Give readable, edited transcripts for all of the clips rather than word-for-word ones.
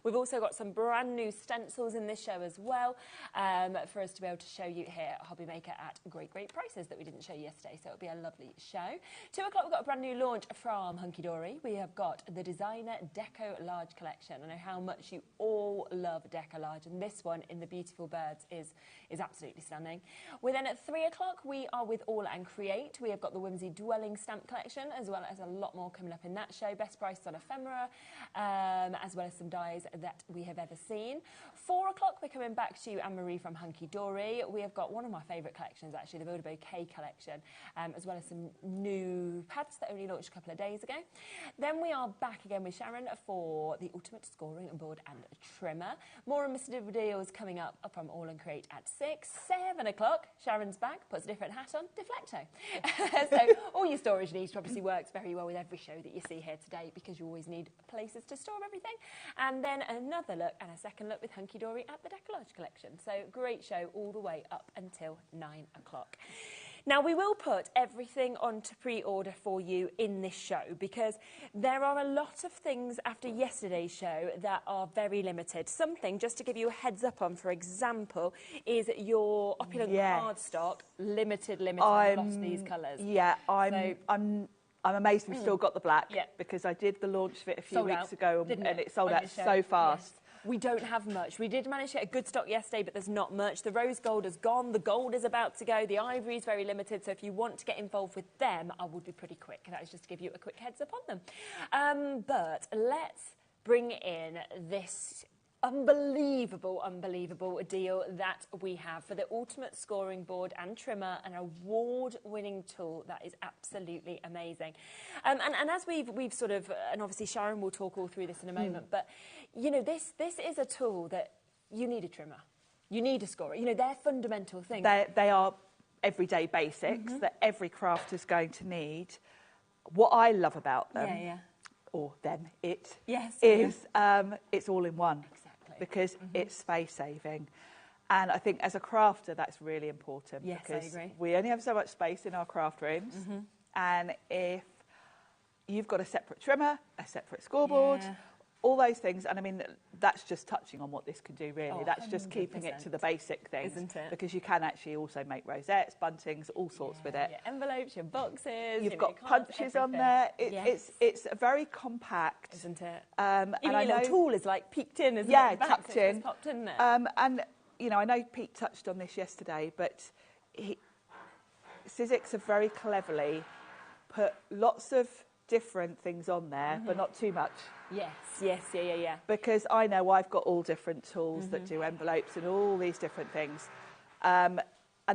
We've also got some brand new stencils in this show as well, for us to be able to show you here at HobbyMaker at great prices that we didn't show you yesterday, so it'll be a lovely show. 2 o'clock, we've got a brand new launch from Hunky Dory. We have got the designer Deco Large collection. I know how much you all love Deco Large, and this one in the beautiful birds is absolutely stunning. We're then at 3 o'clock, we are with All and Create. We have got the Whimsy Dwelling stamp collection, as well as a lot more coming up in that show. Best prices on ephemera, as well as some dies that we have ever seen. 4 o'clock, we're coming back to Anne-Marie from Hunky Dory. We have got one of my favourite collections, actually, the Build a Bouquet collection, as well as some new pads that only launched a couple of days ago. Then we are back again with Sharon for the Ultimate Scoring Board and Trimmer. More unmissable deals coming up from All and Create at 6. 7 o'clock, Sharon's back, puts a different hat on, Deflecto. So all your storage needs obviously works very well with every show that you see here today, because you always need places to store everything. And then another look and a second look with Hunky Dory at the Deco Large collection. So great show all the way up until 9 o'clock. Now, we will put everything onto pre-order for you in this show, because there are a lot of things after yesterday's show that are very limited. Something, just to give you a heads up on, for example, is your opulent cardstock, limited, lost these colours. Yeah, I'm amazed we've still got the black, because I did the launch of it a few weeks ago, and it sold out so fast. Yes. We don't have much. We did manage to get a good stock yesterday, but there's not much. The rose gold is gone. The gold is about to go. The ivory is very limited. So if you want to get involved with them, I would be pretty quick. That is just to give you a quick heads up on them. But let's bring in this unbelievable deal that we have for the Ultimate Scoring Board and Trimmer, an award-winning tool that is absolutely amazing. And as we've sort of, and obviously Sharon will talk all through this in a moment, but you know, this is a tool that you need a trimmer, you need a scorer. You know, they're fundamental things. They are everyday basics that every crafter is going to need. What I love about them, or them, it's all in one. Because it's space saving. And I think as a crafter, that's really important. Yes, because I agree. we only have so much space in our craft rooms. And if you've got a separate trimmer, a separate scoreboard, all those things, and I mean, that's just touching on what this can do, really. That's just keeping it to the basic things. Isn't it? Because you can actually also make rosettes, buntings, all sorts with it. Your envelopes, your boxes. You've got punches on there. It's a very compact. Isn't it? And even I know your tool is like peeked in, isn't it? Yeah, tucked in. It's popped in there. And, you know, I know Pete touched on this yesterday, but Sizzix have very cleverly put lots of different things on there, but not too much. Yes. Because I know I've got all different tools that do envelopes and all these different things. And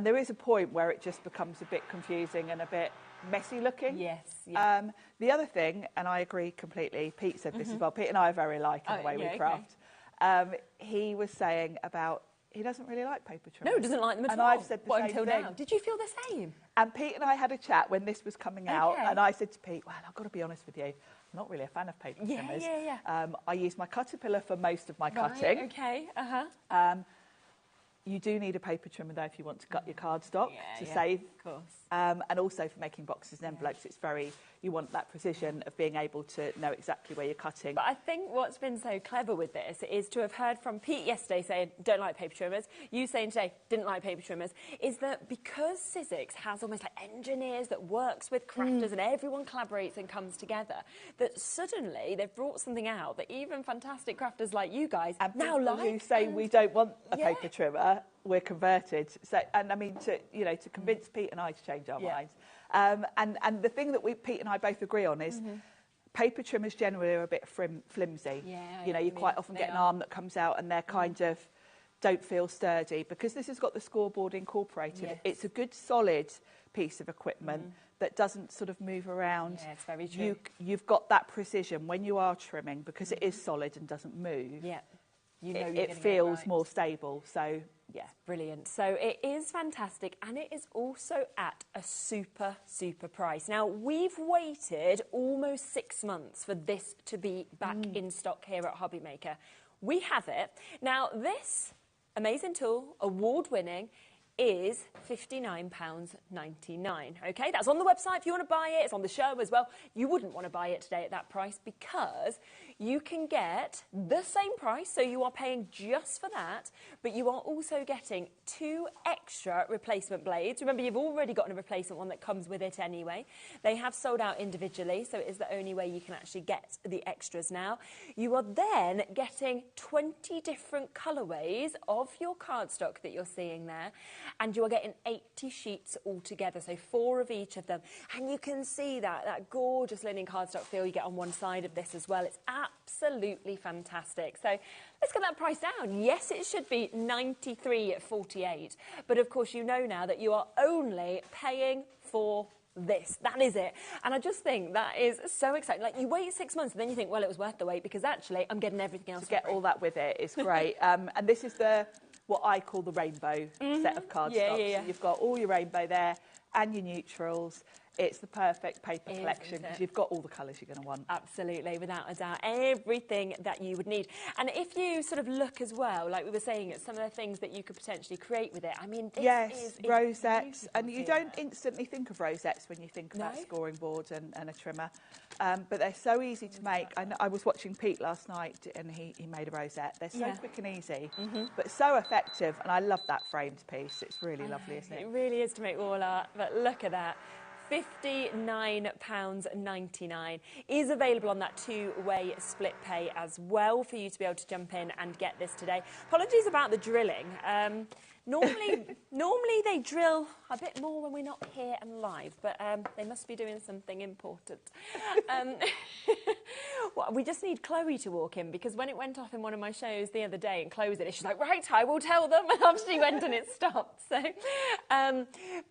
there is a point where it just becomes a bit confusing and a bit messy looking. Yes. The other thing, and I agree completely, Pete said this as well, Pete and I are very alike in the way we craft. He was saying about he doesn't really like paper trimmers. No, he doesn't like them at all. And I've said the same until thing. now. Did you feel the same? And Pete and I had a chat when this was coming out, and I said to Pete, well, I've got to be honest with you, I'm not really a fan of paper trimmers. I use my Caterpillar for most of my cutting. You do need a paper trimmer, though, if you want to cut your cardstock to save. Of course. And also for making boxes and envelopes, it's very, you want that precision of being able to know exactly where you're cutting. But I think what's been so clever with this is to have heard from Pete yesterday saying, don't like paper trimmers, you saying today, didn't like paper trimmers, is that because Sizzix has almost like engineers that works with crafters and everyone collaborates and comes together, that suddenly they've brought something out that even fantastic crafters like you guys now like. Who say we don't want a paper trimmer, we're converted. So, and I mean, to convince Pete and I to change our minds. And the thing that Pete and I both agree on is paper trimmers generally are a bit flimsy. You quite often get an arm that comes out and they're kind of don't feel sturdy. Because this has got the scoreboard incorporated, it's a good solid piece of equipment that doesn't sort of move around. Yeah, it's very true. You've got that precision when you are trimming, because it is solid and doesn't move. Yeah. You know it feels more stable. So yeah, brilliant. So it is fantastic, and it is also at a super price. Now, we've waited almost 6 months for this to be back in stock here at HobbyMaker. We have it. Now, this amazing tool, award-winning, is £59.99. Okay, that's on the website if you want to buy it. It's on the show as well. You wouldn't want to buy it today at that price because you can get the same price, so you are paying just for that, but you are also getting 2 extra replacement blades. Remember, you've already got a replacement one that comes with it anyway. They have sold out individually, so it is the only way you can actually get the extras now. You are then getting 20 different colourways of your cardstock that you're seeing there, and you are getting 80 sheets altogether, so 4 of each of them. And you can see that gorgeous linen cardstock feel you get on one side of this as well. It's absolutely fantastic. So let's get that price down. Yes, it should be $93.48, but of course you know now that you are only paying for this. That is it. And I just think that is so exciting. Like, you wait 6 months and then you think, well, it was worth the wait, because actually I'm getting everything else. To get all that with it is great. And this is what I call the rainbow set of cardstock. So you've got all your rainbow there and your neutrals. It's the perfect paper collection because you've got all the colours you're going to want. Absolutely, without a doubt. Everything that you would need. And if you sort of look as well, like we were saying, at some of the things that you could potentially create with it, I mean, this is rosettes. And you don't instantly think of rosettes when you think about scoring boards and a trimmer. But they're so easy to make. I was watching Pete last night and he made a rosette. They're so quick and easy, but so effective. And I love that framed piece. It's really lovely, isn't it? It really is to make wall art, but look at that. £59.99 is available on that 2-way split pay as well for you to be able to jump in and get this today. Apologies about the drilling. Normally they drill a bit more when we're not here and live, but they must be doing something important. Well, we just need Chloe to walk in, because when it went off in one of my shows the other day and closed it, she's like, right, I will tell them. And she went and it stopped. So,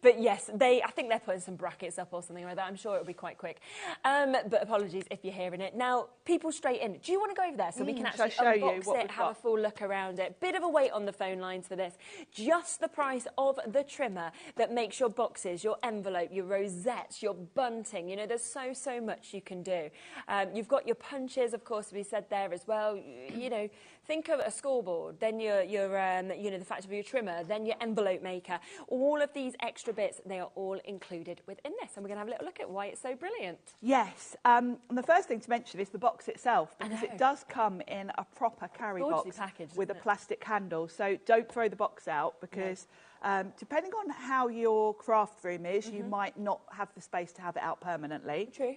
but yes, I think they're putting some brackets up or something like that. I'm sure it'll be quite quick. But apologies if you're hearing it. Now, people straight in. Do you want to go over there so we can actually unbox it, have a full look around it? Bit of a wait on the phone lines for this. Just the price of the trimmer that makes your boxes, your envelope, your rosettes, your bunting. You know, there's so much you can do. You've got your punches, of course, to be said there as well. You know, think of a scoreboard, then your you know, the fact of your trimmer, then your envelope maker. All of these extra bits, they are all included within this, and we're going to have a little look at why it's so brilliant. Yes, and the first thing to mention is the box itself, because it does come in a proper carry box with a plastic handle. So don't throw the box out, because depending on how your craft room is, you might not have the space to have it out permanently. True.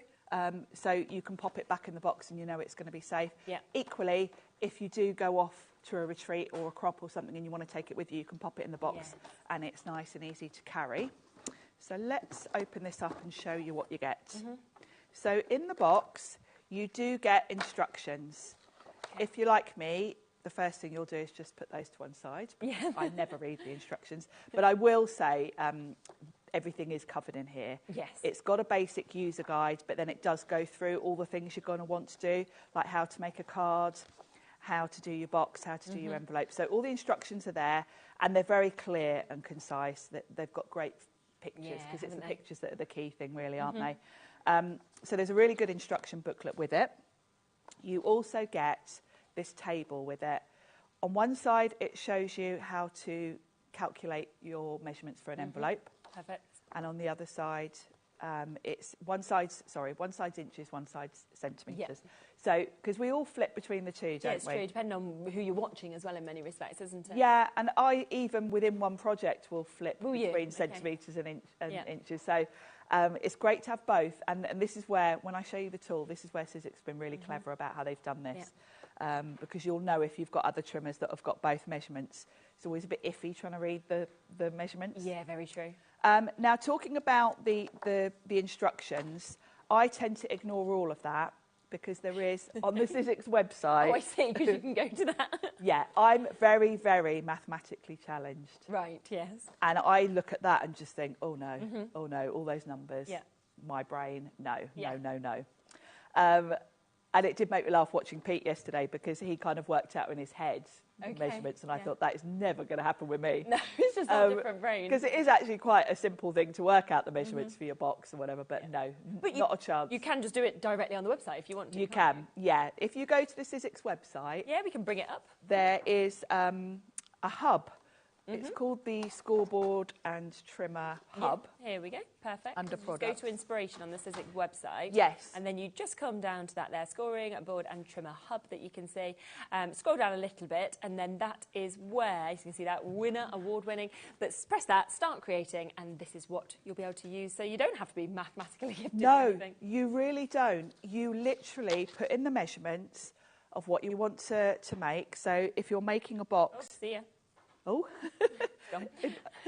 So you can pop it back in the box and you know it's going to be safe. Yeah. Equally, if you do go off to a retreat or a crop or something and you want to take it with you, you can pop it in the box and it's nice and easy to carry. So let's open this up and show you what you get. So in the box, you do get instructions. If you're like me, the first thing you'll do is just put those to one side. I never read the instructions. But I will say everything is covered in here. Yes. It's got a basic user guide, but then it does go through all the things you're going to want to do, like how to make a card, how to do your box, how to do your envelope. So all the instructions are there, and they're very clear and concise. They've got great pictures, because it's the pictures that are the key thing, really, aren't they? So there's a really good instruction booklet with it. You also get this table with it. On one side, it shows you how to calculate your measurements for an envelope. Perfect. And on the other side, it's one side's inches, one side's centimetres. So, because we all flip between the two, don't we? Yeah, it's true, depending on who you're watching as well in many respects, isn't it? Yeah, and I, even within one project, will flip between centimetres and inches. So it's great to have both. And this is where, when I show you the tool, this is where Sizzix's been really clever about how they've done this. Because you'll know if you've got other trimmers that have got both measurements. It's always a bit iffy trying to read the measurements. Yeah, very true. Now, talking about the instructions, I tend to ignore all of that, because there is, on the Sizzix website... Oh, I see, because you can go to that. Yeah, I'm very, very mathematically challenged. Right, yes. And I look at that and just think, oh no, all those numbers. Yeah. My brain, no. And it did make me laugh watching Pete yesterday, because he kind of worked out in his head measurements, and I thought, that is never going to happen with me. No, it's just a different brain. Because it is actually quite a simple thing to work out the measurements for your box or whatever, but no, not a chance. You can just do it directly on the website if you want to. You can, yeah. If you go to the Sizzix website... Yeah, we can bring it up. There is a hub It's called the Scoreboard and Trimmer Hub. Yeah, here we go. Perfect. Under Just products. go to inspiration on the Sizzix website. Yes. And then you just come down to that there scoring board and trimmer hub that you can see. Scroll down a little bit, and then that is where you can see that winner, award-winning. But press that, start creating, and this is what you'll be able to use. So you don't have to be mathematically gifted or No, anything. you really don't. You literally put in the measurements of what you want to make. So if you're making a box... Oh, see ya. Oh,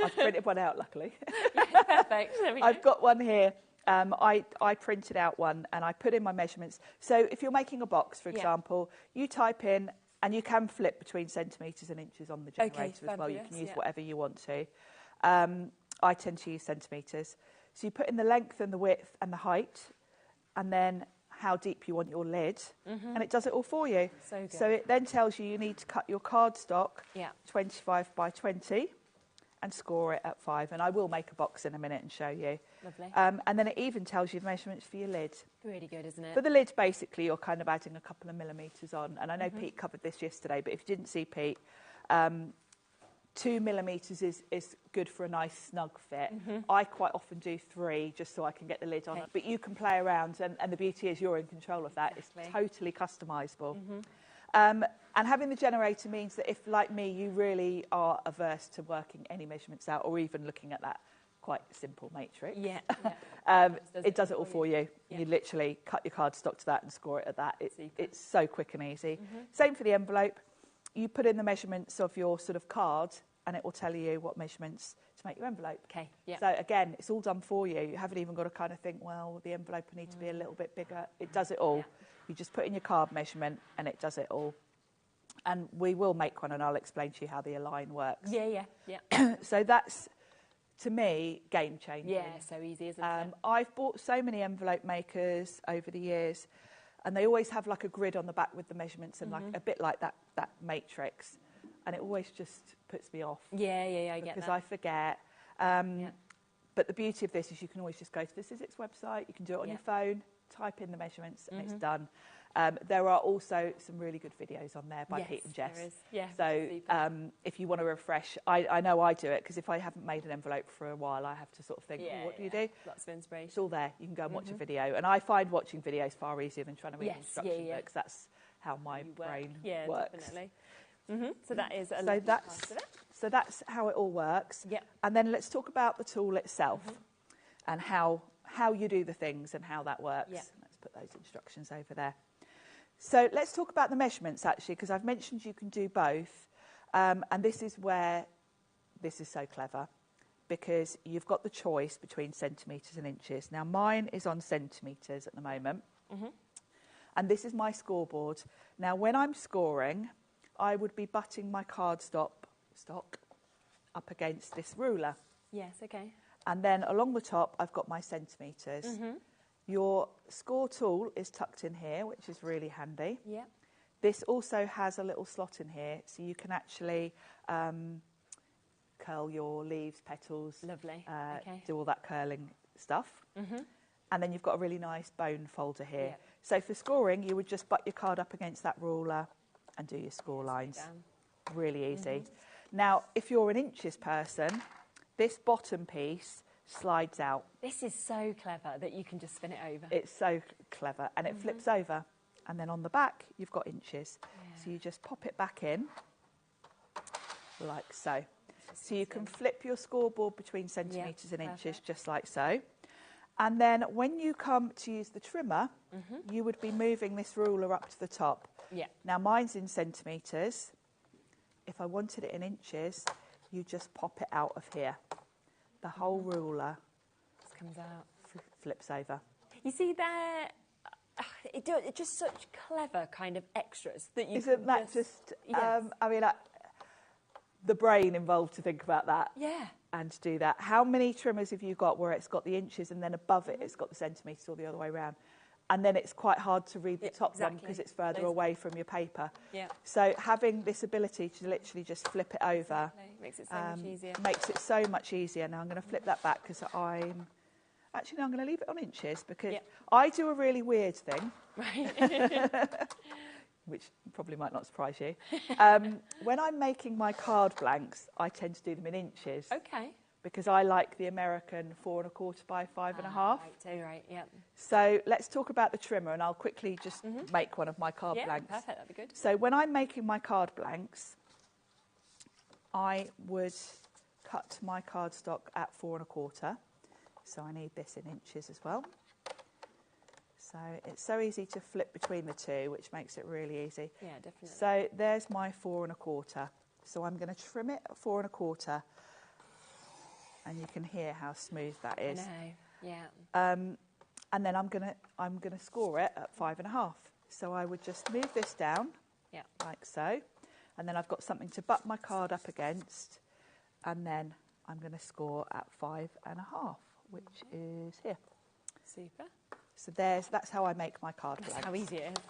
I've printed one out, luckily. Yeah, perfect. There we go. I've got one here. I printed out one and I put in my measurements. So if you're making a box, for example, you type in, and you can flip between centimetres and inches on the generator as well. You can use whatever you want to. I tend to use centimetres. So you put in the length and the width and the height, and then how deep you want your lid, and it does it all for you. So good. So it then tells you need to cut your cardstock 25 by 20 and score it at 5. And I will make a box in a minute and show you. Lovely. And then it even tells you the measurements for your lid. Really good, isn't it? For the lid, basically, you're kind of adding a couple of millimetres on. And I know Pete covered this yesterday, but if you didn't see Pete, 2 millimetres is good for a nice snug fit. I quite often do 3 just so I can get the lid on. But you can play around, and the beauty is you're in control of that. Exactly. It's totally customisable. And having the generator means that if, like me, you really are averse to working any measurements out or even looking at that quite simple matrix, it does it all for you. You literally cut your cardstock to that and score it at that. It's so quick and easy. Same for the envelope. You put in the measurements of your sort of card, and it will tell you what measurements to make your envelope. Okay. Yeah. So again, it's all done for you. You haven't even got to kind of think, well, the envelope will need to be a little bit bigger. It does it all. You just put in your card measurement, and it does it all. And we will make one, and I'll explain to you how the align works. Yeah. So that's, to me, game changing. Yeah, so easy, isn't it? I've bought so many envelope makers over the years, and they always have like a grid on the back with the measurements and like a bit like that matrix, and it always just puts me off. Yeah, I get that. Because I forget. But the beauty of this is you can always just go to the Sizzix website, you can do it on your phone, type in the measurements, and it's done. There are also some really good videos on there by Pete and Jess. There is. Yeah, so if you want to refresh, I know I do it, because if I haven't made an envelope for a while, I have to sort of think, what do you do? Lots of inspiration. It's all there. You can go and watch a video. And I find watching videos far easier than trying to read an instruction book, because that's how my brain works. Definitely. So that is a so lovely that's part of it. so that's how it all works. Yep. And then let's talk about the tool itself and how you do the things and how that works. Yep. Let's put those instructions over there. So let's talk about the measurements, actually, because I've mentioned you can do both. And this is where this is so clever, because you've got the choice between centimetres and inches. Now, mine is on centimetres at the moment. And this is my scoreboard. Now, when I'm scoring, I would be butting my cardstock up against this ruler. Yes, okay. And then along the top, I've got my centimetres. Your score tool is tucked in here, which is really handy. Yeah. This also has a little slot in here, so you can actually curl your leaves, petals. Lovely. Do all that curling stuff. And then you've got a really nice bone folder here. Yeah. So for scoring, you would just butt your card up against that ruler and do your score lines. Really easy. Now, if you're an inches person, this bottom piece slides out. This is so clever that you can just spin it over. It's so clever, and it flips over. And then on the back, you've got inches. So you just pop it back in, like so. So you can flip your scoreboard between centimetres and inches, just like so. And then when you come to use the trimmer, you would be moving this ruler up to the top. Now, mine's in centimetres. If I wanted it in inches, you just pop it out of here. The whole ruler just comes out, flips over. You see there, it's just such clever kind of extras that you. Isn't that just? I mean, the brain involved to think about that. Yeah. And to do that. How many trimmers have you got where it's got the inches and then above it it's got the centimetres or the other way around? And then it's quite hard to read the top one because it's further away from your paper. Yeah. So having this ability to literally just flip it over makes it so much easier. Makes it so much easier. Now I'm going to flip that back because I'm going to leave it on inches because I do a really weird thing. Right. which probably might not surprise you. When I'm making my card blanks, I tend to do them in inches. Okay. Because I like the American 4 1/4 by 5 1/2. Right, yeah. So let's talk about the trimmer, and I'll quickly just make one of my card blanks. Yeah, perfect, that'd be good. So when I'm making my card blanks, I would cut my cardstock at 4 1/4. So I need this in inches as well. So it's so easy to flip between the two, which makes it really easy. Yeah, definitely. So there's my 4 1/4. So I'm going to trim it at 4 1/4. And you can hear how smooth that is. I know, yeah. And then I'm gonna score it at 5 1/2. So I would just move this down, like so, and then I've got something to butt my card up against, and then I'm going to score at 5 1/2, which is here. Super. So that's how I make my card blanks. That's how easy it is.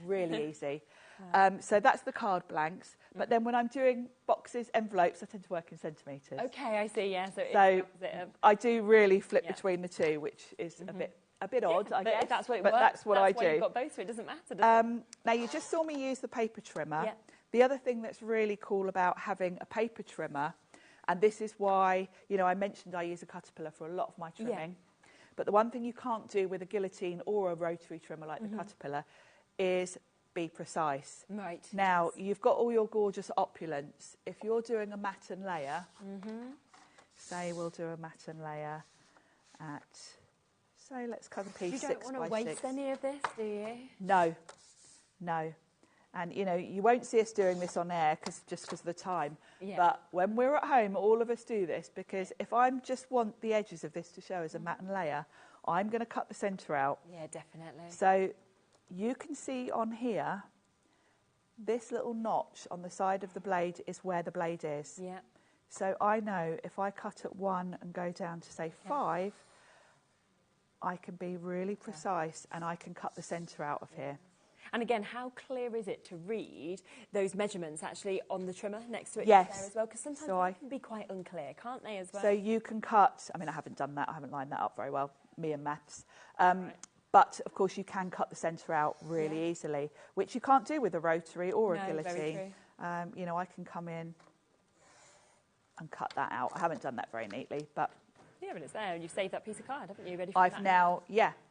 Really easy. So that's the card blanks. But then when I'm doing boxes, envelopes, I tend to work in centimetres. Okay, I see, yeah. So I do really flip between the two, which is a bit odd, I guess. That's what it but works. That's what I do. You've got both, so it doesn't matter, does it? Now, you just saw me use the paper trimmer. Yeah. The other thing that's really cool about having a paper trimmer, and this is why, I mentioned I use a Caterpillar for a lot of my trimming, but the one thing you can't do with a guillotine or a rotary trimmer like the Caterpillar is be precise. Right. Now, you've got all your gorgeous opulence. If you're doing a matte and layer, say we'll do a matte and layer at, say let's cut a piece 6 by 6. You don't want to waste any of this, do you? No. And, you won't see us doing this on air just because of the time. Yeah. But when we're at home, all of us do this, because if I just want the edges of this to show as a matte and layer, I'm going to cut the centre out. Yeah, definitely. So you can see on here, this little notch on the side of the blade is where the blade is. Yeah. So I know if I cut at 1 and go down to, say, 5, I can be really precise and I can cut the centre out of here. And again, how clear is it to read those measurements actually on the trimmer next to it there as well? Because sometimes they can be quite unclear, can't they, as well? So you can cut, I haven't done that, I haven't lined that up very well, me and maths. But, of course, you can cut the centre out really easily, which you can't do with a rotary or a guillotine. I can come in and cut that out. I haven't done that very neatly, but... Yeah, but it's there, and you've saved that piece of card, haven't you? Ready for that?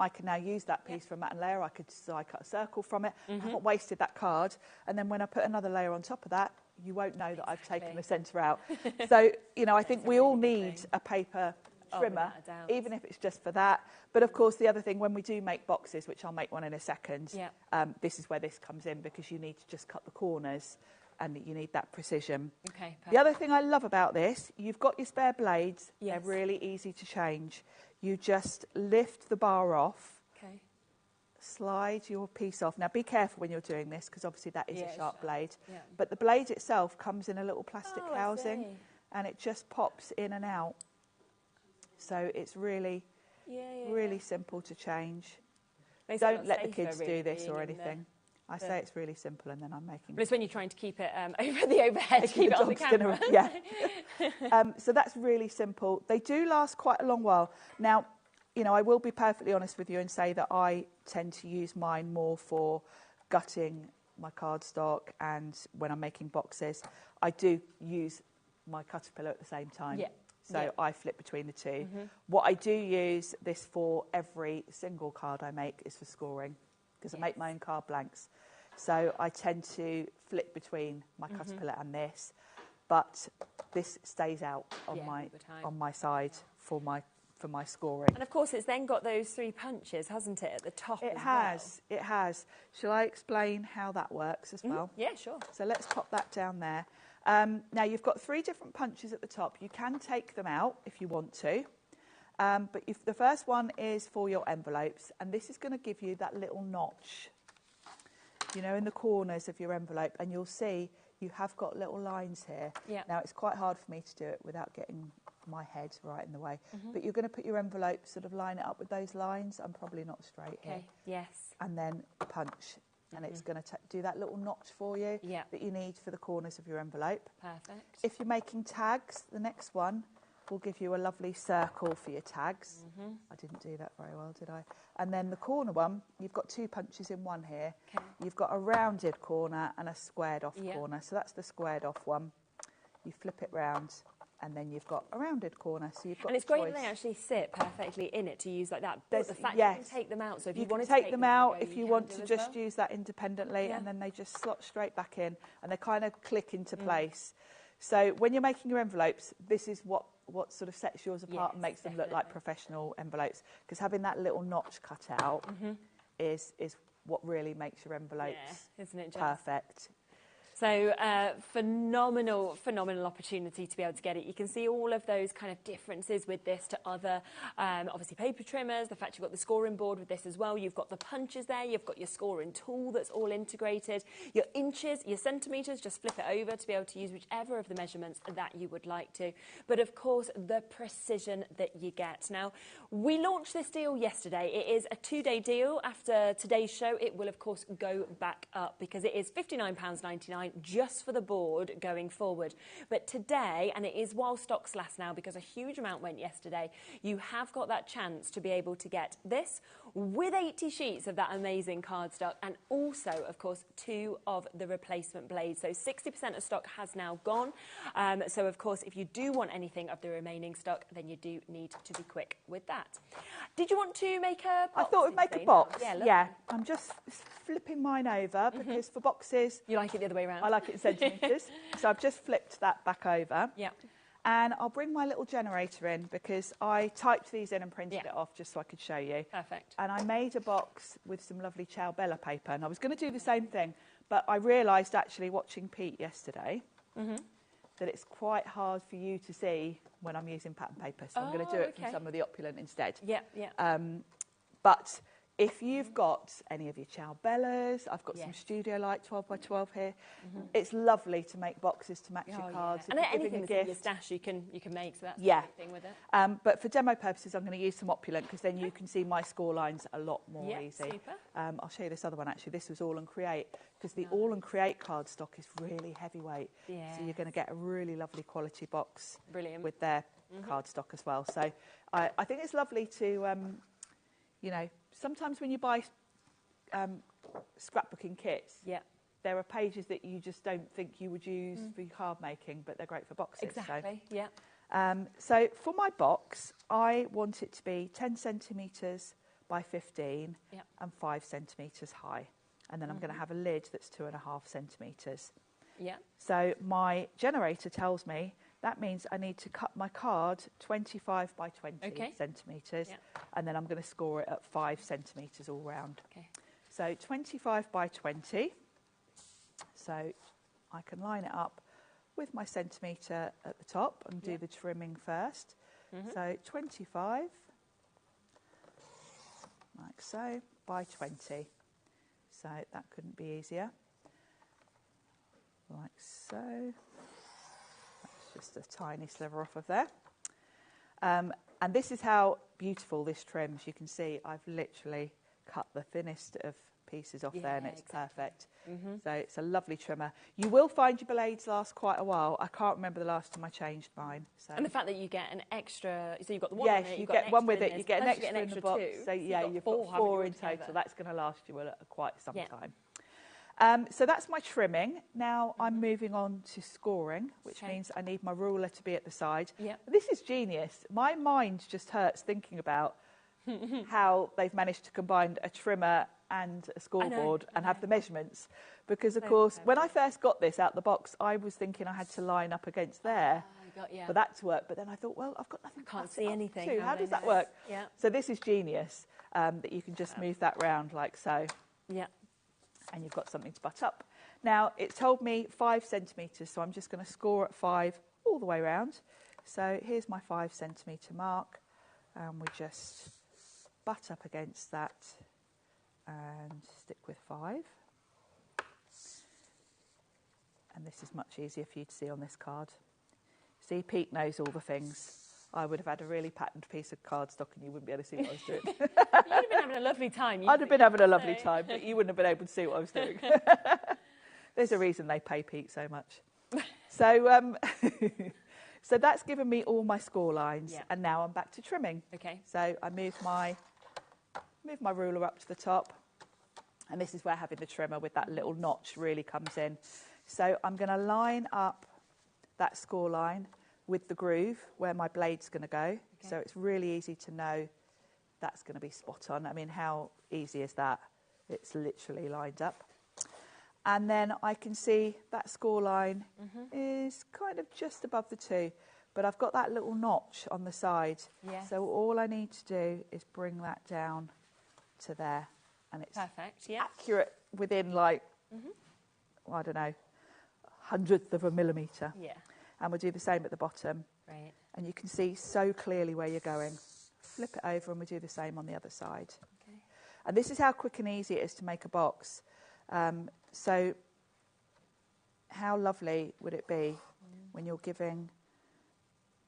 I can now use that piece for a matte and layer. I cut a circle from it. I haven't wasted that card. And then when I put another layer on top of that, you won't know that I've taken the centre out. So, I think we all need a paper trimmer, even if it's just for that. But of course, the other thing, when we do make boxes, which I'll make one in a second, this is where this comes in, because you need to just cut the corners and you need that precision. Okay, perfect. The other thing I love about this, you've got your spare blades. They're really easy to change. You just lift the bar off, slide your piece off. Now, be careful when you're doing this, because obviously that is a sharp blade. Yeah. But the blade itself comes in a little plastic housing, and it just pops in and out. So it's really, really simple to change. Don't let the kids do this or anything. I say it's really simple, and then I'm making... But it's when you're trying to keep it over the overhead, to keep it on the camera. So that's really simple. They do last quite a long while. Now, I will be perfectly honest with you and say that I tend to use mine more for gutting my cardstock, and when I'm making boxes, I do use my Caterpillar at the same time. Yeah. So I flip between the two. What I do use this for every single card I make is for scoring, because I make my own card blanks. So I tend to flip between my Caterpillar and this, but this stays out on my side for my scoring. And of course, it's then got those 3 punches, hasn't it, at the top? It has. Shall I explain how that works as well? Yeah, sure. So let's pop that down there. Now you've got 3 different punches at the top. You can take them out if you want to. But the first one is for your envelopes, and this is going to give you that little notch, in the corners of your envelope, and you'll see you have got little lines here. Yeah. Now, it's quite hard for me to do it without getting my head right in the way, but you're going to put your envelope, sort of line it up with those lines. I'm probably not straight here. Yes. And then punch, and it's going to do that little notch for you that you need for the corners of your envelope. Perfect. If you're making tags, the next one, will give you a lovely circle for your tags. I didn't do that very well, did I? And then the corner one, you've got 2 punches in one here. Okay. You've got a rounded corner and a squared off corner. So that's the squared off one. You flip it round, and then you've got a rounded corner. So you've got. And it's great that they actually sit perfectly in it to use like that. But the fact yes. you can take them out, so if you want can to take them out, if you want to as just well. use that independently, and then they just slot straight back in, and they kind of click into place. So when you're making your envelopes, this is what sort of sets yours apart and makes them look like professional envelopes. Because having that little notch cut out is what really makes your envelopes isn't it just perfect. So phenomenal opportunity to be able to get it. You can see all of those kind of differences with this to other, obviously, paper trimmers. The fact you've got the scoring board with this as well. You've got the punches there. You've got your scoring tool that's all integrated. Your inches, your centimetres, just flip it over to be able to use whichever of the measurements that you would like to. But, of course, the precision that you get. Now, we launched this deal yesterday. It is a 2-day deal. After today's show, it will, of course, go back up because it is £59.99. just for the board going forward. But today, and it is while stocks last now because a huge amount went yesterday, you have got that chance to be able to get this with 80 sheets of that amazing cardstock and also, of course, 2 of the replacement blades. So 60% of stock has now gone. So, of course, if you do want anything of the remaining stock, then you do need to be quick with that. Did you want to make a box? I thought we'd make a box. Yeah, I'm just flipping mine over because for boxes... You like it the other way around? I like it in centimetres. So I've just flipped that back over. Yeah. And I'll bring my little generator in because I typed these in and printed it off just so I could show you. Perfect. And I made a box with some lovely Ciao Bella paper. And I was going to do the same thing, but I realised actually watching Pete yesterday that it's quite hard for you to see when I'm using pattern paper. So I'm going to do it from some of the opulent instead. Yeah, yeah. But if you've got any of your Ciao Bellas, I've got some Studio Light 12 by 12 here. It's lovely to make boxes to match your cards. And anything that's in your stash you can make, so that's the great thing with it. But for demo purposes, I'm going to use some opulent because then you can see my score lines a lot more easy. Super. I'll show you this other one actually. This was All and Create because the All and Create cardstock is really heavyweight. Yeah. So you're going to get a really lovely quality box with their cardstock as well. So I think it's lovely to, you know, sometimes when you buy scrapbooking kits, there are pages that you just don't think you would use for your card making, but they're great for boxes. Exactly, So for my box, I want it to be 10 centimetres by 15 and 5 centimetres high. And then I'm going to have a lid that's 2.5 centimetres. Yeah. So my generator tells me that means I need to cut my card 25 by 20 centimetres, and then I'm going to score it at 5 centimetres all round. Okay. So 25 by 20. So I can line it up with my centimetre at the top and do the trimming first. So 25, like so, by 20. So that couldn't be easier. Like so. Just a tiny sliver off of there. And this is how beautiful this trims. You can see I've literally cut the thinnest of pieces off there and it's perfect. So it's a lovely trimmer. You will find your blades last quite a while. I can't remember the last time I changed mine. So. And the fact that you get an extra, so you've got the one in it, you get one with it, you get an extra in the box. Two, so yeah, you've got 4 in total. That's going to last you quite some time. So that's my trimming. Now I'm moving on to scoring, which means I need my ruler to be at the side. This is genius. My mind just hurts thinking about how they've managed to combine a trimmer and a scoreboard and have the measurements. Because, of course, when I first got this out the box, I was thinking I had to line up against there for that to work. But then I thought, well, I've got nothing. Can't see anything. How does that work? So this is genius, that you can just move that round like so. And you've got something to butt up. Now, it's told me 5 centimetres, so I'm just going to score at 5 all the way around. So here's my 5 centimetre mark, and we just butt up against that and stick with 5. And this is much easier for you to see on this card. See, Pete knows all the things. I would have had a really patterned piece of cardstock and you wouldn't be able to see what I was doing. You'd have been having a lovely time. I'd have been having a lovely time, but you wouldn't have been able to see what I was doing. There's a reason they pay Pete so much. So So that's given me all my score lines, Yeah. and now I'm back to trimming. Okay. So I move my ruler up to the top, and this is where having the trimmer with that little notch really comes in. So I'm going to line up that score line with the groove where my blade's going to go. Okay. So it's really easy to know that's going to be spot on. I mean, how easy is that? It's literally lined up. And then I can see that score line is kind of just above the 2, but I've got that little notch on the side. Yeah. So all I need to do is bring that down to there, and it's perfect. Yeah. accurate within like, I don't know, hundredth of a millimetre. Yeah. And we'll do the same at the bottom. Right. And you can see so clearly where you're going. Flip it over and we do the same on the other side. Okay. And this is how quick and easy it is to make a box. So how lovely would it be when you're giving,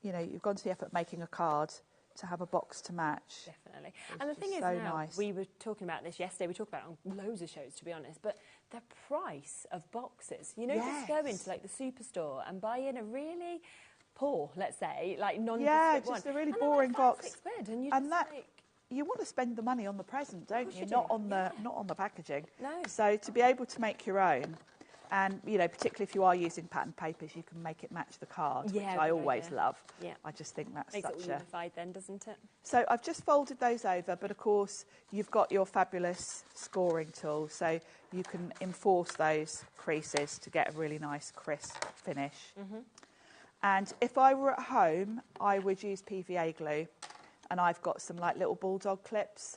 you know, you've gone to the effort of making a card, to have a box to match. Definitely. And the thing is so now, nice. we were talking about this yesterday, we talked about it on loads of shows, to be honest, but the price of boxes, you know, just go into like the superstore and buy in a really poor, let's say, like nondescript one. just a really and boring they're like box. £5, £6, and you And just that, like... you want to spend the money on the present, don't course you? you Not do. on the packaging. No. So to be able to make your own, and you know, particularly if you are using pattern papers, you can make it match the card, Yeah, which I good always idea. love. Yeah. I just think that's Makes it such all a... unified then, doesn't it? So I've just folded those over, but of course you've got your fabulous scoring tool, so you can enforce those creases to get a really nice crisp finish. And if I were at home, I would use PVA glue, and I've got some like little bulldog clips,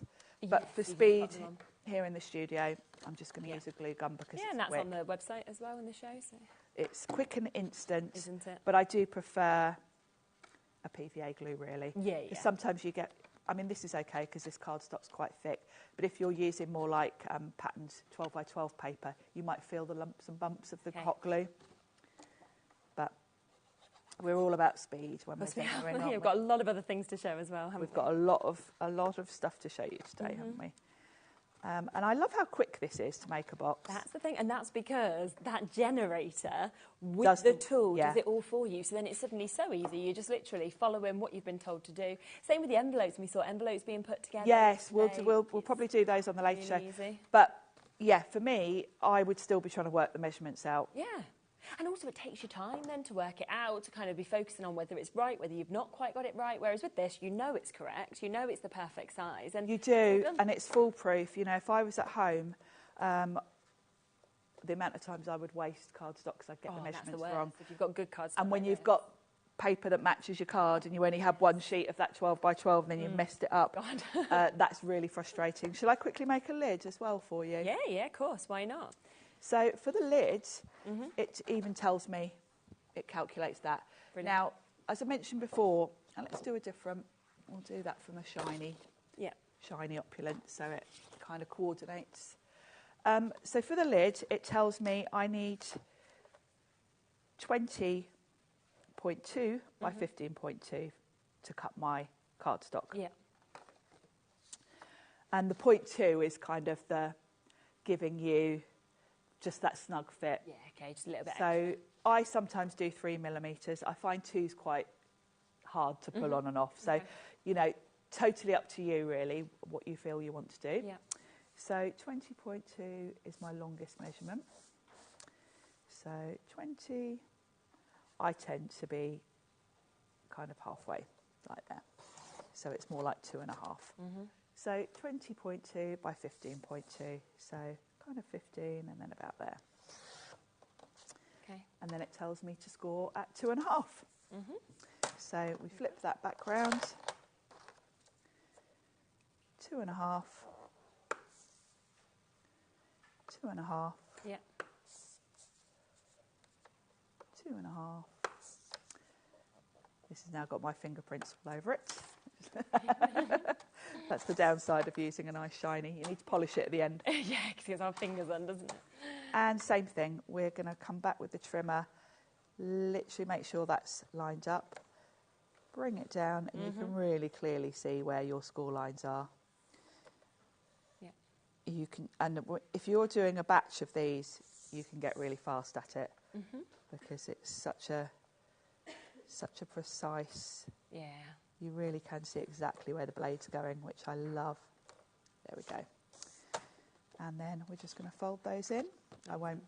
but Yes, for you've speed got them on. here in the studio, I'm just going to use a glue gun because Yeah, it's and that's quick. on the website as well in the show, so It's quick and instant, isn't it? but I do prefer a PVA glue really. Yeah, Because yeah. sometimes you get, I mean, this is okay because this cardstock's quite thick, but if you're using more like patterned 12 by 12 paper, you might feel the lumps and bumps of the Okay. hot glue. But we're all about speed when we're fingering, aren't we? We've got a lot of other things to show as well, haven't we? We've got a lot of stuff to show you today, haven't we? And I love how quick this is to make a box. That's the thing, and that's because that generator with Does the the- tool yeah. does it all for you. So then it's suddenly so easy. You're just literally following what you've been told to do. Same with the envelopes. We saw envelopes being put together. Yes, yesterday. we'll probably do those on the later Really show. easy. But yeah, for me, I would still be trying to work the measurements out. Yeah. And also it takes you time then to work it out, to kind of be focusing on whether it's right, whether you've not quite got it right. Whereas with this, you know it's correct, you know it's the perfect size. And You do, and it's foolproof. You know, if I was at home, the amount of times I would waste cardstock because I'd get the that's measurements the worst, wrong. if you've got good cards. And when you've got paper that matches your card and you only have one sheet of that 12 by 12 and then you've messed it up, that's really frustrating. Shall I quickly make a lid as well for you? Yeah, of course. Why not? So for the lid, it even tells me, it calculates that. Brilliant. Now, as I mentioned before, and let's do a different, we'll do that from a shiny opulent, so it kind of coordinates. So for the lid, it tells me I need 20.2 by 15.2 to cut my cardstock. Yeah. And the 0.2 is kind of the giving you just that snug fit. Yeah, okay, just a little bit So extra. I sometimes do 3 millimetres. I find 2's quite hard to pull on and off. So, you know, totally up to you really, what you feel you want to do. Yeah. So 20.2 is my longest measurement. So 20, I tend to be kind of halfway, like that. So it's more like 2.5. So 20.2 by 15.2. So kind of 15 and then about there. Okay. And then it tells me to score at 2.5. So we flip that back round. 2.5. 2.5. Yeah. 2.5. This has now got my fingerprints all over it. That's the downside of using a nice shiny. You need to polish it at the end. Yeah, because it's our fingers on, doesn't it? And same thing, we're going to come back with the trimmer, literally make sure that's lined up, bring it down, and you can really clearly see where your score lines are. Yeah. You can, and if you're doing a batch of these, you can get really fast at it because it's such a such a precise, Yeah. you really can see exactly where the blade's going, which I love. There we go. And then we're just going to fold those in. I won't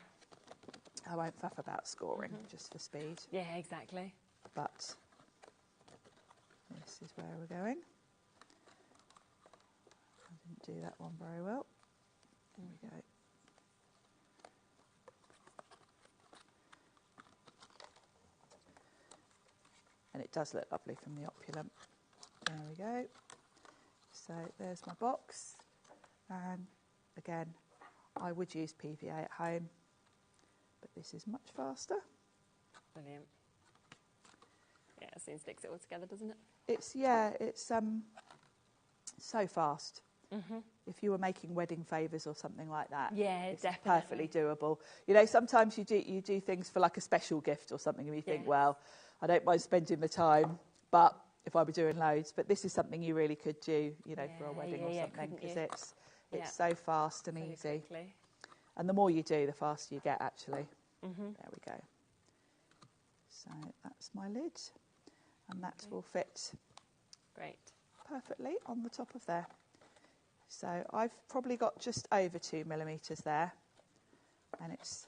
faff about scoring, just for speed. Yeah, exactly. But this is where we're going. I didn't do that one very well. There we go. And it does look lovely from the opulent. There we go. So there's my box. And again, I would use PVA at home, but this is much faster. Brilliant. Yeah, it soon sticks it all together, doesn't it? It's so fast. If you were making wedding favours or something like that, it's definitely perfectly doable. You know, sometimes you do things for like a special gift or something, and you think, well, I don't mind spending the time, but if I were doing loads, but this is something you really could do, you know, for a wedding or something, because it's so fast and easy. Quickly. And the more you do, the faster you get, actually. There we go. So that's my lid, and that will fit perfectly on the top of there. So I've probably got just over 2 millimetres there, and it's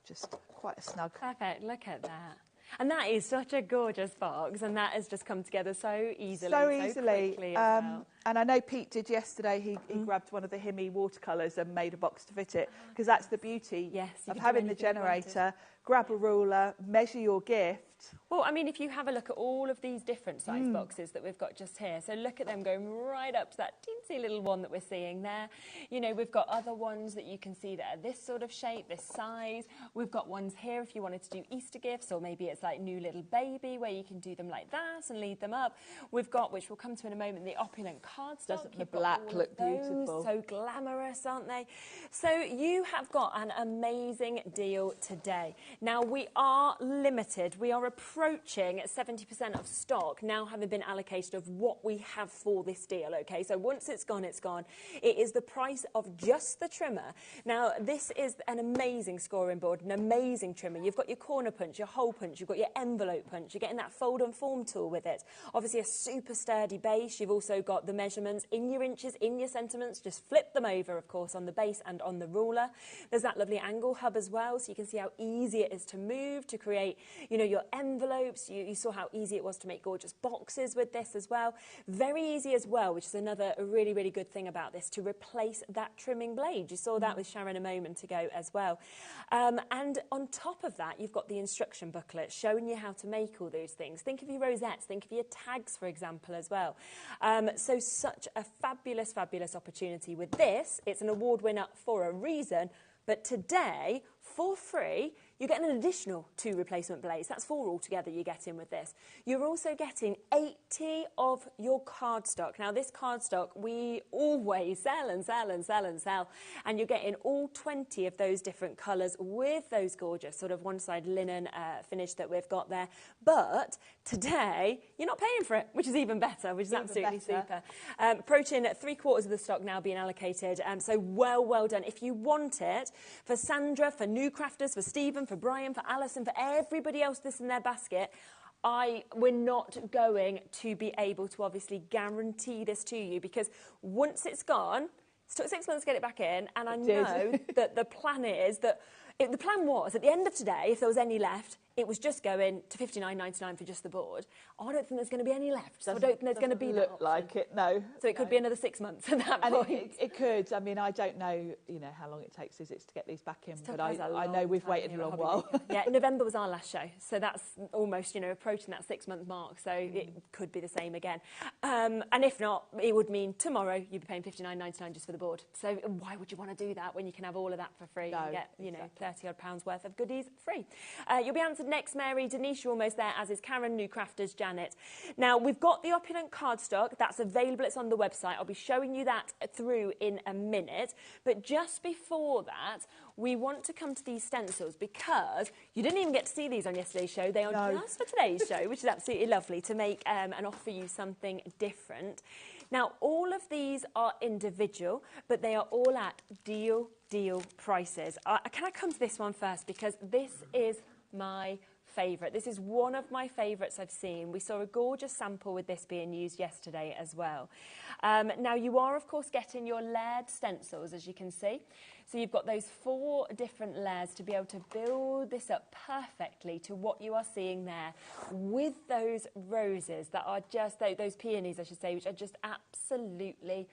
just quite a snug. Perfect, look at that. And that is such a gorgeous box, and that has just come together so easily. So easily. Quickly as well. And I know Pete did yesterday, he grabbed one of the Himi watercolours and made a box to fit it, because that's the beauty of having the generator. Grab a ruler, measure your gift. Well, I mean, if you have a look at all of these different size boxes that we've got just here, so look at them going right up to that teensy little one that we're seeing there. You know, we've got other ones that you can see that are this sort of shape, this size. We've got ones here if you wanted to do Easter gifts, or maybe it's like new little baby where you can do them like that and lead them up. We've got, which we'll come to in a moment, the opulent cardstock. Doesn't the black look beautiful? So glamorous, aren't they? So you have got an amazing deal today. Now, we are limited. We are approaching 70% of stock now having been allocated of what we have for this deal, okay? So once it's gone, it's gone. It is the price of just the trimmer. Now, this is an amazing scoring board, an amazing trimmer. You've got your corner punch, your hole punch, you've got your envelope punch. You're getting that fold and form tool with it. Obviously, a super sturdy base. You've also got the measurements in your inches, in your centimetres. Just flip them over, of course, on the base and on the ruler. There's that lovely angle hub as well, so you can see how easy it is to move, to create, you know, your envelopes. You saw how easy it was to make gorgeous boxes with this as well. Very easy as well, which is another really, really good thing about this, to replace that trimming blade. You saw that with Sharon a moment ago as well. And on top of that, you've got the instruction booklet showing you how to make all those things. Think of your rosettes, think of your tags, for example, as well. So such a fabulous, fabulous opportunity with this. It's an award winner for a reason, but today, for free, you're getting an additional 2 replacement blades. That's 4 altogether you're getting with this. You're also getting 80 of your cardstock. Now, this cardstock, we always sell and sell and sell and sell. And you're getting all 20 of those different colours with those gorgeous sort of one-side linen finish that we've got there. But today, you're not paying for it, which is even better, which is absolutely super. Approaching 3/4 of the stock now being allocated. So well done. If you want it, for Sandra, for new crafters, for Stephen, for Brian, for Alison, for everybody else that's in their basket, we're not going to be able to obviously guarantee this to you, because once it's gone, it took 6 months to get it back in, and I know that the plan is that the plan was at the end of today, if there was any left, it was just going to $59.99 for just the board. I don't think there's going to be any left. So I don't think there's going to be that option. Like it, no. So it could be another 6 months at that point. It could. I mean, I don't know, you know, how long it takes is it to get these back in, but I know we've waited a long while. Yeah, November was our last show, so that's almost, you know, approaching that 6 month mark. So it could be the same again. And if not, it would mean tomorrow you'd be paying $59.99 just for the board. So why would you want to do that when you can have all of that for free and get, you know, £30 odd worth of goodies free? You'll be answered next, Mary. Denise, you're almost there, as is Karen, New Crafters, Janet. Now, we've got the opulent cardstock. That's available. It's on the website. I'll be showing you that through in a minute. But just before that, we want to come to these stencils, because you didn't even get to see these on yesterday's show. They are just for today's show, which is absolutely lovely, to make and offer you something different. Now, all of these are individual, but they are all at deal prices. Can I come to this one first, because this is my favourite. This is one of my favourites I've seen. We saw a gorgeous sample with this being used yesterday as well. Now you are of course getting your layered stencils, as you can see. So you've got those 4 different layers to be able to build this up perfectly to what you are seeing there, with those roses that are just, those peonies I should say, which are just absolutely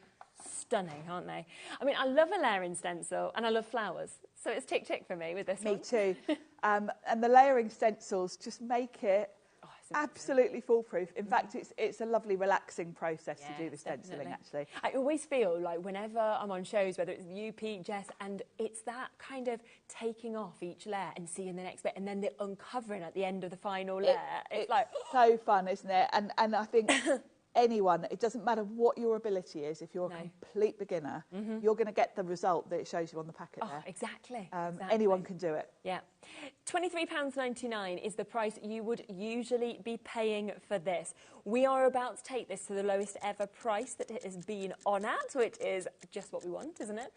stunning, aren't they? I mean, I love a layering stencil and I love flowers. So it's tick for me with this one. Me too. And the layering stencils just make it absolutely foolproof. In fact, it's a lovely relaxing process to do the stenciling, actually. I always feel like whenever I'm on shows, whether it's you, Pete, Jess, and it's that kind of taking off each layer and seeing the next bit and then the uncovering at the end of the final layer. It's like so fun, isn't it? And I think anyone, it doesn't matter what your ability is, if you're a complete beginner, you're going to get the result that it shows you on the packet there. Exactly. Anyone can do it. Yeah. £23.99 is the price you would usually be paying for this. We are about to take this to the lowest ever price that it has been on at, which is just what we want, isn't it?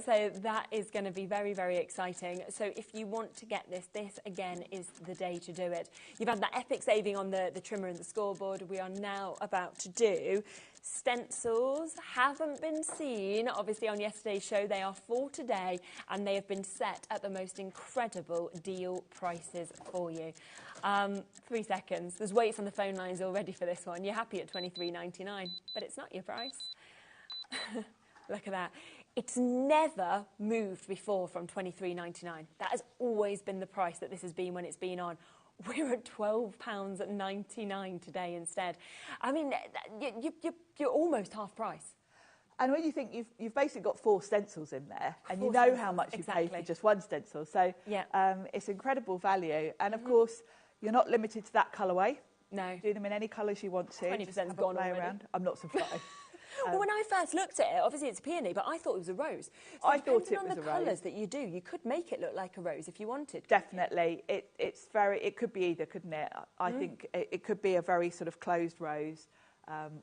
So that is going to be very, very exciting. So if you want to get this, this again is the day to do it. You've had that epic saving on the trimmer and the scoreboard. We are now about to do stencils. Haven't been seen obviously on yesterday's show. They are for today and they have been set at the most incredible deal prices for you. 3 seconds. There's waits on the phone lines already for this one. You're happy at £23.99, but it's not your price. Look at that. It's never moved before from £23.99. That has always been the price that this has been when it's been on. We're at £12.99 today instead. I mean, you're almost half price. And when you think you've basically got 4 stencils in there, and you know how much you pay for just 1 stencil, so it's incredible value. And of course, you're not limited to that colourway. No. Do them in any colours you want to. 20%'s gone already. Around. I'm not surprised. Well, when I first looked at it, obviously it's a peony, but I thought it was a rose. So I thought it was a rose. Depending on the colours that you do, you could make it look like a rose if you wanted. Definitely. It could be either, couldn't it? I think it could be a very sort of closed rose.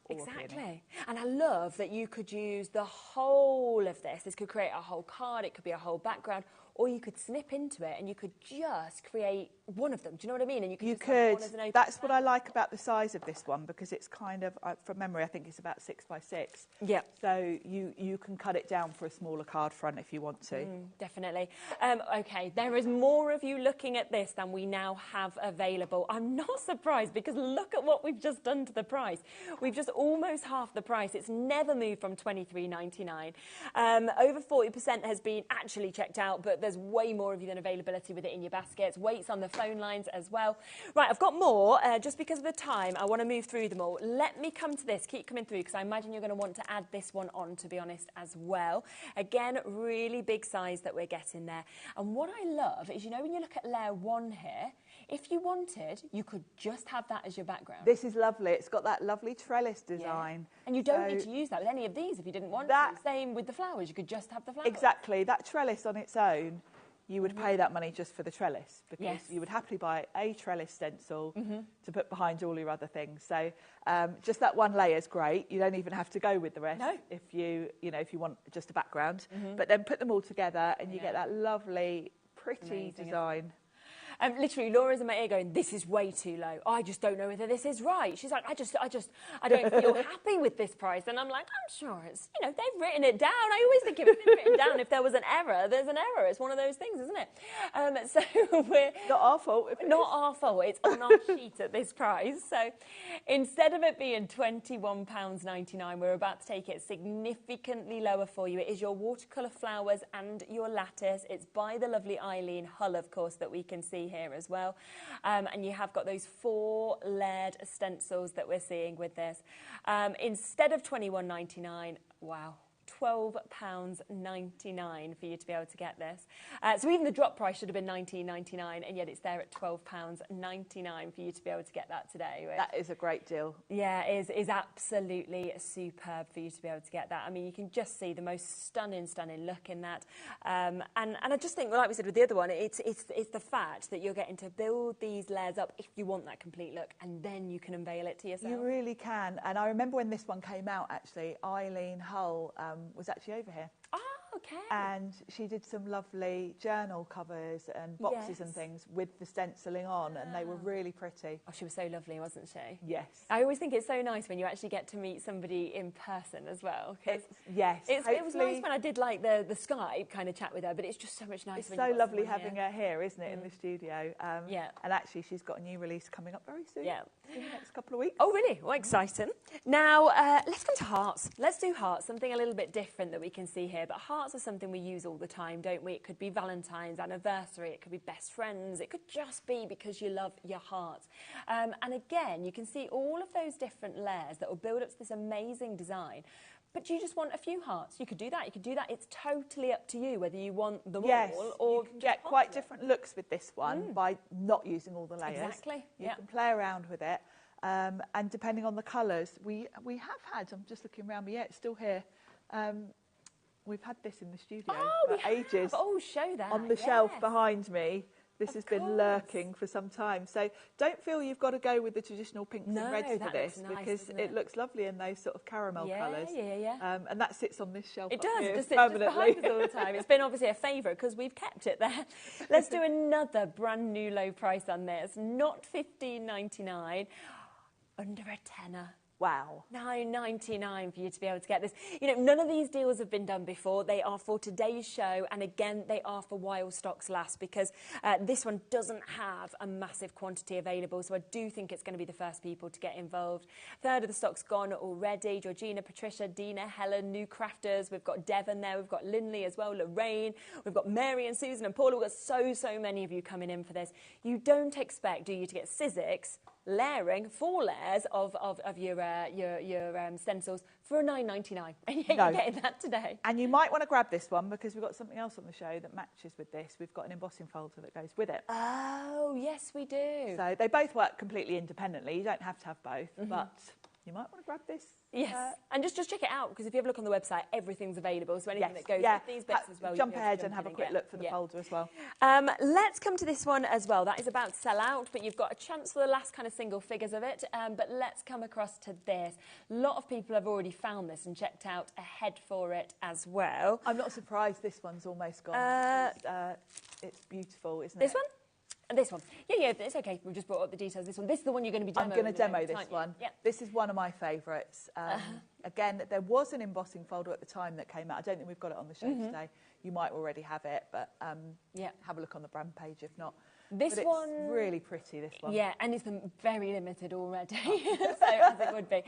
Exactly. And I love that you could use the whole of this. This could create a whole card, it could be a whole background, or you could snip into it and you could just create one of them. Do you know what I mean? And you could. That's what I like about the size of this one, because it's kind of, from memory, I think it's about 6 by 6. Yeah. So you can cut it down for a smaller card front if you want to. Definitely. Okay, there is more of you looking at this than we now have available. I'm not surprised, because look at what we've just done to the price. We've just almost half the price. It's never moved from £23.99. Over 40% has been actually checked out, but there's way more of you than availability with it in your baskets. Waits on the phone lines as well. Right, I've got more. Just because of the time, I want to move through them all. Let me come to this. Keep coming through, because I imagine you're going to want to add this one on, to be honest, as well. Again, really big size that we're getting there. And what I love is, you know, when you look at layer 1 here, if you wanted, you could just have that as your background. This is lovely. It's got that lovely trellis design. Yeah. And you don't need to use that with any of these if you didn't want to. Same with the flowers. You could just have the flowers. Exactly. That trellis on its own, you would pay that money just for the trellis, because you would happily buy a trellis stencil to put behind all your other things. So just that one layer is great. You don't even have to go with the rest if you want just a background. But then put them all together and you get that lovely, pretty design. Literally, Laura's in my ear going, this is way too low. I just don't know whether this is right. She's like, I don't feel happy with this price. And I'm like, I'm sure it's, you know, they've written it down. I always think if it's been written down, if there was an error, there's an error. It's one of those things, isn't it? So we're... Not our fault. Not our fault. It's on our sheet at this price. So instead of it being £21.99, we're about to take it significantly lower for you. It is your watercolour flowers and your lattice. It's by the lovely Eileen Hull, of course, that we can see here as well, and you have got those 4 layered stencils that we're seeing with this. Instead of £21.99, wow, £12.99 for you to be able to get this. So even the drop price should have been £19.99, and yet it's there at £12.99 for you to be able to get that today. Which, that is a great deal. Yeah, it is absolutely superb for you to be able to get that. I mean, you can just see the most stunning look in that. And I just think, like we said with the other one, it's the fact that you're getting to build these layers up if you want that complete look, and then you can unveil it to yourself. You really can. And I remember when this one came out, actually, Eileen Hull was actually over here. Oh, okay. And she did some lovely journal covers and boxes and things with the stenciling on, and they were really pretty. Oh, she was so lovely, wasn't she? Yes. I always think it's so nice when you actually get to meet somebody in person as well. Yes. It was nice when I did like the Skype kind of chat with her, but it's just so much nicer. It's so lovely having her here, isn't it, in the studio? Yeah. And actually, she's got a new release coming up very soon. Yeah. In the next couple of weeks. Oh, really? Well, exciting. Now, let's come to hearts. Let's do hearts, something a little bit different that we can see here. But hearts are something we use all the time, don't we? It could be Valentine's, anniversary, it could be best friends, it could just be because you love your heart. And again, you can see all of those different layers that will build up to this amazing design. But you just want a few hearts. You could do that. You could do that. It's totally up to you whether you want them all or you can get quite different looks with this one by not using all the layers. Exactly. You can play around with it. And depending on the colours, we have had, I'm just looking around me, it's still here. We've had this in the studio for ages. Oh, show that. On the shelf behind me. This has been lurking for some time. So don't feel you've got to go with the traditional pinks and reds for this, because it looks lovely in those sort of caramel colours. And that sits on this shelf. It does. It just sits behind us all the time. It's been obviously a favourite because we've kept it there. Let's do another brand new low price on this. Not $15.99, under a tenner. Wow. $9.99 for you to be able to get this. You know, none of these deals have been done before. They are for today's show, and again, they are for while stocks last, because this one doesn't have a massive quantity available, so I do think it's going to be the first people to get involved. A third of the stock's gone already. Georgina, Patricia, Dina, Helen, new crafters. We've got Devon there. We've got Lindley as well, Lorraine. We've got Mary and Susan and Paula. We've got so many of you coming in for this. You don't expect, do you, to get Sizzix layering 4 layers of your stencils for $9.99, and yet you're getting that today. And you might want to grab this one because we've got something else on the show that matches with this. We've got an embossing folder that goes with it. Oh, yes, we do. So they both work completely independently. You don't have to have both, but you might want to grab this. Yes, and just check it out, because if you have a look on the website, everything's available. So anything that goes with these bits as well. Jump ahead and have a quick look for the folder as well. Let's come to this one as well. That is about to sell out, but you've got a chance for the last kind of single figures of it. But let's come across to this. A lot of people have already found this and checked out ahead for it as well. I'm not surprised this one's almost gone. It's beautiful, isn't it? This one? This one. Yeah, it's okay. We've just brought up the details. This one. This is the one you're going to be demoing. I'm going to demo this one. Yeah. This is one of my favourites. Again, there was an embossing folder at the time that came out. I don't think we've got it on the show today. You might already have it, but have a look on the brand page if not. This one really pretty, this one. Yeah, and it's very limited already, so as it would be.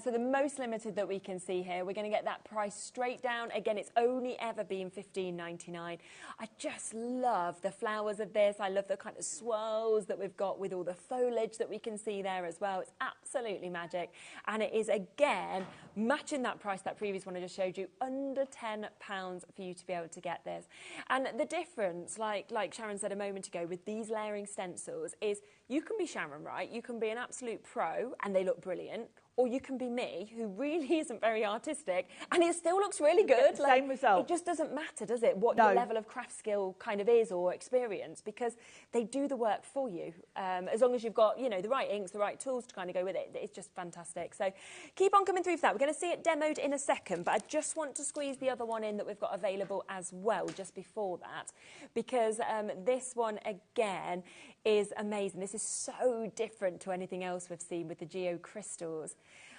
So the most limited that we can see here, we're going to get that price straight down. Again, it's only ever been $15.99. I just love the flowers of this. I love the kind of swirls that we've got with all the foliage that we can see there as well. It's absolutely magic. And it is, again, matching that price, that previous one I just showed you, under £10 for you to be able to get this. And the difference, like Sharon said a moment ago, with these layering stencils is you can be Sharon, right? You can be an absolute pro and they look brilliant, or you can be me, who really isn't very artistic, and it still looks really good. Same result. It just doesn't matter, does it, what your level of craft skill kind of is or experience, because they do the work for you. As long as you've got, you know, the right inks, the right tools to kind of go with it, it's just fantastic. So keep on coming through for that. We're going to see it demoed in a second, but I just want to squeeze the other one in that we've got available as well just before that, because this one, again, is amazing. This is so different to anything else we've seen with the Geo crystals.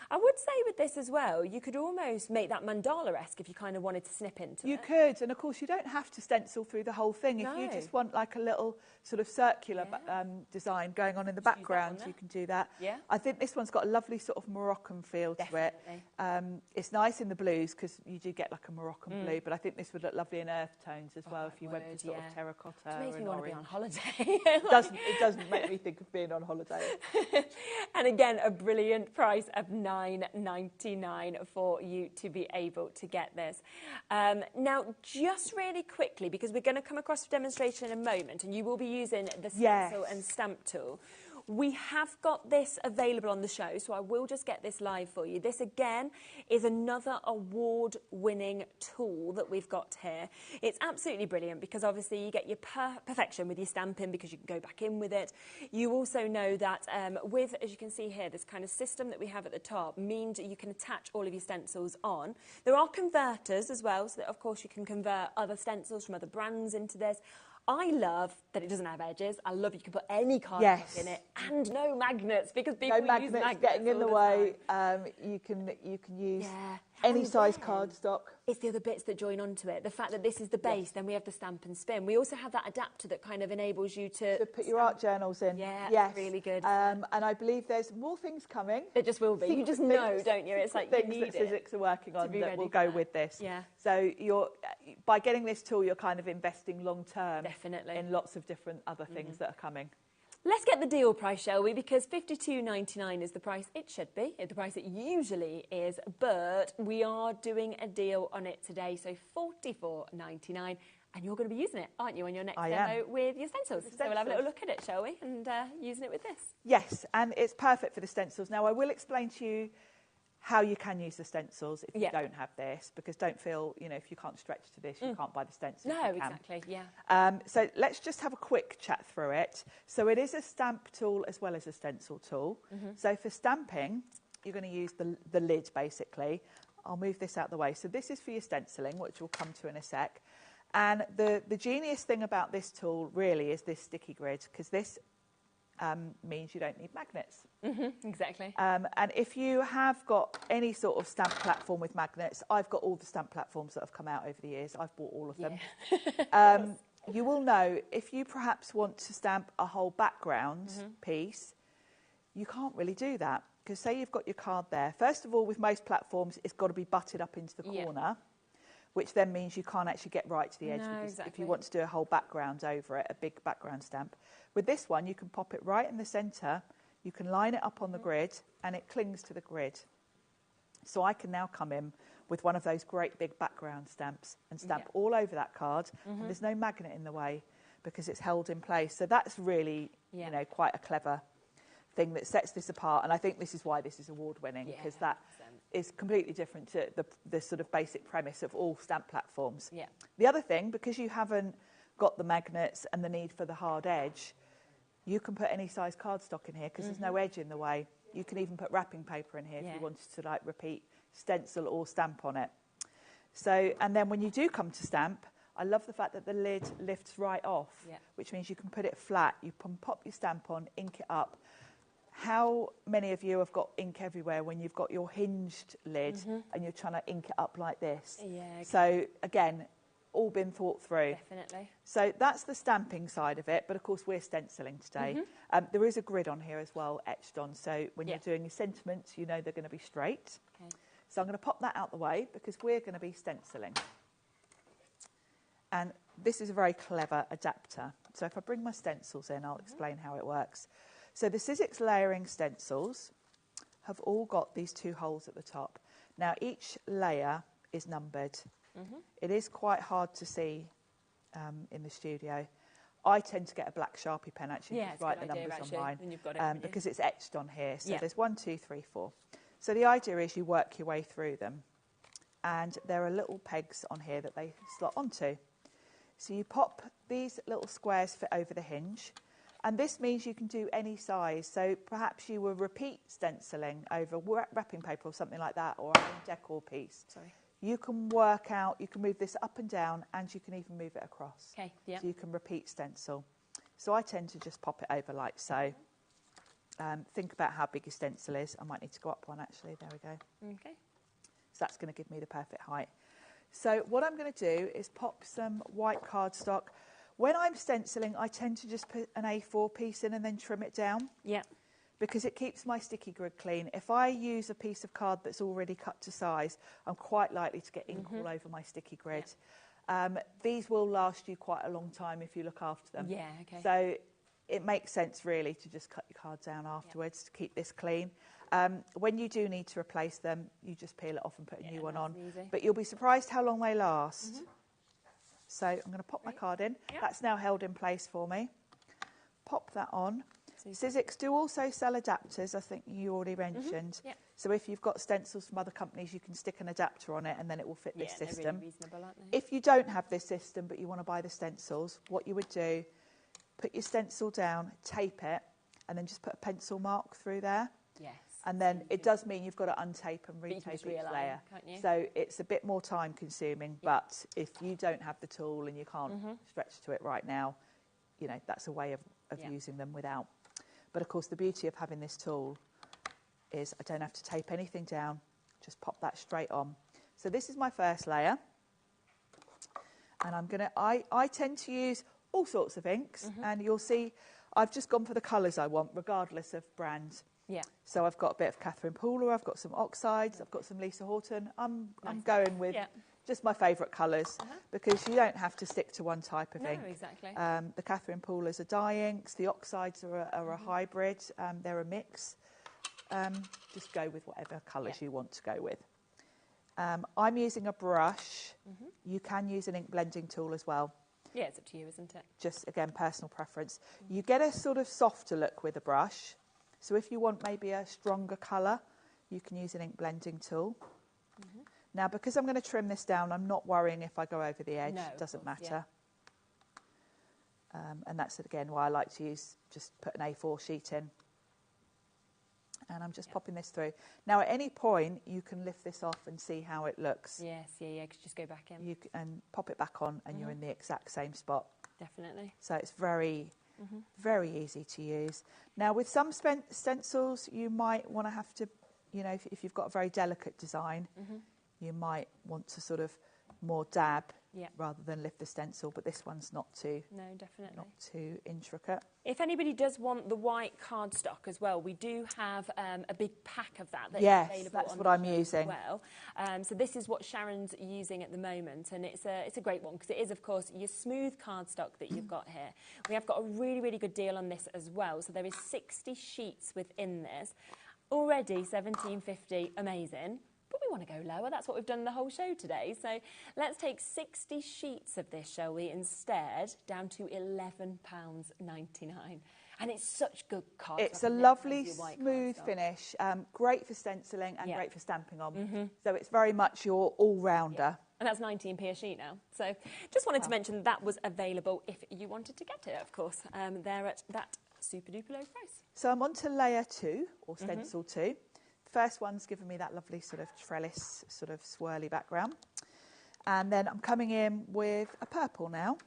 I would say with this as well, you could almost make that mandala-esque if you kind of wanted to snip into it. You could, and of course you don't have to stencil through the whole thing. If you just want like a little sort of circular design going on in the background, you can do that. Yeah. I think this one's got a lovely sort of Moroccan feel to it. It's nice in the blues because you do get like a Moroccan blue, but I think this would look lovely in earth tones as well if you went for sort of terracotta. It makes me want to be on holiday. It doesn't make me think of being on holiday. And again, a brilliant price of $9.99 for you to be able to get this. Now, just really quickly, because we're going to come across a demonstration in a moment, and you will be using the stencil and stamp tool. We have got this available on the show, so I will just get this live for you. This, again, is another award-winning tool that we've got here. It's absolutely brilliant because, obviously, you get your perfection with your stamping because you can go back in with it. You also know that with, as you can see here, this kind of system that we have at the top means you can attach all of your stencils on. There are converters as well, so that, of course, you can convert other stencils from other brands into this. I love that it doesn't have edges. I love you can put any cardstock in it, and no magnets because people use magnets getting in the way. You can use any size cardstock. It's the other bits that join onto it. The fact that this is the base, then we have the stamp and spin. We also have that adapter that kind of enables you to put your art journals in. Yeah, yes, really good. And I believe there's more things coming. There just will be. You just know, don't you? It's like you need things that physics are working on that will go with this. Yeah. So by getting this tool, you're kind of investing long term. Definitely. In lots of different other things that are coming. Let's get the deal price, shall we? Because $52.99 is the price it should be, the price it usually is, but we are doing a deal on it today, so $44.99, and you're going to be using it, aren't you, on your next demo with your stencils? So we'll have a little look at it, shall we, and using it with this. Yes, and it's perfect for the stencils. Now, I will explain to you how you can use the stencils if you don't have this, because don't feel, if you can't stretch to this, you can't buy the stencils. No, exactly, So let's just have a quick chat through it. So it is a stamp tool as well as a stencil tool. So for stamping, you're going to use the lid, basically. I'll move this out of the way. So this is for your stenciling, which we'll come to in a sec. And the genius thing about this tool really is this sticky grid, because this means you don't need magnets. Exactly. And if you have got any sort of stamp platform with magnets, I've got all the stamp platforms that have come out over the years. I've bought all of them. You will know if you perhaps want to stamp a whole background piece, you can't really do that. Because say you've got your card there. First of all, with most platforms, it's got to be butted up into the corner, which then means you can't actually get right to the edge if you want to do a whole background over it, a big background stamp. With this one, you can pop it right in the centre, you can line it up on the grid, and it clings to the grid. So I can now come in with one of those great big background stamps and stamp all over that card, and there's no magnet in the way because it's held in place. So that's really, quite a clever thing that sets this apart, and I think this is why this is award-winning, because that is completely different to the sort of basic premise of all stamp platforms. The other thing, because you haven't got the magnets and the need for the hard edge, you can put any size cardstock in here because there's no edge in the way. You can even put wrapping paper in here if you wanted to repeat stencil or stamp on it. So, and then when you do come to stamp, I love the fact that the lid lifts right off, which means you can put it flat. You can pop your stamp on, ink it up. How many of you have got ink everywhere when you've got your hinged lid and you're trying to ink it up like this? So again, all been thought through. Definitely. So that's the stamping side of it, but of course we're stenciling today. There is a grid on here as well, etched on, so when you're doing your sentiments, you know they're going to be straight. So I'm going to pop that out the way because we're going to be stenciling. And this is a very clever adapter. So if I bring my stencils in, I'll explain how it works. So the Sizzix layering stencils have all got these two holes at the top. Now each layer is numbered. It is quite hard to see in the studio. I tend to get a black Sharpie pen actually to write the numbers on mine because it's etched on here. So there's 1, 2, 3, 4. So the idea is you work your way through them, and there are little pegs on here that they slot onto. So you pop these little squares fit over the hinge, and this means you can do any size. So perhaps you will repeat stenciling over wrapping paper or something like that, or a decor piece. You can work out, you can move this up and down, and you can even move it across. So you can repeat stencil. So I tend to just pop it over like so. Think about how big your stencil is. I might need to go up one actually. There we go. So that's going to give me the perfect height. So what I'm going to do is pop some white cardstock. When I'm stenciling, I tend to just put an A4 piece in and then trim it down. Because it keeps my sticky grid clean. If I use a piece of card that's already cut to size, I'm quite likely to get ink all over my sticky grid. These will last you quite a long time if you look after them. So it makes sense really to just cut your card down afterwards to keep this clean. When you do need to replace them, you just peel it off and put a new one on. But you'll be surprised how long they last. So I'm going to pop my card in. That's now held in place for me. Pop that on. Sizzix do also sell adapters, I think you already mentioned. Yeah. So if you've got stencils from other companies, you can stick an adapter on it and then it will fit this system. They're really reasonable, aren't they? If you don't have this system but you want to buy the stencils, what you would do, put your stencil down, tape it, and then just put a pencil mark through there. Yes. And then it does mean you've got to untape and retape each layer. Can't you? So it's a bit more time consuming, but if you don't have the tool and you can't stretch to it right now, you know, that's a way of using them without. But of course, the beauty of having this tool is I don't have to tape anything down, just pop that straight on. So this is my first layer. And I'm going to, I tend to use all sorts of inks, and you'll see I've just gone for the colours I want, regardless of brand. Yeah. So I've got a bit of Catherine Pooler, I've got some oxides, I've got some Lisa Horton. I'm going with just my favourite colours because you don't have to stick to one type of ink. No, exactly. The Catherine Poolers are dye inks, the oxides are a hybrid, they're a mix. Just go with whatever colours you want to go with. I'm using a brush. You can use an ink blending tool as well. Yeah, it's up to you, isn't it? Just, again, personal preference. You get a sort of softer look with a brush. So if you want maybe a stronger colour, you can use an ink blending tool. Now, because I'm going to trim this down, I'm not worrying if I go over the edge. It doesn't matter. And that's, again, why I like to just put an A4 sheet in. And I'm just popping this through. Now, at any point, you can lift this off and see how it looks. Yes, just go back in. And pop it back on, and you're in the exact same spot. Definitely. So it's very, very easy to use. Now, with some stencils, you might want to have to, you know, if you've got a very delicate design, you might want to sort of more dab rather than lift the stencil, but this one's not too intricate. If anybody does want the white cardstock as well, we do have a big pack of that. Yes, that's what I'm using. Well, so this is what Sharon's using at the moment, and it's a great one because it is, of course, your smooth cardstock that you've got here. We have got a really, really good deal on this as well. So there is 60 sheets within this. Already £17.50, amazing. But we want to go lower. That's what we've done the whole show today. So let's take 60 sheets of this, shall we, instead, down to £11.99. And it's such good cardstock. It's a lovely, smooth finish. Great for stenciling and great for stamping on. So it's very much your all-rounder. And that's 19p a sheet now. So just wanted to mention that was available if you wanted to get it, of course. They're at that super-duper low price. So I'm on to layer 2, or stencil 2. First one's given me that lovely sort of trellis, sort of swirly background. And then I'm coming in with a purple now.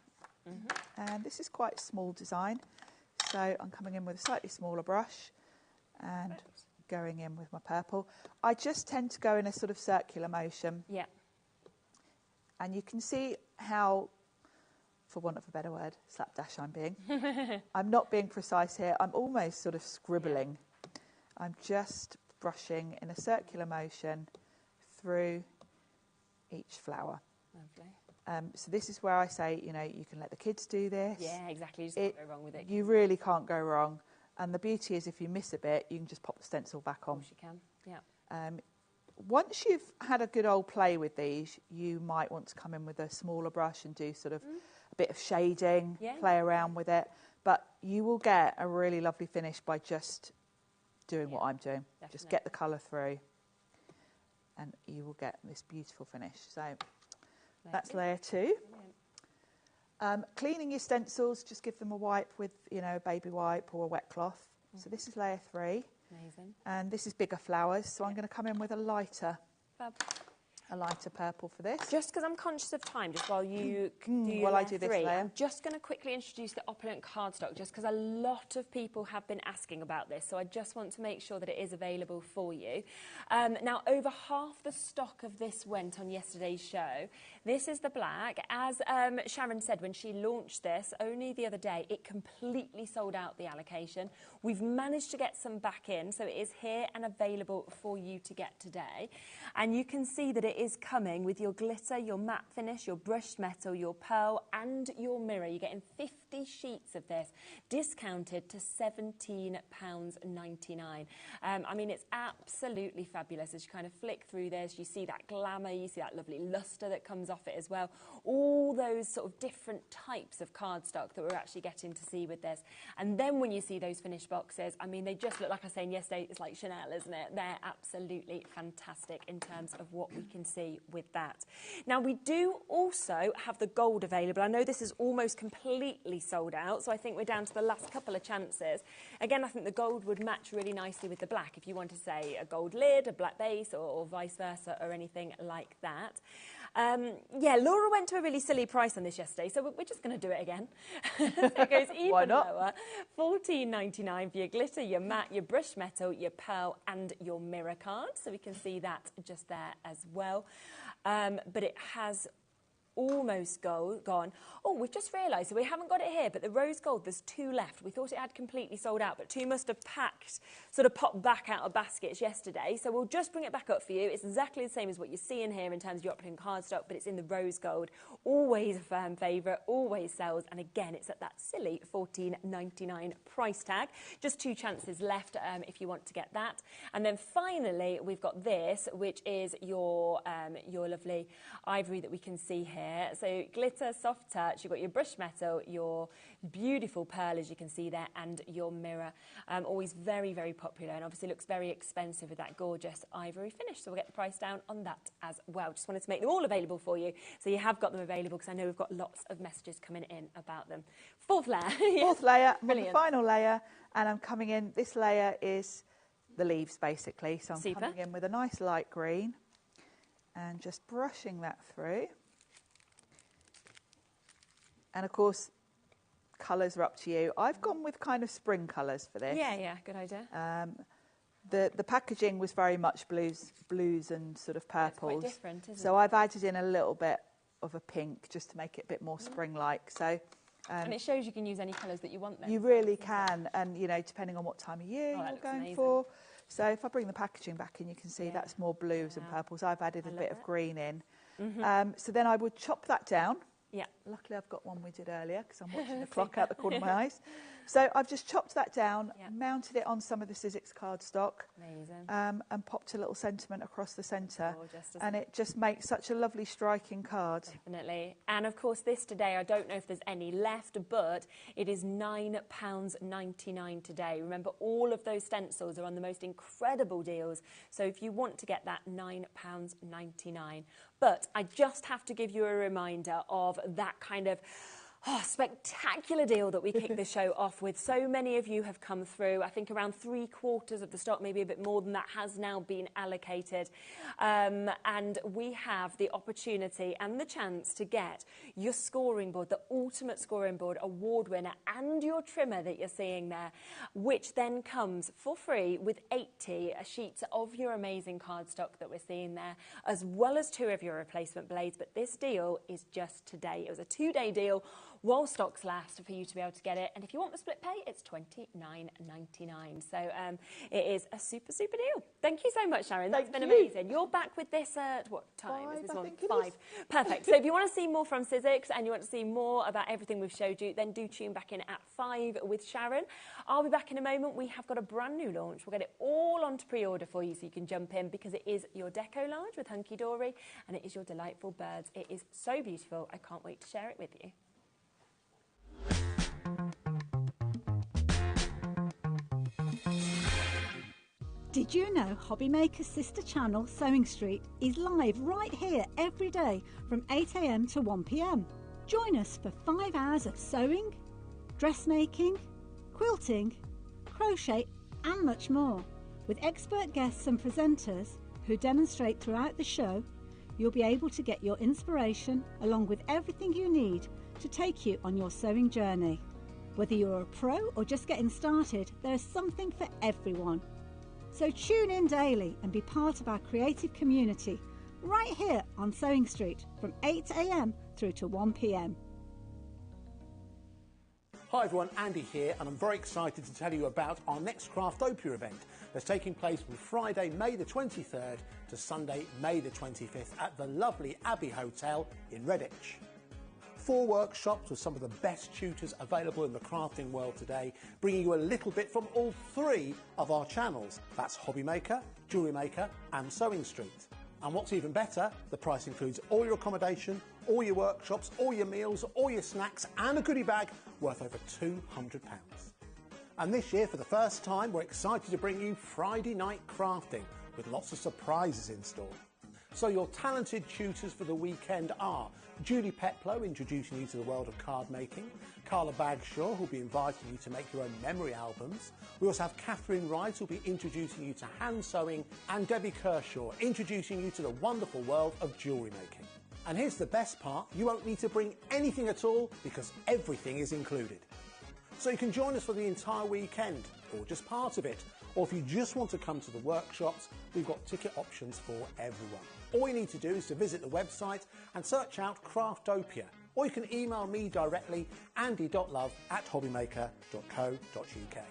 And this is quite a small design. So I'm coming in with a slightly smaller brush and going in with my purple. I just tend to go in a sort of circular motion. Yeah. And you can see how, for want of a better word, slapdash I'm being. I'm not being precise here. I'm almost sort of scribbling. I'm just brushing in a circular motion through each flower. Lovely. So this is where I say, you know, you can let the kids do this. Yeah, exactly. You just can't go wrong with it. You really can't go wrong. And the beauty is if you miss a bit, you can just pop the stencil back on. Of course you can, yeah. Once you've had a good old play with these, you might want to come in with a smaller brush and do sort of a bit of shading, play around with it. But you will get a really lovely finish by just doing what I'm doing. Definitely. Just get the colour through and you will get this beautiful finish. So that's layer 2. Cleaning your stencils, just give them a wipe with, you know, a baby wipe or a wet cloth. So this is layer 3. Amazing. And this is bigger flowers, so I'm going to come in with a lighter purple for this. Just because I'm conscious of time, just while you do while I do this layer. I'm just going to quickly introduce the opulent cardstock, just because a lot of people have been asking about this, so I just want to make sure that it is available for you. Now, over half the stock of this went on yesterday's show. This is the black. As Sharon said when she launched this, only the other day, it completely sold out the allocation. We've managed to get some back in, so it is here and available for you to get today. And you can see that it is coming with your glitter, your matte finish, your brushed metal, your pearl and your mirror. You're getting 50 sheets of this, discounted to £17.99. I mean, it's absolutely fabulous. As you kind of flick through this, you see that glamour, you see that lovely lustre that comes off off it as well. All those sort of different types of cardstock that we're actually getting to see with this. And then when you see those finished boxes, I mean, they just look, like I was saying yesterday, it's like Chanel, isn't it? They're absolutely fantastic in terms of what we can see with that. Now, we do also have the gold available. I know this is almost completely sold out, so I think we're down to the last couple of chances. Again, I think the gold would match really nicely with the black if you want to say a gold lid, a black base, or vice versa, or anything like that. Yeah, Laura went to a really silly price on this yesterday, so we're just going to do it again. So it goes even lower. $14.99 for your glitter, your matte, your brushed metal, your pearl, and your mirror card. So we can see that just there as well. But it has almost gone. Oh, we've just realised, so we haven't got it here, but the rose gold, there's 2 left. We thought it had completely sold out, but 2 must have packed, sort of popped back out of baskets yesterday. So we'll just bring it back up for you. It's exactly the same as what you're seeing here in terms of your option cardstock, but it's in the rose gold. Always a firm favourite, always sells. And again, it's at that silly $14.99 price tag. Just 2 chances left if you want to get that. And then finally, we've got this, which is your lovely ivory that we can see here. So glitter, soft touch, you've got your brushed metal, your beautiful pearl, as you can see there, and your mirror. Always very, very popular, and obviously looks very expensive with that gorgeous ivory finish. So we'll get the price down on that as well. Just wanted to make them all available for you, so you have got them available, because I know we've got lots of messages coming in about them. 4th layer. Fourth layer, brilliant. The final layer, and I'm coming in. This layer is the leaves, basically. So I'm Super. coming in with a nice light green and just brushing that through. And of course, colours are up to you. I've gone with kind of spring colours for this. Yeah, good idea. The packaging was very much blues and sort of purples. It's quite different, isn't it? So I've added in a little bit of a pink just to make it a bit more spring-like. So, and it shows you can use any colours that you want then. You really can, and you know, depending on what time of year you're going amazing. for. So if I bring the packaging back in, you can see that's more blues and purples. I've added a bit of green in. So then I would chop that down. Yeah. Luckily, I've got one we did earlier because I'm watching the clock out the corner of my eyes. So I've just chopped that down, mounted it on some of the Sizzix cardstock. Amazing. And popped a little sentiment across the centre. Gorgeous, and it just makes such a lovely striking card. Definitely. And of course, this today, I don't know if there's any left, but it is £9.99 today. Remember, all of those stencils are on the most incredible deals. So if you want to get that, £9.99. But I just have to give you a reminder of that kind of spectacular deal that we kicked the show off with. So many of you have come through. I think around 3/4 of the stock, maybe a bit more than that, has now been allocated. And we have the opportunity and the chance to get your scoring board, the Ultimate Scoring Board Award winner, and your trimmer that you're seeing there, which then comes for free with 80 sheets of your amazing cardstock that we're seeing there, as well as 2 of your replacement blades. But this deal is just today. It was a 2-day deal while stocks last for you to be able to get it. And if you want the split pay, it's £29.99. So it is a super, super deal. Thank you so much, Sharon. That's been amazing. You're back with this at what time is this one? 5. Perfect. So if you want to see more from Sizzix and you want to see more about everything we've showed you, then do tune back in at 5 with Sharon. I'll be back in a moment. We have got a brand new launch. We'll get it all onto pre-order for you so you can jump in, because it is your Deco Large with Hunky Dory, and it is your delightful birds. It is so beautiful. I can't wait to share it with you. Did you know HobbyMaker's sister channel, Sewing Street, is live right here every day from 8 AM to 1 PM? Join us for 5 hours of sewing, dressmaking, quilting, crochet and much more. With expert guests and presenters who demonstrate throughout the show, you'll be able to get your inspiration along with everything you need to take you on your sewing journey. Whether you're a pro or just getting started, there is something for everyone. So tune in daily and be part of our creative community right here on Sewing Street from 8 AM through to 1 PM. Hi everyone, Andy here, and I'm very excited to tell you about our next Craftopia event that's taking place from Friday, May the 23rd to Sunday, May the 25th at the lovely Abbey Hotel in Redditch. 4 workshops with some of the best tutors available in the crafting world today, bringing you a little bit from all 3 of our channels. That's HobbyMaker, Jewellery Maker and Sewing Street. And what's even better, the price includes all your accommodation, all your workshops, all your meals, all your snacks and a goodie bag worth over £200. And this year, for the first time, we're excited to bring you Friday night crafting with lots of surprises in store. So your talented tutors for the weekend are Julie Peplow, introducing you to the world of card making, Carla Bagshaw, who'll be inviting you to make your own memory albums. We also have Catherine Wright, who'll be introducing you to hand sewing, and Debbie Kershaw, introducing you to the wonderful world of jewellery making. And here's the best part, you won't need to bring anything at all because everything is included. So you can join us for the entire weekend, or just part of it, or if you just want to come to the workshops, we've got ticket options for everyone. All you need to do is to visit the website and search out Craftopia, or you can email me directly, andy.love@hobbymaker.co.uk.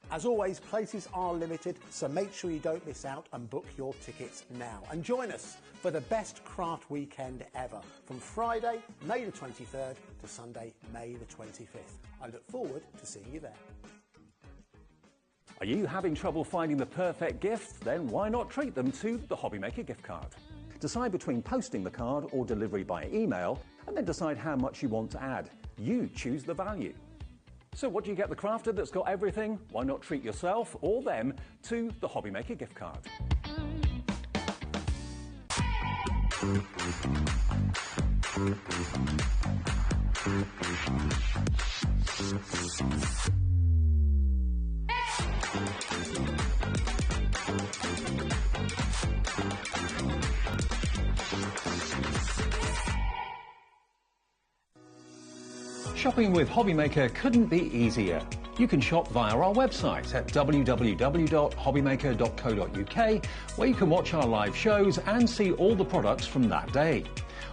As always, places are limited, so make sure you don't miss out and book your tickets now. And join us for the best craft weekend ever, from Friday, May the 23rd to Sunday, May the 25th. I look forward to seeing you there. Are you having trouble finding the perfect gift? Then why not treat them to the HobbyMaker gift card? Decide between posting the card or delivery by email, and then decide how much you want to add. You choose the value. So what do you get the crafter that's got everything? Why not treat yourself or them to the HobbyMaker gift card? Shopping with HobbyMaker couldn't be easier. You can shop via our website at www.hobbymaker.co.uk, where you can watch our live shows and see all the products from that day.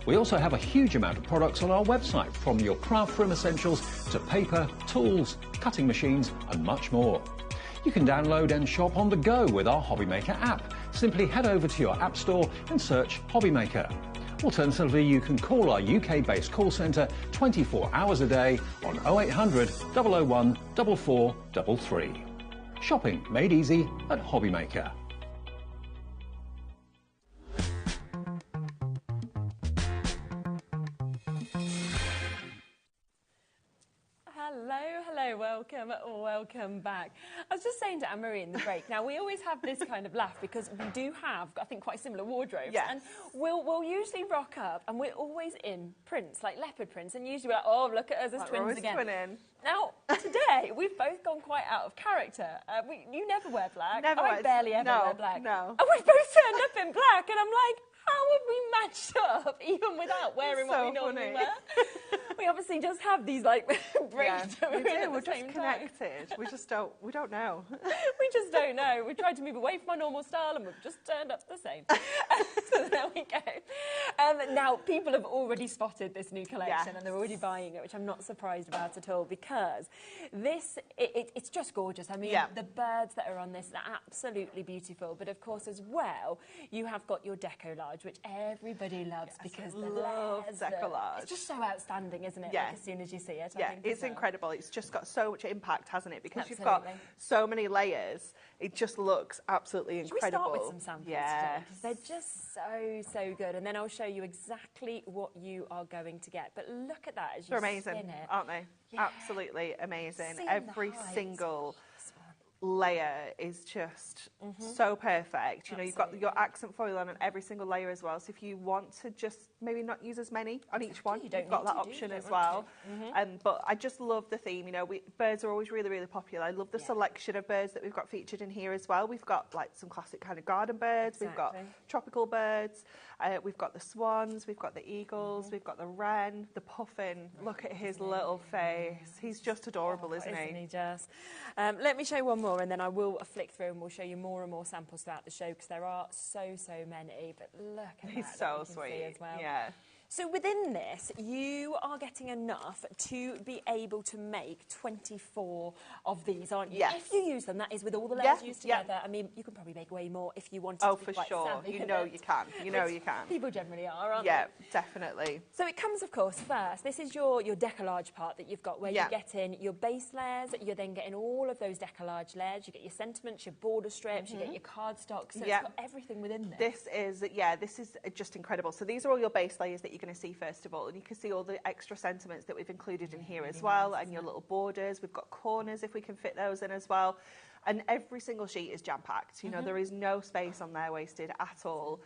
We also have a huge amount of products on our website, from your craft room essentials to paper, tools, cutting machines and much more. You can download and shop on the go with our HobbyMaker app. Simply head over to your app store and search HobbyMaker. Alternatively, you can call our UK-based call centre 24 hours a day on 0800 001 4433. Shopping made easy at HobbyMaker. Hello, welcome back. I was just saying to Anne-Marie in the break, now we always have this kind of laugh because we do have, I think, quite similar wardrobes. Yes. And we'll usually rock up and we're always in prints, like leopard prints, and usually we're like, oh, look at us as twins again. Twinning. Now, today, we've both gone quite out of character. You never wear black. Never I barely ever wear black. No. And we both turned up in black, and I'm like, how have we matched up even without wearing what we normally wear? We obviously just have these like breaks. Yeah, we do. We're just connected. We don't know. We just don't know. We tried to move away from our normal style and we've just turned up the same. So there we go. Now, people have already spotted this new collection and they're already buying it, which I'm not surprised about at all, because it's just gorgeous. I mean, the birds that are on this are absolutely beautiful. But of course, as well, you have got your Deco Large, which everybody loves because the layers. Deco Large. It's just so outstanding, isn't it? Yeah. Like, as soon as you see it. Yeah, I think it's incredible. It's just got so much impact, hasn't it? Because Absolutely. you've got so many layers. It just looks absolutely incredible. Should we start with some samples today? Yes. They're just so good. And then I'll show you exactly what you are going to get. But look at that as you They're amazing, spin it. aren't they? Yeah. Absolutely amazing. Seeing Every the height. single layer is just so perfect. You know, you've got your accent foil on every single layer as well. So if you want to just maybe not use as many on each one, You don't you've got need that to, option you as don't well. want But I just love the theme. You know, birds are always really, really popular. I love the selection of birds that we've got featured in here as well. We've got like some classic kind of garden birds. We've got tropical birds. We've got the swans. We've got the eagles. We've got the wren, the puffin. Look at his little face. He's just adorable, isn't he? Isn't he just? Let me show one more and then I will flick through and we'll show you more and more samples throughout the show because there are so many. But look at He's that so you can see sweet. as well. Yeah. So within this, you are getting enough to be able to make 24 of these, aren't you? Yes. If you use them, that is with all the layers used together. I mean, you can probably make way more if you wanted to be for quite sure. savvy You with know it. you can. You know you can. People generally are, aren't they? Yeah, definitely. So it comes, of course, first, this is your Deco Large part that you've got, where you get in your base layers, you're then getting all of those Deco Large layers, you get your sentiments, your border strips, you get your cardstock, so it's got everything within this. This is just incredible. So these are all your base layers that you're going to see first of all, and you can see all the extra sentiments that we've included in here as well, and your little borders. We've got corners if we can fit those in as well. And every single sheet is jam-packed. You know, there is no space on there wasted at all.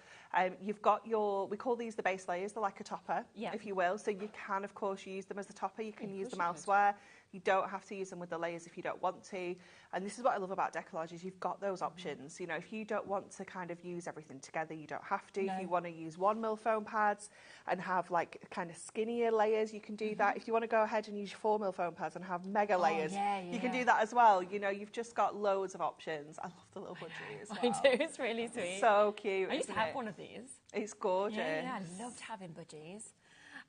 You've got we call these the base layers. They're like a topper, if you will. So you can, of course, use them as a topper. You can use them elsewhere. You don't have to use them with the layers if you don't want to. And this is what I love about Deco Large is you've got those options. You know, if you don't want to kind of use everything together, you don't have to. If you want to use 1mm foam pads and have like kind of skinnier layers, you can do that. If you want to go ahead and use 4mm foam pads and have mega layers, you can do that as well. You know, you've just got loads of options. I love the little budgie as well. I do, it's really sweet. So cute. I used to have one of these. It's gorgeous. Yeah, I loved having budgies.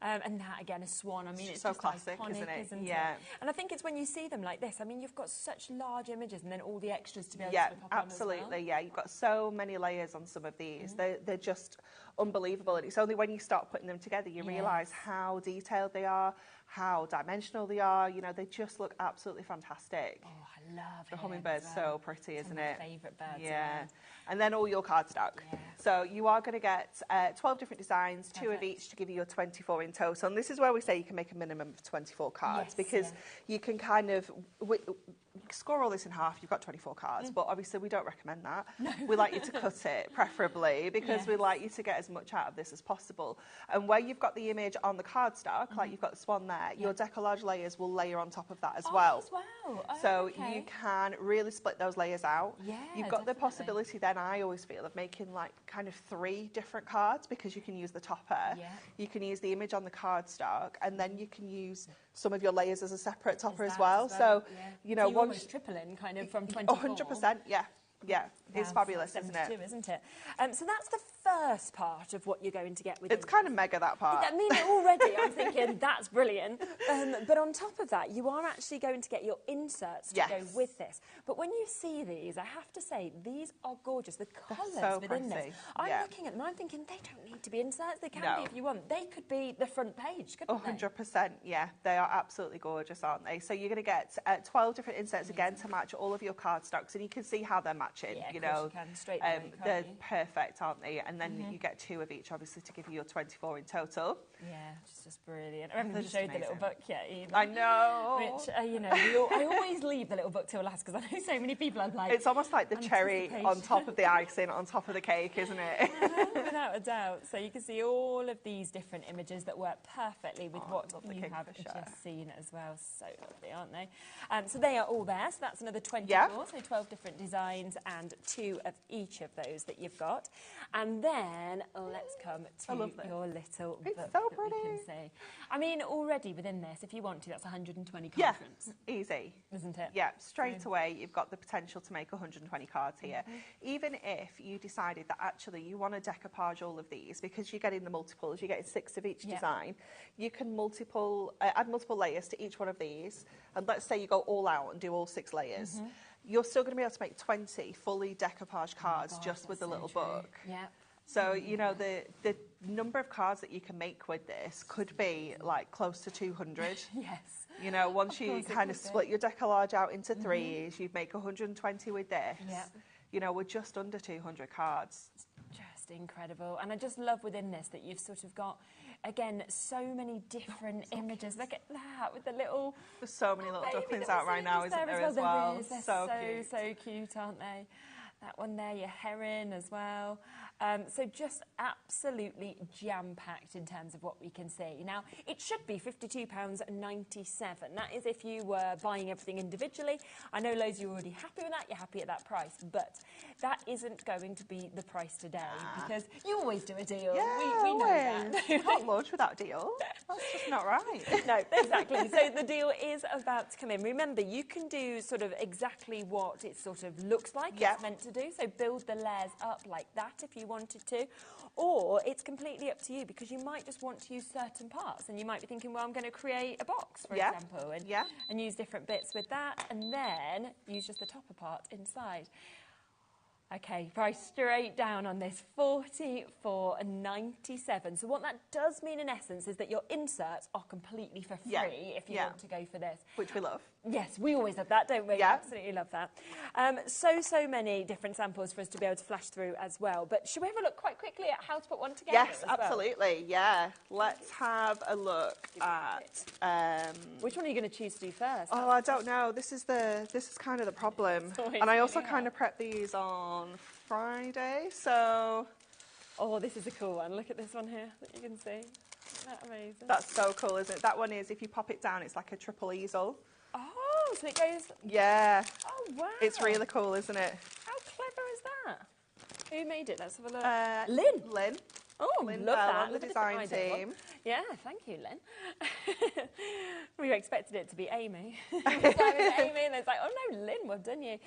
And that again, a swan. I mean, it's so just classic, iconic, isn't it? And I think it's when you see them like this. I mean, you've got such large images, and then all the extras to be able to pop on as well. Yeah, you've got so many layers on some of these. They're just unbelievable, and it's only when you start putting them together you realise how detailed they are, how dimensional they are. You know, they just look absolutely fantastic. Oh, I love the hummingbird's so pretty, isn't it? My favourite birds. Yeah. And then all your cardstock. So you are going to get 12 different designs, 2 of each to give you your 24 in total. And this is where we say you can make a minimum of 24 cards because you can kind of score all this in half. You've got 24 cards, but obviously we don't recommend that. We like you to cut it, preferably, because we like you to get as much out of this as possible. And where you've got the image on the cardstock, like you've got the swan there, your Deco Large layers will layer on top of that as well. So you can really split those layers out. You've got the possibility then, I always feel, of making like kind of 3 different cards because you can use the topper, you can use the image on the cardstock, and then you can use some of your layers as a separate topper as well. So, you know, once tripling kind of from 24. 100%, yeah, it's fabulous, isn't it? Isn't it? So that's the first part of what you're going to get with It's kind of mega, that part. I mean, already I'm thinking that's brilliant. But on top of that, you are actually going to get your inserts to go with this. But when you see these, I have to say, these are gorgeous. The colours within this. I'm looking at them and I'm thinking they don't need to be inserts. They can be if you want. They could be the front page, couldn't they? 100%, yeah. They are absolutely gorgeous, aren't they? So you're going to get 12 different inserts again to match all of your cardstocks, and you can see how they're matching. You know, they're perfect, aren't they? And then you get 2 of each, obviously, to give you your 24 in total. Yeah, it's just brilliant. I haven't showed the little book yet either. I know. Which, you know, I always leave the little book till last because I know so many people are like... It's almost like the cherry on top of the icing, on top of the cake, isn't it? Without a doubt. So you can see all of these different images that work perfectly with what you have just seen as well. So lovely, aren't they? So they are all there. So that's another 24. So 12 different designs and 2 of each of those that you've got. And then let's come to your little book. It's so pretty. We can see. I mean, already within this, if you want to, that's 120 cards. Yeah, easy. Isn't it? Yeah, straight away, you've got the potential to make 120 cards here. Even if you decided that actually you want to decoupage all of these, because you're getting the multiples, you're getting 6 of each design, you can add multiple layers to each one of these. And let's say you go all out and do all 6 layers. You're still going to be able to make 20 fully decoupaged cards just with the little book. Yeah. So, you know, the number of cards that you can make with this could be like close to 200. Yes. You know, once you kind of split your Deco Large out into 3s, you'd make 120 with this. Yeah. You know, we're just under 200 cards. Just incredible. And I just love within this that you've sort of got, again, so many different images. Look at that with the little... There's so many little ducklings out right now, isn't there, as well? They're so cute, aren't they? That one there, your heron as well. So just absolutely jam-packed in terms of what we can see. Now, it should be £52.97. That is if you were buying everything individually. I know loads of you are already happy with that. You're happy at that price. But that isn't going to be the price today because you always do a deal. Yeah, we know that. You can't launch without a deal. That's just not right. No, exactly. So the deal is about to come in. Remember, you can do sort of exactly what it sort of looks like it's meant to do. So build the layers up like that if you wanted to. Or it's completely up to you, because you might just want to use certain parts, and you might be thinking, well, I'm going to create a box, for example, and use different bits with that, and then use just the topper part inside. Okay, price straight down on this, $44.97. So what that does mean in essence is that your inserts are completely for free if you want to go for this. Which we love. Yes, we always love that, don't we? Yeah. Absolutely love that. So many different samples for us to be able to flash through as well. But should we have a look quite quickly at how to put one together? Yes, absolutely. Yeah. Let's have a look at. Which one are you going to choose to do first? Oh, I don't know. This is kind of the problem. And I also kind of prepped these on Friday, so. Oh, this is a cool one. Look at this one here that you can see. Isn't that amazing? That's so cool, isn't it? That one is, if you pop it down, it's like a triple easel. Oh, so it goes... Yeah. Oh, wow. It's really cool, isn't it? How clever is that? Who made it? Let's have a look. Lynn. Lynn. Oh, Lynn love Bell that. on the design team. Yeah, thank you, Lynn. We expected it to be Amy. Amy, and it's like, oh no, Lynn, well done you.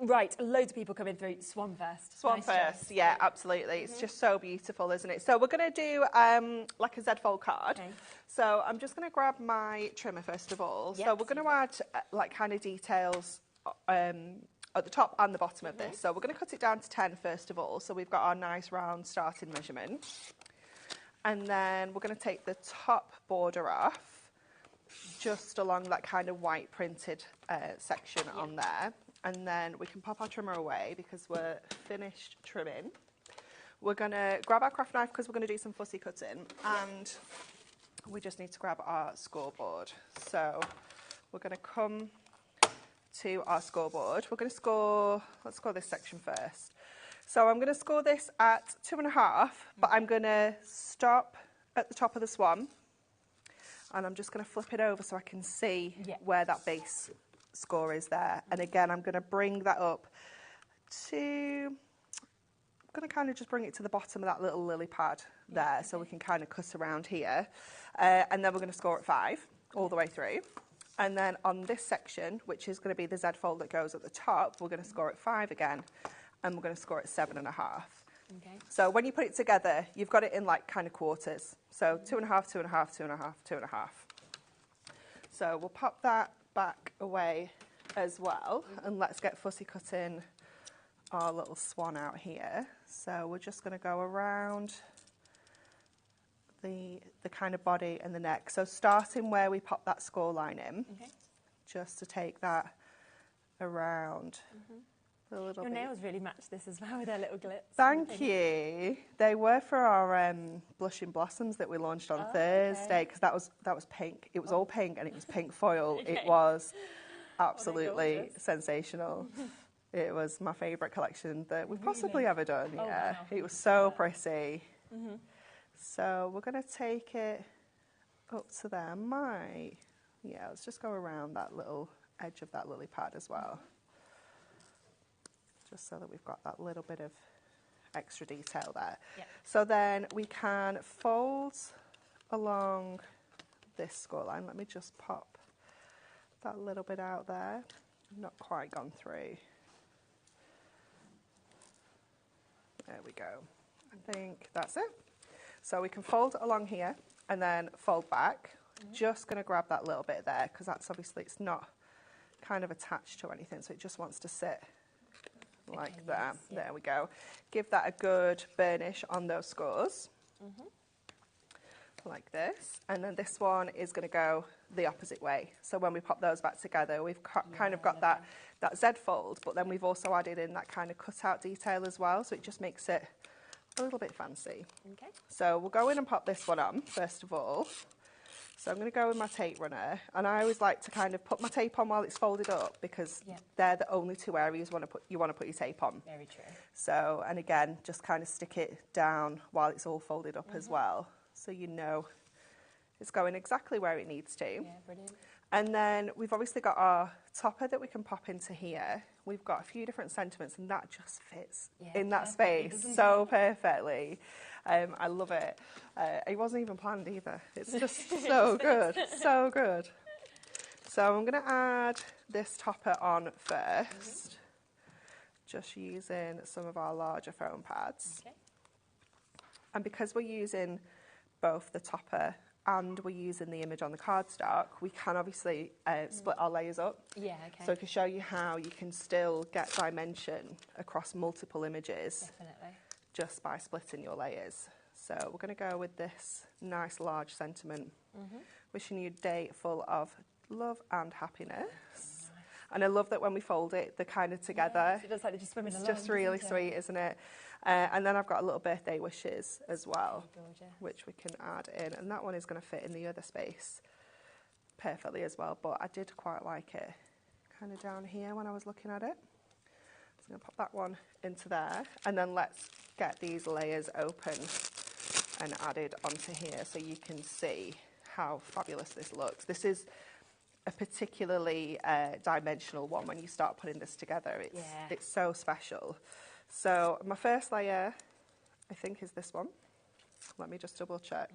Right, loads of people coming through. Swan first. Swan first, yeah, absolutely. It's just so beautiful, isn't it? So we're going to do like a Z-fold card. Okay. So I'm just going to grab my trimmer first of all. Yep. So we're going to add like kind of details at the top and the bottom of this. So we're going to cut it down to 10 first of all. So we've got our nice round starting measurement. And then we're going to take the top border off, just along that kind of white printed section on there. And then we can pop our trimmer away because we're finished trimming. We're going to grab our craft knife because we're going to do some fussy cutting. And we just need to grab our scoreboard. So we're going to come to our scoreboard. We're going to score, let's score this section first. So I'm going to score this at 2.5, but I'm going to stop at the top of the swan, and I'm just going to flip it over so I can see where that base score is there. And again, I'm going to bring that up to, I'm going to kind of just bring it to the bottom of that little lily pad there, so we can kind of cut around here. And then we're going to score at 5 all the way through. And then on this section, which is going to be the Z fold that goes at the top, we're going to score at 5 again, and we're going to score at 7.5. Okay. So when you put it together, you've got it in like kind of quarters. So 2.5, 2.5, 2.5, 2.5. So we'll pop that back away as well, and let's get fussy cutting our little swan out here. So we're just going to go around the kind of body and the neck. So starting where we pop that score line in, just to take that around a little bit. Your nails really match this as well with their little glitz. Thank you. They were for our Blushing Blossoms that we launched on Thursday, because that was pink. It was all pink, and it was pink foil. It was absolutely sensational. It was my favourite collection that we've possibly ever done. Yeah, wow. It was so pretty. So we're going to take it up to there. Let's just go around that little edge of that lily pad as well, just so that we've got that little bit of extra detail there. So then we can fold along this score line. Let me just pop that little bit out there. Not quite gone through. There we go. I think that's it. So we can fold along here and then fold back. Just going to grab that little bit there, because that's obviously, it's not kind of attached to anything, so it just wants to sit like that. There we go. Give that a good burnish on those scores, like this. And then this one is going to go the opposite way. So when we pop those back together, we've kind of got that Z fold, but then we've also added in that kind of cutout detail as well, so it just makes it a little bit fancy. Okay. So we'll go in and pop this one on first of all. So I'm going to go with my tape runner, and I always like to kind of put my tape on while it's folded up, because they're the only two areas you want to put your tape on. Very true. So, and again, just kind of stick it down while it's all folded up as well, so you know it's going exactly where it needs to. Yeah, brilliant. And then we've obviously got our topper that we can pop into here. We've got a few different sentiments, and that just fits in that space so perfectly. I love it. It wasn't even planned either. It's just so good, so good. So I'm going to add this topper on first. just using some of our larger foam pads. Okay. And because we're using both the topper and we're using the image on the cardstock, we can obviously split our layers up. Yeah, okay. So I can show you how you can still get dimension across multiple images. Definitely. Just by splitting your layers. So we're going to go with this nice large sentiment. Wishing you a day full of love and happiness. And I love that when we fold it, they're kind of together. Yes, it looks like they're just swimming along. It's just really sweet, isn't it? And then I've got a little birthday wishes as well, which we can add in. And that one is going to fit in the other space perfectly as well. But I did quite like it kind of down here when I was looking at it. So I'm going to pop that one into there. And then let's get these layers open and added onto here so you can see how fabulous this looks. This is a particularly dimensional one when you start putting this together. It's so special. So my first layer, I think, is this one. Let me just double check.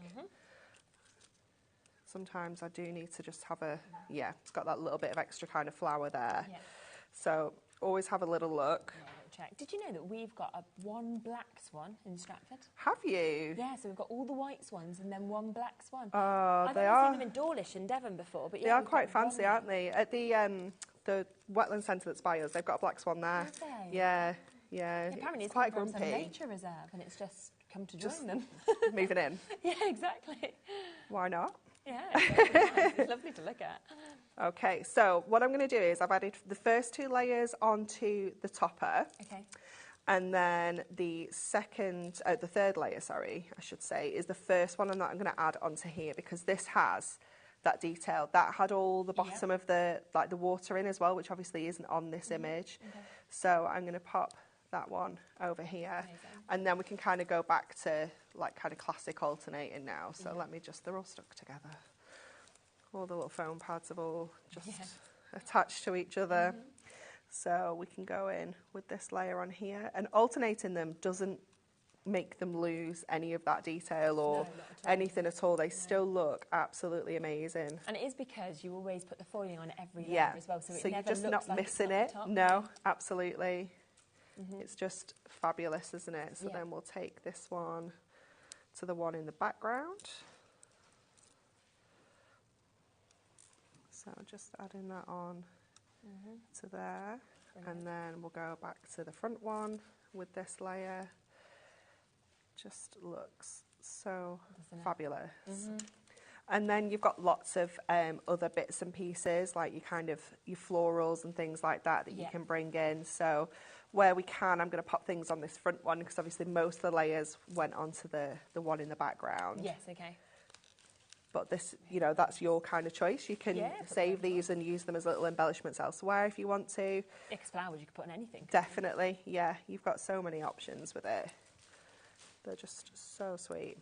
Sometimes I do need to just have it's got that little bit of extra kind of flower there. Yeah. So always have a little look. Yeah, check. Did you know that we've got one black swan in Stratford? Have you? Yeah, so we've got all the white swans and then one black swan. I've seen them in Dawlish in Devon before, but they are quite fancy, aren't they? At the wetland centre that's by us, they've got a black swan there. Have they? Yeah. Apparently it's quite come from grumpy. some nature reserve, and it's just come to join them. Moving in. Yeah, exactly. Why not? Yeah, it's lovely to look at. Okay, so what I'm going to do is I've added the first two layers onto the topper. Okay. And then the third layer, I should say, is the first one that I'm going to add onto here because this has that detail. That had all the bottom of the water in as well, which obviously isn't on this image. Okay. So I'm going to pop that one over here. Amazing. And then we can kind of go back to like kind of classic alternating now. So let me they're all stuck together. All the little foam pads have all just attached to each other. So we can go in with this layer on here, and alternating them doesn't make them lose any of that detail or anything at all. They still look absolutely amazing. And it is because you always put the foiling on every layer as well, so it never you're just looks not like missing it. No, absolutely. It's just fabulous, isn't it? So then we'll take this one to the one in the background. So just adding that on to there. And then we'll go back to the front one with this layer. Just looks so fabulous. And then you've got lots of other bits and pieces, like your florals and things like that you can bring in. So where we can, I'm going to pop things on this front one because obviously most of the layers went onto the one in the background. Yes, okay. But this, that's your kind of choice. You can save these and use them as little embellishments elsewhere if you want to. Because flowers you can put on anything. Definitely, yeah. You've got so many options with it. They're just so sweet.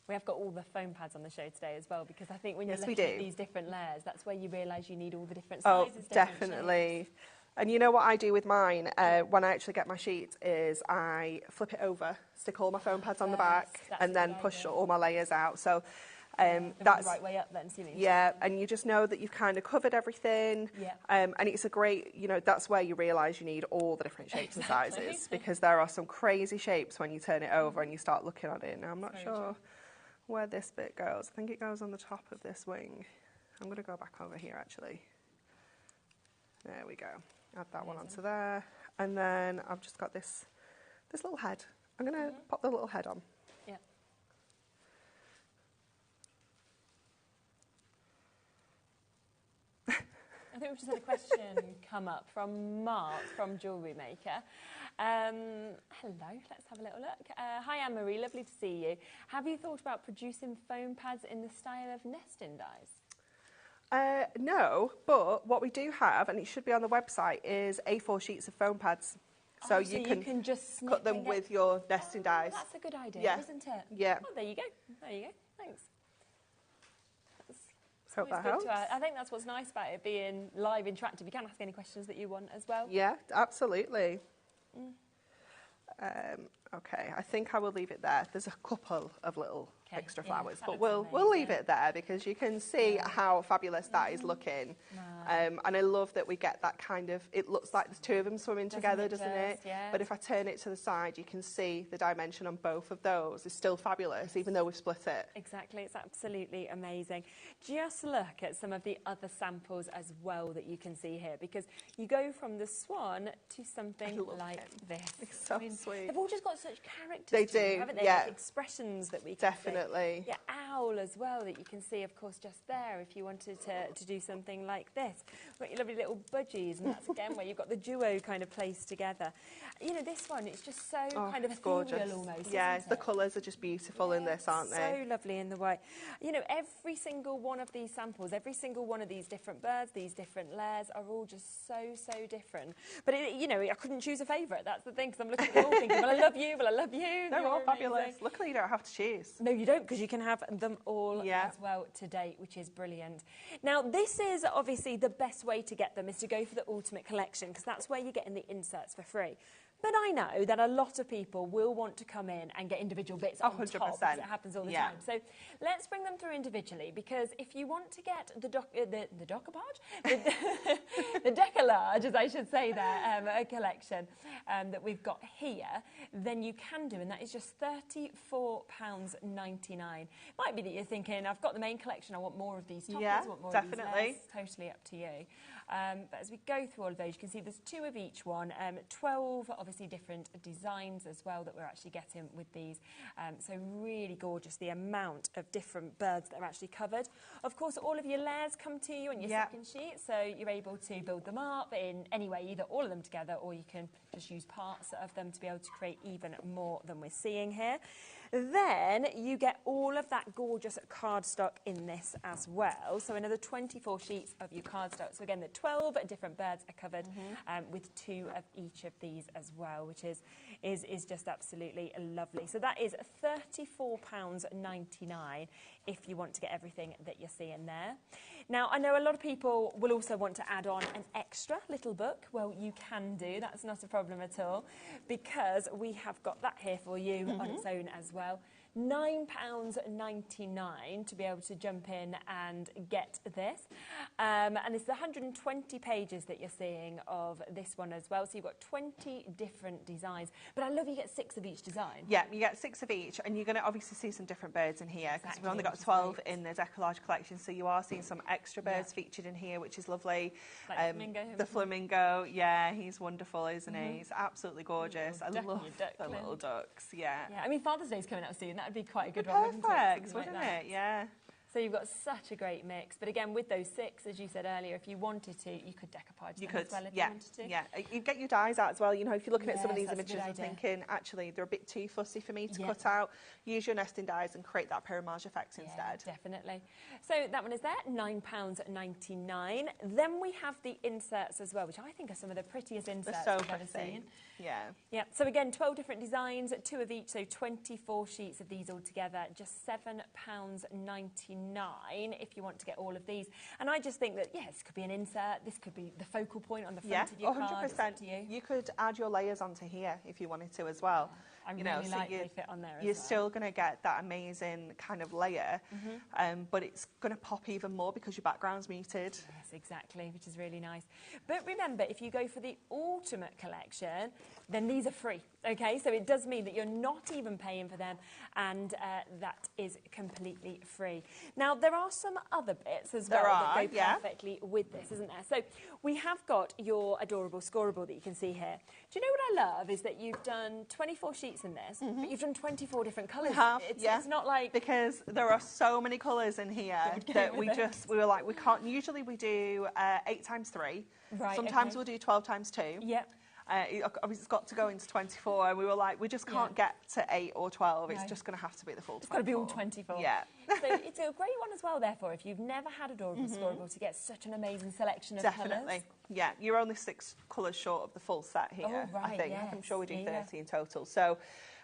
We have got all the foam pads on the show today as well, because I think when you're looking at these different layers, that's where you realise you need all the different sizes. Oh, definitely. And you know what I do with mine when I actually get my sheet is I flip it over, stick all my foam pads on the back, and then push all my layers out. So that's the right way up then, and you just know that you've kind of covered everything. And it's a great, that's where you realise you need all the different shapes and sizes, because there are some crazy shapes when you turn it over and you start looking at it. Now I'm not sure where this bit goes. I think it goes on the top of this wing. I'm going to go back over here actually. There we go. Add that one onto there, and then I've just got this little head. I'm going to pop the little head on. I think we've just had a question come up from Mark from Jewellery Maker. Hello, let's have a little look. Hi Anne-Marie, lovely to see you. Have you thought about producing foam pads in the style of nesting dies? No, but what we do have, and it should be on the website, is A4 sheets of foam pads. So you can just cut them with your nesting dies. That's a good idea, isn't it? Yeah. Oh, there you go. There you go. Thanks. Hope that helps. I think that's what's nice about it being live, interactive. You can ask any questions that you want as well. Yeah, absolutely. Okay, I think I will leave it there. There's a couple of little extra flowers, that but looks we'll leave amazing. it there because you can see how fabulous that is looking. And I love that we get that kind of, it looks like there's two of them swimming together, doesn't it? Yeah. But if I turn it to the side, you can see the dimension on both of those is still fabulous, even though we've split it. Exactly, it's absolutely amazing. Just look at some of the other samples as well that you can see here, because you go from the swan to something like this. It's so sweet. They've all just got such characters They to them, do, haven't they? yeah. Like expressions that we can Definitely. see. Yeah, owl as well that you can see, of course, just there if you wanted to do something like this. We've got your lovely little budgies, and that's again where you've got the duo kind of placed together. You know, this one, it's just so kind of ethereal gorgeous. almost. Yeah, isn't the it? colours are just beautiful in this, aren't they? So lovely in the white. You know, every single one of these samples, every single one of these different birds, these different layers are all just so different. But, you know, I couldn't choose a favourite. That's the thing, because I'm looking at them all thinking, well, I love you, well, I love you. They're all fabulous. Amazing. Luckily, you don't have to choose. No, you don't, because you can have them all as well to date, which is brilliant. Now, this is obviously the best way to get them is to go for the Ultimate Collection, because that's where you're getting the inserts for free. But I know that a lot of people will want to come in and get individual bits on 100%. top, because it happens all the time. So let's bring them through individually, because if you want to get the Deco Large, as I should say there, a collection that we've got here, then you can do, and that is just £34.99. Might be that you're thinking, I've got the main collection, I want more of these toppers, I want more of these layers. Totally up to you. But as we go through all of those, you can see there's 2 of each one, 12 obviously different designs as well that we're actually getting with these. So really gorgeous, the amount of different birds that are actually covered. Of course, all of your layers come to you on your second sheet, so you're able to build them up in any way, either all of them together, or you can just use parts of them to be able to create even more than we're seeing here. Then you get all of that gorgeous cardstock in this as well. So another 24 sheets of your cardstock. So again, the 12 different birds are covered with 2 of each of these as well, which is just absolutely lovely. So that is £34.99 if you want to get everything that you're seeing there. Now, I know a lot of people will also want to add on an extra little book. Well, you can do. That's not a problem at all, because we have got that here for you on its own as well. £9.99 to be able to jump in and get this. And it's the 120 pages that you're seeing of this one as well. So you've got 20 different designs. But I love you get 6 of each design. Yeah, you get 6 of each, and you're going to obviously see some different birds in here, because we've only got 12 in the Deco Large collection, so you are seeing some extra birds featured in here, which is lovely. Like flamingo, the flamingo, yeah, he's wonderful, isn't he? He's absolutely gorgeous. I love the little ducks, yeah. I mean, Father's Day's coming up soon. That would be quite a good one. Perfect, wouldn't it? Yeah. So you've got such a great mix. But again, with those 6, as you said earlier, if you wanted to, you could decoupage them as well if you wanted to. Yeah, you get your dies out as well. You know, if you're looking at some of these images and thinking, actually, they're a bit too fussy for me to cut out, use your nesting dies and create that pyramage effect instead. Definitely. So that one is there, £9.99. Then we have the inserts as well, which I think are some of the prettiest inserts I've ever seen. Yeah. So again, 12 different designs, 2 of each, so 24 sheets of these all together, just £7.99 if you want to get all of these. And I just think that, this could be an insert, this could be the focal point on the front of your card. 100%. You could add your layers onto here if you wanted to as well. I really like they fit on there as well. You're still going to get that amazing kind of layer, but it's going to pop even more because your background's muted. Yes, exactly, which is really nice. But remember, if you go for the Ultimate Collection, then these are free, okay? So it does mean that you're not even paying for them, and that is completely free. Now, there are some other bits as well that go perfectly with this, isn't there? So we have got your Adorabale Scorable that you can see here. Do you know what I love is that you've done 24 sheets in this, but you've done 24 different colours. We have, it's not like... Because there are so many colours in here that we were like, we can't... Usually we do 8 times 3. Right, Sometimes we'll do 12 times 2. Yep. Obviously, it's got to go into 24, and we were like, we just can't get to 8 or 12. It's just going to have to be the full 24. It's got to be all 24. Yeah. So it's a great one as well, therefore, if you've never had Adorabale Scorable, to get such an amazing selection of colours. Definitely. Yeah, you're only 6 colours short of the full set here, I think. Yes. I'm sure we do 30 in total. So,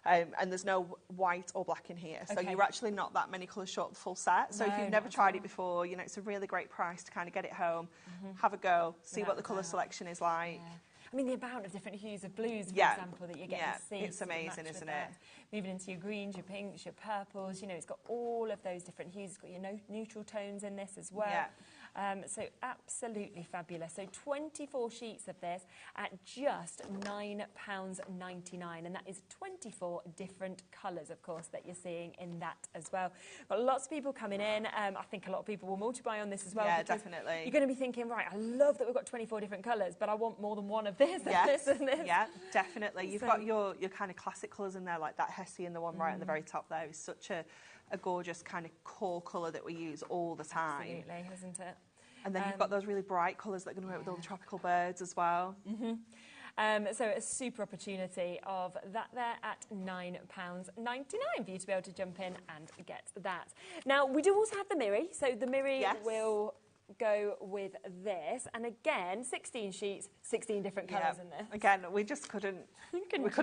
and there's no white or black in here. So you're actually not that many colours short of the full set. So if you've never tried it before, you know, it's a really great price to kind of get it home, have a go, see what the colour selection is like. I mean, the amount of different hues of blues, for example, that you're getting to see. It's amazing, isn't it? Moving into your greens, your pinks, your purples, you know, it's got all of those different hues. It's got your neutral tones in this as well. So absolutely fabulous. So 24 sheets of this at just £9.99, and that is 24 different colours, of course, that you're seeing in that as well. Got lots of people coming in. I think a lot of people will multiply on this as well. Yeah, definitely. You're going to be thinking, right, I love that we've got 24 different colours, but I want more than one of this and this and this. Yeah, definitely. You've got your kind of classic colours in there, like that Hessian, the one right at the very top there, is such a gorgeous kind of core colour that we use all the time. Absolutely, isn't it? And then you've got those really bright colours that are going to work with all the tropical birds as well. So a super opportunity of that there at £9.99 for you to be able to jump in and get that. Now, we do also have the Miri. So the Miri will go with this, and again 16 sheets, 16 different colours in this. Again, we just couldn't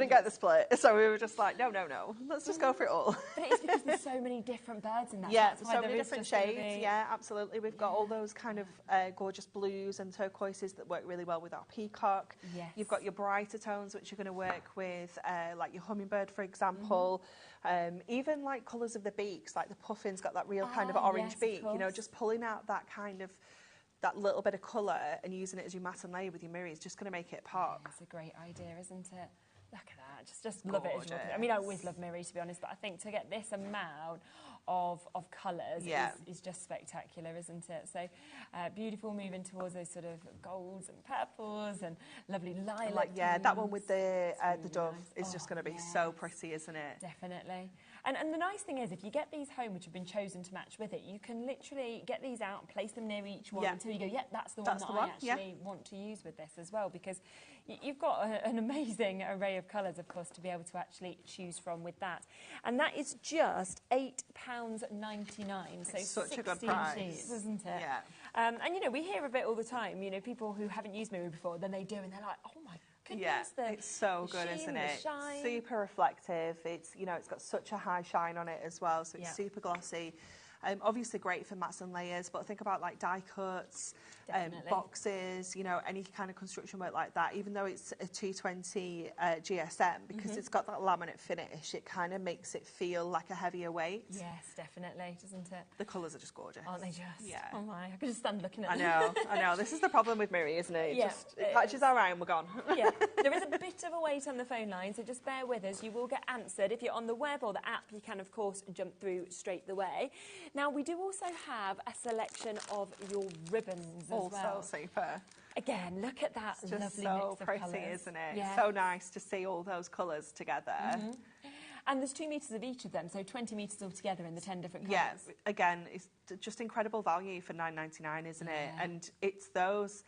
get the split, so we were just like, no, let's just go for it all. But it's because there's so many different birds in that. So many different shades. Yeah, absolutely. We've got all those kind of gorgeous blues and turquoises that work really well with our peacock. You've got your brighter tones, which are going to work with like your hummingbird, for example. Even like colours of the beaks, like the puffin's got that real kind of orange beak, you know, just pulling out that kind of, that little bit of colour and using it as your matte and layer with your Miri is just going to make it pop. That's a great idea, isn't it? Look at that, just love it. I mean, I always love Miri, to be honest, but I think to get this amount of colours is just spectacular, isn't it? So beautiful, moving towards those sort of golds and purples and lovely lilac. That one with the dove is just going to be so pretty, isn't it? Definitely. And the nice thing is, if you get these home, which have been chosen to match with it, you can literally get these out and place them near each one until you go, that's the one that I actually want to use with this as well, because you've got an amazing array of colours, of course, to be able to actually choose from with that. And that is just £8.99. So such a good price, sheets, isn't it? Yeah. And, you know, we hear of it all the time, you know, people who haven't used Miri before, then they do, and they're like, oh my goodness, it's so good, isn't it? Super reflective. It's, you know, it's got such a high shine on it as well, so it's super glossy. Obviously great for mats and layers, but think about like die cuts, boxes, you know, any kind of construction work like that. Even though it's a 220 GSM, because it's got that laminate finish, it kind of makes it feel like a heavier weight. Yes, definitely, doesn't it? The colours are just gorgeous. Aren't they just? Yeah. Oh my, I could just stand looking at them. I know. This is the problem with Miri, isn't it? It catches our eye and we're gone. There is a bit of a wait on the phone line, so just bear with us. You will get answered. If you're on the web or the app, you can, of course, jump through straight away. Now, we do also have a selection of your ribbons as well. Also super. Again, look at that it's lovely just so mix of pretty, colours. isn't it? Yeah. So nice to see all those colours together. And there's 2 metres of each of them, so 20 metres altogether in the 10 different colours. Yeah, again, it's just incredible value for £9.99, isn't it? And it's those...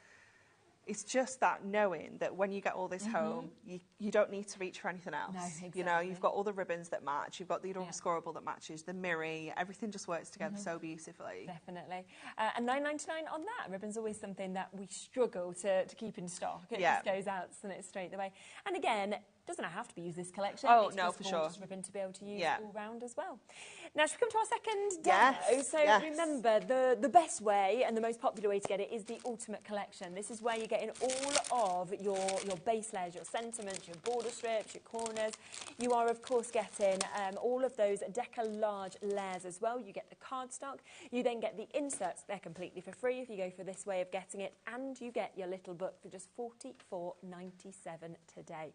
It's just that knowing that when you get all this home, you don't need to reach for anything else. No, exactly. You know, you've got all the ribbons that match, you've got the Adorabale Scorable that matches, the Miri, everything just works together so beautifully. Definitely. And £9.99 on that. Ribbon's always something that we struggle to keep in stock. It just goes out, and it's straight away. And again, doesn't have to be used this collection. Oh, it's no, just for sure. Just ribbon to be able to use all round as well. Now, should we come to our second demo? So remember, the best way and the most popular way to get it is the Ultimate Collection. This is where you're getting all of your base layers, your sentiments, your border strips, your corners. You are, of course, getting all of those Deco Large layers as well. You get the cardstock. You then get the inserts. They're completely for free if you go for this way of getting it. And you get your little book for just $44.97 today.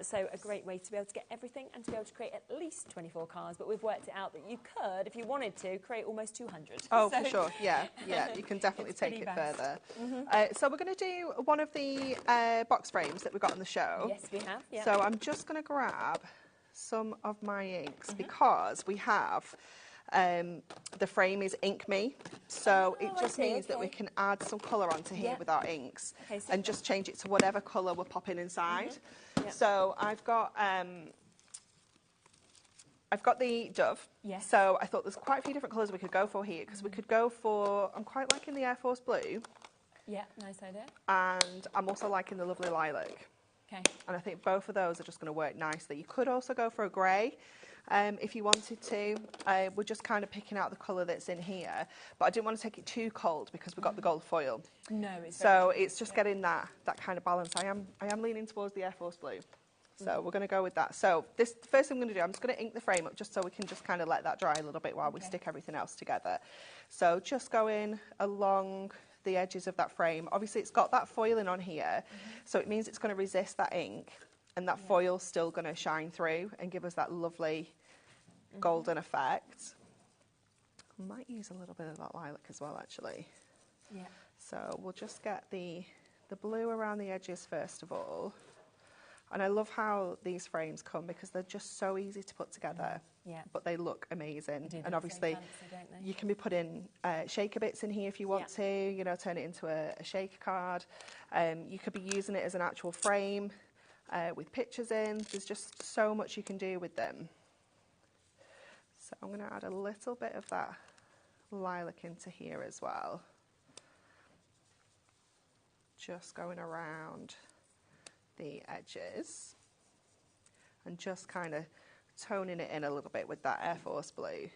So a great way to be able to get everything and to be able to create at least 24 cards, but we've worked it out that you could, if you wanted to, create almost 200. Oh, so, for sure, yeah, you can definitely take it further. So we're going to do one of the box frames that we've got on the show. Yes, we have, So I'm just going to grab some of my inks because we have... the frame is Ink Me, so it just means that we can add some colour onto here with our inks and just change it to whatever colour we're popping inside. So I've got the Dove, so I thought there's quite a few different colours we could go for here, because we could go for, I'm quite liking the Air Force Blue. Yeah, nice idea. And I'm also liking the lovely Lilac. Okay. And I think both of those are just going to work nicely. You could also go for a grey, if you wanted to. We're just kind of picking out the colour that's in here, but I didn't want to take it too cold because we've got the gold foil. No, it's so it's just getting that kind of balance. I am leaning towards the Air Force Blue. So we're going to go with that. So the first thing I'm going to do, I'm just going to ink the frame up just so we can just kind of let that dry a little bit while we stick everything else together. So just going along the edges of that frame. Obviously it's got that foiling on here, so it means it's going to resist that ink, and that foil's still going to shine through and give us that lovely golden effect. I might use a little bit of that lilac as well, actually. Yeah. So we'll just get the blue around the edges first of all. And I love how these frames come because they're just so easy to put together, but they look amazing. And obviously, fancy, don't they? you can be putting shaker bits in here if you want to, you know, turn it into a shaker card. You could be using it as an actual frame with pictures in. There's just so much you can do with them. So I'm going to add a little bit of that lilac into here as well. Just going around the edges and just kind of toning it in a little bit with that Air Force Blue.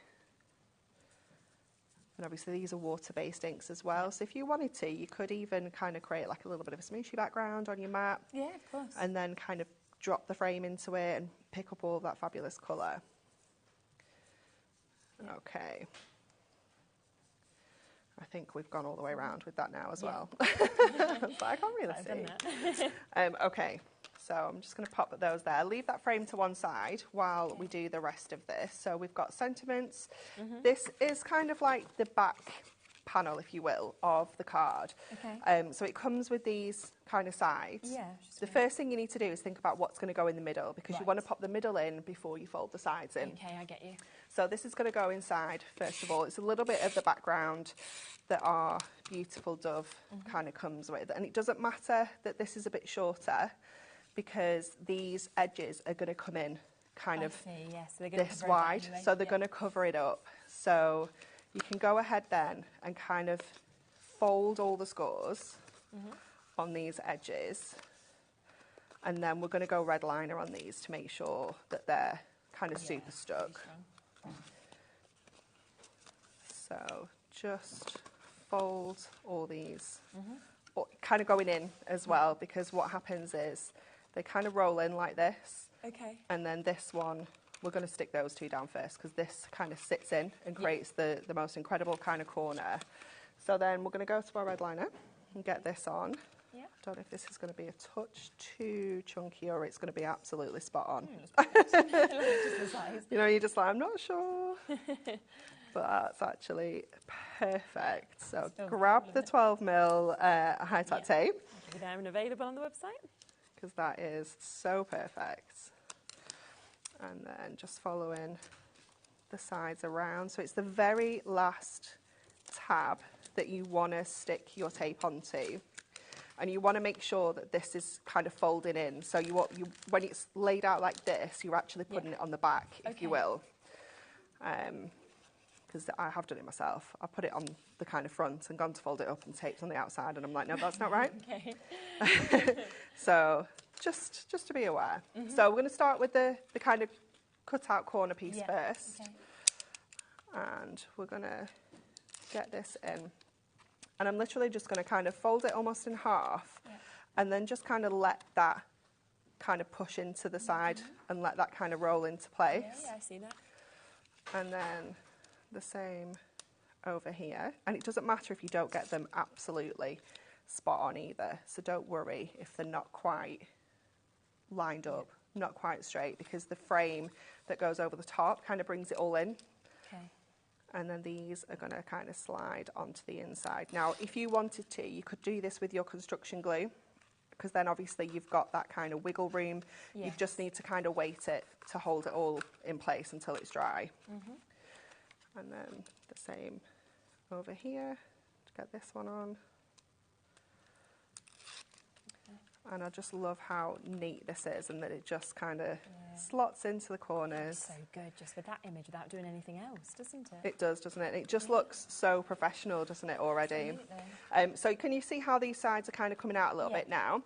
And obviously these are water-based inks as well, so if you wanted to, you could even kind of create like a little bit of a smooshy background on your mat. Yeah, of course. And then kind of drop the frame into it and pick up all of that fabulous colour. Yeah. Okay. I think we've gone all the way around with that now as well. But I can't really see. Okay, so I'm just going to pop those there. Leave that frame to one side while we do the rest of this. So we've got sentiments. This is kind of like the back panel, if you will, of the card. So it comes with these kind of sides. The first thing you need to do is think about what's going to go in the middle, because you want to pop the middle in before you fold the sides in. Okay, I get you. So this is going to go inside, first of all. It's a little bit of the background that our beautiful dove kind of comes with. And it doesn't matter that this is a bit shorter, because these edges are going to come in kind of this wide. Anyway. So they're going to cover it up. So you can go ahead then and kind of fold all the scores on these edges. And then we're going to go red liner on these to make sure that they're kind of super stuck. So just fold all these, kind of going in as well, because what happens is they kind of roll in like this. And then this one, we're going to stick those two down first, because this kind of sits in and creates the most incredible kind of corner. So then we're going to go to our red liner and get this on. I don't know if this is going to be a touch too chunky or it's going to be absolutely spot on. You know, you're just like, I'm not sure. But that's actually perfect. So grab the 12mm high-tack tape. Keep it there and available on the website. Because that is so perfect. And then just following the sides around. So it's the very last tab that you want to stick your tape onto. And you want to make sure that this is kind of folding in. So when it's laid out like this, you're actually putting it on the back, if you will. Because I have done it myself. I put it on the kind of front and gone to fold it up and taped on the outside, and I'm like, no, that's not right. So just to be aware. So we're going to start with the kind of cut out corner piece first. And we're going to get this in. And I'm literally just going to kind of fold it almost in half, and then just kind of let that kind of push into the side and let that kind of roll into place. Yeah, I see that. And then the same over here. And it doesn't matter if you don't get them absolutely spot on either. So don't worry if they're not quite lined up, not quite straight, because the frame that goes over the top kind of brings it all in. And then these are going to kind of slide onto the inside. Now, if you wanted to, you could do this with your construction glue, because then obviously you've got that kind of wiggle room. You just need to kind of wait it to hold it all in place until it's dry. And then the same over here to get this one on. And I just love how neat this is, and that it just kind of slots into the corners. It's so good just with that image without doing anything else, doesn't it? It does, doesn't it? It just looks so professional, doesn't it, already? So can you see how these sides are kind of coming out a little bit now?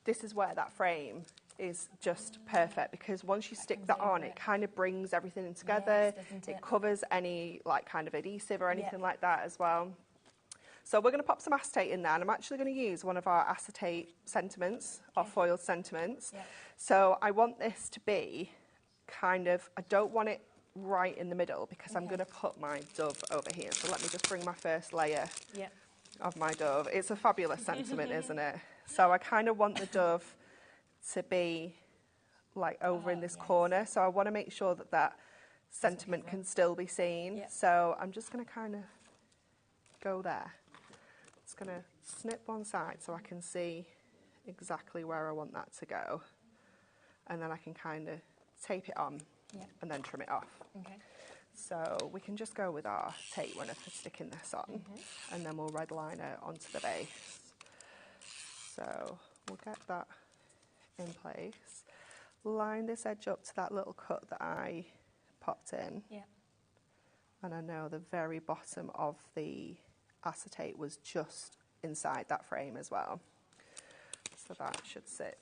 This is where that frame is just perfect, because once you stick that on, it kind of brings everything in together. Yes, doesn't it? It covers any like kind of adhesive or anything like that as well. So we're going to pop some acetate in there, and I'm actually going to use one of our acetate sentiments, our foiled sentiments. So I want this to be kind of, I don't want it right in the middle, because I'm going to put my dove over here. So let me just bring my first layer of my dove. It's a fabulous sentiment, isn't it? So I kind of want the dove to be like over in this corner. So I want to make sure that that sentiment can still be seen. So I'm just going to kind of go there. It's going to snip one side so I can see exactly where I want that to go. And then I can kind of tape it on and then trim it off. So we can just go with our tape runner for sticking this on, and then we'll red liner onto the base. So we'll get that in place. Line this edge up to that little cut that I popped in. And I know the very bottom of the acetate was just inside that frame as well. So that should sit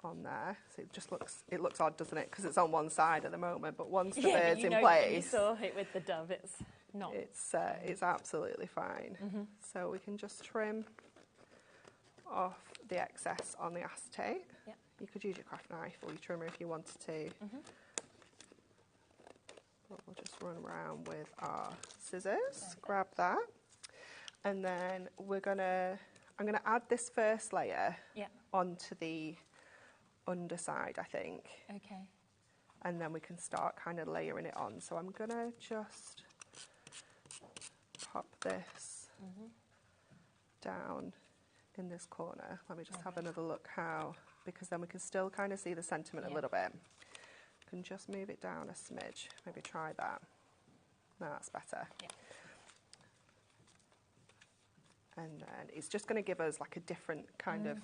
on there. So it looks odd, doesn't it? Because it's on one side at the moment, but once the bird's in place, you saw it with the dove, it's not. It's absolutely fine. So we can just trim off the excess on the acetate. You could use your craft knife or your trimmer if you wanted to. But we'll just run around with our scissors, grab that, and then I'm gonna add this first layer onto the underside, I think. And then we can start kind of layering it on. So I'm gonna just pop this down in this corner. Let me just have another look how, because then we can still kind of see the sentiment a little bit. Can just move it down a smidge. Maybe try that. No, that's better. And then it's just going to give us like a different kind of,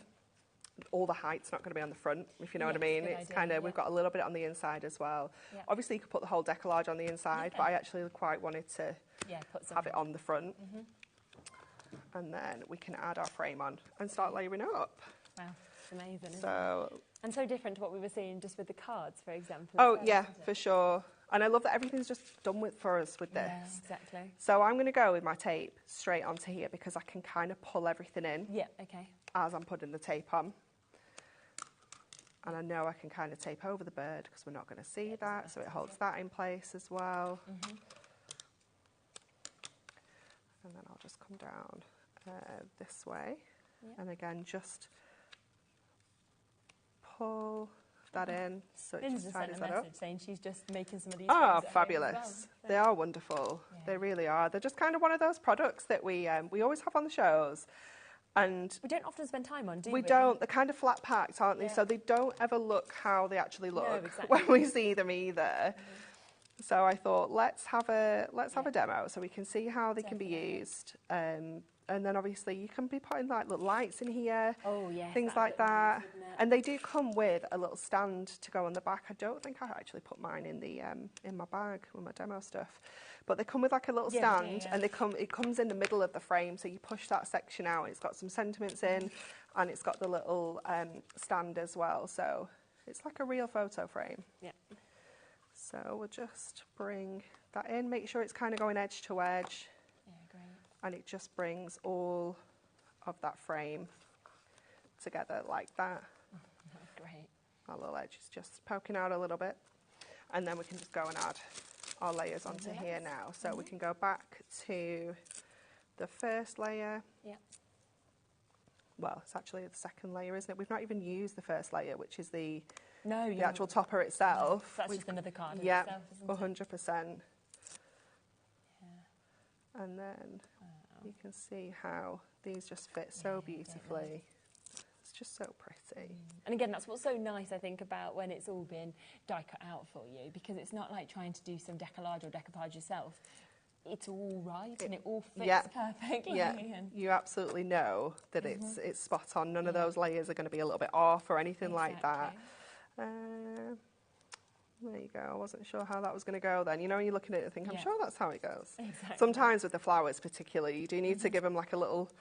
all the height's not going to be on the front, if you know what I mean. It's kind of, we've got a little bit on the inside as well. Obviously you could put the whole Deco Large on the inside, but I actually quite wanted to have it on the front. And then we can add our frame on and start layering it up. Wow, it's amazing, so, isn't it? And so different to what we were seeing just with the cards, for example. Oh, yeah, for sure. And I love that everything's just done for us with this. Yeah, exactly. So I'm going to go with my tape straight onto here, because I can kind of pull everything in as I'm putting the tape on. And I know I can kind of tape over the bird, because we're not going to see that, so it holds that in place as well. And then I'll just come down this way. And again, just pull that in, so it just tightens that up. Saying she's just making some of these. Oh, fabulous! They are wonderful. They really are. They're just kind of one of those products that we always have on the shows, and we don't often spend time on, do we? We don't. They're kind of flat packed, aren't they? So they don't ever look how they actually look when we see them either. So I thought, let's have a demo so we can see how they can be used. And then obviously you can be putting like little lights in here, things like that. Nice, and they do come with a little stand to go on the back. I don't think I actually put mine in the in my bag with my demo stuff, but they come with like a little stand, and it comes in the middle of the frame. So you push that section out, and it's got some sentiments in, and it's got the little stand as well. So it's like a real photo frame. So we'll just bring that in, make sure it's kind of going edge to edge. And it just brings all of that frame together like that. Great. Our little edge is just poking out a little bit. And then we can just go and add our layers onto here now. So we can go back to the first layer. Well, it's actually the second layer, isn't it? We've not even used the first layer, which is the actual topper itself. That's just another card in itself, isn't it? 100%. And then you can see how these just fit so beautifully. It's just so pretty. And again, that's what's so nice, I think, about when it's all been die cut out for you, because it's not like trying to do some Deco Large or decoupage yourself. It's all right and it all fits perfectly. Yeah, you absolutely know that it's spot on. None of those layers are going to be a little bit off or anything like that. There you go. I wasn't sure how that was going to go then. You know, when you're looking at it and think, I'm sure that's how it goes. Sometimes with the flowers particularly, you do need to give them like a little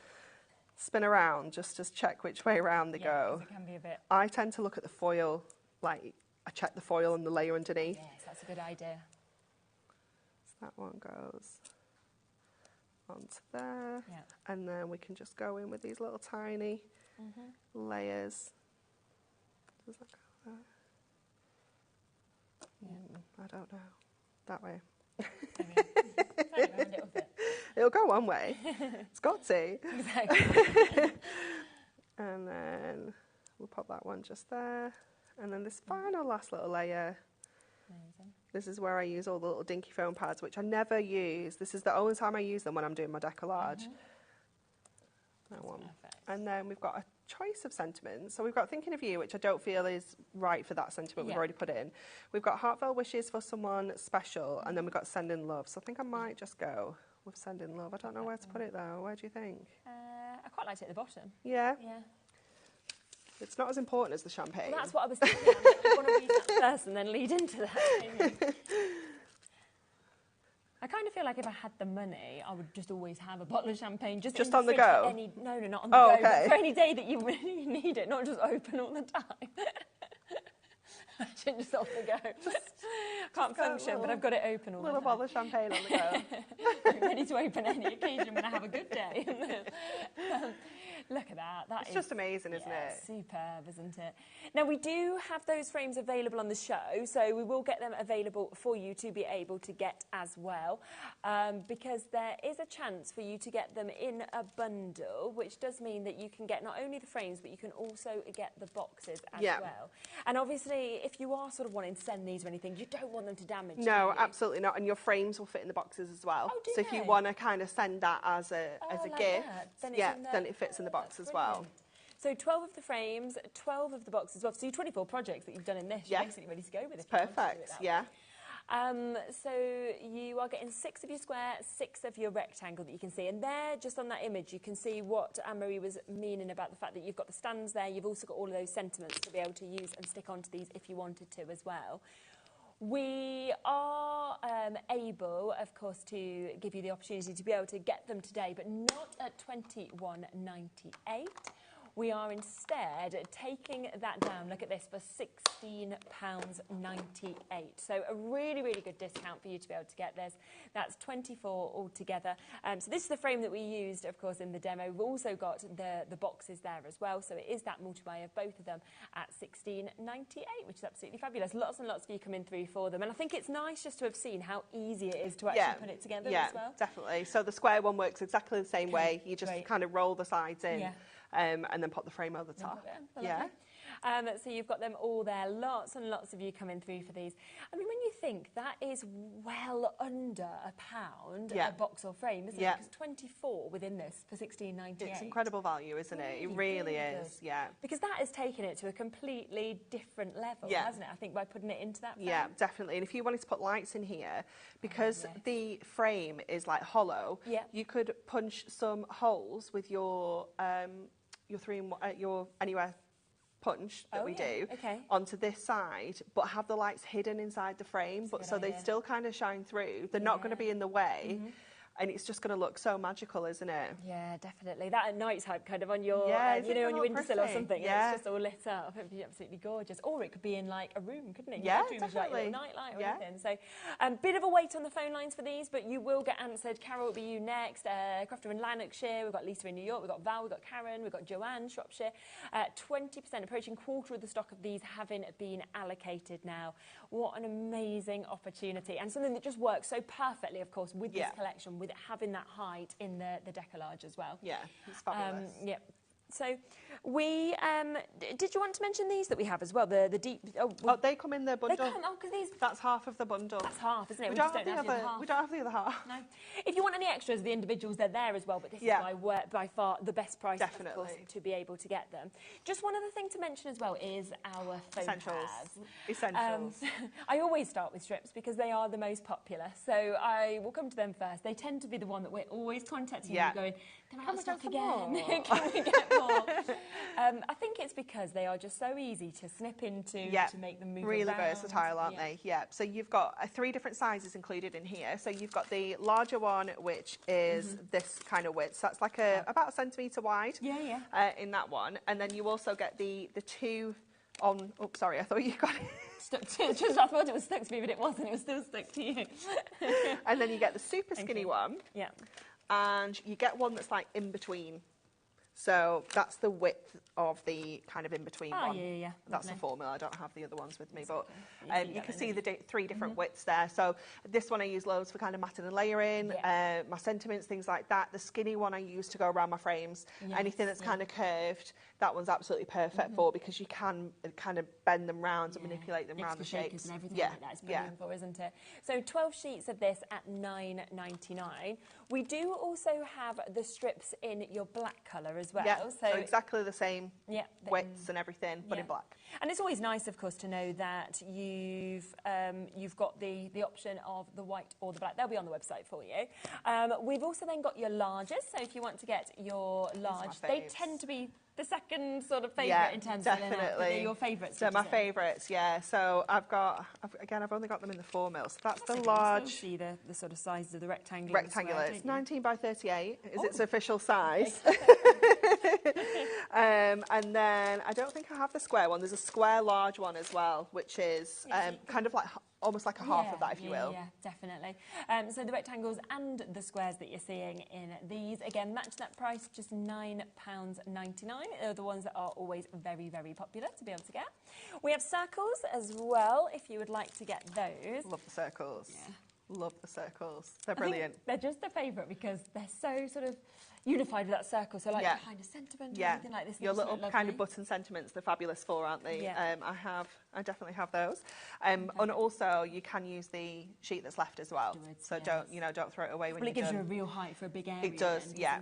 spin around just to check which way around they go. 'cause it can be a bit... I tend to look at the foil, like I check the foil and the layer underneath. Yes, that's a good idea. So that one goes onto there. Yeah. And then we can just go in with these little tiny layers. Does that go there? I don't know. That way. It'll go one way. It's got to. Exactly. And then we'll pop that one just there. And then this final last little layer. Amazing. This is where I use all the little dinky foam pads, which I never use. This is the only time I use them when I'm doing my Deco Large. That one. Perfect. And then we've got a choice of sentiments. So we've got Thinking of You, which I don't feel is right for that sentiment we've already put in. We've got Heartfelt Wishes for someone special, and then we've got Send in Love. So I think I might just go with Send in Love. I don't know where to put it though. Where do you think? I quite liked it at the bottom. Yeah? Yeah. It's not as important as the champagne. Well, that's what I was thinking. I want to read that first and then lead into that. I kind of feel like if I had the money, I would just always have a bottle of champagne just on the go. No, not on the go. Okay. But for any day that you really need it, not just open all the time. I shouldn't just off the go. Can't function, but I've got it open all the time. Little bottle of champagne on the go. I'm ready to open any occasion when I have a good day. Look at that. It's just amazing, isn't it? Superb, isn't it? Now, we do have those frames available on the show, so we will get them available for you to be able to get as well, because there is a chance for you to get them in a bundle, which does mean that you can get not only the frames, but you can also get the boxes as well. And obviously, if you are sort of wanting to send these or anything, you don't want them to damage. No, absolutely not. And your frames will fit in the boxes as well. Oh, do so if you want to kind of send that as a like gift, then it fits in the box as well. So 12 of the frames, 12 of the boxes as well. So 24 projects that you've done in this. You're basically ready to go with it. Perfect, yeah. So you are getting 6 of your square, 6 of your rectangle that you can see. And there, just on that image, you can see what Anne-Marie was meaning about the fact that you've got the stands there. You've also got all of those sentiments to be able to use and stick onto these if you wanted to as well. We are able, of course, to give you the opportunity to be able to get them today, but not at £21.98. We are instead taking that down, look at this, for £16.98. So a really, really good discount for you to be able to get this. That's 24 altogether. So this is the frame that we used, of course, in the demo. We've also got the boxes there as well. So it is that multi-buy of both of them at £16.98, which is absolutely fabulous. Lots and lots of you coming through for them. And I think it's nice just to have seen how easy it is to actually put it together as well. Yeah, definitely. So the square one works exactly the same way. You just kind of roll the sides in. And then put the frame over the top. So you've got them all there. Lots and lots of you coming through for these. I mean, when you think that is well under £1 a box or frame, isn't it? Because 24 within this for £16.98. It's incredible value, isn't it? It really is. Yeah. Because that has taken it to a completely different level, hasn't it? I think by putting it into that frame. Yeah, definitely. And if you wanted to put lights in here, because the frame is like hollow, you could punch some holes with your anywhere punch that we do onto this side, but have the lights hidden inside the frame, but so they still kind of shine through. They're not going to be in the way. And it's just going to look so magical, isn't it? Yeah, definitely. That at night time, kind of on your, on your windowsill or something. It's just all lit up. It'd be absolutely gorgeous. Or it could be in like a room, couldn't it? Yeah, definitely. Like a little night light or anything. So, bit of a wait on the phone lines for these, but you will get answered. Carol will be you next. Crofter in Lanarkshire. We've got Lisa in New York. We've got Val. We've got Karen. We've got Joanne, Shropshire. 20%, approaching quarter of the stock of these having been allocated now. What an amazing opportunity, and something that just works so perfectly, of course, with this collection, with it having that height in the Deco Large as well. Yeah, it's fabulous. So we did you want to mention these that we have as well? The deep. They come in the bundle. They come. Because these. That's half of the bundle. That's half, isn't it? We don't have the other half. No. If you want any extras, the individuals, they're there as well. But this is by far the best price, of course, to be able to get them. Just one other thing to mention as well is our foam pads. Essentials. I always start with strips because they are the most popular. So I will come to them first. They tend to be the one that we're always contacting you going, Can I have stock again? Can we get more? I think it's because they are just so easy to snip into to make them move really around. versatile, aren't they? Yeah. So you've got 3 different sizes included in here. So you've got the larger one, which is this kind of width. So that's like about a centimetre wide. Yeah. In that one, and then you also get the 2 on. Oh, sorry, I thought you got it. Stuck to, I thought it was stuck to me, but it wasn't. It was still stuck to you. And then you get the super skinny one. Yeah. And you get one that's like in between. So that's the width of the kind of in between one. Yeah. That's the formula. I don't have the other ones with me, but okay. you can see the 3 different widths there. So this one I use loads for kind of matting and layering, my sentiments, things like that. The skinny one I use to go around my frames. Anything that's kind of curved, that one's absolutely perfect for, because you can kind of bend them round and manipulate them around the shapes. And everything like that. It's brilliant for, isn't it? So 12 sheets of this at $9.99. We do also have the strips in your black colour as well. Yeah, so exactly the same widths and everything, but in black. And it's always nice, of course, to know that you've got the option of the white or the black. They'll be on the website for you. We've also then got your larges. So if you want to get your large, they tend to be the second sort of favourite in terms of they're your favourites. So my favourites, So I've only got them in the 4 mil. So that's the large. See the sort of size of the rectangular. Rectangular. It's 19 by 38 is its official size. And then I don't think I have the square one. There's a square large one as well, which is kind of like almost like a half of that, if you will. Yeah, definitely. So the rectangles and the squares that you're seeing in these, again, match that price, just £9.99. They're the ones that are always very, very popular to be able to get. We have circles as well, if you would like to get those. Love the circles. Yeah. Love the circles. They're brilliant. They're just a favourite because they're so sort of unified with that circle. So like kind of sentiment or anything like this. Your little kind of button sentiments, they're fabulous for, aren't they? Yeah. I definitely have those. And also you can use the sheet that's left as well. So don't throw it away when you're done. It gives you a real height for a big area. It does, yeah.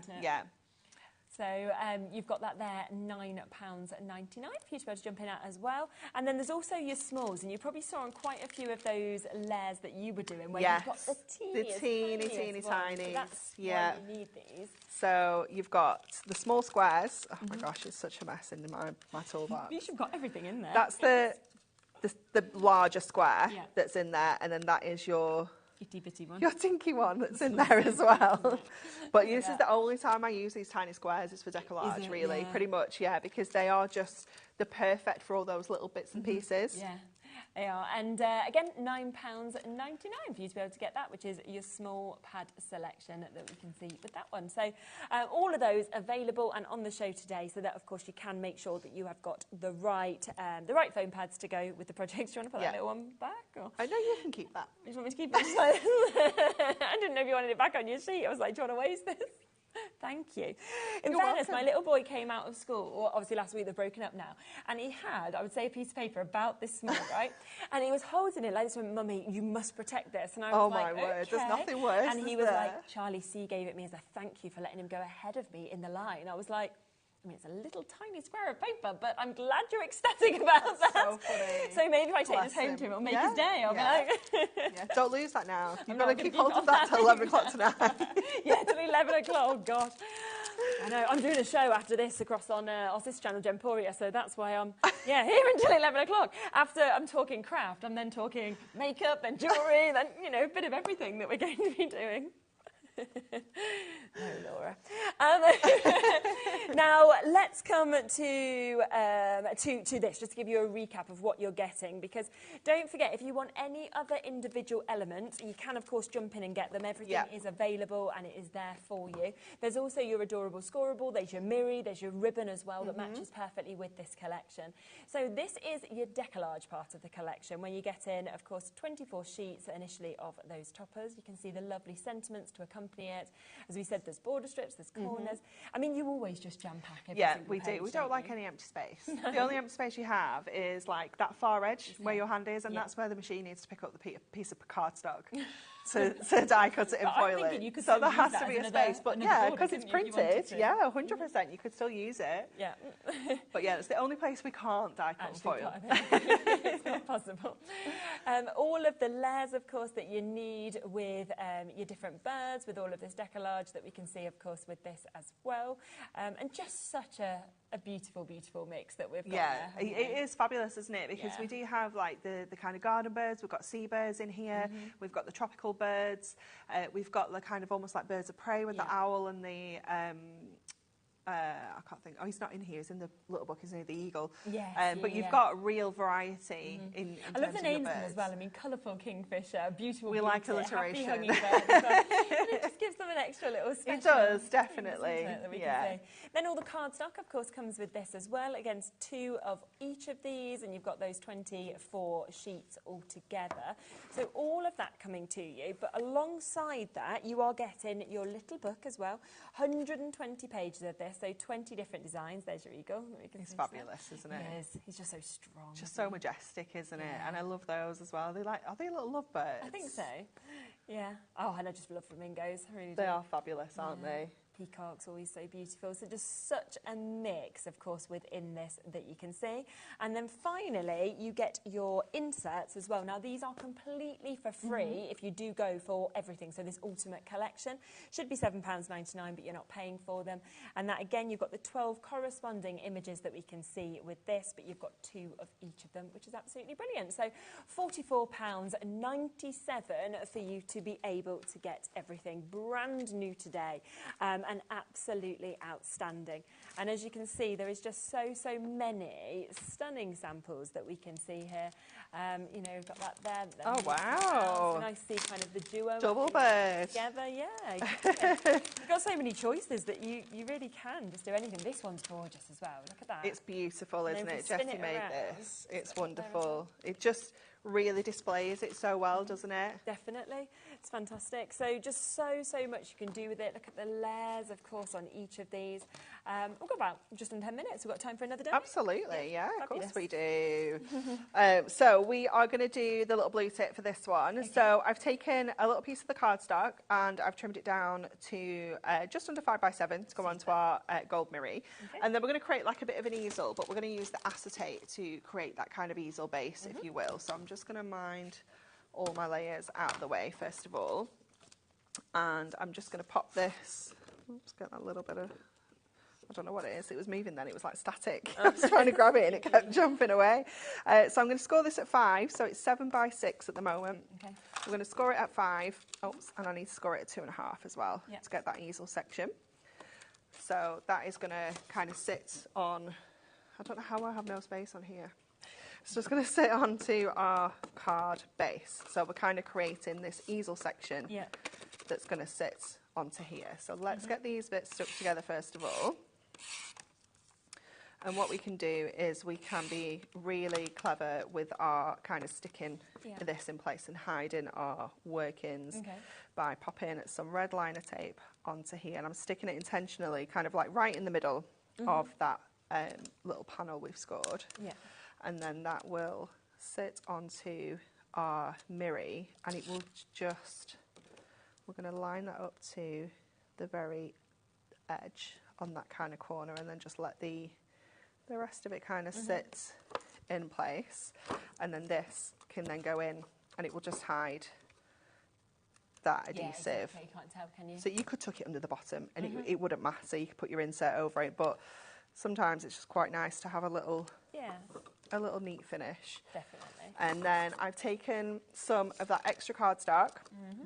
So you've got that there, £9.99 for you to be able to jump in at as well. And then there's also your smalls, and you probably saw on quite a few of those layers that you were doing where you've got the teeny tiny. So that's why you need these. So you've got the small squares. Oh my gosh, it's such a mess in my toolbox. You should have got everything in there. That's the larger square that's in there, and then that is your itty-bitty one. Your tinky one that's in there as well. But this is the only time I use these tiny squares is for Deco Large, really, pretty much, because they are just the perfect for all those little bits and pieces. Yeah, they are. And again, £9.99 for you to be able to get that, which is your small pad selection that we can see with that one. So all of those available and on the show today, so that of course you can make sure that you have got the right foam pads to go with the projects. Do you want to put that little one back? Or? I know you can keep that. You want me to keep it? I didn't know if you wanted it back on your sheet. I was like, do you want to waste this? Thank you. In fairness, my little boy came out of school, well, obviously last week, they're broken up now, and he had, I would say, a piece of paper about this small, right? And he was holding it like this, and Mummy, you must protect this. And I was like, my word, okay. There's nothing worse. And he was like, Charlie C gave it me as a thank you for letting him go ahead of me in the line. I was like, I mean, it's a little tiny square of paper, but I'm glad you're ecstatic about that. So funny. So maybe if I take this home to him, it'll make his day. I'll be like... Don't lose that now. You've got to keep hold of that till 11 o'clock tonight. Till 11 o'clock. Oh, gosh. I know. I'm doing a show after this across on our sister channel, Gemporia, so that's why I'm here until 11 o'clock. After I'm talking craft, I'm then talking makeup, then jewellery, then, a bit of everything that we're going to be doing. No, Laura. Now let's come to this, just to give you a recap of what you're getting, because don't forget, if you want any other individual element, you can of course jump in and get them. Everything is available and it is there for you. There's also your Adorabale Scorable, there's your mirror, there's your ribbon as well that matches perfectly with this collection. So this is your Deco Large part of the collection, where you get in, of course, 24 sheets initially of those toppers. You can see the lovely sentiments to accompany it. As we said, there's border strips, there's corners. I mean, you always just jam pack every single we page, do. We don't like any empty space. No. The only empty space you have is like that far edge where your hand is, and that's where the machine needs to pick up the piece of cardstock. to die cut it in I'm foiling. thinking you could So still there use has that to be as a another- space. But another yeah, border, because it's couldn't you, if you wanted printed, to? yeah, 100%, you could still use it. Yeah. But yeah, it's the only place we can't die cut and Actually, foil. it's not possible. All of the layers, of course, that you need with your different birds, with all of this Deco Large that we can see, of course, with this as well. And just such a beautiful, beautiful mix that we've got there. It is fabulous, isn't it? Because we do have like the kind of garden birds. We've got seabirds in here. We've got the tropical birds. We've got the kind of almost like birds of prey with the owl and the I can't think. Oh, he's not in here. He's in the little book, isn't he? The eagle. Yes, but you've got a real variety in I love terms the of your names of them birds. as well. I mean, colourful kingfisher, beautiful. We like beauty, alliteration. Happy hummingbird as well. And it just gives them an extra little special. It does, thing, definitely. isn't it, that we can Yeah. say. Then all the cardstock, of course, comes with this as well. Against 2 of each of these, and you've got those 24 sheets all together. So all of that coming to you, but alongside that, you are getting your little book as well. 120 pages of this, so 20 different designs. There's your eagle. It's fabulous, isn't it? He is. He's just so strong. Just so majestic, isn't it? And I love those as well. Are they little lovebirds? I think so. Yeah. Oh, and I just love flamingos. I really do. They are fabulous, aren't they? Peacock's always so beautiful. So just such a mix, of course, within this that you can see. And then finally, you get your inserts as well. Now, these are completely for free if you do go for everything. So this ultimate collection should be £7.99, but you're not paying for them. And that, again, you've got the 12 corresponding images that we can see with this, but you've got 2 of each of them, which is absolutely brilliant. So £44.97 for you to be able to get everything brand new today. And absolutely outstanding. And as you can see, there is just so many stunning samples that we can see here. You know, we've got that there. Oh, wow. And I see kind of the duo. Double bird. Together, yeah. You've got so many choices that you really can just do anything. This one's gorgeous as well. Look at that. It's beautiful, And isn't then it? if you spin Jessie it made around, this. It's wonderful. It just really displays it so well, doesn't it? Definitely. It's fantastic. So just so much you can do with it. Look at the layers, of course, on each of these. We've got about just under 10 minutes. We've got time for another day. Absolutely, yeah, of course Fabulous. we do. So we are going to do the little blue tip for this one. Okay. So I've taken a little piece of the cardstock and I've trimmed it down to just under 5x7 to go onto our gold mirror. Okay. And then we're going to create like a bit of an easel, but we're going to use the acetate to create that kind of easel base, if you will. So I'm just going to mind all my layers out of the way first of all, and I'm just going to pop this. Oops, get that little bit of, I don't know what it is. It was moving then. It was like static. I was trying to grab it and it kept jumping away. So I'm going to score this at 5. So it's 7x6 at the moment. Okay. We're going to score it at 5. Oops, and I need to score it at 2.5 as well to get that easel section. So that is going to kind of sit on, I don't know how I have no space on here. So it's going to sit onto our card base. So we're kind of creating this easel section that's going to sit onto here. So let's get these bits stuck together first of all. And what we can do is we can be really clever with our kind of sticking this in place and hiding our workings by popping some red liner tape onto here. And I'm sticking it intentionally kind of like right in the middle of that little panel we've scored. Yeah. And then that will sit onto our mirror and it will just, we're going to line that up to the very edge on that kind of corner and then just let the rest of it kind of sit in place. And then this can then go in and it will just hide that adhesive. Yeah, exactly. You can't tell, can you? So you could tuck it under the bottom and it wouldn't matter. You could put your insert over it, but sometimes it's just quite nice to have a little neat finish. Definitely. And then I've taken some of that extra cardstock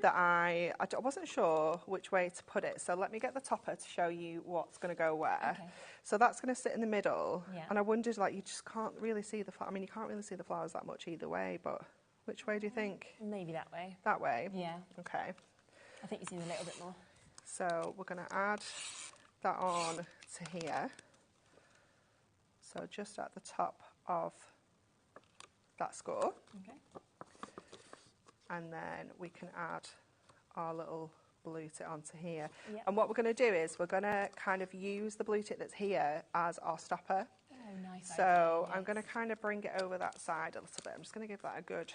that I wasn't sure which way to put it. So let me get the topper to show you what's going to go where. Okay. So that's going to sit in the middle. Yeah. And I wondered, like, you just can't really see the I mean, you can't really see the flowers that much either way, but which way do you think? Maybe that way. That way? Yeah. Okay. I think you see a little bit more. So we're going to add that on to here. So just at the top of that score. Okay. And then we can add our little blue tip onto here. Yep. And what we're going to do is we're going to kind of use the blue tip that's here as our stopper. Oh, nice. So idea, I'm going to kind of bring it over that side a little bit. I'm just going to give that a good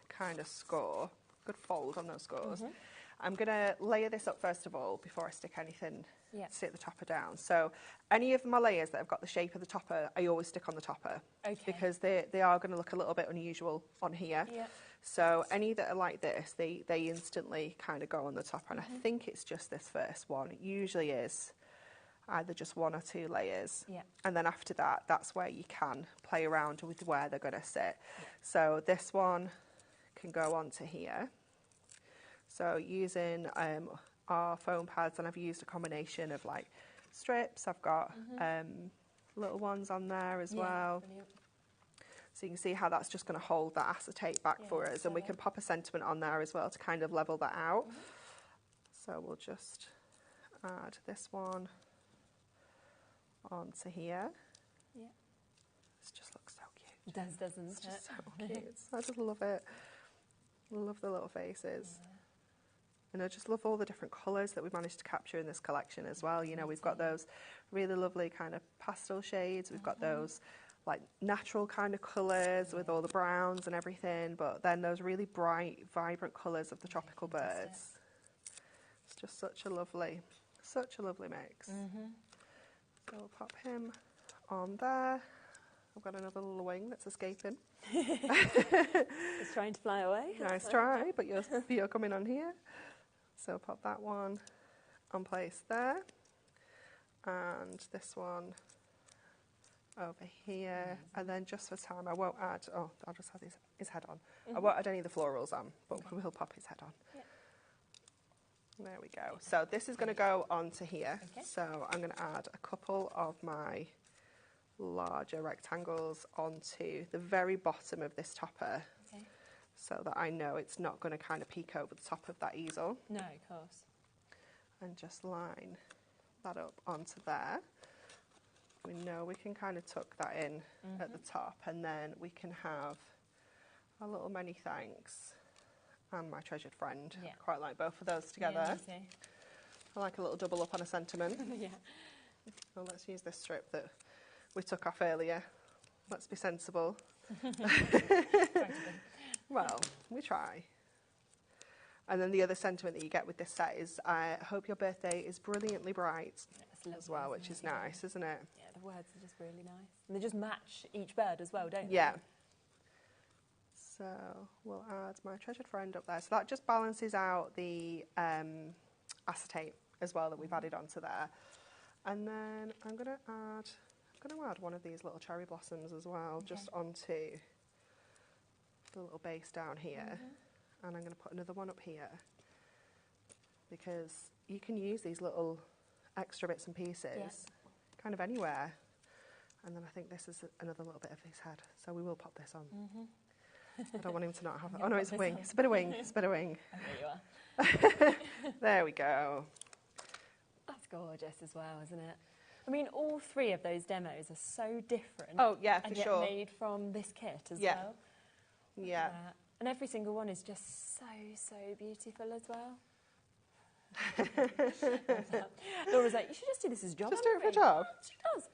kind of score. good fold on those scores. I'm going to layer this up first of all before I stick anything, stick the topper down. So any of my layers that have got the shape of the topper, I always stick on the topper. Because they are going to look a little bit unusual on here. So any that are like this, they instantly kind of go on the topper. And I think it's just this first one. It usually is either just 1 or 2 layers. And then after that, that's where you can play around with where they're going to sit. So this one can go onto here. So using our foam pads, and I've used a combination of like strips. I've got little ones on there as well. Brilliant. So you can see how that's just going to hold that acetate back for us. And we can pop a sentiment on there as well to kind of level that out. So we'll just add this one onto here. This just looks so cute. It does, doesn't it? It's just so cute. I just love it. Love the little faces. And I just love all the different colours that we've managed to capture in this collection as well. You know, we've got those really lovely kind of pastel shades. We've got those like natural kind of colours with all the browns and everything. But then those really bright, vibrant colours of the tropical birds. It's just such a lovely mix. So we'll pop him on there. I've got another little wing that's escaping. It's trying to fly away. Nice try, but you're coming on here. So pop that one on place there. And this one over here. And then just for time, I won't add, I'll just have his head on. I won't add any of the florals on, but we'll pop his head on. There we go. So this is going to go onto here. So I'm going to add a couple of my larger rectangles onto the very bottom of this topper. So that I know it's not going to kind of peek over the top of that easel. No, of course. And just line that up onto there. We know we can kind of tuck that in at the top, and then we can have a little many thanks and my treasured friend. I quite like both of those together. I like a little double up on a sentiment. Well, let's use this strip that we took off earlier. Let's be sensible. Well, we try. And then the other sentiment that you get with this set is, I hope your birthday is brilliantly bright as well, which is nice, isn't it? Yeah, the words are just really nice. And they just match each bird as well, don't they? Yeah. So we'll add my treasured friend up there. So that just balances out the acetate as well that we've added onto there. And then I'm going to add one of these little cherry blossoms as well, just onto the little base down here. And I'm going to put another one up here, because you can use these little extra bits and pieces kind of anywhere. And then I think this is another little bit of his head, so we will pop this on. I don't want him to not have it. Oh no, it's a wing. It's a bit of wing. It's a bit of wing. Oh, there you are. There we go. That's gorgeous as well, isn't it? I mean, all 3 of those demos are so different. Oh yeah, for sure. And yet made from this kit as well. Yeah. And every single one is just so beautiful as well. Laura's like, you should just do this as a job. Just do it for a job. She does.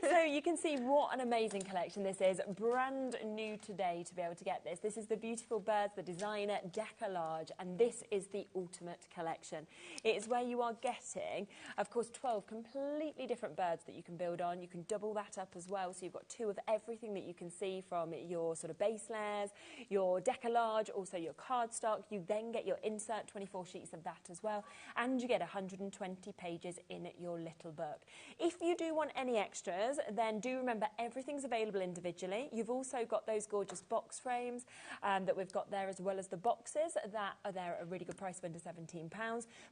So you can see what an amazing collection this is. Brand new today to be able to get this. This is the beautiful birds, the designer Deco Large, and this is the ultimate collection. It is where you are getting, of course, 12 completely different birds that you can build on. You can double that up as well, so you've got 2 of everything that you can see, from your sort of base layers, your Deco Large, also your cardstock. You then get your insert 24 sheets of that as well, and you get 120 pages in your little book. If you do want any extras, then do remember everything's available individually. You've also got those gorgeous box frames that we've got there, as well as the boxes that are there at a really good price of under £17.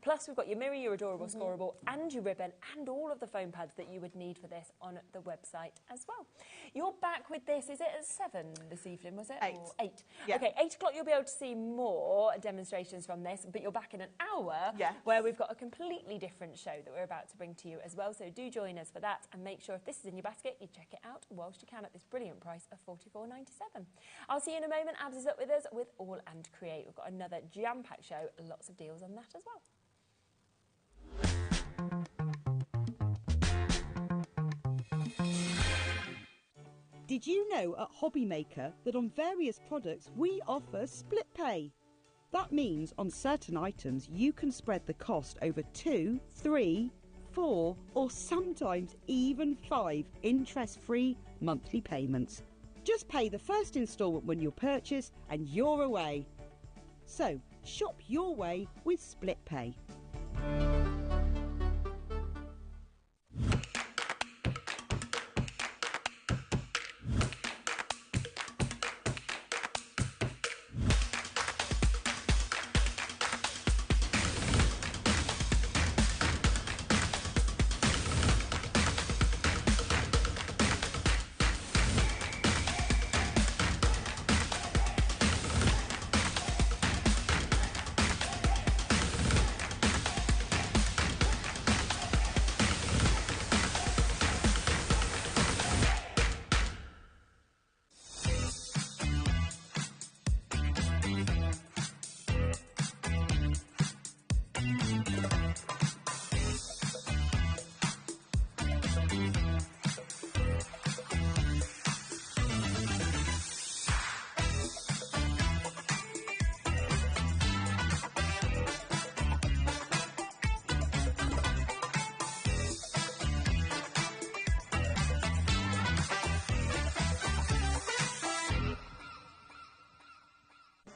Plus we've got your mirror, your Adorabale Scorable, and your ribbon, and all of the foam pads that you would need for this on the website as well. You're back with this, is it at 7 this evening, was it? 8. Or 8. Yeah. Okay, 8 o'clock you'll be able to see more demonstrations from this, but you're back in an hour where we've got a completely different show that we're about to bring to you as well. So do join us for that, and make sure if this is in your basket, you check it out whilst you can at this brilliant price of $44.97. I'll see you in a moment. Abs is up with us with All and Create. We've got another jam-packed show, lots of deals on that as well. Did you know at HobbyMaker that on various products we offer split pay? That means on certain items you can spread the cost over 2, 3, 4 or sometimes even 5 interest-free monthly payments. Just pay the first instalment when you purchase and you're away. So shop your way with split pay.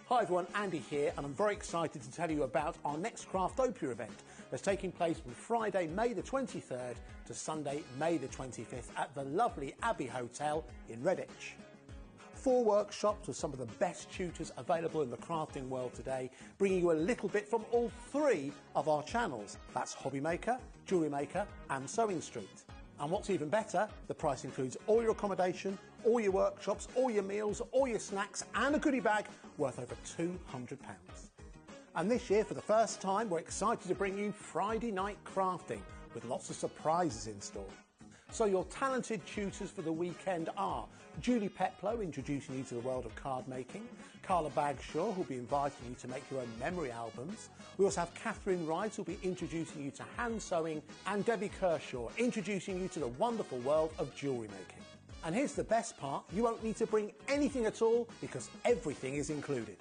Hi everyone, Andy here, and I'm very excited to tell you about our next Craftopia event that's taking place from Friday, May the 23rd to Sunday, May the 25th at the lovely Abbey Hotel in Redditch. 4 workshops with some of the best tutors available in the crafting world today, bringing you a little bit from all 3 of our channels. That's HobbyMaker, Jewellery Maker and Sewing Street. And what's even better, the price includes all your accommodation, all your workshops, all your meals, all your snacks and a goodie bag worth over £200. And this year, for the first time, we're excited to bring you Friday night crafting with lots of surprises in store. So your talented tutors for the weekend are Julie Peplow, introducing you to the world of card making, Carla Bagshaw, who'll be inviting you to make your own memory albums. We also have Catherine Wright, who'll be introducing you to hand sewing, and Debbie Kershaw, introducing you to the wonderful world of jewellery making. And here's the best part, you won't need to bring anything at all because everything is included.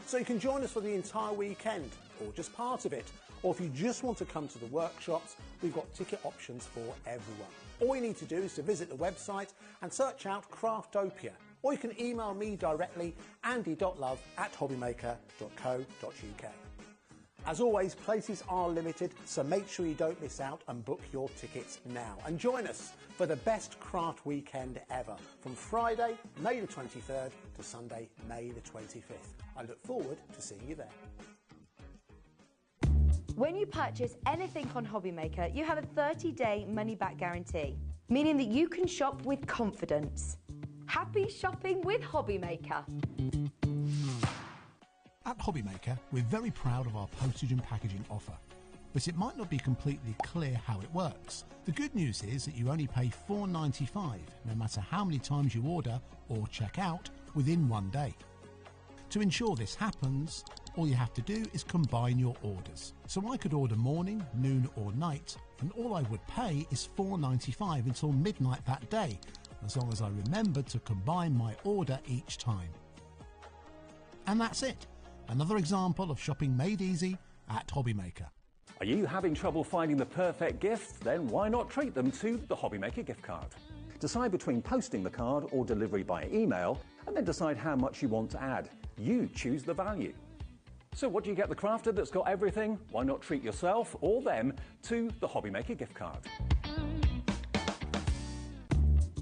So you can join us for the entire weekend, or just part of it, or if you just want to come to the workshops, we've got ticket options for everyone. All you need to do is to visit the website and search out Craftopia, or you can email me directly, andy.love@hobbymaker.co.uk. As always, places are limited, so make sure you don't miss out and book your tickets now. And join us for the best craft weekend ever, from Friday, May the 23rd to Sunday, May the 25th. I look forward to seeing you there. When you purchase anything on HobbyMaker, you have a 30-day money-back guarantee, meaning that you can shop with confidence. Happy shopping with HobbyMaker. At HobbyMaker, we're very proud of our postage and packaging offer, but it might not be completely clear how it works. The good news is that you only pay $4.95 no matter how many times you order or check out within 1 day. To ensure this happens, all you have to do is combine your orders. So I could order morning, noon or night, and all I would pay is $4.95 until midnight that day, as long as I remembered to combine my order each time. And that's it. Another example of shopping made easy at HobbyMaker. Are you having trouble finding the perfect gift? Then why not treat them to the HobbyMaker gift card? Decide between posting the card or delivery by email, and then decide how much you want to add. You choose the value. So what do you get the crafter that's got everything? Why not treat yourself or them to the HobbyMaker gift card?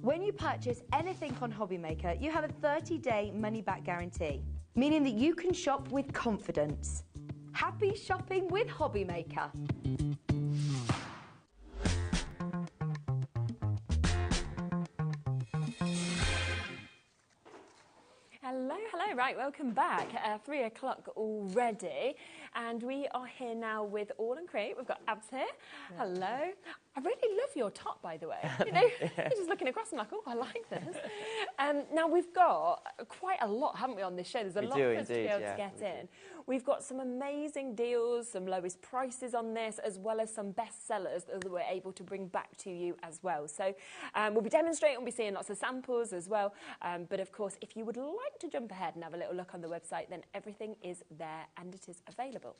When you purchase anything on HobbyMaker, you have a 30-day money-back guarantee, meaning that you can shop with confidence. Happy shopping with HobbyMaker. Hello, hello. Right, welcome back. 3 o'clock already. And we are here now with All and Create. We've got Abs here. Yeah. Hello. I really love your top, by the way. You know, you're just looking across and like, oh, I like this. Now, we've got quite a lot, haven't we, on this show? There's a lot for us to be able to get in. We've got some amazing deals, some lowest prices on this, as well as some best sellers that we're able to bring back to you as well. So we'll be demonstrating, we'll be seeing lots of samples as well. But of course, if you would like to jump ahead and have a little look on the website, then everything is there and it is available.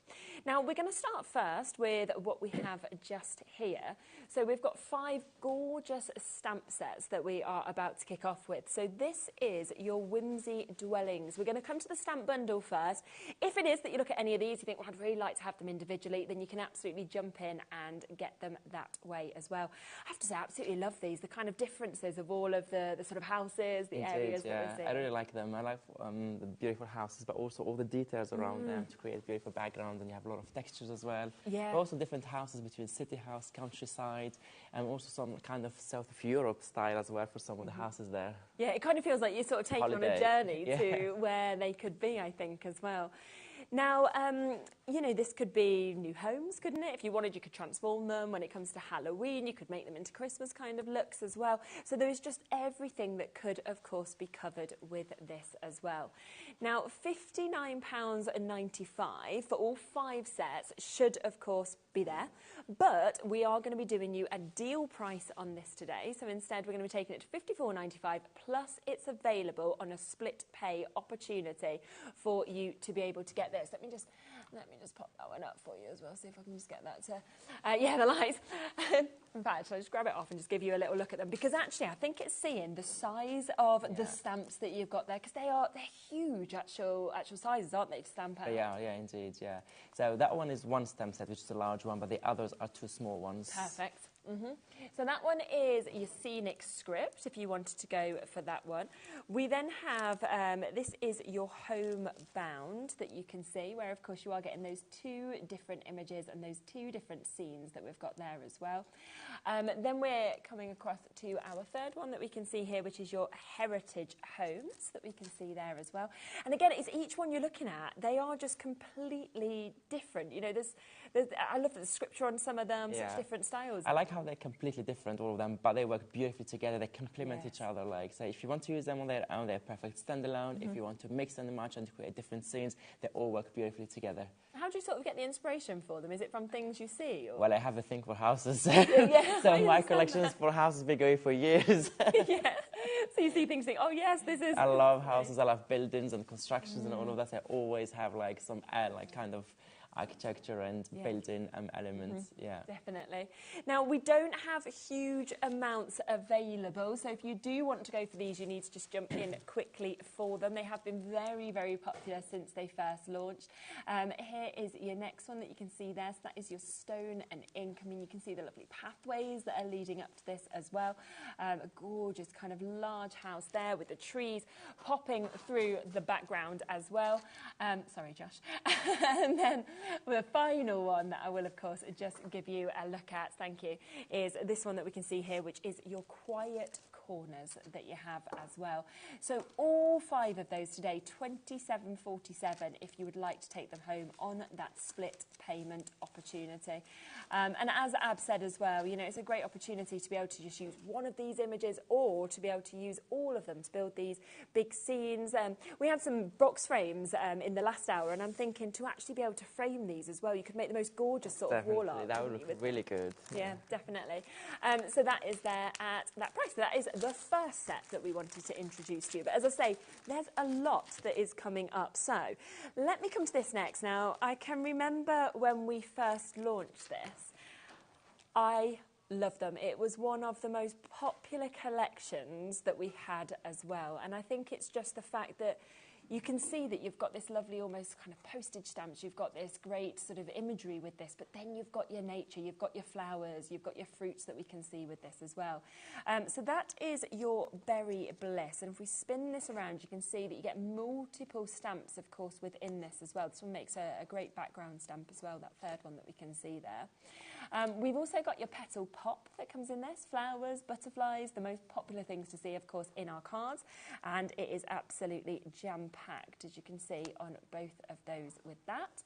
Now, we're going to start first with what we have just here. So we've got 5 gorgeous stamp sets that we are about to kick off with. So this is your Whimsy Dwellings. We're going to come to the stamp bundle first. If it is that you look at any of these, you think, well, I'd really like to have them individually, then you can absolutely jump in and get them that way as well. I have to say, I absolutely love these, the kind of differences of all of the sort of houses, the areas that we're seeing. I really like them. I like the beautiful houses, but also all the details around them to create beautiful background, and you have a lot of textures as well. Yeah. But also different houses between city house, countryside, and also some kind of south of Europe style as well for some of the houses there. Yeah, it kind of feels like you're sort of taking on a journey to where they could be, I think, as well. Now, you know, this could be new homes, couldn't it? If you wanted, you could transform them. When it comes to Halloween, you could make them into Christmas kind of looks as well. So there is just everything that could, of course, be covered with this as well. Now, £59.95 for all 5 sets should, of course, be there. But we are going to be doing you a deal price on this today. So instead, we're going to be taking it to £54.95, plus it's available on a split pay opportunity for you to be able to get this. Let me just pop that one up for you as well, see if I can just get that to, yeah, the lights. In fact, I'll just grab it off and just give you a little look at them, because actually I think it's seeing the size of the stamps that you've got there, because they're huge actual sizes, aren't they, to stamp out? Yeah, indeed, yeah. So that one is 1 stamp set, which is a large one, but the others are 2 small ones. Perfect. So that one is your scenic script, if you wanted to go for that one. We then have, this is your homebound that you can see, where of course you are getting those 2 different images and those 2 different scenes that we've got there as well. Then we're coming across to our 3rd one that we can see here, which is your heritage homes that we can see there as well. And again, it's each one you're looking at, they are just completely different. You know, I love the scripture on some of them, such different styles. I like how they're completely different, all of them, but they work beautifully together. They complement each other. Like, so if you want to use them on their own, they're perfect standalone. If you want to mix and match and create different scenes, they all work beautifully together. How do you sort of get the inspiration for them? Is it from things you see? Or? Well, I have a thing for houses. So my collections for houses been going for years. So you see things, think, oh yes, this is... I love houses. I love buildings and constructions and all of that. I always have like some kind of architecture and built-in elements. Definitely. Now, we don't have huge amounts available, so if you do want to go for these, you need to just jump in quickly for them. They have been very, very popular since they first launched. Here is your next one that you can see there. So that is your stone and ink. I mean, you can see the lovely pathways that are leading up to this as well. A gorgeous kind of large house there with the trees popping through the background as well. Sorry, Josh. And then the final one that I will, of course, just give you a look at, thank you, is this one that we can see here, which is your quiet corners that you have as well. So all 5 of those today, £27.47 if you would like to take them home on that split payment opportunity. And as Ab said as well, you know, it's a great opportunity to be able to just use one of these images or to be able to use all of them to build these big scenes. We had some box frames in the last hour, and I'm thinking to actually be able to frame these as well, you could make the most gorgeous sort of wall art. That would look really good. Yeah, definitely. So that is there at that price. So that is the first set that we wanted to introduce to you. But as I say, there's a lot that is coming up. So let me come to this next. Now, I can remember when we first launched this, I love them. It was one of the most popular collections that we had as well. And I think it's just the fact that you can see that you've got this lovely almost kind of postage stamps, you've got this great sort of imagery with this, but then you've got your nature, you've got your flowers, you've got your fruits that we can see with this as well. So that is your Berry Bliss, and if we spin this around, you can see that you get multiple stamps, of course, within this as well. This one makes a great background stamp as well, that third one that we can see there. We've also got your petal pop that comes in this, flowers, butterflies, the most popular things to see, of course, in our cards, and it is absolutely jam-packed, as you can see on both of those with that.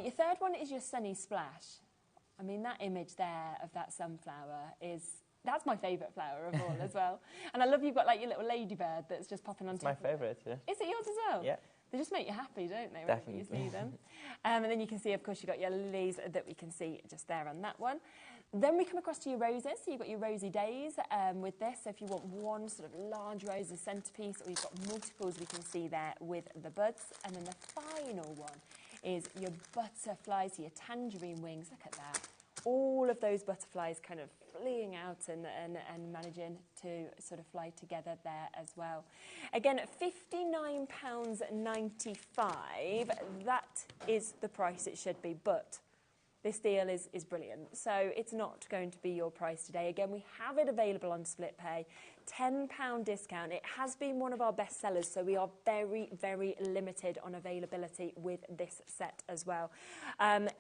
Your third one is your sunny splash. I mean, that image there of that sunflower that's my favourite flower of all as well. And I love you've got like your little ladybird that's just popping on top. It's my favourite, yeah. Is it yours as well? Yeah. They just make you happy, don't they, Definitely. when you see them? And then you can see, of course, you've got your lilies that we can see just there on that one. Then we come across to your roses. So you've got your rosy days with this. So if you want one sort of large rose as centrepiece, or you've got multiples we can see there with the buds. And then the final one is your butterflies, your tangerine wings. Look at that. All of those butterflies kind of fleeing out and managing to sort of fly together there as well. Again, at £59.95, that is the price it should be, but this deal is brilliant. So it's not going to be your price today. Again, we have it available on split pay. £10 discount. It has been one of our best sellers, so we are very, very limited on availability with this set as well.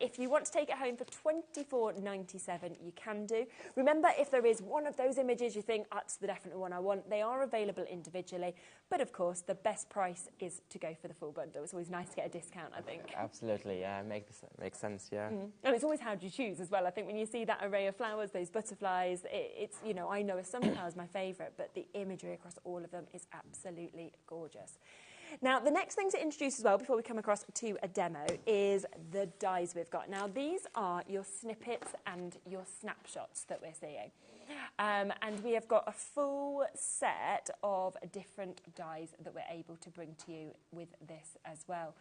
If you want to take it home for £24.97, you can do. Remember, if there is one of those images you think, that's the definite one I want, they are available individually. But of course, the best price is to go for the full bundle. It's always nice to get a discount, I think. Absolutely, yeah, makes sense, yeah. And it's always how do you choose as well. I think when you see that array of flowers, those butterflies, it's, you know, I know a sunflower is my favourite, but the imagery across all of them is absolutely gorgeous. Now, the next thing to introduce as well, before we come across to a demo, is the dies we've got. Now, these are your snippets and your snapshots that we're seeing. And we have got a full set of different dies that we're able to bring to you with this as well.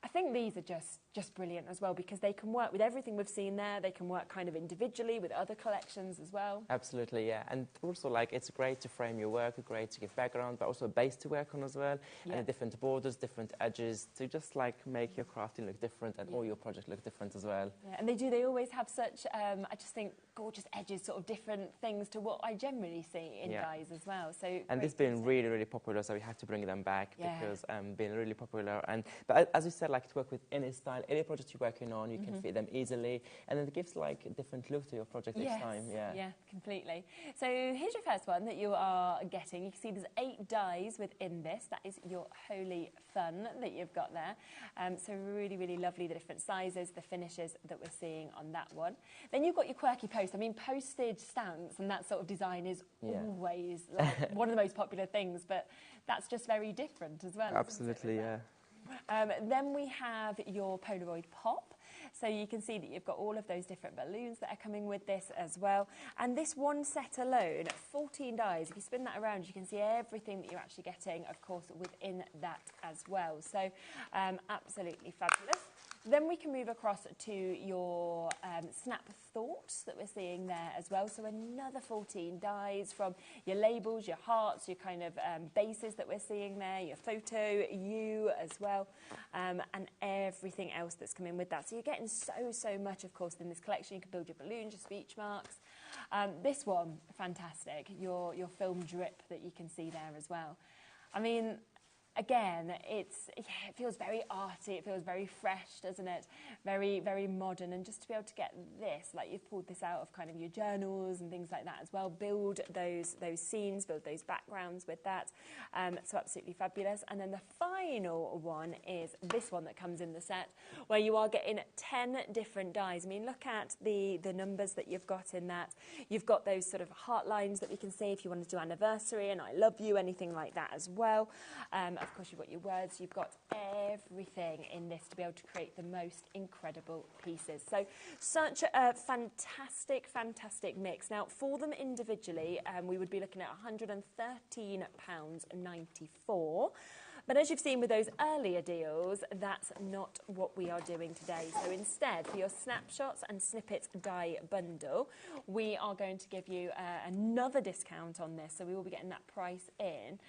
I think these are just brilliant as well, because they can work with everything we've seen there. They can work kind of individually with other collections as well. Absolutely, yeah. And also, like, it's great to frame your work, great to give background, but also a base to work on as well. Yeah. And the different borders, different edges, to just, like, make your crafting look different and all your project look different as well. Yeah, and they always have such, I just think, gorgeous edges, sort of different things to what I generally see in dies as well. So and this has been really, really popular, so we had to bring them back because been really popular. But as you said, like, to work with any style, any project you're working on, you can fit them easily, and then it gives like a different look to your project each time. Yeah, completely. So here's your first one that you are getting. You can see there's 8 dies within this. That is your Holy Fun that you've got there. So really, really lovely, the different sizes, the finishes that we're seeing on that one. Then you've got your quirky post. I mean, postage stamps and that sort of design is always like one of the most popular things, but that's just very different as well. Absolutely, yeah. Then we have your Polaroid pop. So you can see that you've got all of those different balloons that are coming with this as well. And this one set alone, 14 dies, if you spin that around, you can see everything that you're actually getting, of course, within that as well. So absolutely fabulous. Then we can move across to your snap thoughts that we're seeing there as well. So another 14 dies from your labels, your hearts, your kind of bases that we're seeing there, your photo, you as well, and everything else that's coming with that. So you're getting so much, of course, in this collection. You can build your balloons, your speech marks. This one, fantastic, your film drip that you can see there as well. I mean, again, it feels very arty, it feels very fresh, doesn't it? Very, very modern. And just to be able to get this, like you've pulled this out of kind of your journals and things like that as well, build those scenes, build those backgrounds with that. So absolutely fabulous. And then the final one is this one that comes in the set, where you are getting 10 different dies. I mean, look at the numbers that you've got in that. You've got those sort of heart lines that we can see if you want to do anniversary and I love you, anything like that as well. Of course, you've got your words, you've got everything in this to be able to create the most incredible pieces. So such a fantastic, fantastic mix. Now, for them individually, we would be looking at £113.94. But as you've seen with those earlier deals, that's not what we are doing today. So instead, for your snapshots and snippets die bundle, we are going to give you another discount on this. So we will be getting that price in,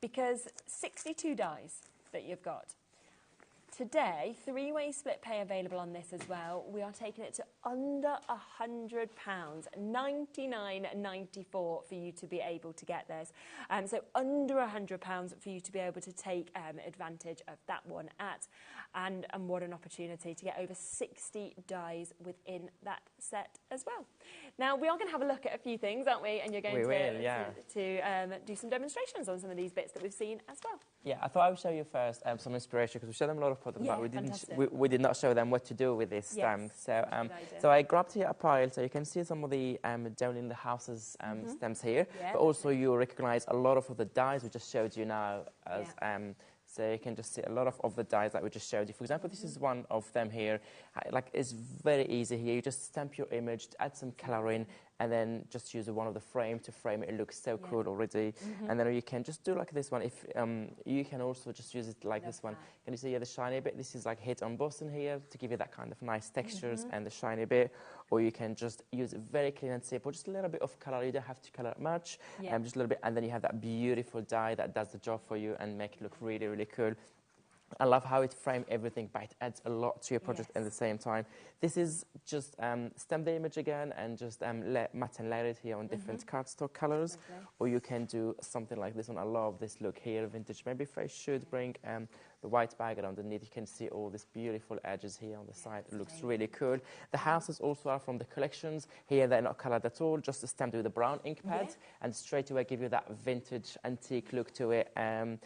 because 62 dies that you've got, today, three-way split pay available on this as well. We are taking it to under £100, $99.94 for you to be able to get this. So under £100 for you to be able to take advantage of that one and what an opportunity to get over 60 dies within that set as well. Now, we are going to have a look at a few things, aren't we? And you're going to do some demonstrations on some of these bits that we've seen as well. Yeah, I thought I would show you first some inspiration, because we showed them a lot of products, but we did not show them what to do with this stamp. So I grabbed here a pile, so you can see some of the down in the houses stamps here, but also you recognise a lot of the dies we just showed you now as so you can just see a lot of the dies that we just showed you. For example, this is one of them here. Like, it's very easy here. You just stamp your image, add some colouring, and then just use one of the frame to frame it. It looks so cool already. And then you can just do like this one. If you can also just use it like this one. Can you see the shiny bit? This is like hit embossing here to give you that kind of nice textures and the shiny bit. Or you can just use it very clean and simple, just a little bit of colour. You don't have to colour it much, just a little bit, and then you have that beautiful die that does the job for you and make it look really, really cool. I love how it frames everything, but it adds a lot to your project at the same time. This is just stamp the image again and just matte and layer it here on different cardstock colours. Or you can do something like this one. I love this look here, vintage. Maybe if I should bring the white background underneath, you can see all these beautiful edges here on the side. It looks really cool. The houses also are from the collections. Here they're not coloured at all, just stamped with a brown ink pad, and straight away give you that vintage antique look to it. A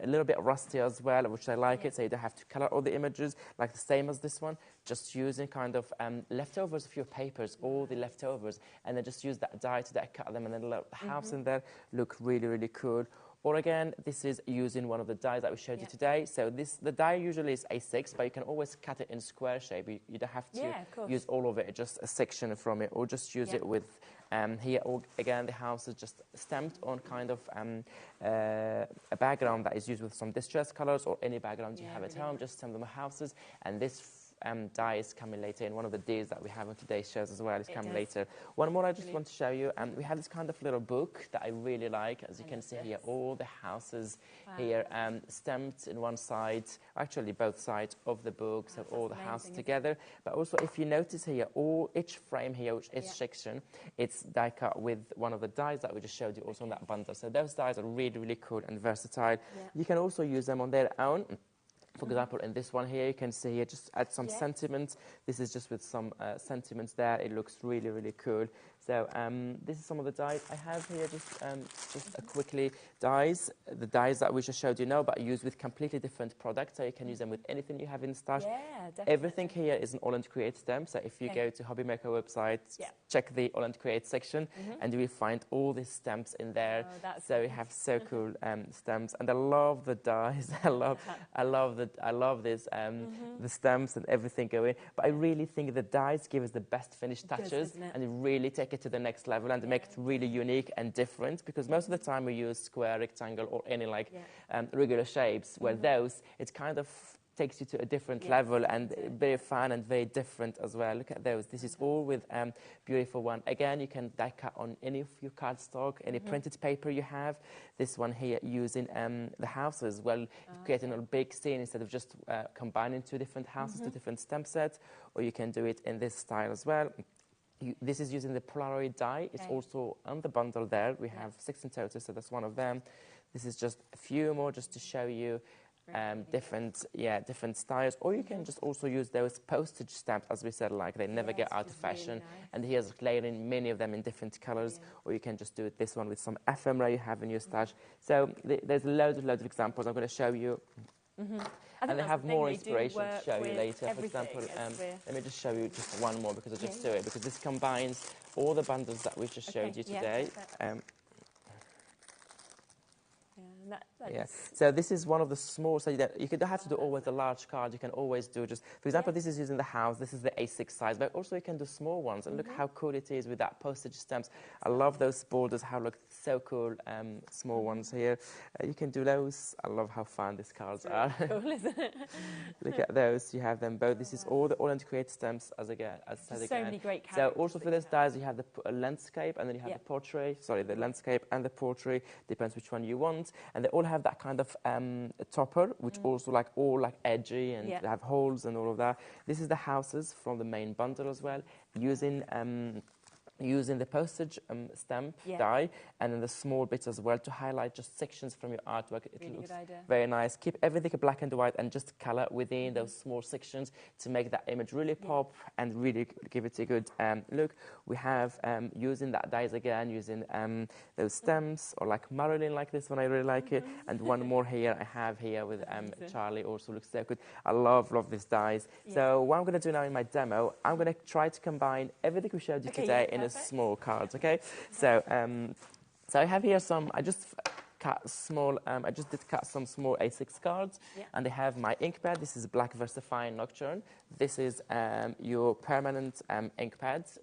little bit rusty as well, which I like it, so you don't have to colour all the images, like the same as this one. Just using kind of leftovers of your papers, all the leftovers, and then just use that die to cut them, and then the house in there look really, really cool. Or again, this is using one of the dies that we showed you today. So the die usually is A6, but you can always cut it in square shape. You don't have to use all of it, just a section from it, or just use it with here. Or again, the house is just stamped on kind of a background that is used with some distress colours, or any background you have at home. Just stamp them on houses, and this die is coming later, and one of the deals that we have on today's shows as well is coming later. One more I just want to show you, we have this kind of little book that I really like. As you can see here, all the houses here stamped in one side, actually both sides of the book, so all the houses together. But also, if you notice here, each frame here, each section, it's die cut with one of the dies that we just showed you also on that bundle. So those dies are really, really cool and versatile. You can also use them on their own. For example, in this one here, you can see here, just add some sentiments. This is just with some sentiments there. It looks really, really cool. So this is some of the dies I have here. Just quickly dies. The dies that we just showed you now, but used with completely different products. So you can use them with anything you have in stash. Yeah, definitely. Everything here is an All and Create stamp. So if you go to HobbyMaker website, check the All and Create section, and you will find all these stamps in there. So you have so cool stamps, and I love the dies. I love this the stamps and everything going. But I really think the dies give us the best finished touches, and really take it to the next level and make it really unique and different, because most of the time we use square, rectangle, or any regular shapes, where those, it kind of takes you to a different level, and very fun and very different as well. Look at those. This is all with beautiful one. Again, you can die cut on any of your cardstock, any printed paper you have. This one here using the houses, creating a big scene instead of just combining two different houses, two different stamp sets, or you can do it in this style as well. This is using the Polaroid die. It's also on the bundle there. We have 6 in total, so that's one of them. This is just a few more just to show you different styles. Or you can just also use those postage stamps, as we said, like they never get out of fashion. Really nice. And here's layering many of them in different colors. Or you can just do this one with some ephemera you have in your stash. So there's loads of examples I'm going to show you. And they have more inspiration to show you later. For example, let me just show you just one more, because I just do it, because this combines all the bundles that we just showed you today. So this is one of the small, so you don't have to do always a large card. You can always do just, for example, this is using the house. This is the A6 size, but also you can do small ones. And look how cool it is with that postage stamps. I love those borders, how look so cool, small ones here. You can do those. I love how fun these cards are. Cool, isn't it? Look at those. You have them both. This is all the All and Create stamps, as said again. So many great characters. So also for those dies, you have the landscape, and then you have the portrait. Sorry, the landscape and the portrait. Depends which one you want. And they all have that kind of topper, which also like all like edgy and have holes and all of that. This is the houses from the main bundle as well, using the postage stamp die and then the small bits as well to highlight just sections from your artwork. It looks very nice. Keep everything black and white and just color within those small sections to make that image really pop and really give it a good look. We have using that dies again, using those stems or like Marilyn like this one, I really like it. And one more here I have here with Charlie, also looks so good. I love these dies. So what I'm going to do now in my demo, I'm going to try to combine everything we showed you today in small cards, okay? So, so I have here some. I just cut small. I just did cut some small A6 cards, and I have my ink pad. This is Black VersaFine Nocturne. This is your permanent ink pads.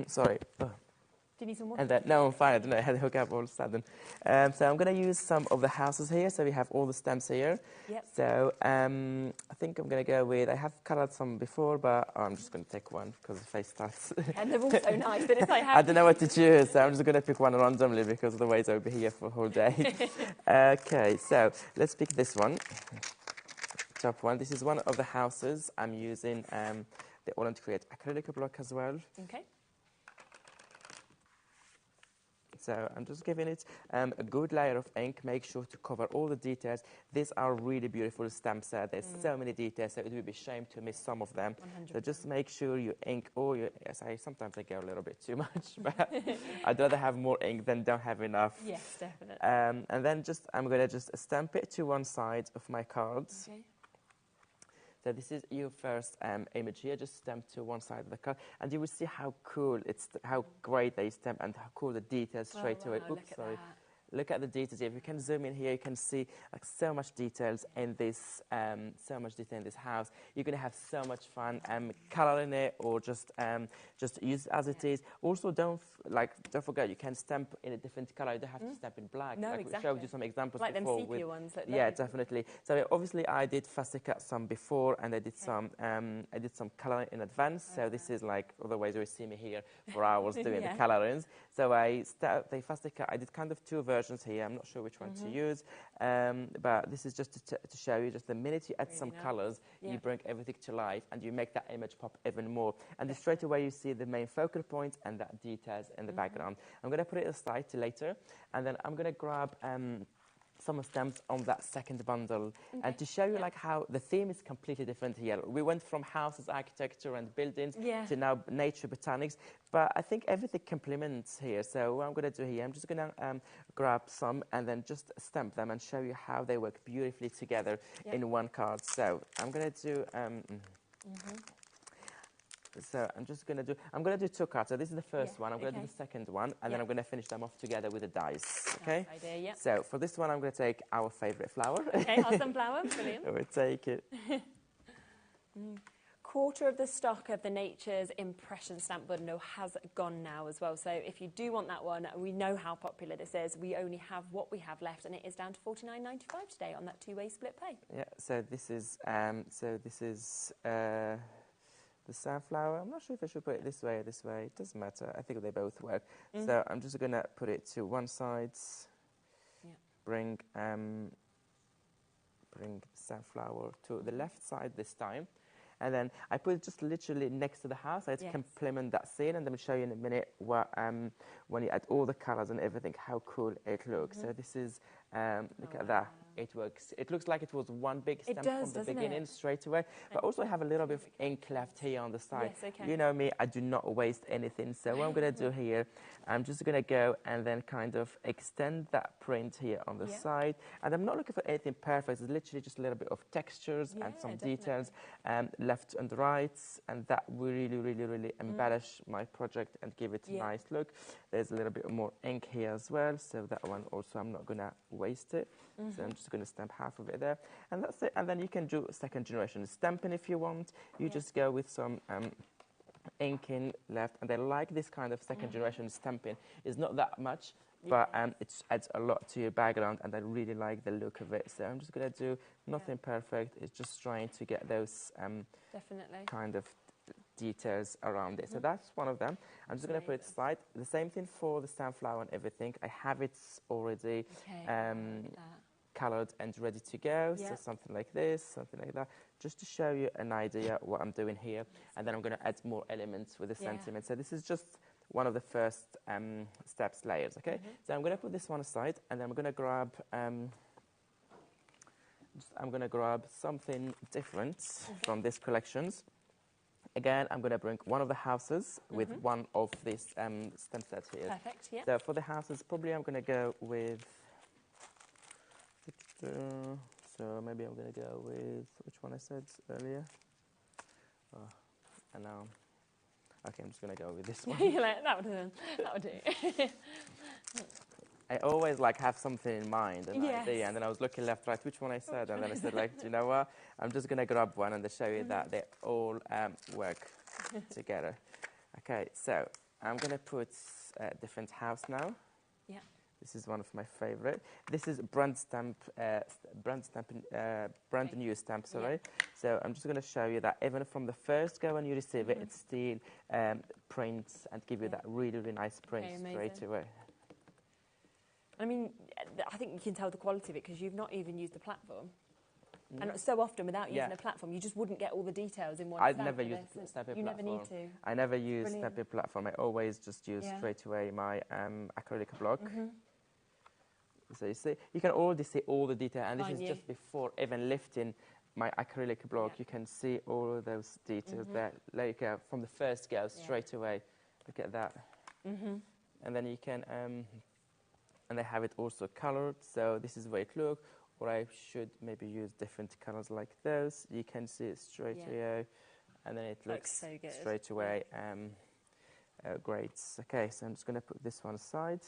Sorry. Oh. Do you need some more? And then, no, I'm fine. I don't know. I had to hook up all of a sudden. So I'm going to use some of the houses here. So we have all the stems here. So I think I'm going to go with, I have colored some before, but I'm just going to take one because the face starts. And they're all so nice. But if I have... I don't know what to choose, so I'm just going to pick one randomly because otherwise I'll be here for the whole day. Okay, so let's pick this one. Top one. This is one of the houses. I'm using the All to Create acrylic block as well. Okay. So I'm just giving it a good layer of ink. Make sure to cover all the details. These are really beautiful stamps. There's so many details, so it would be a shame to miss some of them. 100%. So just make sure you ink all your... Yes, sometimes I go a little bit too much, but I'd rather have more ink than don't have enough. Yes, definitely. And then I'm going to just stamp it to one side of my cards. Okay. So this is your first image here, just stamped to one side of the card, and you will see how cool how great they stamp and how cool the details straight away. Oops, sorry. Look at the details here. If you can zoom in here, you can see like so much details in this, house. You're going to have so much fun coloring it or just use it as it is. Also, don't forget you can stamp in a different color. You don't have to stamp in black. No, like exactly. We showed you some examples like before. Like them sepia ones. Yeah, definitely. So obviously I did fussy cut some before, and I did some coloring in advance. So this is like, otherwise you will see me here for hours doing the colorings. So I fussy cut. I did kind of two versions here. I'm not sure which one to use, but this is just to show you, just the minute you add some colors, you bring everything to life and you make that image pop even more. And straight away you see the main focal point and that details in the background. I'm going to put it aside till later, and then I'm going to grab some stamps on that second bundle, and to show you like how the theme is completely different here. We went from houses, architecture and buildings to now nature, botanics, but I think everything complements here. So what I'm going to do here, I'm just going to grab some and then just stamp them and show you how they work beautifully together in one card. So I'm going to do so I'm going to do two cards. So this is the first one. I'm going to do the second one, and then I'm going to finish them off together with the dice. Okay? Nice idea, So for this one, I'm going to take our favourite flower. Okay, our sunflower. Brilliant. We'll take it. Quarter of the stock of the Nature's Impression stamp bundle has gone now as well. So if you do want that one, we know how popular this is. We only have what we have left, and it is down to $49.95 today on that two-way split pay. Yeah. So this is the sunflower. I'm not sure if I should put it this way or this way. It doesn't matter. I think they both work. So I'm just going to put it to one side. Bring sunflower to the left side this time. And then I put it just literally next to the house. I complement that scene, and then I'll show you in a minute what, when you add all the colors and everything, how cool it looks. So this is, look at that. It works. It looks like it was one big stamp from the beginning straight away. But also I have a little bit of ink left here on the side. Yes, okay. You know me, I do not waste anything. So what I'm going to do here, I'm just going to go and then kind of extend that print here on the side. And I'm not looking for anything perfect. It's literally just a little bit of textures and some details left and right. And that will really, really, really embellish my project and give it a nice look. There's a little bit more ink here as well. So that one also, I'm not going to waste it. So I'm just going to stamp half of it there, and that's it. And then you can do second generation stamping if you want. You just go with some ink in left, and I like this kind of second generation stamping. It's not that much, but it adds a lot to your background, and I really like the look of it. So I'm just going to do nothing perfect. It's just trying to get those kind of details around it. So that's one of them. I'm just going to put it aside. The same thing for the sunflower and everything. I have it already coloured and ready to go. So something like this, something like that, just to show you an idea what I'm doing here. And then I'm going to add more elements with the sentiment. So this is just one of the first steps, layers, okay? So I'm going to put this one aside, and then I'm going to grab something different from these collections. Again, I'm going to bring one of the houses with one of these stem sets here. Perfect, yeah. So for the houses, probably I'm going to go with... So maybe I'm going to go with... Which one I said earlier? Oh, and now... Okay, I'm just going to go with this one. You're like, that would do. I always have something in mind, an idea, and then I was looking left, right, which one I said, and then I said do you know what? I'm just going to grab one and show you that they all work together. Okay, so I'm going to put a different house now. Yeah. This is one of my favorite. This is brand new stamp, sorry. Yeah. So I'm just going to show you that even from the first go when you receive it, it still prints and give you that really, really nice print straight away. I mean, I think you can tell the quality of it because you've not even used the platform. And so often, without using a platform, you just wouldn't get all the details in one stamp. I'd never use stamping platform. You never need to. I never use stamping platform. I always just use straight away my acrylic block. So you see, you can already see all the detail, and this is just before even lifting my acrylic block. You can see all of those details there, like from the first go straight away. Look at that. And then you can. And they have it also colored, so this is the way it looks. Or I should maybe use different colors like those. You can see it straight away, and then it looks so good. Straight away great. Okay, so I'm just going to put this one aside.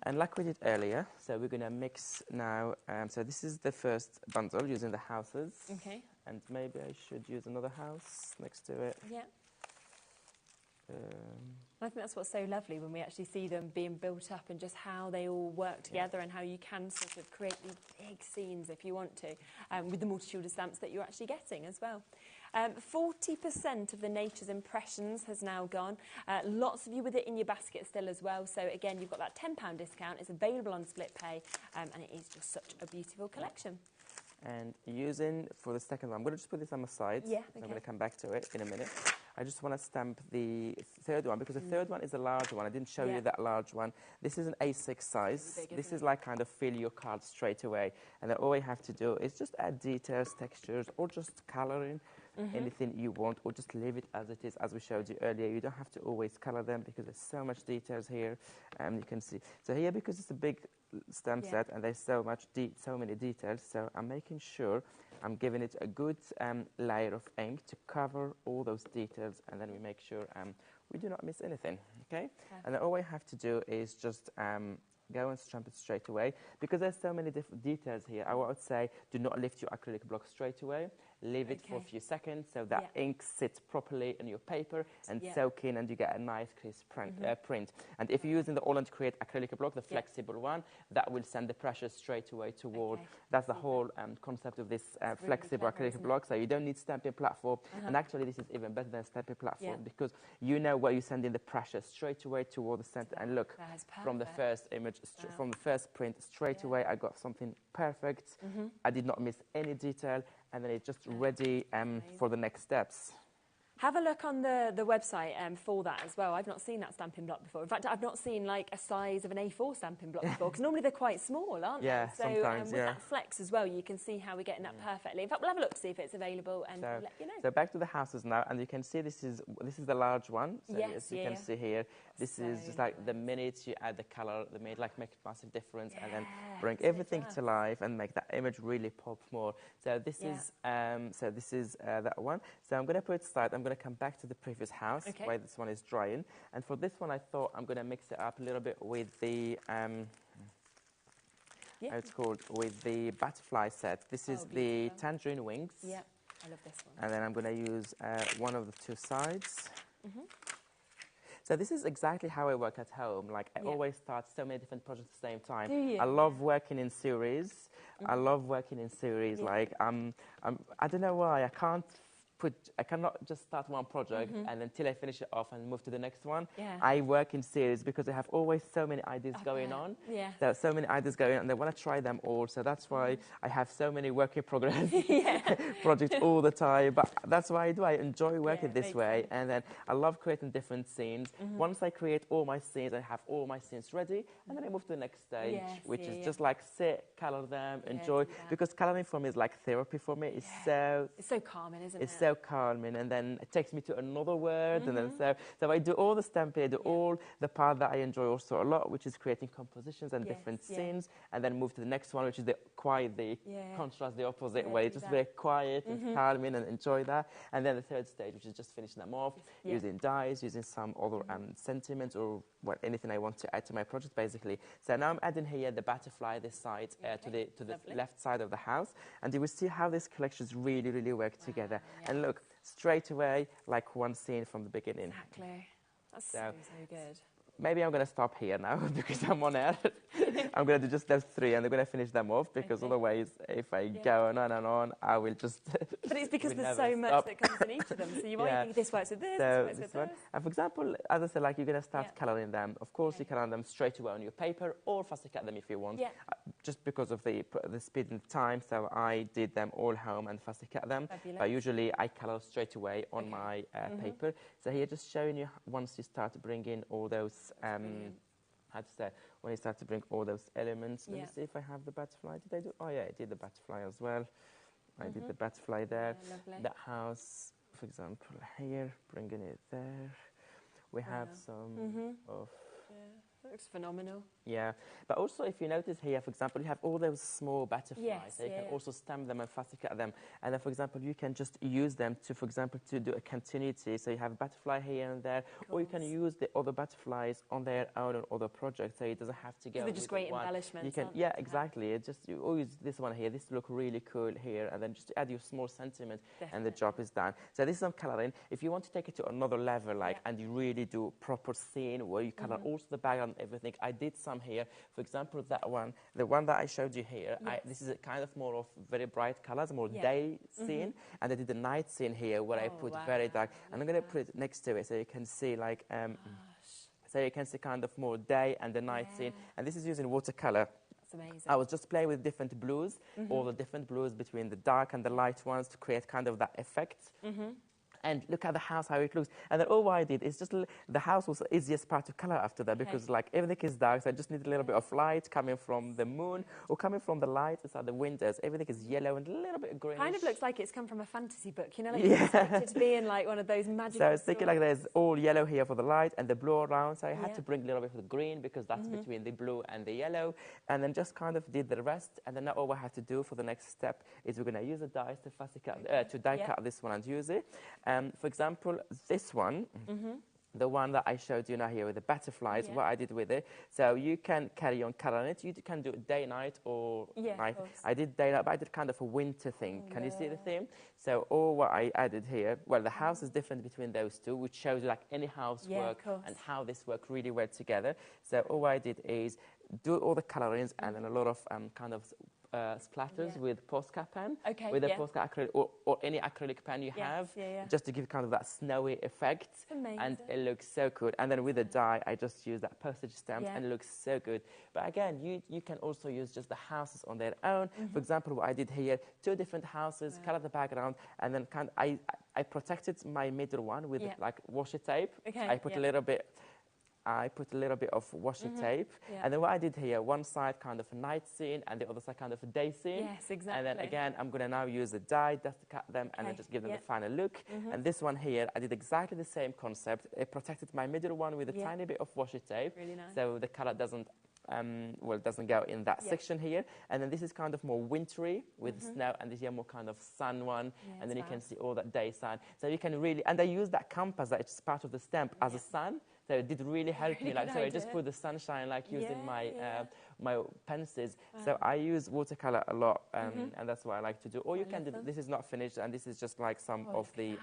And like we did earlier, so we're going to mix now. So this is the first bundle using the houses. Okay. And maybe I should use another house next to it. Yeah. I think that's what's so lovely when we actually see them being built up and just how they all work together and how you can sort of create these big scenes if you want to with the multitude of stamps that you're actually getting as well. 40% of the Nature's Impressions has now gone. Lots of you with it in your basket still as well. So again, you've got that £10 discount. It's available on Split Pay and it is just such a beautiful collection. And using for the second one, I'm going to just put this on the side. Yeah, I'm going to come back to it in a minute. I just want to stamp the third one because the third one is a large one. I didn't show you that large one. This is an A6 size. This is like kind of fill your card straight away. And then all you have to do is just add details, textures, or just colouring. Anything you want, or just leave it as it is, as we showed you earlier. You don't have to always colour them because there's so much details here. You can see. So here, because it's a big stamp set and there's so many details, so I'm making sure I'm giving it a good layer of ink to cover all those details, and then we make sure we do not miss anything. Okay, and then all we have to do is just go and stamp it straight away because there's so many different details here. I would say do not lift your acrylic block straight away. Leave it for a few seconds so that ink sits properly in your paper and soak in, and you get a nice crisp print. And if you're using the All and Create acrylic block, the flexible one, that will send the pressure straight away toward. That's the whole concept of this flexible acrylic block. So you don't need stamping platform. And actually, this is even better than stamping platform because you know where you're sending the pressure straight away toward the center. And look, from the first image, from the first print, straight away, I got something perfect. I did not miss any detail. And then it's just ready for the next steps. Have a look on the website for that as well. I've not seen that stamping block before. In fact, I've not seen like a size of an A4 stamping block before, because normally they're quite small, aren't they? So sometimes, with that flex as well, you can see how we're getting that perfectly. In fact, we'll have a look to see if it's available and we'll let you know. So back to the houses now, and you can see this is the large one. So as you can see here, this is just like the minute you add the colour, the minute make a massive difference, and then bring everything to life and make that image really pop more. So this is that one. So I'm going to put it aside. I'm going to come back to the previous house where this one is drying, and for this one I thought I'm going to mix it up a little bit with the how it's called, with the butterfly set. This is the tangerine wings. Yeah, I love this one. And then I'm going to use one of the two sides. So this is exactly how I work at home. Like I always start so many different projects at the same time. Do you? I love working in series. I love working in series. Like I don't know why I can't cannot just start one project and until I finish it off and move to the next one. Yeah. I work in series because I have always so many ideas going on. Yeah. There are so many ideas going on, and I want to try them all. So that's why I have so many work in progress projects all the time. But that's why I enjoy working this way. And then I love creating different scenes. Once I create all my scenes, I have all my scenes ready, and then I move to the next stage, which is just like sit, color them, enjoy. Because coloring for me is like therapy for me. It's so calming, isn't it? It's so calming, and then it takes me to another word, and then so I do all the stamping, I do all the part that I enjoy also a lot, which is creating compositions and different scenes, and then move to the next one, which is the contrast, the opposite way, just very quiet and calming, and enjoy that. And then the third stage, which is just finishing them off, using dyes, using some other sentiments or anything I want to add to my project, basically. So now I'm adding here the butterfly this side to the left side of the house, and you will see how this collections really work together. And look, straight away, like one scene from the beginning. Exactly. That's so good. Maybe I'm going to stop here now because I'm on air. I'm going to do just those three, and I'm going to finish them off because otherwise, if I go on and on, I will just. But it's because there's so much that comes in each of them. So you might think this works with this, this works with this. And for example, as I said, like you're going to start colouring them. Of course, you color them straight away on your paper, or fussy cut them if you want. Just because of the speed and time, so I did them all home and fussy cut them. Fabulous. But usually I colour straight away on my paper. So here, just showing you once you start bringing all those. How to say, when you start to bring all those elements. Let me see if I have the butterfly. Did I do? Oh yeah, I did the butterfly as well. I did the butterfly there. That house, for example, here, bringing it there. We have some of. That looks phenomenal. Yeah, but also if you notice here, for example, you have all those small butterflies. So you can also stamp them and fussy cut them. And then, for example, you can just use them to, for example, to do a continuity. So you have a butterfly here and there, or you can use the other butterflies on their own or other projects. So it doesn't have to go. They're just great embellishments. You can, exactly. It just you always this one here. This look really cool here, and then just add your small sentiment, and the job is done. So this is some coloring. If you want to take it to another level, and you really do proper scene where you color also the background, everything. I did some here. For example, that one, the one that I showed you here, this is a kind of more of very bright colors, more day scene. And I did the night scene here where I put very dark. And I'm going to put it next to it so you can see like, so you can see kind of more day and the night scene. And this is using watercolor. That's amazing. I was just playing with different blues, all the different blues between the dark and the light ones to create kind of that effect. And look at the house, how it looks. And then all I did is just, the house was the easiest part to color after that because like everything is dark, so I just need a little bit of light coming from the moon or coming from the light inside the windows. Everything is yellow and a little bit greenish. Kind of looks like it's come from a fantasy book, you know, like you expect it to be in like one of those magical So I was thinking like there's all yellow here for the light and the blue around, so I had to bring a little bit of the green because that's between the blue and the yellow, and then just kind of did the rest. And then now all I have to do for the next step is we're going to use the dies to fussy cut, to die cut this one and use it. For example, this one, the one that I showed you now here with the butterflies, what I did with it. So you can carry on coloring it. You can do day, night, or night. I did day, night, but I did kind of a winter thing. Can you see the theme? So all what I added here, well, the house is different between those two, which shows like any housework and how this work really worked together. So all I did is do all the colorings and then a lot of kind of splatters with Posca pen, with a Posca acrylic or any acrylic pen you have, just to give kind of that snowy effect. And it looks so good. And then with the dye, I just use that postage stamp and it looks so good. But again, you can also use just the houses on their own. For example, what I did here, 2 different houses, color the background, and then I protected my middle one with like washi tape. I put a little bit. I put a little bit of washi tape, and then what I did here, one side kind of a night scene, and the other side kind of a day scene. Yes, exactly. And then again, I'm going to now use the dye just to cut them, and then just give them the final look. And this one here, I did exactly the same concept. I protected my middle one with a tiny bit of washi tape, really nice. So the color doesn't doesn't go in that section here. And then this is kind of more wintry with snow, and this here more kind of sun one, and then you can see all that day sun. So you can really, and I use that compass that is part of the stamp as a sun. So it did really help me. Like, so I just put the sunshine, like using my my pencils. So I use watercolor a lot, and that's what I like to do. Or you can do. This is not finished, and this is just like some of the.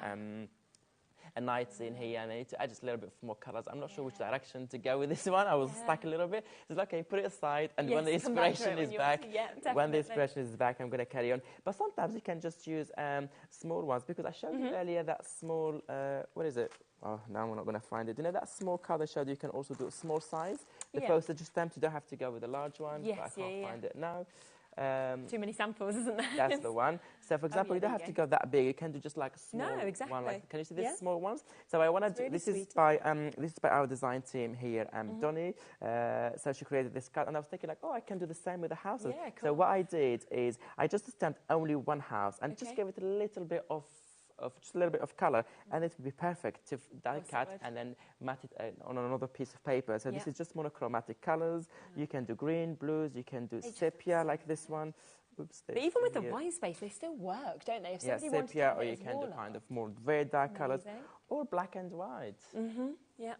a night scene here, and I need to add just a little bit more colours. I'm not sure which direction to go with this one. I was stuck a little bit. So it's like, okay, put it aside, and when the inspiration is back, when the inspiration is back, I'm going to carry on. But sometimes you can just use small ones, because I showed you earlier that small, what is it? Oh, now I'm not going to find it. You know that small card I showed you can also do a small size? The postage stamp, you don't have to go with a large one. Yes, but I can't find it now. Too many samples, isn't there? That's the one. So, for example, you don't have to go that big. You can do just like a small one. Like, can you see these small ones? So I want to do. Really this is by our design team here, Donny. So she created this card, and I was thinking like, oh, I can do the same with the houses. Yeah, cool. So what I did is I just stamped only one house and just gave it a little bit of just a little bit of color, and it would be perfect to die cut and then matte it on another piece of paper. So this is just monochromatic colors. You can do green, blues, you can do sepia like this one. Oops, but even with the white space, they still work, don't they? If somebody wanted sepia, to or you can do kind of more very dark colors, or black and white. Yeah.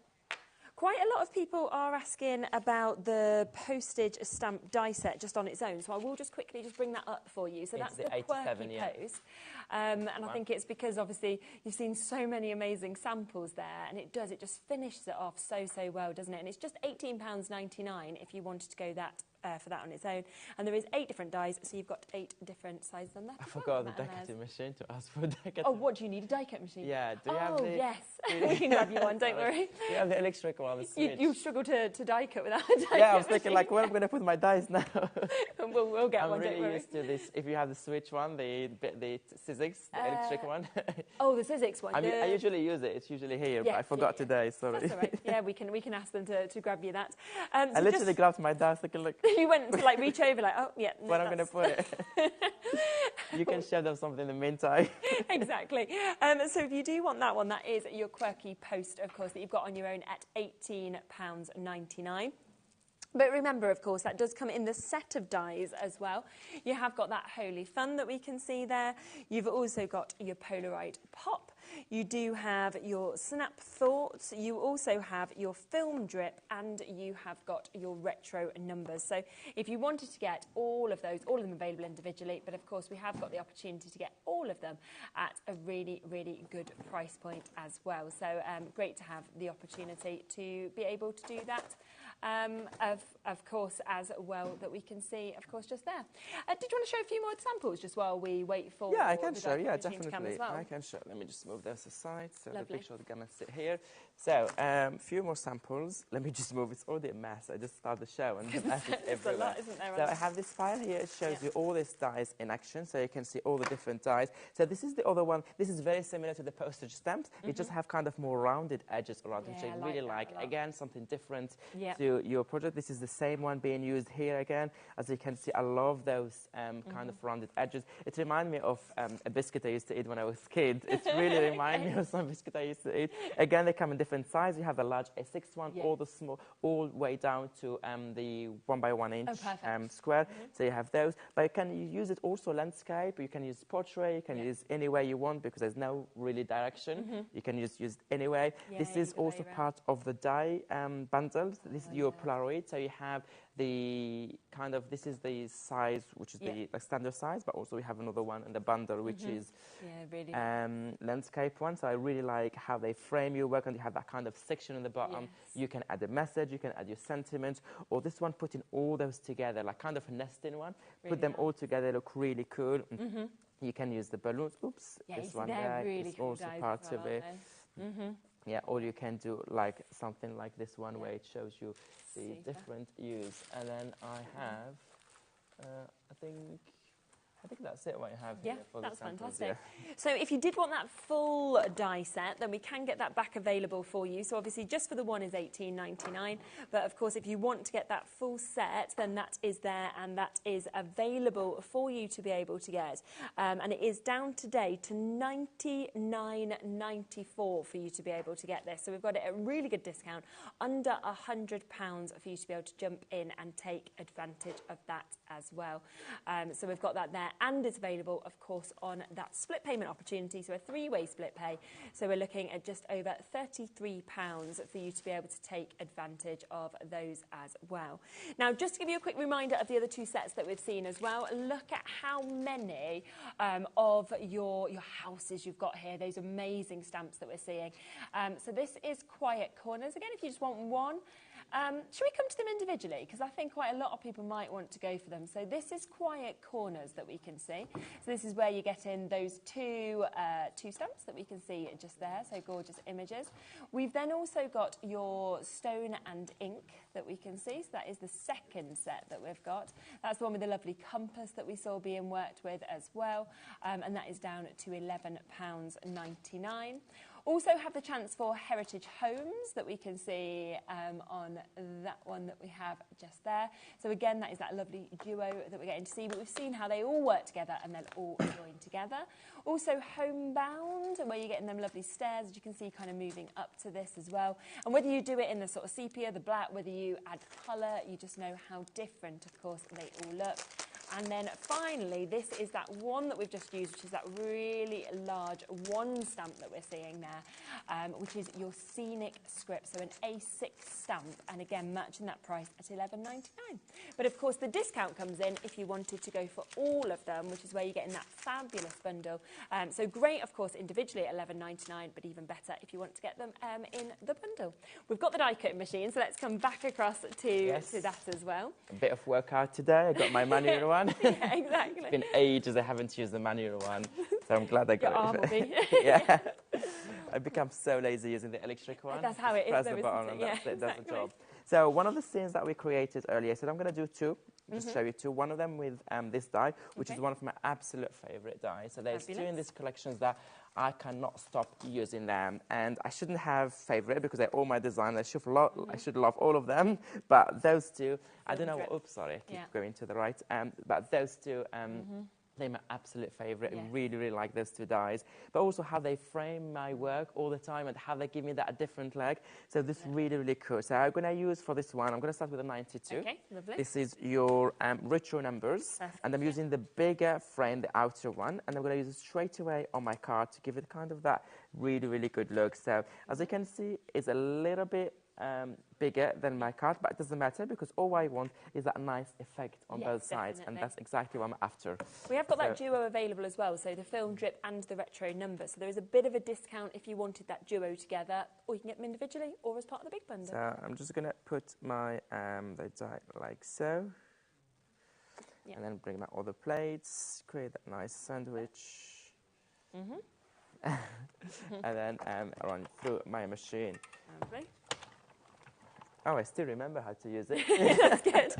Quite a lot of people are asking about the postage stamp die set just on its own, so I will just quickly bring that up for you. So it's that's the quirky post, and I think it's because obviously you've seen so many amazing samples there, and it just finishes it off so well, doesn't it? And it's just £18.99 if you wanted to go that for that on its own, and there is 8 different dies, so you've got 8 different sizes on there. I forgot the die cutting machine to ask for a die cutting. Oh, what do you need, a die cut machine? Yeah, do you have the... yes, we can grab you one, don't worry. You have the electric one, the switch. You struggle to die cut without a die cut I was thinking like, where am I going to put my dies now? we'll get I'm one, really don't worry. used to this, if you have the switch one, the Sizzix, the electric one. Oh, the Sizzix one. I usually use it, it's usually here, but I forgot today, sorry. That's all right. Yeah, we can ask them to grab you that. So I literally grabbed my dice, thinking, look. You went to like reach over, like, oh, yeah. Where I'm going to put it. You can show them something in the meantime. Exactly. So if you do want that one, that is your quirky post, of course, that you've got on your own at £18.99. But remember, of course, that does come in the set of dies as well. You have got that Holy Fun that we can see there. You've also got your Polaroid Pop. You do have your Snap Thoughts. You also have your Film Drip, and you have got your retro numbers. So if you wanted to get all of those, all of them available individually, but of course we have got the opportunity to get all of them at a really, really good price point as well. So great to have the opportunity to be able to do that. Of course, as well, that we can see, of course, just there. Did you want to show a few more examples just while we wait for I can the show, definitely. To come as well? I can show. Let me just move those aside, so the picture is going to sit here. So, a few more samples. Let me just move. It's already a mess. I just started the show, and it's a lot, isn't there? So I have this file here. It shows you all these dies in action, so you can see all the different dies. So this is the other one. This is very similar to the postage stamps. You just have kind of more rounded edges around them, so you really like, again, something different to your project. This is the same one being used here again. As you can see, I love those kind of rounded edges. It reminds me of a biscuit I used to eat when I was a kid. It really reminds me of some biscuit I used to eat. Again, they come in different sizes. You have the large A6 one, all the small, all the way down to the 1 by 1 inch square. So you have those. But you can use it also landscape. You can use portrait. You can use any way you want, because there's no really direction. You can use it anyway. This is also part of the die bundle. This is your Polaroid. So you have the kind of, this is the size, which is the standard size, but also we have another one in the bundle, which is really landscape one. So I really like how they frame your work, and you have that kind of section in the bottom. You can add a message, you can add your sentiment, or this one, putting all those together, like kind of a nesting one. Put them all together, look really cool. You can use the balloons. Oops, this one there is also part of it. Yeah, or you can do like something like this one where it shows you the different use. And then I have, I think that's it, what I have here for that's the samples. fantastic. So if you did want that full die set, then we can get that back available for you. So obviously just for the one is £18.99, but of course if you want to get that full set, then that is there, and that is available for you to be able to get. And it is down today to £99.94 for you to be able to get this. So we've got it at a really good discount, under £100 for you to be able to jump in and take advantage of that as well. So we've got that there. there, and it's available, of course, on that split payment opportunity, so a 3-way split pay. So we're looking at just over £33 for you to be able to take advantage of those as well. Now, just to give you a quick reminder of the other 2 sets that we've seen as well, look at how many of your houses you've got here, those amazing stamps that we're seeing. So this is Quiet Corners. Again, if you just want one, should we come to them individually? Because I think quite a lot of people might want to go for them. So this is Quiet Corners that we can see. So this is where you get in those two stamps that we can see just there. So gorgeous images. We've then also got your Stone and Ink that we can see. So that is the second set that we've got. That's the one with the lovely compass that we saw being worked with as well. And that is down to £11.99. Also have the chance for Heritage Homes that we can see on that one that we have just there. So again, that is that lovely duo that we're getting to see, but we've seen how they all work together and they'll all join together. Also Homebound, where you're getting them lovely stairs, as you can see, kind of moving up to this as well. And whether you do it in the sort of sepia, the black, whether you add colour, you just know how different, of course, they all look. And then finally, this is that one that we've just used, which is that really large one stamp that we're seeing there, which is your Scenic Script, so an A6 stamp, and again, matching that price at £11.99. But of course, the discount comes in if you wanted to go for all of them, which is where you're getting that fabulous bundle. So great, of course, individually at £11.99, but even better if you want to get them in the bundle. We've got the die cutting machine, so let's come back across to that as well. A bit of workout today. I got my manual one. Yeah, exactly. It's been ages I haven't used the manual one, so I'm glad I got Your arm will be. Yeah. I become so lazy using the electric one. That's how it is, press though, the isn't button it? and Yeah, that's it, exactly. does the job. So one of the scenes that we created earlier, so I'm going to do 2, just show you 2. One of them with this die, which is one of my absolute favourite dies. So there's 2 in these collections that I cannot stop using them, and I shouldn't have favourite because they're all my design. I should love all of them, but those 2, I don't know. Oops, sorry, I keep going to the right. But those 2. They're my absolute favourite. I really, really like those 2 dies. But also how they frame my work all the time and how they give me that different leg. So this is really, really cool. So I'm going to use for this one, I'm going to start with a 92. Okay, lovely. This is your retro numbers. Perfect. And I'm using the bigger frame, the outer one. And I'm going to use it straight away on my card to give it kind of that really, really good look. So as you can see, it's a little bit bigger than my card, but it doesn't matter because all I want is that nice effect on both sides, and that's exactly what I'm after. We have got that duo available as well, so the film drip and the retro number. So there is a bit of a discount if you wanted that duo together, or you can get them individually or as part of the big bundle. So I'm just going to put my the die like so, and then bring my other plates, create that nice sandwich, and then run through my machine. Lovely. Oh, I still remember how to use it. That's good.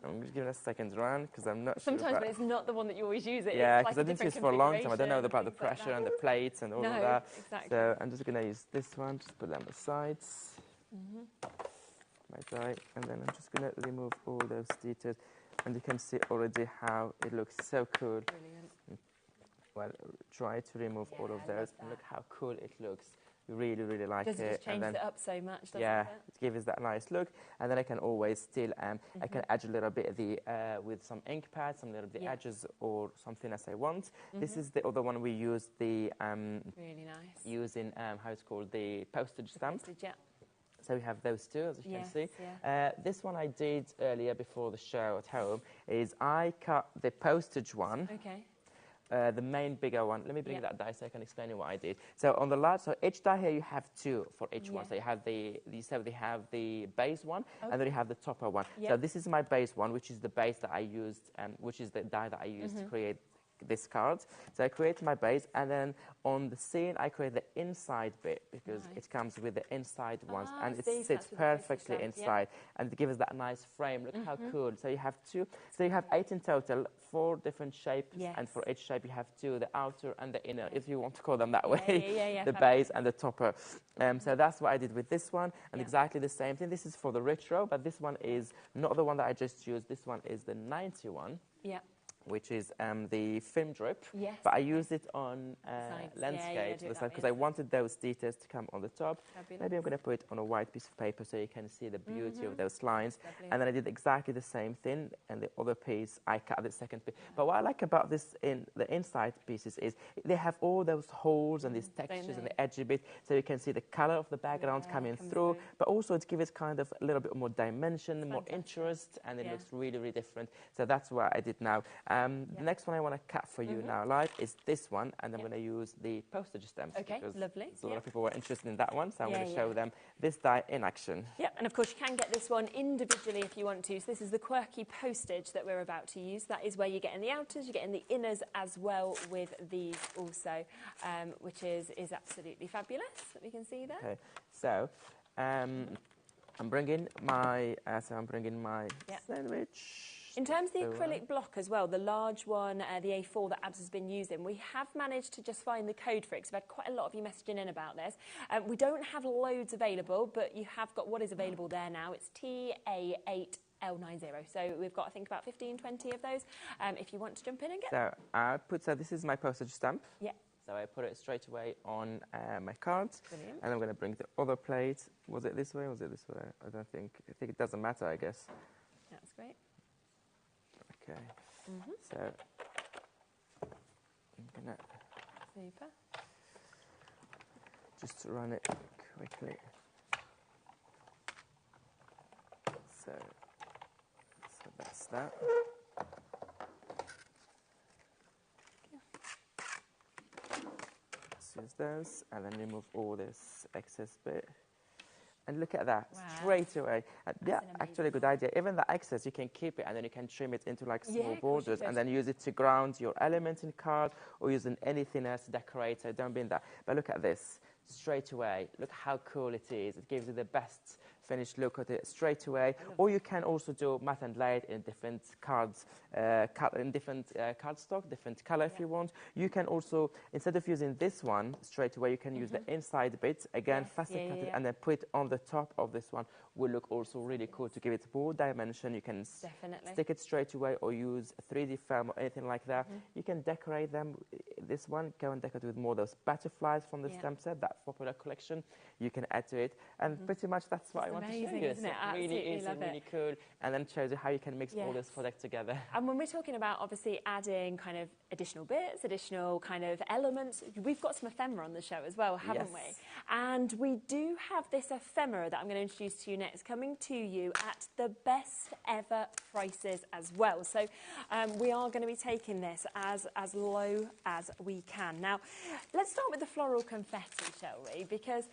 I'm just giving it a second run because I'm not Sometimes sure. Sometimes when it's not the one that you always use it. Yeah, because I didn't use it for a long time. I don't know about the pressure and the plates and all of that. Exactly. So I'm just going to use this one, just put it on the sides. My die, and then I'm just going to remove all those details. And you can see already how it looks so cool. Brilliant. Well, try to remove all of those and look how cool it looks. Really, really like it. It just changes it up so much, doesn't it gives us that nice look. And then I can always still, I can add a little bit of the, with some ink pads, some little of the edges or something as I want. This is the other one we use the, really nice. Using, how it's called, the postage stamp. Postage, So we have those 2, as you can see. Yeah. This one I did earlier before the show at home is I cut the postage one. Okay. The main bigger one. Let me bring that die so I can explain you what I did. So on the large, so each die here you have 2 for each one. So you have they have the base one, and then you have the topper one. So this is my base one, which is the base that I used, which is the die that I used to create this card. So I create my base, and then on the scene I create the inside bit because it comes with the inside ones, and it sits perfectly inside, and it gives us that nice frame. Look how cool. So you have 2. So you have 8 in total, 4 different shapes, and for each shape you have 2, the outer and the inner, if you want to call them that way, the base and the topper. So that's what I did with this one, and exactly the same thing. This is for the retro, but this one is not the one that I just used. This one is the 91. which is the film drip, Yes. but I used it on Sides. landscapes Yeah, because I wanted those details to come on the top. Fabulous. Maybe I'm going to put it on a white piece of paper so you can see the beauty of those lines. Lovely. And then I did exactly the same thing, and the other piece, I cut the second piece. But what I like about this in the inside pieces is they have all those holes and these textures and the edgy bit, so you can see the color of the background coming through, but also it gives it kind of a little bit more dimension, more interest, and it looks really, really different. So that's what I did now. The next one I want to cut for you now live is this one, and I'm going to use the postage stamps. Okay, because lovely. a lot of people were interested in that one, so I'm Yeah, going to show them this die in action. Yep, and of course you can get this one individually if you want to. So this is the quirky postage that we're about to use. That is where you get in the outers, you get in the inners as well with these also, which is absolutely fabulous that we can see there. Okay, so I'm bringing my sandwich. In terms of the acrylic block as well, the large one, the A4 that Abs has been using, we have managed to just find the code for it because we've had quite a lot of you messaging in about this. We don't have loads available, but you have got what is available there now. It's TA8L90. So we've got, I think, about 15, 20 of those if you want to jump in and get them. So this is my postage stamp. Yeah. So I put it straight away on my cards. Brilliant. And I'm going to bring the other plate. Was it this way or was it this way? I think it doesn't matter, I guess. That's great. Okay. So I'm going to Super. just run it quickly. So that's that. Let's use those and then remove all this excess bit. And look at that, straight away. Yeah, actually a good idea. Even the excess, you can keep it and then you can trim it into like small borders and then use it to ground your elements in card or using anything else to decorate. So don't be in that. But look at this, straight away. Look how cool it is. It gives you the best finished look at it straight away. Or you can also do matte and light in different cards, cardstock, different color if you want. You can also, instead of using this one straight away, you can use the inside bit, again, faster cut it, and then put it on the top of this one. Will look also really cool to give it more dimension. You can stick it straight away or use 3D film or anything like that. You can decorate them. This one, go and decorate with more of those butterflies from the stamp set, that popular collection. You can add to it. And pretty much that's what I want to show you. Isn't it? It really is really cool. And then shows you how you can mix all this product together. And when we're talking about obviously adding kind of additional bits, additional kind of elements, we've got some ephemera on the show as well, haven't we? And we do have this ephemera that I'm going to introduce to you next, coming to you at the best ever prices as well. So we are going to be taking this as low as we can. Now, let's start with the floral confetti, shall we? Because,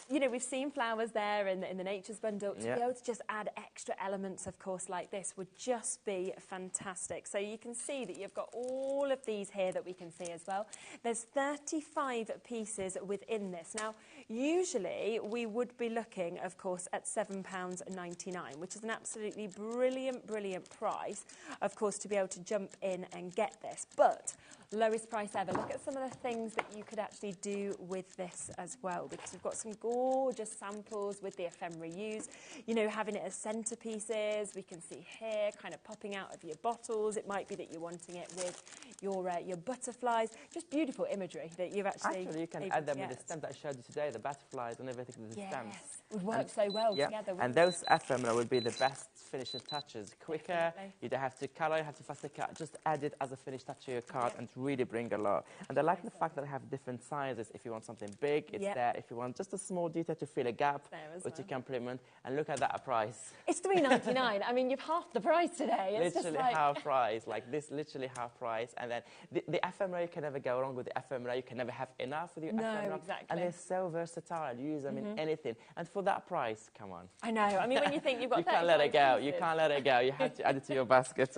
you know, we've seen flowers there in the Nature's Bundle. To be able to just add extra elements, of course, like this would just be fantastic. So you can see that you've got all of these here that we can see as well. There's 35 pieces within this. Now, usually we would be looking, of course, at £7.99, which is an absolutely brilliant, brilliant price, of course, to be able to jump in and get this. But lowest price ever. Look at some of the things that you could actually do with this as well, because we've got some gorgeous samples with the ephemera used, you know, having it as centerpieces. We can see here kind of popping out of your bottles. It might be that you're wanting it with your butterflies. Just beautiful imagery that you've actually you can add them with the stamp that I showed you today, the butterflies and everything with the stamps. Would work so well together. And those ephemera would be the best finishing touches. Quicker, you don't have to colour, you have to faster cut. Just add it as a finished touch to your card and really bring a lot. And I like the fact that I have different sizes. If you want something big, it's there. If you want just a small detail to fill a gap or to complement, and look at that price. It's $3.99. I mean, you've half the price today. It's literally just like half price, like this, literally half price. And then the ephemera, you can never go wrong with the ephemera. You can never have enough with your ephemera. Exactly. And they're so versatile. You use them in anything. And for that price, come on. I know. I mean, when you think you've got you can't let it go. You can't let it go. You have to add it to your basket.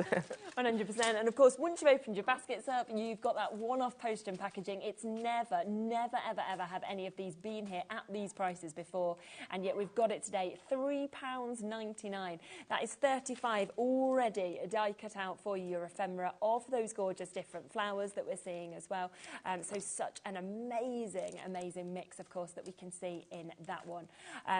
100%. And of course, once you've opened your baskets up, you've got that one-off postage and packaging. It's never, ever, ever have any of these been here at these prices before. And yet we've got it today, £3.99. That is 35 already die cut out for you, your ephemera of those gorgeous different flowers that we're seeing as well. So such an amazing, amazing mix, of course, that we can see in that one.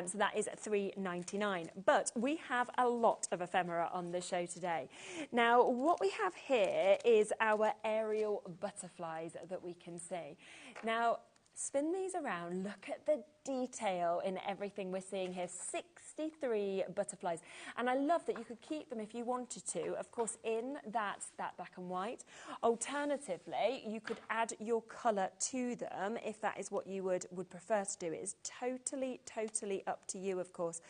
So that is $3.99. But we have a lot of ephemera on the show today. Now, what we have here is our aerial butterflies that we can see. Now, spin these around, look at the detail in everything we're seeing here. 63 butterflies. And I love that you could keep them if you wanted to, of course, in that black and white. Alternatively, you could add your colour to them if that is what you would prefer to do. It is totally, totally up to you, of course,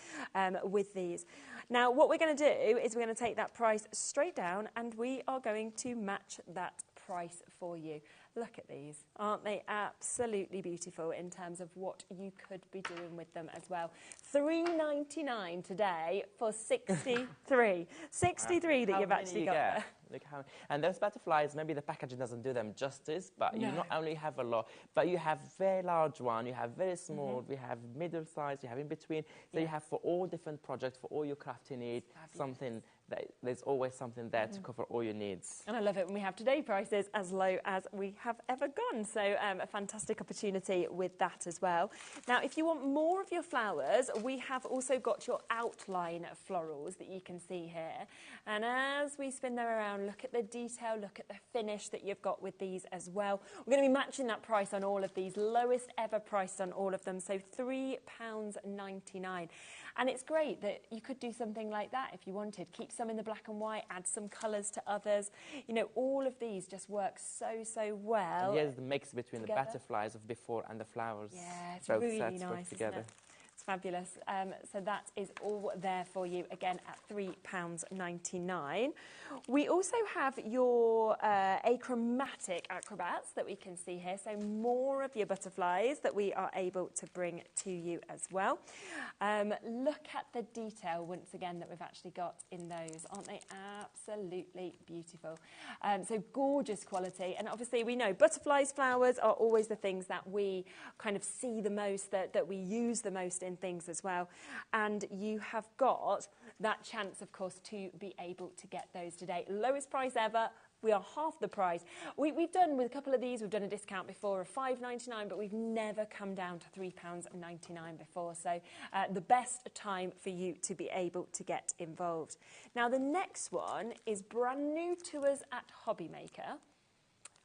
with these. Now, what we're going to do is we're going to take that price straight down and we are going to match that price for you. Look at these. Aren't they absolutely beautiful in terms of what you could be doing with them as well? $3.99 today for 63. 63 that you've actually got there. Look how, and those butterflies, maybe the packaging doesn't do them justice, but you not only have a lot, but you have very large one, you have very small, we have middle size, you have in between. So you have for all different projects, for all your crafting needs, something. There's always something there to cover all your needs. And I love it when we have today prices as low as we have ever gone. So a fantastic opportunity with that as well. Now, if you want more of your flowers, we have also got your outline florals that you can see here. And as we spin them around, look at the detail, look at the finish that you've got with these as well. We're going to be matching that price on all of these, lowest ever price on all of them. So £3.99. And it's great that you could do something like that if you wanted. Keep some in the black and white, add some colours to others. You know, all of these just work so, so well. And here's the mix between the butterflies of before and the flowers. Yeah, it's both really sets nice, work together. isn't it? It's fabulous. So that is all there for you, again, at £3.99. We also have your achromatic acrobats that we can see here. So more of your butterflies that we are able to bring to you as well. Look at the detail, once again, that we've actually got in those. Aren't they absolutely beautiful? So gorgeous quality. And obviously we know butterflies, flowers are always the things that we kind of see the most, that we use the most in things as well. And you have got that chance, of course, to be able to get those today. Lowest price ever. We are half the price. We've done, with a couple of these, we've done a discount before of $5.99, but we've never come down to £3.99 before. So the best time for you to be able to get involved. Now, the next one is brand new to us at HobbyMaker.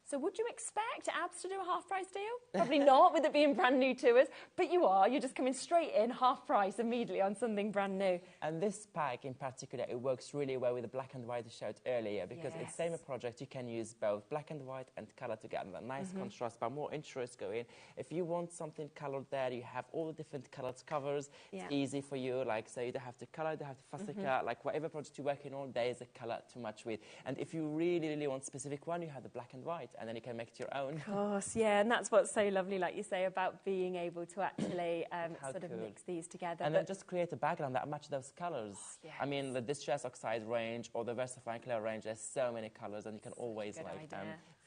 So would you expect Abs to do a half-price deal? Probably not, with it being brand new to us. But you are. You're just coming straight in, half price, immediately on something brand new. And this pack in particular, it works really well with the black and white I showed earlier, because it's the same project. You can use both black and white and colour together. Nice contrast, but more interest go in. If you want something coloured there, you have all the different coloured covers. It's easy for you. Like, so you don't have to colour, you don't have to fussy cut. Like, whatever project you're working on, there is a colour to match with. And if you really, really want a specific one, you have the black and white. And then you can make it your own. Of course, yeah, and that's what's so lovely, like you say, about being able to actually sort of mix these together. And then just create a background that matches those colours. I mean, the Distress Oxide range or the Versafine Clear range, there's so many colours, and you can always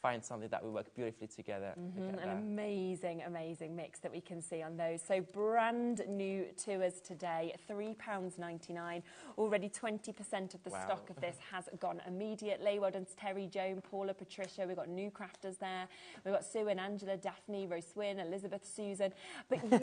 find something that will work beautifully together. An amazing, amazing mix that we can see on those. So brand new to us today, £3.99. Already 20% of the stock of this has gone immediately. Well done to Terry, Joan, Paula, Patricia. We've got new crafters there. We've got Sue and Angela, Daphne, Rose Swin, Elizabeth, Susan. But use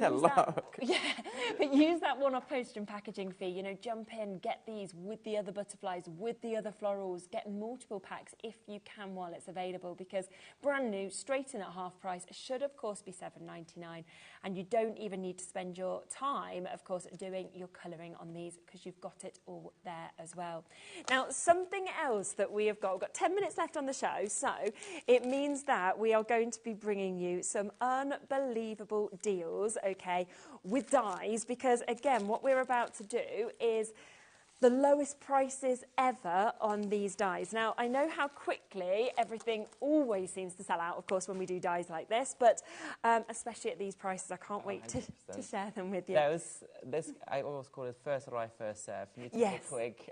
but use that one-off postage and packaging fee. You know, jump in, get these with the other butterflies, with the other florals, get multiple packs if you can while it's available, because brand new, straight in at half price, should of course be $7.99, and you don't even need to spend your time, of course, doing your colouring on these, because you've got it all there as well. Now, something else that we've got 10 minutes left on the show, so it means that we are going to be bringing you some unbelievable deals, okay, with dies, because again, what we're about to do is the lowest prices ever on these dies. Now, I know how quickly everything always seems to sell out, of course, when we do dies like this, but especially at these prices, I can't wait to share them with you. I always call it first arrive, first serve. You need to be quick.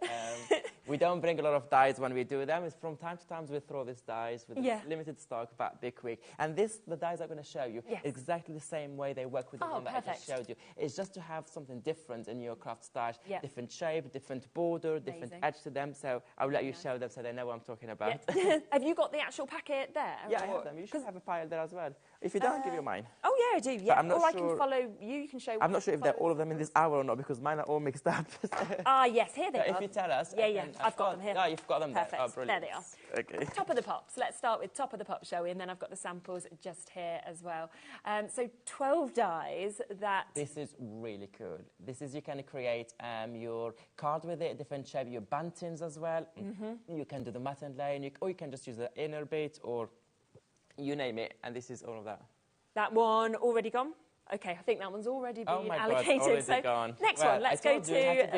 We don't bring a lot of dies when we do them. It's from time to time we throw these dies with limited stock, but be quick. And the dies I'm going to show you, exactly the same way they work with the one that I just showed you. It's just to have something different in your craft stash, different shape, different border, different edge to them. So I'll let you show them so they know what I'm talking about. Have you got the actual packet there? Yeah, I have them. You should have a pile there as well. If you don't, I'll give you mine. Oh, yeah, I do. Yeah. I'm not or sure, I can follow you. You can show. I'm not sure if they're all of them in this hour or not because mine are all mixed up. Yes, here they are. If you tell us. Yeah, I've got them here. Oh, you've got them Perfect. there. Oh, brilliant. There they are. Okay. Top of the pops. Let's start with top of the pop, shall we? And then I've got the samples just here as well. So 12 dies that... This is really cool. This is, you can create your card with it, different shape, your buntings as well. You can do the matte and line, or you can just use the inner bit, or you name it. And this is all of that. That one already gone? Okay, I think that one's already been allocated. God, already gone. Next one, let's go to the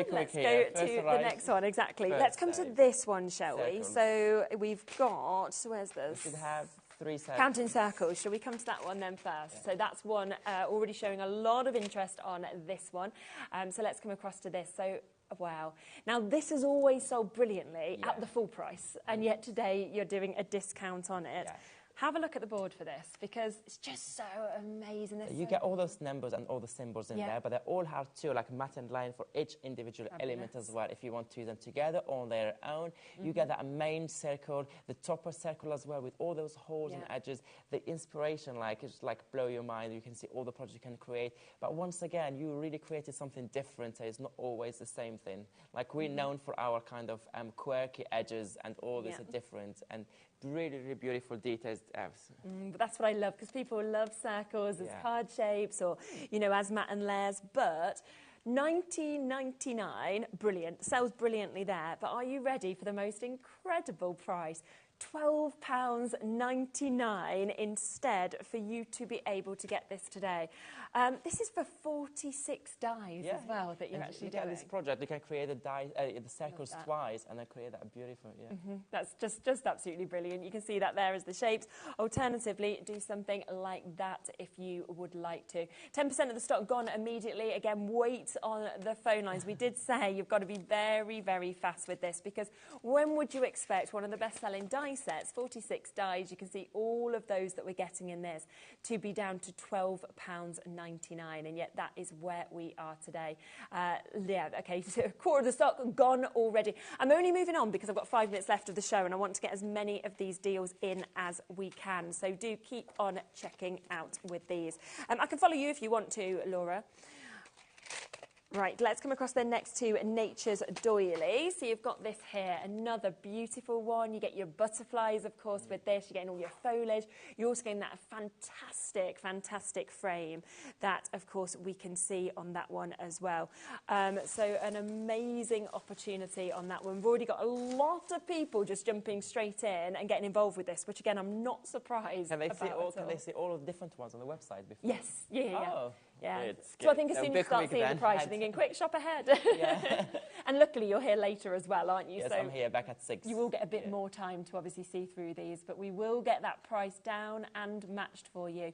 next one, exactly. Let's come to this one, shall we? So we've got, where's this? We should have 3 circles. Counting circles. Shall we come to that one then first? Yeah. So that's one already showing a lot of interest on this one. So let's come across to this. So wow. Now, this is always sold brilliantly at the full price, and yet today you're doing a discount on it. Yeah. Have a look at the board for this because it's just so amazing. You get all those numbers and all the symbols in there, but they all have like matte and line for each individual element as well. If you want to use them together on their own, you get that main circle, the topper circle as well with all those holes and edges. The inspiration, it's like blow your mind. You can see all the projects you can create. But once again, you really created something different. So it's not always the same thing. Like we're known for our kind of quirky edges, and all this are different and really, really beautiful details. But that's what I love, because people love circles as card shapes or, as matte and layers. But $19.99, brilliant, sells brilliantly there. But are you ready for the most incredible price? £12.99 instead for you to be able to get this today. This is for 46 dies as well that you're actually doing. This project, you can create the circles twice and then create that beautiful, That's just absolutely brilliant. You can see that there as the shapes. Alternatively, do something like that if you would like to. 10% of the stock gone immediately. Again, wait on the phone lines. We did say you've got to be very, very fast with this, because when would you expect one of the best-selling die sets, 46 dies, you can see all of those that we're getting in this, to be down to £12.99, and yet that is where we are today. So a quarter of the stock gone already. I'm only moving on because I've got 5 minutes left of the show and I want to get as many of these deals in as we can, so do keep on checking out with these. I can follow you if you want to, Laura. Right, let's come across then next to Nature's Doily. So you've got this here, another beautiful one. You get your butterflies, of course, with this. You're getting all your foliage. You're also getting that fantastic, fantastic frame that, of course, we can see on that one as well. So an amazing opportunity on that one. We've already got a lot of people just jumping straight in and getting involved with this, which, again, I'm not surprised Can they about see all the different ones on the website before? Yes, yeah. Yeah. So I think as soon as you start seeing the price, you're thinking, quick, shop ahead. And luckily you're here later as well, aren't you? Yes, so I'm here back at 6. You will get a bit more time to obviously see through these, but we will get that price down and matched for you.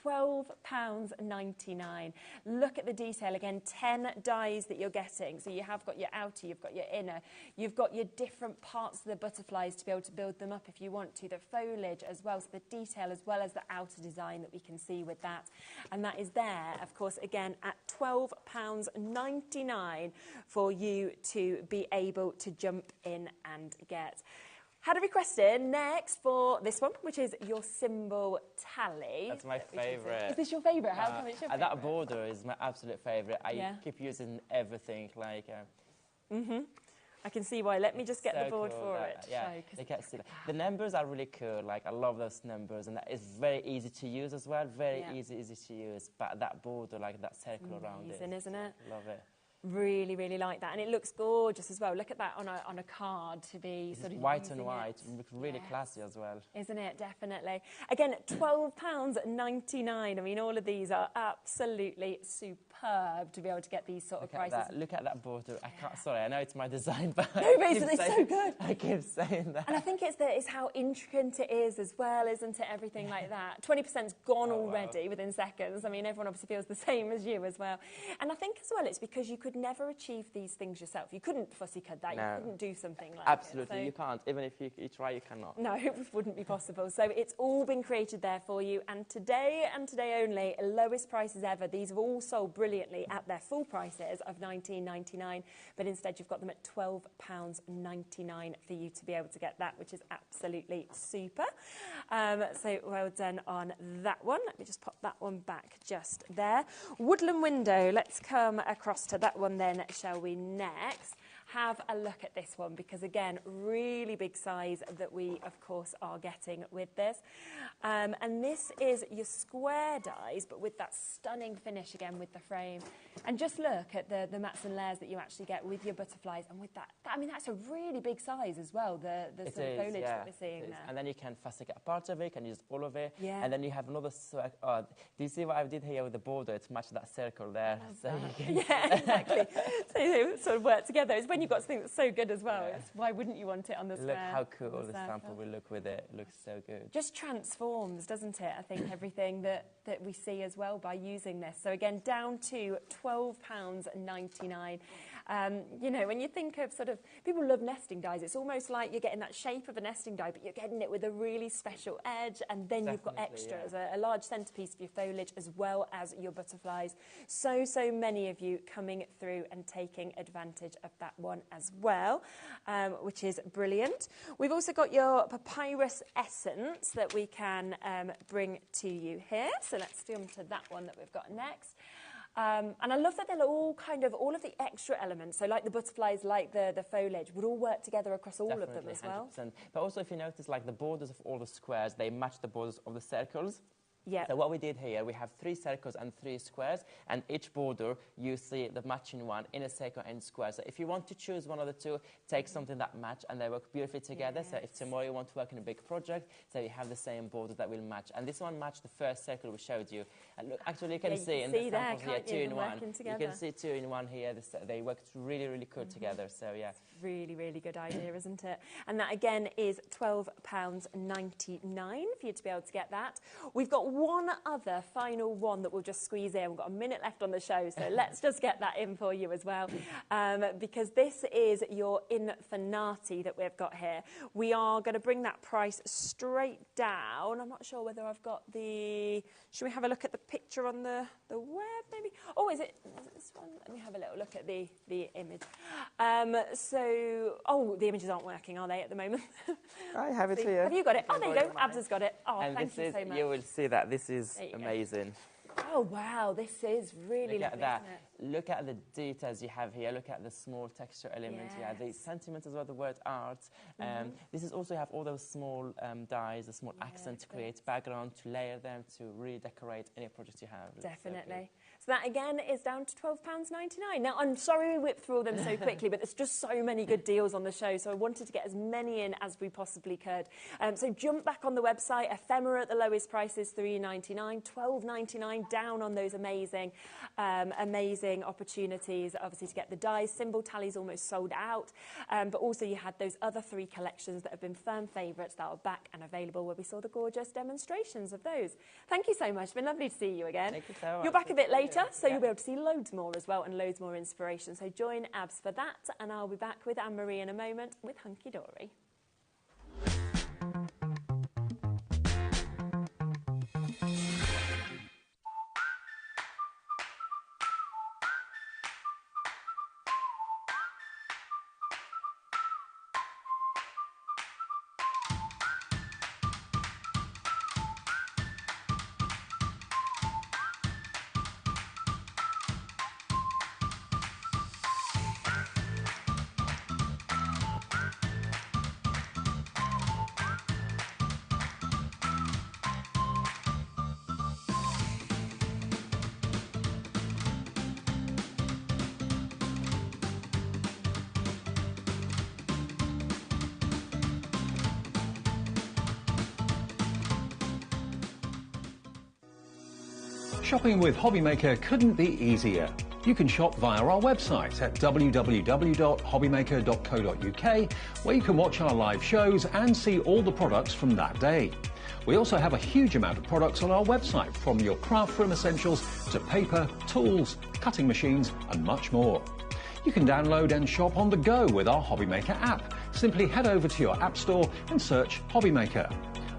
£12.99. Look at the detail again, 10 dies that you're getting. So you have got your outer, you've got your inner, you've got your different parts of the butterflies to be able to build them up if you want to, the foliage as well, so the detail as well as the outer design that we can see with that. And that is there, of course, again, at £12.99 for you to be able to jump in and get. Had a request in next for this one, which is your symbol tally. That's my favourite. Is this your favourite? How come it's your favourite? That border is my absolute favourite. I keep using everything, I can see why. Let me just get the board for it. The numbers are really cool. I love those numbers, and that is very easy to use as well. Very easy to use. But that border, that circle around it, isn't it? Love it. Really, really like that, and it looks gorgeous as well. Look at that on a card to be sort of white and white. It looks really classy as well, isn't it? Definitely. Again, £12.99. I mean, all of these are absolutely superb to be able to get these sort of prices. Look at that border. I can't. Sorry, I know it's my design, but no, it's so good. I keep saying that. And I think it's how intricate it is as well, isn't it? Everything like that. 20%'s gone already within seconds. I mean, everyone obviously feels the same as you as well. And I think as well, it's because you could could never achieve these things yourself. You couldn't fussy cut that. No. You couldn't do something like Absolutely, it. So you can't. Even if you try, you cannot. no, it wouldn't be possible. So it's all been created there for you. And today only, lowest prices ever. These have all sold brilliantly at their full prices of $19.99. But instead, you've got them at £12.99 for you to be able to get that, which is absolutely super. So well done on that one. Let me just pop that one back just there. Woodland window. Let's come across to that one then, shall we, next. Have a look at this one, because again, really big size that we of course are getting with this. And this is your square dies, but with that stunning finish again with the frame. And just look at the mats and layers that you actually get with your butterflies, and with that, I mean, that's a really big size as well, the sort of foliage that we're seeing there. And then you can fussy cut part of it, you can use all of it. Yeah. And then you have another, do you see what I did here with the border? It's matched that circle there. So you can yeah, exactly. So they sort of work together. It's when you've got something that's so good as well. Yeah. Why wouldn't you want it on the square? Look how cool the sample will look with it. It looks so good. Just transforms, doesn't it? I think everything that we see as well by using this. So again, down to £12.99. You know, when you think of sort of, people love nesting dies, it's almost like you're getting that shape of a nesting die, but you're getting it with a really special edge, and then you've got extras, a large centrepiece for your foliage as well as your butterflies. So many of you coming through and taking advantage of that one as well, which is brilliant. We've also got your papyrus essence that we can bring to you here. So let's jump to that one that we've got next. And I love that they're all kind of, all of the extra elements, so like the butterflies, like the foliage, would all work together across all of them as well. 100%. But also, if you notice, like the borders of all the squares, they match the borders of the circles. Yeah. So what we did here, we have 3 circles and 3 squares, and each border, you see the matching one in a circle and square. So if you want to choose one of the two, take something that match, and they work beautifully together. Yes. So if tomorrow you want to work in a big project, so you have the same border that will match. And this one matched the first circle we showed you. And look, actually, you can see in the samples here, 2 in 1. You can see 2 in 1 here. They worked really, really good together. So yeah. It's really, really good idea, isn't it? And that again is £12.99 for you to be able to get that. We've got one other final one that we'll just squeeze in. We've got a minute left on the show, so let's just get that in for you as well, because this is your Infinati that we've got here. We are going to bring that price straight down. I'm not sure whether I've got the... Should we have a look at the picture on the web, maybe? Oh, is it this one? Let me have a little look at the image. Oh, the images aren't working, are they, at the moment? I have it here. Have you got it? Oh, there you go. Abs has got it. Oh, and thank you so much. You will see that this is amazing. Oh, wow. This is really lovely, isn't it? Look at the details you have here. Look at the small texture elements. Yes. Yeah, the sentiment as well, the word art. This is also, you have all those small dies, the small accents to create background, to layer them, to really decorate any project you have. Definitely. So that again is down to £12.99. Now, I'm sorry we whipped through all them so quickly, but there's just so many good deals on the show, so I wanted to get as many in as we possibly could. So jump back on the website. Ephemera at the lowest prices, £3.99, £12.99, down on those amazing opportunities, obviously, to get the dies. Symbol Tally's almost sold out, but also you had those other 3 collections that have been firm favourites that are back and available, where we saw the gorgeous demonstrations of those. Thank you so much. It's been lovely to see you again. Thank you so much. You're back a bit later, so you'll be able to see loads more as well, and loads more inspiration. So join Abs for that, and I'll be back with Anne-Marie in a moment with Hunky Dory. Shopping with HobbyMaker couldn't be easier. You can shop via our website at www.hobbymaker.co.uk, where you can watch our live shows and see all the products from that day. We also have a huge amount of products on our website, from your craft room essentials to paper, tools, cutting machines and much more. You can download and shop on the go with our HobbyMaker app. Simply head over to your app store and search HobbyMaker.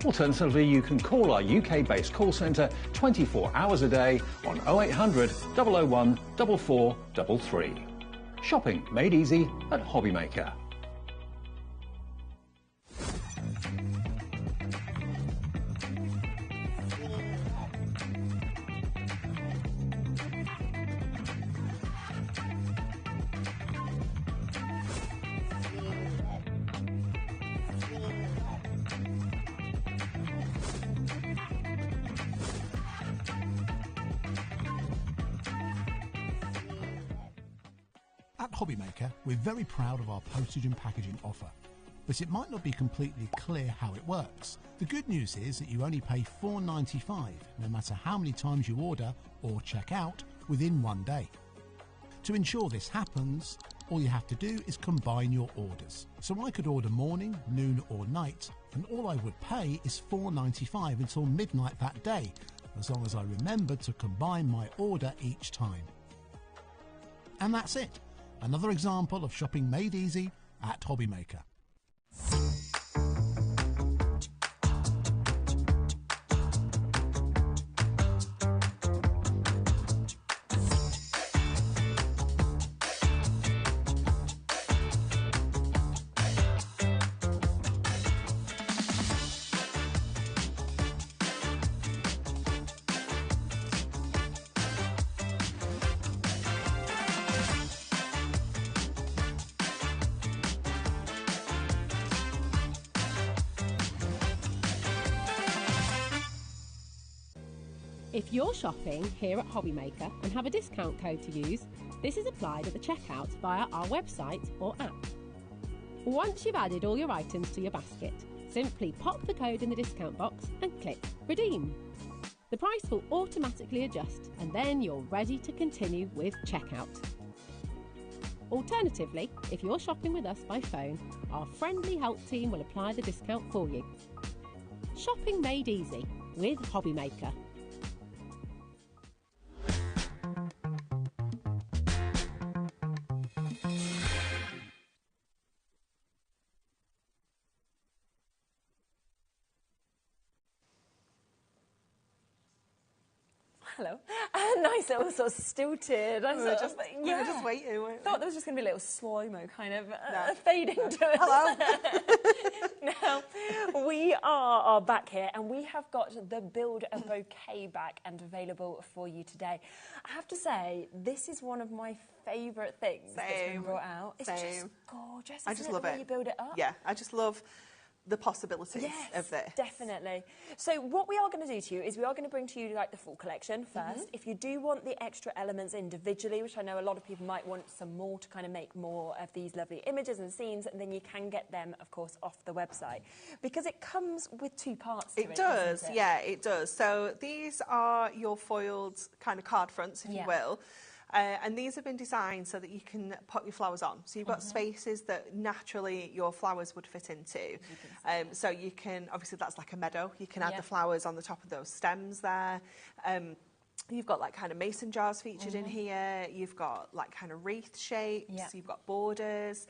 Alternatively, you can call our UK-based call centre 24 hours a day on 0800 001 4433. Shopping made easy at HobbyMaker. At HobbyMaker, we're very proud of our postage and packaging offer, but it might not be completely clear how it works. The good news is that you only pay $4.95 no matter how many times you order or check out within 1 day. To ensure this happens, all you have to do is combine your orders. So I could order morning, noon or night, and all I would pay is $4.95 until midnight that day, as long as I remembered to combine my order each time. And that's it. Another example of shopping made easy at HobbyMaker. If you're shopping here at HobbyMaker and have a discount code to use, this is applied at the checkout via our website or app. Once you've added all your items to your basket, simply pop the code in the discount box and click Redeem. The price will automatically adjust and then you're ready to continue with checkout. Alternatively, if you're shopping with us by phone, our friendly help team will apply the discount for you. Shopping made easy with HobbyMaker. Hello. Nice little sort of stilted. We were just waiting, weren't we? Thought there was just going to be a little slow-mo kind of fading to us. Hello. Now, we are back here and we have got the Build a Bouquet back and available for you today. I have to say, this is one of my favourite things that's been brought out. It's just gorgeous. I just love the way you build it up? Yeah, I just love the possibilities of this. Definitely. So what we are going to do to you is we are going to bring to you like the full collection first. If you do want the extra elements individually, which I know a lot of people might want some more to kind of make more of these lovely images and scenes, then you can get them, of course, off the website. Because it comes with two parts to it, does, doesn't it? yeah, it does. So these are your foiled kind of card fronts, if you will. And these have been designed so that you can put your flowers on. So you've got spaces that naturally your flowers would fit into. So you can, obviously that's like a meadow, you can add the flowers on the top of those stems there. You've got like kind of mason jars featured in here. You've got like kind of wreath shapes. You've got borders.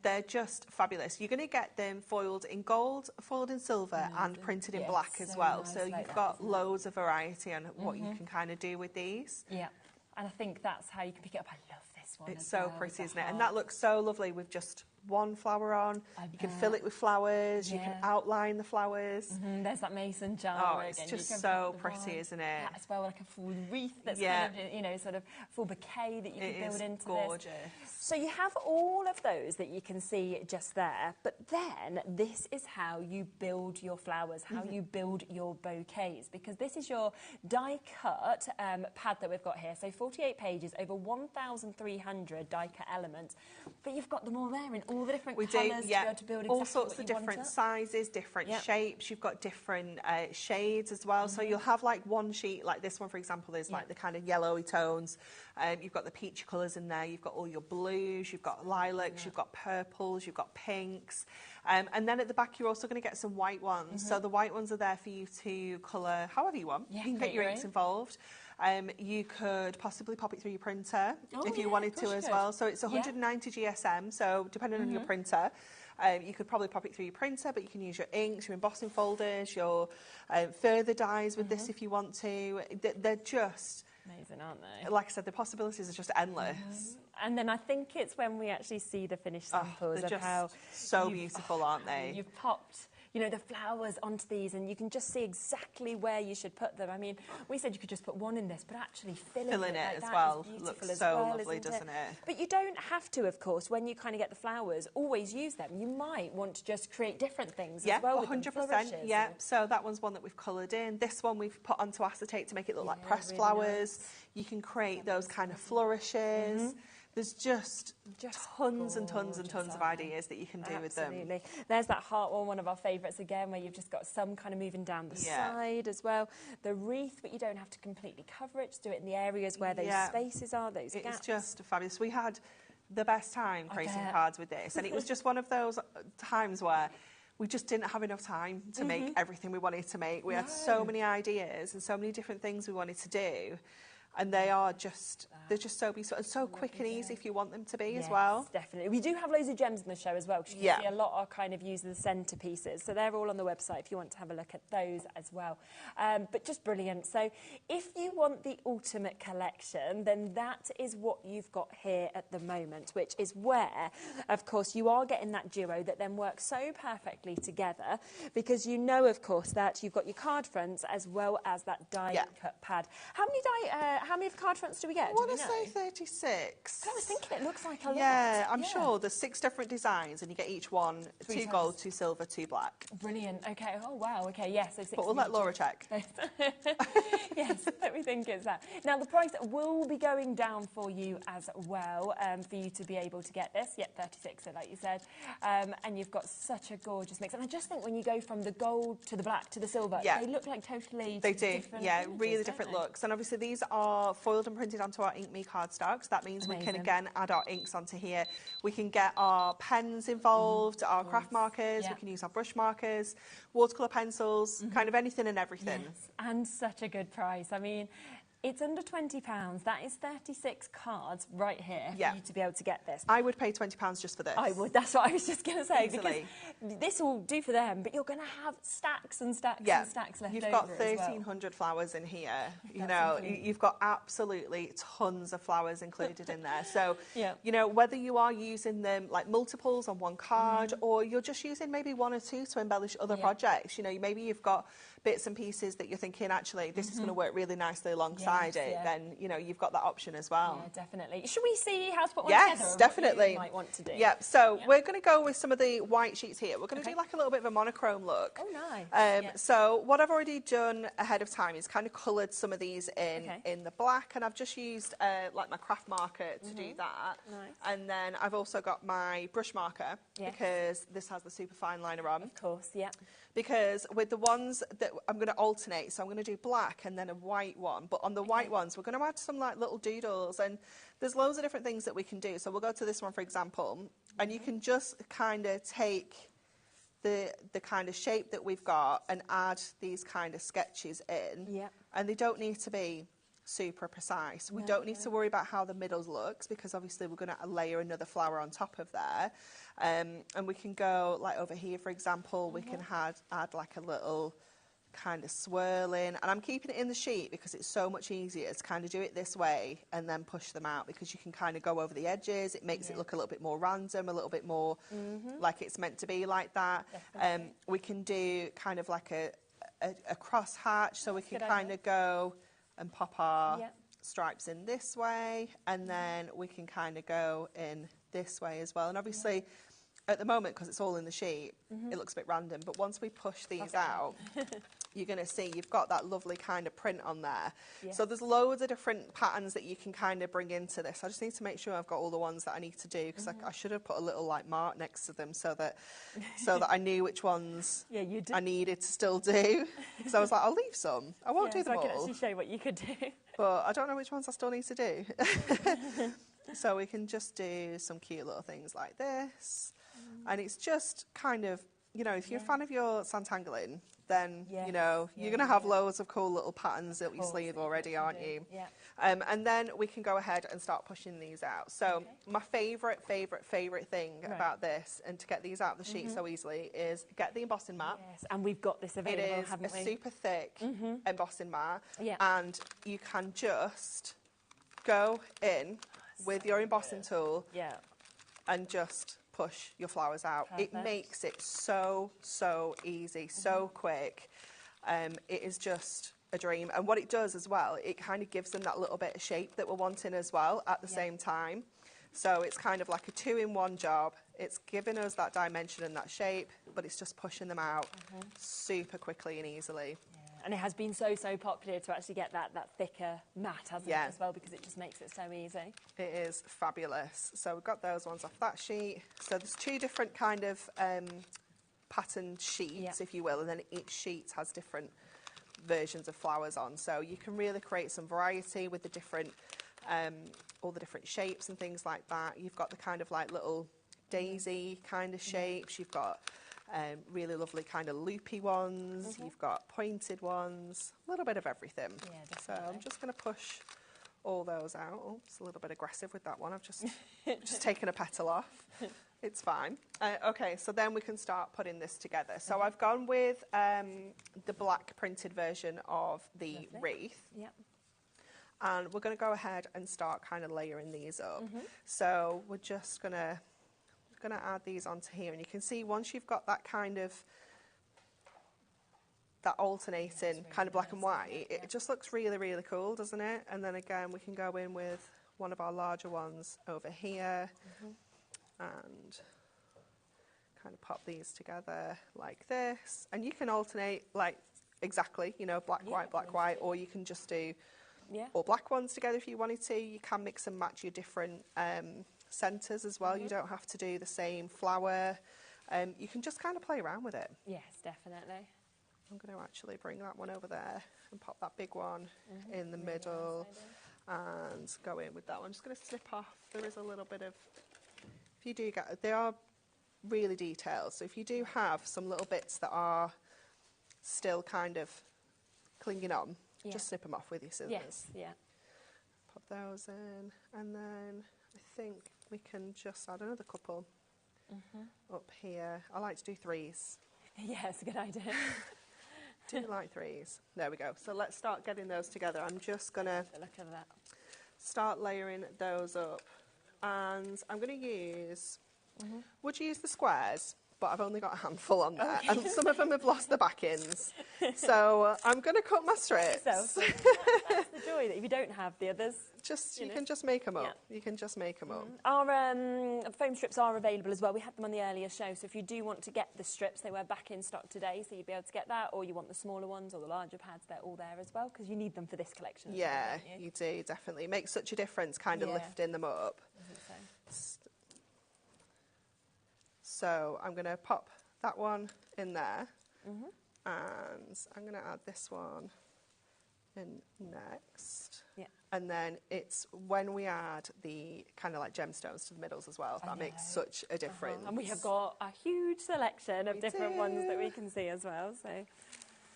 They're just fabulous. You're going to get them foiled in gold, foiled in silver and printed in black as well. Nice, so you've got loads of variety on what you can kind of do with these. Yeah. And I think that's how you can pick it up. I love this one. It's so pretty, isn't it? And that looks so lovely with just one flower on. You can fill it with flowers. You can outline the flowers. There's that mason jar. Oh, it's just so pretty, isn't it? That as well, like a full wreath that's kind of, you know, sort of full bouquet that you can build into gorgeous. This. So you have all of those that you can see just there, but then this is how you build your flowers, how you build your bouquets, because this is your die-cut pad that we've got here. So 48 pages, over 1,300 die-cut elements, but you've got them all there in all the different colours to be able to build exactly all sorts of different sizes, different shapes. You've got different shades as well. So you'll have like one sheet, like this one, for example, is like the kind of yellowy tones. You've got the peach colours in there. You've got all your blues. You've got lilacs. You've got purples. You've got pinks. And then at the back, you're also going to get some white ones. So the white ones are there for you to colour however you want. You can get your inks involved. You could possibly pop it through your printer if you yeah, wanted of course to you as could. well. So it's 190 GSM, so depending on your printer, you could probably pop it through your printer, but you can use your inks, your embossing folders, your further dyes with this if you want to. They're just... amazing, aren't they? Like I said, the possibilities are just endless. And then I think it's when we actually see the finished samples they're of just how so beautiful, aren't they? You've popped, you know, the flowers onto these, and you can just see exactly where you should put them. I mean, we said you could just put one in this, but actually filling it like as that well is beautiful looks as so well, lovely, isn't doesn't it? But you don't have to, of course, when you kind of get the flowers, always use them. You might want to just create different things as well. 100%. Yeah, so that one's one that we've coloured in. This one we've put onto acetate to make it look like pressed really flowers. nice. You can create those kind of flourishes. There's just tons and tons and tons of ideas that you can do with them. Absolutely. There's that heart one of our favourites again, where you've just got some kind of moving down the side as well. The wreath, but you don't have to completely cover it. Just do it in the areas where those spaces are, those gaps. It's just fabulous. We had the best time creating cards with this, and it was just one of those times where we just didn't have enough time to make everything we wanted to make. We had so many ideas and so many different things we wanted to do. And they're just so beautiful and so quick and easy if you want them to be as well. Definitely. We do have loads of gems in the show as well, because you can see a lot are kind of using the centerpieces. So they're all on the website if you want to have a look at those as well. But just brilliant. So if you want the ultimate collection, then that is what you've got here at the moment, which is where, of course, you are getting that duo that then works so perfectly together, because you know, of course, that you've got your card fronts as well as that die cut pad. How many of the card fronts do we get? I want to say 36. I was thinking it looks like a lot. Yeah, I'm sure there's 6 different designs, and you get each one 2 gold, 2 silver, 2 black. Brilliant. Okay. Oh wow. Okay. Yes. So 6 but we'll let Laura check. Yes. Let me think it's that. Now the price will be going down for you as well, for you to be able to get this. Yep, 36. So like you said, and you've got such a gorgeous mix. And I just think when you go from the gold to the black to the silver, they look like totally different images, really different looks. And obviously these are foiled and printed onto our Ink Me cardstock. So that means we can again add our inks onto here. We can get our pens involved, our craft markers, we can use our brush markers, watercolour pencils, kind of anything and everything. Yes, and such a good price. I mean, it's under £20. That is 36 cards right here for you to be able to get this. I would pay £20 just for this. I would. That's what I was just going to say. Easily. Because this will do for them, but you're going to have stacks and stacks and stacks left over. You've got 1,300 flowers in here. You know, you've got absolutely tons of flowers included in there. So, you know, whether you are using them like multiples on one card, or you're just using maybe 1 or 2 to embellish other projects, you know, maybe you've got bits and pieces that you're thinking, actually, this is going to work really nicely alongside it, then, you know, you've got that option as well. Yeah, definitely. Should we see how to put one together? Yes, definitely. You might want to do. Yep, so we're going to go with some of the white sheets here. We're going to do like a little bit of a monochrome look. Oh, nice. So what I've already done ahead of time is kind of coloured some of these in the black, and I've just used like my craft marker to do that. Nice. And then I've also got my brush marker, because this has the super fine liner on. Of course, Because with the ones that I'm going to alternate, so I'm going to do black and then a white one, but on the white ones we're going to add some like little doodles, and there's loads of different things that we can do. So we'll go to this one, for example, and you can just kind of take the kind of shape that we've got and add these kind of sketches in, and they don't need to be super precise. We don't need to worry about how the middle looks, because obviously we're going to layer another flower on top of there. And we can go like over here, for example, we can add like a little kind of swirling, and I'm keeping it in the sheet because it's so much easier to kind of do it this way and then push them out, because you can kind of go over the edges. It makes it look a little bit more random, a little bit more like it's meant to be like that. We can do kind of like a cross hatch, so we can kind of go and pop our stripes in this way, and then we can kind of go in this way as well. And obviously at the moment, because it's all in the sheet, it looks a bit random, but once we push these out, you're going to see you've got that lovely kind of print on there. So there's loads of different patterns that you can kind of bring into this. I just need to make sure I've got all the ones that I need to do, because I should have put a little like mark next to them so that I knew which ones I needed to still do. So I was like, I'll leave some. I won't do them all. I can actually show you what you could do. But I don't know which ones I still need to do. So we can just do some cute little things like this. And it's just kind of, you know, if you're a fan of your Santangling, then, you know, you're going to have loads of cool little patterns up your sleeve already, aren't you? Yeah. And then we can go ahead and start pushing these out. So my favourite thing about this, and to get these out of the sheet so easily, is get the embossing mat. Yes, and we've got this available, haven't we? It is a super thick embossing mat, Yeah. and you can just go in with your embossing tool and just push your flowers out. Perfect. It makes it so easy, so quick. It is just a dream. And what it does as well, it kind of gives them that little bit of shape that we're wanting as well at the same time. So it's kind of like a 2-in-1 job. It's giving us that dimension and that shape, but it's just pushing them out super quickly and easily. And it has been so popular to actually get that thicker mat, hasn't it, as well, because it just makes it so easy. It is fabulous. So we've got those ones off that sheet. So there's 2 different kind of patterned sheets, if you will, and then each sheet has different versions of flowers on. So you can really create some variety with the different, all the different shapes and things like that. You've got the kind of like little daisy kind of shapes. You've got really lovely kind of loopy ones. You've got pointed ones, a little bit of everything. Yeah, so I'm just going to push all those out. Oh, it's a little bit aggressive with that one. I've just taken a petal off. It's fine. Okay, so then we can start putting this together. So I've gone with the black printed version of the wreath. Yep. And we're going to go ahead and start kind of layering these up. So we're just going to add these onto here, and you can see once you've got that kind of that alternating kind of black and white, it just looks really cool, doesn't it? And then again we can go in with one of our larger ones over here and kind of pop these together like this, and you can alternate like exactly, you know, black white, or you can just do all black ones together if you wanted to. You can mix and match your different centres as well. You don't have to do the same flower. You can just kind of play around with it. Yes, definitely. I'm going to actually bring that one over there and pop that big one in the middle and go in with that one. I'm just going to snip off. There is a little bit of, if you do get, they are really detailed, so if you do have some little bits that are still kind of clinging on, just snip them off with your scissors. Yes, Pop those in, and then I think we can just add another couple up here. I like to do 3s. Yeah, it's a good idea. Do like 3s. There we go. So let's start getting those together. I'm just going to look at that. Start layering those up. And I'm going to use, would you use the squares? But I've only got a handful on there. Okay. And some of them have lost the back ends. So I'm going to cut my strips. That's the joy, that if you don't have the others, you can just make them up. You can just make them up. Our foam strips are available as well. We had them on the earlier show, so if you do want to get the strips, they were back in stock today, so you'll be able to get that, or you want the smaller ones or the larger pads, they're all there as well, because you need them for this collection as well, don't you? You do, definitely. It makes such a difference kind of lifting them up. So I'm going to pop that one in there, and I'm going to add this one in next. And then it's when we add the kind of like gemstones to the middles as well, that makes such a difference. And we have got a huge selection of different ones that we can see as well. So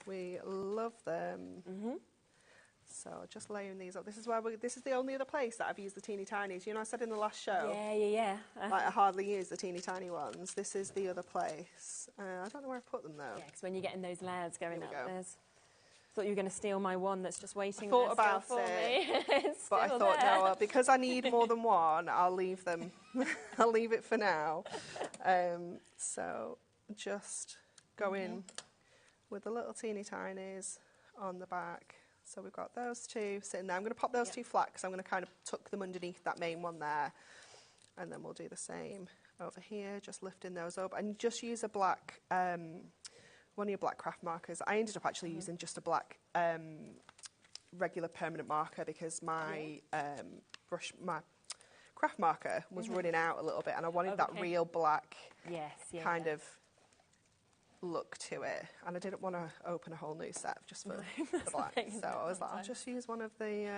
we love them. So just layering these up. This is where this is the only other place that I've used the teeny tinies. You know, I said in the last show. Like I hardly use the teeny tiny ones. This is the other place. I don't know where I put them though. Yeah, because when you're getting those layers going up, thought you were going to steal my one that's just waiting. I thought about for me. But I thought no, because I need more than one, I'll leave them. I'll leave it for now. So just go in with the little teeny tinies on the back. So we've got those two sitting there. I'm going to pop those two flat because I'm going to kind of tuck them underneath that main one there. And then we'll do the same over here, just lifting those up. And just use a black, one of your black craft markers. I ended up actually using just a black regular permanent marker because my my craft marker was running out a little bit, and I wanted that real black kind of look to it, and I didn't want to open a whole new set just for the black. So I was like, I'll just use one of the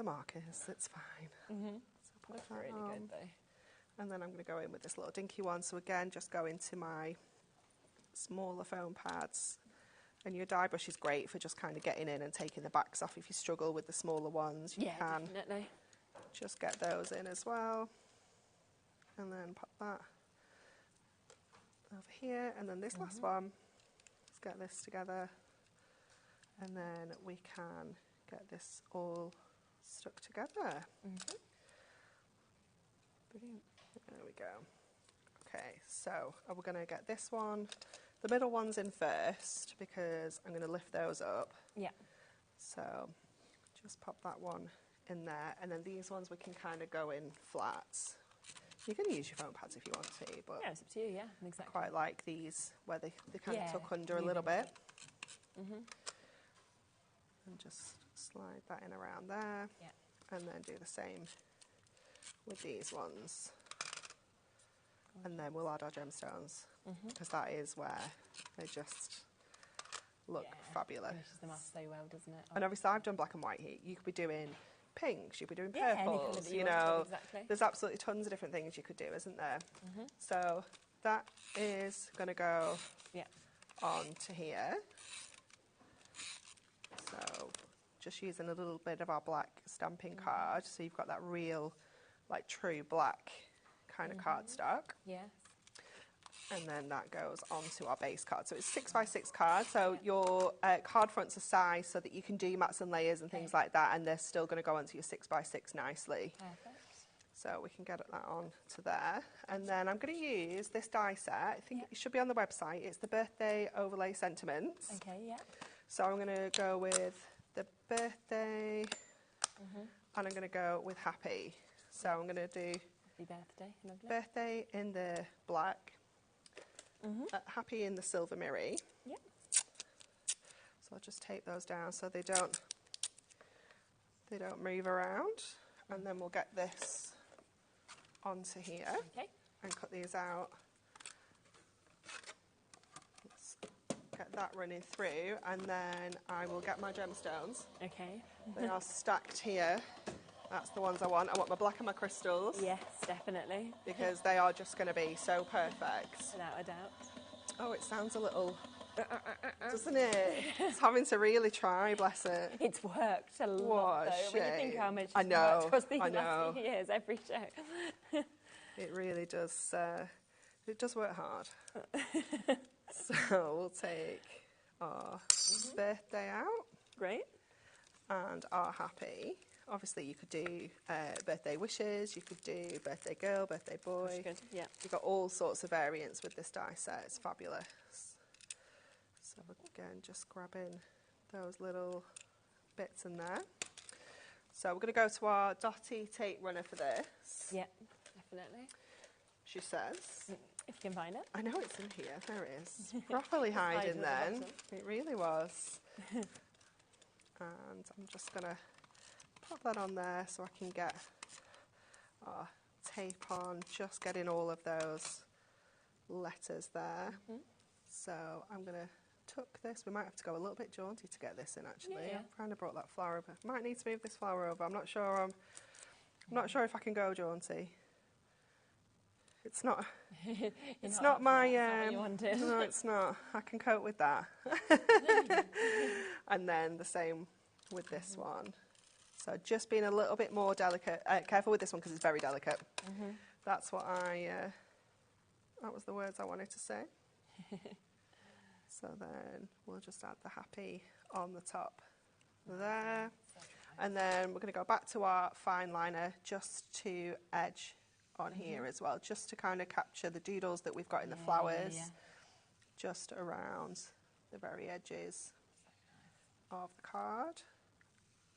markers. It's fine. So that's really good though. And then I'm going to go in with this little dinky one. So again, just go into my smaller foam pads. And your die brush is great for just kind of getting in and taking the backs off. If you struggle with the smaller ones, you can definitely. just get those in as well. And then pop that over here. And then this last one, let's get this together. And then we can get this all stuck together. Brilliant. There we go. Okay, so we're going to get this one. The middle one's in first because I'm going to lift those up. Yeah. So just pop that one in there. And then these ones we can kind of go in flat. You can use your foam pads if you want to, but yeah, it's up to you, yeah, exactly. I quite like these where they kind of tuck under a little bit. And just slide that in around there. Yeah. And then do the same with these ones. And then we'll add our gemstones because that is where they just look fabulous. Finishes them off so well, doesn't it? And obviously I've done black and white here. You could be doing pinks, you could be doing Yeah, any colour purples, that you you want to know. do, exactly. There's absolutely tons of different things you could do, isn't there? So that is going to go onto here. So just using a little bit of our black stamping card, so you've got that real, like true black kind of cardstock. Yes. And then that goes onto our base card. So it's 6x6 card, so your card fronts are sized so that you can do mats and layers and things like that, and they're still going to go onto your 6x6 nicely. Perfect. So we can get that on to there. And then I'm going to use this die set. I think it should be on the website. It's the Birthday Overlay Sentiments. Okay, yeah. So I'm going to go with the birthday, and I'm going to go with happy. So I'm going to do Happy birthday, lovely. birthday in the black, happy in the silver mirror. Yep. So I'll just tape those down so they don't move around, and then we'll get this onto here and cut these out. Let's get that running through, and then I will get my gemstones. Okay. They are stacked here. That's the ones I want. I want my black and my crystals. Yes, definitely. Because they are just going to be so perfect. Without a doubt. Oh, it sounds a little, doesn't it? It's having to really try, bless it. It's worked a lot, though. When you think how much I it's know, worked across these I last know. few years, every show. It really does. It does work hard. So we'll take our birthday out. Great. And our happy. Obviously, you could do birthday wishes, you could do birthday girl, birthday boy. Good. Yeah. You've got all sorts of variants with this die set. It's fabulous. So again, just grabbing those little bits in there. So we're going to go to our dotty tape runner for this. Yeah, definitely. She says. If you can find it. I know it's in here. There it is. Properly hiding then. It really was. And I'm just going to pop that on there so I can get our tape on, just getting all of those letters there. So I'm going to tuck this. We might have to go a little bit jaunty to get this in, actually. Yeah. I've kind of brought that flower over. Might need to move this flower over. I'm not sure. I'm not sure if I can go jaunty. It's not. It's not my. It's not what you wanted. No, it's not. I can cope with that. And then the same with this one. So just being a little bit more delicate, careful with this one because it's very delicate. That's what that was the words I wanted to say. So then we'll just add the happy on the top there. And then we're going to go back to our fine liner just to edge on here as well, just to kind of capture the doodles that we've got in the flowers, just around the very edges of the card.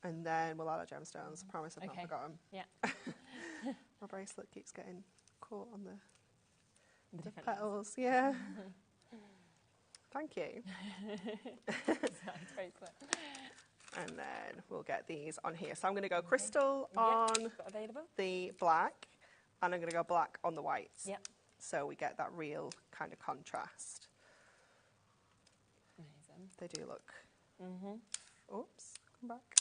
And then we'll add our gemstones. I promise I've not forgotten. Yeah. My bracelet keeps getting caught on the different petals. Yeah. Thank you. And then we'll get these on here. So I'm going to go crystal on the black, and I'm going to go black on the white. Yep. So we get that real kind of contrast. Amazing. They do look. Oops, come back.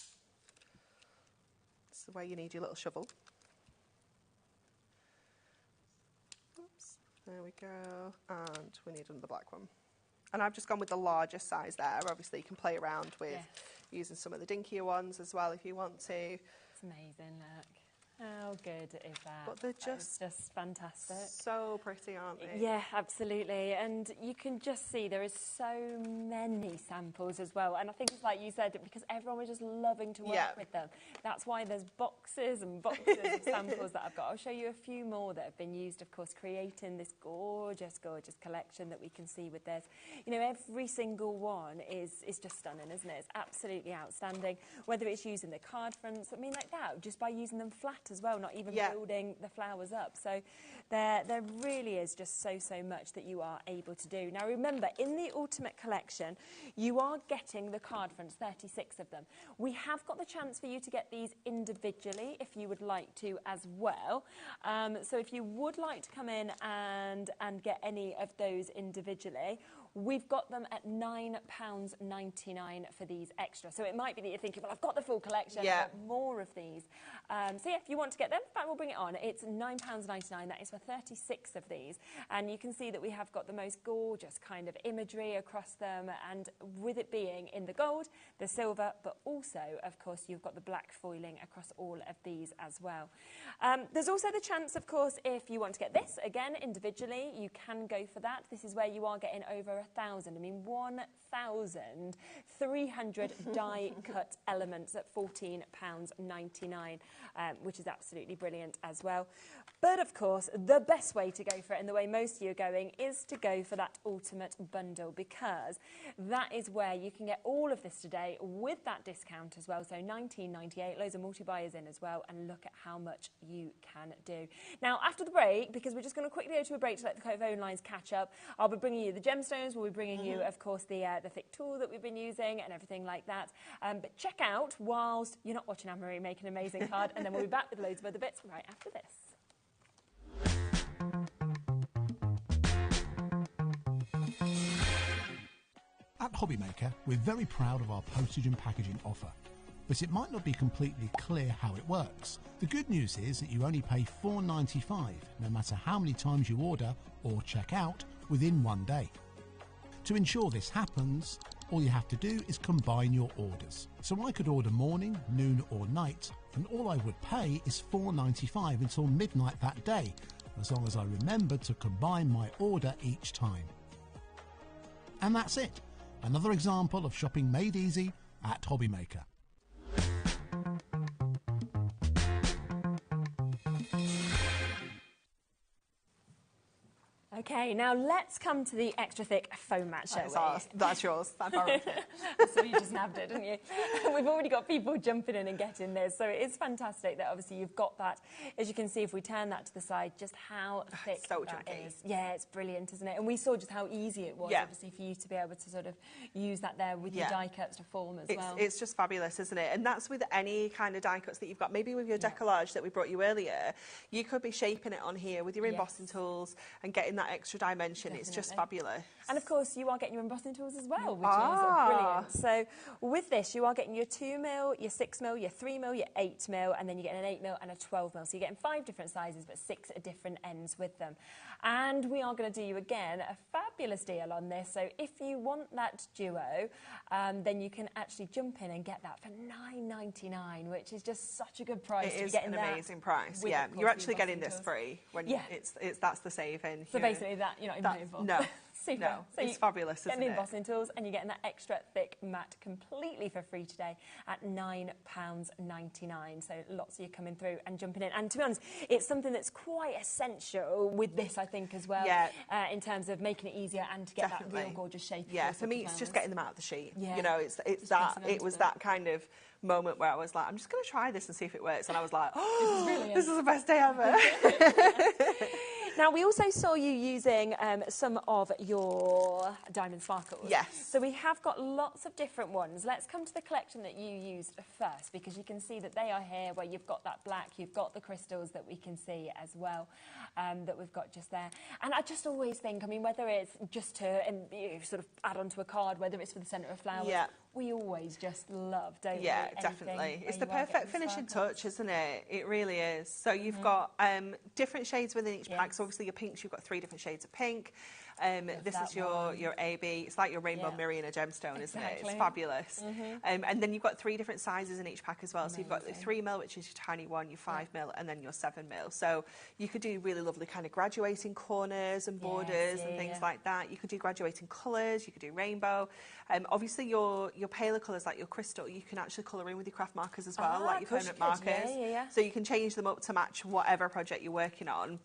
This is where you need your little shovel. Oops, there we go. And we need another black one. And I've just gone with the largest size there. Obviously, you can play around with using some of the dinkier ones as well if you want to. It's amazing, look. How good is that? But they're just fantastic. So pretty, aren't they? Yeah, absolutely. And you can just see there is so many samples as well. And I think it's like you said, because everyone was just loving to work with them. That's why there's boxes and boxes of samples that I've got. I'll show you a few more that have been used, of course, creating this gorgeous, gorgeous collection that we can see with this. You know, every single one is just stunning, isn't it? It's absolutely outstanding. Whether it's using the card fronts, I mean, like that, just by using them flat as well, not even building the flowers up. So there really is just so much that you are able to do. Now remember, in the Ultimate Collection, you are getting the card fronts, 36 of them. We have got the chance for you to get these individually if you would like to as well. So if you would like to come in and get any of those individually, we've got them at £9.99 for these extra. So it might be that you're thinking, well, I've got the full collection, I've got more of these. So yeah, if you want to get them, in fact, we'll bring it on. It's £9.99. That is for 36 of these. And you can see that we have got the most gorgeous kind of imagery across them. And with it being in the gold, the silver, but also, of course, you've got the black foiling across all of these as well. There's also the chance, of course, if you want to get this, again, individually, you can go for that. This is where you are getting over 1,000. I mean, 1,300 die-cut elements at £14.99, which is absolutely brilliant as well. But, of course, the best way to go for it, and the way most of you are going, is to go for that Ultimate Bundle, because that is where you can get all of this today with that discount as well. So £19.98, loads of multi-buyers in as well, and look at how much you can do. Now, after the break, because we're just going to quickly go to a break to let the phone lines catch up, I'll be bringing you the gemstones, we'll be bringing you, of course, the thick tool that we've been using and everything like that. But check out whilst you're not watching Anne-Marie make an amazing card, and then we'll be back with loads of other bits right after this. At HobbyMaker, we're very proud of our postage and packaging offer, but it might not be completely clear how it works. The good news is that you only pay £4.95 no matter how many times you order or check out within 1 day. To ensure this happens, all you have to do is combine your orders. So I could order morning, noon or night, and all I would pay is £4.95 until midnight that day, as long as I remember to combine my order each time. And that's it. Another example of shopping made easy at HobbyMaker. Okay, now let's come to the extra thick foam mat, shall we? That's yours. I borrowed it. So you just nabbed it, didn't you? We've already got people jumping in and getting this, so it is fantastic that obviously you've got that. As you can see, if we turn that to the side, just how thick that is. Yeah, it's brilliant, isn't it? And we saw just how easy it was, obviously, for you to be able to sort of use that there with your die cuts to form as well. It's just fabulous, isn't it? And that's with any kind of die cuts that you've got. Maybe with your Deco Large that we brought you earlier, you could be shaping it on here with your embossing tools and getting that extra dimension. Definitely. It's just fabulous. And of course you are getting your embossing tools as well, which is brilliant. So with this you are getting your 2mm, your 6mm, your 3mm, your 8mm, and then you're getting an 8mm and a 12mm. So you're getting 5 different sizes but 6 at different ends with them. And we are going to do you again a fabulous deal on this. So if you want that duo, then you can actually jump in and get that for £9.99, which is just such a good price. It is an amazing price. Yeah, you're actually getting this free when that's the saving. So basically that you're not even paying for. No. Super. No, so it's fabulous, isn't it? Getting the embossing tools and you're getting that extra thick mat completely for free today at £9.99. So lots of you coming through and jumping in. And to be honest, it's something that's quite essential with this, I think, as well, in terms of making it easier and to get that real gorgeous shape. Yeah, for me, it's just getting them out of the sheet. Yeah. You know, it was that kind of moment where I was like, I'm just going to try this and see if it works. And I was like, oh, this is the best day ever. Now, we also saw you using some of your diamond sparkles. Yes. So we have got lots of different ones. Let's come to the collection that you used first, because you can see that they are here where you've got that black, you've got the crystals that we can see as well, that we've got just there. And I just always think, I mean, whether it's just to sort of add onto a card, whether it's for the centre of flowers, we always just love, don't we? Yeah, definitely. It's the perfect finishing touch, isn't it? It really is. So you've got different shades within each pack. So obviously your pinks, you've got 3 different shades of pink. This is your AB. It's like your rainbow mirror in a gemstone, isn't it? It's fabulous. And then you've got 3 different sizes in each pack as well. So you've got the 3mm, which is your tiny one, your 5mm, and then your 7mm. So you could do really lovely kind of graduating corners and borders and things like that. You could do graduating colours. You could do rainbow. Obviously, your paler colours like your crystal, you can actually colour in with your craft markers as well, like your permanent markers. So you can change them up to match whatever project you're working on.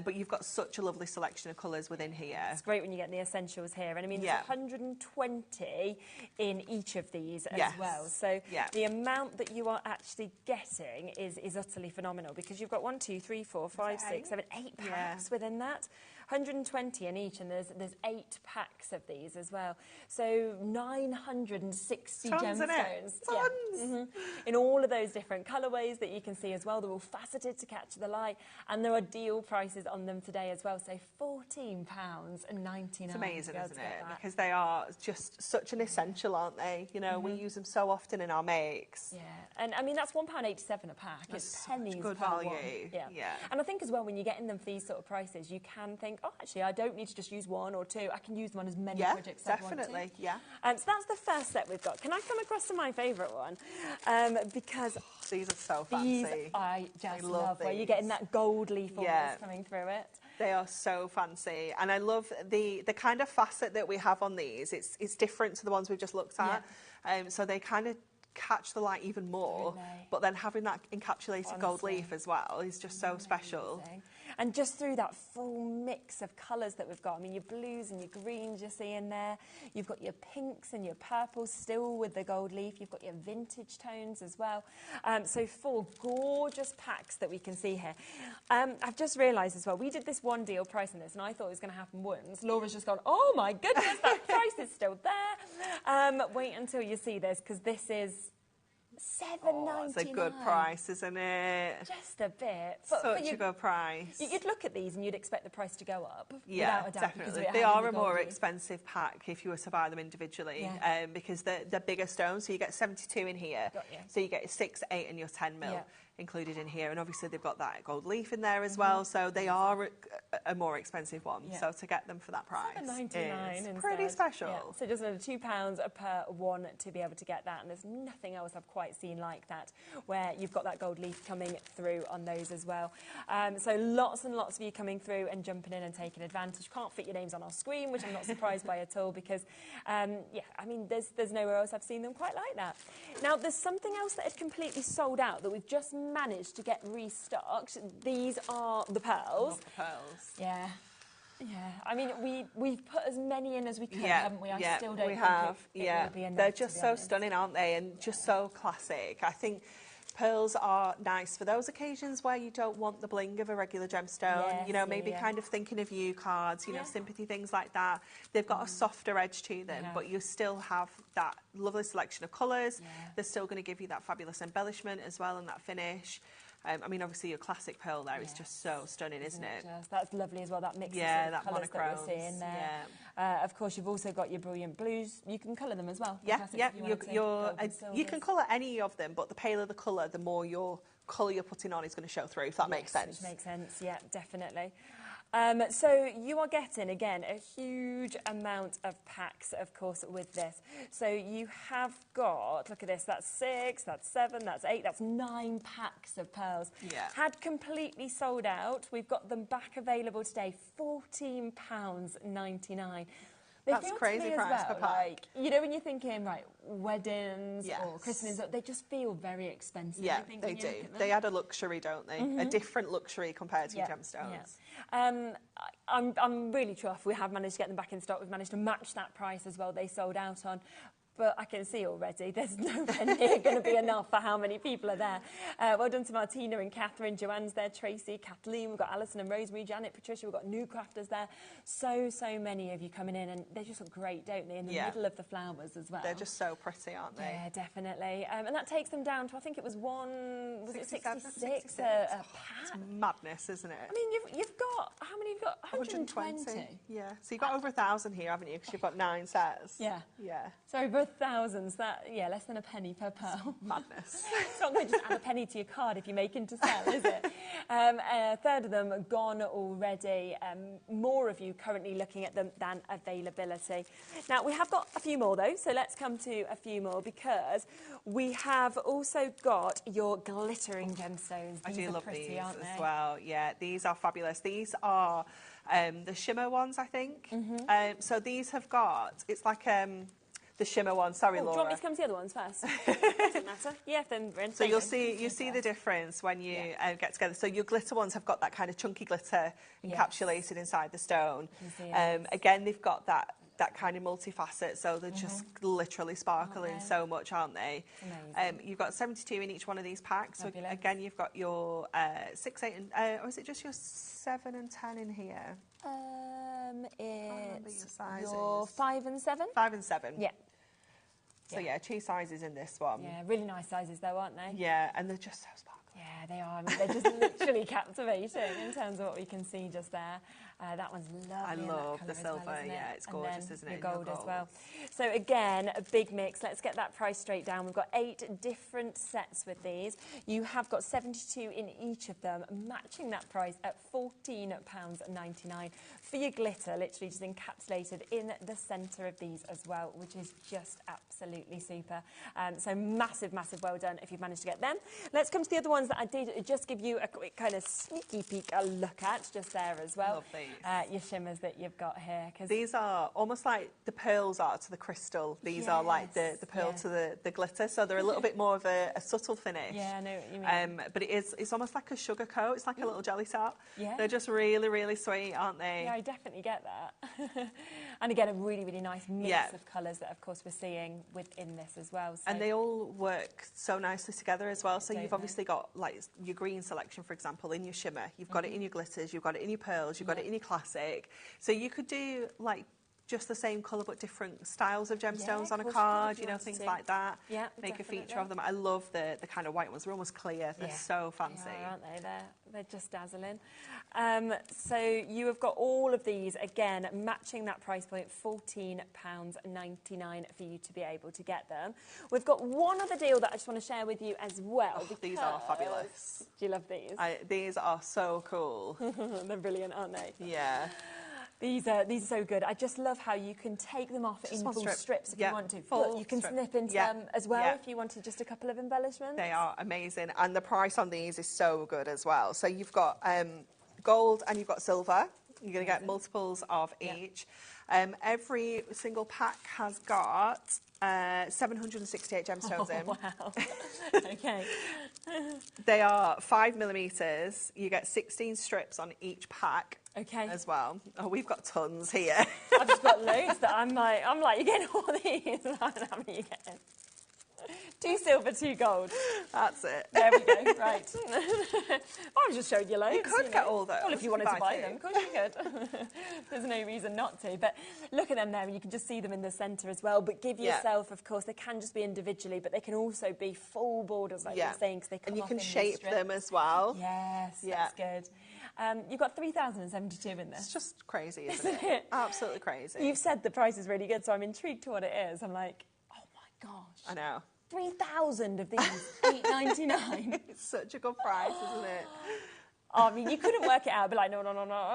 But you've got such a lovely selection of colours within here. It's great when you get the essentials here. And I mean, there's 120 in each of these as well. So the amount that you are actually getting is utterly phenomenal, because you've got 1, 2, 3, 4, 5, 6, 7, 8 packs within that. 120 in each, and there's 8 packs of these as well. So 960 gemstones. In all of those different colourways that you can see as well. They're all faceted to catch the light, and there are deal prices on them today as well. So £14.99. It's amazing, isn't it? Because they are just such an essential, aren't they? You know, we use them so often in our makes. Yeah, and I mean, that's £1.87 a pack. It's pennies good per value. one. Yeah. And I think as well, when you're getting them for these sort of prices, you can think, oh, actually, I don't need to just use 1 or 2. I can use them on as many projects as I want to. Definitely, yeah. So that's the first set we've got. Can I come across to my favourite one? Because these are so fancy. These I just love where you're getting that gold leaf almost coming through it. They are so fancy, and I love the kind of facet that we have on these. It's different to the ones we've just looked at. So they kind of catch the light even more, but then having that encapsulated gold leaf as well is just so special. And just through that full mix of colours that we've got, I mean, your blues and your greens you're seeing there, you've got your pinks and your purples still with the gold leaf, you've got your vintage tones as well. So 4 gorgeous packs that we can see here. I've just realised as well, we did this one deal price on this, and I thought it was going to happen once. Laura's just gone, oh my goodness, that price is still there. Wait until you see this, because this is $7.99. It's a good price, isn't it? Just a bit. Such a good price. You'd look at these and you'd expect the price to go up. Yeah, without a doubt, definitely. They are a more expensive pack if you were to buy them individually, because they're bigger stones. So you get 72 in here. So you get 6, 8, and your 10mm. Included in here, and obviously they've got that gold leaf in there as well, so they are a more expensive one. So to get them for that price is pretty special. So just under £2 per one to be able to get that, and there's nothing else I've quite seen like that, where you've got that gold leaf coming through on those as well. So lots and lots of you coming through and jumping in and taking advantage. Can't fit your names on our screen, which I'm not surprised by at all, because I mean, there's nowhere else I've seen them quite like that. Now there's something else that had completely sold out that we've just managed to get restocked. These are the pearls. The pearls. Yeah. I mean, we've put as many in as we could, haven't we? I still don't think it will be enough. They're just so stunning, aren't they? And just so classic. I think pearls are nice for those occasions where you don't want the bling of a regular gemstone. You know, maybe kind of thinking of you cards, you know, sympathy, things like that. They've got a softer edge to them, but you still have that lovely selection of colours. They're still going to give you that fabulous embellishment as well, and that finish. I mean, obviously your classic pearl there is just so stunning, isn't it? That's lovely as well, that mix of that colours that we're seeing there. Of course, you've also got your brilliant blues. You can colour them as well. You can colour any of them, but the paler the colour, the more your colour you're putting on is going to show through, if that makes sense. Which makes sense, yeah, definitely. So you are getting, again, a huge amount of packs, of course, with this. So you have got, look at this, that's 6, that's 7, that's 8, that's 9 packs of pearls. Had completely sold out. We've got them back available today, £14.99. That's crazy price per pack. Like, you know, when you're thinking, right, weddings or Christmas, they just feel very expensive. Yeah, they do. They add a luxury, don't they? A different luxury compared to your gemstones. I'm really chuffed. We have managed to get them back in stock. We've managed to match that price as well they sold out on. But I can see already there's nowhere near going to be enough for how many people are there. Well done to Martina and Catherine. Joanne's there, Tracy, Kathleen. We've got Alison and Rosemary, Janet, Patricia. We've got new crafters there. So many of you coming in, and they just look great, don't they? In the middle of the flowers as well. They're just so pretty, aren't they? Yeah, definitely. And that takes them down to, I think it was 66 a pack? It's madness, isn't it? I mean, you've got, how many have you got? 120. Yeah. So you've got over 1,000 here, haven't you? Because you've got 9 sets. Yeah. Yeah. So over thousands. That, yeah, less than a penny per pearl. Madness. It's not going to just add a penny to your card if you're making to sell, is it? A third of them gone already. More of you currently looking at them than availability. Now, we have got a few more, though, so let's come to a few more, because we have also got your glittering gemstones. I do love pretty, these aren't they? as well. Yeah, these are fabulous. These are the shimmer ones, I think. So these have got, it's like the shimmer one. Sorry, Laura. Do you want me to come to the other ones first? Doesn't matter. Yeah, then we're in. So you see the difference when you get together. So your glitter ones have got that kind of chunky glitter encapsulated inside the stone. Again, they've got that kind of multifacet, so they're just literally sparkling so much, aren't they? You've got 72 in each one of these packs. So again, you've got your 6, 8, and or is it just your 7 and 10 in here? It's your 5 and 7. 5 and 7. Yeah. So yeah, 2 sizes in this one. Yeah, really nice sizes though, aren't they? Yeah, and they're just so sparkly. Yeah, they are. I mean, they're just literally captivating in terms of what we can see just there. That one's lovely. I love the silver. Well, yeah, it's gorgeous, isn't it? Your gold as well. So again, a big mix. Let's get that price straight down. We've got 8 different sets with these. You have got 72 in each of them, matching that price at £14.99 for your glitter, literally just encapsulated in the centre of these as well, which is just absolutely super. So massive, massive well done if you've managed to get them. Let's come to the other ones that I did just give you a quick kind of sneaky peek a look at just there as well. Love these. Your shimmers that you've got here. Cause these are almost like the pearls are to the crystal. These are like the pearl to the glitter, so they're a little bit more of a subtle finish. Yeah, I know what you mean. But it's almost like a sugar coat. It's like a little jelly tart. Yeah. They're just really, really sweet, aren't they? Yeah, I definitely get that. And again, a really, really nice mix of colours that, of course, we're seeing within this as well. So. And they all work so nicely together as well. So you've obviously got like your green selection, for example, in your shimmer. You've got it in your glitters. You've got it in your pearls. You've got it in your classic. So you could do like just the same colour but different styles of gemstones on a card, you know, things like that. Yeah, make a feature of them. I love the kind of white ones. They're almost clear. They're so fancy. They are, aren't they? They're just dazzling. So you have got all of these, again, matching that price point, £14.99 for you to be able to get them. We've got one other deal that I just want to share with you as well. These are fabulous. Do you love these? These are so cool. They're brilliant, aren't they? Yeah. These are so good. I just love how you can take them off in full strips if you want to. Look, you can snip into them as well if you wanted just a couple of embellishments. They are amazing. And the price on these is so good as well. So you've got gold and you've got silver. You're going to get multiples of each. Every single pack has got 768 gemstones in. Wow. Okay. They are 5mm. You get 16 strips on each pack. Okay. As well. Oh, we've got tons here. I've just got loads that I'm like, you're getting all these. How many are you getting? 2 silver, 2 gold. That's it. There we go. Right. I was just showing you loads. You could get all those. Well, if you wanted to buy them, of course you could. There's no reason not to. But look at them there, and you can just see them in the centre as well. But give yourself, of course, they can just be individually, but they can also be full borders, like you're saying, because they come and you off can in shape them as well. Yes, that's good. You've got 3,072 in this. It's just crazy, isn't it? Absolutely crazy. You've said the price is really good, so I'm intrigued to what it is. I'm like, oh my gosh. I know. 3,000 of these, £8.99. It's such a good price, isn't it? I mean, you couldn't work it out, but like, no,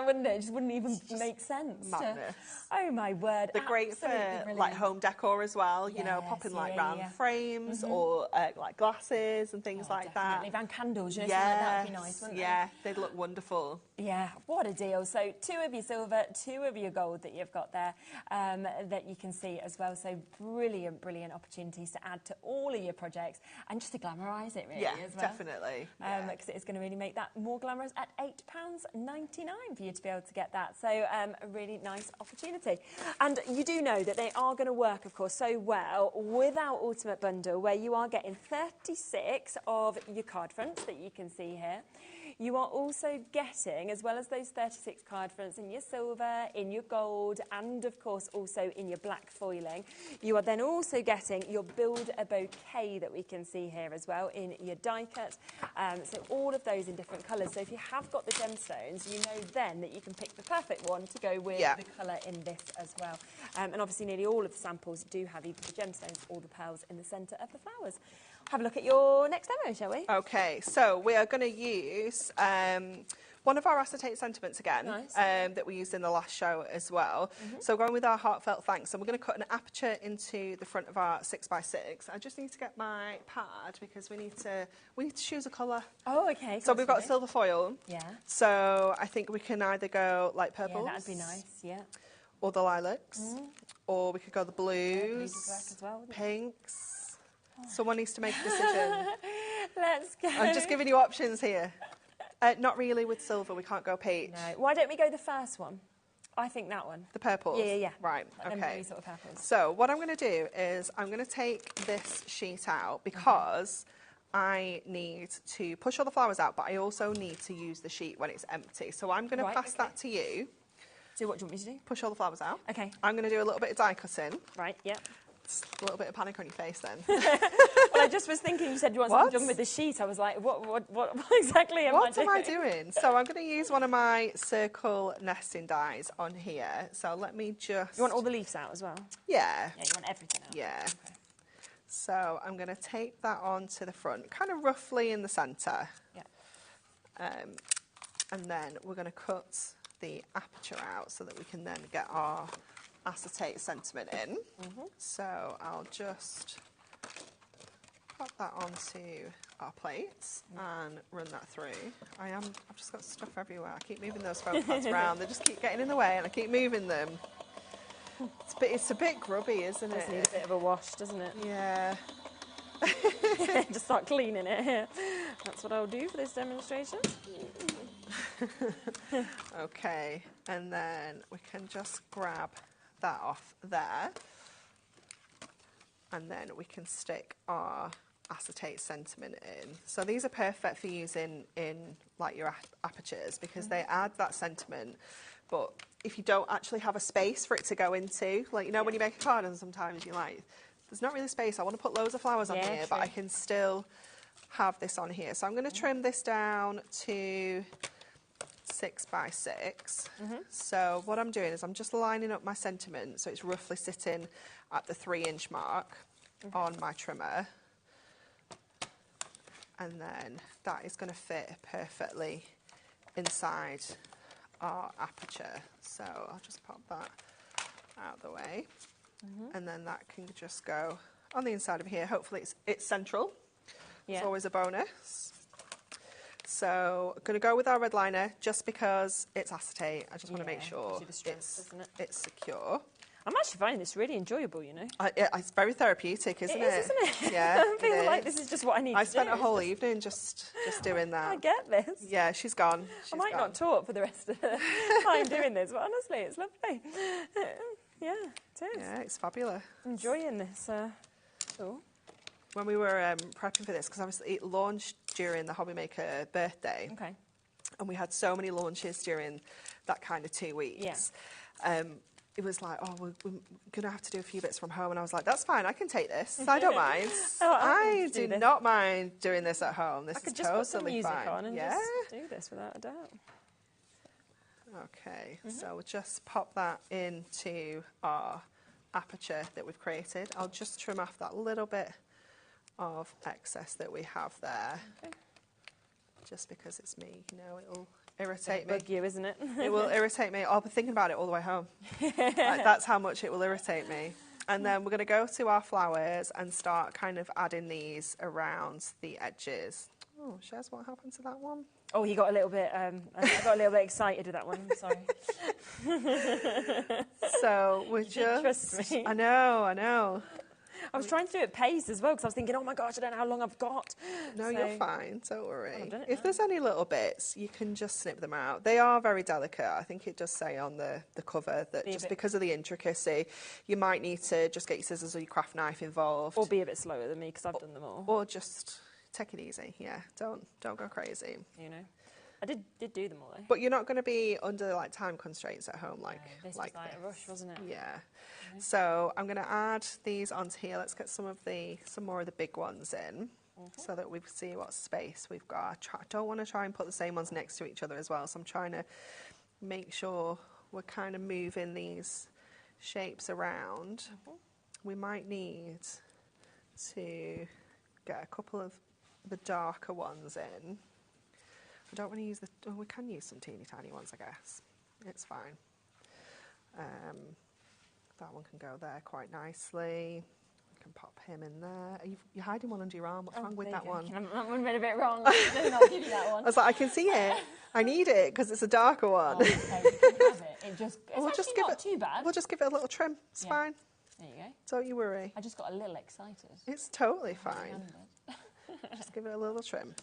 wouldn't it? It just wouldn't even make sense. Madness. Oh my word. They're great for like home decor as well, you know, popping like round frames or like glasses and things like that. Round candles, you know, something like that would be nice, wouldn't they? Yeah, they'd look wonderful. Yeah, what a deal. So 2 of your silver, 2 of your gold that you've got there that you can see as well. So brilliant, brilliant opportunities to add to all of your projects and just to glamorise it really as well. Definitely. Because it is going to really make that more glamorous at £8.99 for you to be able to get that. So a really nice opportunity. And you do know that they are going to work, of course, so well with our Ultimate Bundle, where you are getting 36 of your card fronts that you can see here. You are also getting, as well as those 36 card fronts in your silver, in your gold, and of course also in your black foiling, you are then also getting your Build a Bouquet that we can see here as well in your die cut. So all of those in different colours. So if you have got the gemstones, you know then that you can pick the perfect one to go with the colour in this as well. And obviously nearly all of the samples do have either the gemstones or the pearls in the centre of the flowers. Have a look at your next demo, shall we? Okay, so we are going to use one of our acetate sentiments again, that we used in the last show as well. So going with our heartfelt thanks, and we're going to cut an aperture into the front of our 6x6. I just need to get my pad because we need to choose a colour. Oh, okay. So we've got silver foil. Yeah. So I think we can either go like purples. Yeah, that'd be nice. Yeah. Or the lilacs, or we could go the blues, as well, pinks. Someone needs to make a decision. Let's go. I'm just giving you options here. Not really with silver, we can't go peach. No. Why don't we go the first one? I think that one. The purples? Yeah. Right, Them okay. three sort of purples. So what I'm going to do is I'm going to take this sheet out because I need to push all the flowers out, but I also need to use the sheet when it's empty. So I'm going to pass that to you. So what do you want me to do? Push all the flowers out. Okay. I'm going to do a little bit of die cutting. Right, yep. A little bit of panic on your face then. Well, I just was thinking, you said you want something done with the sheet. I was like, what exactly am I doing? What am I doing? So I'm going to use one of my circle nesting dies on here. So let me just... You want all the leaves out as well? Yeah. Yeah, you want everything out? Yeah. Okay. So I'm going to tape that onto the front, kind of roughly in the centre. Yeah. And then we're going to cut the aperture out so that we can then get our acetate sentiment in. So I'll just pop that onto our plates and run that through. I've just got stuff everywhere. I keep moving those foam pads around. They just keep getting in the way and I keep moving them. It's a bit grubby, isn't it? It does need a bit of a wash, doesn't it? Yeah. Just start cleaning it. That's what I'll do for this demonstration. Okay, and then we can just grab that off there, and then we can stick our acetate sentiment in. So these are perfect for using in like your apertures because they add that sentiment, but if you don't actually have a space for it to go into, like, you know, when you make a card and sometimes you're like, there's not really space, I want to put loads of flowers on here, but I can still have this on here. So I'm going to trim this down to 6x6. So what I'm doing is I'm just lining up my sentiment so it's roughly sitting at the 3-inch mark on my trimmer, and then that is going to fit perfectly inside our aperture. So I'll just pop that out of the way, and then that can just go on the inside of here. Hopefully it's central. It's always a bonus. So I'm going to go with our red liner just because it's acetate. I just want to make sure it's secure. I'm actually finding this really enjoyable, you know. It's very therapeutic, isn't it? Isn't it? Yeah. I feel like this is just what I need to do. I spent a whole evening just doing that. I get this. Yeah, she's gone. I might not talk for the rest of the time doing this, but honestly, it's lovely. Yeah, it is. Yeah, it's fabulous. Enjoying this. Cool. When we were prepping for this, because obviously it launched during the HobbyMaker birthday. Okay. And we had so many launches during that kind of 2 weeks. Yeah. It was like, oh, we're going to have to do a few bits from home. And I was like, that's fine, I can take this. I don't mind. I do not mind doing this at home. This is totally fine. I could just put some music on and just do this without a doubt. Okay, so we'll just pop that into our aperture that we've created. I'll just trim off that little bit of excess that we have there. Okay. Just because it's me, you know, it'll irritate me. Bug you, isn't it? It will irritate me. I'll be thinking about it all the way home. Like, that's how much it will irritate me. And then we're going to go to our flowers and start kind of adding these around the edges. Oh, Shaz, what happened to that one? Oh, he got a little bit. I got a little bit excited with that one. Sorry. So we're just. Trust me. I know. I was trying to do it pace as well because I was thinking, oh my gosh, I don't know how long I've got. No, you're fine. Don't worry. If there's any little bits, you can just snip them out. They are very delicate. I think it does say on the cover that just because of the intricacy, you might need to just get your scissors or your craft knife involved. Or be a bit slower than me because I've done them all. Or just take it easy. Yeah, don't go crazy. You know. I did do them all though. But you're not going to be under like time constraints at home like this like was like this. a rush, wasn't it? Yeah. So I'm going to add these onto here. Let's get some more of the big ones in, so that we see what space we've got. I don't want to try and put the same ones next to each other as well. So I'm trying to make sure we're kind of moving these shapes around. We might need to get a couple of the darker ones in. I don't want to use we can use some teeny tiny ones, I guess. It's fine. That one can go there quite nicely. We can pop him in there. You're hiding one under your arm. What's wrong with that one? That one went a bit wrong. Let's not give you that one. I was like, I can see it. I need it because it's a darker one. Oh, okay, you can have it. It's actually not too bad. We'll just give it a little trim. It's fine. There you go. Don't you worry. I just got a little excited. It's totally fine. Just give it a little trim.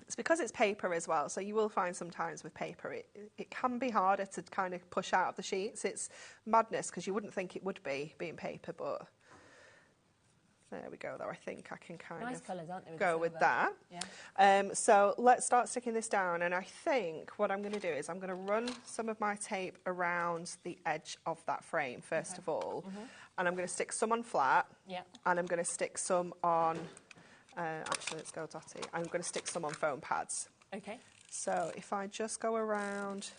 It's because it's paper as well, so you will find sometimes with paper it can be harder to kind of push out of the sheets. It's madness because you wouldn't think it would be being paper, but there we go though. I think I can kind nice of colours, aren't they, go with that. Yeah. So let's start sticking this down, and I think what I'm going to do is I'm going to run some of my tape around the edge of that frame first of all, and I'm going to stick some on flat, and I'm going to stick some on actually, let's go dotty. I'm going to stick some on foam pads. Okay. So if I just go around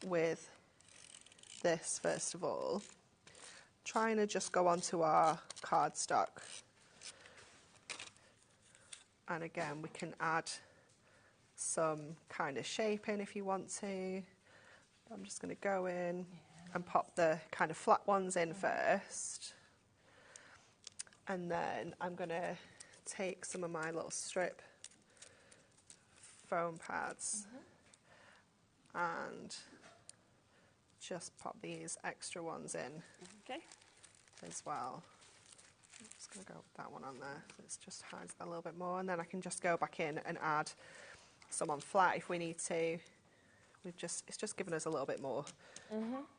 with this first of all, trying to just go onto our cardstock. And again, we can add some kind of shape in if you want to. I'm just going to go in and pop the kind of flat ones in first. And then I'm going to take some of my little strip foam pads and just pop these extra ones in as well. I'm just going to go with that one on there. So it just hides that a little bit more. And then I can just go back in and add some on flat if we need to. It's just given us a little bit more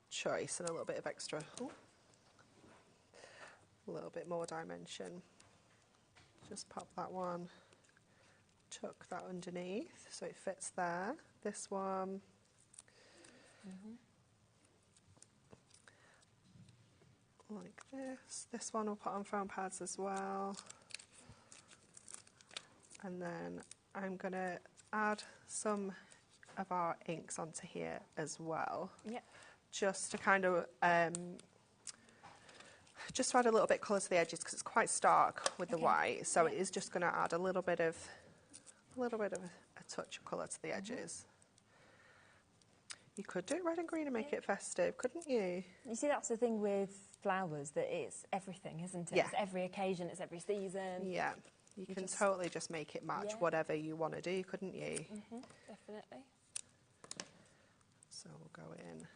choice and a little bit of extra. A little bit more dimension. Just pop that one, tuck that underneath so it fits there. This one, like this. This one we'll put on foam pads as well. And then I'm going to add some of our inks onto here as well. Just to kind of just to add a little bit colour to the edges because it's quite stark with the white, so it is just going to add a little bit of a touch of colour to the edges. You could do red and green and make it festive, couldn't you? You see, that's the thing with flowers, that it's everything, isn't it? Yeah. It's every occasion, it's every season. Yeah, you can totally just make it match whatever you want to do, couldn't you? Definitely. So we'll go in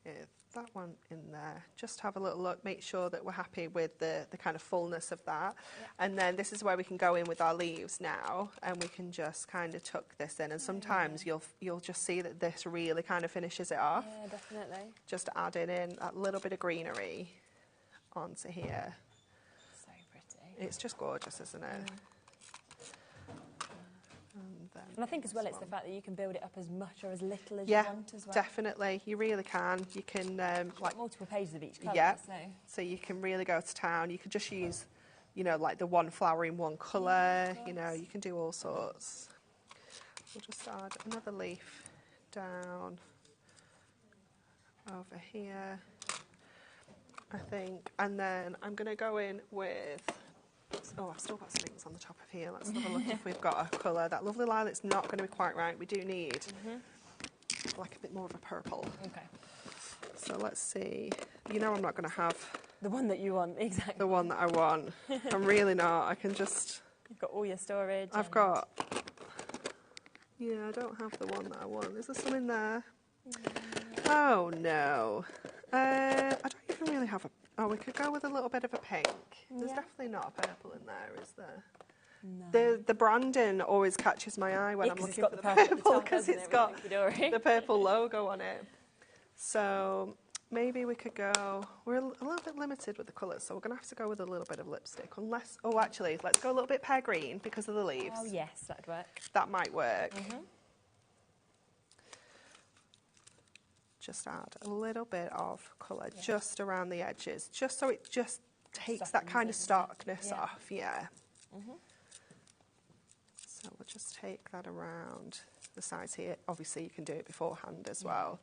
with that one in there. Just have a little look, make sure that we're happy with the kind of fullness of that. And then this is where we can go in with our leaves now, and we can just kind of tuck this in. And sometimes you'll just see that this really kind of finishes it off. Yeah, definitely. Just adding in that little bit of greenery onto here. So pretty. It's just gorgeous, isn't it? And I think as well it's the fact that you can build it up as much or as little as you want as well. Definitely. You really can. You can like multiple pages of each colour. So you can really go to town. You could just use, you know, like the one flower in one colour. You know, you can do all sorts. We'll just add another leaf down over here, I think. And then I'm going to go in with... Oh, I've still got some inks on the top of here. Let's have a look if we've got a colour. That lovely lilac not going to be quite right. We do need like a bit more of a purple. Okay. So let's see. You know I'm not going to have... The one that you want, exactly. The one that I want. I'm really not. I can just... You've got all your storage. I've got... Yeah, I don't have the one that I want. Is there some in there? Oh, no. I don't even really have a... Oh, we could go with a little bit of a pink. There's definitely not a purple in there, is there? No. The branding always catches my eye when I'm looking for the purple because it's got the purple logo on it. So maybe we could go, we're a little bit limited with the colours, so we're going to have to go with a little bit of lipstick, unless, oh actually, let's go a little bit pear green because of the leaves. Oh yes, that'd work. That might work. Just add a little bit of colour just around the edges, just so it just takes that kind of starkness off, So we'll just take that around the sides here. Obviously you can do it beforehand as well.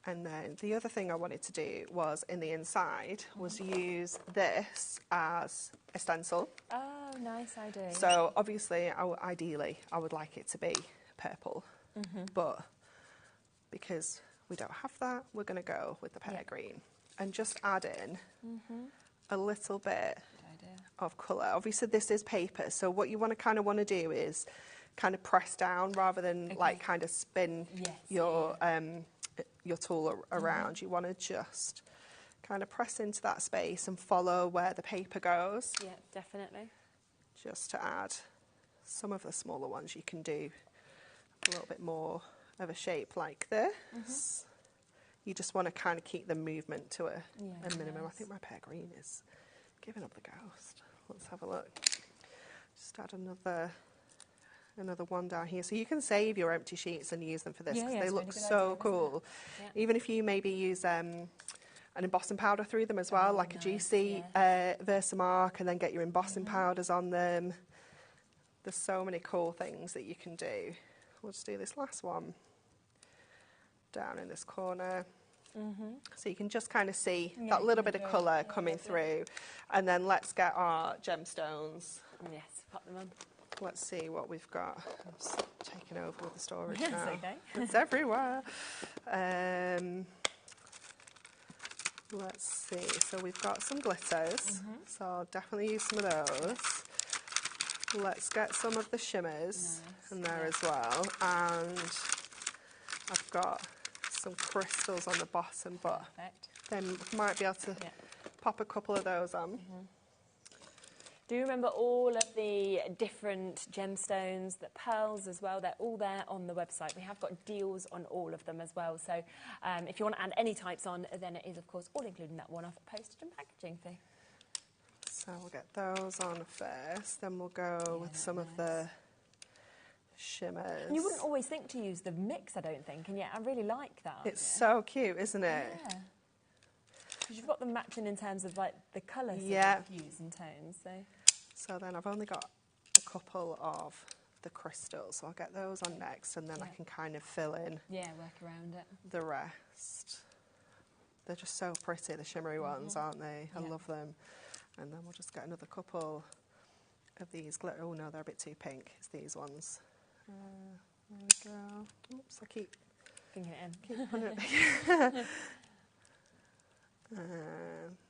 And then the other thing I wanted to do was in the inside was use this as a stencil. Oh, nice idea. So obviously, ideally, I would like it to be purple. But because we don't have that, we're going to go with the pear green. And just add in a little bit of colour. Obviously, this is paper, so what you want to do is kind of press down rather than like kind of spin your tool around. You want to just kind of press into that space and follow where the paper goes. Yeah, definitely. Just to add some of the smaller ones, you can do a little bit more of a shape like this. You just want to kind of keep the movement to a minimum. I think my pear green is giving up the ghost. Let's have a look. Just add another one down here. So you can save your empty sheets and use them for this because they look so cool. Even if you maybe use an embossing powder through them as well, like a GC Versamark, and then get your embossing powders on them. There's so many cool things that you can do. We'll just do this last one down in this corner. So you can just kind of see that little bit of colour coming through. And then let's get our gemstones. Yes, pop them on. Let's see what we've got. I'm just taking over with the storage Yes, now. okay. It's everywhere. Let's see. So we've got some glitters. So I'll definitely use some of those. Let's get some of the shimmers in there as well. And I've got some crystals on the bottom, but then might be able to pop a couple of those on. Do you remember all of the different gemstones, the pearls as well? They're all there on the website. We have got deals on all of them as well. So if you want to add any types on, then it is, of course, all including that one-off postage and packaging fee. So we'll get those on first, then we'll go with some of the shimmers. And you wouldn't always think to use the mix, I don't think, and yet I really like that. It's so cute, isn't it? Yeah. Because you've got them matching in terms of like the colours hues and tones. So then I've only got a couple of the crystals, so I'll get those on next, and then I can kind of fill in work around it. the rest. They're just so pretty, the shimmery ones, aren't they? I love them. And then we'll just get another couple of these glitter. Oh no, they're a bit too pink. It's these ones. There we go. Oops, I keep putting it in. Keep putting it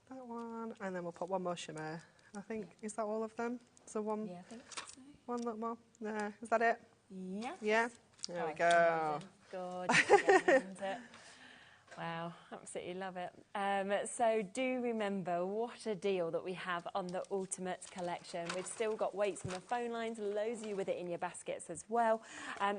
that one, and then we'll put one more shimmer. I think, is that all of them? So one, I think so. One little more. There, is that it? Yeah. Yeah. There we go. Gorgeous, isn't it? Wow, absolutely love it. So do remember what a deal that we have on the Ultimate Collection. We've still got weights on the phone lines, loads of you with it in your baskets as well.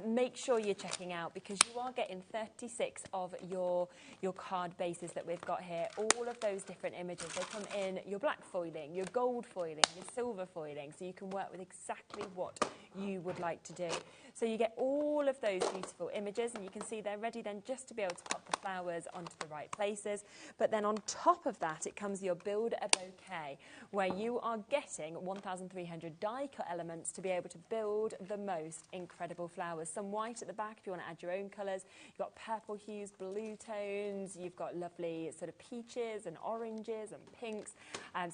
Make sure you're checking out because you are getting 36 of your card bases that we've got here. All of those different images, they come in your black foiling, your gold foiling, your silver foiling, so you can work with exactly what you would like to do. So you get all of those beautiful images and you can see they're ready then just to be able to pop the flowers onto the right places. But then on top of that, it comes your Build a Bouquet, where you are getting 1,300 die cut elements to be able to build the most incredible flowers. Some white at the back if you want to add your own colours. You've got purple hues, blue tones, you've got lovely sort of peaches and oranges and pinks.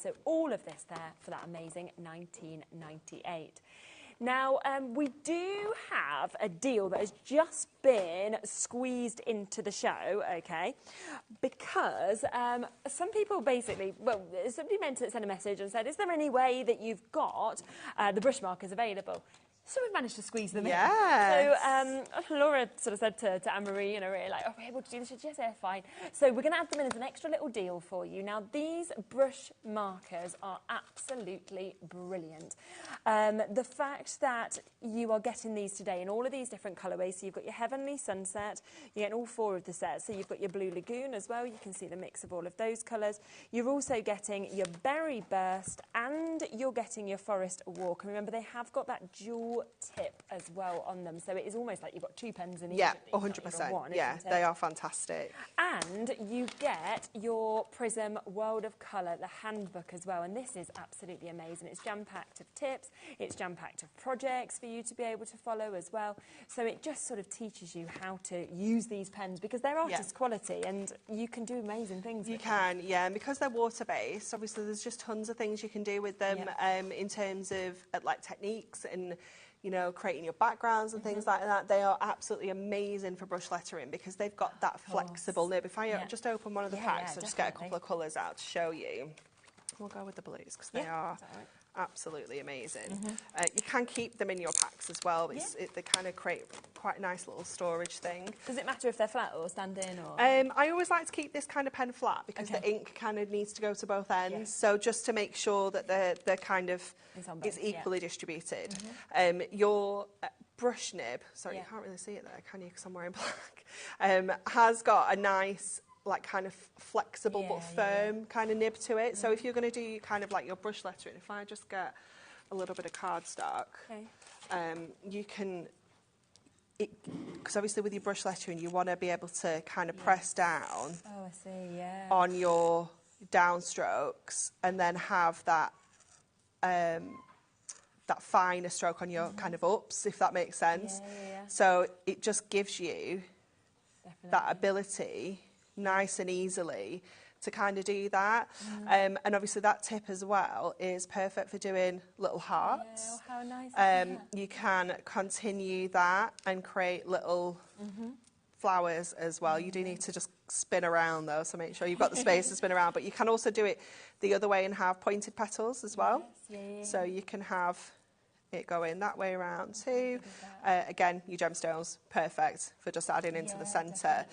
So all of this there for that amazing $19.98. Now, we do have a deal that has just been squeezed into the show, okay, because some people basically, well, somebody meant to send a message and said, is there any way that you've got the brush markers available? So we've managed to squeeze them Yes. in. So Laura sort of said to Anne-Marie, you know, really like, are we able to do this? She said, yes, yeah, fine. So we're going to add them in as an extra little deal for you. Now, these brush markers are absolutely brilliant. The fact that you are getting these today in all of these different colourways, so you've got your Heavenly Sunset, you're getting all 4 of the sets, so you've got your Blue Lagoon as well, you can see the mix of all of those colours. You're also getting your Berry Burst and you're getting your Forest Walk. And remember, they have got that dual tip as well on them, so it is almost like you've got 2 pens in each. Yeah, 100%. Yeah, they are fantastic. And you get your Prism World of Colour, the handbook as well, and this is absolutely amazing. It's jam-packed of tips, it's jam-packed of projects for you to be able to follow as well, so it just sort of teaches you how to use these pens because they're artist quality and you can do amazing things with them. Yeah, and because they're water-based, obviously there's just tons of things you can do with them in terms of like techniques and, you know, creating your backgrounds and things like that. They are absolutely amazing for brush lettering because they've got that flexible nib. If I just open one of the packs, I'll just get a couple of colours out to show you. We'll go with the blues because they are absolutely amazing. You can keep them in your packs as well. They kind of create quite a nice little storage thing. Does it matter if they're flat or stand-in? Or? I always like to keep this kind of pen flat because the ink kind of needs to go to both ends. So just to make sure that they're kind of it's equally distributed. Your brush nib, sorry, you can't really see it there, can you? Because I'm wearing black. Has got a nice, like, kind of flexible but firm kind of nib to it. So if you're going to do kind of like your brush lettering, if I just get a little bit of cardstock, you can, because obviously with your brush lettering, you want to be able to kind of press down on your downstrokes and then have that that finer stroke on your kind of ups, if that makes sense. So it just gives you that ability nice and easily to kind of do that. And obviously that tip as well is perfect for doing little hearts. How nice you can continue that and create little flowers as well. You do need to just spin around though, so make sure you've got the space to spin around, but you can also do it the other way and have pointed petals as well. So you can have it going that way around too. Again, your gemstones, perfect for just adding into the centre.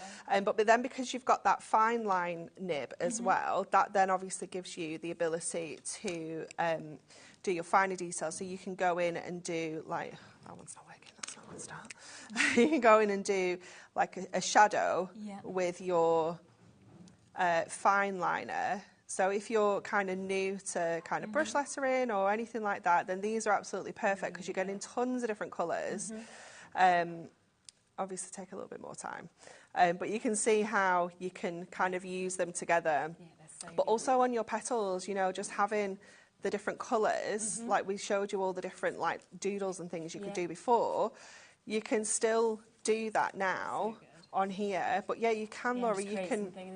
But then because you've got that fine line nib as well, that then obviously gives you the ability to do your finer details. So you can go in and do, like, that one's not working, that's not one start. You can go in and do like a shadow with your fine liner. So if you're kind of new to kind of brush lettering or anything like that, then these are absolutely perfect because you're getting tons of different colours. Obviously take a little bit more time. But you can see how you can kind of use them together. But also on your petals, you know, just having the different colours, like we showed you all the different like doodles and things you could do before, you can still do that now. On here, but you can, Laurie,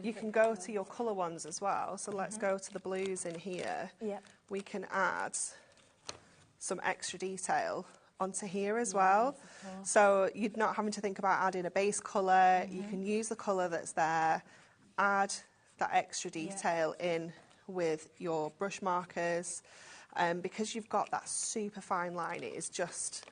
you can go to your colour ones as well. So let's go to the blues in here. We can add some extra detail onto here as well. So you're not having to think about adding a base colour. You can use the colour that's there, add that extra detail in with your brush markers. Because you've got that super fine line, it is just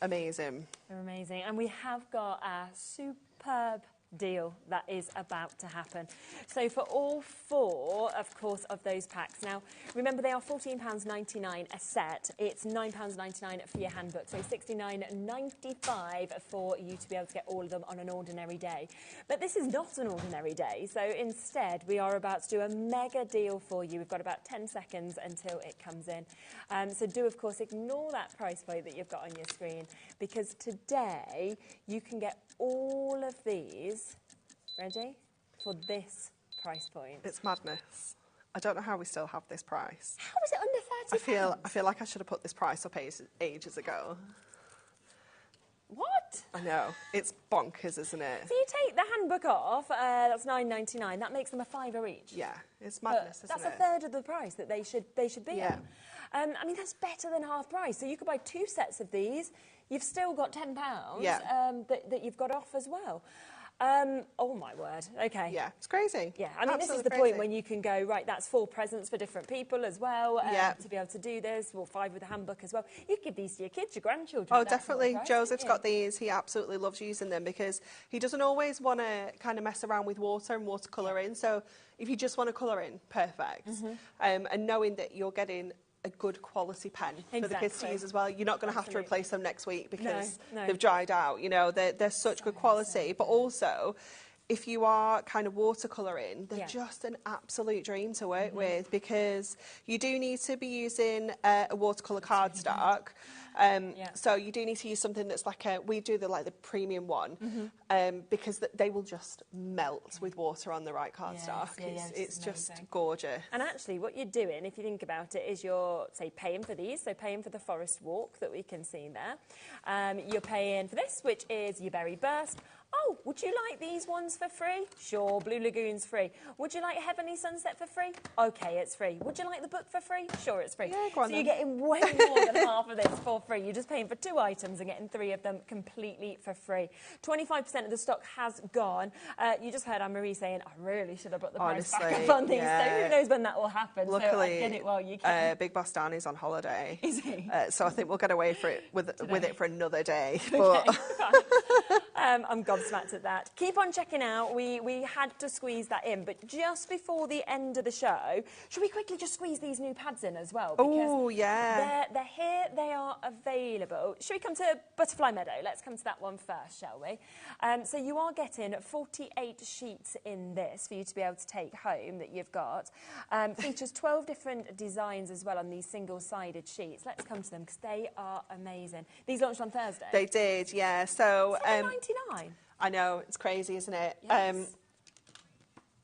amazing. They're amazing. And we have got a superb deal that is about to happen. So for all 4, of course, of those packs. Now, remember, they are £14.99 a set. It's £9.99 for your handbook. So £69.95 for you to be able to get all of them on an ordinary day. But this is not an ordinary day. So instead, we are about to do a mega deal for you. We've got about 10 seconds until it comes in. So do, of course, ignore that price point that you've got on your screen, because today you can get all of these, ready, for this price point. It's madness. I don't know how we still have this price. How is it under £30? I feel like I should have put this price up ages ago. What? I know. It's bonkers, isn't it? So you take the handbook off, that's £9.99, that makes them a £5 each. Yeah, it's madness, isn't it? That's a third of the price that they should be at. I mean, that's better than half price. So you could buy 2 sets of these. You've still got £10 that you've got off as well. Oh my word. Okay. Yeah, it's crazy. Yeah, I mean, this is the point when you can go, right, that's 4 presents for different people as well, to be able to do this, or 5 with a handbook as well. You give these to your kids, your grandchildren. Oh, definitely. Joseph's got these. He absolutely loves using them because he doesn't always want to kind of mess around with water and watercolouring. So if you just want to colour in, perfect. And knowing that you're getting a good quality pen for the kids to use as well. You're not going to have to replace them next week because they've dried out. You know, they're such good quality. But also, if you are kind of watercolouring, they're just an absolute dream to work with because you do need to be using a watercolour cardstock. So you do need to use something that's like we do the premium one because they will just melt with water on the right cardstock. It's just gorgeous. And actually what you're doing, if you think about it, is you're, say, paying for these, so paying for the forest walk that we can see there. You're paying for this, which is your berry burst. Oh, would you like these ones for free? Sure, Blue Lagoon's free. Would you like Heavenly Sunset for free? Okay, it's free. Would you like the book for free? Sure, it's free. Yeah, go on so you're getting way more than half of this for free. You're just paying for 2 items and getting 3 of them completely for free. 25% of the stock has gone. You just heard Anne-Marie saying, I really should have put the price back up on these. So who knows when that will happen. Luckily, so get it while you can. Big Boss Dan is on holiday. Is he? So I think we'll get away for it with it for another day. Okay, I'm gobsmacked at that. Keep on checking out. We had to squeeze that in, but just before the end of the show, should we quickly just squeeze these new pads in as well? Oh, yeah. They're here. They are available. Should we come to Butterfly Meadow? Let's come to that one first, shall we? So you are getting 48 sheets in this for you to be able to take home that you've got. Features 12 different designs as well on these single-sided sheets. Let's come to them because they are amazing. These launched on Thursday. They did, yeah. So $7.99. I know, it's crazy, isn't it? Yes.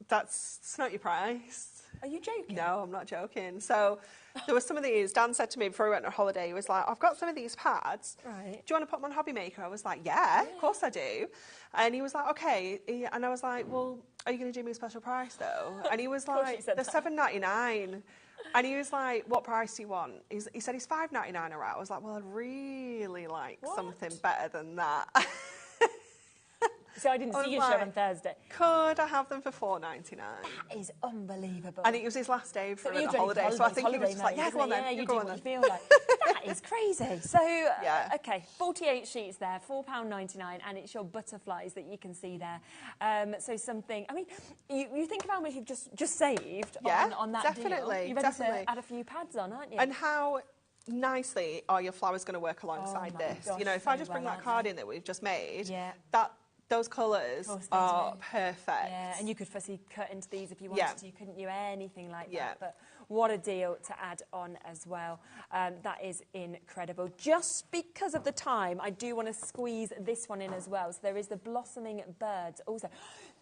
That's not your price. Are you joking? No, I'm not joking. So there were some of these. Dan said to me before we went on holiday, he was like, I've got some of these pads. Right. Do you want to put them on HobbyMaker? I was like, yeah, of course I do. And he was like, okay. And I was like, well, are you going to do me a special price though? And he was like, they're $7.99. And he was like, what price do you want? He said he's $5.99 a wrap. I was like, well, I'd really like something better than that. So I didn't see your show on Thursday. Could I have them for $4.99? That is unbelievable. And it was his last day for a holiday, so I think he was just like, yeah, go on then. Yeah, you go do on what then. you feel like. That is crazy. So, okay, 48 sheets there, £4.99, and it's your butterflies that you can see there. So something, I mean, you think of how much you've just saved on that deal. You're ready to add a few pads on, aren't you? And how nicely are your flowers going to work alongside this? Gosh, you know, if I just bring that card in that we've just made, that those colours are perfect. Yeah, and you could fussy cut into these if you wanted to, couldn't you? Anything like that. But what a deal to add on as well. That is incredible. Just because of the time, I do want to squeeze this one in as well. So there is the Blossoming Birds also.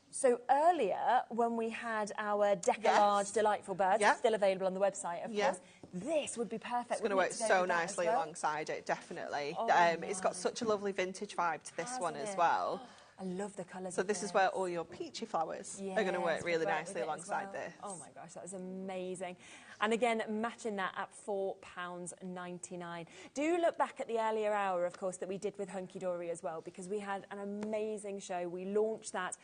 So earlier, when we had our Deco Large Delightful Birds, still available on the website, of course, this would be perfect. It's going to work so nicely alongside it, definitely. It's got such a lovely vintage vibe to this one as well. I love the colours. So this is where all your peachy flowers are going to work really nicely alongside this. Oh my gosh, that is amazing. And again, matching that at £4.99. Do look back at the earlier hour, of course, that we did with Hunky Dory as well, because we had an amazing show. We launched that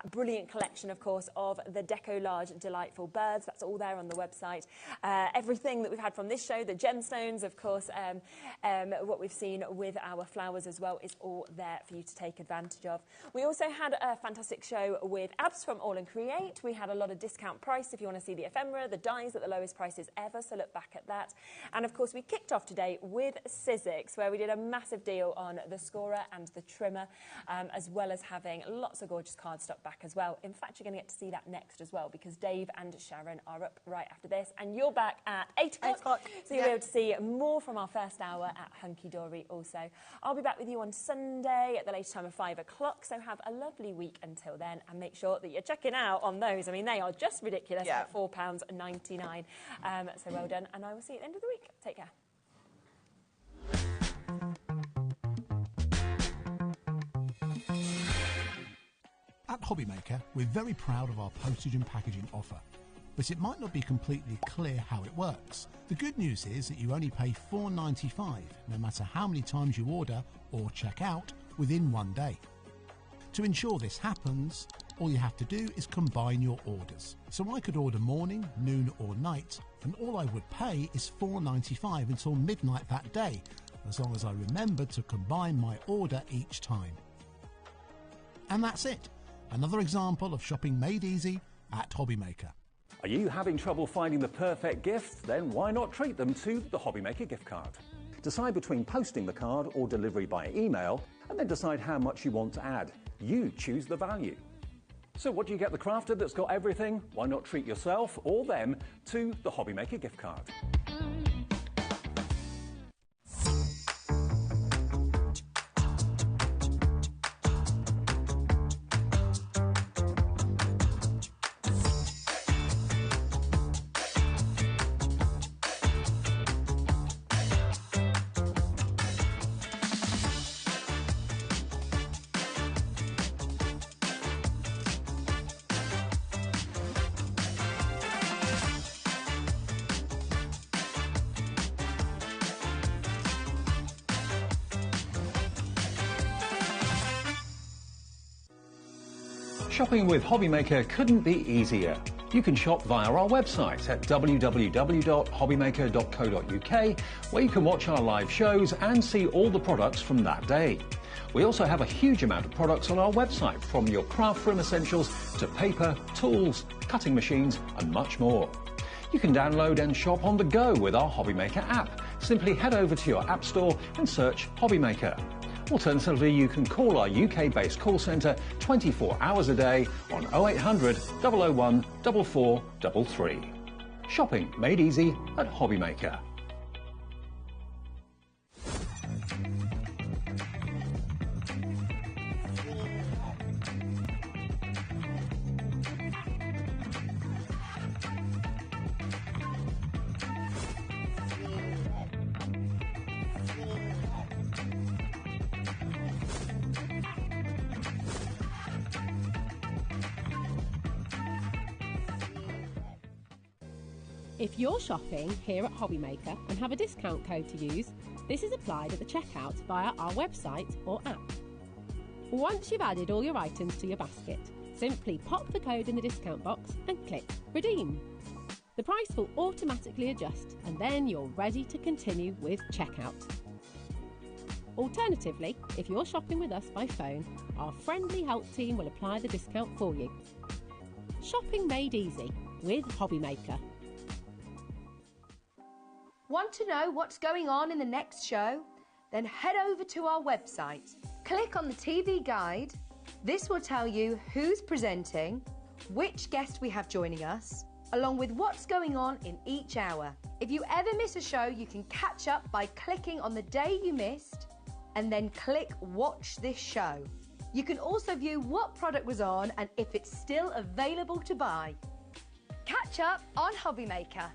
brilliant collection, of course, of the Deco Large Delightful Birds. That's all there on the website. Everything that we've had from this show, the gemstones, of course, what we've seen with our flowers as well is all there for you to take advantage of. We also had a fantastic show with Abs from All and Create. We had a lot of discount price if you want to see the ephemera, the dies at the lowest prices ever, so look back at that. And of course, we kicked off today with Sizzix, where we did a massive deal on the scorer and the trimmer, as well as having lots of gorgeous cardstock back as well. In fact, you're going to get to see that next as well, because Dave and Sharon are up right after this, and you're back at 8 o'clock. So you'll be able to see more from our first hour at Hunky Dory also. I'll be back with you on Sunday at the later time of 5 o'clock, so have a lovely week until then, and make sure that you're checking out on those. I mean, they are just ridiculous at £4.99. So well done, and I will see you at the end of the week. Take care. At HobbyMaker, we're very proud of our postage and packaging offer, but it might not be completely clear how it works. The good news is that you only pay $4.95, no matter how many times you order or check out, within 1 day. To ensure this happens, all you have to do is combine your orders. So I could order morning, noon or night, and all I would pay is $4.95 until midnight that day, as long as I remembered to combine my order each time. And that's it. Another example of shopping made easy at HobbyMaker. Are you having trouble finding the perfect gift? Then why not treat them to the HobbyMaker gift card? Decide between posting the card or delivery by email, and then decide how much you want to add. You choose the value. So what do you get the crafter that's got everything? Why not treat yourself or them to the HobbyMaker gift card? Shopping with HobbyMaker couldn't be easier. You can shop via our website at www.hobbymaker.co.uk, where you can watch our live shows and see all the products from that day. We also have a huge amount of products on our website, from your craft room essentials to paper, tools, cutting machines and much more. You can download and shop on the go with our HobbyMaker app. Simply head over to your app store and search HobbyMaker. Alternatively, you can call our UK-based call centre 24 hours a day on 0800 001 4433. Shopping made easy at HobbyMaker. If you're shopping here at HobbyMaker and have a discount code to use, this is applied at the checkout via our website or app. Once you've added all your items to your basket, simply pop the code in the discount box and click Redeem. The price will automatically adjust and then you're ready to continue with checkout. Alternatively, if you're shopping with us by phone, our friendly help team will apply the discount for you. Shopping made easy with HobbyMaker. Want to know what's going on in the next show? Then head over to our website. Click on the TV guide. This will tell you who's presenting, which guest we have joining us, along with what's going on in each hour. If you ever miss a show, you can catch up by clicking on the day you missed and then click Watch This Show. You can also view what product was on and if it's still available to buy. Catch up on HobbyMaker.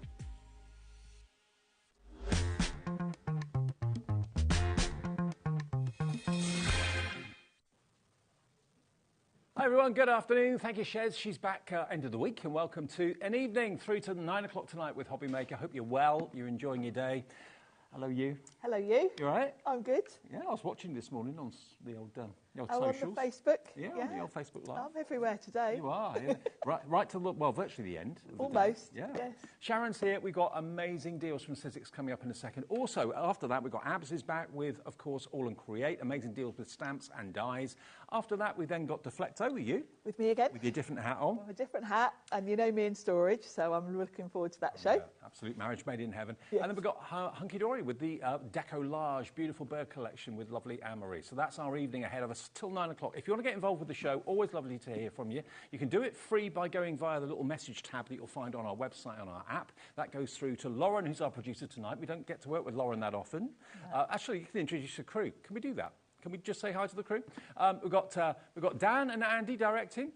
Hi everyone, good afternoon. Thank you, Shez. She's back end of the week, and welcome to an evening through to 9 o'clock tonight with HobbyMaker. Hope you're well, you're enjoying your day. Hello, you. Hello, you. You all right? I'm good. Yeah, I was watching this morning on the old Oh, socials. on the Facebook? Yeah, on the old Facebook Live. I'm everywhere today. You are, yeah. right to the, well, virtually the end. Of the Almost, day. Yeah. yes. Sharon's here. We've got amazing deals from Sizzix coming up in a second. Also, after that, we've got Abs is back with, of course, All and Create, amazing deals with stamps and dies. After that, we then got Deflecto with you. With me again. With your different hat on. A different hat, and you know me in storage, so I'm looking forward to that show. Yeah, absolute marriage made in heaven. Yes. And then we've got Hunky Dory with the Deco Large, beautiful bird collection with lovely Anne-Marie. So that's our evening ahead of us till 9 o'clock. If you want to get involved with the show, always lovely to hear from you. You can do it free by going via the little message tab that you'll find on our website, on our app. That goes through to Lauren, who's our producer tonight. We don't get to work with Lauren that often. No. Actually, you can introduce the crew. Can we do that? Can we just say hi to the crew? We've got Dan and Andy directing.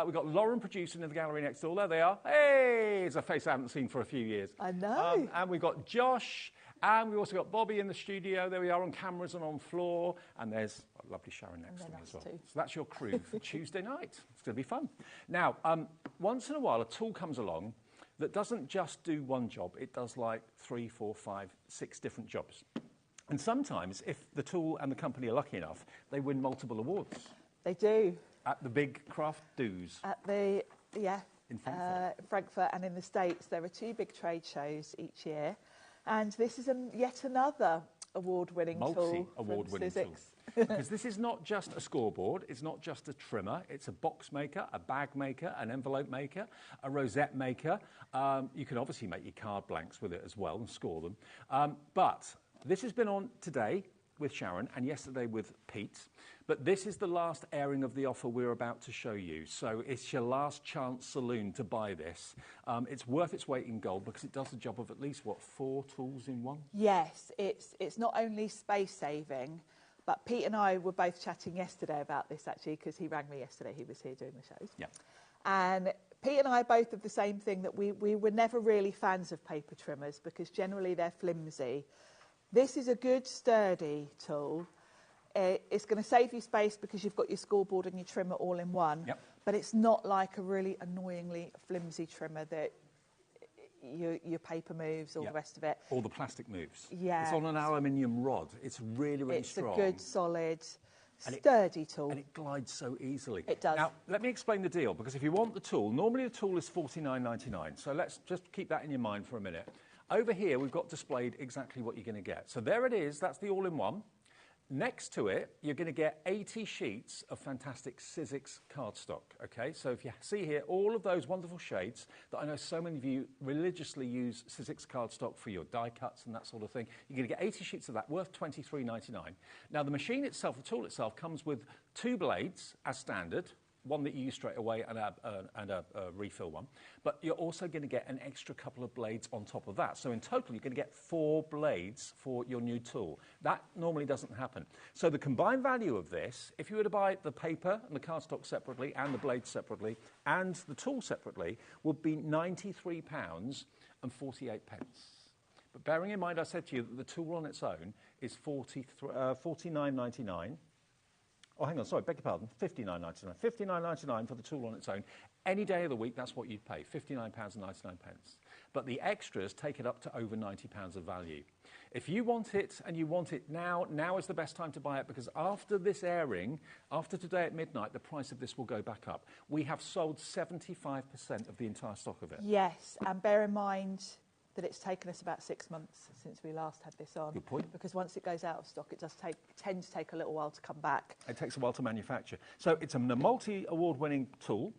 We've got Lauren producing in the gallery next door. There they are. Hey, it's a face I haven't seen for a few years. I know. And we've got Josh, and we've also got Bobby in the studio. There we are on cameras and on floor. And there's lovely Sharon next to me as well. Too. So that's your crew for Tuesday night. It's going to be fun. Now, once in a while, a tool comes along that doesn't just do one job. It does like 3, 4, 5, 6 different jobs. And sometimes, if the tool and the company are lucky enough, they win multiple awards. They do. At the big craft do's. At the, in Frankfurt. Frankfurt and in the States, there are 2 big trade shows each year. And this is yet another award-winning tool. Multi-award-winning tool. Because this is not just a scoreboard, it's not just a trimmer, it's a box maker, a bag maker, an envelope maker, a rosette maker. You can obviously make your card blanks with it as well and score them. But this has been on today with Sharon and yesterday with Pete. But this is the last airing of the offer we're about to show you. So it's your last chance saloon to buy this. It's worth its weight in gold because it does the job of at least, 4 tools in one? Yes, it's not only space saving, but Pete and I were both chatting yesterday about this actually because he rang me yesterday. He was here doing the shows. Yeah. And Pete and I both have the same thing, that we were never really fans of paper trimmers because generally they're flimsy. This is a good sturdy tool. It's going to save you space because you've got your scoreboard and your trimmer all in one. Yep. But it's not like a really annoyingly flimsy trimmer that your paper moves, all the rest of it. All the plastic moves. Yeah. It's on an aluminium rod. It's really strong. It's a good, solid, sturdy tool. And it glides so easily. It does. Now, let me explain the deal, because if you want the tool, normally the tool is $49.99. So let's just keep that in your mind for a minute. Over here, we've got displayed exactly what you're going to get. So there it is. That's the all-in-one. Next to it, you're going to get 80 sheets of fantastic Sizzix cardstock, okay? So if you see here all of those wonderful shades that I know so many of you religiously use Sizzix cardstock for your die cuts and that sort of thing, you're going to get 80 sheets of that, worth $23.99. Now, the machine itself, the tool itself, comes with 2 blades as standard, one that you use straight away and a refill one. But you're also going to get an extra couple of blades on top of that. So in total, you're going to get 4 blades for your new tool. That normally doesn't happen. So the combined value of this, if you were to buy the paper and the cardstock separately and the blades separately and the tool separately, would be £93.48. But bearing in mind, I said to you that the tool on its own is $49.99. Oh, hang on, sorry, beg your pardon, $59.99. $59.99 for the tool on its own. Any day of the week, that's what you'd pay, £59.99. But the extras take it up to over £90 of value. If you want it, and you want it now is the best time to buy it, because after this airing, after today at midnight, the price of this will go back up. We have sold 75% of the entire stock of it. Yes, and bear in mind that it's taken us about 6 months since we last had this on. Good point. Because once it goes out of stock, it does tend to take a little while to come back. It takes a while to manufacture. So it's a multi-award-winning tool.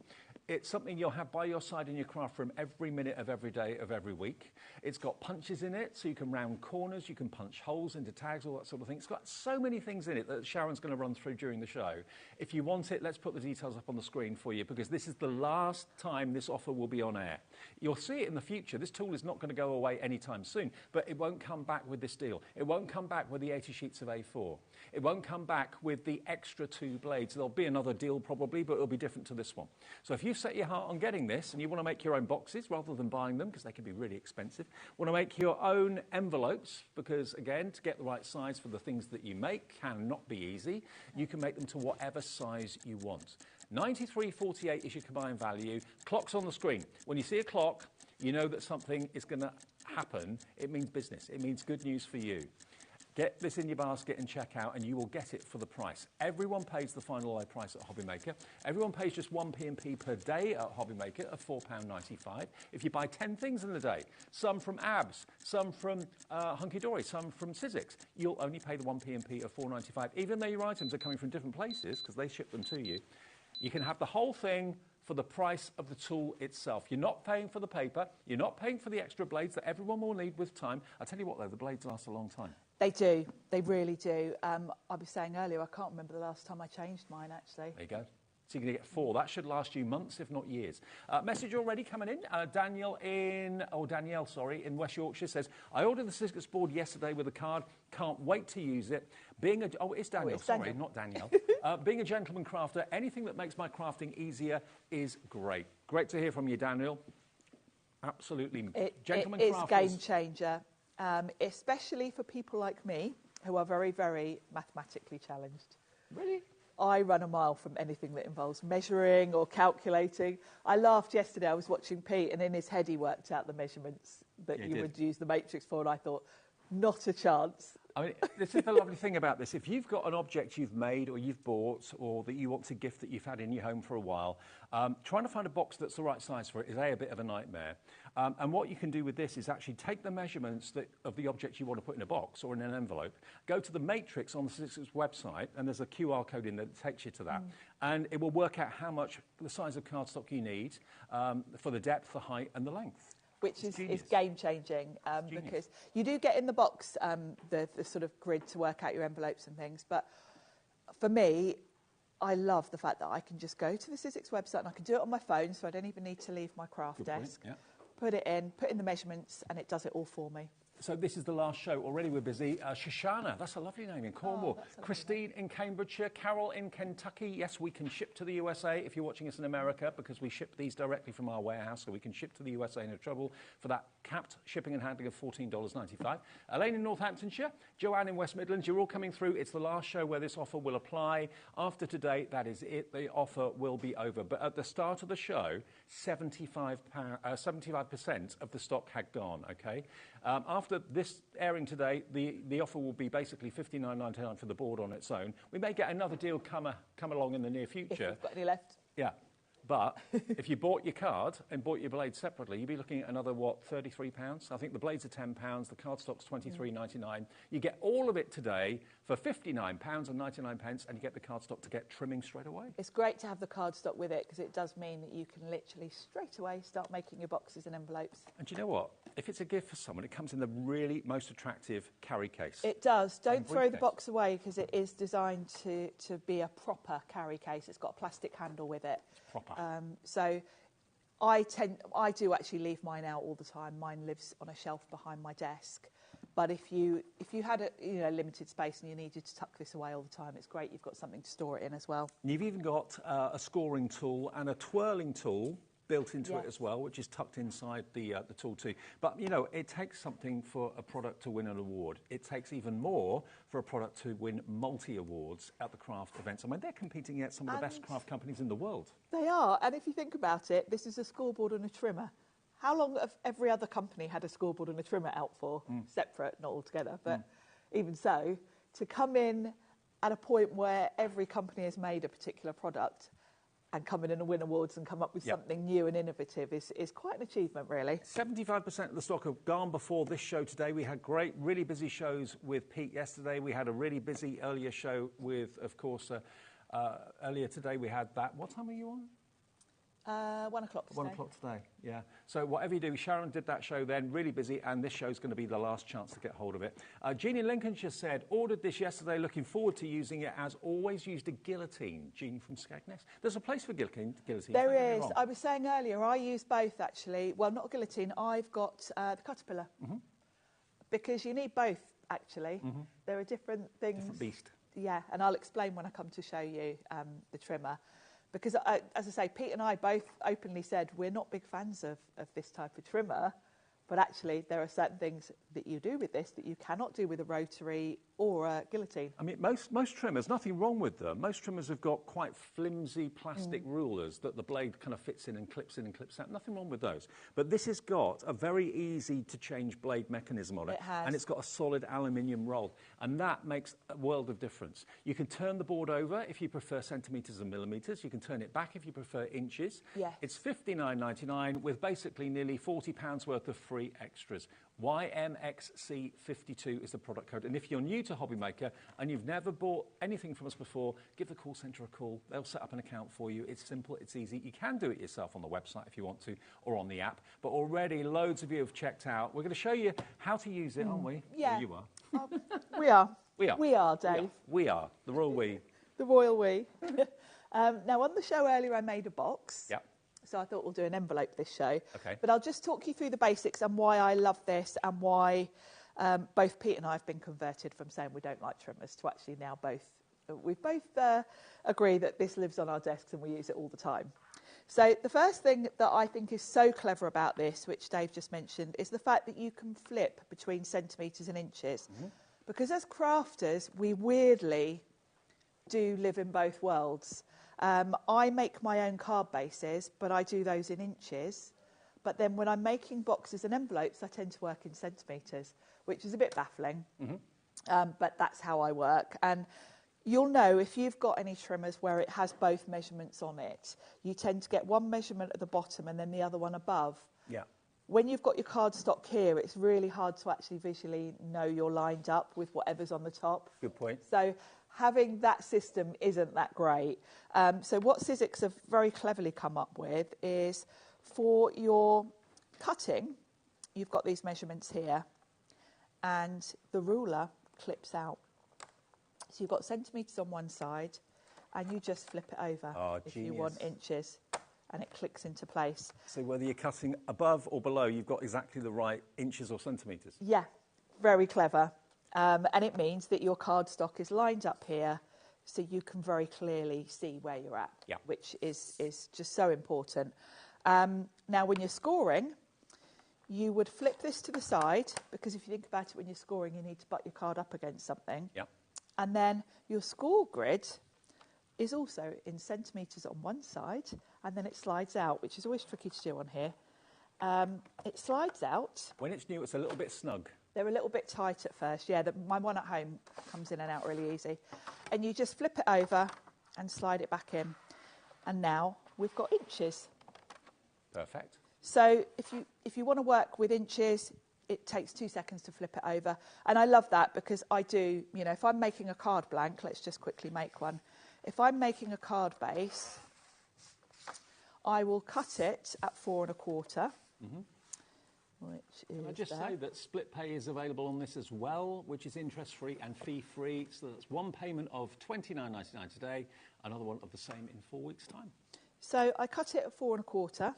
It's something you'll have by your side in your craft room every minute of every day of every week. It's got punches in it, so you can round corners, you can punch holes into tags, all that sort of thing. It's got so many things in it that Sharon's going to run through during the show. If you want it, let's put the details up on the screen for you, because this is the last time this offer will be on air. You'll see it in the future. This tool is not going to go away anytime soon, but it won't come back with this deal. It won't come back with the 80 sheets of A4. It won't come back with the extra 2 blades. There'll be another deal probably, but it'll be different to this one. So if you set your heart on getting this and you want to make your own boxes rather than buying them, because they can be really expensive, want to make your own envelopes, because again, to get the right size for the things that you make cannot be easy. You can make them to whatever size you want. $93.48 is your combined value. Clock's on the screen. When you see a clock, you know that something is going to happen. It means business. It means good news for you. Get this in your basket and check out, and you will get it for the price. Everyone pays the final low price at HobbyMaker. Everyone pays just 1 P&P per day at HobbyMaker of £4.95. If you buy 10 things in the day, some from Abs, some from Hunky Dory, some from Sizzix, you'll only pay the 1 P&P of £4.95, even though your items are coming from different places, because they ship them to you. You can have the whole thing for the price of the tool itself. You're not paying for the paper. You're not paying for the extra blades that everyone will need with time. I tell you what, though, the blades last a long time. They do. They really do. I was saying earlier, I can't remember the last time I changed mine, actually. There you go. So you're going to get 4. That should last you months, if not years. Message already coming in. Danielle in West Yorkshire says, I ordered the Sizzix board yesterday with a card. Can't wait to use it. It's Daniel. Sorry, not Danielle. Being a gentleman crafter, anything that makes my crafting easier is great. Great to hear from you, Daniel. Absolutely. Gentleman crafters. It's a game changer, especially for people like me who are very, very mathematically challenged. Really? I run a mile from anything that involves measuring or calculating. I laughed yesterday. I was watching Pete, and in his head he worked out the measurements that you would use the matrix for, and I thought, not a chance. I mean, this is the lovely thing about this. If you've got an object you've made or you've bought or that you want to gift that you've had in your home for a while, trying to find a box that's the right size for it is a bit of a nightmare. And what you can do with this is actually take the measurements of the object you want to put in a box or in an envelope, go to the matrix on the Stencil website, and there's a QR code in there that takes you to that. And it will work out how much the size of cardstock you need for the depth, the height, and the length. Which is game-changing because you do get in the box the sort of grid to work out your envelopes and things. But for me, I love the fact that I can just go to the Sizzix website and I can do it on my phone, so I don't even need to leave my craft desk. Yeah. Put in the measurements, and it does it all for me. So this is the last show. Already we're busy. Shoshana, that's a lovely name, in Cornwall. Christine in Cambridgeshire. Carol in Kentucky. Yes, we can ship to the USA if you're watching us in America, because we ship these directly from our warehouse, so we can ship to the USA, no trouble, for that capped shipping and handling of $14.95. Elaine in Northamptonshire. Joanne in West Midlands. You're all coming through. It's the last show where this offer will apply. After today, that is it. The offer will be over. But at the start of the show, 75% of the stock had gone, okay? After this airing today, the offer will be basically $59.99 for the board on its own. We may get another deal come along in the near future. If you've got any left. Yeah. But if you bought your card and bought your blade separately, you'd be looking at another, what, £33? I think the blades are £10, the cardstock's $23.99. You get all of it today for £59.99, and you get the cardstock to get trimming straight away. It's great to have the cardstock with it because it does mean that you can literally straight away start making your boxes and envelopes. And do you know what? If it's a gift for someone, it comes in the really most attractive carry case. It does. Don't throw the box away because it is designed to be a proper carry case. It's got a plastic handle with it. It's proper. So I do actually leave mine out all the time. Mine lives on a shelf behind my desk. But if you had a limited space and you needed to tuck this away all the time, it's great. You've got something to store it in as well. And you've even got a scoring tool and a twirling tool built into it as well, which is tucked inside the tool too. But, you know, it takes something for a product to win an award. It takes even more for a product to win multi-awards at the craft events. I mean, they're competing against some of the best craft companies in the world. They are. And if you think about it, this is a scoreboard and a trimmer. How long have every other company had a scoreboard and a trimmer out for? Separate, not all together. But even so, to come in at a point where every company has made a particular product and come in and win awards and come up with something new and innovative is quite an achievement, really. 75% of the stock have gone before this show today. We had great, really busy shows with Pete yesterday. We had a really busy earlier show with, of course, earlier today we had that. What time are you on? 1 o'clock today. 1 o'clock today, yeah. So whatever you do, Sharon did that show then, really busy, and this show's going to be the last chance to get hold of it. Jean in Lincolnshire said, ordered this yesterday, looking forward to using it, as always used a guillotine. Jean from Skegness. There's a place for guillotine. There is. I was saying earlier, I use both, actually. Well, not a guillotine. I've got the caterpillar. Because you need both, actually. There are different things. Different beast. Yeah, and I'll explain when I come to show you the trimmer. Because, as I say, Pete and I both openly said we're not big fans of this type of trimmer, but actually there are certain things that you do with this that you cannot do with a rotary or a guillotine. I mean, most trimmers, nothing wrong with them. Most trimmers have got quite flimsy plastic rulers that the blade kind of fits in and clips out. Nothing wrong with those. But this has got a very easy-to-change blade mechanism on it. It has. And it's got a solid aluminium roll. And that makes a world of difference. You can turn the board over if you prefer centimetres and millimetres. You can turn it back if you prefer inches. Yes. It's $59.99 with basically nearly £40 worth of free extras. YMXC52 is the product code. And if you're new to HobbyMaker and you've never bought anything from us before, give the call centre a call. They'll set up an account for you. It's simple, it's easy. You can do it yourself on the website if you want to, or on the app. But already loads of you have checked out. We're going to show you how to use it, aren't we? Yeah. Or you are. We are. We are. We are, Dave. We are. The royal we. The royal we. Now, on the show earlier, I made a box. Yep. So I thought we'll do an envelope this show. Okay. But I'll just talk you through the basics and why I love this and why both Pete and I have been converted from saying we don't like trimmers to actually now we both agree that this lives on our desks and we use it all the time. So the first thing that I think is so clever about this, which Dave just mentioned, is the fact that you can flip between centimetres and inches. Because as crafters, we weirdly do live in both worlds. I make my own card bases, but I do those in inches. But then when I'm making boxes and envelopes, I tend to work in centimetres, which is a bit baffling. but that's how I work. And you'll know if you've got any trimmers where it has both measurements on it, you tend to get one measurement at the bottom and then the other one above. Yeah. When you've got your cardstock here, it's really hard to actually visually know you're lined up with whatever's on the top. Good point. So having that system isn't that great. So what Sizzix have very cleverly come up with is for your cutting, you've got these measurements here, and the ruler clips out. So you've got centimetres on one side, and you just flip it over if you want inches, and it clicks into place. So whether you're cutting above or below, you've got exactly the right inches or centimetres. Yeah, very clever. And it means that your cardstock is lined up here, so you can very clearly see where you're at, which is just so important. Now, when you're scoring, you would flip this to the side, because if you think about it, when you're scoring, you need to butt your card up against something. Yep. And then your score grid is also in centimetres on one side, and then it slides out, which is always tricky to do on here. It slides out. When it's new, it's a little bit snug. They're a little bit tight at first, yeah. My one at home comes in and out really easy. And you just flip it over and slide it back in. And now we've got inches. Perfect. So if you want to work with inches, it takes 2 seconds to flip it over. And I love that because I do, if I'm making a card blank, let's just quickly make one. If I'm making a card base, I will cut it at 4 1/4. Mm-hmm. Which is Can I just say that split pay is available on this as well, which is interest-free and fee-free. So that's one payment of $29.99 today, another one of the same in 4 weeks' time. So I cut it at 4 1/4,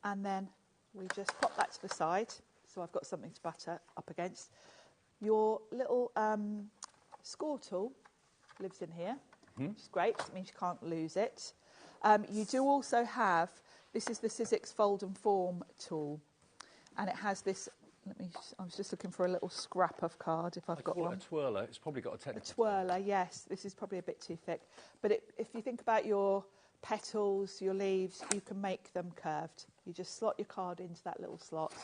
and then we just pop that to the side. So I've got something to butter up against. Your little score tool lives in here, which is great because it means you can't lose it. You do also have, this is the Sizzix Fold and Form tool. And it has this, I was just looking for a little scrap of card if I've got one. A twirler, it's probably got a technical. A twirler, yes. This is probably a bit too thick. But if you think about your petals, your leaves, you can make them curved. You just slot your card into that little slot.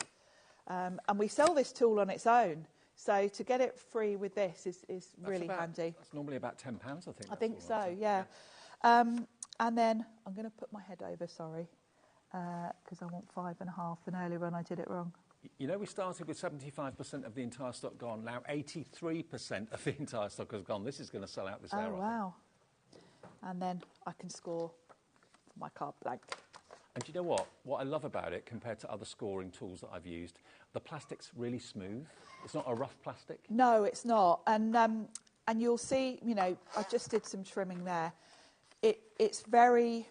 And we sell this tool on its own. So to get it free with this is really handy. That's normally about £10, I think. I think so, yeah. And then I'm going to put my head over, sorry. Because I want 5.5, and earlier on I did it wrong. We started with 75% of the entire stock gone. Now 83% of the entire stock has gone. This is going to sell out this hour. Oh, wow. And then I can score my card blank. And do you know what? What I love about it, compared to other scoring tools that I've used, the plastic's really smooth. It's not a rough plastic. No, it's not. And you'll see, I just did some trimming there. It's very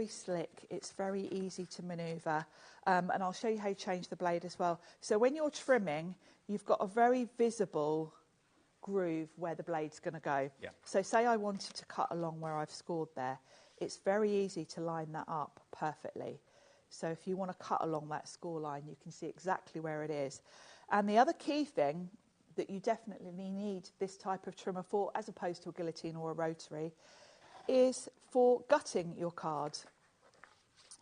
slick. It's very easy to manoeuvre. And I'll show you how you change the blade as well. So when you're trimming, you've got a very visible groove where the blade's going to go. Yeah. So say I wanted to cut along where I've scored there. It's very easy to line that up perfectly. So if you want to cut along that score line, you can see exactly where it is. And the other key thing that you definitely need this type of trimmer for, as opposed to a guillotine or a rotary, is for gutting your card.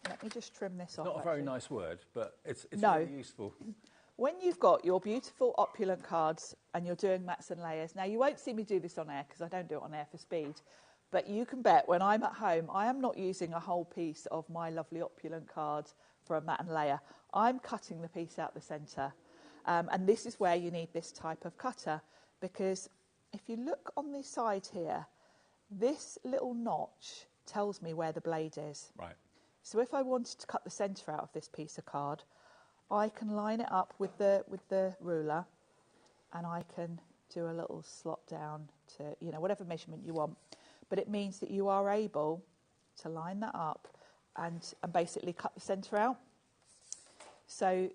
Let me just trim this off. Not a very nice word, but it's no. really useful. When you've got your beautiful opulent cards and you're doing mats and layers, now you won't see me do this on air because I don't do it on air for speed, but you can bet when I'm at home, I am not using a whole piece of my lovely opulent card for a mat and layer. I'm cutting the piece out the centre. And this is where you need this type of cutter, because if you look on the side here, this little notch tells me where the blade is. Right. So if I wanted to cut the centre out of this piece of card, I can line it up with the ruler, and I can do a little slot down to, whatever measurement you want. But it means that you are able to line that up and basically cut the centre out. So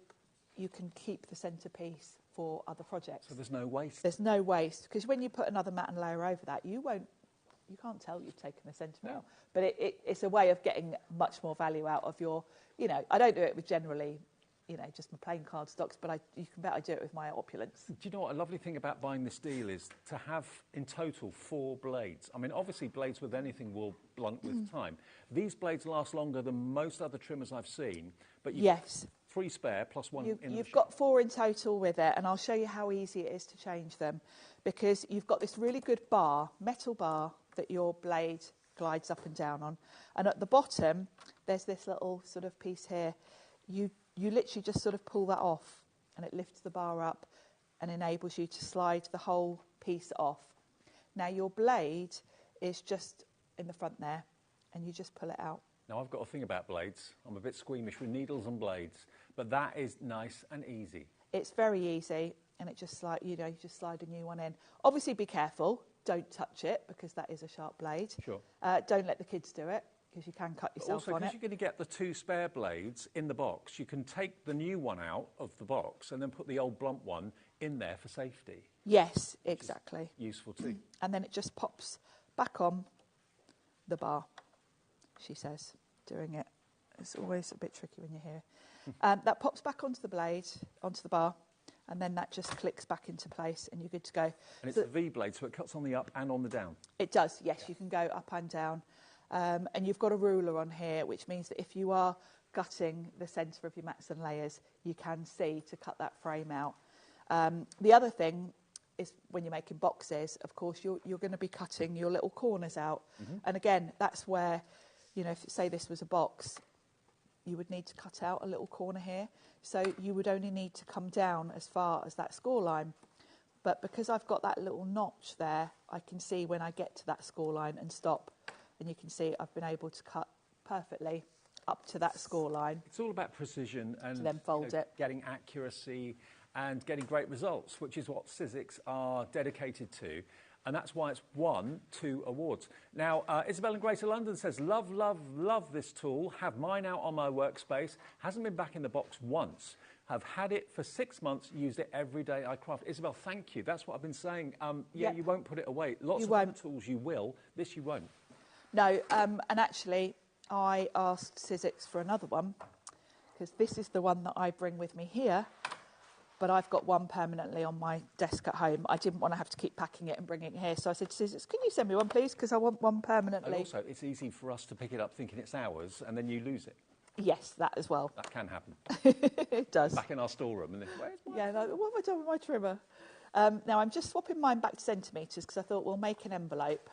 you can keep the centrepiece for other projects. So there's no waste? There's no waste, because when you put another mat and layer over that, you can't tell you've taken the centre out. But it's a way of getting much more value out of your, I don't do it with generally, just my plain cardstocks, but you can bet I do it with my opulence. Do you know what? A lovely thing about buying this deal is to have, in total, 4 blades. I mean, obviously, blades with anything will blunt with time. These blades last longer than most other trimmers I've seen. But yes. 3 spare plus one in the You've machine. got 4 in total with it, and I'll show you how easy it is to change them, because you've got this really good bar, metal bar, that your blade glides up and down on. And at the bottom, there's this little sort of piece here. You literally just sort of pull that off, and it lifts the bar up and enables you to slide the whole piece off. Now, your blade is just in the front there, and you just pull it out. Now, I've got a thing about blades. I'm a bit squeamish with needles and blades, but that is nice and easy. It's very easy, and it just you just slide a new one in. Obviously, be careful. Don't touch it, because that is a sharp blade. Sure. Don't let the kids do it, because you can cut yourself also, on it. because you're going to get the 2 spare blades in the box, you can take the new one out of the box and then put the old blunt one in there for safety. Yes, exactly. Useful too. And then it just pops back on the bar, she says, doing it. It's always a bit tricky when you're here. That pops back onto the blade, onto the bar, and then that just clicks back into place, and you're good to go. And it's a V blade, so it cuts on the up and on the down. It does, yes. Yeah. You can go up and down. And you've got a ruler on here, which means that if you are gutting the centre of your mats and layers, you can see to cut that frame out. The other thing is, when you're making boxes, of course, you're going to be cutting your little corners out. Mm-hmm. And again, that's where, if say this was a box, you would need to cut out a little corner here. So you would only need to come down as far as that score line. But because I've got that little notch there, I can see when I get to that score line and stop. And you can see I've been able to cut perfectly up to that score line. It's all about precision and then fold it. Getting accuracy and getting great results, which is what Sizzix are dedicated to. And that's why it's won 2 awards. Now, Isabel in Greater London says, love, love, love this tool. Have mine out on my workspace. Hasn't been back in the box once. Have had it for 6 months, used it every day I craft. Isabel, thank you. That's what I've been saying. Yeah, you won't put it away. Lots of other tools you will. This you won't. No, and actually, I asked Sizzix for another one, because this is the one that I bring with me here. But I've got one permanently on my desk at home. I didn't want to have to keep packing it and bringing it here. So I said to Sizzix, can you send me one, please? Because I want one permanently. And also, it's easy for us to pick it up thinking it's ours, and then you lose it. Yes, that as well. That can happen. It does. Back in our storeroom. And then, where's my what have I done with my trimmer? Now, I'm just swapping mine back to centimetres, because I thought we'll make an envelope.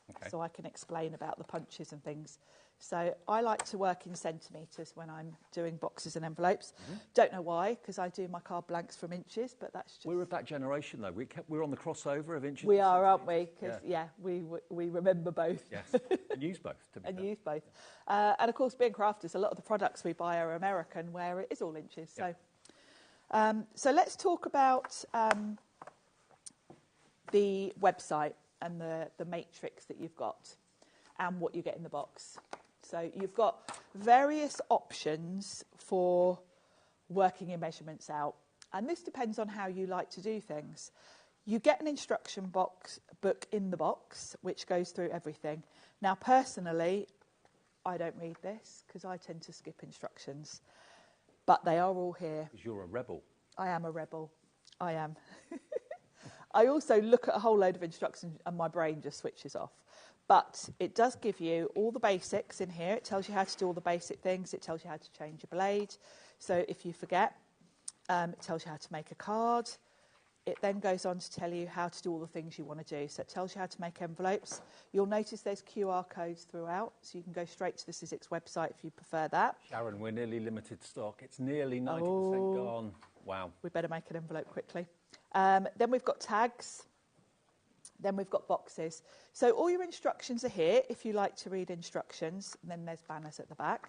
Okay. So I can explain about the punches and things. So I like to work in centimetres when I'm doing boxes and envelopes. Mm-hmm. Don't know why, because I do my card blanks from inches, but that's just... We're of that generation, though. We're on the crossover of inches. We are, aren't we? Because, we remember both. Yes, and use both. Use both. And, of course, being crafters, a lot of the products we buy are American, where it is all inches. Yep. So let's talk about the website and the matrix that you've got and what you get in the box. So you've got various options for working your measurements out, and this depends on how you like to do things. You get an instruction book in the box, which goes through everything. Now, personally, I don't read this because I tend to skip instructions, but they are all here. Because you're a rebel. I am a rebel. I am. I also look at a whole load of instructions and my brain just switches off. But it does give you all the basics in here. It tells you how to do all the basic things. It tells you how to change your blade. So if you forget, it tells you how to make a card. It then goes on to tell you how to do all the things you want to do. So it tells you how to make envelopes. You'll notice there's QR codes throughout, so you can go straight to the Sizzix website if you prefer that. Sharon, we're nearly limited stock. It's nearly 90% gone. Wow. We better make an envelope quickly. Then we've got tags. Then we've got boxes. So all your instructions are here if you like to read instructions. And then there's banners at the back.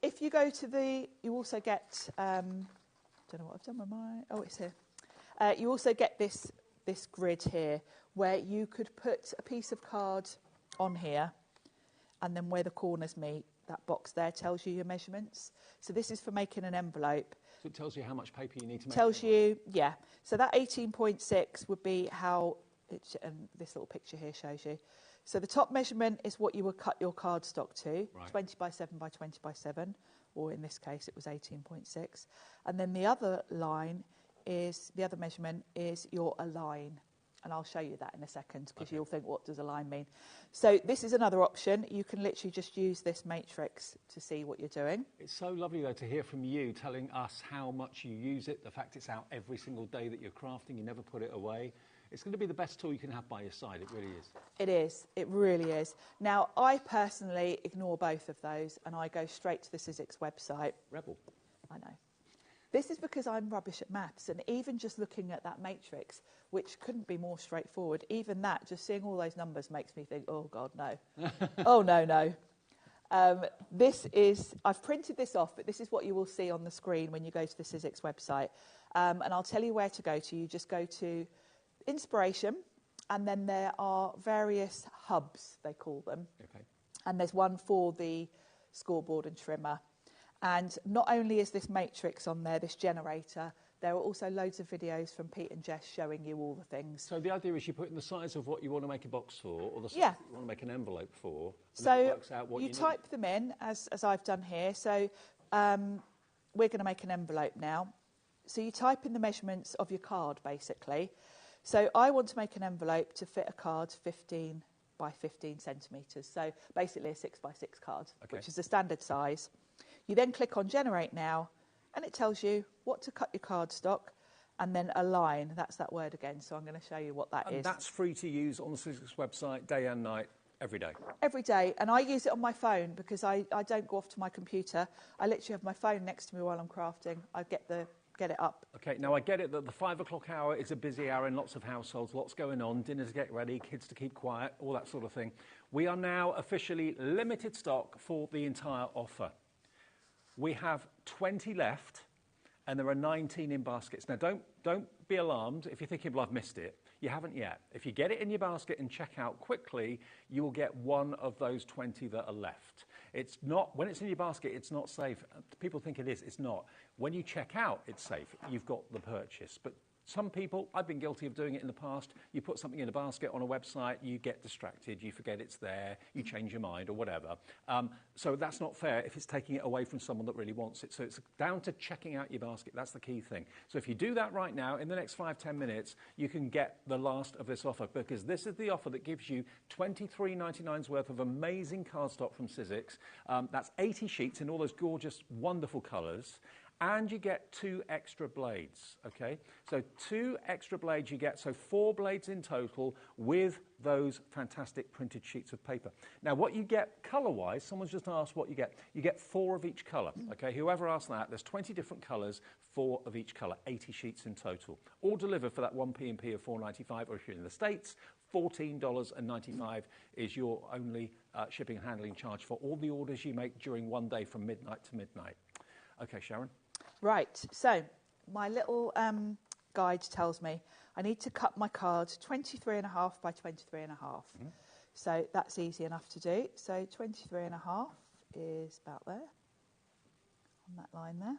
If you go to you also get, don't know what I've done with my, it's here. You also get this grid here where you could put a piece of card on here, and then where the corners meet, that box there tells you your measurements. So this is for making an envelope. So it tells you how much paper you need to make. Tells you, yeah. So that 18.6 would be how, and this little picture here shows you. So the top measurement is what you would cut your cardstock to, right. 20 by 7 by 20 by 7, or in this case it was 18.6. And then the other line is, the other measurement is your align. And I'll show you that in a second because you'll think, what does a line mean? So this is another option. You can literally just use this matrix to see what you're doing. It's so lovely, though, to hear from you telling us how much you use it, the fact it's out every single day that you're crafting, you never put it away. It's going to be the best tool you can have by your side, it really is. It is, it really is. Now, I personally ignore both of those and I go straight to the Sizzix website. Rebel. I know. This is because I'm rubbish at maths, and even just looking at that matrix, which couldn't be more straightforward, even that, just seeing all those numbers makes me think, oh, God, no. Oh, no, no. I've printed this off, but this is what you will see on the screen when you go to the Sizzix website. And I'll tell you where to go to. You just go to Inspiration, and then there are various hubs, they call them. Okay. And there's one for the scoreboard and trimmer. And not only is this matrix on there, this generator, there are also loads of videos from Pete and Jess showing you all the things. So the idea is you put in the size of what you want to make a box for, or the size that you want to make an envelope for, and so it works out what you need. type them in, as I've done here. So we're going to make an envelope now. So you type in the measurements of your card, basically. So I want to make an envelope to fit a card 15 by 15 centimetres. So basically a 6 by 6 card, which is the standard size. You then click on Generate Now, and it tells you what to cut your cardstock, and then align. That's that word again, so I'm going to show you what that is. And that's free to use on the Sizzix website day and night, every day? Every day, and I use it on my phone because I don't go off to my computer. I literally have my phone next to me while I'm crafting. I get it up. OK, now I get it that the 5 o'clock hour is a busy hour in lots of households, lots going on, dinners to get ready, kids to keep quiet, all that sort of thing. We are now officially limited stock for the entire offer. We have 20 left, and there are 19 in baskets. Now, don't be alarmed if you're thinking, well, I've missed it. You haven't yet. If you get it in your basket and check out quickly, you will get one of those 20 that are left. It's not, when it's in your basket, it's not safe. People think it is. It's not. When you check out, it's safe. You've got the purchase. But some people, I've been guilty of doing it in the past, you put something in a basket on a website, you get distracted, you forget it's there, you change your mind or whatever. So that's not fair if it's taking it away from someone that really wants it. So it's down to checking out your basket. That's the key thing. So if you do that right now, in the next 5-10 minutes, you can get the last of this offer, because this is the offer that gives you $23.99's worth of amazing cardstock from Sizzix. That's 80 sheets in all those gorgeous, wonderful colours. And you get 2 extra blades, OK? So 2 extra blades you get, so 4 blades in total with those fantastic printed sheets of paper. Now, what you get colour-wise, someone's just asked what you get. You get 4 of each colour, OK? Whoever asked that, there's 20 different colours, 4 of each colour, 80 sheets in total. All delivered for that one P&P of $4.95, or if you're in the States, $14.95 is your only shipping and handling charge for all the orders you make during one day from midnight to midnight. OK, Sharon? Right, so my little guide tells me I need to cut my card 23.5 by 23.5. So that's easy enough to do. So 23.5 is about there, on that line there.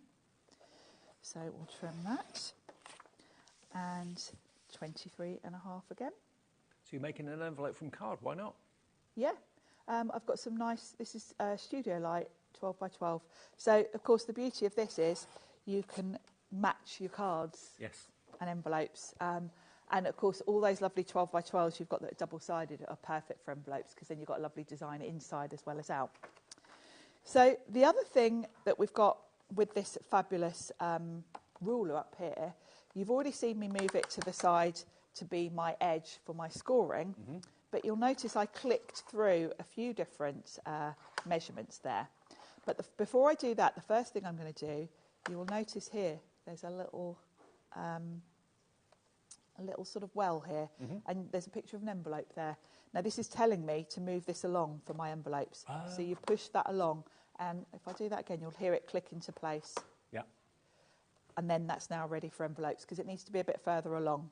So we'll trim that. And 23.5 again. So you're making an envelope from card, why not? Yeah, I've got some nice, this is Studio Light 12 by 12. So, of course, the beauty of this is you can match your cards and envelopes. And, of course, all those lovely 12 by 12s you've got that are double-sided are perfect for envelopes, because then you've got a lovely design inside as well as out. So the other thing that we've got with this fabulous ruler up here, you've already seen me move it to the side to be my edge for my scoring. But you'll notice I clicked through a few different measurements there. But before I do that, the first thing I'm going to do, you will notice here, there's a little sort of well here, and there's a picture of an envelope there. Now, this is telling me to move this along for my envelopes. So you push that along, and if I do that again, you'll hear it click into place. Yeah. And then that's now ready for envelopes, because it needs to be a bit further along.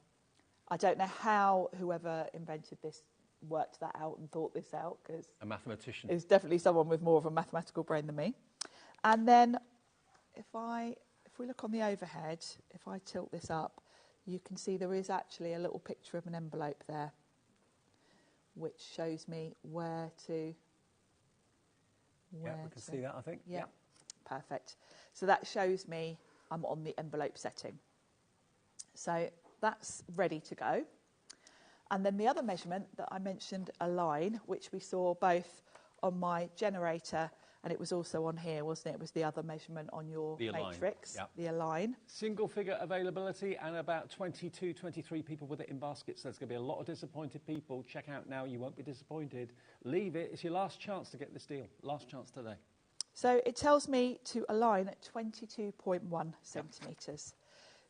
I don't know how whoever invented this worked that out and thought this out, because a mathematician. It's definitely someone with more of a mathematical brain than me. And then if we look on the overhead, if I tilt this up, you can see there is actually a little picture of an envelope there, which shows me where to... Yeah, we can see that, I think. Yeah, perfect. So that shows me I'm on the envelope setting. So that's ready to go. And then the other measurement that I mentioned, a line, which we saw both on my generator, and it was also on here, wasn't it? It was the other measurement on your matrix, the align. Single figure availability and about 22, 23 people with it in baskets. There's going to be a lot of disappointed people. Check out now, you won't be disappointed. Leave it, it's your last chance to get this deal. Last chance today. So it tells me to align at 22.1 centimetres.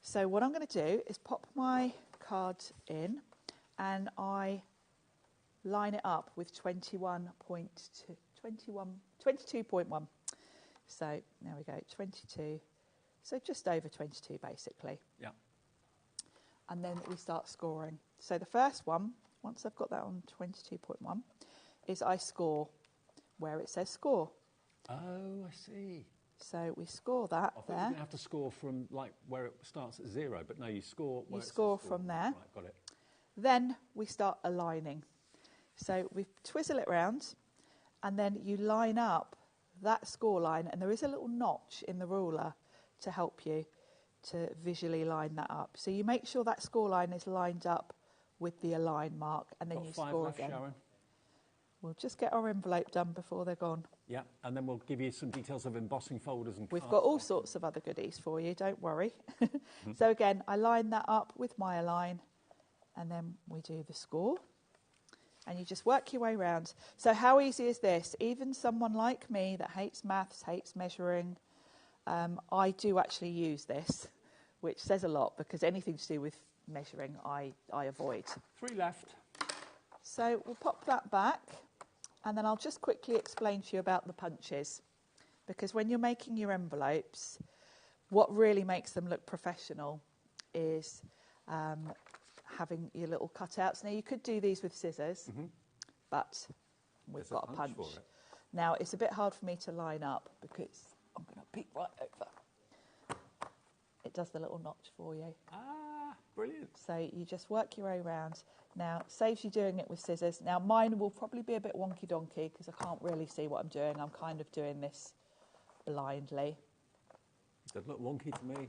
So what I'm going to do is pop my card in and I line it up with 22.1. So there we go, 22. So just over 22 basically. Yeah. And then we start scoring. So the first one, once I've got that on 22.1, is I score where it says score. Oh, I see. So we score that I thought there. you didn't have to score from like where it starts at 0, but no, you score where You score it says from there. Right, got it. Then we start aligning. So we twizzle it round and then you line up that score line, and there is a little notch in the ruler to help you to visually line that up. So you make sure that score line is lined up with the align mark, and then you score again. Sharon. We'll just get our envelope done before they're gone. Yeah, and then we'll give you some details of embossing folders and We've got all sorts of other goodies for you, don't worry. So again, I line that up with my align, and then we do the score. And you just work your way around. So how easy is this? Even someone like me that hates maths, hates measuring, I do actually use this, which says a lot, because anything to do with measuring I avoid. 3 left. So we'll pop that back, and then I'll just quickly explain to you about the punches, because when you're making your envelopes, what really makes them look professional is having your little cutouts. Now, you could do these with scissors, but we've got a punch. Now, it's a bit hard for me to line up because I'm going to peek right over. It does the little notch for you. Ah, brilliant. So you just work your way around. Now, saves you doing it with scissors. Now, mine will probably be a bit wonky-donkey because I can't really see what I'm doing. I'm kind of doing this blindly. It does look wonky to me.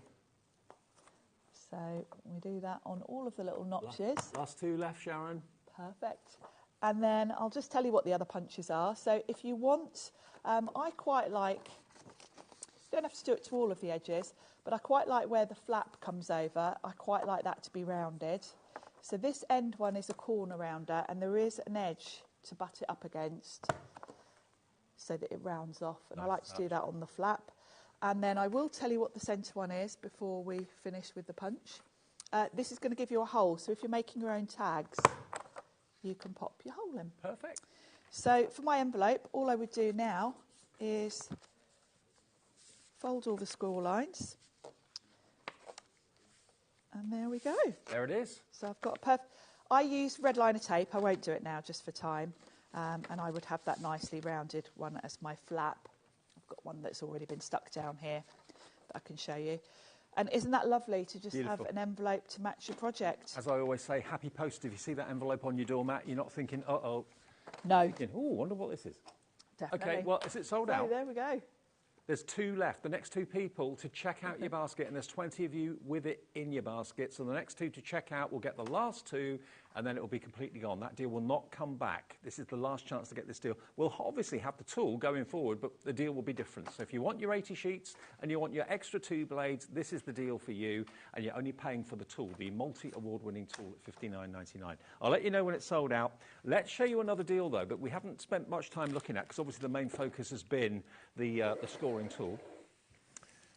So we do that on all of the little notches. Last 2 left, Sharon. Perfect. And then I'll just tell you what the other punches are. So if you want, I quite like, you don't have to do it to all of the edges, but I quite like where the flap comes over. I quite like that to be rounded. So this end one is a corner rounder, and there is an edge to butt it up against so that it rounds off. And I like to do that on the flap. And then I will tell you what the centre one is before we finish with the punch. This is going to give you a hole, so if you're making your own tags, you can pop your hole in. Perfect. So for my envelope, all I would do now is fold all the score lines. And there we go. There it is. So I've got a perfect... I use red liner tape. I won't do it now just for time. And I would have that nicely rounded one as my flap. I've got one that's already been stuck down here that I can show you. And isn't that lovely to just have an envelope to match your project? As I always say, happy post. If you see that envelope on your doormat, you're not thinking, uh-oh. No. You're thinking, oh, I wonder what this is. Definitely. Okay, well, is it sold out? There we go. There's 2 left. The next 2 people to check out your basket, and there's 20 of you with it in your basket. So the next 2 to check out will get the last 2, and then it will be completely gone. That deal will not come back. This is the last chance to get this deal. We'll obviously have the tool going forward, but the deal will be different. So if you want your 80 sheets and you want your extra 2 blades, this is the deal for you, and you're only paying for the tool, the multi-award-winning tool at $59.99. I'll let you know when it's sold out. Let's show you another deal, though, that we haven't spent much time looking at, because obviously the main focus has been the scoring tool.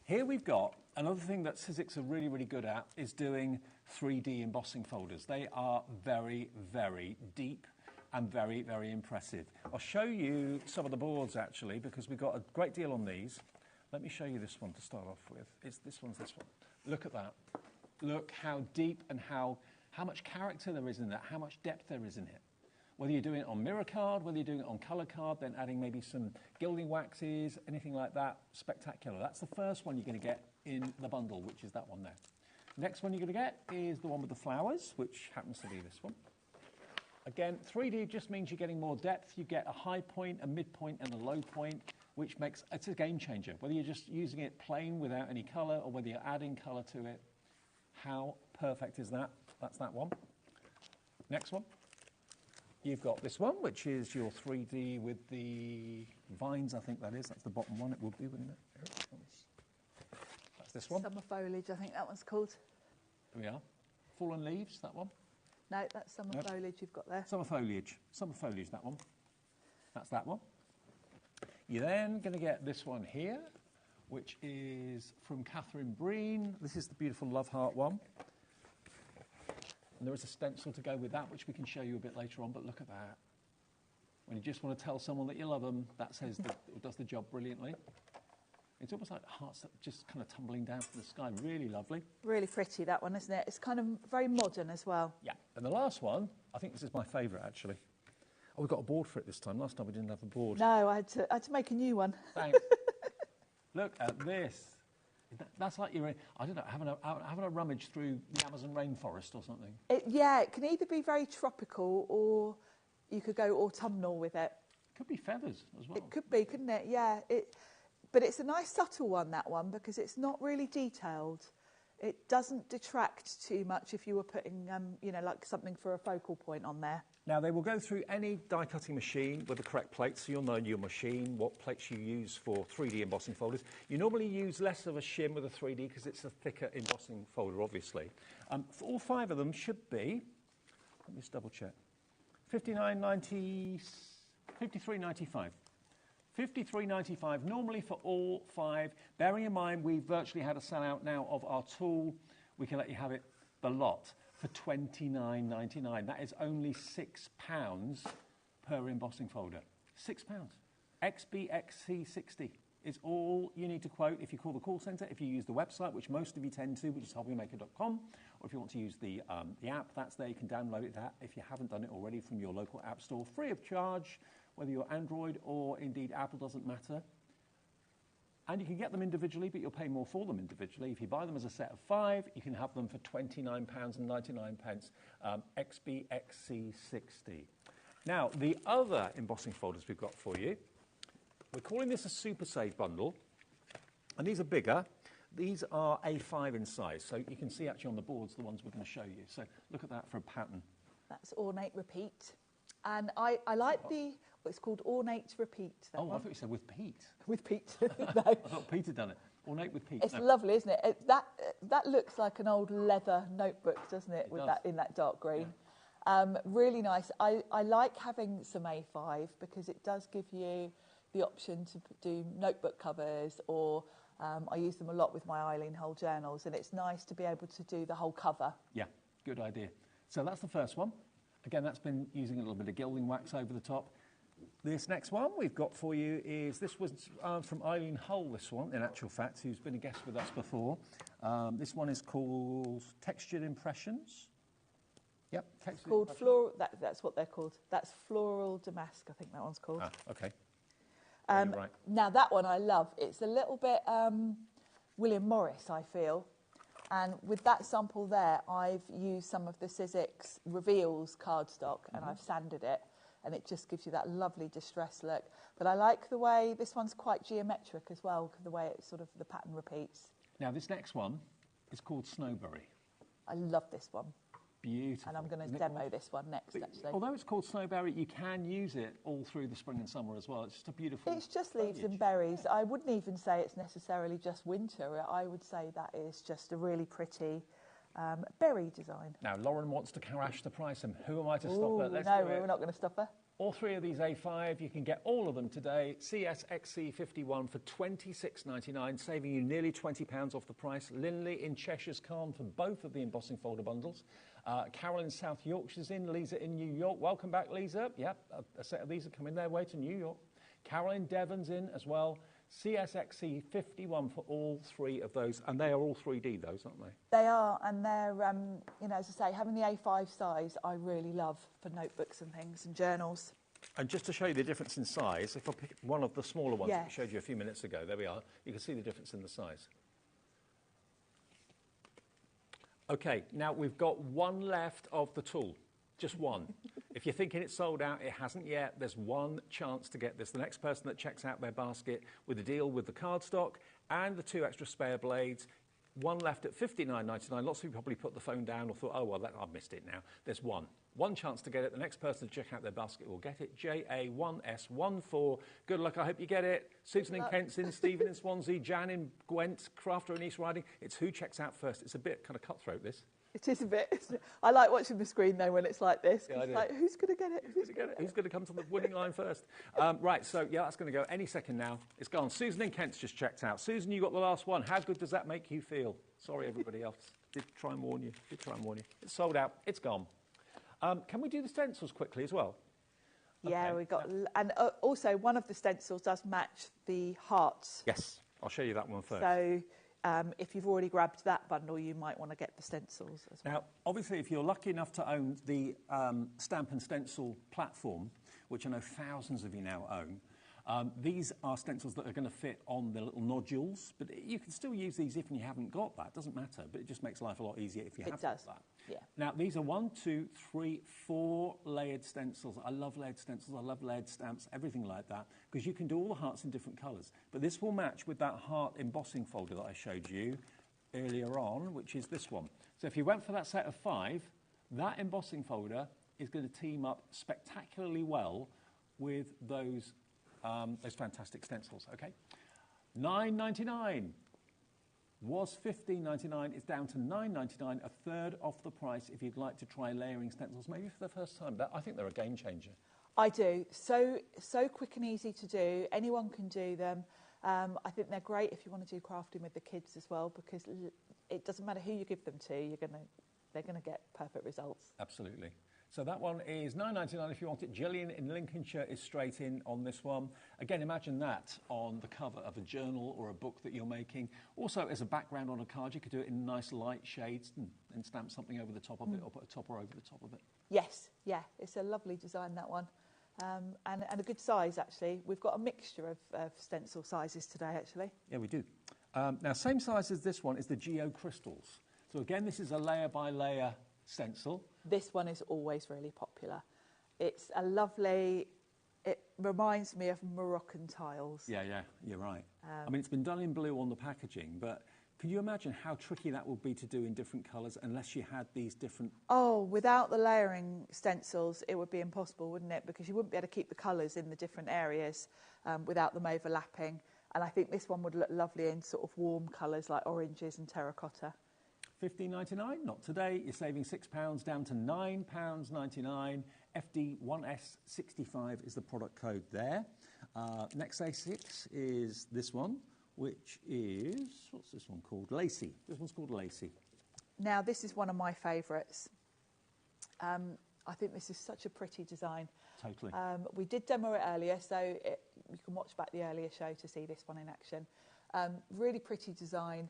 Here we've got another thing that Sizzix are really, really good at is doing 3D embossing folders. They are very, very deep and very, very impressive. I'll show you some of the boards, actually, because we've got a great deal on these. Let me show you this one to start off with. It's this one. Look at that. Look how deep and how much character there is in that, how much depth there is in it. Whether you're doing it on mirror card, whether you're doing it on colour card, then adding maybe some gilding waxes, anything like that, spectacular. That's the first one you're going to get in the bundle, which is that one there. Next one you're going to get is the one with the flowers, which happens to be this one. Again, 3D just means you're getting more depth. You get a high point, a midpoint, and a low point, which makes it's a game changer. Whether you're just using it plain without any colour or whether you're adding colour to it, how perfect is that? That's that one. Next one. You've got this one, which is your 3D with the vines, I think that is. That's the bottom one. It would be, wouldn't it? That's this one. Summer foliage, I think that one's called. There we are. Fallen leaves, that one. No, that's summer foliage you've got there. Summer foliage, that one. That's that one. You're then going to get this one here, which is from Catherine Breen. This is the beautiful Love Heart one. And there is a stencil to go with that, which we can show you a bit later on, but look at that. When you just want to tell someone that you love them, that says that it does the job brilliantly. It's almost like hearts that just kind of tumbling down from the sky. Really lovely. Really pretty, that one, isn't it? It's kind of very modern as well. Yeah. And the last one, I think this is my favourite, actually. Oh, we've got a board for it this time. Last time we didn't have a board. No, I had to make a new one. Thanks. Look at this. That's like you're, I don't know, having a rummage through the Amazon rainforest or something. Yeah, it can either be very tropical or you could go autumnal with it. Could be feathers as well. It could be, couldn't it? Yeah. But it's a nice subtle one, that one, because it's not really detailed. It doesn't detract too much if you were putting, you know, like something for a focal point on there. Now, they will go through any die-cutting machine with the correct plates, so you'll know your machine, what plates you use for 3D embossing folders. You normally use less of a shim with a 3D because it's a thicker embossing folder, obviously. For all 5 of them should be, let me just double-check, $53.95. $53.95 normally for all 5. Bearing in mind we've virtually had a sell-out now of our tool, we can let you have it the lot for $29.99. That is only £6 per embossing folder. £6. XBXC60 is all you need to quote if you call the call centre, if you use the website, which most of you tend to, which is hobbymaker.com, or if you want to use the app, that's there. You can download it if you haven't done it already from your local app store, free of charge. Whether you're Android or indeed Apple, doesn't matter. And you can get them individually, but you'll pay more for them individually. If you buy them as a set of 5, you can have them for £29.99, XBXC60. Now, the other embossing folders we've got for you, we're calling this a Super Save bundle, and these are bigger. These are A5 in size, so you can see actually on the boards the ones we're going to show you. So look at that for a pattern. That's ornate repeat. And I like it's called ornate repeat. I thought you said with Pete. With Pete. No. I thought Pete had done it. Ornate with Pete. It's lovely, isn't it? That looks like an old leather notebook, doesn't it? With that in that dark green. Yeah. Really nice. I like having some A5 because it does give you the option to do notebook covers, or I use them a lot with my Eileen Hull journals, and it's nice to be able to do the whole cover. Yeah, good idea. So that's the first one. Again, that's been using a little bit of gilding wax over the top. This next one we've got for you is, this was from Eileen Hull, this one, in actual fact, who's been a guest with us before. This one is called Textured Impressions. Yep, Textured called Impressions. Floral, that's what they're called. That's Floral Damask, I think that one's called. Ah, okay. Right. Now, that one I love. It's a little bit William Morris, I feel. And with that sample there, I've used some of the Sizzix Reveals cardstock, and I've sanded it, and it just gives you that lovely distressed look. But I like the way this one's quite geometric as well, the way it sort of the pattern repeats. Now, this next one is called Snowberry. I love this one. Beautiful. And I'm going to demo this one next, actually. Although it's called Snowberry, you can use it all through the spring and summer as well. It's just a beautiful... It's just leaves and berries. I wouldn't even say it's necessarily just winter. I would say that is just a really pretty berry design. Now, Lauren wants to crash the price, and who am I to stop her? Let's do it. We're not going to stop her. All 3 of these A5, you can get all of them today. CSXC51 for $26.99, saving you nearly £20 off the price. Linley in Cheshire's Calm for both of the embossing folder bundles. Carol in South Yorkshire's in, Lisa in New York. Welcome back, Lisa. Yep, a set of these are coming their way to New York. Carol in Devon's in as well. CSXC51 for all 3 of those, and they are all 3D, those, aren't they? They are, and they're, you know, as I say, having the A5 size, I really love for notebooks and things and journals. And just to show you the difference in size, if I pick one of the smaller ones that we showed you a few minutes ago, there we are, you can see the difference in the size. Okay, now we've got one left of the tool, just one. If you're thinking it's sold out, it hasn't yet. There's one chance to get this. The next person that checks out their basket with a deal with the cardstock and the 2 extra spare blades, one left at $59.99. Lots of people probably put the phone down or thought, oh, well, I've missed it now. There's one. One chance to get it. The next person to check out their basket will get it. JA1S14. Good luck. I hope you get it. Susan in Kensington, Stephen in Swansea, Jan in Gwent, Crafter in East Riding. It's who checks out first. It's a bit kind of cutthroat, this. It is a bit. I like watching the screen, though, when it's like this. Yeah, it's like, who's going to get it? Who's going to come to the winning line first? Right, so, yeah, that's going to go any second now. It's gone. Susan in Kent's just checked out. Susan, you got the last one. How good does that make you feel? Sorry, everybody else. Did try and warn you. It's sold out. It's gone. Can we do the stencils quickly as well? Yeah, Okay. we got... And also, one of the stencils does match the hearts. Yes, I'll show you that one first. So... if you've already grabbed that bundle, you might want to get the stencils as well. Now, obviously, if you're lucky enough to own the Stamp and Stencil platform, which I know thousands of you now own, these are stencils that are going to fit on the little nodules, but you can still use these if you haven't got that. It doesn't matter, but it just makes life a lot easier if you have got that. Yeah. Now, these are 1, 2, 3, 4 layered stencils. I love layered stencils. I love layered stamps, everything like that, because you can do all the hearts in different colours. But this will match with that heart embossing folder that I showed you earlier on, which is this one. So if you went for that set of 5, that embossing folder is going to team up spectacularly well with those fantastic stencils. Okay, $9.99. Was $15.99, it's down to $9.99, a third off the price if you'd like to try layering stencils, maybe for the first time. I think they're a game changer. I do. So quick and easy to do. Anyone can do them. I think they're great if you want to do crafting with the kids as well, because it doesn't matter who you give them to, they're going to get perfect results. Absolutely. So that one is $9.99 if you want it. Gillian in Lincolnshire is straight in on this one. Again, imagine that on the cover of a journal or a book that you're making. Also, as a background on a card, you could do it in nice light shades and stamp something over the top of it, or put a topper over the top of it. Yes, yeah, it's a lovely design, that one. And a good size, actually. We've got a mixture of stencil sizes today, actually. Yeah, we do. Now, same size as this one is the Geo Crystals. So again, this is a layer by layer stencil. This one is always really popular. It's a lovely, it reminds me of Moroccan tiles. Yeah, you're right. I mean, it's been done in blue on the packaging, but can you imagine how tricky that would be to do in different colours unless you had these different... Oh, without the layering stencils, it would be impossible, wouldn't it? Because you wouldn't be able to keep the colours in the different areas without them overlapping. And I think this one would look lovely in sort of warm colours like oranges and terracotta. $15.99, not today. You're saving £6 down to £9.99. FD1S65 is the product code there. Next A6 is this one, which is, what's this one called? Lacy. This one's called Lacy. Now, this is one of my favourites. I think this is such a pretty design. Totally. We did demo it earlier, so you can watch back the earlier show to see this one in action. Really pretty design.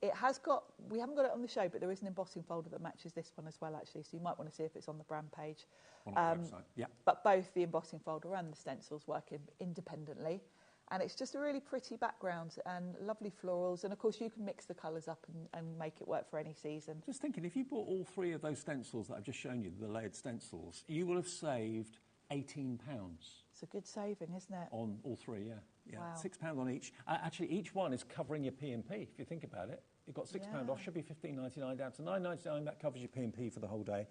It has got, we haven't got it on the show, but there is an embossing folder that matches this one as well, actually, so you might want to see if it's on the brand page. On our website, yeah. But both the embossing folder and the stencils work independently. And it's just a really pretty background and lovely florals. And, of course, you can mix the colours up and make it work for any season. Just thinking, if you bought all 3 of those stencils that I've just shown you, the layered stencils, you will have saved £18. It's a good saving, isn't it? On all 3, yeah. Wow. £6 on each. Actually, each one is covering your P&P, if you think about it. You've got £6 off, should be $15.99 down to $9.99. That covers your P&P for the whole day.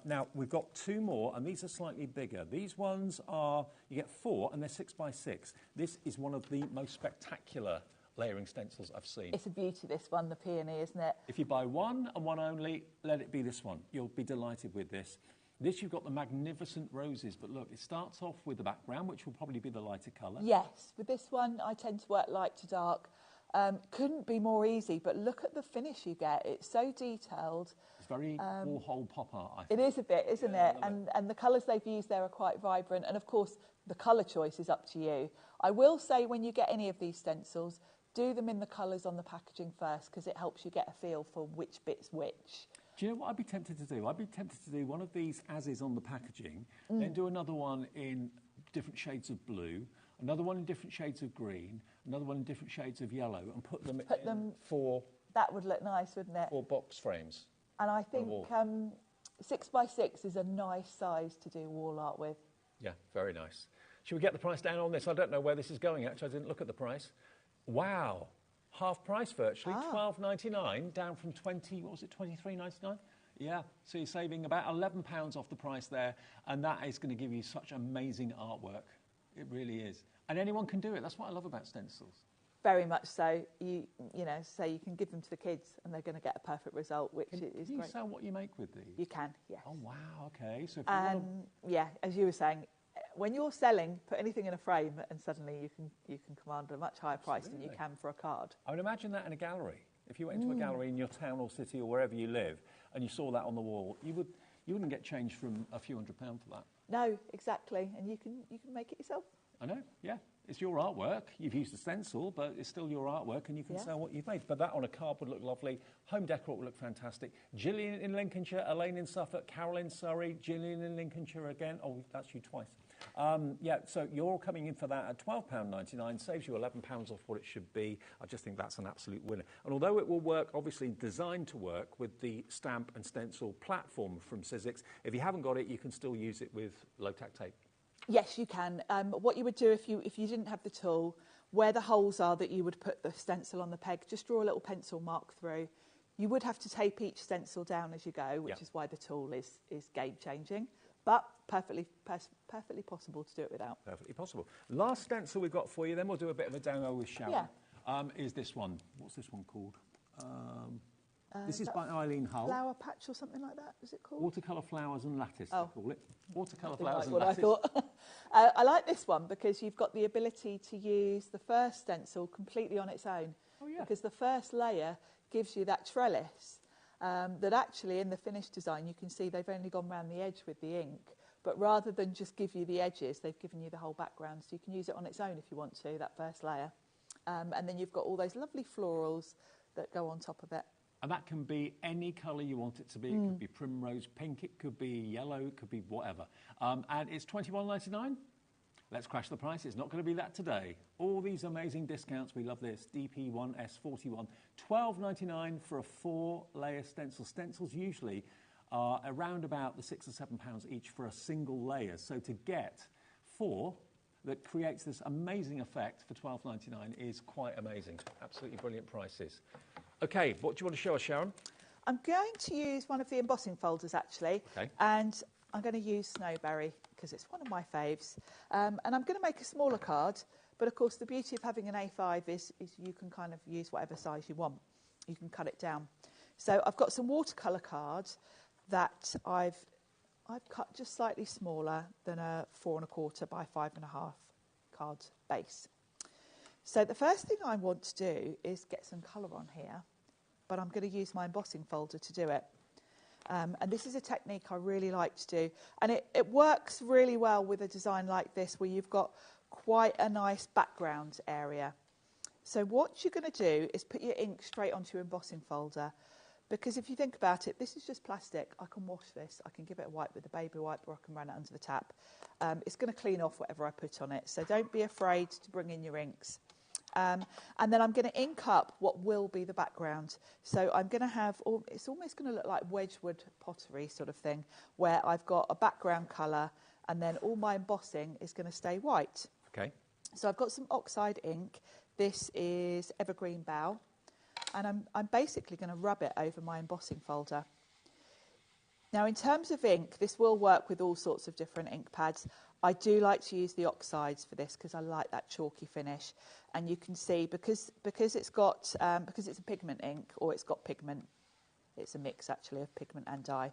Now, we've got 2 more, and these are slightly bigger. These ones are, you get 4, and they're 6x6. This is one of the most spectacular layering stencils I've seen. It's a beauty, this one, the peony, isn't it? If you buy one and one only, let it be this one. You'll be delighted with this. This, you've got the magnificent roses, but look, it starts off with the background, which will probably be the lighter colour. Yes, with this one, I tend to work light to dark. Couldn't be more easy, but look at the finish you get. It's so detailed. It's very Warhol pop art, I think. It is a bit, isn't it? And the colours they've used there are quite vibrant. And, of course, the colour choice is up to you. I will say when you get any of these stencils, do them in the colours on the packaging first, because it helps you get a feel for which bit's which. Do you know what I'd be tempted to do? I'd be tempted to do one of these as is on the packaging, then do another one in different shades of blue, another one in different shades of green, another one in different shades of yellow, and put them in 4... That would look nice, wouldn't it? 4 box frames. And I think 6x6 is a nice size to do wall art with. Yeah, very nice. Should we get the price down on this? I don't know where this is going, actually. I didn't look at the price. Wow. Half price virtually, $12.99, down from $23.99. Yeah, so you're saving about £11 off the price there, and that is going to give you such amazing artwork. It really is. And anyone can do it. That's what I love about stencils. Very much so. You know, so you can give them to the kids and they're going to get a perfect result, which is great. Can you sell what you make with these? You can, yes. Oh, wow, okay. So if you want to... Yeah, as you were saying, when you're selling, put anything in a frame and suddenly you can command a much higher price than you can for a card. I would imagine that in a gallery. If you went into a gallery in your town or city or wherever you live and you saw that on the wall, you wouldn't get change from a few £100 for that. No, exactly. And you can make it yourself. I know, yeah. It's your artwork. You've used a stencil, but it's still your artwork and you can sell what you've made. But that on a card would look lovely. Home decor would look fantastic. Gillian in Lincolnshire, Elaine in Suffolk, Carol in Surrey, Gillian in Lincolnshire again. Oh, that's you twice. Yeah, so you're coming in for that at £12.99, saves you £11 off what it should be. I just think that's an absolute winner. And although it will work, obviously designed to work with the stamp and stencil platform from Sizzix, if you haven't got it, you can still use it with low-tack tape. Yes, you can. What you would do if you didn't have the tool, where the holes are that you would put the stencil on the peg, just draw a little pencil mark through. You would have to tape each stencil down as you go, which is why the tool is game-changing. But perfectly possible to do it without. Perfectly possible. Last stencil we've got for you, then we'll do a bit of a demo with Sharon. Is this one. What's this one called? This is by Eileen Hull. Flower patch or something like that, is it called? Watercolour flowers and lattice, they call it. Watercolour flowers and what lattice. I thought. I like this one because you've got the ability to use the first stencil completely on its own. Oh, yeah. Because the first layer gives you that trellis that actually in the finished design you can see they've only gone round the edge with the ink. But rather than just give you the edges, they've given you the whole background. So you can use it on its own if you want to, that first layer. And then you've got all those lovely florals that go on top of it. And that can be any colour you want it to be. It could be primrose pink, it could be yellow, it could be whatever. And it's £21.99. Let's crash the price. It's not going to be that today. All these amazing discounts. We love this. DP1S41. £12.99 for a 4-layer stencil. Stencils usually are around about the £6 or £7 each for a single layer. So to get 4 that creates this amazing effect for £12.99 is quite amazing. Absolutely brilliant prices. OK, what do you want to show us, Sharon? I'm going to use one of the embossing folders, actually. Okay. And I'm going to use Snowberry, because it's one of my faves. And I'm going to make a smaller card. But, of course, the beauty of having an A5 is you can kind of use whatever size you want. You can cut it down. So I've got some watercolour cards that I've cut just slightly smaller than a 4 1/4 by 5 1/2 card base. So the first thing I want to do is get some colour on here, but I'm going to use my embossing folder to do it. And this is a technique I really like to do. And it works really well with a design like this where you've got quite a nice background area. So what you're going to do is put your ink straight onto your embossing folder, because if you think about it, this is just plastic. I can wash this. I can give it a wipe with a baby wipe, or I can run it under the tap. It's going to clean off whatever I put on it. So don't be afraid to bring in your inks. And then I'm going to ink up what will be the background. So I'm going to have, it's almost going to look like Wedgwood pottery sort of thing, where I've got a background colour and then all my embossing is going to stay white. Okay. So I've got some oxide ink. This is Evergreen Bough. And I'm basically going to rub it over my embossing folder. Now, in terms of ink, this will work with all sorts of different ink pads. I do like to use the oxides for this because I like that chalky finish. And you can see, because it's got because it's a pigment ink, or it's got pigment. It's a mix actually of pigment and dye.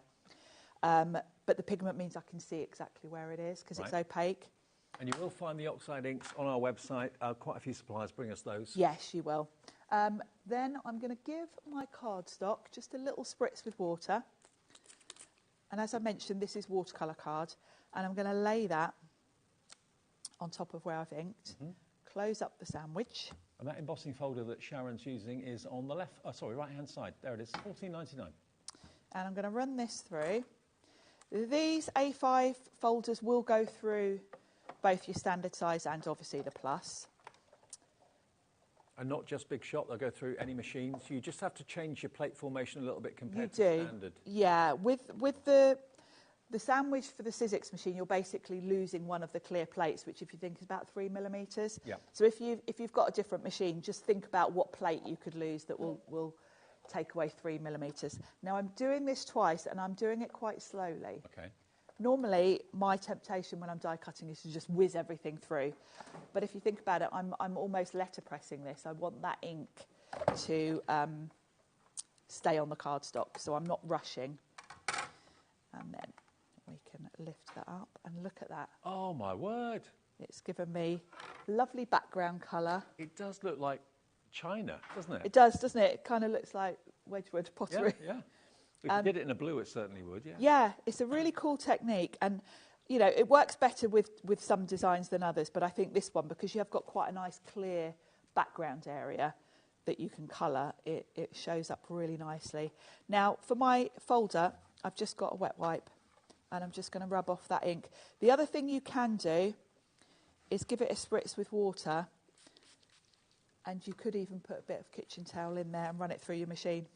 But the pigment means I can see exactly where it is because it's opaque. And you will find the oxide inks on our website. Quite a few suppliers bring us those. Yes, you will. Then I'm going to give my cardstock just a little spritz with water. And as I mentioned, this is watercolour card. And I'm going to lay that on top of where I've inked. Close up the sandwich. And that embossing folder that Sharon's using is on the right-hand side. There it is, $14.99. And I'm going to run this through. These A5 folders will go through both your standard size and obviously the plus. And not just Big Shot, they'll go through any machine. So you just have to change your plate formation a little bit compared to standard. Yeah, with the sandwich for the Sizzix machine, you're basically losing one of the clear plates, which if you think is about 3 millimetres. Yeah. So if you've got a different machine, just think about what plate you could lose that will take away 3mm. Now I'm doing this twice and I'm doing it quite slowly. Okay. Normally, my temptation when I'm die cutting is to just whiz everything through. But if you think about it, I'm almost letterpressing this. I want that ink to stay on the cardstock, so I'm not rushing. And then we can lift that up and look at that. Oh, my word. It's given me lovely background colour. It does look like China, doesn't it? It does, doesn't it? It kind of looks like Wedgwood pottery. Yeah, yeah. If you did it in a blue, it certainly would, yeah. Yeah, it's a really cool technique. And, you know, it works better with some designs than others. But I think this one, because you have got quite a nice clear background area that you can colour, it shows up really nicely. Now, for my folder, I've just got a wet wipe. And I'm just going to rub off that ink. The other thing you can do is give it a spritz with water. And you could even put a bit of kitchen towel in there and run it through your machine.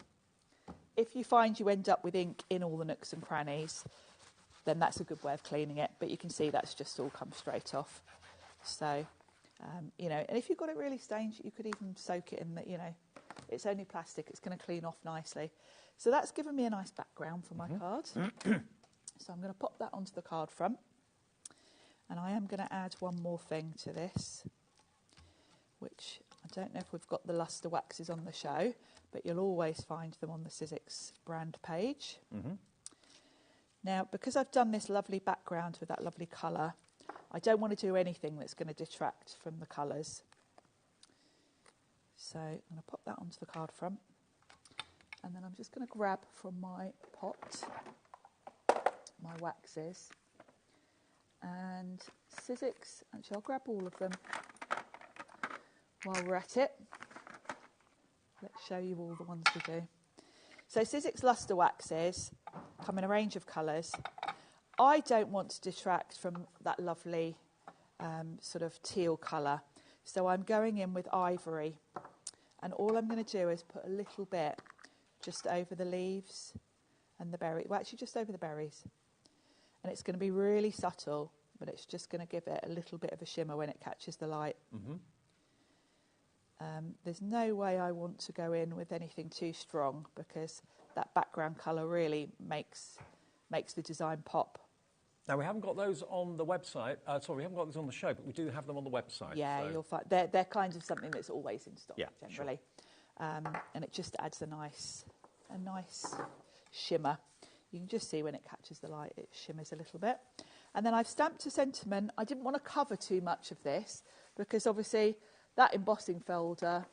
If you find you end up with ink in all the nooks and crannies, then that's a good way of cleaning it. But you can see that's just all come straight off. So, you know, and if you've got it really stained, you could even soak it in the, you know, it's only plastic. It's going to clean off nicely. So that's given me a nice background for my card. So I'm going to pop that onto the card front. And I am going to add one more thing to this, which I don't know if we've got the luster waxes on the show, but you'll always find them on the Sizzix brand page. Now, because I've done this lovely background with that lovely colour, I don't want to do anything that's going to detract from the colours. So I'm going to pop that onto the card front. And then I'm just going to grab from my pot my waxes. And Sizzix, actually I'll grab all of them while we're at it. Let's show you all the ones we do. So Sizzix luster waxes come in a range of colours. I don't want to detract from that lovely sort of teal colour. So I'm going in with ivory. And all I'm going to do is put a little bit just over the leaves and the berries. Well, actually just over the berries. And it's going to be really subtle, but it's just going to give it a little bit of a shimmer when it catches the light. There's no way I want to go in with anything too strong because that background colour really makes the design pop. Now, we haven't got those on the website. Sorry, we haven't got those on the show, but we do have them on the website. Yeah, so. you'll find they're kind of something that's always in stock, yeah, generally. Sure. And it just adds a nice shimmer. You can just see when it catches the light, it shimmers a little bit. And then I've stamped a sentiment. I didn't want to cover too much of this because obviously that embossing folder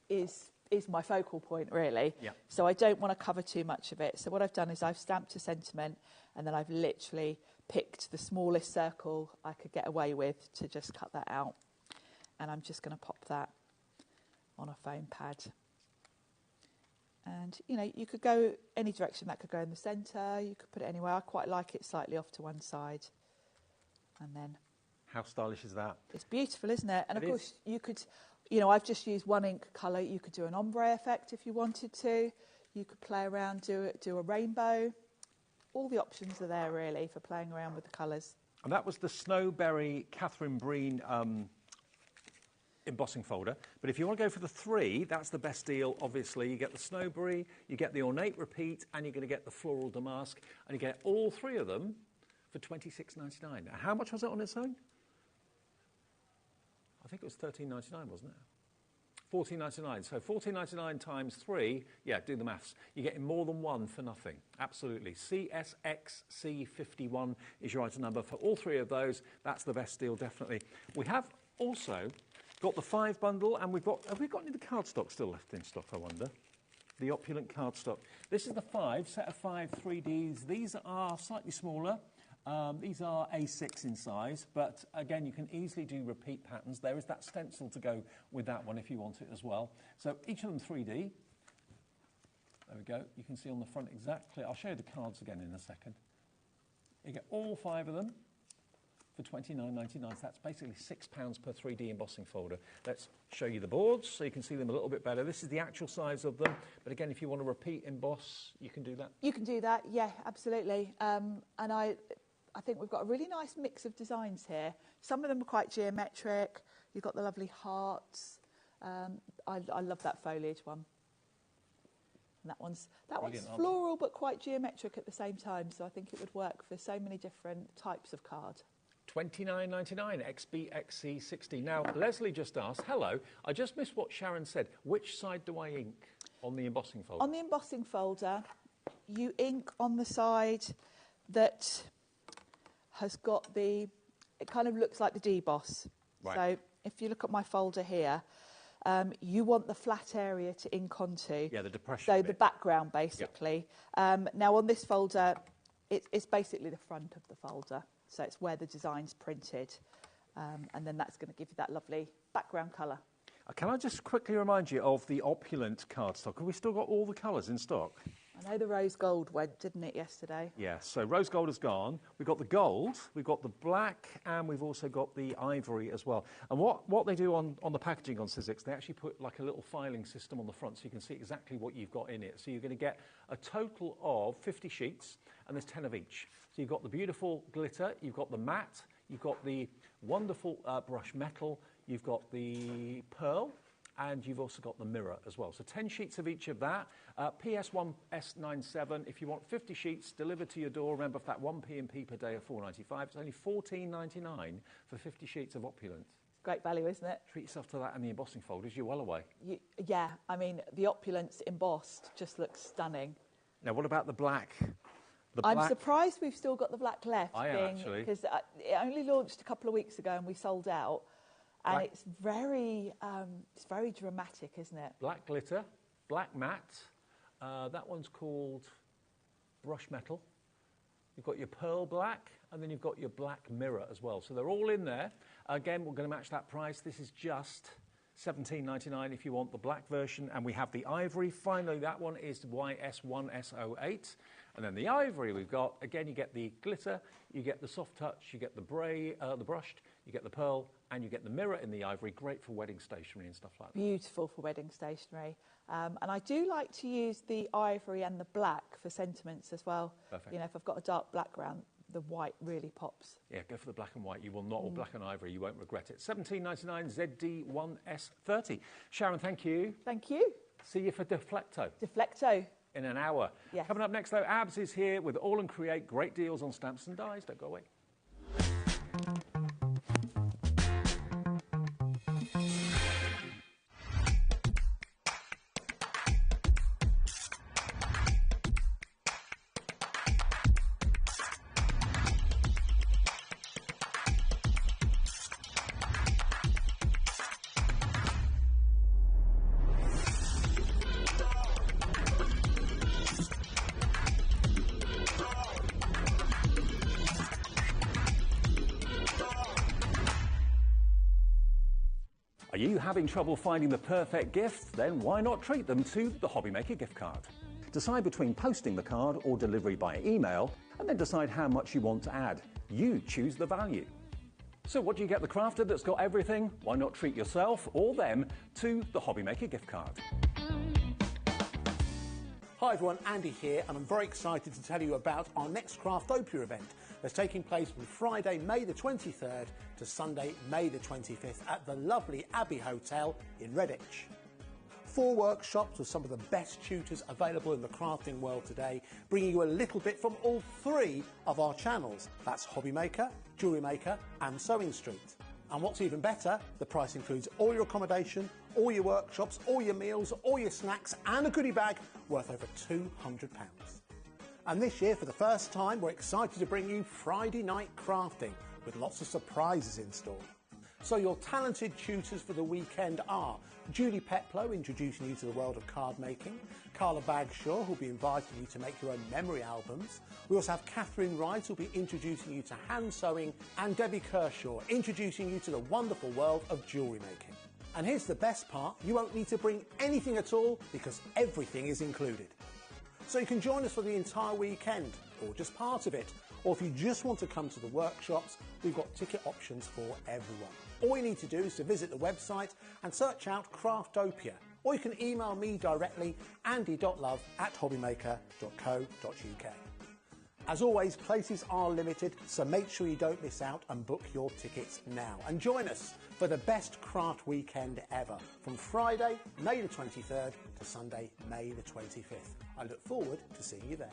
is my focal point, really. Yeah. So I don't want to cover too much of it. So what I've done is I've stamped a sentiment and then I've literally picked the smallest circle I could get away with to just cut that out. And I'm just going to pop that on a foam pad. And, you know, you could go any direction. That could go in the centre. You could put it anywhere. I quite like it slightly off to one side. And then... How stylish is that? It's beautiful, isn't it? And, of course, you could... You know, I've just used one ink colour. You could do an ombre effect if you wanted to. You could play around, do a rainbow. All the options are there, really, for playing around with the colours. And that was the Snowberry Catherine Breen embossing folder. But if you want to go for the 3, that's the best deal, obviously. You get the Snowberry, you get the Ornate Repeat, and you're going to get the Floral Damask. And you get all 3 of them for $26.99. Now, how much was it on its own? I think it was $13.99, wasn't it? $14.99. So $14.99 times 3, yeah, do the maths. You're getting more than one for nothing. Absolutely. CSXC51 is your item number. For all 3 of those, that's the best deal, definitely. We have also got the 5 bundle, and have we got any of the cardstock still left in stock, I wonder? The opulent cardstock. This is the 5, set of 5 3Ds. These are slightly smaller. These are A6 in size, but again, you can easily do repeat patterns. There is that stencil to go with that one if you want it as well. So each of them 3D. There we go. You can see on the front exactly. I'll show you the cards again in a second. You get all 5 of them for $29.99. So that's basically £6 per 3D embossing folder. Let's show you the boards so you can see them a little bit better. This is the actual size of them. But again, if you want to repeat emboss, you can do that. You can do that, yeah, absolutely. And I think we've got a really nice mix of designs here. Some of them are quite geometric. You've got the lovely hearts. I love that foliage one. And that one's Brilliant, floral but quite geometric at the same time, so I think it would work for so many different types of card. $29.99 XBXC60. Now, Leslie just asked, hello, I just missed what Sharon said. Which side do I ink on the embossing folder? On the embossing folder, you ink on the side that has got it kind of looks like the deboss. Right. So if you look at my folder here, you want the flat area to ink onto. Yeah, the depression So bit. the background, basically. Yep. Now, on this folder, it's basically the front of the folder. So it's where the design's printed. And then that's going to give you that lovely background colour. Can I just quickly remind you of the opulent cardstock? Have we still got all the colours in stock? I know the rose gold went, didn't it, yesterday? Yeah, so rose gold is gone. We've got the gold, we've got the black, and we've also got the ivory as well. And what they do on the packaging on Sizzix, they actually put like a little filing system on the front so you can see exactly what you've got in it. So you're going to get a total of 50 sheets, and there's 10 of each. So you've got the beautiful glitter, you've got the matte, you've got the wonderful brush metal, you've got the pearl, and you've also got the mirror as well. So 10 sheets of each of that. PS1S97, if you want 50 sheets delivered to your door, remember for that 1p&p per day of $4.95, it's only $14.99 for 50 sheets of opulent. Great value, isn't it? Treat yourself to that in the embossing folders, you're well away. Yeah, I mean, the opulence embossed just looks stunning. Now, what about the black? I'm surprised we've still got the black left. I am, actually. Because it only launched a couple of weeks ago and we sold out. And it's very dramatic, isn't it? Black glitter, black matte. That one's called brush metal. You've got your pearl black, and then you've got your black mirror as well. So they're all in there. Again, we're going to match that price. This is just $17.99 if you want the black version. And we have the ivory. Finally, that one is YS1S08. And then the ivory we've got, again, you get the glitter, you get the soft touch, you get the brushed, you get the pearl, and you get the mirror in the ivory. Great for wedding stationery and stuff like that. Beautiful for wedding stationery. And I do like to use the ivory and the black for sentiments as well. Perfect. You know, if I've got a dark background, the white really pops. Yeah, go for the black and white. You will not, or black and ivory. You won't regret it. $17.99 ZD1S30. Sharon, thank you. Thank you. See you for Deflecto. Deflecto. In an hour. Yes. Coming up next, though, Abs is here with All and Create. Great deals on stamps and dies. Don't go away. Are you having trouble finding the perfect gift? Then why not treat them to the HobbyMaker gift card? Decide between posting the card or delivery by email, and then decide how much you want to add. You choose the value. So what do you get the crafter that's got everything? Why not treat yourself or them to the HobbyMaker gift card? Hi everyone, Andy here, and I'm very excited to tell you about our next Craftopia event that's taking place from Friday, May the 23rd to Sunday, May the 25th at the lovely Abbey Hotel in Redditch. 4 workshops with some of the best tutors available in the crafting world today, bringing you a little bit from all 3 of our channels. That's HobbyMaker, Jewellery Maker and Sewing Street. And what's even better, the price includes all your accommodation, all your workshops, all your meals, all your snacks and a goodie bag worth over £200. And this year, for the first time, we're excited to bring you Friday night crafting with lots of surprises in store. So your talented tutors for the weekend are Julie Peplow, introducing you to the world of card making, Carla Bagshaw, who'll be inviting you to make your own memory albums. We also have Catherine Wright, who'll be introducing you to hand sewing, and Debbie Kershaw, introducing you to the wonderful world of jewellery making. And here's the best part, you won't need to bring anything at all because everything is included. So you can join us for the entire weekend, or just part of it. Or if you just want to come to the workshops, we've got ticket options for everyone. All you need to do is to visit the website and search out Craftopia. Or you can email me directly, andy.love@hobbymaker.co.uk. As always, places are limited, so make sure you don't miss out and book your tickets now. And join us for the best craft weekend ever, from Friday, May the 23rd to Sunday, May the 25th. I look forward to seeing you there.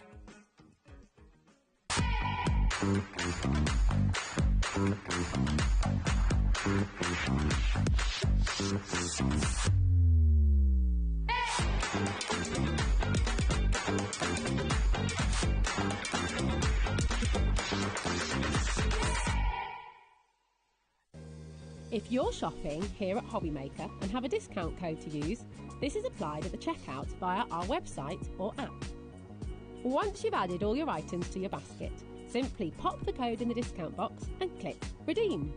If you're shopping here at HobbyMaker and have a discount code to use, this is applied at the checkout via our website or app. Once you've added all your items to your basket, simply pop the code in the discount box and click Redeem.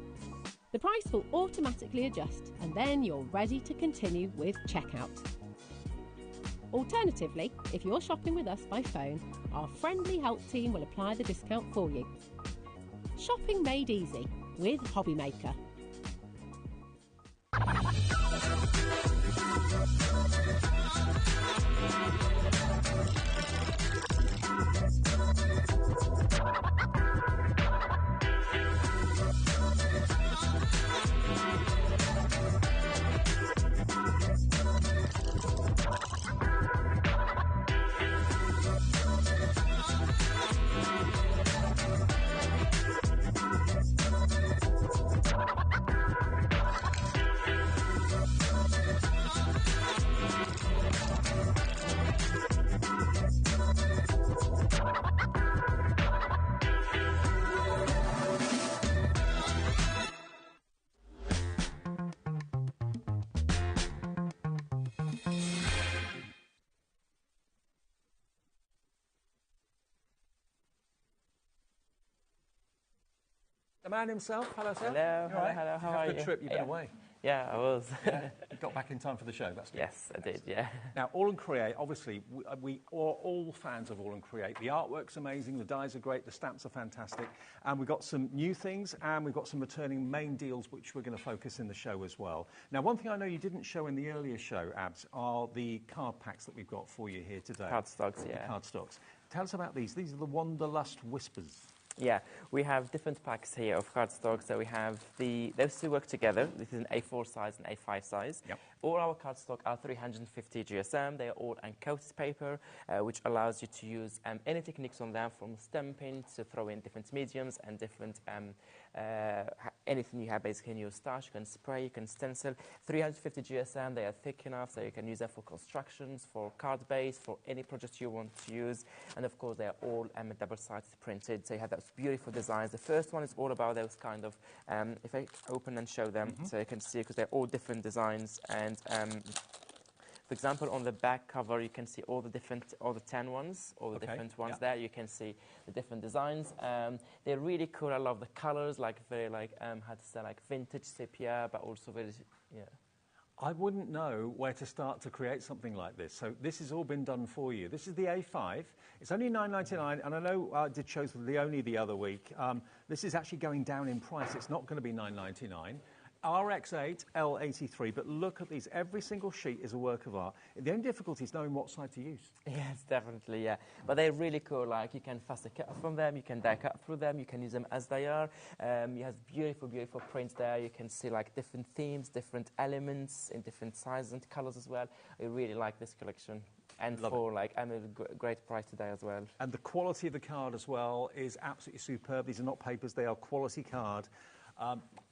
The price will automatically adjust and then you're ready to continue with checkout. Alternatively, if you're shopping with us by phone, our friendly help team will apply the discount for you. Shopping made easy with HobbyMaker. The man himself. Hello, sir. Hello. You all right? Hello. How you are had a you? good trip. You've been away. Yeah, I was. Yeah. You got back in time for the show. That's good. Yes, I did. Yeah. Now, All and Create. Obviously, we are all fans of All and Create. The artwork's amazing. The dies are great. The stamps are fantastic. And we've got some new things, and we've got some returning main deals, which we're going to focus in the show as well. Now, one thing I know you didn't show in the earlier show, Abs, are the card packs that we've got for you here today. Cardstocks, yeah. The cardstocks. Tell us about these. These are the Wanderlust Whispers. Yeah, we have different packs here of cardstock. So we have those two work together. This is an A4 size and A5 size. Yep. All our cardstock are 350 GSM. They are all uncoated paper, which allows you to use any techniques on them, from stamping to throw in different mediums and different anything you have basically in your stash. You can spray, you can stencil. 350 GSM, they are thick enough, so you can use them for constructions, for card base, for any project you want to use. And of course, they are all double-sided printed, so you have those beautiful designs. The first one is all about those kind of, if I open and show them, so you can see, because they're all different designs. And for example, on the back cover, you can see all the 10 ones, all the different ones there. You can see the different designs. They're really cool. I love the colors, like very how to say, like vintage sepia, but also very, yeah. I wouldn't know where to start to create something like this. So this has all been done for you. This is the A5. It's only $9.99, and I know I did shows with Leonie the other week. This is actually going down in price. It's not going to be $9.99. RX8, L83, but look at these. Every single sheet is a work of art. The only difficulty is knowing what side to use. Yes, definitely, yeah. But they're really cool. Like, you can faster cut from them, you can die cut through them, you can use them as they are. You have beautiful, beautiful prints there. You can see like different themes, different elements in different sizes and colors as well. I really like this collection. And for like a great price today as well. And the quality of the card as well is absolutely superb. These are not papers, they are quality card.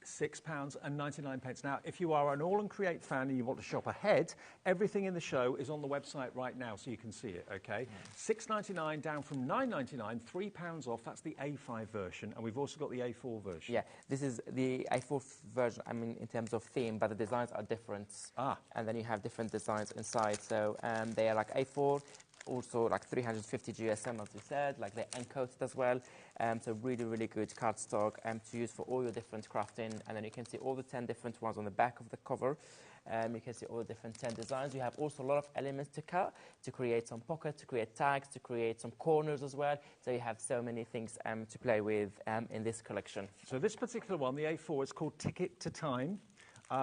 £6.99. Now, if you are an All and Create fan and you want to shop ahead, everything in the show is on the website right now, so you can see it, okay? £6.99 down from £9.99, £3 off. That's the A5 version, and we've also got the A4 version. Yeah, this is the A4 version, I mean, in terms of theme, but the designs are different. And then you have different designs inside, so they are like A4, also like 350 GSM, as we said, like they're uncoated as well. So really, really good cardstock to use for all your different crafting. And then you can see all the 10 different ones on the back of the cover. You can see all the different 10 designs. You have also a lot of elements to cut, to create some pockets, to create tags, to create some corners as well. So you have so many things to play with in this collection. So this particular one, the A4, is called Ticket to Time,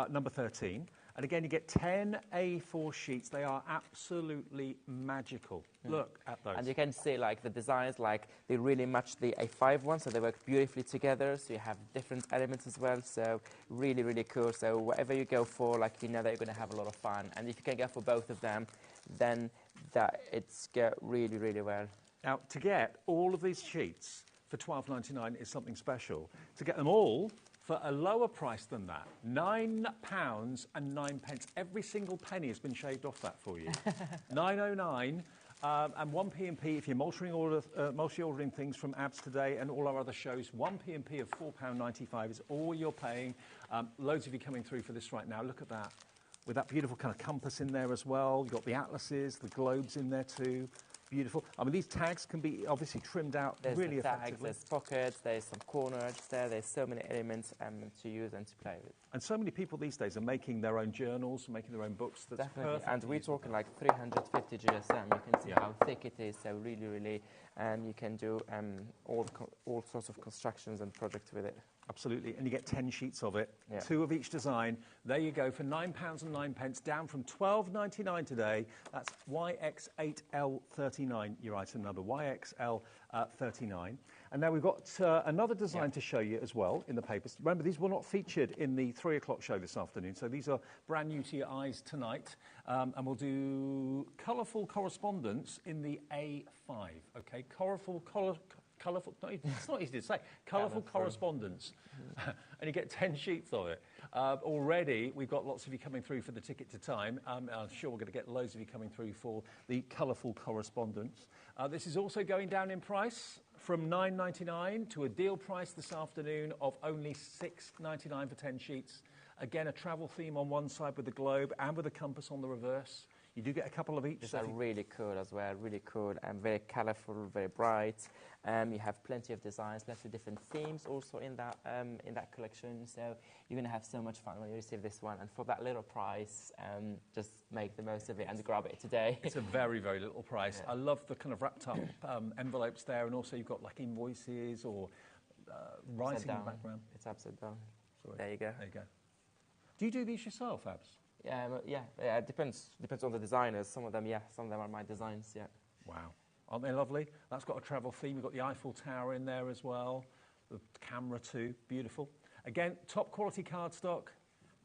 number 13. And again, you get 10 A4 sheets. They are absolutely magical. Look at those. And you can see like the designs, like they really match the A5 one, so they work beautifully together. So you have different elements as well. So really, really cool. So whatever you go for, like you know that you're going to have a lot of fun. And if you can go for both of them, then it's go really, really well. Now, to get all of these sheets for £12.99 is something special. To get them all for a lower price than that, £9.09. Every single penny has been shaved off that for you. £9.09 and 1p&p if you're multi-ordering things from Abs today and all our other shows. 1p&p of £4.95 is all you're paying. Loads of you coming through for this right now. Look at that. With that beautiful kind of compass in there as well. You've got the atlases, the globes in there too. Beautiful. I mean, these tags can be obviously trimmed out really effectively. There's pockets, there's some corners there's so many elements to use and to play with. And so many people these days are making their own journals, making their own books. That's Definitely. perfect. And we're talking like 350 GSM. You can see how thick it is. So really, really, you can do all sorts of constructions and projects with it. Absolutely, and you get 10 sheets of it, 2 of each design. There you go for £9.09, down from £12.99 today. That's YX8L39, your item number, YXL39. And now we've got another design to show you as well in the papers. Remember, these were not featured in the 3 o'clock show this afternoon, so these are brand new to your eyes tonight. And we'll do colourful correspondence in the A5, okay? Colourful, it's not easy to say, colourful correspondence. And you get 10 sheets of it. Already, we've got lots of you coming through for the ticket to time. I'm sure we're going to get loads of you coming through for the colourful correspondence. This is also going down in price from £9.99 to a deal price this afternoon of only £6.99 for 10 sheets. Again, a travel theme on one side with the globe and with a compass on the reverse. You do get a couple of each. These are really cool as well, really cool and very colourful, very bright. You have plenty of designs, lots of different themes also in that collection. So you're going to have so much fun when you receive this one. And for that little price, just make the most of it and grab it today. It's a very, very little price. I love the kind of wrapped up envelopes there, and also you've got like invoices or writing in the background. It's upside down. Sorry. There you go. There you go. Do you do these yourself, Abs? Yeah, it depends on the designers. Some of them are my designs, Wow. Aren't they lovely? That's got a travel theme. We've got the Eiffel Tower in there as well. The camera too. Beautiful. Again, top quality cardstock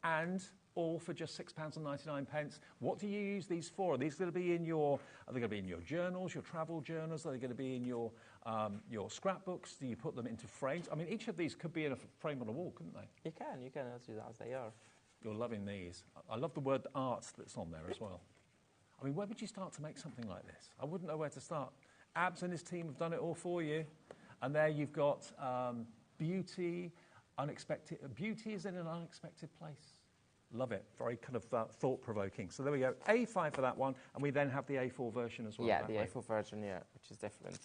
and all for just £6.99. What do you use these for? Are these going to be in your journals, your travel journals? Are they going to be in your scrapbooks? Do you put them into frames? I mean, each of these could be in a frame on a wall, couldn't they? You can use that as they are. You're loving these. I love the word art that's on there as well. I mean, where would you start to make something like this? I wouldn't know where to start. Abs and his team have done it all for you. And there you've got beauty, unexpected. Beauty is in an unexpected place. Love it. Very kind of thought-provoking. So there we go. A5 for that one. And we then have the A4 version as well. Yeah, the A4 version, which is different,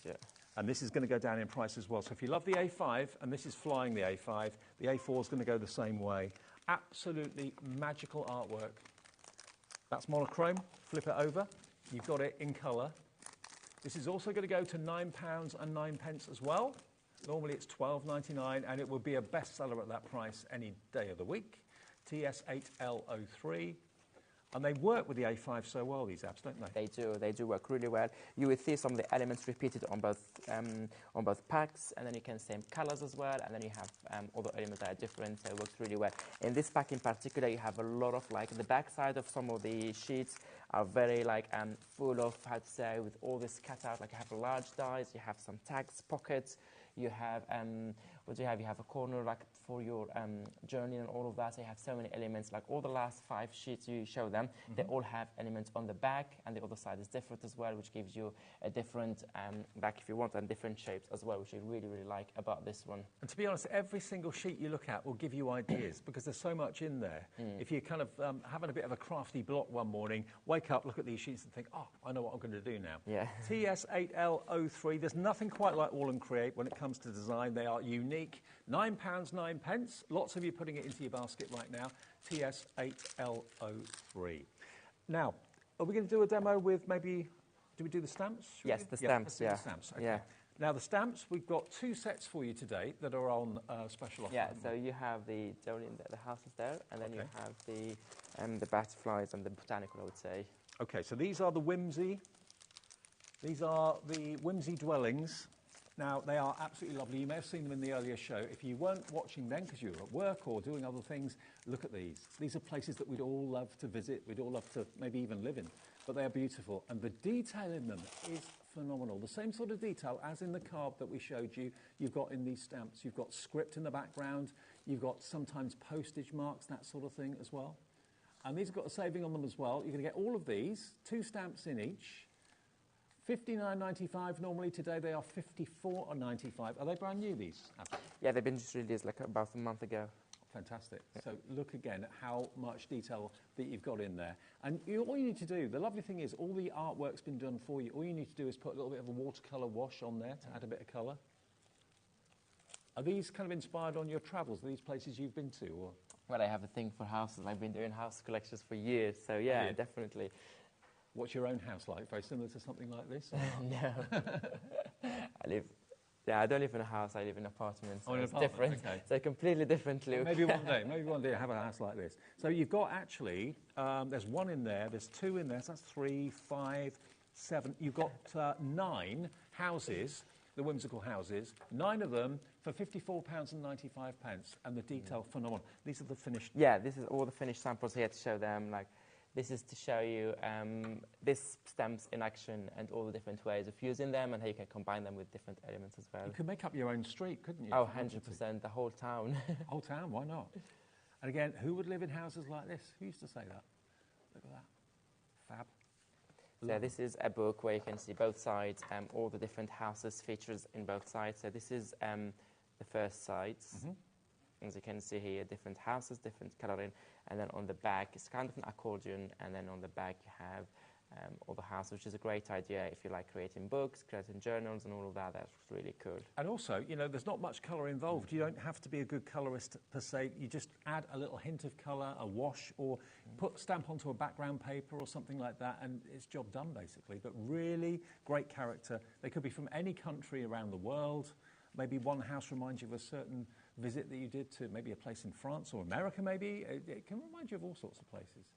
And this is going to go down in price as well. So if you love the A5, and this is flying the A5, the A4 is going to go the same way. Absolutely magical artwork. That's monochrome. Flip it over. You've got it in colour. This is also going to go to £9.09 as well. Normally it's £12.99, and it will be a bestseller at that price any day of the week. TS8L03. And they work with the A5 so well, these apps, don't they? They do work really well. You will see some of the elements repeated on both packs, and then you can same colors as well, and then you have other elements that are different, so it works really well. In this pack in particular, you have a lot of, like, the back side of some of the sheets are very, like, full of, how to say, with all this cut out, like you have large dies, you have some tags, pockets, you have, what do you have? You have a corner, like, for your journey and all of that. So you have so many elements, like all the last 5 sheets you show them, they all have elements on the back, and the other side is different as well, which gives you a different back if you want, and different shapes as well, which I really, really like about this one. And to be honest, every single sheet you look at will give you ideas because there's so much in there. If you're kind of having a bit of a crafty block one morning, wake up, look at these sheets and think, oh, I know what I'm going to do now. Yeah. TS8L03, there's nothing quite like All and Create when it comes to design. They are unique. £9.09. Lots of you putting it into your basket right now. TS8L03. Now, are we going to do a demo with maybe, do we do the stamps? Yes, the stamps, let's do the stamps. Okay. Yeah. Now, the stamps, we've got 2 sets for you today that are on special offer. Yeah, so you have the houses there, and then you have the butterflies and the botanical, I would say. Okay, so these are the whimsy. These are the whimsy dwellings. Now, they are absolutely lovely. You may have seen them in the earlier show. If you weren't watching then because you were at work or doing other things, look at these. These are places that we'd all love to visit. We'd all love to maybe even live in. But they are beautiful. And the detail in them is phenomenal. The same sort of detail as in the card that we showed you, you've got in these stamps. You've got script in the background. You've got sometimes postage marks, that sort of thing as well. And these have got a saving on them as well. You're going to get all of these, 2 stamps in each. $59.95 normally. Today they are $54.95. Are they brand new, these? Yeah, they've been just released like about a month ago. Fantastic. Yeah. So look again at how much detail that you've got in there. And all you need to do, the lovely thing is all the artwork's been done for you. All you need to do is put a little bit of a watercolour wash on there to add a bit of colour. Are these kind of inspired on your travels, these places you've been to? Or? Well, I have a thing for houses. I've been doing house collections for years, so yeah, definitely. What's your own house like? Very similar to something like this? No. I don't live in a house, I live in an apartment, so it's apartment, different. okay. It's a completely different look. Well, maybe one day have a house like this. So you've got actually, there's 1 in there, there's 2 in there, so that's 3, 5, 7. You've got 9 houses, the whimsical houses, 9 of them for £54.95, and the detail phenomenal. These are the finished... Yeah, this is all the finished samples here to show them, like, this is to show you this stamps in action and all the different ways of using them and how you can combine them with different elements as well. You could make up your own street, couldn't you? Oh, 100%, the whole town. Whole town, why not? And again, who would live in houses like this? Who used to say that? Look at that. Fab. So this is a book where you can see both sides, all the different houses, features in both sides. So this is the first sides. Mm-hmm. As you can see here, different houses, different colouring, and then on the back it's kind of an accordion, and then on the back you have all the houses, which is a great idea if you like creating books, creating journals and all of that. That's really cool. And also, you know, there's not much colour involved. You don't have to be a good colourist per se. You just add a little hint of colour, a wash, or put stamp onto a background paper or something like that, and it's job done basically. But really great character. They could be from any country around the world. Maybe one house reminds you of a certain visit that you did to maybe a place in France or America maybe. It can remind you of all sorts of places.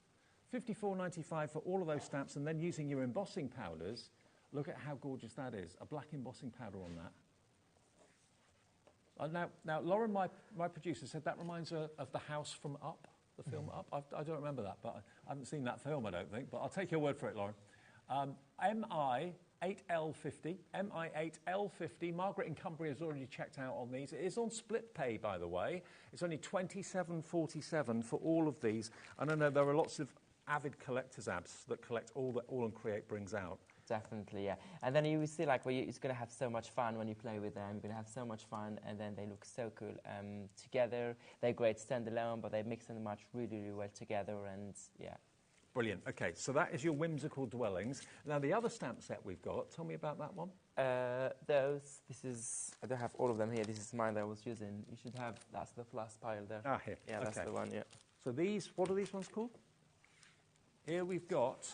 $54.95 for all of those stamps, and then using your embossing powders, look at how gorgeous that is. A black embossing powder on that. Now Lauren, my producer, said that reminds her of The House from Up, the film Up. I don't remember that, but I haven't seen that film, I don't think, but I'll take your word for it, Lauren. MI8L50, MI8L50. Margaret in Cumbria has already checked out on these. It is on split pay, by the way. It's only $27.47 for all of these. And I know there are lots of avid collectors' ads that collect all that All and Create brings out. Definitely, yeah. And then you will see, like, it's going to have so much fun when you play with them. You're going to have so much fun, and then they look so cool together. They're great standalone, but they mix and match really, really well together, and yeah. Brilliant. Okay, so that is your whimsical dwellings. Now, the other stamp set we've got, tell me about that one. This is, I don't have all of them here. This is mine that I was using. You should have, that's the last pile there. Ah, here. Yeah, that's the one, yeah. So these, what are these ones called? Here we've got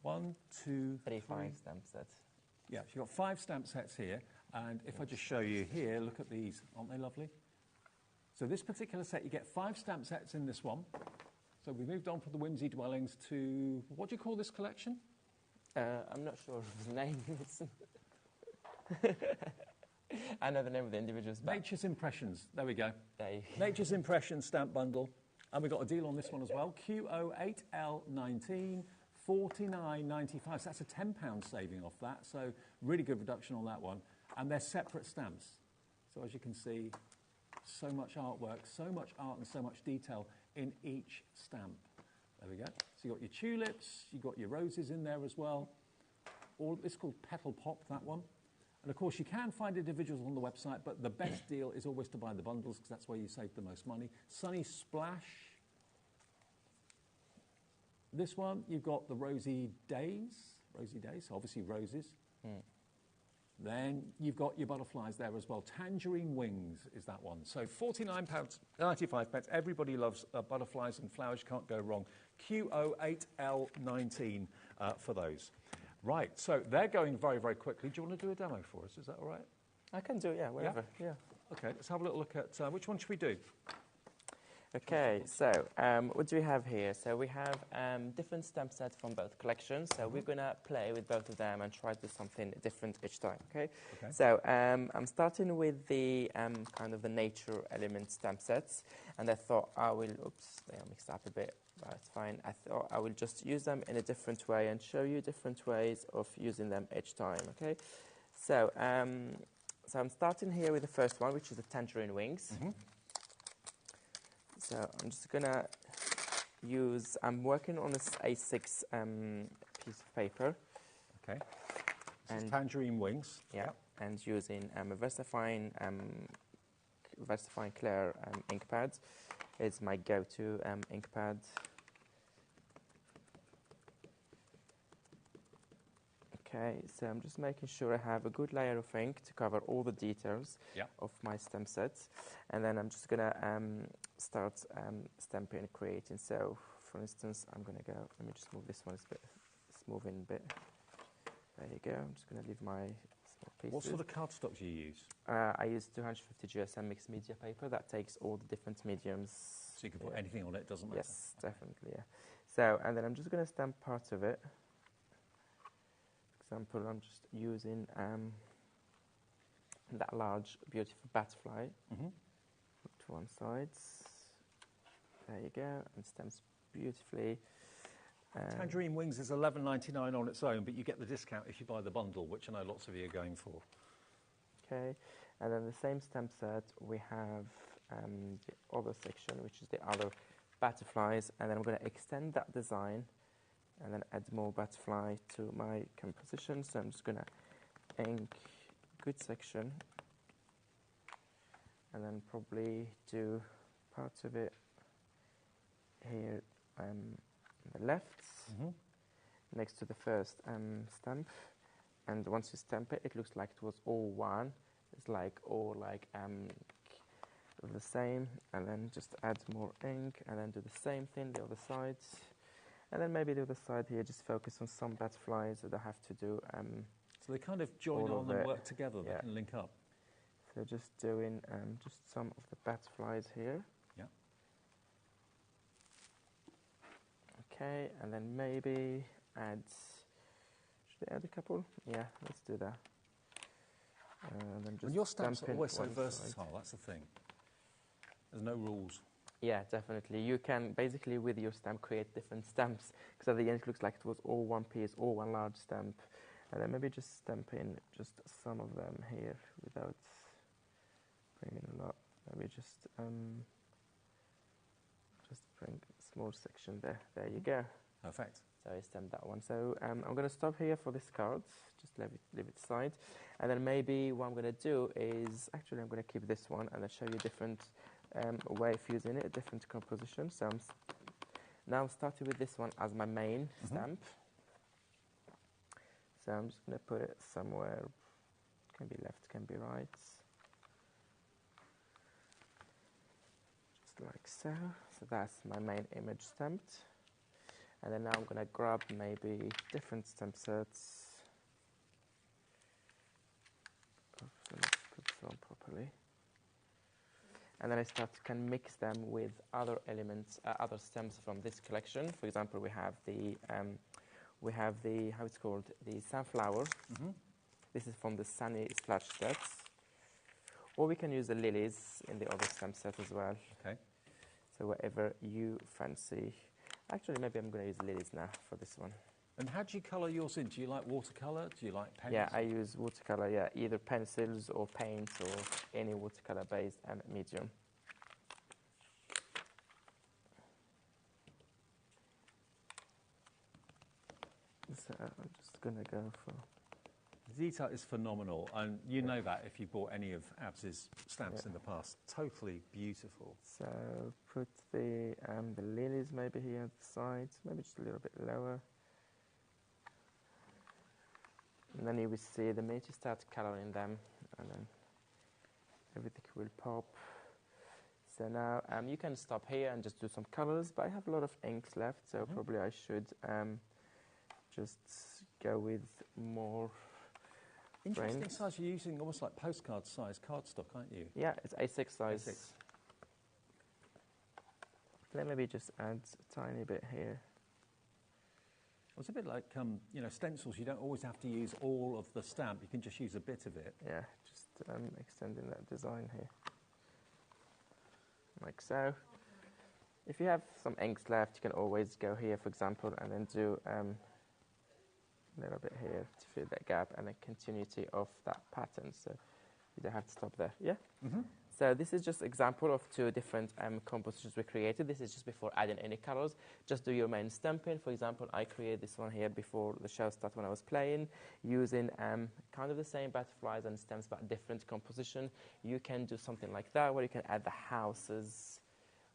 1, 2, 3, 5 stamp sets. Yeah, so you've got 5 stamp sets here. And if I just show you here, look at these. Aren't they lovely? So this particular set, you get 5 stamp sets in this one. So we've moved on from the Whimsy Dwellings to, what do you call this collection? I'm not sure of the name. I know the name of the individuals. Nature's Impressions. There we go. Nature's Impressions stamp bundle. And we've got a deal on this one as well. QO8L19, $49.95. So that's a £10 saving off that. So really good reduction on that one. And they're separate stamps. So as you can see, so much artwork, so much art and so much detail in each stamp. There we go. So you've got your tulips, you've got your roses in there as well. It's called Petal Pop, that one. And of course, you can find individuals on the website, but the best deal is always to buy the bundles because that's where you save the most money. Sunny Splash. This one, you've got the Rosy Days, so obviously roses. Then you've got your butterflies there as well. Tangerine Wings is that one. So £49.95. Everybody loves butterflies and flowers. You can't go wrong. QO8L19 for those. Right, so they're going very, very quickly. Do you want to do a demo for us? Is that all right? I can do, yeah, whatever. Yeah. Okay, let's have a little look at which one should we do? Okay, so what do we have here? So we have different stamp sets from both collections. So we're going to play with both of them and try to do something different each time, okay? So I'm starting with the kind of the nature element stamp sets. And I thought I will, oops, they are mixed up a bit, but it's fine. I thought I will just use them in a different way and show you different ways of using them each time, okay? So, so I'm starting here with the first one, which is the tangerine wings. So I'm just gonna use, I'm working on this A6 piece of paper. Okay. And tangerine wings. Yeah. And using a VersaFine Clear ink pad. It's my go-to ink pad. Okay, so I'm just making sure I have a good layer of ink to cover all the details of my stamp sets. And then I'm just going to start stamping and creating. So, for instance, I'm going to go, let me just move this one, it's moving a bit. There you go, I'm just going to leave my small pieces. What sort of cardstock do you use? I use 250 GSM mixed media paper that takes all the different mediums. So you can put anything on it, doesn't matter? Yes, definitely, yeah. So, and then I'm just going to stamp part of it. For example, I'm just using that large, beautiful butterfly to one side. There you go, and stamps beautifully. Tangerine Wings is $11.99 on its own, but you get the discount if you buy the bundle, which I know lots of you are going for. Okay, and then the same stamp set, we have the other section, which is the other butterflies, and then I'm going to extend that design and then add more butterfly to my composition. So I'm just going to ink good section and then probably do parts of it here on the left next to the first stamp. And once you stamp it, it looks like it was all one. It's like all like the same, and then just add more ink and then do the same thing the other side. And then maybe the other side here, just focus on some butterflies that I have to do. So they kind of join on and work together, they can link up. So just doing just some of the butterflies here. Yeah. Okay, and then maybe add, should I add a couple? Yeah, let's do that. And then just and your stamps are always so versatile, side. That's the thing. There's no rules. Yeah, definitely. You can basically, with your stamp, create different stamps, because at the end it looks like it was all one piece, all one large stamp. And then maybe just stamp in just some of them here without bringing a lot. Maybe just bring a small section there. There you go. Perfect. So I stamped that one. So I'm going to stop here for this card. Just leave it aside. And then maybe what I'm going to do is, actually I'm going to keep this one and I'll show you different way of using it, different composition. So now I'm starting with this one as my main stamp. So I'm just going to put it somewhere, can be left, can be right. Just like so. So that's my main image stamped. And then now I'm going to grab maybe different stamp sets. So let's put this on properly. And then I can mix them with other elements, other stamps from this collection. For example, we have the how it's called, the sunflower. This is from the Sunny Splash sets. Or we can use the lilies in the other stamp set as well. Okay. So whatever you fancy. Actually, maybe I'm going to use lilies now for this one. And how do you colour yours in? Do you like watercolour? Do you like pens? Yeah, I use watercolour, yeah, either pencils or paints or any watercolour-based medium. So I'm just going to go for... The detail is phenomenal, and you know that if you bought any of Abs's stamps in the past. Totally beautiful. So put the lilies maybe here at the sides, maybe just a little bit lower. And then you will see the minute you start colouring them, and then everything will pop. So now you can stop here and just do some colours, but I have a lot of inks left, so probably I should just go with more Interesting frames. size. You're using almost like postcard size cardstock, aren't you? Yeah, it's A6 size. A6. Let me maybe just add a tiny bit here. Well, it's a bit like, you know, stencils. You don't always have to use all of the stamp. You can just use a bit of it. Yeah, just extending that design here. Like so. If you have some inks left, you can always go here, for example, and then do a little bit here to fill that gap and then continuity of that pattern. So you don't have to stop there. Yeah? Mm-hmm. So this is just example of two different compositions we created. This is just before adding any colors. Just do your main stamping. For example, I created this one here before the show started when I was playing, using kind of the same butterflies and stems but different composition. You can do something like that where you can add the houses,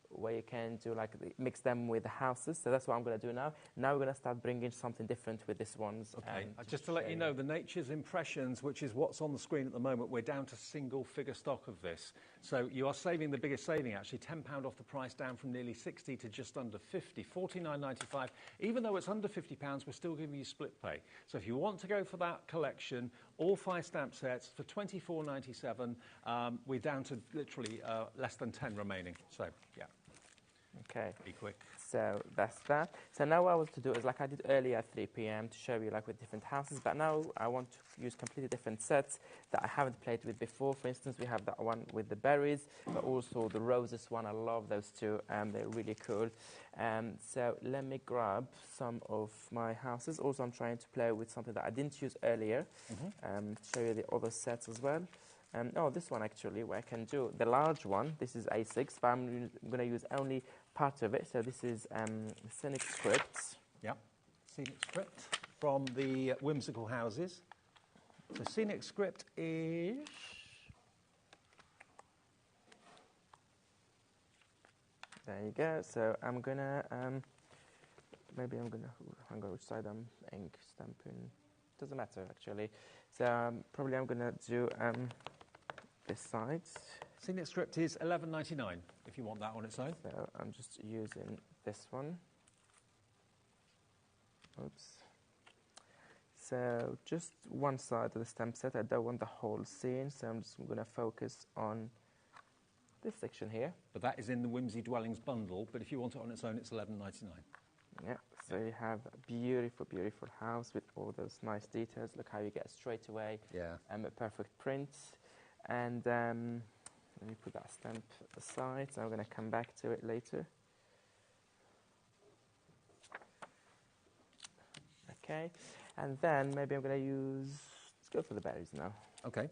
where you can do like mix them with the houses. So that's what I'm going to do now. Now we're going to start bringing something different with this ones. Okay, just to let you know, the Nature's Impressions, which is what's on the screen at the moment, we're down to single figure stock of this. So you are saving the biggest saving, actually, £10 off the price, down from nearly 60 to just under 50, £49.95. Even though it's under £50, we're still giving you split pay. So if you want to go for that collection, all 5 stamp sets for £24.97, we're down to literally less than 10 remaining. So, yeah. Okay. Be quick. So that's that. So now what I want to do is like I did earlier at 3 p.m. to show you like with different houses, but now I want to use completely different sets that I haven't played with before. For instance, we have that one with the berries, but also the roses one. I love those two. They're really cool. So let me grab some of my houses. Also, I'm trying to play with something that I didn't use earlier. To show you the other sets as well. Oh, this one actually, where I can do the large one. This is A6, but I'm going to use only part of it. So this is Scenic Scripts. Yeah, Scenic Script from the Whimsical Houses. So Scenic Script is... There you go. So I'm going to... maybe I'm going to... hang on, which side I'm ink stamping. Doesn't matter, actually. So probably I'm going to do... this side. Scenic Script is $11.99 if you want that on its own. So I'm just using this one. Oops. So just one side of the stamp set. I don't want the whole scene, so I'm just going to focus on this section here. But that is in the Whimsy Dwellings bundle, but if you want it on its own, it's $11.99. Yeah, so you have a beautiful, beautiful house with all those nice details. Look how you get straight away. Yeah. A perfect print. And let me put that stamp aside, so I'm going to come back to it later. Okay, and then maybe I'm going to use, let's go for the berries now. Okay,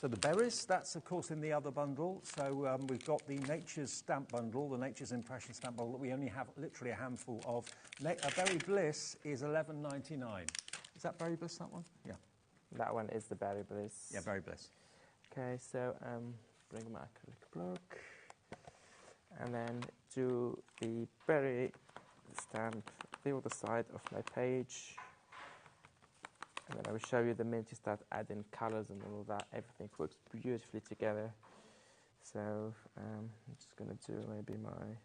so the berries, that's of course in the other bundle. So we've got the Nature's Stamp Bundle, the Nature's Impression Stamp Bundle that we only have literally a handful of. Berry Bliss is $11.99. Is that Berry Bliss, that one? Yeah. That one is the Berry Bliss. Yeah, Berry Bliss. Okay, so bring my acrylic block and then do the berry stamp the other side of my page, and then I will show you the minute you start adding colors and all of that. Everything works beautifully together. So I'm just going to do maybe my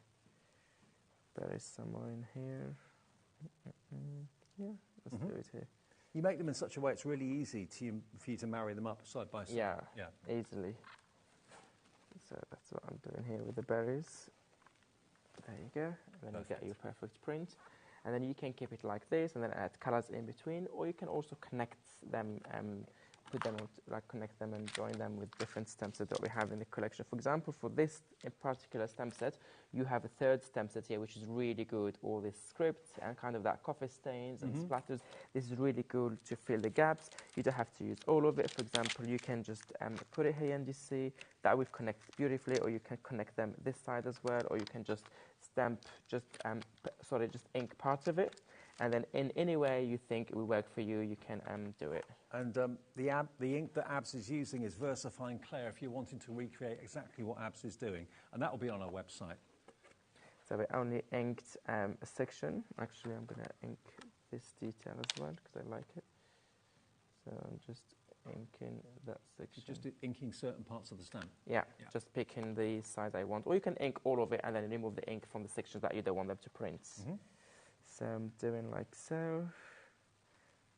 berries somewhere in here. Yeah, let's do it here. You make them in such a way it's really easy for you to marry them up side by side. Yeah, easily. So that's what I'm doing here with the berries. There you go. And then you get your perfect print. And then you can keep it like this and then add colors in between, or you can also connect them put them on, like connect them and join them with different stamp sets that we have in the collection. For example, for this in particular stamp set, you have a third stamp set here, which is really good. All these scripts and kind of that coffee stains and splatters. This is really good to fill the gaps. You don't have to use all of it. For example, you can just put it here and you see that we've connected beautifully, or you can connect them this side as well, or you can just stamp, just ink part of it. And then in any way you think it will work for you, you can do it. And the ink that Abs is using is VersaFine Clair if you're wanting to recreate exactly what Abs is doing. And that will be on our website. So we only inked a section. Actually, I'm going to ink this detail as well because I like it. So I'm just inking that section. You're just inking certain parts of the stamp? Yeah, just picking the side I want. Or you can ink all of it and then remove the ink from the sections that you don't want them to print. So I'm doing like so.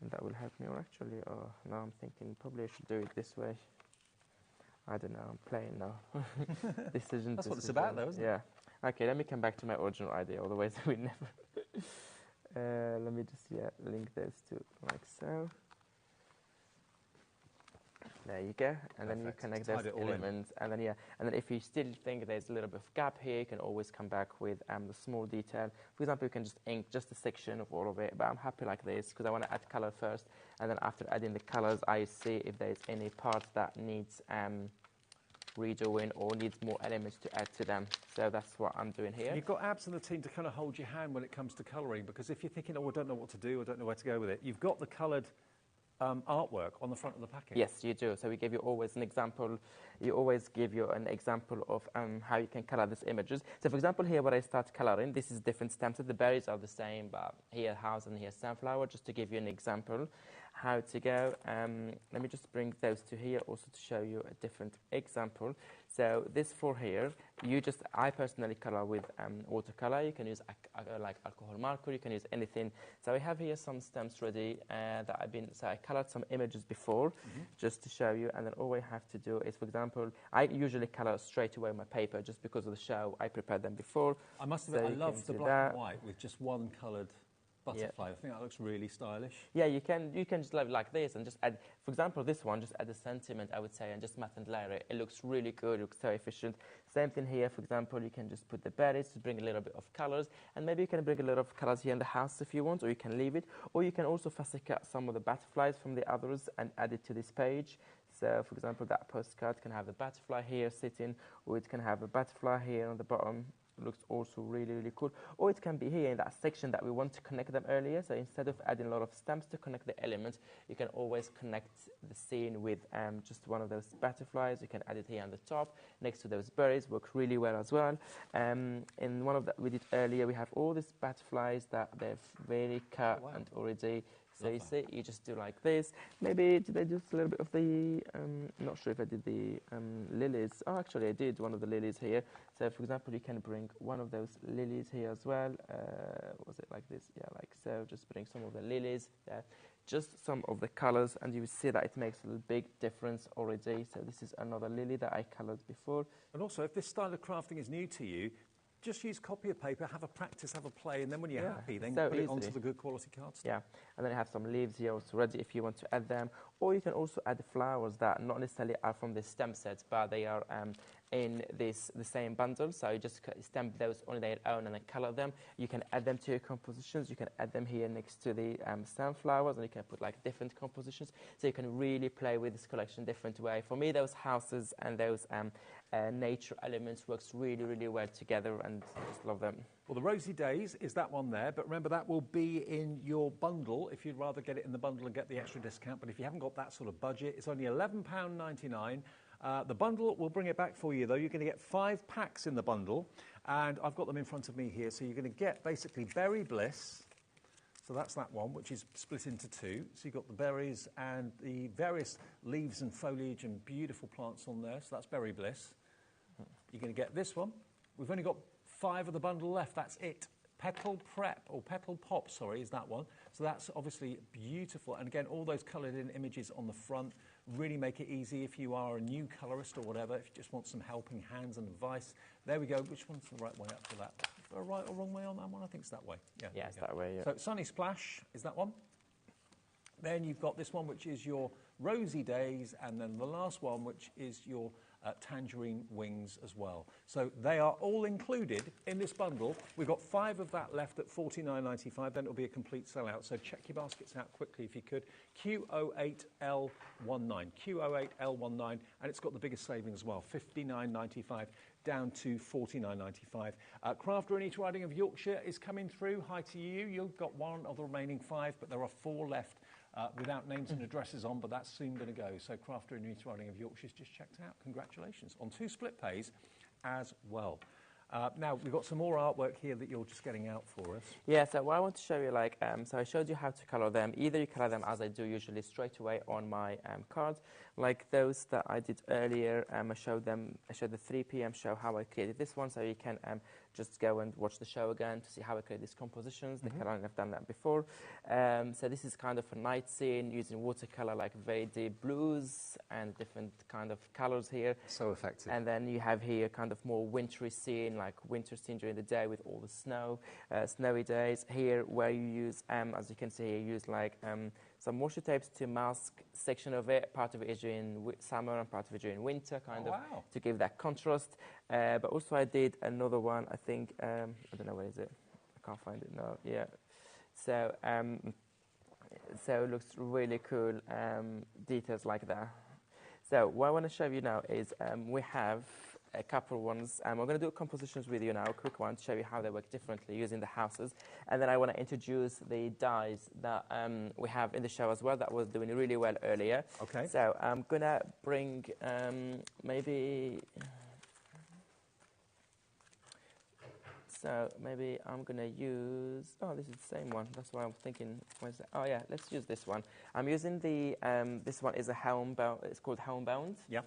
And that will help me, or actually, now I'm thinking probably I should do it this way. I don't know, I'm playing now. Decision. That's what it's about though, isn't it? Yeah. Okay, let me come back to my original idea, otherwise we never... let me just, link those two like so. There you go, and then you connect those elements, and then and then if you still think there's a little bit of gap here, you can always come back with the small detail. For example, you can just ink just a section of all of it, but I'm happy like this because I want to add color first, and then after adding the colors, I see if there's any part that needs redoing or needs more elements to add to them. So that's what I'm doing here. You've got Abs and the team to kind of hold your hand when it comes to colouring, because if you're thinking, oh, I don't know what to do, I don't know where to go with it, you've got the coloured artwork on the front of the package. Yes, you do. So we give you always an example. You always give you an example of how you can color these images. So for example, here what I start coloring, this is different stems. The berries are the same, but here house and here sunflower, just to give you an example how to go. Let me just bring those two here also to show you a different example. So this for here, I personally color with watercolor. You can use like alcohol marker, you can use anything. So I have here some stems ready so I colored some images before just to show you, and then all I have to do is, for example, I usually color straight away my paper just because of the show. I prepared them before. I must admit, I love the black and white with just one coloured butterfly. I think that looks really stylish. Yeah, you can just like this and just add, for example, this one, just add a sentiment, I would say, and just matte and layer it. It looks really good, it looks so efficient. Same thing here, for example, you can just put the berries to bring a little bit of colors, and maybe you can bring a little of colors here in the house if you want, or you can leave it, or you can also fussy cut some of the butterflies from the others and add it to this page. So, for example, that postcard can have a butterfly here sitting, or it can have a butterfly here on the bottom. It looks also really, really cool. Or it can be here in that section that we want to connect them earlier. So instead of adding a lot of stamps to connect the elements, you can always connect the scene with just one of those butterflies. You can add it here on the top next to those berries. Work really well as well. In one of that we did earlier, we have all these butterflies that they've really cut and already. So you see, you just do like this. Maybe did I do a little bit of the, not sure if I did the lilies. Oh, actually I did one of the lilies here. So for example, you can bring one of those lilies here as well. Was it like this? Yeah, like so. Just bring some of the lilies. Yeah. Just some of the colors, and you will see that it makes a big difference already. So this is another lily that I colored before. And also, if this style of crafting is new to you, just use copy of paper, have a practice, have a play, and then when you're happy, then put it onto the good quality cardstock. Yeah, and then you have some leaves here also ready if you want to add them. Or you can also add flowers that not necessarily are from the stem set, but they are in the same bundle. So you just stamp those on their own and then color them. You can add them to your compositions. You can add them here next to the sunflowers, and you can put like different compositions. So you can really play with this collection different way. For me, those houses and those nature elements works really, really well together, and I just love them. Well, the Rosy Days is that one there, but remember that will be in your bundle if you'd rather get it in the bundle and get the extra discount. But if you haven't got that sort of budget, it's only £11.99. The bundle will bring it back for you, though. You're going to get 5 packs in the bundle, and I've got them in front of me here. So you're going to get basically Berry Bliss. So that's that one, which is split into 2. So you've got the berries and the various leaves and foliage and beautiful plants on there. So that's Berry Bliss. You're going to get this one. We've only got 5 of the bundle left. That's it. Petal Prep, or Petal Pop, sorry, is that one. So that's obviously beautiful. And again, all those coloured in images on the front really make it easy if you are a new colourist or whatever, if you just want some helping hands and advice. There we go. Which one's the right way up for that? Is there a right or wrong way on that one? I think it's that way. Yeah, it's that way, yeah. So Sunny Splash is that one. Then you've got this one, which is your Rosy Days, and then the last one, which is your Tangerine Wings as well. So they are all included in this bundle. We've got 5 of that left at $49.95. Then it'll be a complete sellout. So check your baskets out quickly if you could. Q08L19, Q08L19, and it's got the biggest saving as well, $59.95 down to $49.95. Crafter in East Riding of Yorkshire is coming through. Hi to you. You've got 1 of the remaining 5, but there are 4 left. Without names and addresses on, but that's soon going to go. So Crafter in East Riding of Yorkshire's just checked out. Congratulations on 2 split pays as well. Now, we've got some more artwork here that you're just getting out for us. Yeah, so what I want to show you, so I showed you how to color them. Either you color them as I do usually straight away on my cards, like those that I did earlier. I showed the 3 p.m. show how I created this one, so you can just go and watch the show again to see how I create these compositions. I've done that before. So this is kind of a night scene using watercolor, like very deep blues and different kind of colors here. So effective. And then you have here kind of more wintry scene, like winter scene during the day with all the snow, snowy days. Here where you use, as you can see, you use like some washi tapes to mask section of it. Part of it is during summer and part of it during winter, kind of, to give that contrast. But also I did another one, I think, I don't know, where is it? I can't find it now. Yeah. So, so it looks really cool, details like that. So what I want to show you now is we have a couple ones. We're going to do compositions with you now, a quick one, to show you how they work differently using the houses. And then I want to introduce the dies that we have in the show as well that was doing really well earlier. Okay. So I'm going to bring maybe... So maybe I'm going to use... Oh, this is the same one. That's why I'm thinking... Where's that? Oh, yeah, let's use this one. I'm using the... this one is a homebound... It's called Homebound. Yeah.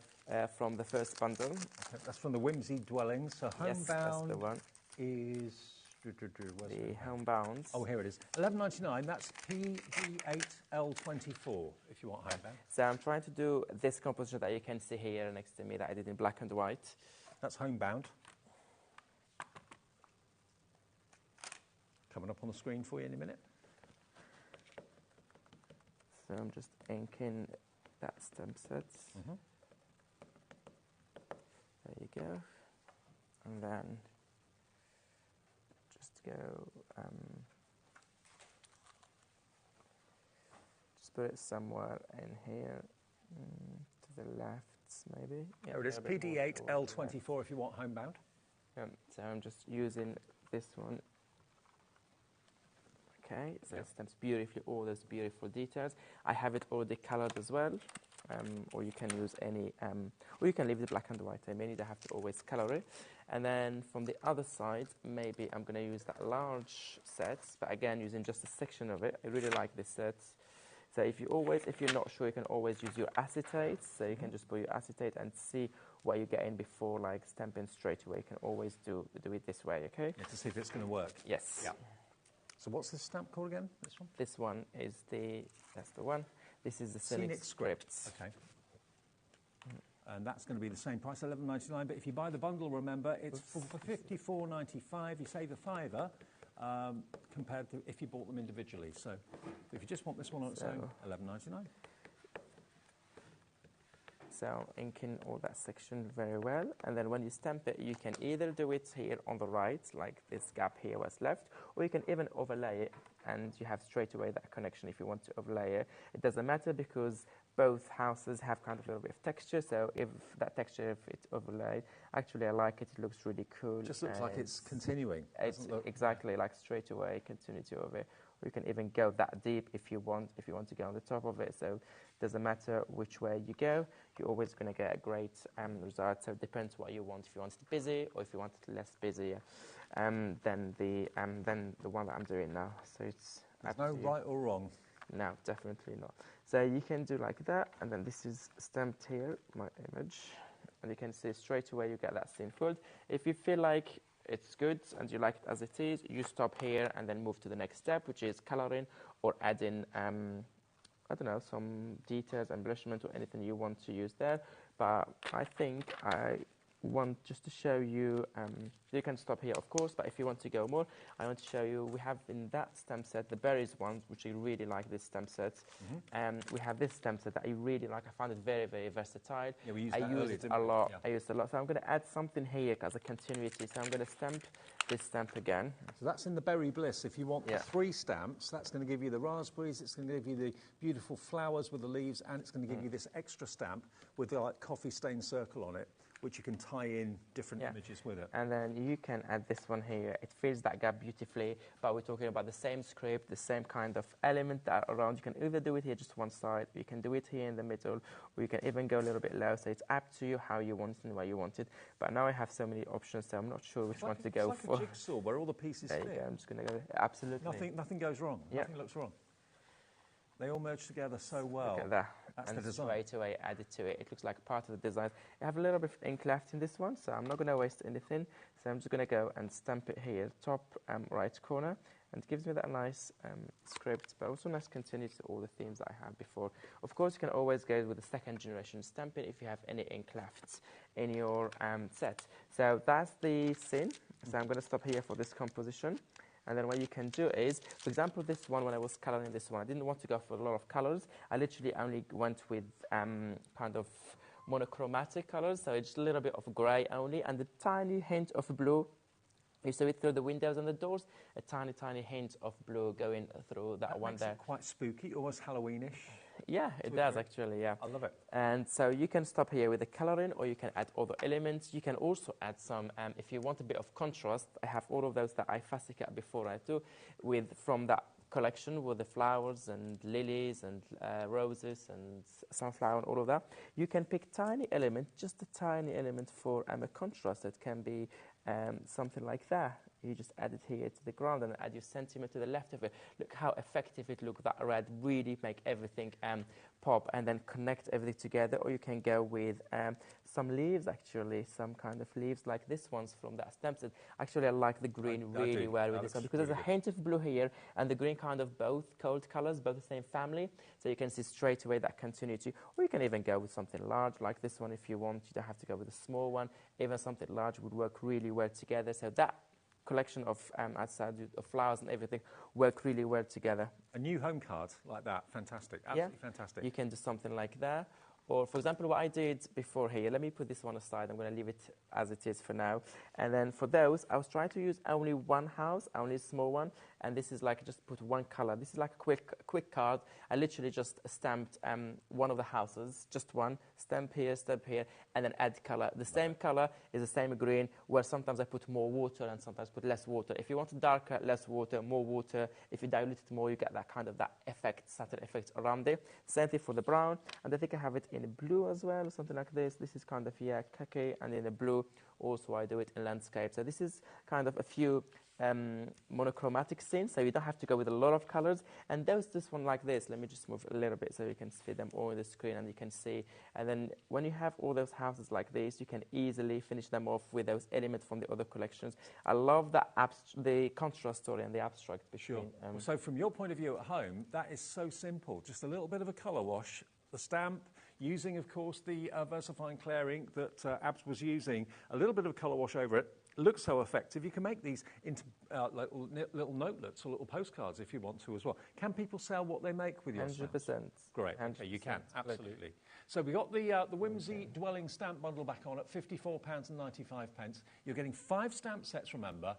From the first bundle. Okay, that's from the Whimsy Dwellings. So Homebound yes, that's the one. Is... The Homebound. Oh, here it is. $11.99. That's PG8L24, if you want homebound. So I'm trying to do this composition that you can see here next to me that I did in black and white. That's homebound. Coming up on the screen for you in a minute. So I'm just inking that stamp set. There you go. And then just go, just put it somewhere in here, to the left maybe. Yeah, there it is, PD8L24 if you want homebound. So I'm just using this one. Okay, so it stamps beautifully all those beautiful details. I have it already colored as well, or you can use any, or you can leave the black and white. I may need to have to always color it. And then from the other side, maybe I'm going to use that large set, but again, using just a section of it. I really like this set. So if you're not sure, you can always use your acetate. So you can just put your acetate and see what you're getting before, like stamping straight away. You can always do it this way, okay? Yeah, to see if it's going to work. Yes. Yeah. So what's this stamp called again, this one? This one is that's the one. This is the Scenic Scripts. Okay. And that's going to be the same price, $11.99. But if you buy the bundle, remember, it's for $54.95. You save a fiver compared to if you bought them individually. So if you just want this one on its own, $11.99. So inking all that section very well, and then when you stamp it, you can either do it here on the right, like this gap here was left, or you can even overlay it, and you have straight away that connection if you want to overlay it. It doesn't matter because both houses have kind of a little bit of texture, so if that texture, if it's overlaid, actually I like it, it looks really cool. It just looks like it's continuing. It's exactly like straight away continuity of it. Or you can even go that deep if you want to go on the top of it. So it doesn't matter which way you go, you're always going to get a great result. So it depends what you want. If you want it busy or if you want it less busy, than the one that I'm doing now. So it's there's no right or wrong. No, definitely not. So you can do like that, and then this is stamped here, my image, and you can see straight away you get that scene fold. If you feel like it's good and you like it as it is, you stop here and then move to the next step, which is coloring or adding, I don't know, some details, embellishment, or anything you want to use there. But I think I want just to show you, you can stop here of course, but if you want to go more, I want to show you, we have in that stamp set the berries ones, which I really like this stamp set. We have this stamp set that I really like. I found it very, very versatile. Yeah, we used I use it a lot. Yeah. I use it a lot. So I'm going to add something here as a continuity. So I'm going to stamp this stamp again. So that's in the Berry Bliss. If you want the 3 stamps, that's going to give you the raspberries, it's going to give you the beautiful flowers with the leaves, and it's going to give you this extra stamp with the like coffee stain circle on it, which you can tie in different images with it. And then you can add this one here. It fills that gap beautifully, but we're talking about the same script, the same kind of element that are around. You can either do it here just one side, or you can do it here in the middle, or you can even go a little bit low. So it's up to you how you want it and where you want it. But now I have so many options, so I'm not sure which one to go for. It's like a jigsaw where all the pieces there fit. You go. I'm just going to go. Absolutely. Nothing goes wrong. Yeah. Nothing looks wrong. They all merge together so well. Look at that. That's and the design. straight away add it to it. It looks like part of the design. I have a little bit of ink left in this one, so I'm not going to waste anything. So I'm just going to go and stamp it here, top right corner, and it gives me that nice script, but also nice continuity to all the themes that I had before. Of course, you can always go with the second generation stamping if you have any ink left in your set. So that's the scene. So I'm going to stop here for this composition. And then what you can do is, for example, this one, when I was coloring this one, I didn't want to go for a lot of colors. I literally only went with kind of monochromatic colors, so it's a little bit of gray only, and a tiny hint of blue. You see it through the windows and the doors, a tiny, tiny hint of blue going through that one makes there. It quite spooky, almost Halloweenish. Yeah, it does actually, yeah. I love it. And so you can stop here with the coloring, or you can add other elements. You can also add some, if you want a bit of contrast, I have all of those that I fussy cut before I do, from that collection with the flowers and lilies and roses and sunflower and all of that. You can pick tiny element, just a tiny element for a contrast that can be something like that. You just add it here to the ground and add your sentiment to the left of it. Look how effective it looks. That red really make everything pop, and then connect everything together. Or you can go with some leaves, actually, some kind of leaves like this one's from that stamp set. Actually, I like the green really well with this one, because there's a hint of blue here, and the green kind of both cold colors, both the same family. So you can see straight away that continuity. Or you can even go with something large like this one if you want. You don't have to go with a small one. Even something large would work really well together. So that collection of outside of flowers and everything work really well together. A new home card like that, fantastic, absolutely fantastic. You can do something like that. Or, for example, what I did before here, let me put this one aside. I'm going to leave it as it is for now. And then for those, I was trying to use only one house, only a small one. And this is like just put one color. This is like a quick card. I literally just stamped one of the houses, just one, stamp here, and then add color. The same color is the same green, where sometimes I put more water and sometimes put less water. If you want it darker, less water, more water. If you dilute it more, you get that kind of that effect, satin effect around it. Same thing for the brown. And I think I have it in blue as well, or something like this. This is kind of, khaki, and in the blue. Also, I do it in landscape. So this is kind of a few monochromatic scenes, so you don't have to go with a lot of colors. And this one like this, let me just move a little bit so you can see them all on the screen and you can see. And then when you have all those houses like this, you can easily finish them off with those elements from the other collections. I love the contrast story and the abstract between. So from your point of view at home, that is so simple. Just a little bit of a colour wash, the stamp, using, of course, the VersaFine Clear ink that Abs was using, a little bit of colour wash over it. Looks so effective. You can make these into little notelets or little postcards if you want to as well. Can people sell what they make with your 100%. Great. 100%. Okay, you can, absolutely. So we got the Whimsy Dwelling stamp bundle back on at £54.95. You're getting 5 stamp sets, remember.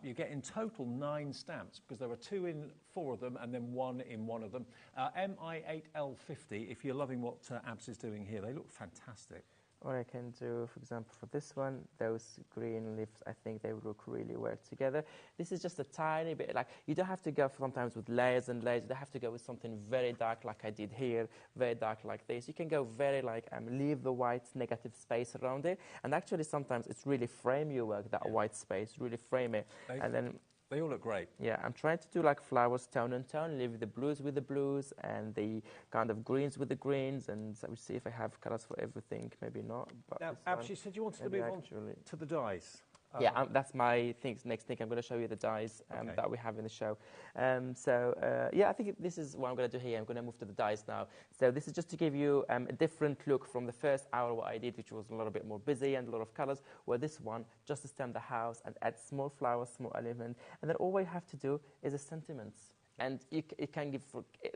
You get in total 9 stamps, because there are 2 in 4 of them and then 1 in 1 of them. MI8L50, if you're loving what Abs is doing here, they look fantastic. What I can do, for example, for this one, those green leaves, I think they would look really well together. This is just a tiny bit, like, you don't have to go sometimes with layers and layers. You don't have to go with something very dark like I did here, very dark like this. You can go very, like, leave the white negative space around it. And actually, sometimes it's really frame your work, that white space, really frame it. And then they all look great. Yeah, I'm trying to do like flowers tone and tone, leave the blues with the blues and the kind of greens with the greens, and so we'll see if I have colours for everything. Maybe not. But now, Abs, you said you wanted to move on to the dies. Yeah, that's my next thing. I'm going to show you the dies that we have in the show. Yeah, I think this is what I'm going to do here. I'm going to move to the dies now. So this is just to give you a different look from the first hour what I did, which was a little bit more busy and a lot of colors, where this one, just to stamp the house and add small flowers, small element. And then all we have to do is the sentiments. And it can give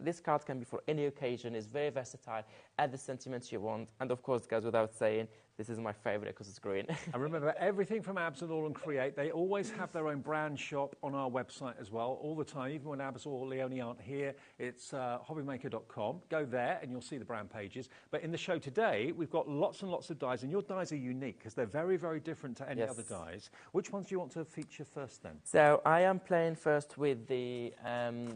this card can be for any occasion. It's very versatile. Add the sentiments you want. And of course, it goes without saying, this is my favourite because it's green. And remember, everything from Abs and All Create, they always have their own brand shop on our website as well, all the time. Even when Abs or Leonie aren't here, it's hobbymaker.com. Go there and you'll see the brand pages. But in the show today, we've got lots and lots of dies, and your dies are unique because they're very, very different to any other dies. Which ones do you want to feature first then? So I am playing first with the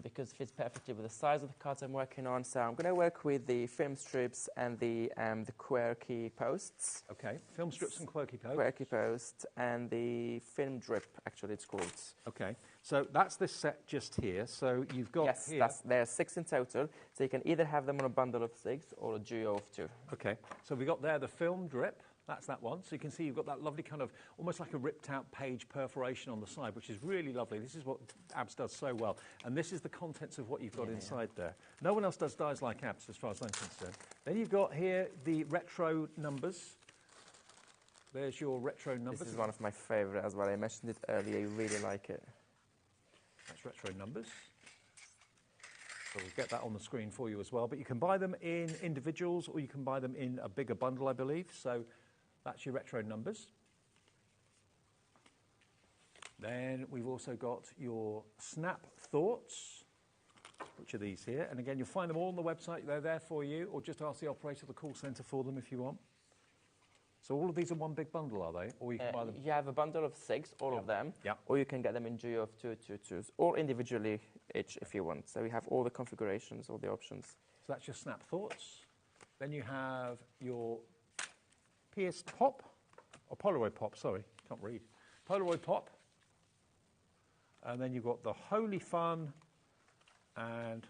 because it fits perfectly with the size of the cards I'm working on. So I'm going to work with the film strips and the quirky posts. Okay, film strips and quirky posts. Quirky posts and the film drip, actually it's called. Okay, so that's this set just here. So you've got here... Yes, there's 6 in total. So you can either have them on a bundle of 6 or a duo of 2. Okay, so we got there the film drip. That's that one. So you can see you've got that lovely kind of, almost like a ripped out page perforation on the side, which is really lovely. This is what Abs does so well. And this is the contents of what you've got inside there. No one else does dies like Abs, as far as I'm concerned. Then you've got here the retro numbers. There's your retro numbers. This is one of my favourite as well. I mentioned it earlier. I really like it. That's retro numbers. So we'll get that on the screen for you as well. But you can buy them in individuals or you can buy them in a bigger bundle, I believe. So that's your retro numbers. Then we've also got your Snap Thoughts, which are these here. And again, you'll find them all on the website. They're there for you, or just ask the operator of the call centre for them if you want. So all of these are one big bundle, are they? Or you can buy them? You have a bundle of 6, all of them. Yeah. Or you can get them in duo of 2, or individually each if you want. So we have all the configurations, all the options. So that's your Snap Thoughts. Then you have your pierced pop, or Polaroid pop, sorry, can't read. Polaroid pop. And then you've got the Holy Fun, and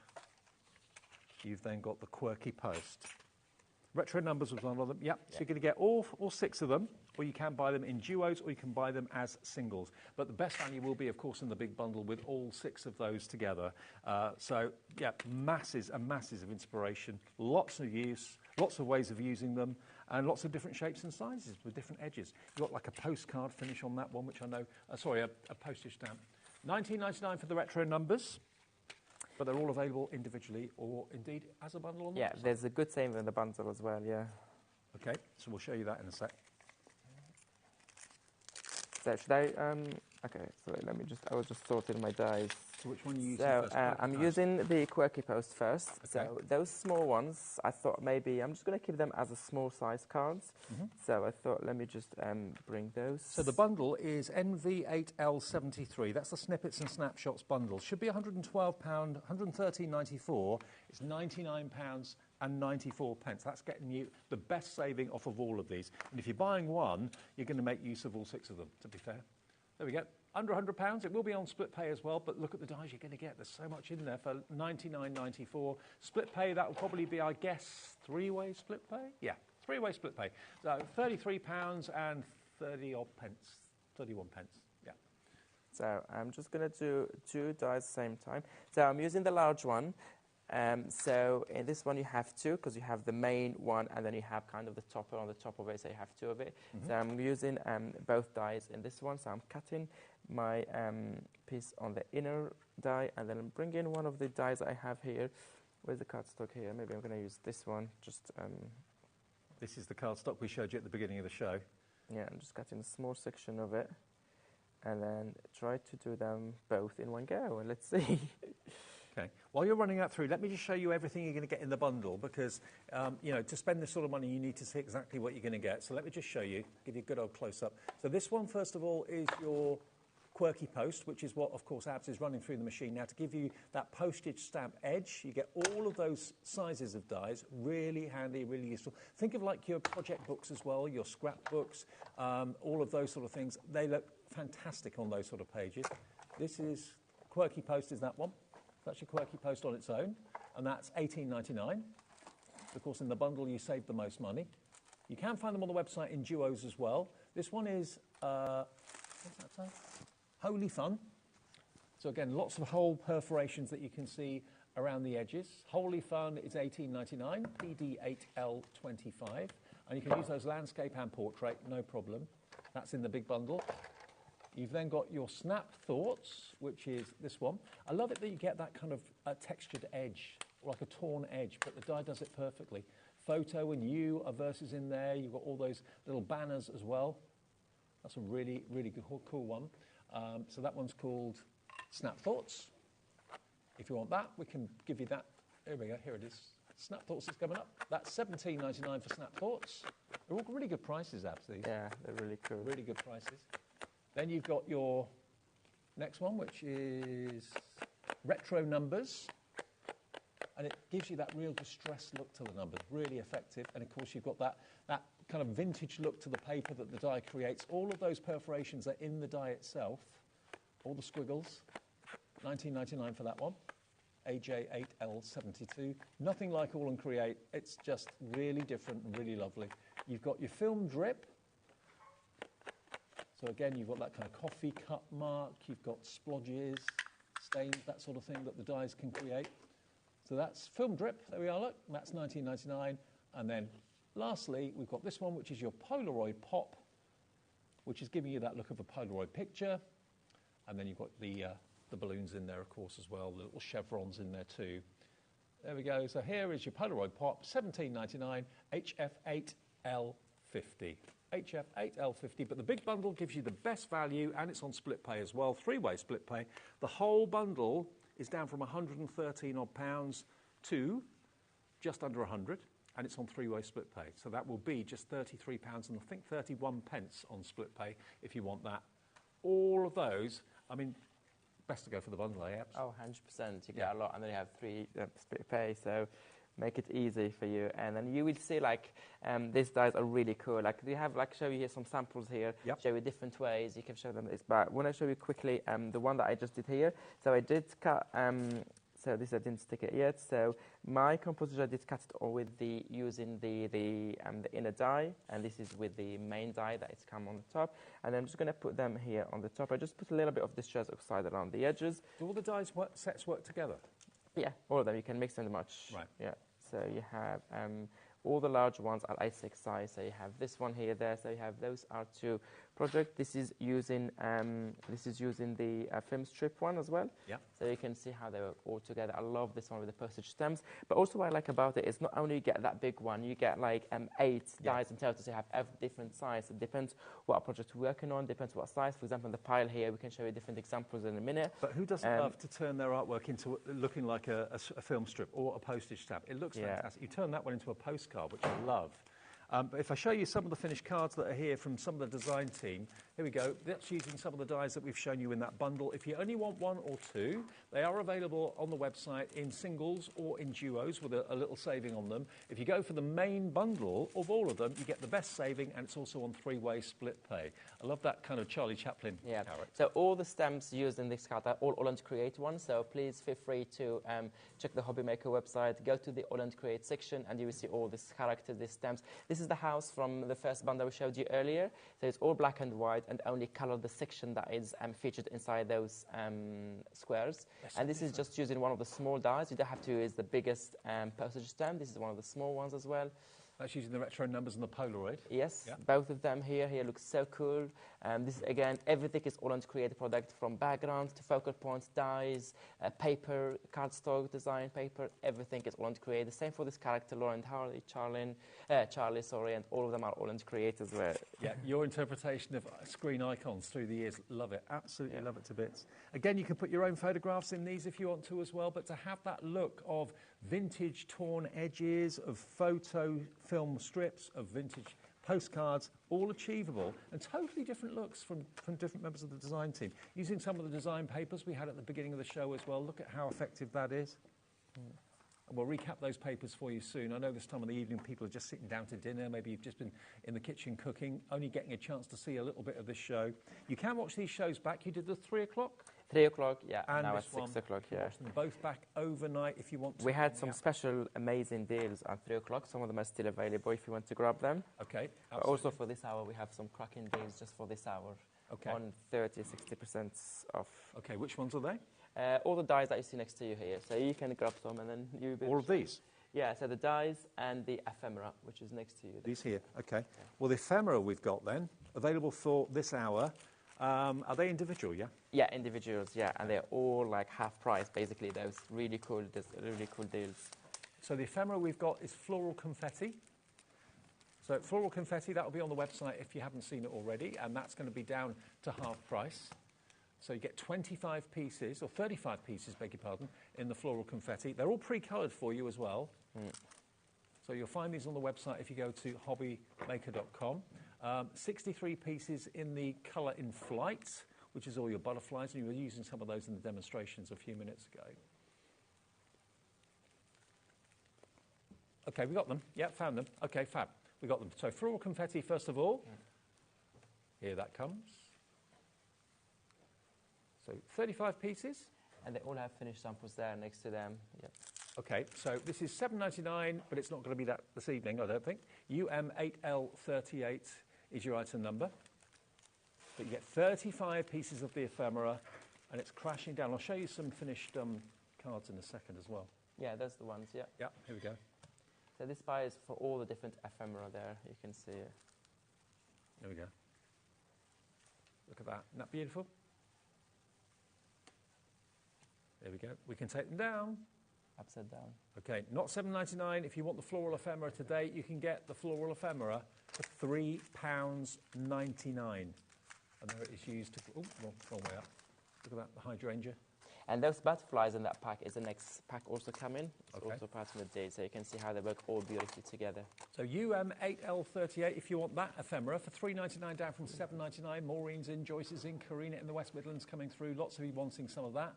you've then got the quirky post. Retro numbers was one of them. Yep. So you're going to get all 6 of them, or you can buy them in duos, or you can buy them as singles. But the best value will be, of course, in the big bundle with all 6 of those together. So, yeah, masses and masses of inspiration, lots of use, lots of ways of using them, and lots of different shapes and sizes with different edges. You've got like a postcard finish on that one, which I know, a postage stamp. $19.99 for the retro numbers. But they're all available individually or indeed as a bundle on the website. There's a good same in the bundle as well, yeah. Okay, so we'll show you that in a sec. So should I, okay, so let me just, I was just sorting my dies. So which one are you using first? I'm using the quirky post first. Okay. So those small ones, I thought maybe, I'm just going to keep them as a small size cards. So I thought, let me just bring those. So the bundle is NV8L73. That's the Snippets and Snapshots bundle. Should be £112, £113.94. It's £99 and 94 pence. That's getting you the best saving off of all of these. And if you're buying one, you're going to make use of all 6 of them, to be fair. There we go. Under £100. It will be on split pay as well, but look at the dies you're going to get. There's so much in there for $99.94. Split pay, that will probably be, I guess, 3-way split pay? Yeah, 3-way split pay. So £33 and 30-odd pence, 31 pence. Yeah. So I'm just going to do 2 dies at the same time. So I'm using the large one. So in this one you have 2 because you have the main one and then you have kind of the topper on the top of it, so you have 2 of it. So I'm using both dies in this one, so I'm cutting my piece on the inner die and then I'm bringing one of the dies I have here. Where's the cardstock here? Maybe I'm going to use this one. Just This is the cardstock we showed you at the beginning of the show. Yeah, I'm just cutting a small section of it and then try to do them both in one go and let's see. Okay. While you're running that through, let me just show you everything you're going to get in the bundle because, to spend this sort of money, you need to see exactly what you're going to get. So let me just show you, give you a good old close-up. So this one, first of all, is your quirky post, which is what, of course, Abs is running through the machine now to give you that postage stamp edge. You get all of those sizes of dies, really handy, really useful. Think of like your project books as well, your scrapbooks, all of those sort of things. They look fantastic on those sort of pages. This is, quirky post is that one. That's your quirky post on its own, and that's $18.99. Of course, in the bundle, you save the most money. You can find them on the website in duos as well. This one is, what's that say? Holy Fun. So again, lots of hole perforations that you can see around the edges. Holy Fun is $18.99, PD8L25. And you can use those landscape and portrait, no problem. That's in the big bundle. You've then got your Snap Thoughts, which is this one. I love it that you get that kind of textured edge, like a torn edge, but the die does it perfectly. Photo and you are verses in there. You've got all those little banners as well. That's a really, really good, cool one. So that one's called Snap Thoughts. If you want that, we can give you that. Here we go, here it is. Snap Thoughts is coming up. That's $17.99 for Snap Thoughts. They're all really good prices, Abs. Yeah, they're really cool. Really good prices. Then you've got your next one, which is retro numbers, and it gives you that real distressed look to the numbers, really effective. And of course, you've got that kind of vintage look to the paper that the die creates. All of those perforations are in the die itself, all the squiggles. $19.99 for that one. AJ8L72. Nothing like All and Create. It's just really different and really lovely. You've got your film drip. So again, you've got that kind of coffee cut mark. You've got splodges, stains, that sort of thing that the dies can create. So that's film drip. There we are, look. That's $19.99. And then lastly, we've got this one, which is your Polaroid Pop, which is giving you that look of a Polaroid picture. And then you've got the balloons in there, of course, as well, the little chevrons in there too. There we go. So here is your Polaroid Pop, $17.99, HF8L50. HF8L50, but the big bundle gives you the best value, and it's on split pay as well, three-way split pay. The whole bundle is down from 113 odd pounds to just under 100, and it's on three-way split pay. So that will be just £33 and I think 31 pence on split pay if you want that. All of those, I mean, best to go for the bundle, eh? Oh, 100%. You get a lot, and then you have three split pay, so make it easy for you. And then you will see, like, these dies are really cool. Like, we have, like, show you here some samples here, show you different ways. You can show them this, but when I show you quickly, the one that I just did here, so I did cut, so this I didn't stick it yet. So my composition, I did cut it all with using the inner die, and this is with the main die that is come on the top. And I'm just going to put them here on the top. I just put a little bit of distress oxide around the edges. Do all the dies sets work together? Yeah, all of them. You can mix them much. Right. Yeah. So you have all the large ones are A6 size. So you have this one here, there. So you have those are two projects. This is using the film strip one as well. Yeah. So you can see how they work all together. I love this one with the postage stamps. But also what I like about it is not only you get that big one, you get like 8 dies in total. So you have every different size. It depends what project you're working on. Depends what size. For example, the pile here, we can show you different examples in a minute. But who doesn't love to turn their artwork into looking like a film strip or a postage stamp? It looks fantastic. You turn that one into a postcard, which I love. But if I show you some of the finished cards that are here from some of the design team, here we go. That's using some of the dies that we've shown you in that bundle. If you only want one or two, they are available on the website in singles or in duos with a little saving on them. If you go for the main bundle of all of them, you get the best saving, and it's also on three-way split pay. I love that kind of Charlie Chaplin character. So all the stamps used in this card are all Holland Create ones, so please feel free to check the HobbyMaker website, go to the Holland Create section, and you will see all these characters, these stamps. This is the house from the first bundle we showed you earlier, so it's all black and white and only color the section that is featured inside those squares. And this is just using one of the small dies. You don't have to use the biggest postage stamp. This is one of the small ones as well. That's using the retro numbers and the Polaroid. Yes, both of them here looks so cool. This again, everything is Holland Create product, from backgrounds to focal points, dies, paper, cardstock design paper, everything is Holland Create. The same for this character, Lauren Harley, Charlie, and all of them are Holland Create as well. Yeah, your interpretation of screen icons through the years, love it, absolutely love it to bits. Again, you can put your own photographs in these if you want to as well, but to have that look of vintage torn edges, of photo film strips, of vintage postcards, all achievable, and totally different looks from different members of the design team. Using some of the design papers we had at the beginning of the show as well. Look at how effective that is. And we'll recap those papers for you soon. I know this time of the evening people are just sitting down to dinner. Maybe you've just been in the kitchen cooking, only getting a chance to see a little bit of this show. You can watch these shows back. You did the 3 o'clock? 3 o'clock, and now at 6 o'clock, Watch them both back overnight if you want to. We had some special amazing deals at 3 o'clock. Some of them are still available if you want to grab them. Okay, but also for this hour, we have some cracking deals just for this hour. Okay. On 30-60% off. Okay, which ones are they? All the dies that you see next to you here. So you can grab some and then you... All of these? Yeah, so the dies and the ephemera, which is next to you. These here, okay. Well, the ephemera we've got then, available for this hour. Are they individual, yeah? Yeah, individuals, yeah, and they're all like half price, basically. Those really cool deals. So the ephemera we've got is floral confetti. So floral confetti, that will be on the website if you haven't seen it already, and that's going to be down to half price. So you get 25 pieces, or 35 pieces, beg your pardon, in the floral confetti. They're all pre-coloured for you as well. So you'll find these on the website if you go to hobbymaker.com. 63 pieces in the colour in flight, which is all your butterflies, and you were using some of those in the demonstrations a few minutes ago. Okay, we got them. Yeah, found them. Okay, fab. We got them. So floral confetti, first of all. Here that comes. So 35 pieces. And they all have finished samples there next to them. Yep. Okay, so this is $7.99, but it's not going to be that this evening, I don't think. UM8L38 is your item number. But you get 35 pieces of the ephemera, and it's crashing down. I'll show you some finished cards in a second as well. Yeah, that's the ones, yeah. Yeah, here we go. So this pie is for all the different ephemera there. You can see it. There we go. Look at that. Isn't that beautiful? There we go. We can take them down. Upside down. Okay, not $7.99. If you want the floral ephemera today, you can get the floral ephemera for £3.99. And there it is used to... Oh, wrong way up. Look at that, the hydrangea. And those butterflies in that pack is the next pack also coming. It's okay. also part of the day, so you can see how they work all beautifully together. So UM8L38, if you want that ephemera, for $3.99 down from $7.99. Maureen's in, Joyce is in, Karina in the West Midlands coming through. Lots of you wanting some of that.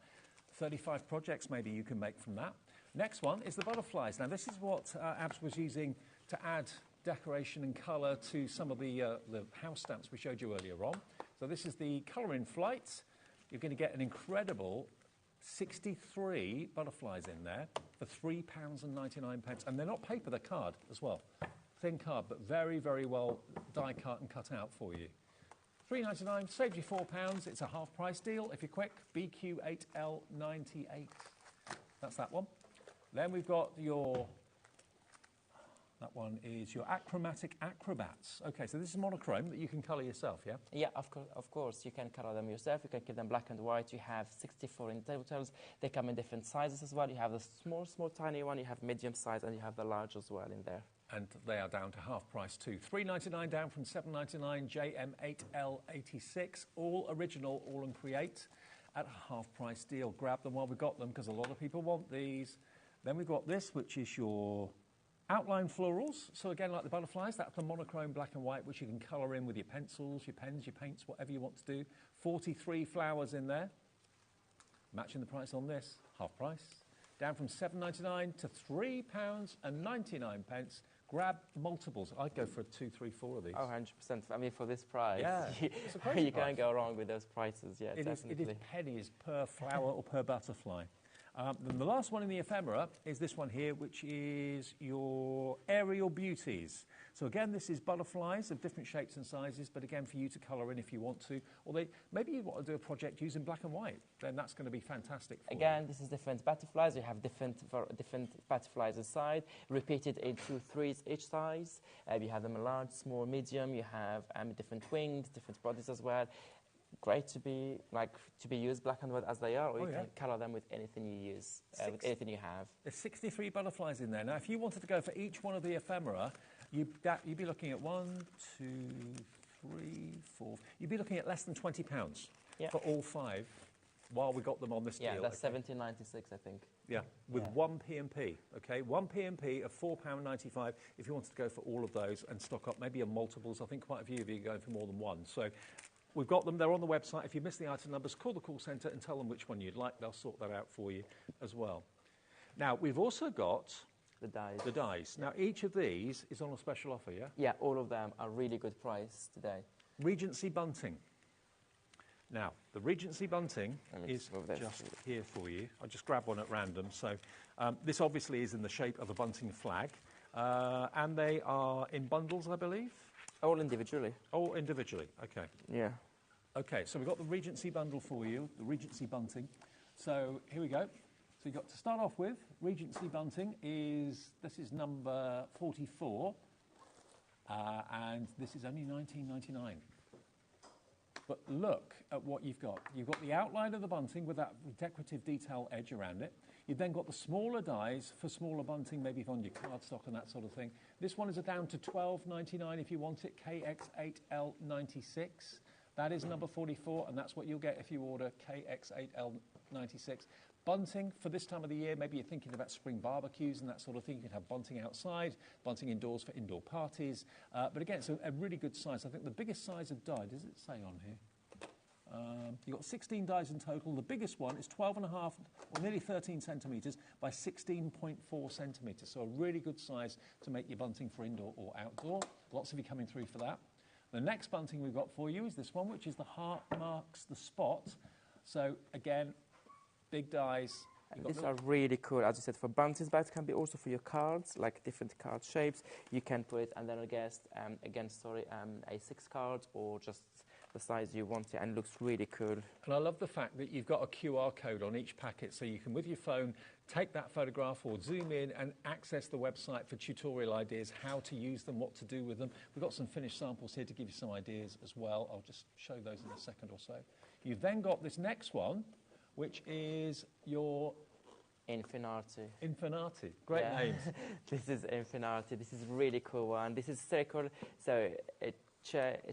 35 projects maybe you can make from that. Next one is the butterflies. Now this is what Abs was using to add decoration and colour to some of the house stamps we showed you earlier on. So this is the colour in flight. You're going to get an incredible 63 butterflies in there for £3.99. And they're not paper, they're card as well. Thin card, but very, very well die cut and cut out for you. $3.99 saves you £4. It's a half price deal if you're quick. BQ8L98. That's that one. Then we've got your... That one is your Achromatic Acrobats. Okay, so this is monochrome that you can colour yourself, yeah? Yeah, of course. You can colour them yourself. You can keep them black and white. You have 64 in totals. They come in different sizes as well. You have the small, tiny one. You have medium size, and you have the large as well in there. And they are down to half price too. $3.99 down from $7.99. JM8L86. All original, all in Create at a half price deal. Grab them while we've got them because a lot of people want these. Then we've got this, which is your outline florals. So again, like the butterflies, that's the monochrome black and white, which you can colour in with your pencils, your pens, your paints, whatever you want to do. 43 flowers in there. Matching the price on this, half price. Down from $7.99 to £3.99. Grab multiples. I'd go for 2, 3, 4 of these. Oh, 100%. I mean, for this price, yeah, you can't go wrong with those prices. Yeah, definitely. It is pennies per flower or per butterfly. Then the last one in the ephemera is this one here, which is your Aerial Beauties. So again, this is butterflies of different shapes and sizes, but again, for you to colour in if you want to. Or maybe you want to do a project using black and white, then that's going to be fantastic for Again, you. this is different butterflies. You have different butterflies inside, repeated in 2 3s each size. You have them large, small, medium. You have different wings, different bodies as well. Great to be used black and white as they are, or you can colour them with anything you use, with anything you have. There's 63 butterflies in there. Now, if you wanted to go for each one of the ephemera, you'd be looking at 1, 2, 3, 4. You'd be looking at less than £20 for all 5 while we got them on this deal. Yeah, that's $17.96, I think. Yeah, with one P&P, okay? One P&P of £4.95 if you wanted to go for all of those and stock up maybe on multiples. I think quite a few of you are going for more than one. So we've got them. They're on the website. If you miss the item numbers, call the call centre and tell them which one you'd like. They'll sort that out for you as well. Now, we've also got the dies. The dies. Now, each of these is on a special offer, yeah? Yeah, all of them are really good price today. Regency bunting. Now, the Regency bunting is just here for you. I'll just grab one at random. So this obviously is in the shape of a bunting flag. And they are in bundles, I believe? All individually. All individually, okay. Yeah. Okay, so we've got the Regency bundle for you, the Regency bunting. So here we go. So you've got to start off with, Regency bunting this is number 44. And this is only $19.99. But look at what you've got. You've got the outline of the bunting with that decorative detail edge around it. You've then got the smaller dies for smaller bunting, maybe on your cardstock and that sort of thing. This one is down to $12.99 if you want it, KX8L96. That is number 44, and that's what you'll get if you order KX8L96. Bunting for this time of the year, maybe you're thinking about spring barbecues and that sort of thing. You can have bunting outside, bunting indoors for indoor parties. But again, it's a really good size. I think the biggest size of die, does it say on here? You've got 16 dies in total. The biggest one is 12.5 or nearly 13 centimetres by 16.4 centimetres. So a really good size to make your bunting for indoor or outdoor. Lots of you coming through for that. The next bunting we've got for you is this one, which is the heart marks the spot. So again, big dies. These are really cool, as you said, for buntings, but it can be also for your cards, like different card shapes. You can put it, and then a 6 cards or just the size you want it, and it looks really cool. And I love the fact that you've got a QR code on each packet, so you can, with your phone, take that photograph or zoom in and access the website for tutorial ideas, how to use them, what to do with them. We've got some finished samples here to give you some ideas as well. I'll just show those in a second or so. You've then got this next one, which is your... Infinity. Infinity. Great names. This is Infinity. This is a really cool one. This is circle, so you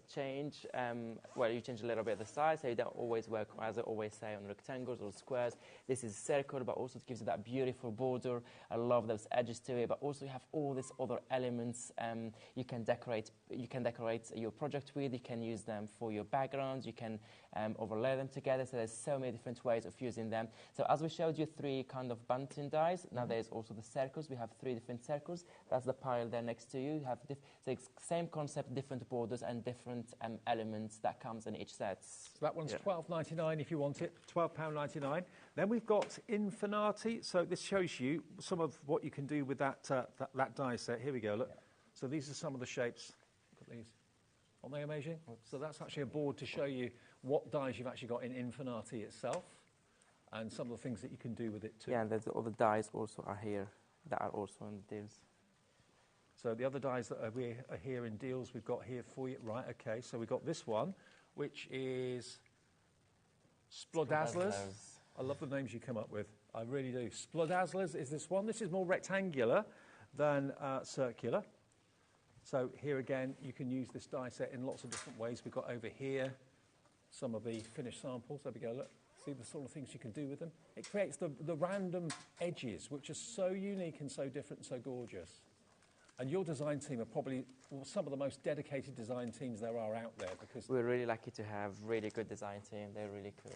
change a little bit the size, so you don't always work, as I always say, on rectangles or squares. This is circle, but also it gives you that beautiful border. I love those edges to it, but also you have all these other elements you can decorate your project with. You can use them for your backgrounds. You can overlay them together, so there's so many different ways of using them. So as we showed you 3 kind of bunting dies, now there's also the circles. We have 3 different circles. That's the pile there next to you. You have so it's same concept, different borders and different elements that comes in each set. So that one's £12.99 if you want it, £12.99. Then we've got Infinity. So this shows you some of what you can do with that die set. Here we go, look. Yeah. So these are some of the shapes. Look at these. Aren't they amazing? So that's actually a board to show you what dies you've actually got in Infinity itself and some of the things that you can do with it too. Yeah, and there's all the dies also are here that are also in the deals. So the other dies that are here in deals we've got here for you. Right, okay, so we've got this one, which is Splodazzlers. I love the names you come up with. I really do. Splodazzlers is this one. This is more rectangular than circular. So here again, you can use this die set in lots of different ways. We've got over here some of the finished samples. There we go, look. See the sort of things you can do with them. It creates the random edges, which are so unique and so different and so gorgeous. And your design team are probably some of the most dedicated design teams there are out there, because we're really lucky to have really good design team. They're really cool.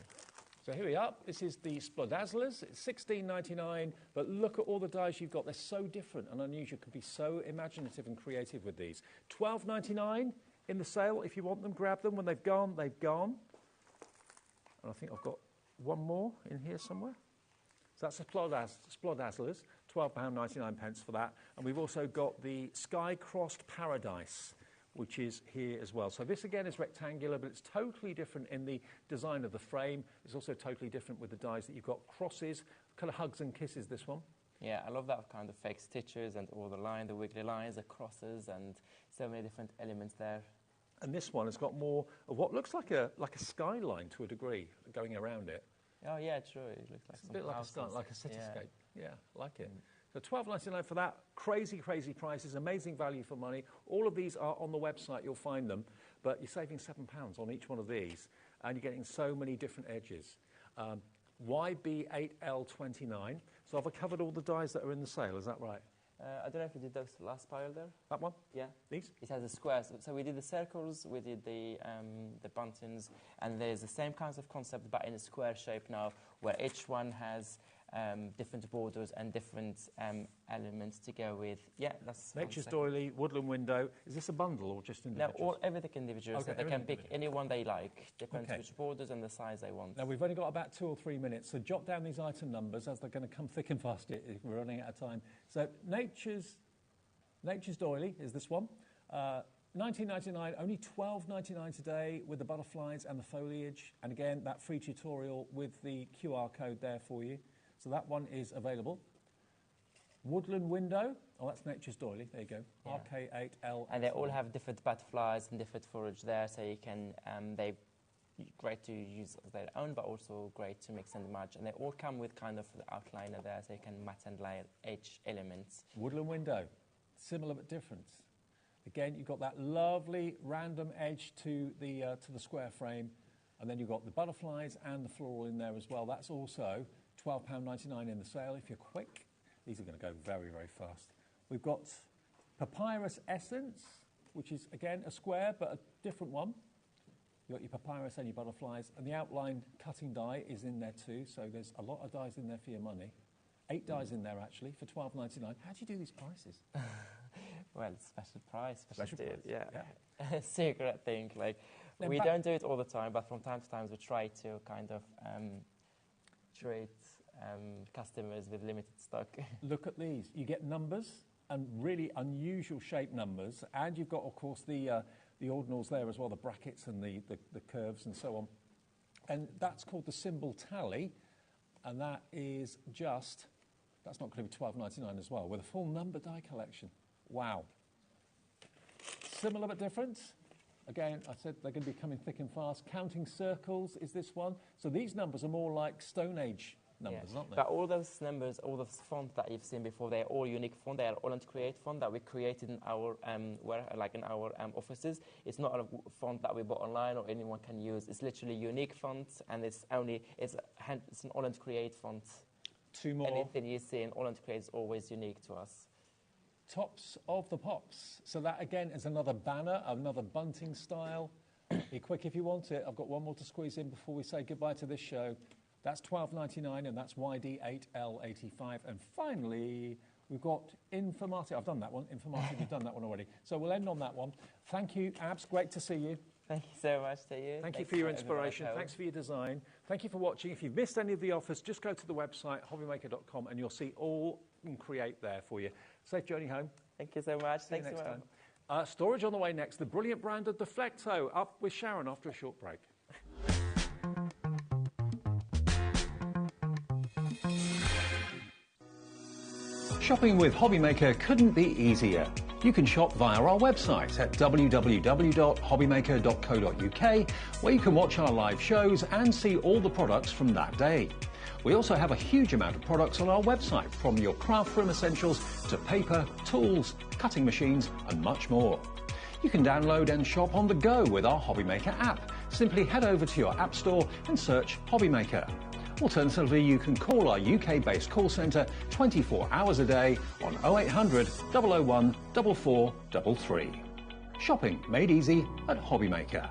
So here we are. This is the Splodazzlers. It's $16.99, but look at all the dies you've got. They're so different and unusual. You can be so imaginative and creative with these. $12.99 in the sale. If you want them, grab them. When they've gone, they've gone. And I think I've got one more in here somewhere. So that's the Splodazzlers, £12.99 for that. And we've also got the Sky-Crossed Paradise, which is here as well. So this again is rectangular, but it's totally different in the design of the frame. It's also totally different with the dies that you've got. Crosses, kind of hugs and kisses, this one. Yeah, I love that kind of fake stitches and all the wiggly lines, the crosses, and so many different elements there. And this one has got more of what looks like a skyline to a degree going around it. Oh yeah, true. It looks like it's a bit like a cityscape. Yeah, like it. So $12.99 for that. Crazy, crazy prices. Amazing value for money. All of these are on the website. You'll find them. But you're saving £7 on each one of these. And you're getting so many different edges. YB8L29. So have I covered all the dies that are in the sale? Is that right? I don't know if you did those last pile there. That one? Yeah. These? It has the squares. So we did the circles, we did the buntings, and there's the same kinds of concept, but in a square shape now, where each one has different borders and different elements to go with. Yeah, that's Nature's Doily, Woodland Window. Is this a bundle or just individual? No, everything individual. Okay, so they can pick any one they like, depends which borders and the size they want. Now, we've only got about 2 or 3 minutes, so jot down these item numbers as they're going to come thick and fast. We're running out of time. So Nature's Doily is this one. $19.99, only $12.99 today with the butterflies and the foliage. And again, that free tutorial with the QR code there for you. So that one is available. Woodland Window. Oh, that's Nature's Doily. There you go. Yeah. RK8L. And they all have different butterflies and different foliage there, so you can, they're great to use as their own, but also great to mix and match. And they all come with kind of the outliner there, so you can matte and layer each element. Woodland Window. Similar but different. Again, you've got that lovely random edge to the square frame, and then you've got the butterflies and the floral in there as well. That's also £12.99 in the sale if you're quick. These are going to go very, very fast. We've got Papyrus Essence, which is, again, a square, but a different one. You've got your papyrus and your butterflies, and the outline cutting die is in there too, so there's a lot of dies in there for your money. 8 dies in there actually for $12.99. How do you do these prices? Well, it's special price, Special deal, price, yeah. Secret thing, like Then we don't do it all the time, but from time to time we try to kind of treat customers with limited stock. Look at these. You get numbers and really unusual shaped numbers, and you've got, of course, the ordinals there as well, the brackets and the curves and so on. And that's called the symbol tally, and that is just, that's not going to be $12.99 as well, with a full number die collection. Wow. Similar but different. Again, I said they're going to be coming thick and fast. Counting circles is this one. So these numbers are more like Stone Age numbers, aren't they? But all those numbers, all those fonts that you've seen before, they're all unique font. They are all Create font that we created in our offices. It's not a font that we bought online or anyone can use. It's literally unique fonts, and it's an all Create font. 2 more. Anything you see in all Create is always unique to us. Tops of the Pops. So that again is another banner, another bunting style. Be quick if you want it. I've got one more to squeeze in before we say goodbye to this show. That's $12.99, and that's YD8L85. And finally, we've got Informati. I've done that one. Informati, you've done that one already. So we'll end on that one. Thank you, Abs. Great to see you. Thank you so much to you. Thank you for your inspiration. Thanks for your design. Thank you for watching. If you've missed any of the offers, just go to the website, hobbymaker.com, and you'll see all Create there for you. Safe journey home. Thank you so much. See you next time. Storage on the way next. The brilliant brand of Deflecto. Up with Sharon after a short break. Shopping with HobbyMaker couldn't be easier. You can shop via our website at www.hobbymaker.co.uk, where you can watch our live shows and see all the products from that day. We also have a huge amount of products on our website, from your craft room essentials to paper, tools, cutting machines and much more. You can download and shop on the go with our HobbyMaker app. Simply head over to your app store and search HobbyMaker. Alternatively, you can call our UK-based call centre 24 hours a day on 0800 001 4433. Shopping made easy at HobbyMaker.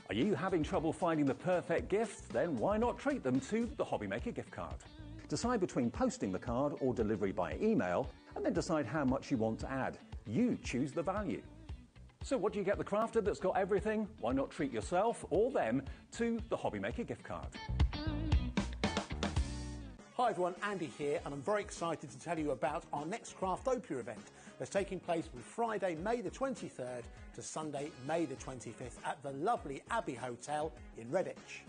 Are you having trouble finding the perfect gift? Then why not treat them to the HobbyMaker gift card? Decide between posting the card or delivery by email, and then decide how much you want to add. You choose the value. So what do you get the crafter that's got everything? Why not treat yourself or them to the HobbyMaker gift card? Hi everyone, Andy here, and I'm very excited to tell you about our next Craftopia event that's taking place from Friday, May the 23rd to Sunday, May the 25th at the lovely Abbey Hotel in Redditch.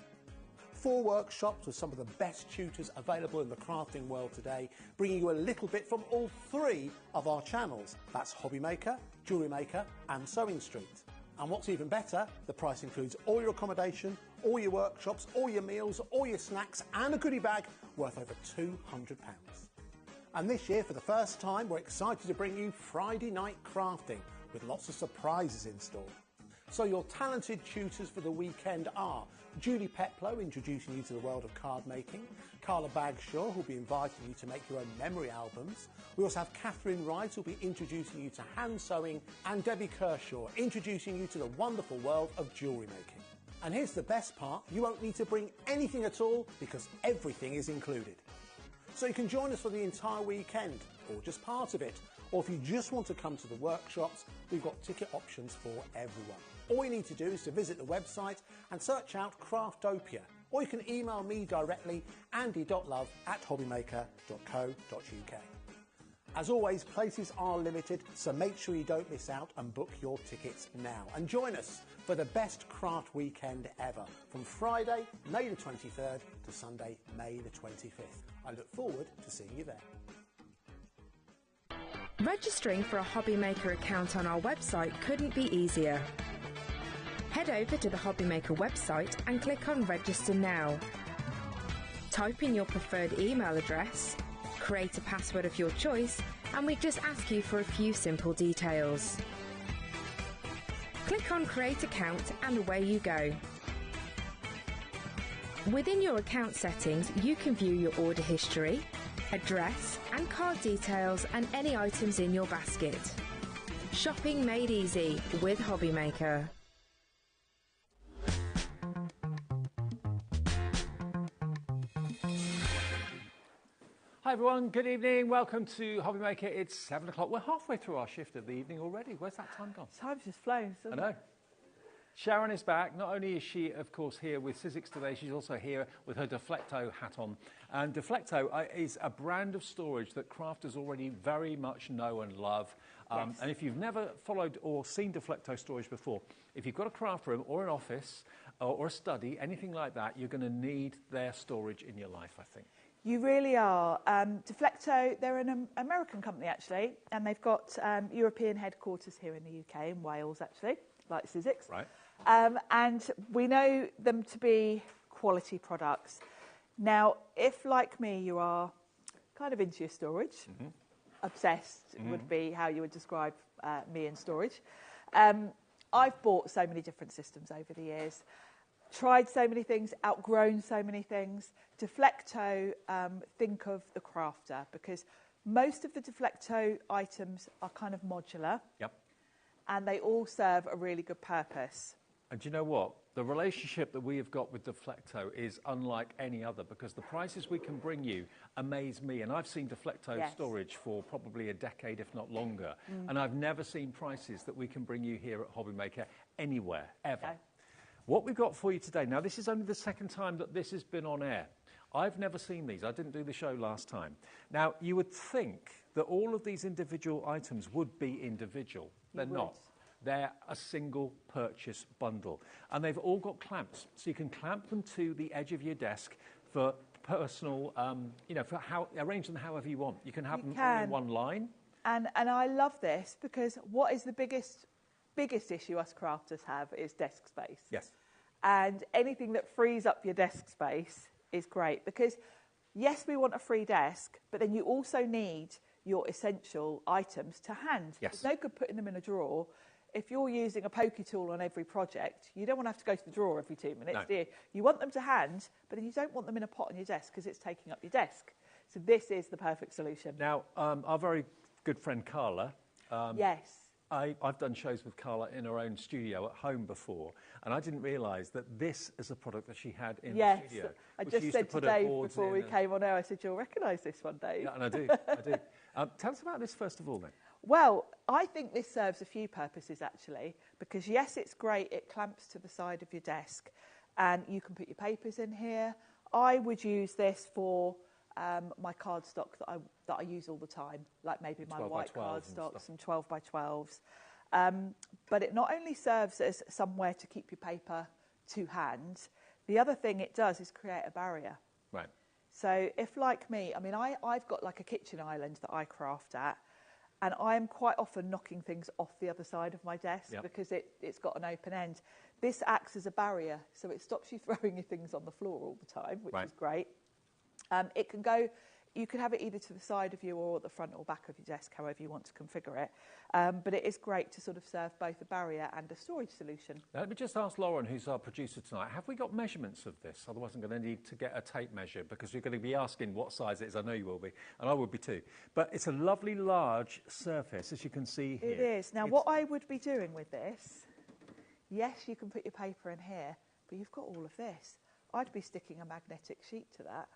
4 workshops with some of the best tutors available in the crafting world today, bringing you a little bit from all 3 of our channels. That's HobbyMaker, Jewellery Maker and Sewing Street. And what's even better, the price includes all your accommodation, all your workshops, all your meals, all your snacks and a goodie bag worth over £200. And this year, for the first time, we're excited to bring you Friday night crafting with lots of surprises in store. So your talented tutors for the weekend are Julie Peplow, introducing you to the world of card making, Carla Bagshaw, who'll be inviting you to make your own memory albums. We also have Catherine Wright, who'll be introducing you to hand sewing, and Debbie Kershaw, introducing you to the wonderful world of jewellery making. And here's the best part, you won't need to bring anything at all because everything is included. So you can join us for the entire weekend, or just part of it, or if you just want to come to the workshops, we've got ticket options for everyone. All you need to do is to visit the website and search out Craftopia, or you can email me directly, andy.love@hobbymaker.co.uk. As always, places are limited, so make sure you don't miss out and book your tickets now. And join us for the best craft weekend ever, from Friday, May the 23rd to Sunday, May the 25th. I look forward to seeing you there. Registering for a HobbyMaker account on our website couldn't be easier. Head over to the HobbyMaker website and click on Register Now. Type in your preferred email address, create a password of your choice, and we just ask you for a few simple details. Click on Create Account and away you go. Within your account settings, you can view your order history, address and card details and any items in your basket. Shopping made easy with HobbyMaker. Hi everyone, good evening. Welcome to HobbyMaker. It's 7 o'clock. We're halfway through our shift of the evening already. Where's that time gone? Time's just flown, I know. Sharon is back. Not only is she, of course, here with Sizzix today, she's also here with her Deflecto hat on. And Deflecto is a brand of storage that crafters already very much know and love. Yes. And if you've never followed or seen Deflecto storage before, if you've got a craft room or an office or a study, anything like that, you're going to need their storage in your life, I think. You really are. Deflecto, they're an American company, actually, and they've got European headquarters here in the UK, in Wales, actually, like Sizzix. Right. And we know them to be quality products. Now, if, like me, you are kind of into your storage, obsessed would be how you would describe me in storage. I've bought so many different systems over the years. Tried so many things, outgrown so many things. Deflecto, think of the crafter, because most of the Deflecto items are kind of modular. Yep. And they all serve a really good purpose. And do you know what? The relationship that we have got with Deflecto is unlike any other, because the prices we can bring you amaze me. And I've seen Deflecto storage for probably a decade, if not longer. And I've never seen prices that we can bring you here at HobbyMaker anywhere, ever. Okay. What we've got for you today, now this is only the second time that this has been on air. I've never seen these. I didn't do the show last time. Now, you would think that all of these individual items would be individual. They're not. They're a single purchase bundle. And they've all got clamps. So you can clamp them to the edge of your desk for personal, arrange them however you want. You can have them all in one line. And I love this because what is the biggest issue us crafters have is desk space. Yes. And anything that frees up your desk space is great because, yes, we want a free desk, but then you also need your essential items to hand. Yes. There's no good putting them in a drawer. If you're using a pokey tool on every project, you don't want to have to go to the drawer every 2 minutes, do you? You want them to hand, but then you don't want them in a pot on your desk because it's taking up your desk. So this is the perfect solution. Now, our very good friend Carla. Yes. I've done shows with Carla in her own studio at home before, and I didn't realise that this is a product that she had in the studio. Yes, I just said to Dave before we came on air, I said, you'll recognise this one, Dave. Yeah, and I do. Tell us about this first of all, then. Well, I think this serves a few purposes, actually, because, yes, it's great. It clamps to the side of your desk, and you can put your papers in here. I would use this for my cardstock that I use all the time, like maybe my white cardstock, some 12 by 12s. But it not only serves as somewhere to keep your paper to hand, the other thing it does is create a barrier. Right. So if, like me, I mean, I've got like a kitchen island that I craft at, and I'm quite often knocking things off the other side of my desk because it's got an open end. This acts as a barrier, so it stops you throwing your things on the floor all the time, which is great. It can go, you can have it either to the side of you or at the front or back of your desk, however you want to configure it. But it is great to sort of serve both a barrier and a storage solution. Now, let me just ask Lauren, who's our producer tonight, have we got measurements of this? Otherwise I'm going to need to get a tape measure because you're going to be asking what size it is. I know you will be, and I would be too. But it's a lovely large surface, as you can see here. It is. Now, what I would be doing with this, yes, you can put your paper in here, but you've got all of this. I'd be sticking a magnetic sheet to that.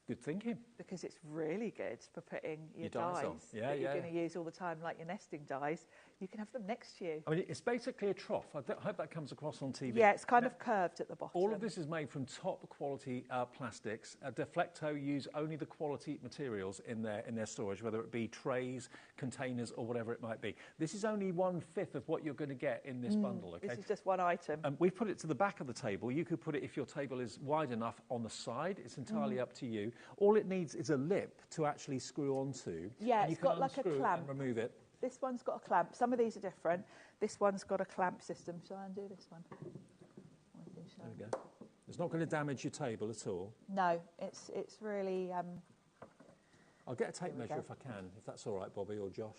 Good thinking. Because it's really good for putting your dies on. that you're going to use all the time, like your nesting dies. You can have them next to you. I mean, it's basically a trough. I hope that comes across on TV. Yeah, it's kind of curved at the bottom. All of this is made from top quality plastics. Deflecto use only the quality materials in their storage, whether it be trays, containers, or whatever it might be. This is only 1/5 of what you're going to get in this bundle. Okay? This is just one item. We've put it to the back of the table. You could put it, if your table is wide enough, on the side. It's entirely up to you. All it needs is a lip to actually screw onto. Yeah, and it's got like a clamp. And remove it. This one's got a clamp. Some of these are different. This one's got a clamp system. Shall I undo this one? There we go. It's not going to damage your table at all. No, it's really... I'll get a tape measure if I can, if that's all right, Bobby or Josh.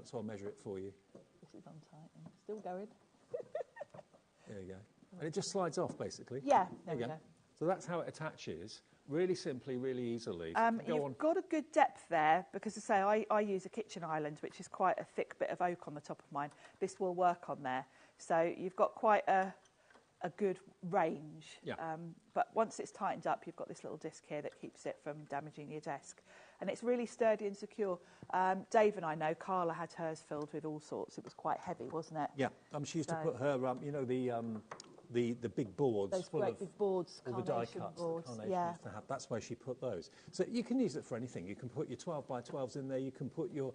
So I'll measure it for you. This is untight. Still going. There you go. And it just slides off, basically. Yeah, there we go. So that's how it attaches, really simply, really easily. You've got a good depth there, because, as I say, I use a kitchen island, which is quite a thick bit of oak on the top of mine. This will work on there. So you've got quite a good range. Yeah. But once it's tightened up, you've got this little disc here that keeps it from damaging your desk. And it's really sturdy and secure. Dave and I know Carla had hers filled with all sorts. It was quite heavy, wasn't it? Yeah. She used to put her, you know, the big boards. Those great big boards, all the die cuts boards. that Carnation used to have. That's where she put those. So you can use it for anything. You can put your 12 by 12s in there. You can put your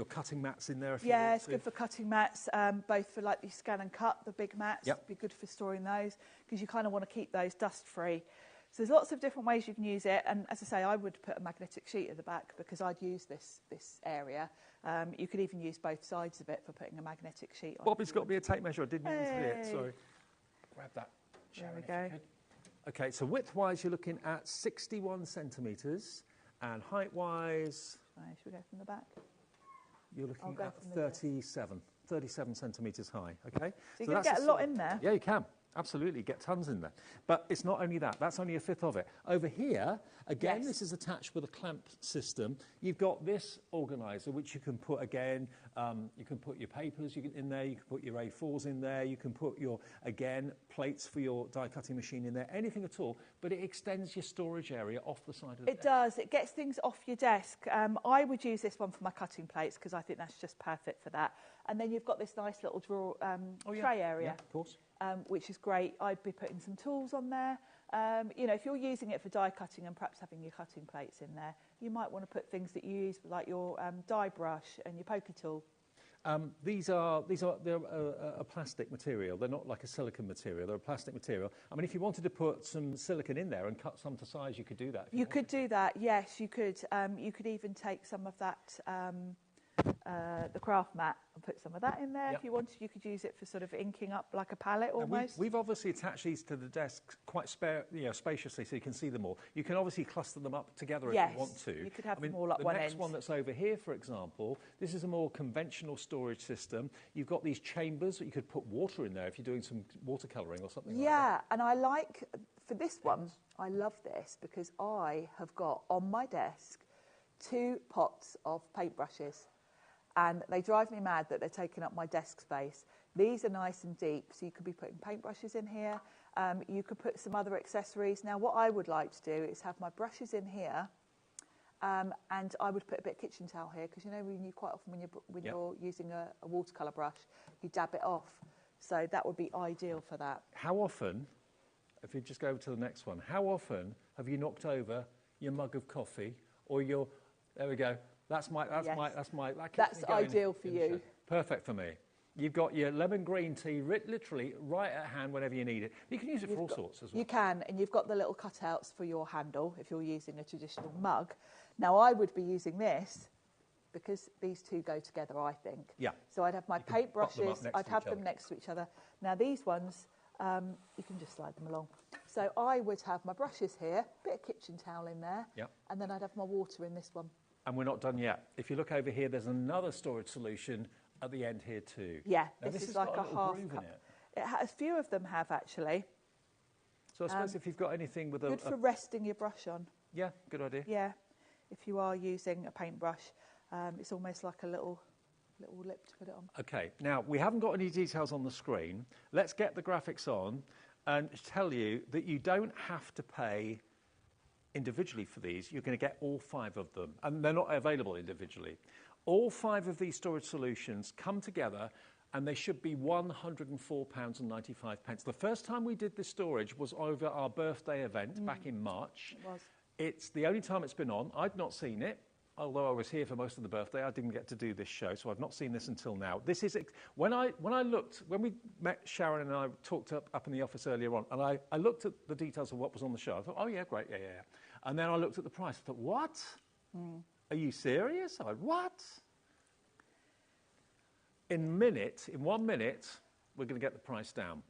cutting mats in there if you want to. Yeah, it's good for cutting mats, both for like you scan and cut, the big mats. Yep. Be good for storing those, because you kind of want to keep those dust-free. So there's lots of different ways you can use it, and as I say, I would put a magnetic sheet at the back because I'd use this area. You could even use both sides of it for putting a magnetic sheet on. Bobby's got me a tape measure. I didn't use it. Sorry. Grab that. There we go. Okay, so width-wise, you're looking at 61 centimetres, and height-wise... Right, should we go from the back? You're looking at 37 centimetres high, okay? So you're going to get a lot in there. Yeah, you can. Absolutely, get tons in there. But it's not only that, that's only a fifth of it. Over here, again, this is attached with a clamp system. You've got this organiser, which you can put, again, you can put your papers in there, you can put your A4s in there, you can put your, again, plates for your die-cutting machine in there, anything at all, but it extends your storage area off the side of the desk. It does. It gets things off your desk. I would use this one for my cutting plates because I think that's just perfect for that. And then you've got this nice little drawer tray area. Yeah, of course. Which is great. I'd be putting some tools on there. You know, if you're using it for die cutting and perhaps having your cutting plates in there, you might want to put things that you use, like your die brush and your pokey tool. They're a plastic material. They're not like a silicone material. They're a plastic material. I mean, if you wanted to put some silicone in there and cut some to size, you could do that. You could do that. Yes, you could. You could even take some of that. The craft mat and put some of that in there. If you wanted, you could use it for sort of inking up like a palette almost. We've obviously attached these to the desk quite spaciously so you can see them all. You can obviously cluster them up together if you want to. You could have them all at one end. The next one that's over here, for example, this is a more conventional storage system. You've got these chambers that you could put water in there if you're doing some watercolouring or something like that. Yeah, and I like, for this one, I love this because I have got on my desk 2 pots of paintbrushes. And they drive me mad that they're taking up my desk space. These are nice and deep, so you could be putting paintbrushes in here. You could put some other accessories. Now, what I would like to do is have my brushes in here, and I would put a bit of kitchen towel here, because, you know, quite often when you're using a watercolour brush, you dab it off. So that would be ideal for that. How often, if you just go over to the next one, how often have you knocked over your mug of coffee or your, there we go, That's ideal for you. Perfect for me. You've got your lemon green tea literally right at hand whenever you need it. You can use it for all sorts as well. You can, and you've got the little cutouts for your handle if you're using a traditional mug. Now, I would be using this because these two go together, I think. Yeah. So I'd have my paintbrushes, I'd have them next to each other. Now, these ones, you can just slide them along. So I would have my brushes here, bit of kitchen towel in there, and then I'd have my water in this one. And we're not done yet. If you look over here, there's another storage solution at the end here too. Yeah, now, this is like a half cup. A few of them have, actually. So I suppose if you've got anything with good for resting your brush on. Yeah, good idea. Yeah, if you are using a paintbrush, it's almost like a little lip to put it on. Okay, now we haven't got any details on the screen. Let's get the graphics on and tell you that you don't have to pay individually for these. You're going to get all 5 of them, and they're not available individually. All 5 of these storage solutions come together, and they should be £104.95. The first time we did this storage was over our birthday event back in March. It was. It's the only time it's been on. I'd not seen it, although I was here for most of the birthday. I didn't get to do this show, so I've not seen this until now. This is when we met Sharon and I talked up in the office earlier on, and I looked at the details of what was on the show. I thought, oh yeah, great, yeah. And then I looked at the price. I thought, what? Are you serious? I went, what? In 1 minute, we're going to get the price down.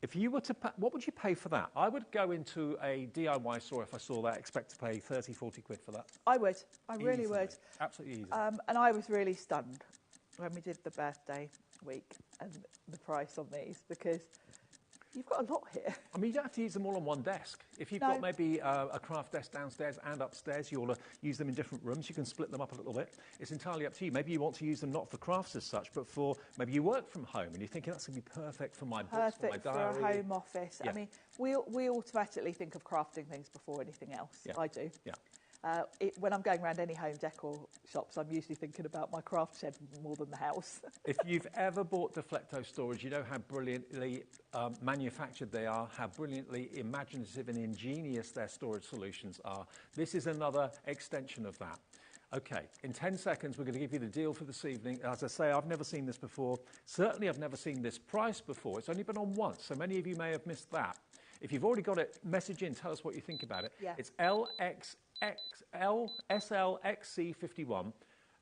If you were to pay, what would you pay for that? I would go into a DIY store if I saw that, expect to pay 30, 40 quid for that. I would. I really Easily. would. Absolutely easy. And I was really stunned when we did the birthday week and the price on these, because you've got a lot here. I mean, you don't have to use them all on one desk. If you've got maybe a craft desk downstairs and upstairs, you want to use them in different rooms, you can split them up a little bit. It's entirely up to you. Maybe you want to use them not for crafts as such, but for maybe you work from home and you're thinking that's going to be perfect for my books, for my diary. Perfect for a home office. Yeah. I mean, we automatically think of crafting things before anything else. Yeah. I do. Yeah. When I'm going around any home decor shops, I'm usually thinking about my craft shed more than the house. If you've ever bought Deflecto storage, you know how brilliantly manufactured they are, how brilliantly imaginative and ingenious their storage solutions are. This is another extension of that. Okay, in 10 seconds, we're going to give you the deal for this evening. As I say, I've never seen this before. Certainly, I've never seen this price before. It's only been on once, so many of you may have missed that. If you've already got it, message in, tell us what you think about it. Yeah. It's SLXC51,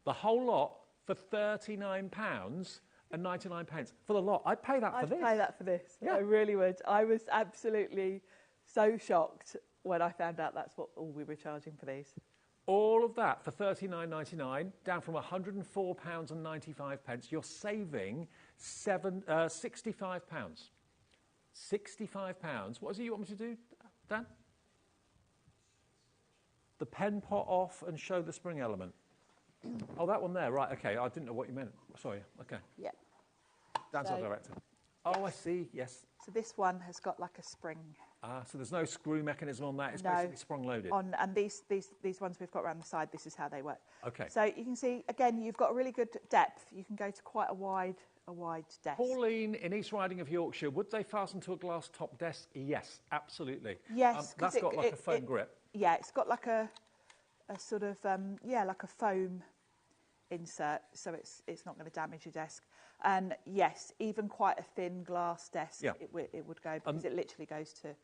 the whole lot for £39.99 for the lot. I'd pay that for this. I'd pay that for this. Yeah. I really would. I was absolutely so shocked when I found out that's what all we were charging for these. All of that for £39.99, down from £104.95. You're saving £65. £65. What is it you want me to do, Dan? The pen pot off and show the spring element. Oh, that one there, right, okay. I didn't know what you meant. Sorry, okay. Yeah. Dan's our director. Oh, I see, yes. So this one has got like a spring. So there's no screw mechanism on that, it's basically sprung-loaded. And these ones we've got around the side, this is how they work. Okay. So you can see, again, you've got a really good depth. You can go to quite a wide desk. Pauline in East Riding of Yorkshire, would they fasten to a glass top desk? Yes, absolutely. Yes. That's got like a foam grip. Yeah, it's got like a sort of, like a foam insert, so it's not going to damage your desk. And yes, even quite a thin glass desk, it would go, because it literally goes to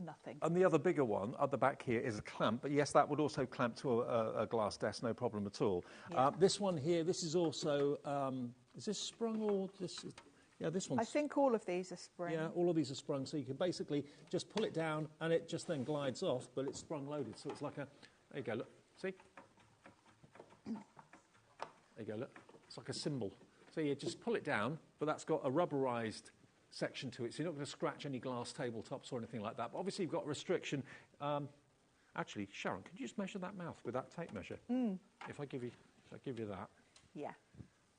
nothing. And the other bigger one at the back here is a clamp, but yes, that would also clamp to a glass desk, no problem at all. Yeah. This one here, this is also, is this sprung or this? Yeah, this one's... I think all of these are sprung. Yeah, all of these are sprung, so you can basically just pull it down and it just then glides off, but it's sprung loaded, so it's like a... There you go, look, see? There you go, look. It's like a cymbal. So you just pull it down, but that's got a rubberised section to it, so you're not going to scratch any glass tabletops or anything like that. But obviously you've got a restriction. Actually, Sharon, could you just measure that mouth with that tape measure? If I give you that. Yeah.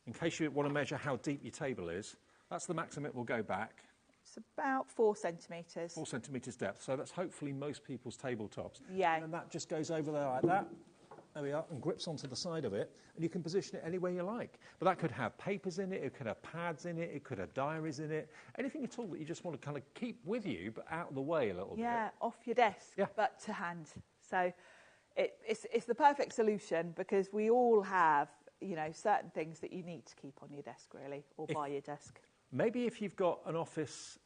In case you want to measure how deep your table is, that's the maximum it will go back. It's about 4 centimetres. 4 centimetres depth, so that's hopefully most people's tabletops. Yeah. And then that just goes over there like that. There we are, and grips onto the side of it, and you can position it any way you like. But that could have papers in it, it could have pads in it, it could have diaries in it, anything at all that you just want to kind of keep with you, but out of the way a little bit. Yeah, off your desk, but to hand. So it's the perfect solution, because we all have, certain things that you need to keep on your desk, really, or by your desk. Maybe if you've got an office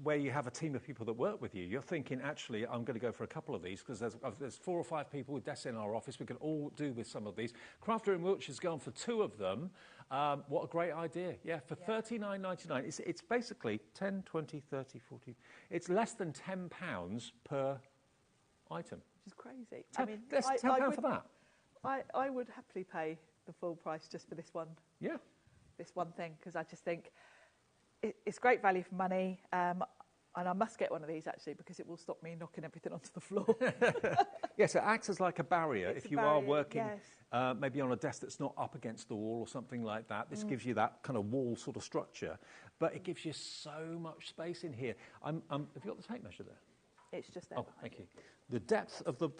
where you have a team of people that work with you, you're thinking, actually, I'm going to go for a couple of these, because there's 4 or 5 people with desks in our office. We can all do with some of these. Crafter in Wiltshire's gone for 2 of them. What a great idea. Yeah, for £39.99. It's basically 10, 20, 30, 40. It's less than £10 per item. Which is crazy. That's £10 for that. I would happily pay the full price just for this one. Yeah. This one thing, because I just think it's great value for money, and I must get one of these actually, because it will stop me knocking everything onto the floor. Yes, it acts as like a barrier if you are working maybe on a desk that's not up against the wall or something like that. This gives you that kind of wall sort of structure, but it gives you so much space in here. Have you got the tape measure there? It's just there. Oh, thank you. The depth of the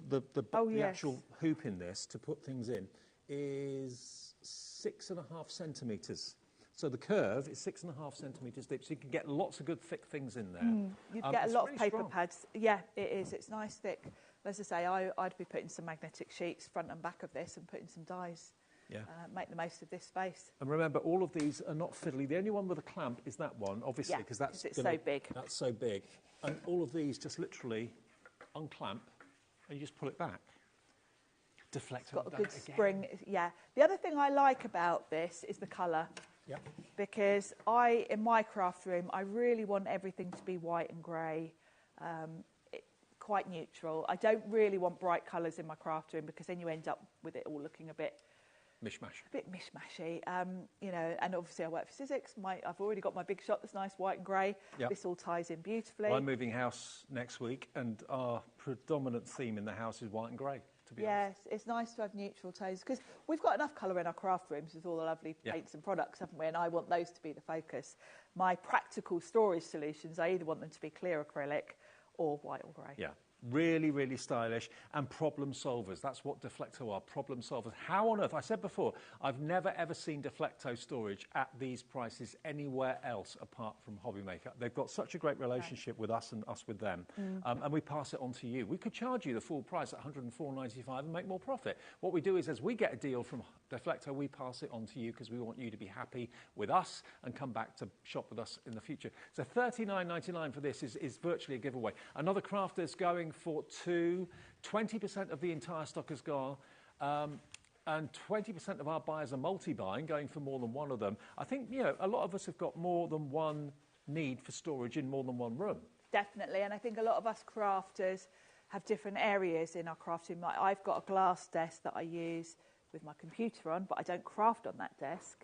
actual hoop in this to put things in is 6.5 centimetres. So the curve is 6.5 centimetres deep, so you can get lots of good thick things in there. You'd get a lot of paper pads. Yeah, it is. It's nice, thick. As I say, I'd be putting some magnetic sheets front and back of this and putting some dies. Yeah. Make the most of this space. And remember, all of these are not fiddly. The only one with a clamp is that one, obviously, because that's so big. That's so big. And all of these just literally unclamp and you just pull it back. Deflect. It's got a good spring. Yeah. The other thing I like about this is the colour. Yep. Because in my craft room, I really want everything to be white and grey, quite neutral. I don't really want bright colours in my craft room because then you end up with it all looking a bit mishmash. A bit mishmashy. You know, and obviously I work for Sizzix. I've already got my big shot that's nice white and grey. Yep. This all ties in beautifully. Well, I'm moving house next week, and our predominant theme in the house is white and grey. To be honest. Yes, it's nice to have neutral tones because we've got enough colour in our craft rooms with all the lovely paints and products, haven't we? And I want those to be the focus. My practical storage solutions, I either want them to be clear acrylic or white or grey. Yeah. Really, really stylish and problem solvers. That's what Deflecto are, problem solvers. How on earth, I said before, I've never ever seen Deflecto storage at these prices anywhere else apart from HobbyMaker. They've got such a great relationship with us and us with them. And we pass it on to you. We could charge you the full price at $104.95 and make more profit. What we do is as we get a deal from Deflecto, we pass it on to you because we want you to be happy with us and come back to shop with us in the future. So $39.99 for this is virtually a giveaway. Another crafter's going for 20% of the entire stock is gone, and 20% of our buyers are multi-buying, going for more than one of them. I think, you know, a lot of us have got more than one need for storage in more than one room. Definitely, and I think a lot of us crafters have different areas in our craft room. Like I've got a glass desk that I use with my computer on, but I don't craft on that desk.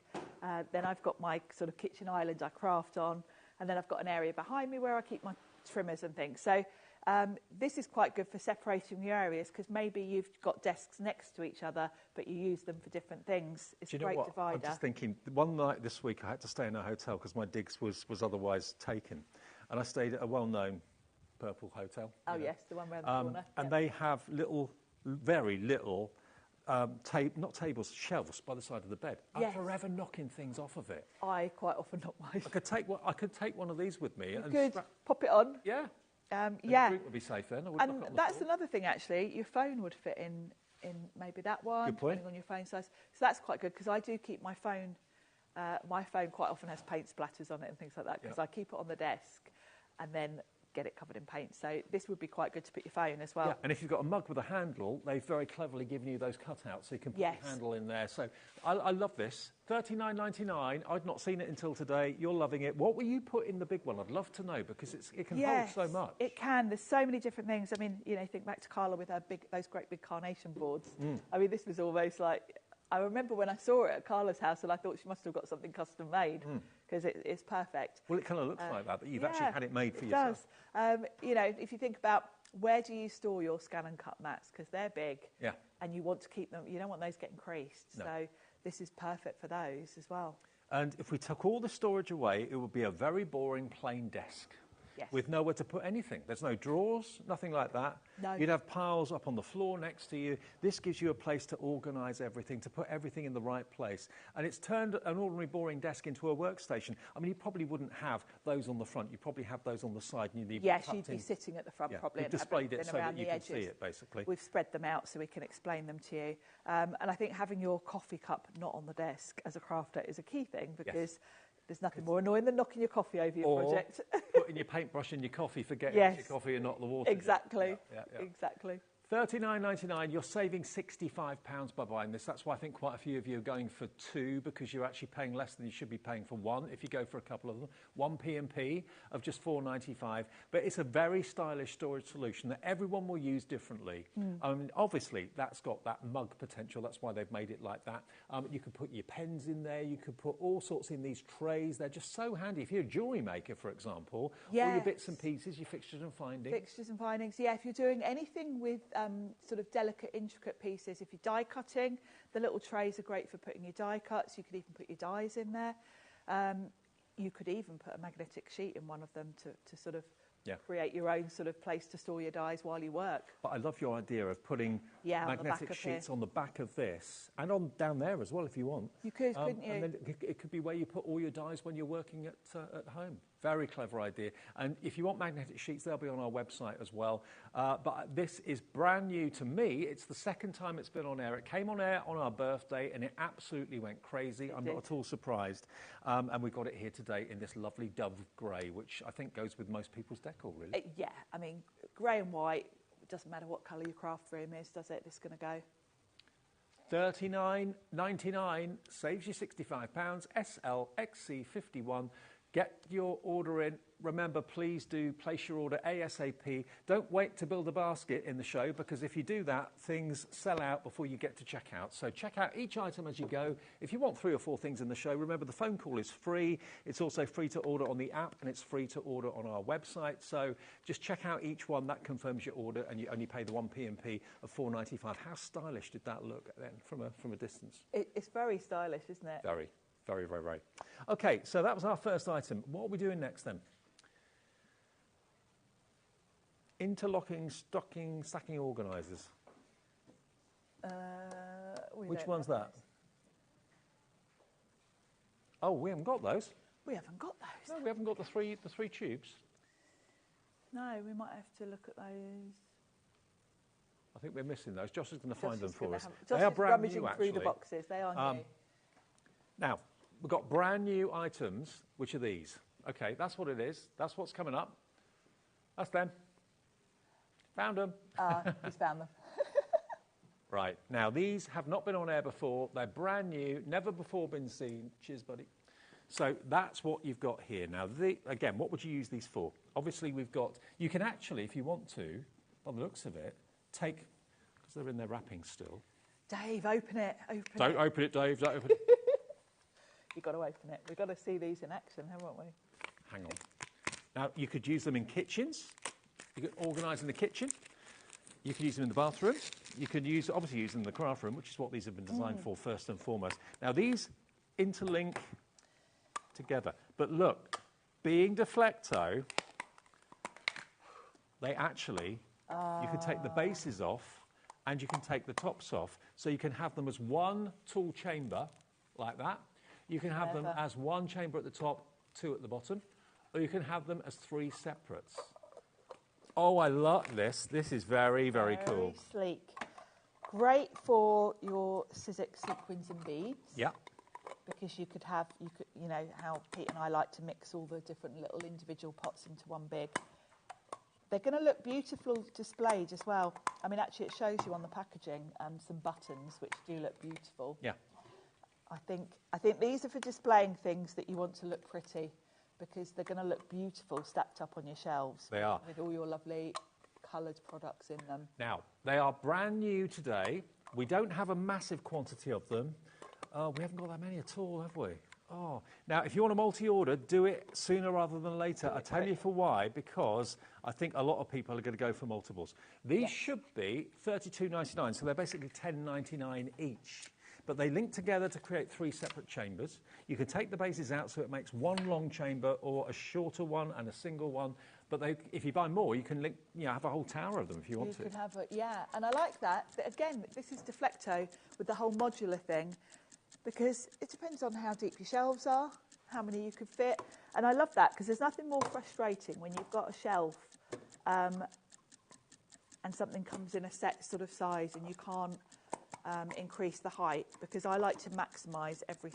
Then I've got my sort of kitchen island I craft on, and then I've got an area behind me where I keep my trimmers and things. So this is quite good for separating your areas because maybe you've got desks next to each other, but you use them for different things. It's a great divider. I'm just thinking, one night this week I had to stay in a hotel because my digs was otherwise taken. And I stayed at a well-known purple hotel. Oh, yes, the one around the corner. And they have very little, not tables, shelves by the side of the bed. Yes. I'm forever knocking things off of it. I quite often knock mine. I could take one of these with me. You could pop it on. Yeah. Yeah. The drink would be safe then. And that's another thing, actually. Your phone would fit in maybe that one, good point. depending on your phone size. So that's quite good because I do keep my phone. My phone quite often has paint splatters on it and things like that because I keep it on the desk and then get it covered in paint. So this would be quite good to put your phone as well. Yeah, and if you've got a mug with a handle, they've very cleverly given you those cutouts so you can put your handle in there. So I love this. $39.99. I'd not seen it until today. You're loving it. What will you put in the big one? I'd love to know because it can hold so much. It can. There's so many different things. I mean, you know, think back to Carla with those great big carnation boards. I mean, this was almost like, I remember when I saw it at Carla's house and I thought she must have got something custom made because it's perfect. Well, it kind of looks like that, but you've actually had it made for yourself. It does. You know, if you think about where do you store your scan and cut mats because they're big and you want to keep them, you don't want those getting creased. No. So this is perfect for those as well. And if we took all the storage away, it would be a very boring plain desk. Yes. With nowhere to put anything. There's no drawers, nothing like that. No. You'd have piles up on the floor next to you. This gives you a place to organise everything, to put everything in the right place. And it's turned an ordinary boring desk into a workstation. I mean, you probably wouldn't have those on the front. You probably have those on the side. And you'd you'd be sitting at the front probably. We've displayed it so that you can see it, basically. We've spread them out so we can explain them to you. And I think having your coffee cup not on the desk as a crafter is a key thing because there's nothing more annoying than knocking your coffee over your project. Putting your paintbrush in your coffee, forgetting it's your coffee and not the water. Exactly. Exactly. $39.99, you're saving £65 by buying this. That's why I think quite a few of you are going for two because you're actually paying less than you should be paying for one if you go for a couple of them. One P&P of just $4.95. But it's a very stylish storage solution that everyone will use differently. Obviously, that's got that mug potential. That's why they've made it like that. You can put your pens in there. You could put all sorts in these trays. They're just so handy. If you're a jewellery maker, for example, all your bits and pieces, your fixtures and findings. Fixtures and findings, yeah. If you're doing anything with sort of delicate, intricate pieces. If you're die cutting, the little trays are great for putting your die cuts. You could even put your dies in there. You could even put a magnetic sheet in one of them to sort of create your own sort of place to store your dies while you work. But I love your idea of putting magnetic sheets on the back of this and on down there as well if you want. You could, couldn't you? And then it could be where you put all your dies when you're working at home. Very clever idea. And if you want magnetic sheets, they'll be on our website as well. But this is brand new to me. It's the second time it's been on air. It came on air on our birthday and it absolutely went crazy. I'm not at all surprised. And we've got it here today in this lovely dove grey, which I think goes with most people's decor, really. Yeah, I mean, grey and white, it doesn't matter what colour your craft room is, does it? It's going to go. $39.99 saves you £65. SLXC51. Get your order in. Remember, please do place your order ASAP. Don't wait to build a basket in the show, because if you do that, things sell out before you get to checkout. So check out each item as you go. If you want 3 or 4 things in the show, remember the phone call is free. It's also free to order on the app, and it's free to order on our website. So just check out each one. That confirms your order, and you only pay the 1 P&P of $4.95. How stylish did that look then from a distance? It's very stylish, isn't it? Very, very, very, very. OK, so that was our first item. What are we doing next then? Interlocking stacking organisers. Which one's that? Oh, we haven't got those. We haven't got those. No, we haven't got the three tubes. No, we might have to look at those. I think we're missing those. Josh is going to find them for us. Josh They are is brand rummaging new, actually. through the boxes. They are new. Now, we've got brand new items, which are these. OK, that's what it is. That's what's coming up. That's them. Found them. He's found them. Right. Now, these have not been on air before. They're brand new, never before been seen. Cheers, buddy. So that's what you've got here. Now, again, what would you use these for? Obviously, we've got... You can actually, if you want to, by the looks of it, take... Because they're in their wrapping still. Dave, open it. Don't open it, Dave. Don't open it. You've got to open it. We've got to see these in action, haven't we? Hang on. Now, you could use them in kitchens. You could organise in the kitchen. You could use them in the bathroom. You could obviously use them in the craft room, which is what these have been designed for first and foremost. Now, these interlink together. But look, being Deflecto, they actually, you can take the bases off and you can take the tops off. So you can have them as one tool chamber, like that. You can have them as one chamber at the top, 2 at the bottom. Or you can have them as 3 separates. Oh, I love this. This is very, very cool. Very sleek. Great for your Sizzix sequins and beads. Yeah. Because you know, how Pete and I like to mix all the different little individual pots into one big. They're going to look beautiful displayed as well. I mean, actually, it shows you on the packaging some buttons, which do look beautiful. Yeah. I think these are for displaying things that you want to look pretty, because they're going to look beautiful stacked up on your shelves. They are. With all your lovely coloured products in them. Now, they are brand new today. We don't have a massive quantity of them. We haven't got that many at all, have we? Oh. Now, if you want a multi-order, do it sooner rather than later. I'll tell you for why, because I think a lot of people are going to go for multiples. These should be $32.99, so they're basically $10.99 each. But they link together to create 3 separate chambers. You can take the bases out so it makes one long chamber or a shorter one and a single one. But if you buy more, you can link, have a whole tower of them if you want to. You could have and I like that. But again, this is Deflecto with the whole modular thing, because it depends on how deep your shelves are, how many you could fit. And I love that, because there's nothing more frustrating when you've got a shelf and something comes in a set sort of size and you can't increase the height, because I like to maximise every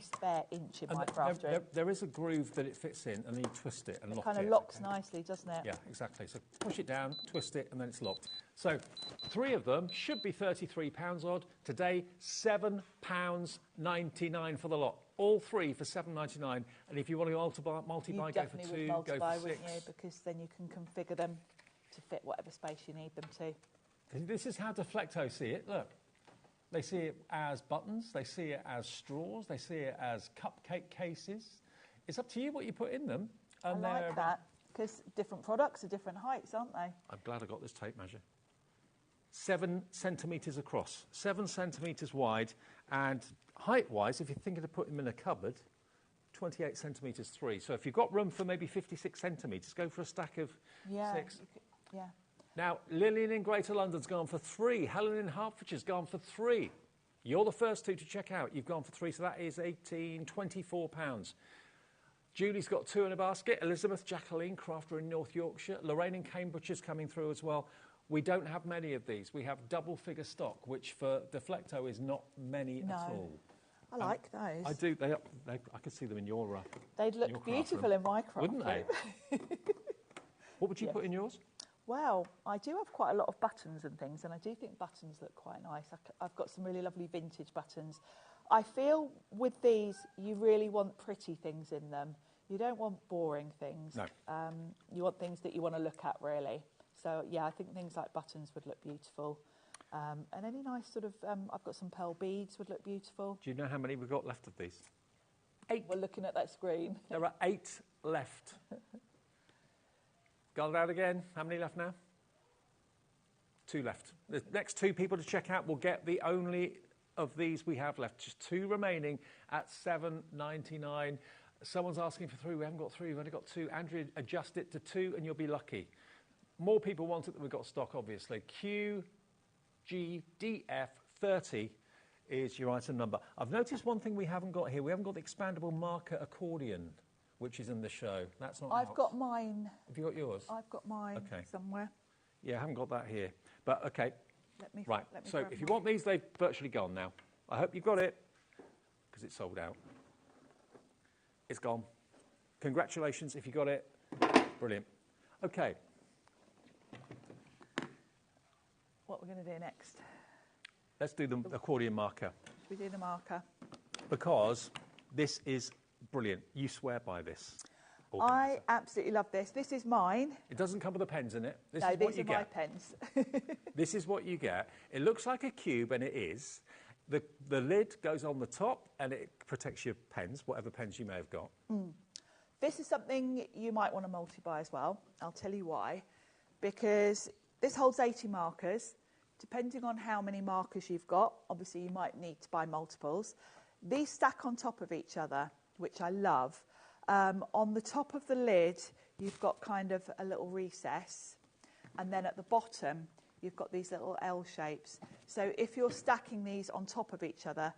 spare inch in my craft room. There is a groove that it fits in, and then you twist it and lock it. It kind of locks nicely, doesn't it? Yeah, exactly. So push it down, twist it, and then it's locked. So 3 of them should be £33 odd. Today, £7.99 for the lot. All 3 for $7.99. And if you want to multi-buy, go for 2, go for 6. Wouldn't you? Because then you can configure them to fit whatever space you need them to. This is how Deflecto see it. Look. They see it as buttons, they see it as straws, they see it as cupcake cases. It's up to you what you put in them. And I like that, because different products are different heights, aren't they? I'm glad I got this tape measure. 7 centimetres across, 7 centimetres wide, and height-wise, if you're thinking of putting them in a cupboard, 28 centimetres 3. So if you've got room for maybe 56 centimetres, go for a stack of 6. Yeah. Now, Lillian in Greater London's gone for 3. Helen in Hertfordshire's gone for 3. You're the first 2 to check out. You've gone for 3, so that is £24. Julie's got 2 in a basket. Elizabeth, Jacqueline, crafter in North Yorkshire. Lorraine in Cambridge is coming through as well. We don't have many of these. We have double-figure stock, which for Deflecto is not many at all. I like those. I do. I could see them in your They'd look beautiful in my craft room. Wouldn't they? What would you put in yours? Well, I do have quite a lot of buttons and things, and I do think buttons look quite nice. I've got some really lovely vintage buttons. I feel with these, you really want pretty things in them. You don't want boring things. No. You want things that you want to look at, really. So, yeah, I think things like buttons would look beautiful. And any nice sort of, I've got some pearl beads would look beautiful. Do you know how many we've got left of these? 8. We're looking at that screen. There are 8 left. Go out again. How many left now? 2 left. The next 2 people to check out will get the only of these we have left. Just 2 remaining at $7.99. Someone's asking for 3. We haven't got 3. We've only got 2. Andrew, adjust it to 2 and you'll be lucky. More people want it than we've got stock, obviously. QGDF30 is your item number. I've noticed one thing we haven't got here. We haven't got the expandable marker accordion, which is in the show. That's not I've out. got mine. Have you got yours? I've got mine somewhere. Yeah, I haven't got that here. But, OK. Let me So grab if you mine. want these, they've virtually gone now. I hope you've got it, because it's sold out. It's gone. Congratulations if you got it. Brilliant. OK. What we're going to do next? Let's do the accordion marker. Should we do the marker? Because this is brilliant. You swear by this. I absolutely love this. This is mine. It doesn't come with the pens in it. This No, is what these you are my get. pens. This is what you get. It looks like a cube, and it is. The lid goes on the top, and it protects your pens, whatever pens you may have got. This is something you might want to multi-buy as well. I'll tell you why. Because this holds 80 markers. Depending on how many markers you've got, obviously you might need to buy multiples. These stack on top of each other, which I love. On the top of the lid, you've got kind of a little recess. And then at the bottom, you've got these little L shapes. So if you're stacking these on top of each other,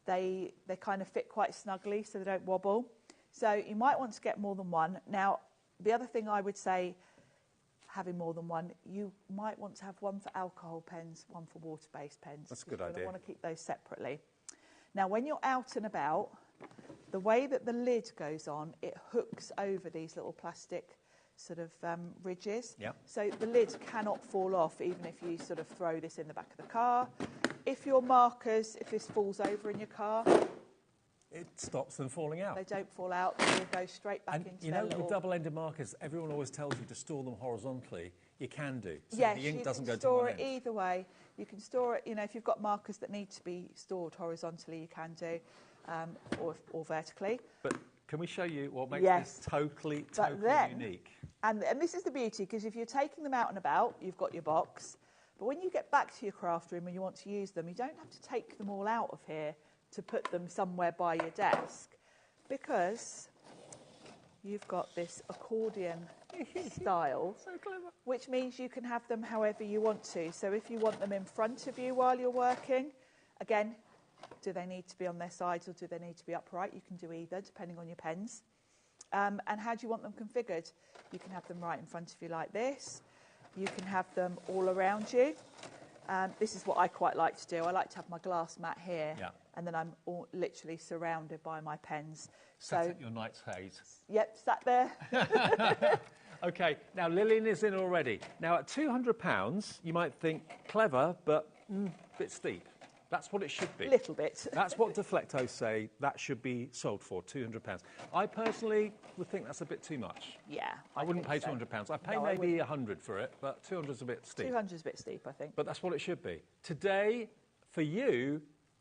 they kind of fit quite snugly so they don't wobble. So you might want to get more than one. Now, the other thing I would say, having more than one, you might want to have one for alcohol pens, one for water-based pens. That's a good idea. idea. You want to keep those separately. Now, when you're out and about, the way that the lid goes on, it hooks over these little plastic sort of ridges. Yep. So the lid cannot fall off, even if you sort of throw this in the back of the car. If your markers, if this falls over in your car, It stops them falling out. they don't fall out, they will go straight back And into you their know, little... with double-ended markers, everyone always tells you to store them horizontally. You can do. So Yes, the ink you doesn't can go to store one it end. either way. You can store it, you know, if you've got markers that need to be stored horizontally, you can do, or vertically. But can we show you what makes Yes. this totally But then- unique? And this is the beauty, because if you're taking them out and about, you've got your box. But when you get back to your craft room and you want to use them, you don't have to take them all out of here to put them somewhere by your desk, because you've got this accordion style, So clever. which means you can have them however you want to. So if you want them in front of you while you're working, again, do they need to be on their sides or do they need to be upright? You can do either, depending on your pens. And how do you want them configured? You can have them right in front of you like this. You can have them all around you. This is what I quite like to do. I like to have my glass mat here, Yeah. and then I'm literally surrounded by my pens. Sat So, at your night's haze. yep, sat there. OK, now Lillian is in already. Now, at £200, you might think clever, but a bit steep. That's what it should be. Little bit. That's what Deflectos say that should be sold for, £200. I personally would think that's a bit too much. Yeah, I wouldn't pay think so. £200. I'd pay No, I maybe 100 for it, but 200 is a bit steep. 200 is a bit steep, I think. But that's what it should be. Today, for you,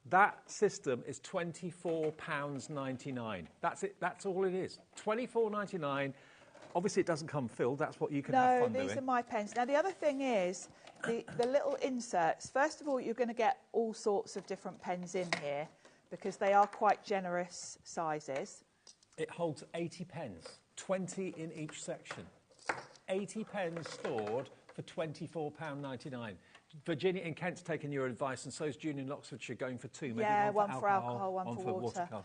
that system is £24.99. That's it. That's all it is. £24.99. Obviously, it doesn't come filled. That's what you can have No, fun these doing. are my pens. Now, the other thing is the little inserts. First of all, you're going to get all sorts of different pens in here because they are quite generous sizes. It holds 80 pens, 20 in each section. 80 pens stored for £24.99. Virginia in Kent's taken your advice, and so is June in Oxfordshire, going for 2. Maybe Yeah, one for alcohol, one for water. watercolour.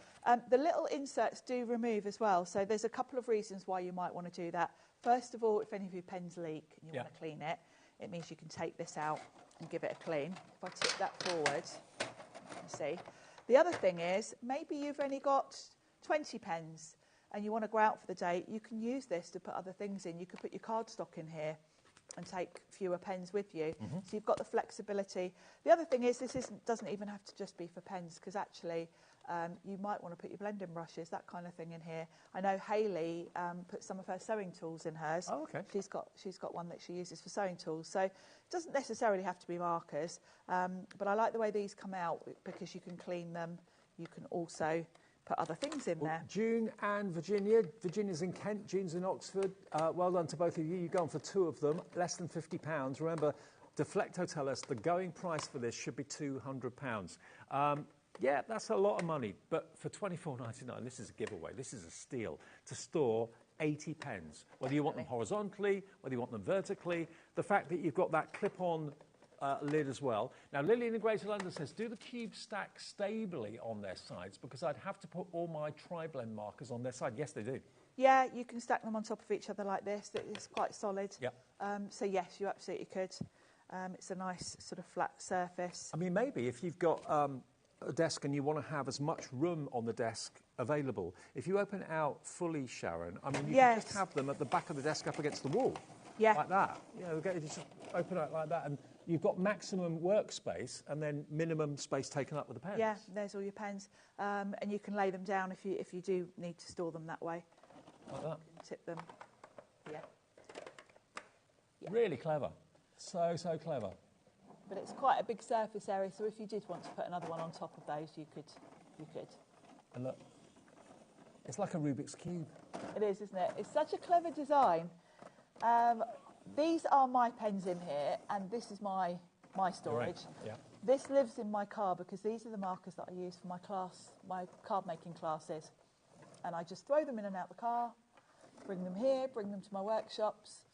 The little inserts do remove as well, so there's a couple of reasons why you might want to do that. First of all, if any of your pens leak and you want to clean it, it means you can take this out and give it a clean. If I tip that forward, you can see. The other thing is, maybe you've only got 20 pens and you want to go out for the day, you can use this to put other things in. You could put your cardstock in here. take fewer pens with you. So you've got the flexibility. The other thing is doesn't even have to just be for pens, because actually you might want to put your blending brushes, that kind of thing in here. I know Hayley put some of her sewing tools in hers. Oh, okay. She's got one that she uses for sewing tools. So it doesn't necessarily have to be markers, but I like the way these come out because you can clean them. You can also put other things in there. June and Virginia. Virginia's in Kent, June's in Oxford. Well done to both of you. You've gone for 2 of them, less than £50. Remember, Deflecto tell us the going price for this should be £200. Yeah, that's a lot of money, but for £24.99, this is a giveaway. This is a steal to store 80 pens. Whether you want them horizontally, whether you want them vertically, the fact that you've got that clip-on lid as well. Now, Lillian in Greater London says, do the cubes stack stably on their sides? Because I'd have to put all my tri-blend markers on their side. Yes, they do. Yeah, you can stack them on top of each other like this. It's quite solid. Yep. So, yes, you absolutely could. It's a nice sort of flat surface. I mean, maybe if you've got a desk and you want to have as much room on the desk available, if you open it out fully, Sharon, I mean, you can just have them at the back of the desk up against the wall. Yeah. Like that. You know, just open it like that, and you've got maximum workspace and then minimum space taken up with the pens. Yeah, there's all your pens. And you can lay them down if you do need to store them that way. Like that. Tip them. Yeah. Really clever. So clever. But it's quite a big surface area, so if you did want to put another one on top of those, you could. And look, it's like a Rubik's Cube. It is, isn't it? It's such a clever design. These are my pens in here, and this is my storage. Right. Yeah. This lives in my car because these are the markers that I use for my card making classes. And I just throw them in and out the car, bring them here, bring them to my workshops,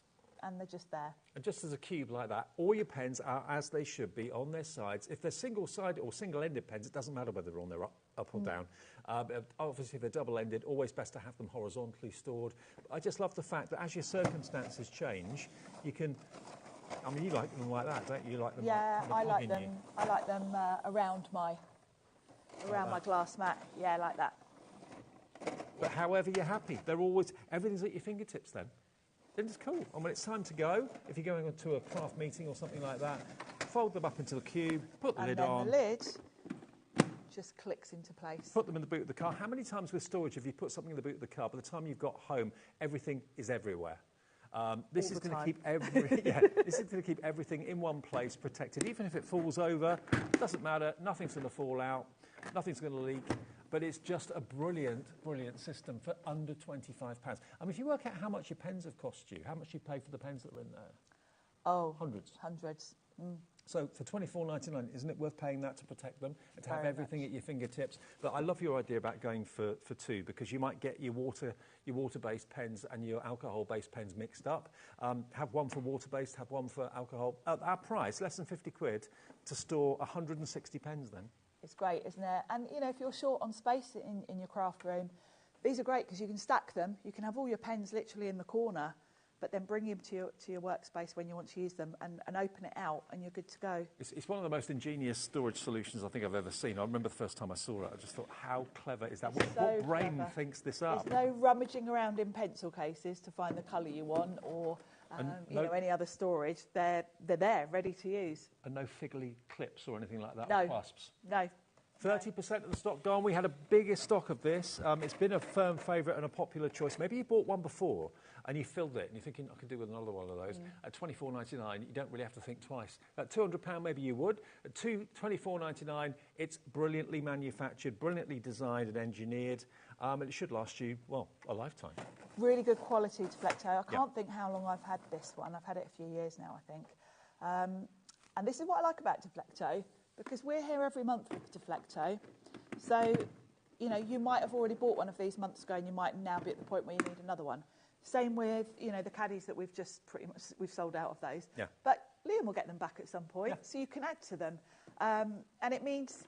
and they're just there. And just as a cube like that, all your pens are as they should be on their sides. If they're single-sided or single-ended pens, it doesn't matter whether they're on their up or down. Obviously, if they're double-ended, always best to have them horizontally stored. But I just love the fact that as your circumstances change, you can... I mean, you like them like that, don't you? You like them I like them. I like them around my glass mat. Yeah, like that. But however you're happy, they're always... Everything's at your fingertips then. Then it's cool. And when it's time to go, if you're going to a craft meeting or something like that, fold them up into the cube, put the lid on. And then the lid just clicks into place. Put them in the boot of the car. How many times with storage have you put something in the boot of the car, by the time you've got home, everything is everywhere? This is going to keep this is going to keep everything in one place, protected. Even if it falls over, doesn't matter. Nothing's going to fall out. Nothing's going to leak. But it's just a brilliant, brilliant system for under £25. I mean, if you work out how much your pens have cost you, how much you pay for the pens that are in there? Oh, hundreds. Mm. So for £24.99, isn't it worth paying that to protect them and to have everything at your fingertips? But I love your idea about going for 2, because you might get your water-based pens and your alcohol-based pens mixed up. Have one for water-based, have one for alcohol. At our price, less than £50 to store 160 pens then. It's great, isn't it? And, you know, if you're short on space in your craft room, these are great because you can stack them. You can have all your pens literally in the corner, but then bring them to your workspace when you want to use them and open it out and you're good to go. It's one of the most ingenious storage solutions I think I've ever seen. I remember the first time I saw it, I just thought, how clever is that? What brain thinks this up? There's no rummaging around in pencil cases to find the colour you want or... any other storage, they're there, ready to use. And no figgly clips or anything like that, no. Or clasps? No. 30% of the stock gone. We had a bigger stock of this. It's been a firm favourite and a popular choice. Maybe you bought one before and you filled it and you're thinking, I could do with another one of those. At $24.99, you don't really have to think twice. At £200, maybe you would. At $24.99, it's brilliantly manufactured, brilliantly designed and engineered, and it should last you, well, a lifetime. Really good quality Deflecto. I can't think how long I've had this one. I've had it a few years now, I think. And this is what I like about Deflecto, because we're here every month with Deflecto. So, you know, you might have already bought one of these months ago and you might now be at the point where you need another one. Same with, you know, the caddies that we've just we've sold out of those. Yeah. But Liam will get them back at some point, so you can add to them. And it means...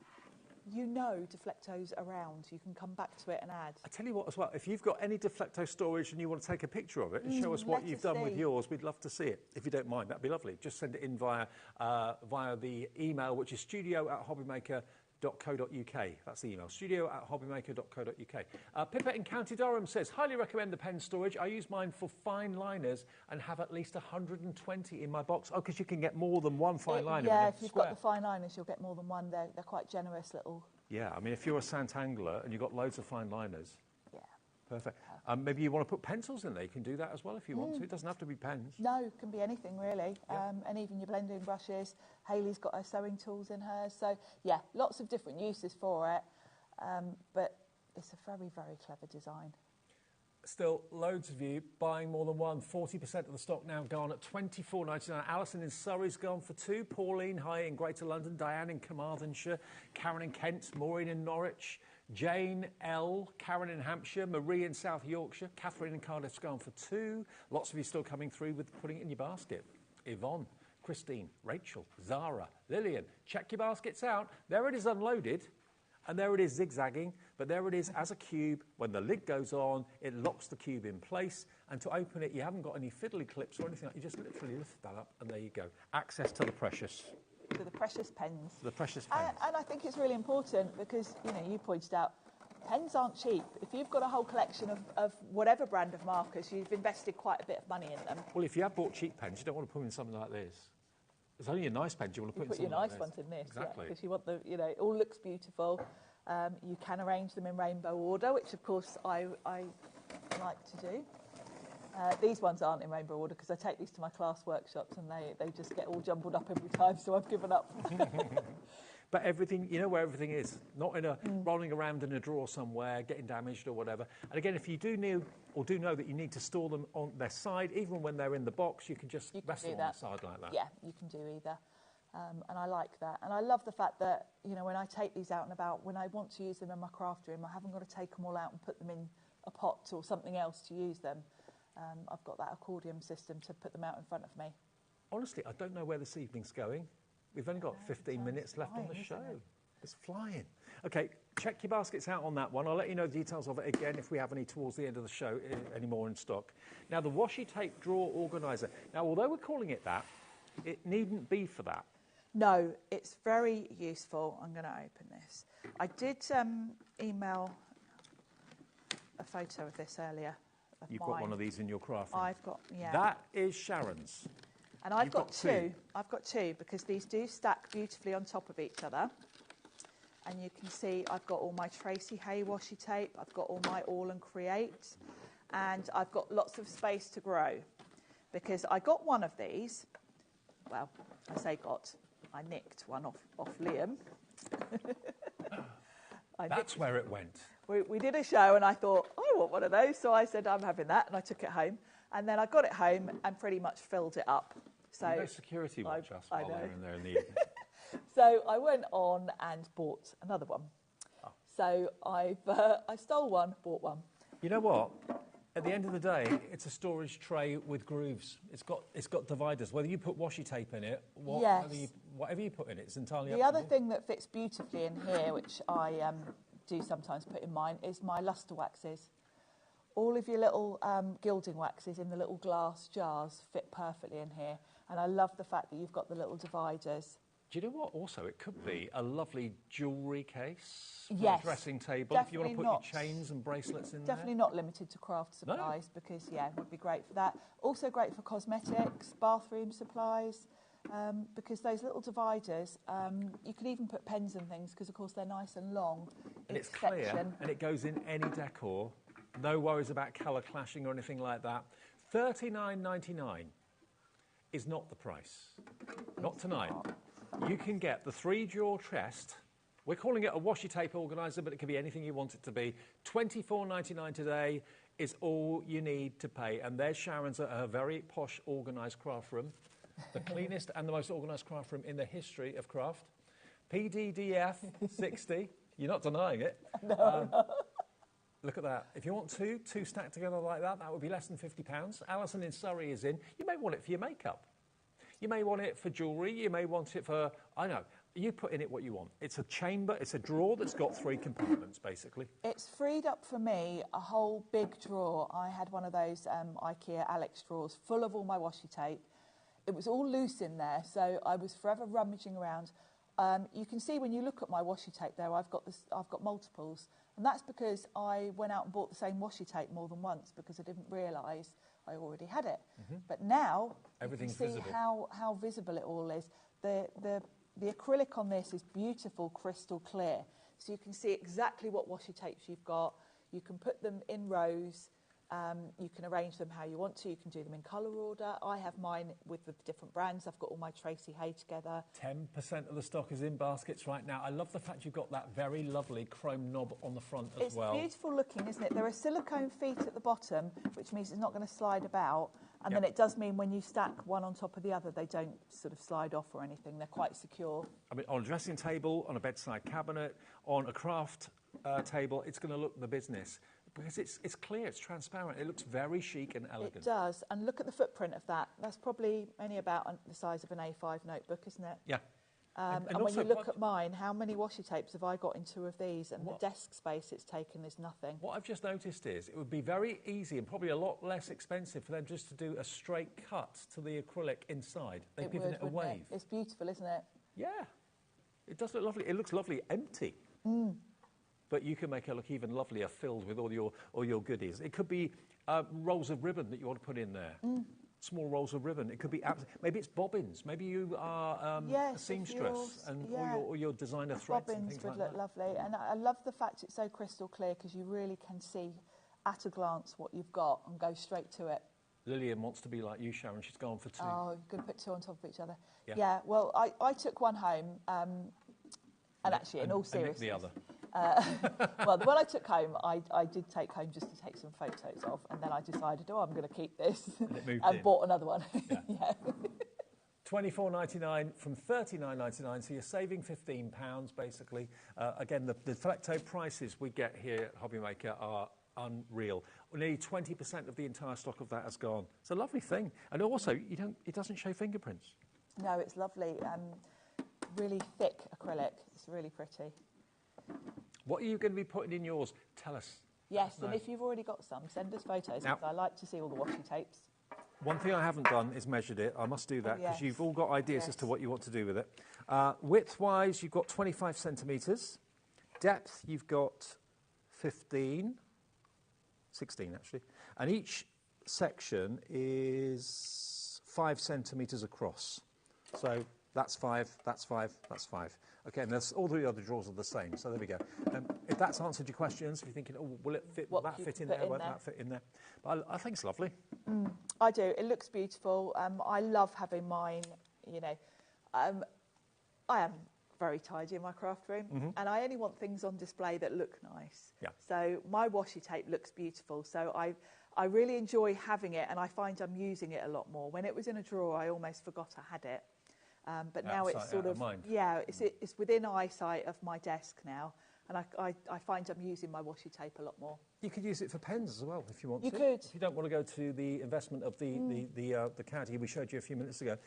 you know Deflecto's around. You can come back to it and add. I tell you what as well, if you've got any Deflecto storage and you want to take a picture of it and show us what you've done with yours, we'd love to see it. If you don't mind, that'd be lovely. Just send it in via the email, which is studio@hobbymaker.co.uk. hobbymaker.co.uk. That's the email, studio@hobbymaker.co.uk. Pippa in County Durham says, highly recommend the pen storage. I use mine for fine liners and have at least 120 in my box. Oh, because you can get more than one fine liner. Yeah, if you've got the fine liners, you'll get more than one. They're quite generous little. Yeah, I mean, if you're a Santangler and you've got loads of fine liners, yeah, perfect. Maybe you want to put pencils in there. You can do that as well if you want to. It doesn't have to be pens. No, it can be anything really. Yeah. And even your blending brushes. Hayley's got her sewing tools in hers. So yeah, lots of different uses for it. But it's a very, very clever design. Still, loads of you buying more than one. 40% of the stock now gone at £24.99. Alison in Surrey's gone for two. Pauline High in Greater London. Diane in Carmarthenshire. Karen in Kent. Maureen in Norwich. Jane L. Karen in Hampshire. Marie in South Yorkshire. Catherine in Cardiff's gone for two. Lots of you still coming through with putting it in your basket. Yvonne, Christine, Rachel, Zara, Lillian. Check your baskets out. There it is unloaded. And there it is zigzagging, but there it is as a cube. When the lid goes on, it locks the cube in place. And to open it, you haven't got any fiddly clips or anything like that. You just literally lift that up, and there you go. Access to the precious. To the precious pens. The precious pens. And I think it's really important because, you know, you pointed out, pens aren't cheap. If you've got a whole collection of whatever brand of markers, you've invested quite a bit of money in them. Well, if you have bought cheap pens, you don't want to put them in something like this. It's only a nice pen you want to put in something like this. Your nice ones in this, exactly. Because you want the, you know, it all looks beautiful. You can arrange them in rainbow order, which of course I like to do. These ones aren't in rainbow order because I take these to my class workshops and they just get all jumbled up every time, so I've given up. But everything, you know where everything is, not in a rolling around in a drawer somewhere, getting damaged or whatever. And again, if you do know that you need to store them on their side, even when they're in the box, you can just rest them on the side like that. Yeah, you can do either. And I like that. And I love the fact that, you know, when I take these out and about, when I want to use them in my craft room, I haven't got to take them all out and put them in a pot or something else to use them. I've got that accordion system to put them out in front of me. Honestly, I don't know where this evening's going. We've only got 15 minutes left on the show. It's flying. OK, check your baskets out on that one. I'll let you know the details of it again if we have any towards the end of the show, any more in stock. Now, the washi tape drawer organiser. Now, although we're calling it that, it needn't be for that. No, it's very useful. I'm going to open this. I did email a photo of this earlier. You've got one of these in your craft room. I've got, yeah. That is Sharon's. And I've got two. I've got two because these do stack beautifully on top of each other. And you can see I've got all my Tracy Hay washi tape. I've got all my All and Create. And I've got lots of space to grow. Because I got one of these. Well, I say got. I nicked one off Liam. That's where it went. We did a show and I thought, I want one of those. So I said, I'm having that. And I took it home. And then I got it home and pretty much filled it up. So no security watch us while they're in there in the evening. So I went on and bought another one. Oh. So I stole one, bought one. You know what? At the end of the day, it's a storage tray with grooves. It's got dividers. Whether you put washi tape in it, whatever you put in it, it's entirely up to you. The other thing that fits beautifully in here, which I do sometimes put in mine, is my luster waxes. All of your little gilding waxes in the little glass jars fit perfectly in here. And I love the fact that you've got the little dividers. Do you know what? Also, it could be a lovely jewellery case for yes, a dressing table. If you want to put your chains and bracelets in there. Definitely not limited to craft supplies because, yeah, it would be great for that. Also great for cosmetics, bathroom supplies, because those little dividers, you could even put pens and things because, of course, they're nice and long. And it's clear and it goes in any decor. No worries about colour clashing or anything like that. $39.99 is not the price. Not tonight. You can get the 3-drawer chest. We're calling it a washi tape organiser, but it can be anything you want it to be. $24.99 today is all you need to pay. And there's Sharon's at her very posh, organised craft room. The cleanest and the most organised craft room in the history of craft. PDDF 60. You're not denying it. No, no. Look at that. If you want two stacked together like that, that would be less than £50. Alison in Surrey is in. You may want it for your makeup. You may want it for jewellery. You may want it for, I know, you put in it what you want. It's a chamber, it's a drawer that's got 3 compartments, basically. It's freed up for me a whole big drawer. I had one of those IKEA Alex drawers full of all my washi tape. It was all loose in there, so I was forever rummaging around. you can see when you look at my washi tape there, I've got multiples, and that's because I went out and bought the same washi tape more than once because I didn't realise I already had it. But now everything's you can see visible. how visible it all is. The acrylic on this is beautiful, crystal clear, so you can see exactly what washi tapes you've got. You can put them in rows. You can arrange them how you want to. You can do them in colour order. I have mine with the different brands. I've got all my Tracy Hay together. 10% of the stock is in baskets right now. I love the fact you've got that very lovely chrome knob on the front as well. It's beautiful looking, isn't it? There are silicone feet at the bottom, which means it's not going to slide about. And then it does mean when you stack one on top of the other, they don't sort of slide off or anything. They're quite secure. I mean, on a dressing table, on a bedside cabinet, on a craft table, it's going to look the business. Because it's clear, it's transparent. It looks very chic and elegant. It does. And look at the footprint of that. That's probably only about the size of an A5 notebook, isn't it? Yeah. And when you look at mine, how many washi tapes have I got in 2 of these? And the desk space it's taken is nothing. What I've just noticed is it would be very easy and probably a lot less expensive for them just to do a straight cut to the acrylic inside. They've given it a wave. It's beautiful, isn't it? Yeah. It does look lovely. It looks lovely empty. But you can make it look even lovelier filled with all your goodies. It could be rolls of ribbon that you want to put in there. Small rolls of ribbon. It could be maybe it's bobbins. Maybe you are a seamstress and all your designer threads and things like that. Bobbins would look lovely. And I love the fact it's so crystal clear because you really can see at a glance what you've got and go straight to it. Lillian wants to be like you, Sharon. She's gone for 2. Oh, you're going to put 2 on top of each other. Yeah. Well, I took one home, and actually, in all seriousness, the other. Well, the one I took home, I did take home just to take some photos of, and then I decided, I'm going to keep this, and bought another one. Yeah. $24.99 from $39.99, so you're saving £15 basically. Again, the Flecto prices we get here at HobbyMaker are unreal. Nearly 20% of the entire stock of that has gone. It's a lovely thing, and also it doesn't show fingerprints. No, it's lovely. Really thick acrylic. It's really pretty. What are you going to be putting in yours? Tell us. Yes, and if you've already got some, send us photos, because I like to see all the washi tapes. One thing I haven't done is measured it. I must do that because you've all got ideas as to what you want to do with it. Width-wise, you've got 25 centimetres. Depth, you've got 16 actually. And each section is 5 centimetres across. So that's 5, that's 5, that's 5. Okay, and all the other drawers are the same, so there we go. If that's answered your questions, if you're thinking, will it fit, will that fit in there, won't that fit in there? But I think it's lovely. I do. It looks beautiful. I love having mine, I am very tidy in my craft room, and I only want things on display that look nice. Yeah. So my washi tape looks beautiful, so I really enjoy having it, and I find I'm using it a lot more. When it was in a drawer, I almost forgot I had it. But now it's sort of, it's within eyesight of my desk now, and I find I'm using my washi tape a lot more. You could use it for pens as well if you want to. You could. If you don't want to go to the investment of the caddy we showed you a few minutes ago,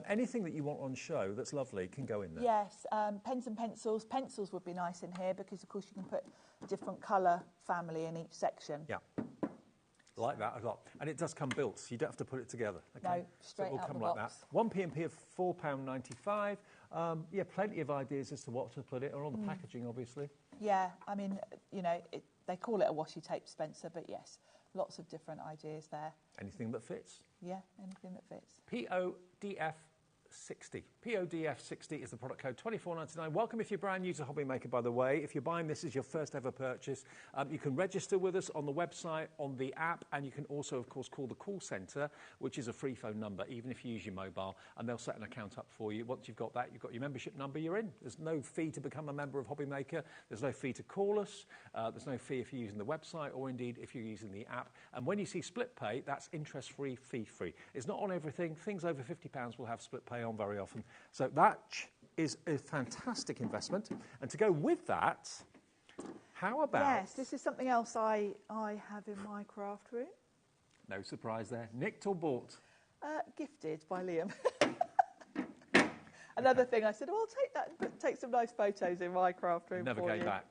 anything that you want on show that's lovely can go in there. Yes, pens and pencils. Pencils would be nice in here because, of course, you can put a different colour family in each section. Yeah. Like that a lot. And it does come built, so you don't have to put it together. Okay? No, straight so it will out come the like box. that. One P&P of £4.95. Yeah, plenty of ideas as to what to put it, or on the packaging, obviously. Yeah, I mean, they call it a washi tape dispenser, but yes, lots of different ideas there. Anything that fits. Yeah, anything that fits. PODF60. PODF60 is the product code, $24.99. Welcome if you're brand new to HobbyMaker, by the way. If you're buying this as your first ever purchase, you can register with us on the website, on the app, and you can also, of course, call the call centre, which is a free phone number, even if you use your mobile, and they'll set an account up for you. Once you've got that, you've got your membership number, you're in. There's no fee to become a member of HobbyMaker. There's no fee to call us. There's no fee if you're using the website, or indeed if you're using the app. And when you see split pay, that's interest-free, fee-free. It's not on everything. Things over £50 will have split pay on very often. So that is a fantastic investment. And to go with that, how about... Yes, this is something else I have in my craft room. No surprise there. Nicked or bought? Gifted by Liam. Another thing, I said, I'll take that and take some nice photos in my craft room. Never for came you. back.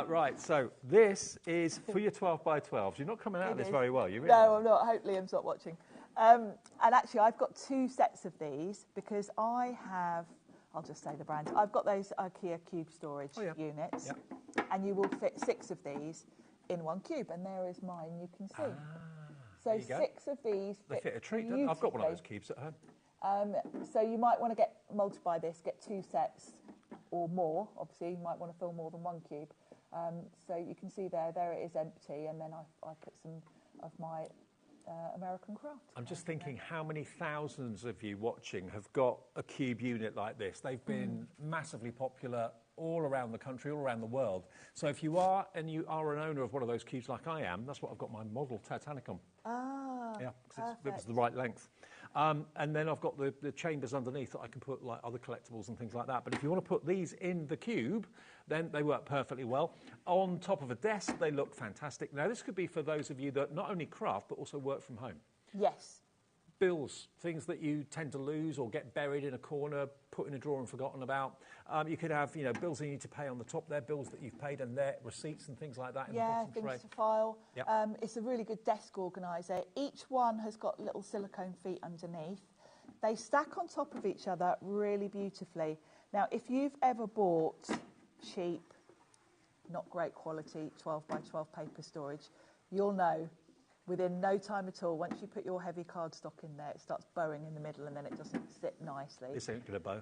Right, so this is for your 12 by 12s. You're not coming out of this very well, you really? No, I'm not. I hope Liam's not watching. And actually, I've got 2 sets of these because I I'll just say the brand. I've got those IKEA cube storage units, and you will fit 6 of these in one cube, and there is mine, you can see. So 6 of these They fit a treat, don't they? I've got one of those cubes at home. So you might want to multiply this, get 2 sets or more. Obviously, you might want to fill more than one cube. So you can see there it is empty, and then I put some of my American craft. I'm just thinking how many thousands of you watching have got a cube unit like this. They've been massively popular all around the country, all around the world. So if you are an owner of one of those cubes like I am, that's what I've got my model Titanic on. Yeah, because it was the right length. And then I've got the chambers underneath that I can put like other collectibles and things like that. But if you want to put these in the cube, then they work perfectly well. On top of a desk, they look fantastic. Now, this could be for those of you that not only craft, but also work from home. Yes. Bills, things that you tend to lose or get buried in a corner, put in a drawer and forgotten about. You could have, bills you need to pay on the top there, bills that you've paid and their receipts and things like that in the bottom tray. Things to file. Yep. It's a really good desk organiser. Each one has got little silicone feet underneath. They stack on top of each other really beautifully. Now, if you've ever bought cheap, not great quality 12 by 12 paper storage, you'll know within no time at all, once you put your heavy cardstock in there, it starts bowing in the middle and then it doesn't sit nicely. This ain't going to bow.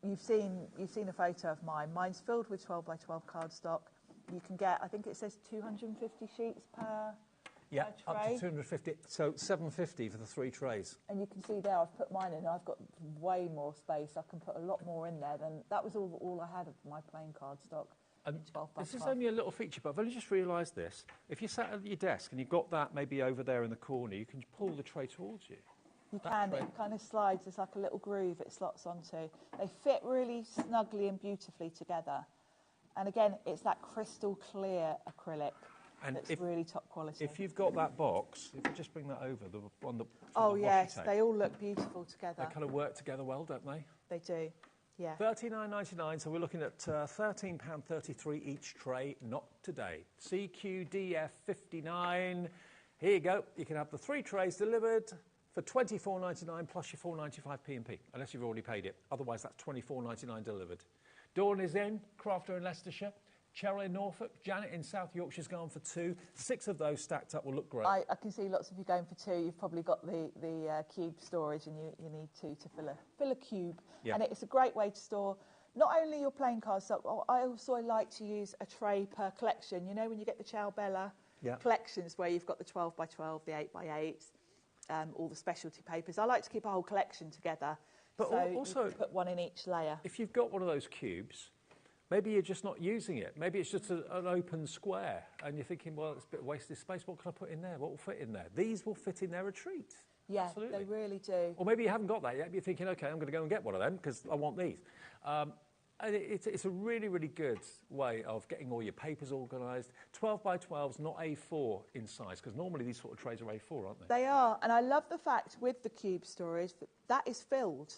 You've seen a photo of mine. Mine's filled with 12 by 12 cardstock. You can get, I think it says 250 sheets per tray. Up to 250, so 750 for the 3 trays. And you can see there, I've put mine in. I've got way more space. I can put a lot more in there than, that was all I had of my plain cardstock. And this is only a little feature, but I've only just realised this. If you sat at your desk and you've got that maybe over there in the corner, you can pull the tray towards you. You can. It kind of slides. It's like a little groove it slots onto. They fit really snugly and beautifully together. And again, it's that crystal clear acrylic that's really top quality. If you've got that box, if you just bring that over, the one that... Oh, yes, they all look beautiful together. They kind of work together well, don't they? They do. Yeah. $39.99, so we're looking at £13.33 each tray, not today. CQDF59. Here you go. You can have the 3 trays delivered for $24.99 plus your $4.95 P&P, unless you've already paid it. Otherwise, that's $24.99 delivered. Dawn is in, Crafter in Leicestershire, Cheryl in Norfolk, Janet in South Yorkshire's gone for 2. 6 of those stacked up will look great. I can see lots of you going for 2. You've probably got the cube storage and you need 2 to fill a cube. Yep. And it's a great way to store not only your plain cardstock, I also like to use a tray per collection. You know when you get the Ciao Bella collections where you've got the 12 by 12, the 8 by 8s, all the specialty papers. I like to keep a whole collection together. But so also you put one in each layer. If you've got one of those cubes, maybe you're just not using it. Maybe it's just an open square and you're thinking, well, it's a bit of wasted space. What can I put in there? What will fit in there? These will fit in there a treat. Yeah, absolutely. They really do. Or maybe you haven't got that yet. You're thinking, OK, I'm going to go and get one of them because I want these. And it's a really, really good way of getting all your papers organised. 12 by 12's not A4 in size because normally these sort of trays are A4, aren't they? They are. And I love the fact with the cube storage that is filled.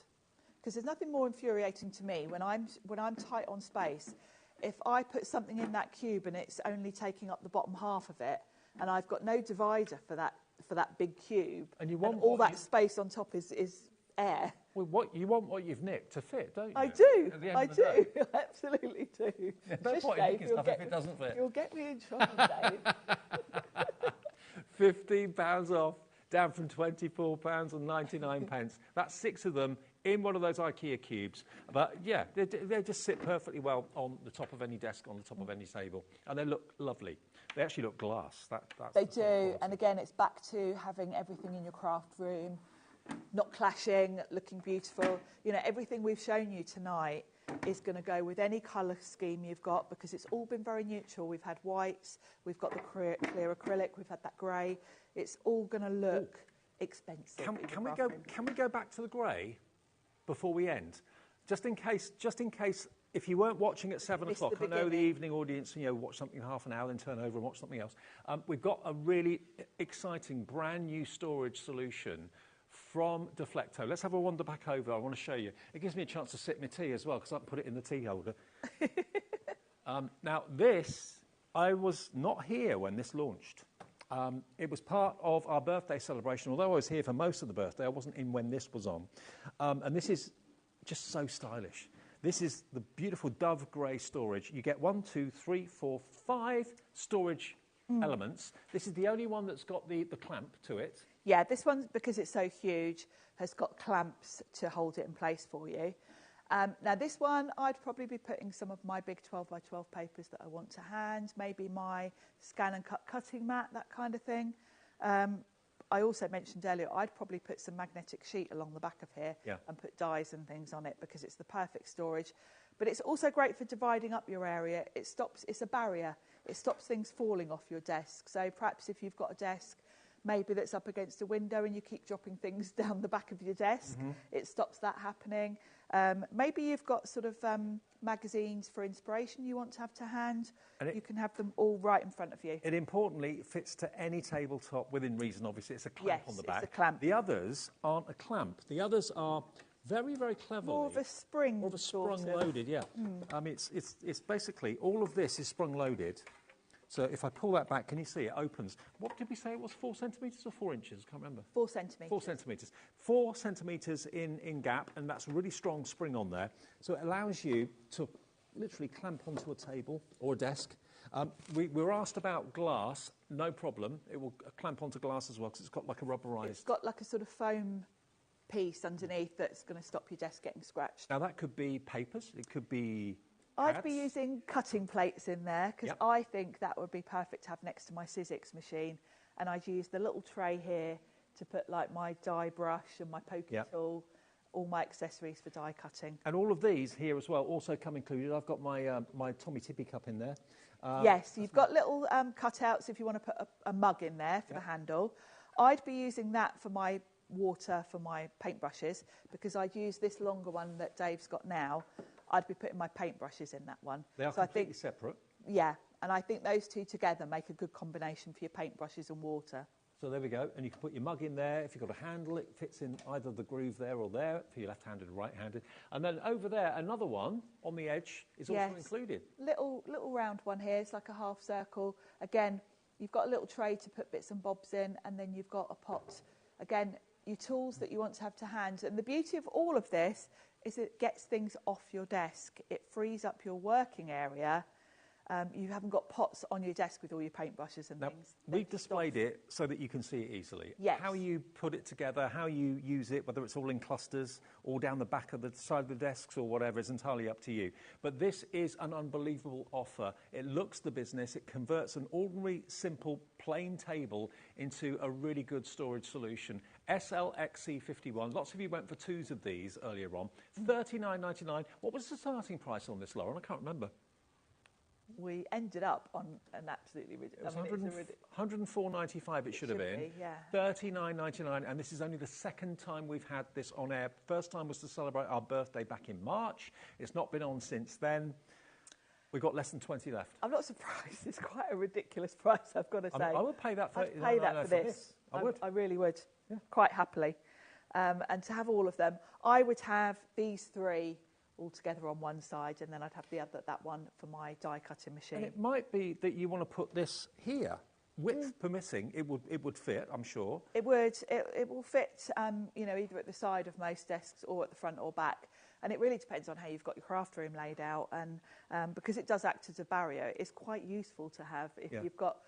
Because there's nothing more infuriating to me when I'm tight on space. If I put something in that cube and it's only taking up the bottom half of it, and I've got no divider for that big cube, and all that space on top is air. Well, you want what you've nicked to fit, don't you? I do. I do. Absolutely do. Yeah, no point in nicking stuff if it doesn't fit. You'll get me in trouble, Dave. £15 off, down from £24.99. That's 6 of them in one of those IKEA cubes. But yeah, they just sit perfectly well on the top of any desk, on the top of any table. And they look lovely. They actually look glass. They do. And again, it's back to having everything in your craft room, not clashing, looking beautiful. You know, everything we've shown you tonight is going to go with any colour scheme you've got because it's all been very neutral. We've had whites, we've got the clear acrylic, we've had that grey. It's all going to look expensive. Can we go back to the grey before we end? Just in case, if you weren't watching at 7 o'clock, I know the evening audience, watch something half an hour, then turn over and watch something else. We've got a really exciting brand new storage solution from Deflecto. Let's have a wander back over. I want to show you. It gives me a chance to sip my tea as well because I can put it in the tea holder. Now this, I was not here when this launched. It was part of our birthday celebration. Although I was here for most of the birthday, I wasn't in when this was on. And this is just so stylish. This is the beautiful dove grey storage. You get 1, 2, 3, 4, 5 storage elements. This is the only one that's got the clamp to it. Yeah, this one, because it's so huge, has got clamps to hold it in place for you. Now this one, I'd probably be putting some of my big 12 by 12 papers that I want to hand, maybe my scan and cut cutting mat, that kind of thing. I also mentioned earlier, I'd probably put some magnetic sheet along the back of here and put dies and things on it because it's the perfect storage. But it's also great for dividing up your area. It's a barrier. It stops things falling off your desk. So perhaps if you've got a desk maybe that's up against a window and you keep dropping things down the back of your desk, it stops that happening. Maybe you've got sort of magazines for inspiration you want to have to hand. You can have them all right in front of you. It importantly fits to any tabletop within reason, obviously. It's a clamp on the back. It's a clamp. The others aren't a clamp. The others are very, very cleverly... More of a spring. More of a sprung-loaded, yeah. I mean, it's basically, all of this is sprung-loaded. So if I pull that back, can you see it opens? What did we say it was, 4 centimetres or 4 inches? I can't remember. 4 centimetres. 4 centimetres. 4 centimetres in gap, and that's a really strong spring on there. So it allows you to literally clamp onto a table or a desk. We were asked about glass. No problem. It will clamp onto glass as well because it's got like a rubberised... It's got like a sort of foam piece underneath that's going to stop your desk getting scratched. Now that could be papers. It could be... I'd be using cutting plates in there because I think that would be perfect to have next to my Sizzix machine. And I'd use the little tray here to put like my die brush and my poking tool, all my accessories for die cutting. And all of these here as well also come included. I've got my my Tommy Tippy cup in there. Yes, you've got little cutouts if you want to put a mug in there for the handle. I'd be using that for my water for my paintbrushes because I'd use this longer one that Dave's got now. I'd be putting my paintbrushes in that one. They are completely separate. Yeah, and I think those two together make a good combination for your paintbrushes and water. So there we go, and you can put your mug in there. If you've got a handle, it fits in either the groove there or there for your left-handed or right-handed. And then over there, another one on the edge is also included. Little round one here. It's like a half circle. Again, you've got a little tray to put bits and bobs in, and then you've got a pot. Again, your tools that you want to have to hand. And the beauty of all of this is it gets things off your desk. It frees up your working area. You haven't got pots on your desk with all your paintbrushes and things. We've displayed it so that you can see it easily. Yes. How you put it together, how you use it, whether it's all in clusters, all down the back of the side of the desks or whatever, is entirely up to you. But this is an unbelievable offer. It looks the business. It converts an ordinary, simple, plain table into a really good storage solution. SLXC51. Lots of you went for 2s of these earlier on. $39.99. What was the starting price on this, Lauren? I can't remember. We ended up on an absolutely ridiculous... $104.95 it should have been. $39.99, and this is only the second time we've had this on air. First time was to celebrate our birthday back in March. It's not been on since then. We've got less than 20 left. I'm not surprised. It's quite a ridiculous price, I've got to say. I would pay that for, I'd pay that for this. I would. I really would, quite happily. And to have all of them, I would have these 3 all together on one side, and then I'd have that one for my die cutting machine. And it might be that you want to put this here, width permitting. It would fit, I'm sure. It would. It will fit, you know, either at the side of most desks or at the front or back. And it really depends on how you've got your craft room laid out. And because it does act as a barrier, it's quite useful to have if you've got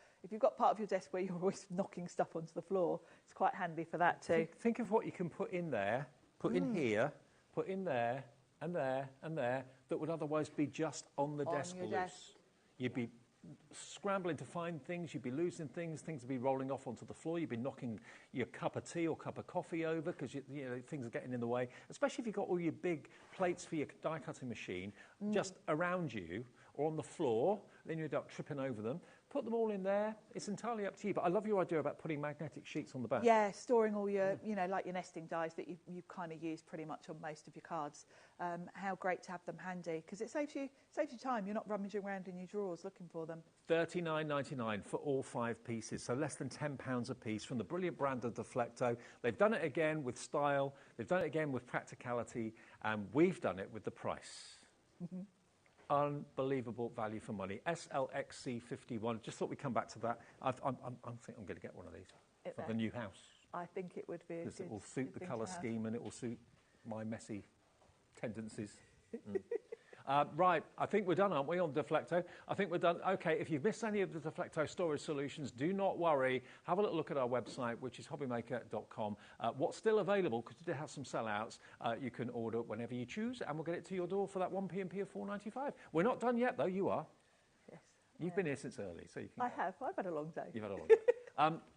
part of your desk where you're always knocking stuff onto the floor. It's quite handy for that too. Think of what you can put in there, put in here, put in there, and there, and there, that would otherwise be just on the desk loose. You'd be scrambling to find things, you'd be losing things, things would be rolling off onto the floor, you'd be knocking your cup of tea or cup of coffee over because you know, things are getting in the way, especially if you've got all your big plates for your die cutting machine just around you or on the floor, then you end up tripping over them. Put them all in there. It's entirely up to you. But I love your idea about putting magnetic sheets on the back. Yeah, storing all your, you know, like your nesting dies that you kind of use pretty much on most of your cards. How great to have them handy because it saves you time. You're not rummaging around in your drawers looking for them. $39.99 for all 5 pieces, so less than £10 a piece from the brilliant brand of Deflecto. They've done it again with style. They've done it again with practicality, and we've done it with the price. Unbelievable value for money. SLXC51. Just thought we'd come back to that. I think I'm going to get one of these for the new house. I think it would be. Because it will suit the colour scheme and it will suit my messy tendencies. Right, I think we're done, aren't we, on Deflecto? I think we're done. OK, if you've missed any of the Deflecto storage solutions, do not worry. Have a little look at our website, which is hobbymaker.com. What's still available, because we did have some sellouts, you can order whenever you choose, and we'll get it to your door for that 1 P&P of $4.95. We're not done yet, though. You are. Yes. You've been here since early, so you can... I have. I've had a long day. You've had a long day.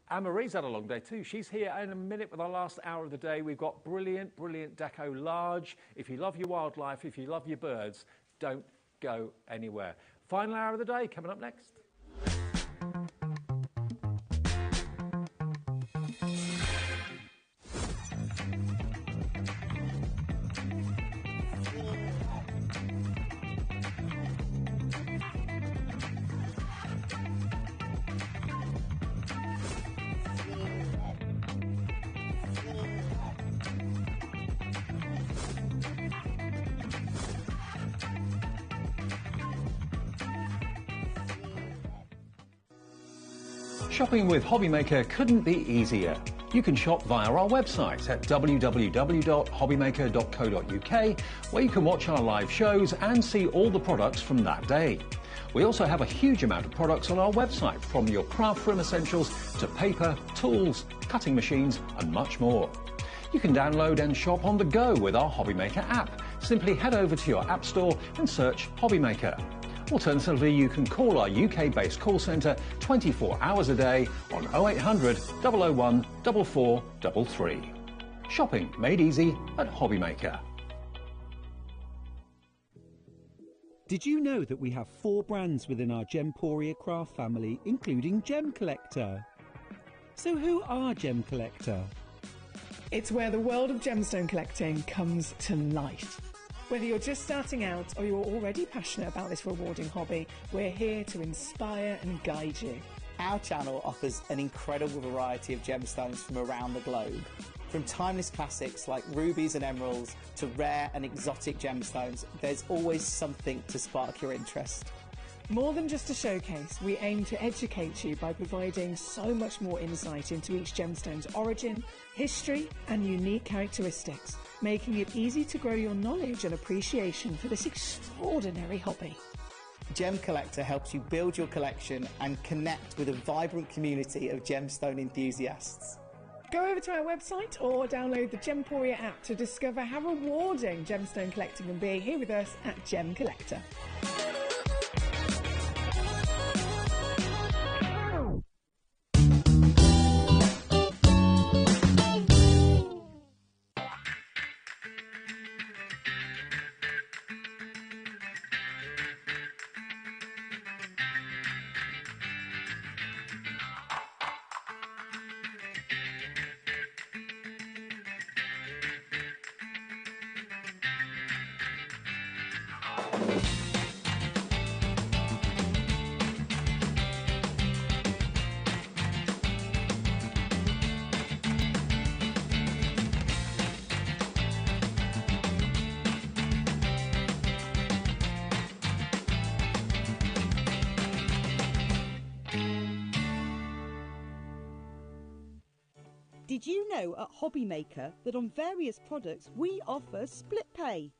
Anne-Marie's had a long day too. She's here in a minute with our last hour of the day. We've got brilliant, brilliant Deco Large. If you love your wildlife, if you love your birds, don't go anywhere. Final hour of the day coming up next. Shopping with HobbyMaker couldn't be easier. You can shop via our website at www.hobbymaker.co.uk, where you can watch our live shows and see all the products from that day. We also have a huge amount of products on our website, from your craft room essentials to paper, tools, cutting machines and much more. You can download and shop on the go with our HobbyMaker app. Simply head over to your app store and search HobbyMaker. Alternatively, you can call our UK-based call centre 24 hours a day on 0800 001 4433. Shopping made easy at HobbyMaker. Did you know that we have 4 brands within our Gemporia craft family, including Gem Collector? So who are Gem Collector? It's where the world of gemstone collecting comes to life. Whether you're just starting out or you're already passionate about this rewarding hobby, we're here to inspire and guide you. Our channel offers an incredible variety of gemstones from around the globe. From timeless classics like rubies and emeralds to rare and exotic gemstones, there's always something to spark your interest. More than just a showcase, we aim to educate you by providing so much more insight into each gemstone's origin, history and unique characteristics, making it easy to grow your knowledge and appreciation for this extraordinary hobby. Gem Collector helps you build your collection and connect with a vibrant community of gemstone enthusiasts. Go over to our website or download the Gemporia app to discover how rewarding gemstone collecting can be here with us at Gem Collector. Did you know at HobbyMaker that on various products we offer split pay?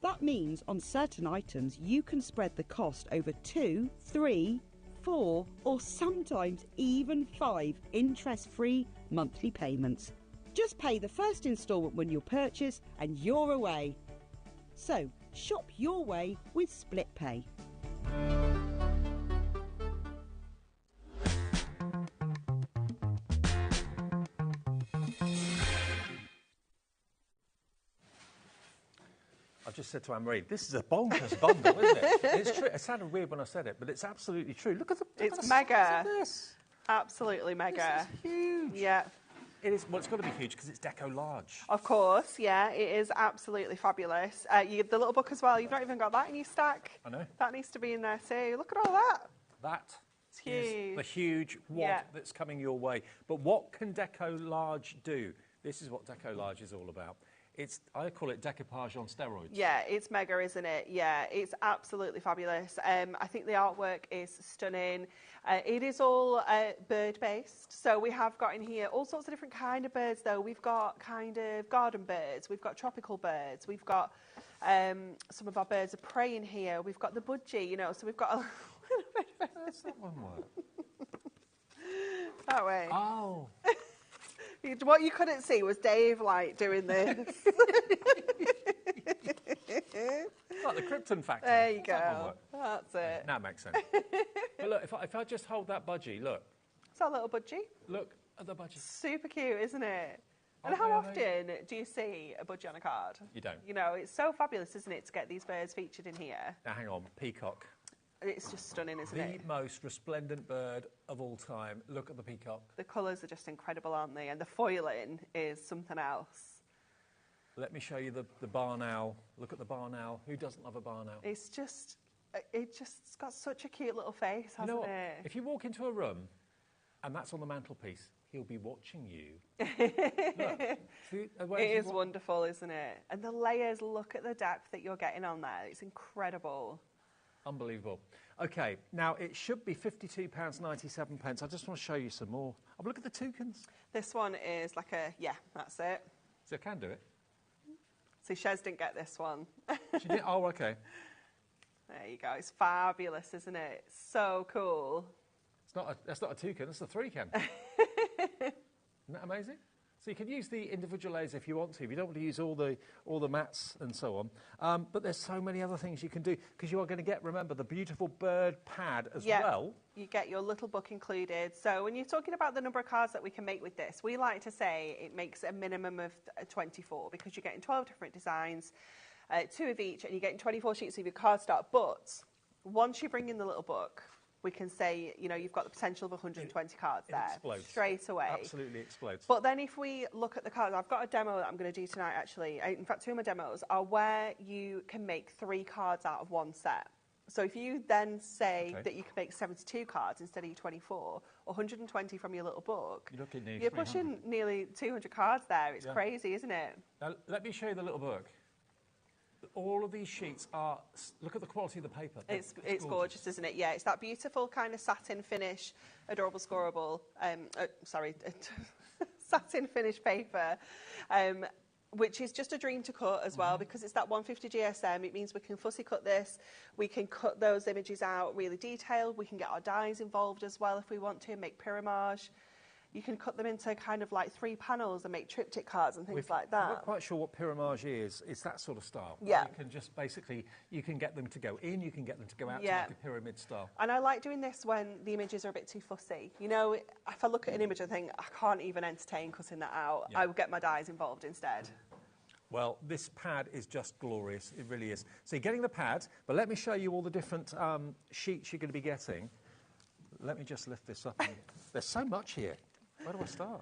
That means on certain items you can spread the cost over 2, 3, 4 or sometimes even 5 interest-free monthly payments. Just pay the first instalment when you purchase and you're away. So shop your way with split pay. I just said to Anne-Marie, this is a bonkers bundle, isn't it? It's true. It sounded weird when I said it, but it's absolutely true. Look at the It's the mega. size of this. Absolutely mega. This is huge. Yeah. It is. Well, it's got to be huge because it's Deco Large. Of course, yeah, it is absolutely fabulous. The little book as well, you've not even got that in your stack. I know. That needs to be in there too. Look at all that. That It's huge. is the huge wad Yeah. that's coming your way. But what can Deco Large do? This is what Deco Large is all about. I call it decoupage on steroids. Yeah, it's mega, isn't it? Yeah, it's absolutely fabulous. I think the artwork is stunning. It is all bird-based. So we have got in here all sorts of different kind of birds, though. We've got kind of garden birds. We've got tropical birds. We've got Some of our birds of prey in here. We've got the budgie, you know, so we've got a little bit of That's that one word. that way. Oh. What you couldn't see was Dave, like, doing this. Like the Krypton factor. There you That's that one go. word. That's it. Now it makes sense. But look, if I just hold that budgie, look. It's our little budgie. Look at the budgie. Super cute, isn't it? And Aren't how they often do you see a budgie on a card? You don't. You know, it's so fabulous, isn't it, to get these birds featured in here. Now hang on, peacock. It's just stunning, isn't The it? most resplendent bird of all time. Look at the peacock. The colours are just incredible, aren't they? And the foiling is something else. Let me show you the barn owl. Look at the barn owl. Who doesn't love a barn owl? It's got such a cute little face, hasn't You know what? it? If you walk into a room and that's on the mantelpiece, he'll be watching you. Look, see, it is wonderful, isn't it? And the layers, look at the depth that you're getting on there. It's incredible. Unbelievable. Okay, now it should be £52.97. I just want to show you some more. Oh, look at the toucans. This one is like yeah, that's it. So I can do it. See, Shez didn't get this one. She did? Oh, okay. There you go. It's fabulous, isn't it? It's so cool. That's not a toucan, that's a three-can. Isn't that amazing? So you can use the individual layers if you want to. If you don't want to use all the mats and so on. But there's so many other things you can do because you are going to get, remember, the beautiful bird pad as well. You get your little book included. So when you're talking about the number of cards that we can make with this, we like to say it makes a minimum of 24 because you're getting 12 different designs, 2 of each, and you're getting 24 sheets of your cardstock. But once you bring in the little book, we can say, you know, you've got the potential of 120 cards there. Explodes. Straight away. Absolutely explodes. But then if we look at the cards, I've got a demo that I'm going to do tonight, actually. In fact, 2 of my demos are where you can make 3 cards out of 1 set. So if you then say that you can make 72 cards instead of your 24, 120 from your little book, you're pushing nearly 200 cards there. It's crazy, isn't it? Now, let me show you the little book. All of these sheets are, look at the quality of the paper. It's gorgeous, isn't it? Yeah, it's that beautiful kind of satin finish, Adorabale Scorable, satin finish paper, which is just a dream to cut as well because it's that 150 GSM. It means we can fussy cut this. We can cut those images out really detailed. We can get our dyes involved as well if we want to, make pyramage. You can cut them into kind of like 3 panels and make triptych cards and things like that. I'm not quite sure what pyramage is. It's that sort of style. Yeah. You can just basically, you can get them to go in, you can get them to go out to like a pyramid style. And I like doing this when the images are a bit too fussy. You know, if I look at an image and think, I can't even entertain cutting that out, I will get my dyes involved instead. Well, this pad is just glorious. It really is. So you're getting the pad, but let me show you all the different sheets you're going to be getting. Let me just lift this up. There's so much here. Where do I start?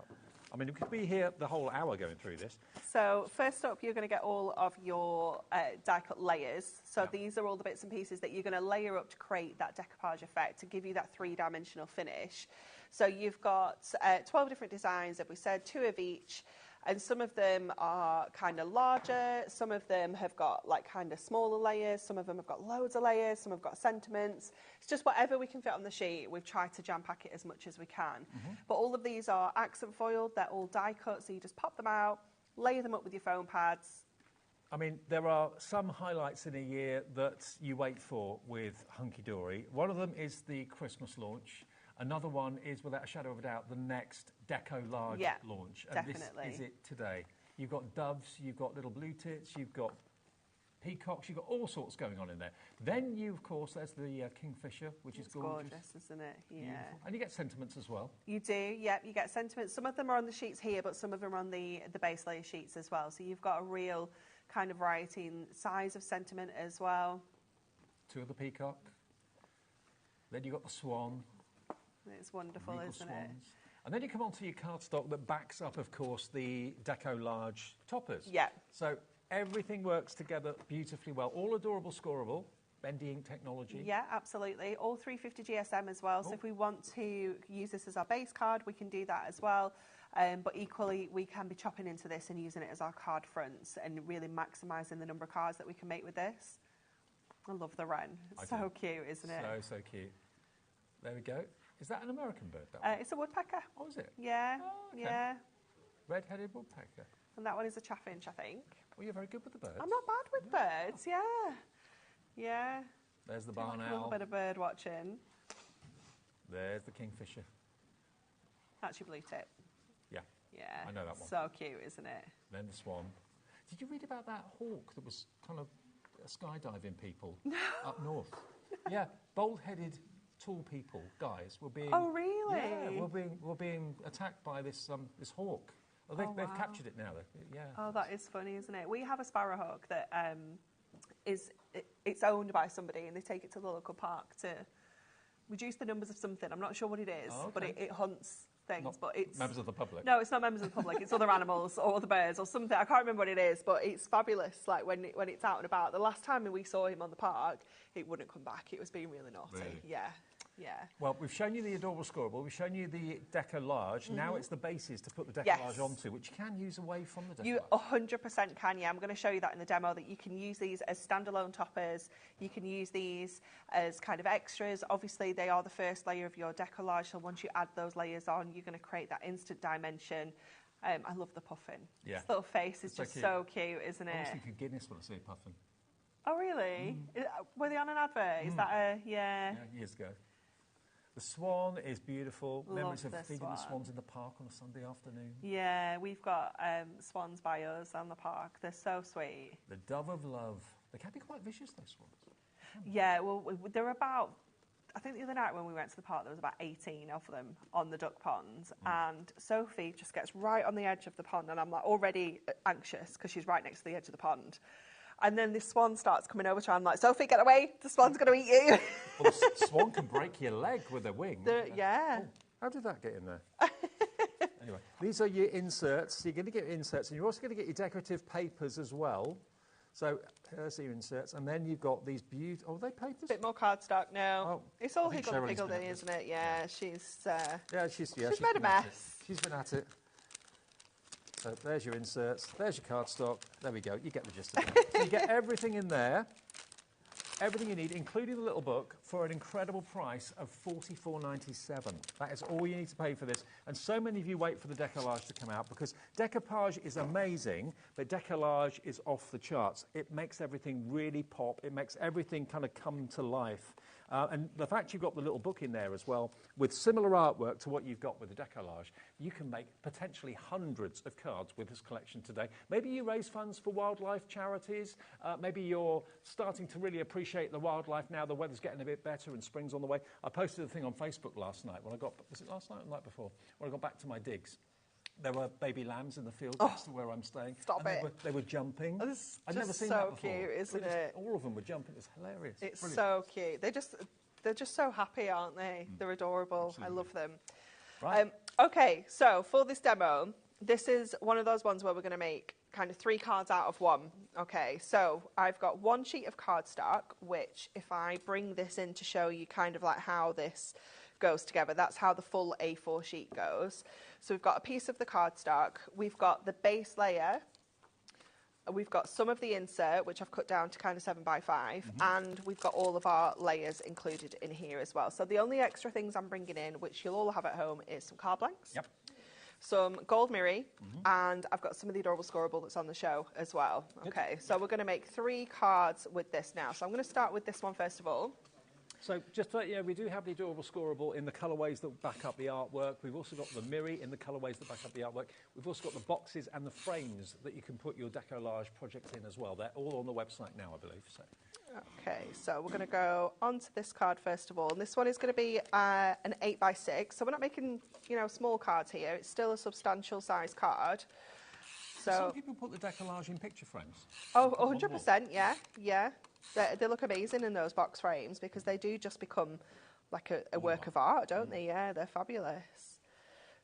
I mean, we could be here the whole hour going through this. So first up, you're going to get all of your die-cut layers. So these are all the bits and pieces that you're going to layer up to create that decoupage effect, to give you that 3-dimensional finish. So you've got 12 different designs, as we said, 2 of each. And some of them are kind of larger, some of them have got like kind of smaller layers, some of them have got loads of layers, some have got sentiments. It's just whatever we can fit on the sheet. We've tried to jam pack it as much as we can. But all of these are accent foiled, they're all die cut, so you just pop them out, layer them up with your foam pads. I mean, there are some highlights in a year that you wait for with Hunky Dory. One of them is the Christmas launch. Another one is, without a shadow of a doubt, the next Deco Large launch. And definitely. This is it today. You've got doves, you've got little blue tits, you've got peacocks, you've got all sorts going on in there. Then you, of course, there's the Kingfisher, which is gorgeous. Gorgeous, isn't it? Yeah. Beautiful. And you get sentiments as well. You do, yeah, you get sentiments. Some of them are on the sheets here, but some of them are on the base layer sheets as well. So you've got a real kind of variety in size of sentiment as well. 2 of the peacock. Then you've got the swan. It's wonderful, isn't it? And then you come on to your cardstock that backs up, of course, the Deco Large toppers. Yeah. So everything works together beautifully well. All Adorabale Scorable, bendy ink technology. Yeah, absolutely. All 350 GSM as well. So if we want to use this as our base card, we can do that as well. But equally, we can be chopping into this and using it as our card fronts and really maximising the number of cards that we can make with this. I love the wren. It's so cute, isn't it? So cute. There we go. Is that an American bird, that one? It's a woodpecker. Oh, is it? Yeah, oh, okay. yeah. Red-headed woodpecker. And that one is a chaffinch, I think. Well, you're very good with the birds. I'm not bad with birds, yeah. Yeah. There's the Do like barn a owl. little bit of bird watching. There's the kingfisher. That's your blue tip. Yeah. Yeah. I know that one. So cute, isn't it? Then the swan. Did you read about that hawk that was kind of skydiving people up north? Yeah, bald-headed, tall people, guys, were being... Oh, really? Yeah, were being attacked by this this hawk. Well, they've captured it now, though. Yeah. Oh, that is funny, isn't it? We have a sparrowhawk that it's owned by somebody, and they take it to the local park to reduce the numbers of something. I'm not sure what it is, but it hunts things. Not but it's members of the public. No, it's not members of the public. It's other animals or other birds or something. I can't remember what it is, but it's fabulous. Like when it's out and about. The last time we saw him on the park, it wouldn't come back. It was being really naughty. Really? Yeah. Yeah. Well, we've shown you the Adorabale Scorable, we've shown you the Deco Large. Now it's the bases to put the Deco Large onto, which you can use away from the Deco You Large. 100% can, yeah. I'm going to show you that in the demo, that you can use these as standalone toppers. You can use these as kind of extras. Obviously, they are the first layer of your Deco Large, so once you add those layers on, you're going to create that instant dimension. I love the puffin. Yeah. His little face is just so cute, isn't I it? always think of Guinness when I see a puffin. Oh, really? Were they on an advert? Is that a... Yeah. Yeah, years ago. The swan is beautiful. Love Memories of the feeding swan. the swans in the park on a Sunday afternoon. Yeah, we've got swans by us on the park. They're so sweet. The dove of love. They can be quite vicious, those swans. Yeah, well, they're about... I think the other night when we went to the park, there was about 18 of them on the duck ponds, and Sophie just gets right on the edge of the pond, and I'm like already anxious because she's right next to the edge of the pond. And then this swan starts coming over to her. I'm like, Sophie, get away. The swan's going to eat you. Well, the swan can break your leg with their wing. Yeah. Oh, how did that get in there? Anyway, these are your inserts. So you're going to get inserts, and you're also going to get your decorative papers as well. So there's your inserts. And then you've got these beautiful... Oh, are they papers? A bit more cardstock now. Oh, it's all I think higgledy-piggledy, Cheryl's been isn't it? Yeah, she's... she's made a mess. She's been at it. So there's your inserts, there's your cardstock, there we go, you get the gist of it. So you get everything in there, everything you need, including the little book, for an incredible price of $44.97. That is all you need to pay for this. And so many of you wait for the Deco Large to come out, because Decoupage is amazing, but Deco Large is off the charts. It makes everything really pop, it makes everything kind of come to life. And the fact you've got the little book in there as well, with similar artwork to what you've got with the Deco Large, you can make potentially hundreds of cards with this collection today. Maybe you raise funds for wildlife charities. Maybe you're starting to really appreciate the wildlife now the weather's getting a bit better and spring's on the way. I posted a thing on Facebook last night when I got, was it last night or the night before? When I got back to my digs. There were baby lambs in the field next to where I'm staying. Stop it. They were jumping. I've never seen that before. So cute, isn't it? All of them were jumping. It was hilarious. It's brilliant. so cute. They're just so happy, aren't they? They're adorable. Absolutely. I love them. Right. Okay, so for this demo, this is one of those ones where we're going to make kind of 3 cards out of one. Okay, so I've got 1 sheet of cardstock, which if I bring this in to show you kind of like how this goes together, that's how the full A4 sheet goes. So we've got a piece of the cardstock, we've got the base layer, we've got some of the insert, which I've cut down to kind of 7 by 5, and we've got all of our layers included in here as well. So the only extra things I'm bringing in, which you'll all have at home, is some card blanks, some gold mirror, and I've got some of the Adorabale Scorable that's on the show as well. Okay, so we're going to make 3 cards with this now. So I'm going to start with this one first of all. So just to let you know, we do have the Adorabale Scorable in the colourways that back up the artwork. We've also got the mirror in the colourways that back up the artwork. We've also got the boxes and the frames that you can put your Deco Large project in as well. They're all on the website now, I believe. So. Okay, so we're going to go onto this card first of all. And this one is going to be an 8 by 6. So we're not making, small cards here. It's still a substantial size card. So some people put the Deco Large in picture frames. Oh, 100%, yeah. They look amazing in those box frames because they do just become like a work of art, don't they? Yeah, they're fabulous.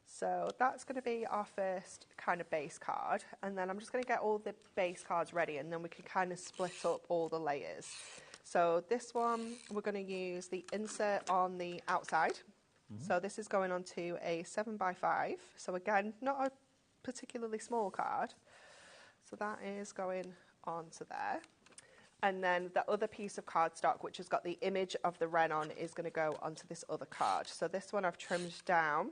So that's going to be our first kind of base card. And then I'm just going to get all the base cards ready and then we can kind of split up all the layers. So this one, we're going to use the insert on the outside. So this is going onto a 7 by 5. So again, not a particularly small card. So that is going onto there. And then the other piece of cardstock, which has got the image of the wren on, is going to go onto this other card. So this one I've trimmed down.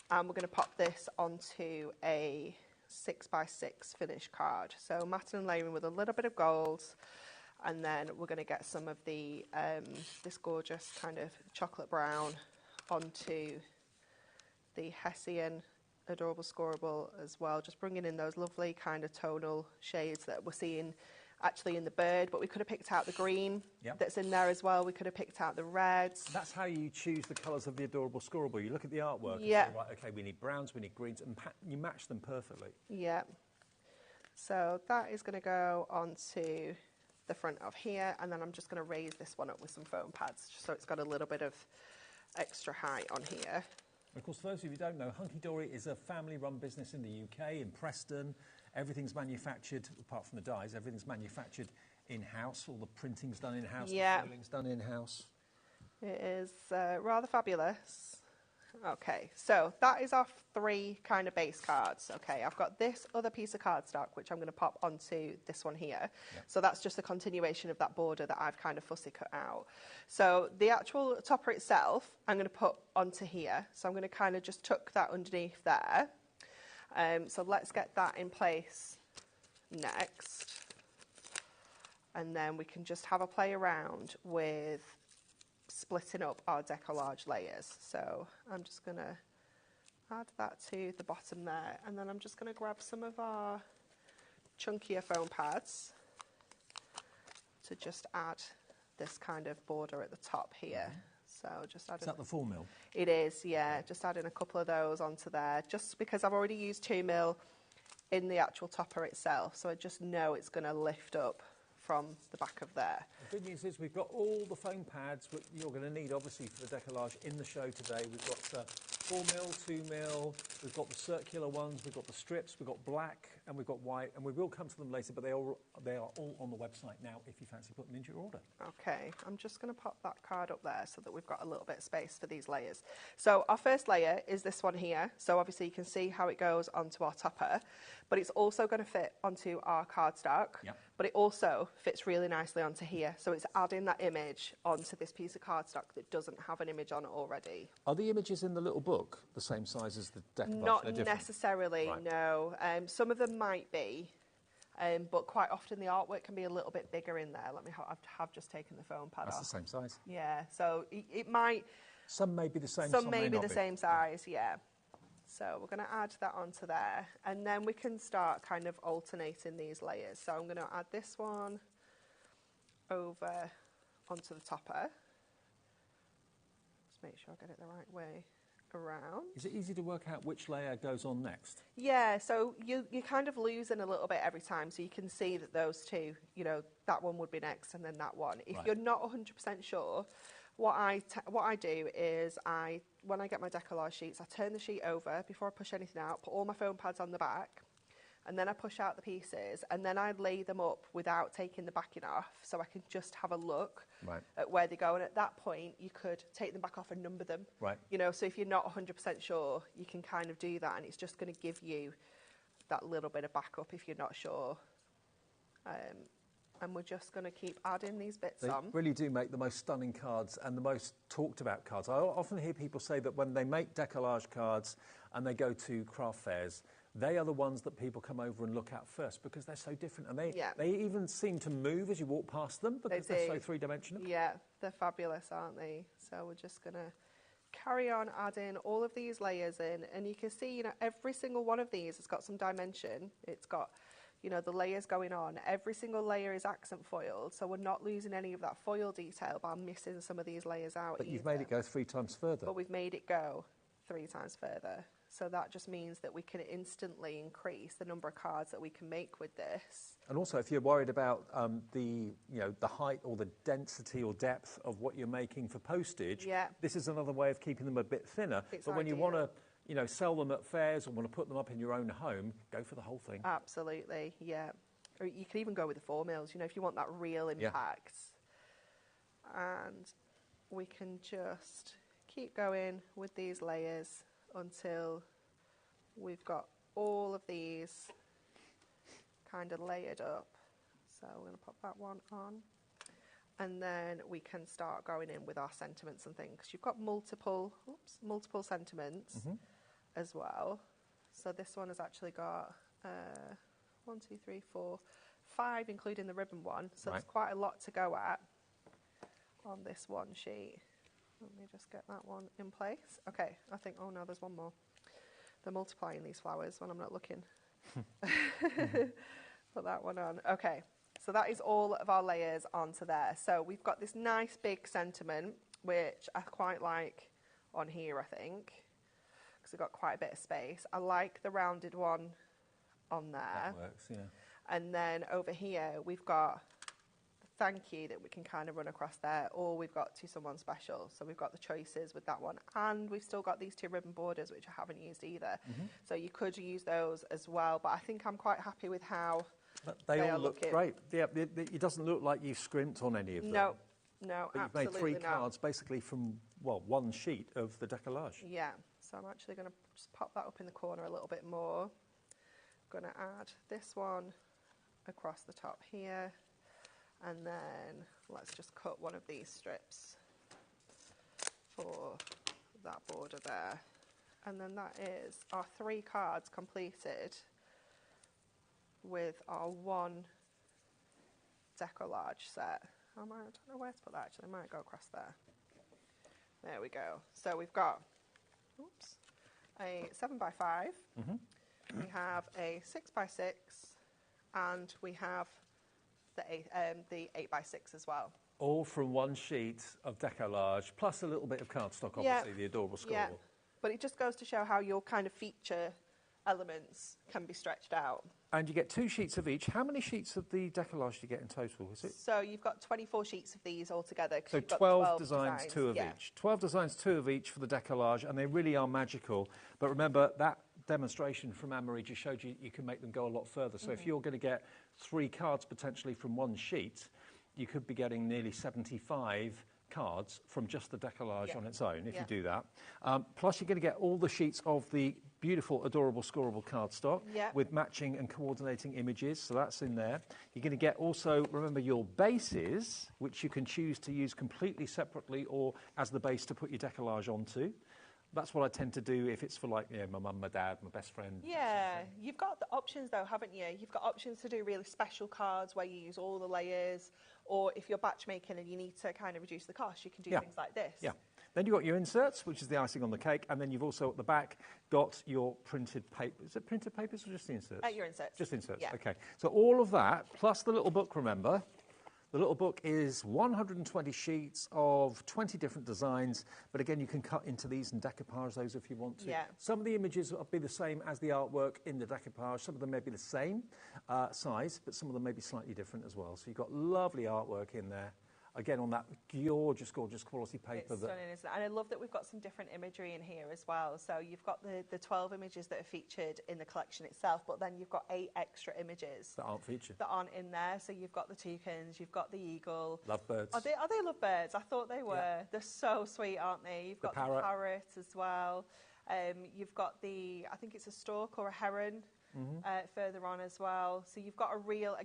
And we're going to pop this onto a 6x6 finished card. So matting and layering with a little bit of gold, and then we're going to get some of the this gorgeous kind of chocolate brown onto the Hessian Adorable Scorable as well, just bringing in those lovely kind of tonal shades that we're seeing actually in the bird, but we could have picked out the green that's in there as well. We could have picked out the reds. That's how you choose the colours of the Adorable Scorable. You look at the artwork and say, right, okay, we need browns, we need greens, and you match them perfectly. Yeah. So that is going to go onto the front of here, and then I'm just going to raise this one up with some foam pads, just so it's got a little bit of extra height on here. Of course, for those of you who don't know, Hunky Dory is a family-run business in the UK, in Preston. Everything's manufactured, apart from the dyes, everything's manufactured in-house. All the printing's done in-house, the foiling's done in-house. It is rather fabulous. Okay, so that is our 3 kind of base cards. Okay, I've got this other piece of cardstock, which I'm going to pop onto this one here. So that's just a continuation of that border that I've kind of fussy cut out. So the actual topper itself, I'm going to put onto here. So I'm going to kind of just tuck that underneath there. So let's get that in place next. And then we can just have a play around with splitting up our Deco Large layers. So I'm just going to add that to the bottom there, and then I'm just going to grab some of our chunkier foam pads to just add this kind of border at the top here. So just add. Is that the 4 mil? It is, yeah. Just adding a couple of those onto there, just because I've already used 2 mil in the actual topper itself, so I just know it's going to lift up from the back of there. The good news is we've got all the foam pads that you're going to need, obviously, for the Deco Large in the show today. We've got 4 mil, 2 mil, we've got the circular ones, we've got the strips, we've got black, and we've got white, and we will come to them later, but they are all on the website now if you fancy putting them into your order. Okay, I'm just going to pop that card up there so that we've got a little bit of space for these layers. So our first layer is this one here, so obviously you can see how it goes onto our topper, but it's also going to fit onto our cardstock, but it also fits really nicely onto here, so it's adding that image onto this piece of cardstock that doesn't have an image on it already. Are the images in the little book the same size as the Deco Large? Not necessarily, no. Some of them might be, but quite often the artwork can be a little bit bigger in there. Let me have just taken the foam pad off. That's the same size. Yeah, so it might... Some may be the same, some may be the same size, yeah. So we're going to add that onto there, and then we can start kind of alternating these layers. So I'm going to add this one over onto the topper. Just make sure I get it the right way around. Is it easy to work out which layer goes on next? Yeah, so you're kind of losing a little bit every time, so you can see that those two, you know, that one would be next and then that one. If you're not 100% sure, what I do is when I get my Deco Large sheets, I turn the sheet over before I push anything out, put all my foam pads on the back, and then I push out the pieces, and then I lay them up without taking the backing off, so I can just have a look at where they go. And at that point, you could take them back off and number them. You know, so if you're not 100% sure, you can kind of do that, and it's just going to give you that little bit of backup if you're not sure. And we're just going to keep adding these bits on. They really do make the most stunning cards and the most talked about cards. I often hear people say that when they make Deco Large cards and they go to craft fairs, they are the ones that people come over and look at first because they're so different, and they even seem to move as you walk past them because they're so three-dimensional. Yeah, they're fabulous, aren't they? So we're just going to carry on adding all of these layers in, and you can see, you know, every single one of these has got some dimension. It's got, you know, the layers going on. Every single layer is accent foiled, so we're not losing any of that foil detail by missing some of these layers out. But you've made it go 3 times further. But we've made it go 3 times further. So that just means that we can instantly increase the number of cards that we can make with this. And also, if you're worried about the height or the density or depth of what you're making for postage, this is another way of keeping them a bit thinner. But when you want to, you know, sell them at fairs or want to put them up in your own home, go for the whole thing. Absolutely, yeah. Or you can even go with the 4 mils, you know, if you want that real impact. And we can just keep going with these layers until we've got all of these kind of layered up. So we're going to pop that one on, and then we can start going in with our sentiments and things. You've got multiple sentiments as well. So this one has actually got 1, 2, 3, 4, 5, including the ribbon one. So there's quite a lot to go at on this one sheet. Let me just get that one in place. Okay, I think, oh no, there's one more. They're multiplying these flowers when I'm not looking. Put that one on. Okay, so that is all of our layers onto there. So we've got this nice big sentiment, which I quite like on here, I think, because we've got quite a bit of space. I like the rounded one on there. That works, yeah. And then over here, we've got the thank you that we can kind of run across there, or we've got to someone special. So we've got the choices with that one. And we've still got these 2 ribbon borders, which I haven't used either. So you could use those as well. But I think I'm quite happy with how they all look great. Yeah, it doesn't look like you've scrimped on any of them. No, no, but absolutely you've made 3 not. cards basically from, well, 1 sheet of the Deco Large. Yeah, so I'm actually going to just pop that up in the corner a little bit more. Going to add this one across the top here, and then let's just cut one of these strips for that border there. And then that is our 3 cards completed with our 1 Deco Large set. I don't know where to put that actually, I might go across there. There we go. So we've got, oops, a 7x5, we have a 6x6, and we have the 8x6 as well. All from 1 sheet of Deco Large, plus a little bit of cardstock, obviously, the Adorable Scorable. Yeah, but it just goes to show how your kind of feature elements can be stretched out. And you get 2 sheets of each. How many sheets of the Deco Large do you get in total? Is it? So you've got 24 sheets of these altogether. So you've got 12 designs, 2 of each. 12 designs, 2 of each for the Deco Large, and they really are magical. But remember, that demonstration from Anne-Marie just showed you you can make them go a lot further. So if you're going to get 3 cards potentially from 1 sheet, you could be getting nearly 75 cards from just the Deco Large on its own, if you do that. Plus, you're going to get all the sheets of the beautiful, adorable, scorable cardstock with matching and coordinating images, so that's in there. You're going to get also, remember, your bases, which you can choose to use completely separately or as the base to put your Deco Large onto. That's what I tend to do if it's for, like, you know, my mum, my dad, my best friend. Yeah, you've got the options though, haven't you? You've got options to do really special cards where you use all the layers, or if you're batch making and you need to kind of reduce the cost, you can do things like this. Yeah. Then you've got your inserts, which is the icing on the cake, and then you've also at the back got your printed paper. Is it printed papers or just the inserts? Your inserts. Just inserts, yeah. Okay. So all of that, plus the little book, remember. The little book is 120 sheets of 20 different designs, but again, you can cut into these and decoupage those if you want to. Yeah. Some of the images will be the same as the artwork in the decoupage. Some of them may be the same size, but some of them may be slightly different as well. So you've got lovely artwork in there. Again, on that gorgeous, gorgeous quality paper. It's stunning, isn't it? And I love that we've got some different imagery in here as well. So you've got the 12 images that are featured in the collection itself, but then you've got 8 extra images that aren't featured. That aren't in there. So you've got the toucans, you've got the eagle. Lovebirds. Are they lovebirds? I thought they were. Yeah. They're so sweet, aren't they? You've got the parrot as well. You've got I think it's a stork or a heron. Further on as well. So you've got a real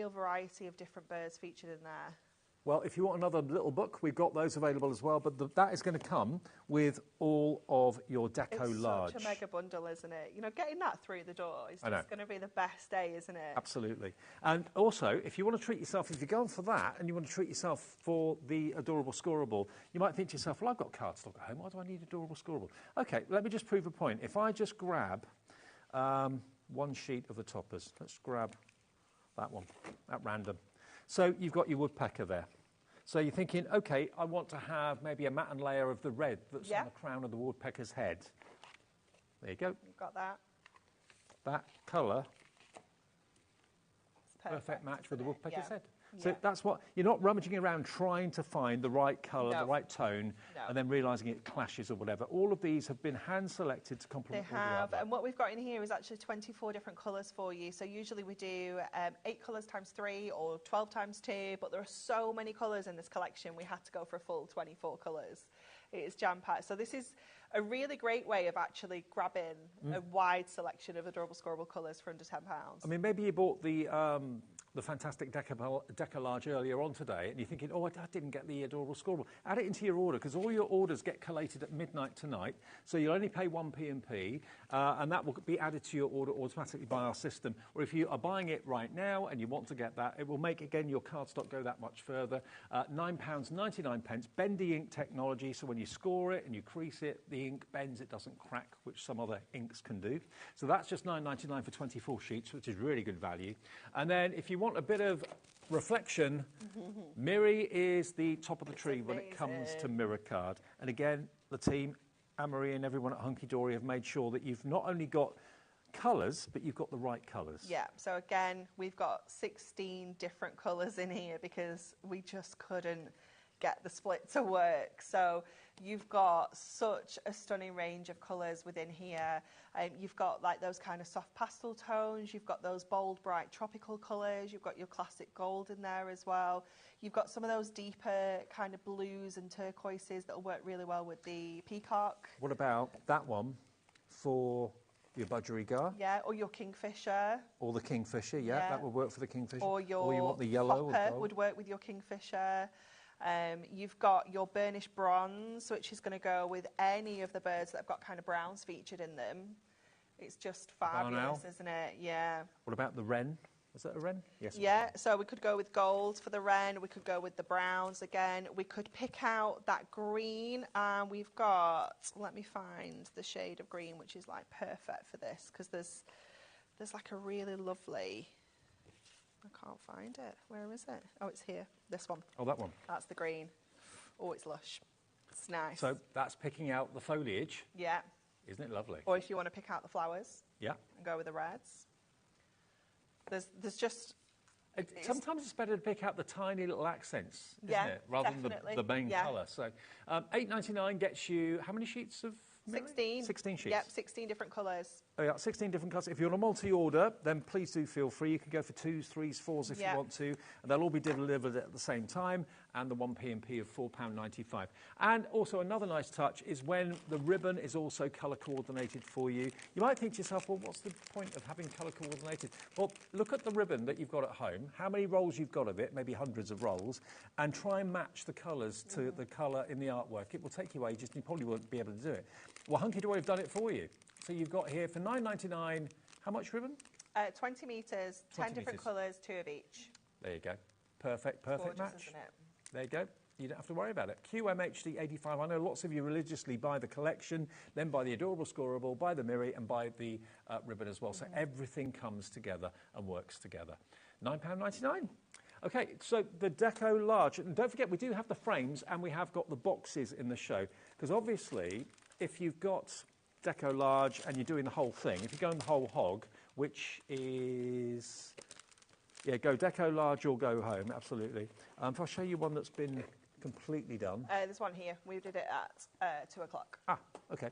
variety of different birds featured in there. Well, if you want another little book, we've got those available as well, but that is going to come with all of your Deco Large. It's such a mega bundle, isn't it? You know, getting that through the door is just going to be the best day, isn't it? Absolutely. And also, if you want to treat yourself, if you're going for that and you want to treat yourself for the Adorable Scorable, you might think to yourself, well, I've got cardstock at home, why do I need Adorable Scorable? OK, let me just prove a point. If I just grab 1 sheet of the toppers, let's grab that one at random. So you've got your woodpecker there. So you're thinking, OK, I want to have maybe a matte layer of the red that's on the crown of the woodpecker's head. There you go. You've got that. That colour, perfect match with the woodpecker's head. So that's what, you're not rummaging around trying to find the right colour, the right tone, and then realising it clashes or whatever. All of these have been hand-selected to complement They have, and what we've got in here is actually 24 different colours for you. So usually we do 8 colours times 3 or 12 times 2, but there are so many colours in this collection, we had to go for a full 24 colours. It is jam-packed. So this is a really great way of actually grabbing a wide selection of Adorable Scorable colours for under £10. I mean, maybe you bought the the fantastic Deco Large earlier on today, and you're thinking, oh, I didn't get the Adorabale Scorable, add it into your order, because all your orders get collated at midnight tonight, so you'll only pay 1 P&P, and that will be added to your order automatically by our system. Or if you are buying it right now and you want to get that, it will make, again, your cardstock go that much further. £9.99, bendy ink technology, so when you score it and you crease it, the ink bends, it doesn't crack, which some other inks can do. So that's just £9.99 for 24 sheets, which is really good value. And then if you want a bit of reflection, Miri is the top of the tree when it comes to mirror card. And again, the team, Anne-Marie and everyone at Hunky Dory have made sure that you've not only got colours, but you've got the right colours. Yeah, so again, we've got 16 different colours in here because we just couldn't get the split to work. So you've got such a stunning range of colours within here. You've got like those kind of soft pastel tones, you've got those bold, bright tropical colours, you've got your classic gold in there as well. You've got some of those deeper kind of blues and turquoises that will work really well with the peacock. What about that one for your budgerigar? Yeah, or your kingfisher. Or the kingfisher, yeah, that would work for the kingfisher. Or your or you want the yellow hopper would work with your kingfisher. You've got your burnished bronze, which is going to go with any of the birds that have got kind of browns featured in them. It's just fabulous, isn't it? Yeah. What about the wren? Was that a wren? Yes. Yeah, so we could go with gold for the wren. We could go with the browns again. We could pick out that green, and we've got, let me find the shade of green, which is like perfect for this, because there's like a really lovely, I can't find it. Where is it? Oh, it's here. This one. Oh, that one. That's the green. Oh, it's lush. It's nice. So that's picking out the foliage. Yeah. Isn't it lovely? Or if you want to pick out the flowers. Yeah. And go with the reds. There's just... Sometimes it's better to pick out the tiny little accents, isn't it? Rather than the main colour. So £8.99 gets you how many sheets of mirror? 16. 16 sheets. Yep, 16 different colours. Oh, yeah, 16 different colours. If you're on a multi-order, then please do feel free. You can go for 2s, 3s, 4s if you want to. And they'll all be delivered at the same time, and the 1 P&P of £4.95. And also another nice touch is when the ribbon is also colour coordinated for you. You might think to yourself, well, what's the point of having colour coordinated? Well, look at the ribbon that you've got at home, how many rolls you've got of it, maybe hundreds of rolls, and try and match the colours to the colour in the artwork. It will take you ages, and you probably won't be able to do it. Well, Hunky Dory have done it for you. So you've got here for £9.99, how much ribbon? 20 metres, 10 different colours, 2 of each. There you go. Perfect Gorgeous, match. Isn't it? There you go. You don't have to worry about it. QMHD85. I know lots of you religiously buy the collection, then buy the Adorabale Scorable, buy the Miri, and buy the ribbon as well. So everything comes together and works together. £9.99. Okay, so the Deco Large. And don't forget, we do have the frames and we have got the boxes in the show. Because obviously, if you've got Deco Large and you're doing the whole thing, if you're going the whole hog, which is... Yeah, go Deco Large or go home, absolutely. If I'll show you one that's been completely done. There's one here. We did it at 2 o'clock. Ah, OK.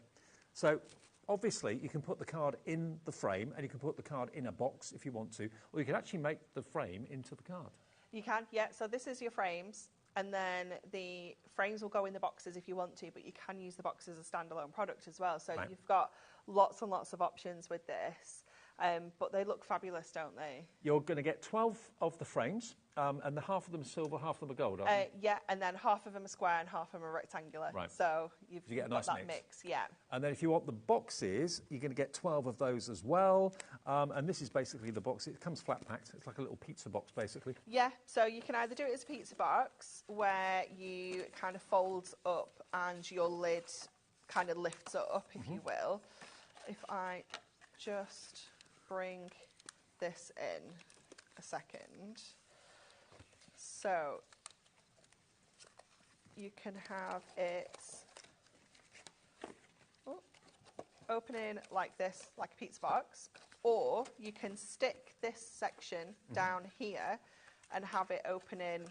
So, obviously, you can put the card in the frame and you can put the card in a box if you want to, or you can actually make the frame into the card. You can, yeah. So this is your frames, and then the frames will go in the boxes if you want to, but you can use the box as a standalone product as well. So you've got lots and lots of options with this. But they look fabulous, don't they? You're going to get 12 of the frames, and half of them are silver, half of them are gold, aren't they? Yeah, and then half of them are square and half of them are rectangular. Right. So you've you get a got nice that mix, yeah. And then if you want the boxes, you're going to get 12 of those as well. And this is basically the box. It comes flat packed. It's like a little pizza box, basically. Yeah, so you can either do it as a pizza box, where you kind of fold up and your lid kind of lifts up, if you will. If I just bring this in a second. So you can have it opening like this, like a pizza box, or you can stick this section down here and have it opening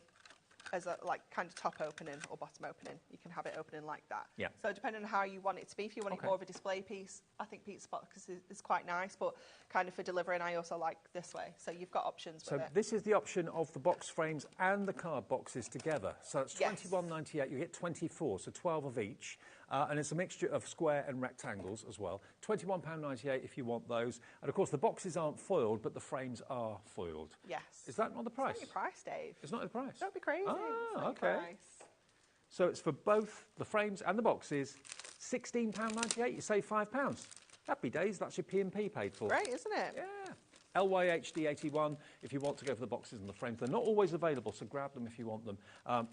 as a like kind of top opening or bottom opening. You can have it opening like that. Yeah. So depending on how you want it to be, if you want it more of a display piece, I think pizza box is quite nice, but kind of for delivering, I also like this way. So you've got options with it. So this is the option of the box frames and the card boxes together. So it's £21.98. You get 24, so 12 of each. and it's a mixture of square and rectangles as well. £21.98 if you want those. And of course, the boxes aren't foiled, but the frames are foiled. Yes. Is that not the price? It's not your price, Dave. It's not the price? Don't be crazy. Ah, okay. So it's for both the frames and the boxes, £16.98. You save £5. Happy days, that's your P&P paid for. Great, isn't it? Yeah. LYHD81 if you want to go for the boxes and the frames. They're not always available, so grab them if you want them.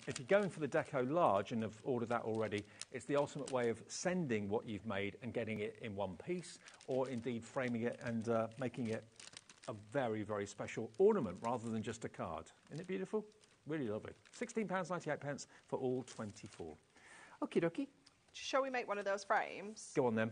If you're going for the Deco Large and have ordered that already, it's the ultimate way of sending what you've made and getting it in one piece, or indeed framing it and making it a very, very special ornament rather than just a card. Isn't it beautiful? Really lovely. £16.98 for all 24. Okie dokie. Shall we make one of those frames? Go on then.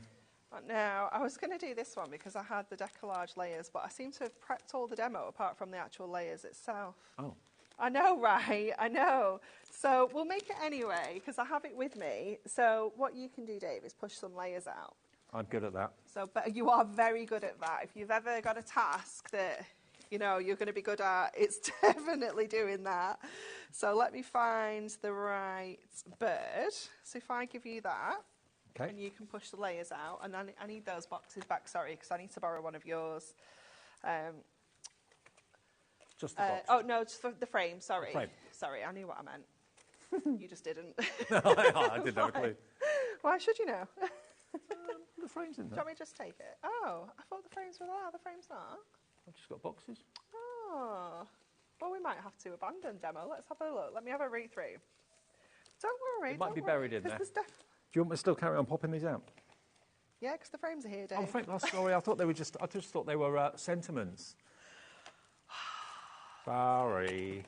Now, I was going to do this one because I had the Deco Large layers, but I seem to have prepped all the demo apart from the actual layers itself. Oh. I know, right? I know. So we'll make it anyway because I have it with me. So what you can do, Dave, is push some layers out. I'm good at that. So, but you are very good at that. If you've ever got a task that, you know, you're going to be good at, it's definitely doing that. So let me find the right bird. So if I give you that. Okay. And you can push the layers out. And I need those boxes back, sorry, because I need to borrow one of yours. Just the box? Oh, no, just for the frame, sorry. The frame. Sorry, I knew what I meant. You just didn't. No, I didn't have a clue. Why should you know? The frame's in there. Do you want me to just take it? Oh, I thought the frames were there. The frame's not. I've just got boxes. Oh. Well, we might have to abandon demo. Let's have a look. Let me have a read through. Don't worry. It might be buried in there. Do you want me to still carry on popping these out? Yeah, because the frames are here, Dave. Oh, sorry, I thought they were just. I just thought they were sentiments. Sorry.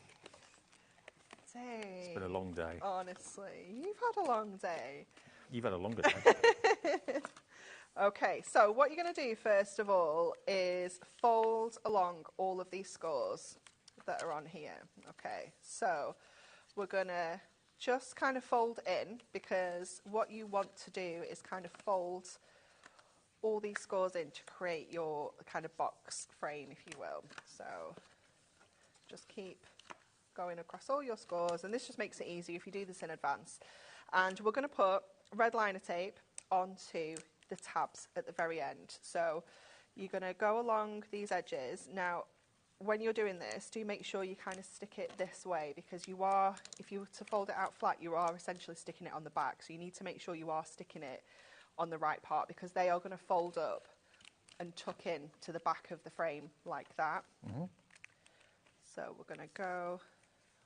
Dave. It's been a long day. Honestly, you've had a long day. You've had a longer day. Okay, so what you're going to do first of all is fold along all of these scores that are on here. Okay, so we're going to just kind of fold in, because what you want to do is kind of fold all these scores in to create your kind of box frame, if you will. So just keep going across all your scores, and this just makes it easy if you do this in advance. And we're going to put red liner tape onto the tabs at the very end. So you're going to go along these edges. Now, when you're doing this, do make sure you kind of stick it this way, because you are, if you were to fold it out flat, you are essentially sticking it on the back. So you need to make sure you are sticking it on the right part, because they are going to fold up and tuck in to the back of the frame like that. Mm-hmm. So we're going to go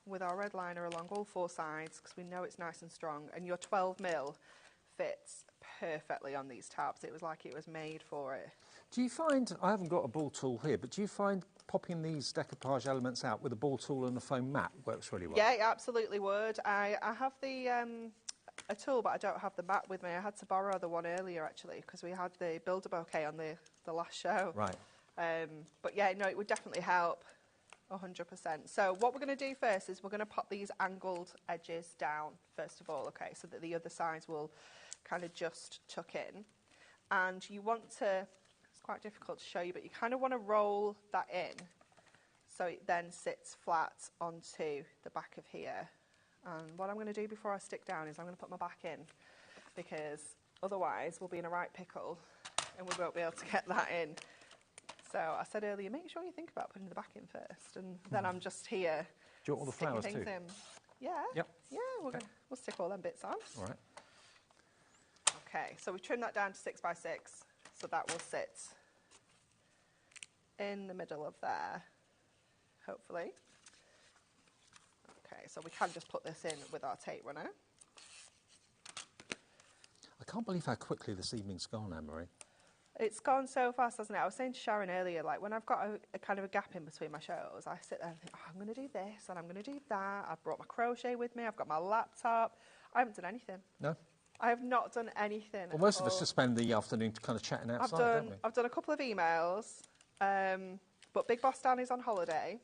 with our red liner along all four sides, because we know it's nice and strong, and your 12mm fits perfectly on these tabs. It was like it was made for it. Do you find, I haven't got a ball tool here, but do you find popping these decoupage elements out with a ball tool and a foam mat works really well? Yeah, it absolutely would. I have the a tool, but I don't have the mat with me. I had to borrow the one earlier, actually, because we had the builder bouquet on the last show. Right. But yeah, no, it would definitely help, 100%. So what we're going to do first is we're going to pop these angled edges down, first of all, okay, so that the other sides will kind of just tuck in. And you want to, it's quite difficult to show you, but you kind of want to roll that in so it then sits flat onto the back of here. And what I'm going to do before I stick down is I'm going to put my back in, because otherwise we'll be in a right pickle and we won't be able to get that in. So I said earlier, make sure you think about putting the back in first, and then I'm just here. Do you want all the flowers too? In. Yeah. Yep. Yeah, we'll stick all them bits on. All right. Okay, so we trim that down to 6 by 6, so that will sit in the middle of there, hopefully. Okay, so we can just put this in with our tape runner. I can't believe how quickly this evening's gone, Anne-Marie. It's gone so fast, hasn't it? I was saying to Sharon earlier, like when I've got a kind of a gap in between my shows, I sit there and think, oh, I'm going to do this and I'm going to do that. I've brought my crochet with me. I've got my laptop. I haven't done anything. No? I have not done anything. Well, most of us just spend the afternoon kind of chatting outside, don't we? I've done a couple of emails, but Big Boss Dan is on holiday.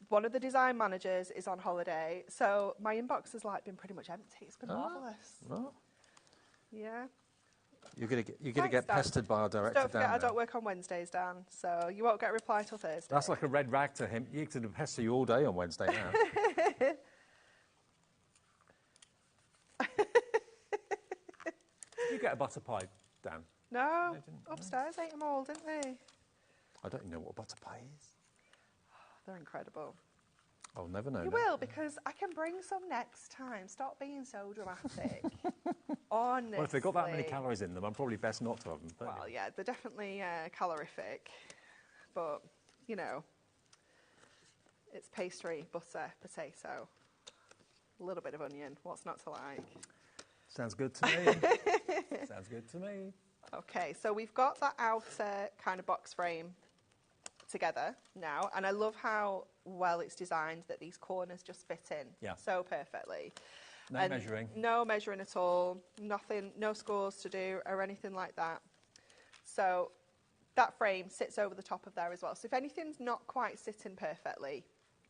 One of the design managers is on holiday, so my inbox has been pretty much empty. It's been marvellous. Right. Yeah. You're going to get pestered by our director, Don't forget, Dan. I don't work on Wednesdays, Dan, so you won't get a reply till Thursday. That's like a red rag to him. He can pester you all day on Wednesday now. you get a butter pie, Dan? No, upstairs ate them all, didn't they? I don't even know what butter pie is. They're incredible. I'll never know. You will, because I can bring some next time. Stop being so dramatic. Honestly. Well, if they've got that many calories in them, I'm probably best not to have them. Well, yeah, they're definitely calorific, but, you know, it's pastry, butter, potato, a little bit of onion. What's not to like? Sounds good to me. Sounds good to me. Okay, so we've got that outer kind of box frame together now, and I love how well it's designed that these corners just fit in so perfectly. No measuring. No measuring at all. Nothing, no scores to do or anything like that. So that frame sits over the top of there as well. So if anything's not quite sitting perfectly,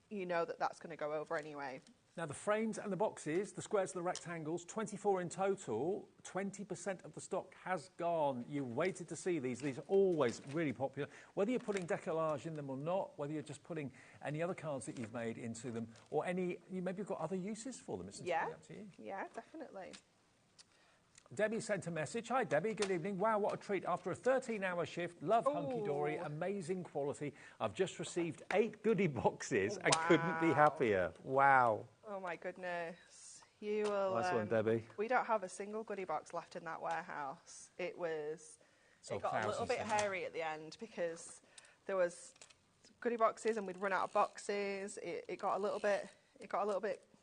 you know that that's going to go over anyway. Now the frames and the boxes, the squares and the rectangles, 24 in total, 20% of the stock has gone. You waited to see these. These are always really popular. Whether you're putting Deco Large in them or not, whether you're just putting any other cards that you've made into them, or maybe you've got other uses for them. It's entirely up to you. Yeah, definitely. Debbie sent a message. Hi, Debbie. Good evening. Wow, what a treat. After a 13-hour shift, love hunky-dory, amazing quality. I've just received 8 goodie boxes and couldn't be happier. Wow. Oh, my goodness. You will... Nice one, Debbie. We don't have a single goodie box left in that warehouse. It got a little bit hairy at the end because there was goodie boxes and we'd run out of boxes. It got a little bit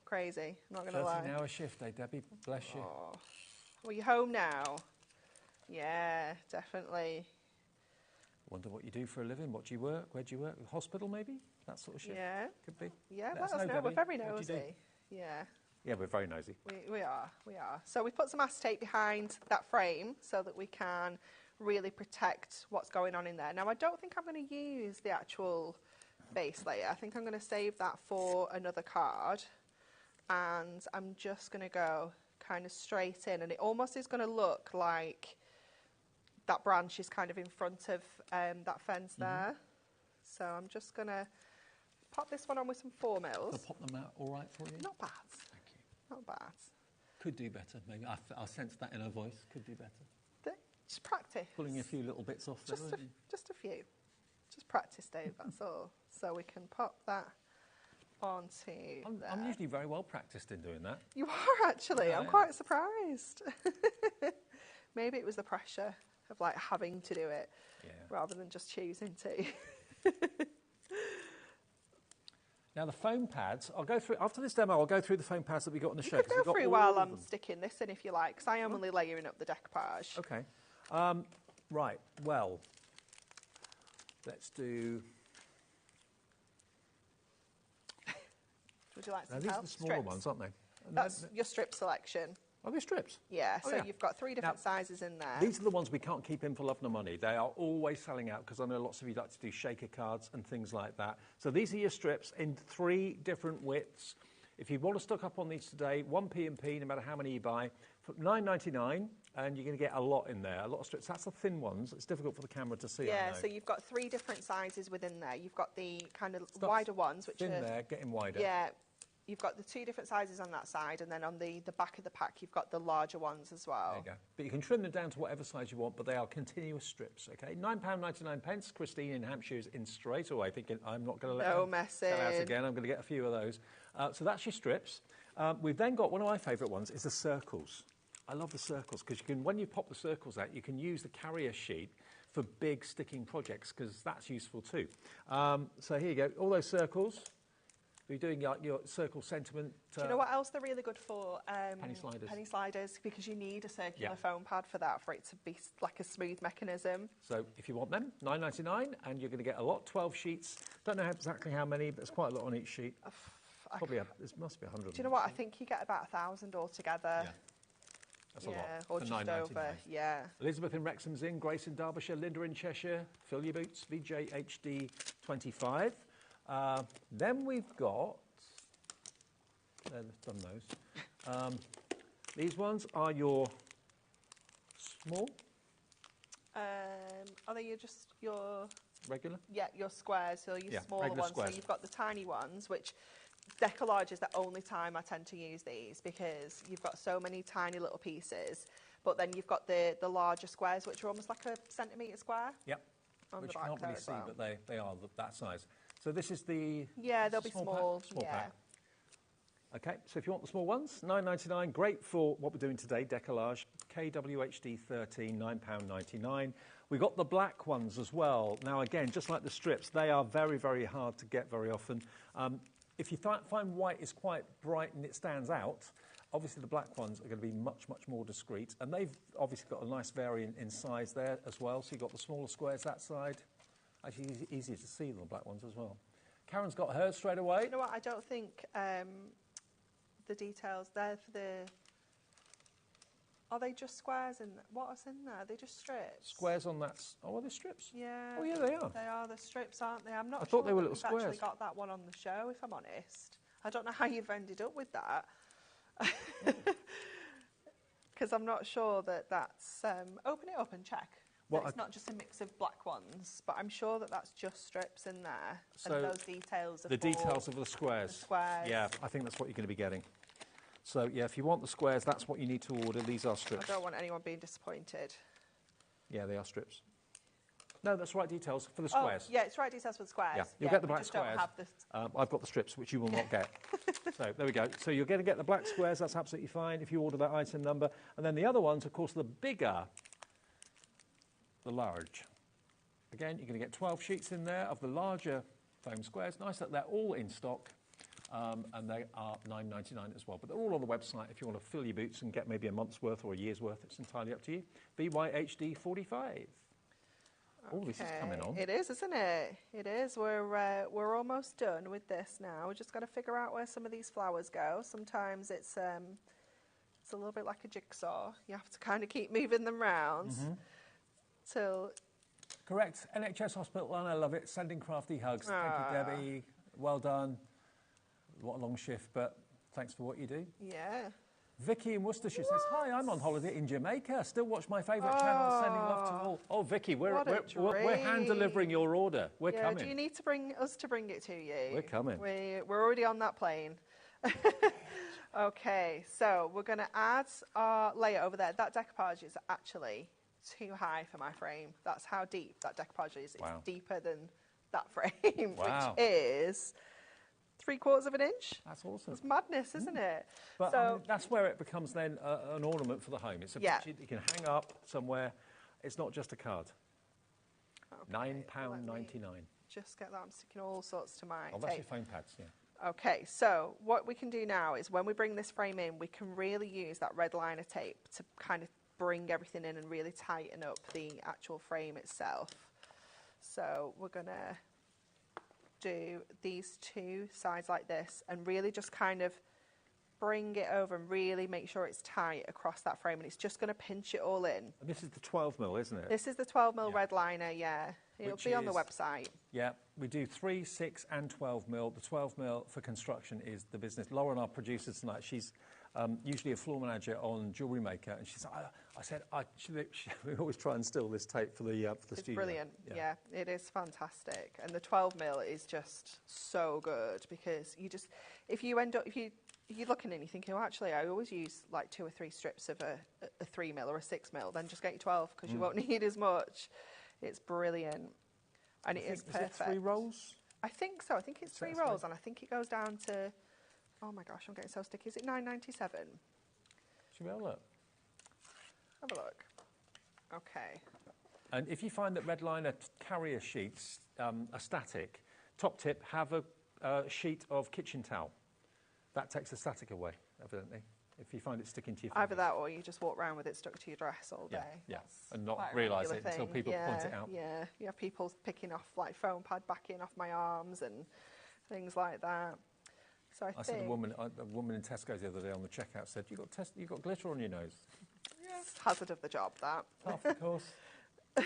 crazy, I'm not going to lie. 13-hour shift, eh, Debbie? Bless you. Oh. Well, you're home now. Yeah, definitely. Wonder what you do for a living. What do you work? Where do you work? Hospital, maybe? That sort of shift? Yeah. Could be. Yeah, let us know. We're very nosy. Yeah. Yeah, we're very nosy. We are. So we put some acetate behind that frame so that we can really protect what's going on in there. Now, I don't think I'm going to use the actual base layer. I think I'm going to save that for another card. And I'm just going to go kind of straight in, and it almost is going to look like that branch is kind of in front of that fence there. So I'm just going to pop this one on with some 4 mils. I'll pop them out all right for you? Not bad. Thank you. Not bad. Could do better, maybe. I sense that in her voice. Could do better. Just practice. Pulling a few little bits off there, weren't you? Just a few. Just practice, Dave, that's all. So we can pop that onto there. I'm usually very well practiced in doing that. You are, actually. I'm quite surprised. Maybe it was the pressure of like having to do it rather than just choosing to. Now the foam pads, I'll go through, after this demo, I'll go through the foam pads that we got on the show. You could go through while I'm sticking this in if you like, because I am only layering up the decoupage. Okay. Right, well, let's do... Would you like some These help? are the smaller ones, aren't they? That's your strip selection. Are they strips? Yeah, so you've got 3 different sizes in there. These are the ones we can't keep in for love nor money. They are always selling out because I know lots of you like to do shaker cards and things like that. So these are your strips in 3 different widths. If you want to stock up on these today, 1p and p, no matter how many you buy, for $9.99, and you're going to get a lot in there, a lot of strips. That's the thin ones. It's difficult for the camera to see. Yeah, so you've got 3 different sizes within there. You've got the kind of wider ones, which thin are... there, getting wider. Yeah. You've got the 2 different sizes on that side, and then on the back of the pack, you've got the larger ones as well. There you go. But you can trim them down to whatever size you want, but they are continuous strips, OK? £9.99. Christine in Hampshire is in straight away, thinking, I'm not going to let them sell out again. I'm going to get a few of those. So that's your strips. We've then got one of my favourite ones is the circles. I love the circles, because you can, when you pop the circles out, you can use the carrier sheet for big sticking projects, because that's useful too. So here you go, all those circles. You're doing your circle sentiment. Do you know what else they're really good for? Penny sliders. Penny sliders, because you need a circular foam pad for that, for it to be like a smooth mechanism. So if you want them, $9.99, and you're going to get a lot, 12 sheets. Don't know exactly how many, but there's quite a lot on each sheet. Probably, there must be 100. Do you know what? I think you get about 1,000 altogether. Yeah. That's a lot. Or just over, yeah. Elizabeth in Wrexham's in, Grace in Derbyshire, Linda in Cheshire, Fill Your Boots, VJHD25. Then we've got, done those. These ones are your small. Are they just your... Regular? Yeah, your squares, so your smaller ones. Squares. So you've got the tiny ones, which Deco Large is the only time I tend to use these because you've got so many tiny little pieces, but then you've got the larger squares, which are almost like a centimetre square. Yep. On Which the you back can't there really as see, well. but they are that size. So this is the they'll be small. Small yeah. pack. Okay, so if you want the small ones, £9.99, great for what we're doing today, Deco Large, KWHD 13, £9.99. We've got the black ones as well. Now, again, just like the strips, they are very, very hard to get very often. If you find white is quite bright and it stands out, obviously the black ones are going to be much, much more discreet. And they've obviously got a nice variant in size there as well. So you've got the smaller squares that side. Actually, easier to see than the black ones as well. Karen's got hers straight away. You know what? I don't think the details there for the... Are they just squares in what's in there? Are they just strips? Squares on that... Oh, are they strips? Yeah. Oh, yeah, they are. They are the strips, aren't they? I'm not I sure thought they were that little we've squares. actually got that one on the show, if I'm honest. I don't know how you've ended up with that. Because I'm not sure that that's... open it up and check. Well, it's not just a mix of black ones, but I'm sure that that's just strips in there. So and those details are the details of the squares. The squares. Yeah, I think that's what you're going to be getting. So, yeah, if you want the squares, that's what you need to order. These are strips. I don't want anyone being disappointed. Yeah, they are strips. No, that's right details for the squares. Oh, yeah, it's right details for the squares. Yeah, you'll get the black just don't squares. have the... I've got the strips, which you will not get. So, there we go. So, you're going to get the black squares. That's absolutely fine if you order that item number. And then the other ones, of course, the bigger, the large. Again, you're going to get 12 sheets in there of the larger foam squares. Nice that they're all in stock. And they are £9.99 as well. But they're all on the website if you want to fill your boots and get maybe a month's worth or a year's worth. It's entirely up to you. BYHD 45. Oh, this is coming on. It is, isn't it? It is. We're almost done with this now. We've just got to figure out where some of these flowers go. Sometimes it's a little bit like a jigsaw. You have to kind of keep moving them round till... Correct. NHS Hospital, and I love it. Sending crafty hugs. Thank you, Debbie. Well done. What a long shift, but thanks for what you do. Yeah. Vicky in Worcestershire says, hi, I'm on holiday in Jamaica. Still watch my favourite channel, sending love to all. Oh, Vicky, we're hand delivering your order. We're coming. Do you need to bring it to you? We're coming. We're already on that plane. Okay, so we're going to add our layer over there. That decoupage is actually too high for my frame. That's how deep that decoupage is. It's deeper than that frame, which is... 3/4 of an inch. That's awesome. It's madness, isn't it? But so, I mean, that's where it becomes then an ornament for the home. It's a picture you can hang up somewhere. It's not just a card. Okay, £9.99. Just get that. I'm sticking all sorts to my tape. That's your foam pads, yeah. Okay, so what we can do now is when we bring this frame in, we can really use that red liner tape to kind of bring everything in and really tighten up the actual frame itself. So we're going to do these two sides like this and really just kind of bring it over and really make sure it's tight across that frame, and it's just going to pinch it all in. And this is the 12mm, isn't it? This is the 12mm red liner, yeah. It'll be on the website. Yeah, we do 3, 6 and 12mm. The 12mm for construction is the business. Lauren, our producer tonight, she's usually a floor manager on Jewellery Maker, and she said, we always try and steal this tape for the studio. It's brilliant, yeah, it is fantastic. And the 12mm is just so good because you just, if you're looking and you're thinking, oh, actually, I always use like 2 or 3 strips of a 3mm or a 6mm, then just get your 12 because you won't need as much. It's brilliant. And it is perfect. Is it 3 rolls? I think so. I think it's 3 rolls, and I think it goes down to, oh my gosh, I'm getting so sticky. Is it £9.97? Should we have a look? Have a look. Okay. And if you find that red liner carrier sheets are static, top tip, have a sheet of kitchen towel. That takes the static away, evidently, if you find it sticking to your fingers. Either that or you just walk around with it stuck to your dress all day. Yeah, and not realise it until people point it out. Yeah, you have people picking off like foam pad backing off my arms and things like that. So I think... said a woman in Tesco's the other day on the checkout said, you got glitter on your nose. Yes. Hazard of the job, that. Half the course. I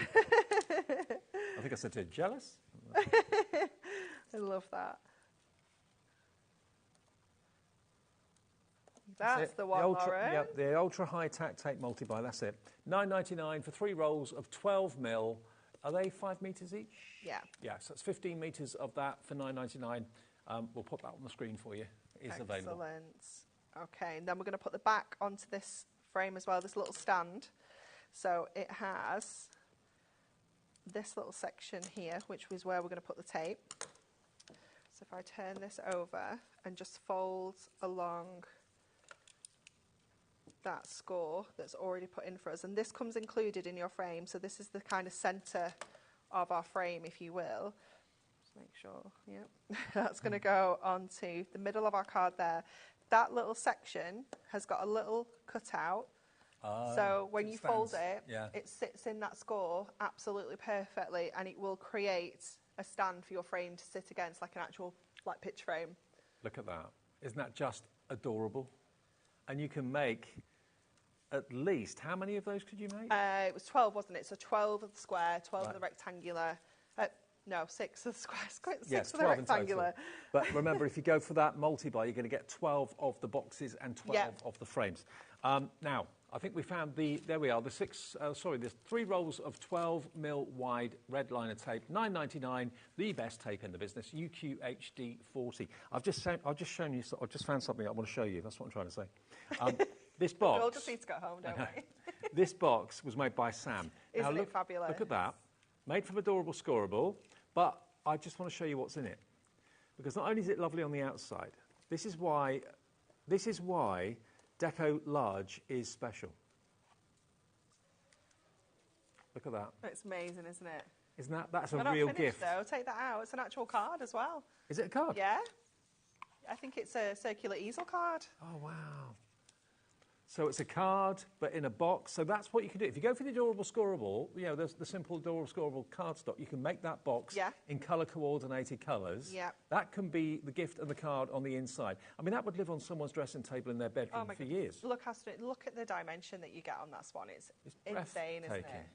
think I said to her, jealous? I love that. That's the one, Lauren. Yeah, the ultra high tack tape multi-buy, that's it. £9.99 for 3 rolls of 12mm. Are they 5 metres each? Yeah. Yeah, so it's 15 metres of that for £9.99. We'll put that on the screen for you. It is available. Excellent. Okay, and then we're going to put the back onto this frame as well, this little stand. So it has this little section here, which is where we're going to put the tape. So if I turn this over and just fold along that score that's already put in for us, and this comes included in your frame, so this is the kind of centre of our frame, if you will. Just make sure, yeah. That's going to go onto the middle of our card there. That little section has got a little cutout, so when you fold it, it sits in that score absolutely perfectly, and it will create a stand for your frame to sit against, like an actual pitch frame. Look at that. Isn't that just adorable? And you can make at least, how many of those could you make? It was 12, wasn't it? So 12 of the square, 12 of the rectangular. No, 6 of the square, 6 of the rectangular. But remember, if you go for that multi-buy, you're going to get 12 of the boxes and 12 of the frames. Now, I think we found there we are, there's 3 rolls of 12mm wide red liner tape, $9.99, the best tape in the business, UQHD 40. I've just shown you, I've just found something I want to show you, that's what I'm trying to say. This box... We all just need to go home, don't we? This box was made by Sam. Isn't it fabulous? Look at that. Made from Adorable Scorable, but I just want to show you what's in it. Because not only is it lovely on the outside, this is why Deco Large is special. Look at that. It's amazing, isn't it? Isn't that's a We're real not finished, gift? Though. Take that out. It's an actual card as well. Is it a card? Yeah. I think it's a circular easel card. Oh, wow. So it's a card, but in a box. So that's what you can do. If you go for the Adorable Scorable, you know, the simple Adorable Scorable cardstock, you can make that box in colour-coordinated colours. Yeah. That can be the gift and the card on the inside. I mean, that would live on someone's dressing table in their bedroom for years. Look at the dimension that you get on that swan. It's insane, isn't it?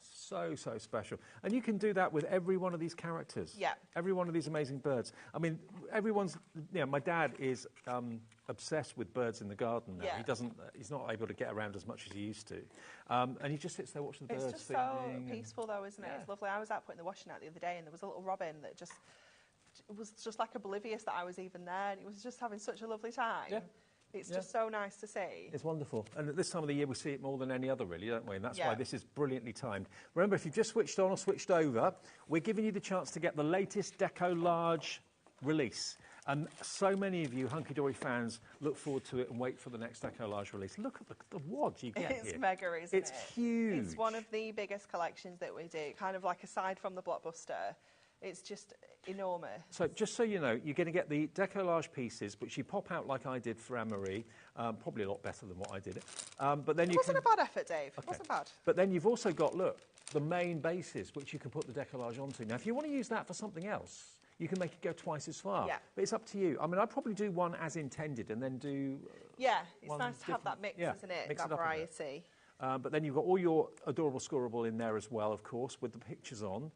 So, so special. And you can do that with every one of these characters. Yeah. Every one of these amazing birds. I mean, my dad is obsessed with birds in the garden now. Yeah. He's not able to get around as much as he used to. And he just sits there watching the birds. It's just so peaceful though, isn't it? It's lovely. I was out putting the washing out the other day and there was a little robin that was just like oblivious that I was even there, and it was just having such a lovely time. Yeah. It's just so nice to see. It's wonderful. And at this time of the year, we see it more than any other, really, don't we? And that's why this is brilliantly timed. Remember, if you've just switched on or switched over, we're giving you the chance to get the latest Deco Large release. And so many of you Hunky Dory fans look forward to it and wait for the next Deco Large release. Look at the wads you get here. It's mega, isn't it? It's huge. It's one of the biggest collections that we do, kind of like aside from the Blockbuster. It's just enormous. So just so you know, you're going to get the Deco Large pieces, which you pop out like I did for Anne-Marie, probably a lot better than what I did it. But then it wasn't a bad effort, Dave. It wasn't bad. But then you've also got, look, the main bases, which you can put the Deco Large onto. Now, if you want to use that for something else, you can make it go twice as far. Yeah. But it's up to you. I mean, I'd probably do one as intended and then do... yeah, it's nice to have that mix, isn't it? That variety. But then you've got all your Adorable Scorable in there as well, of course, with the pictures on,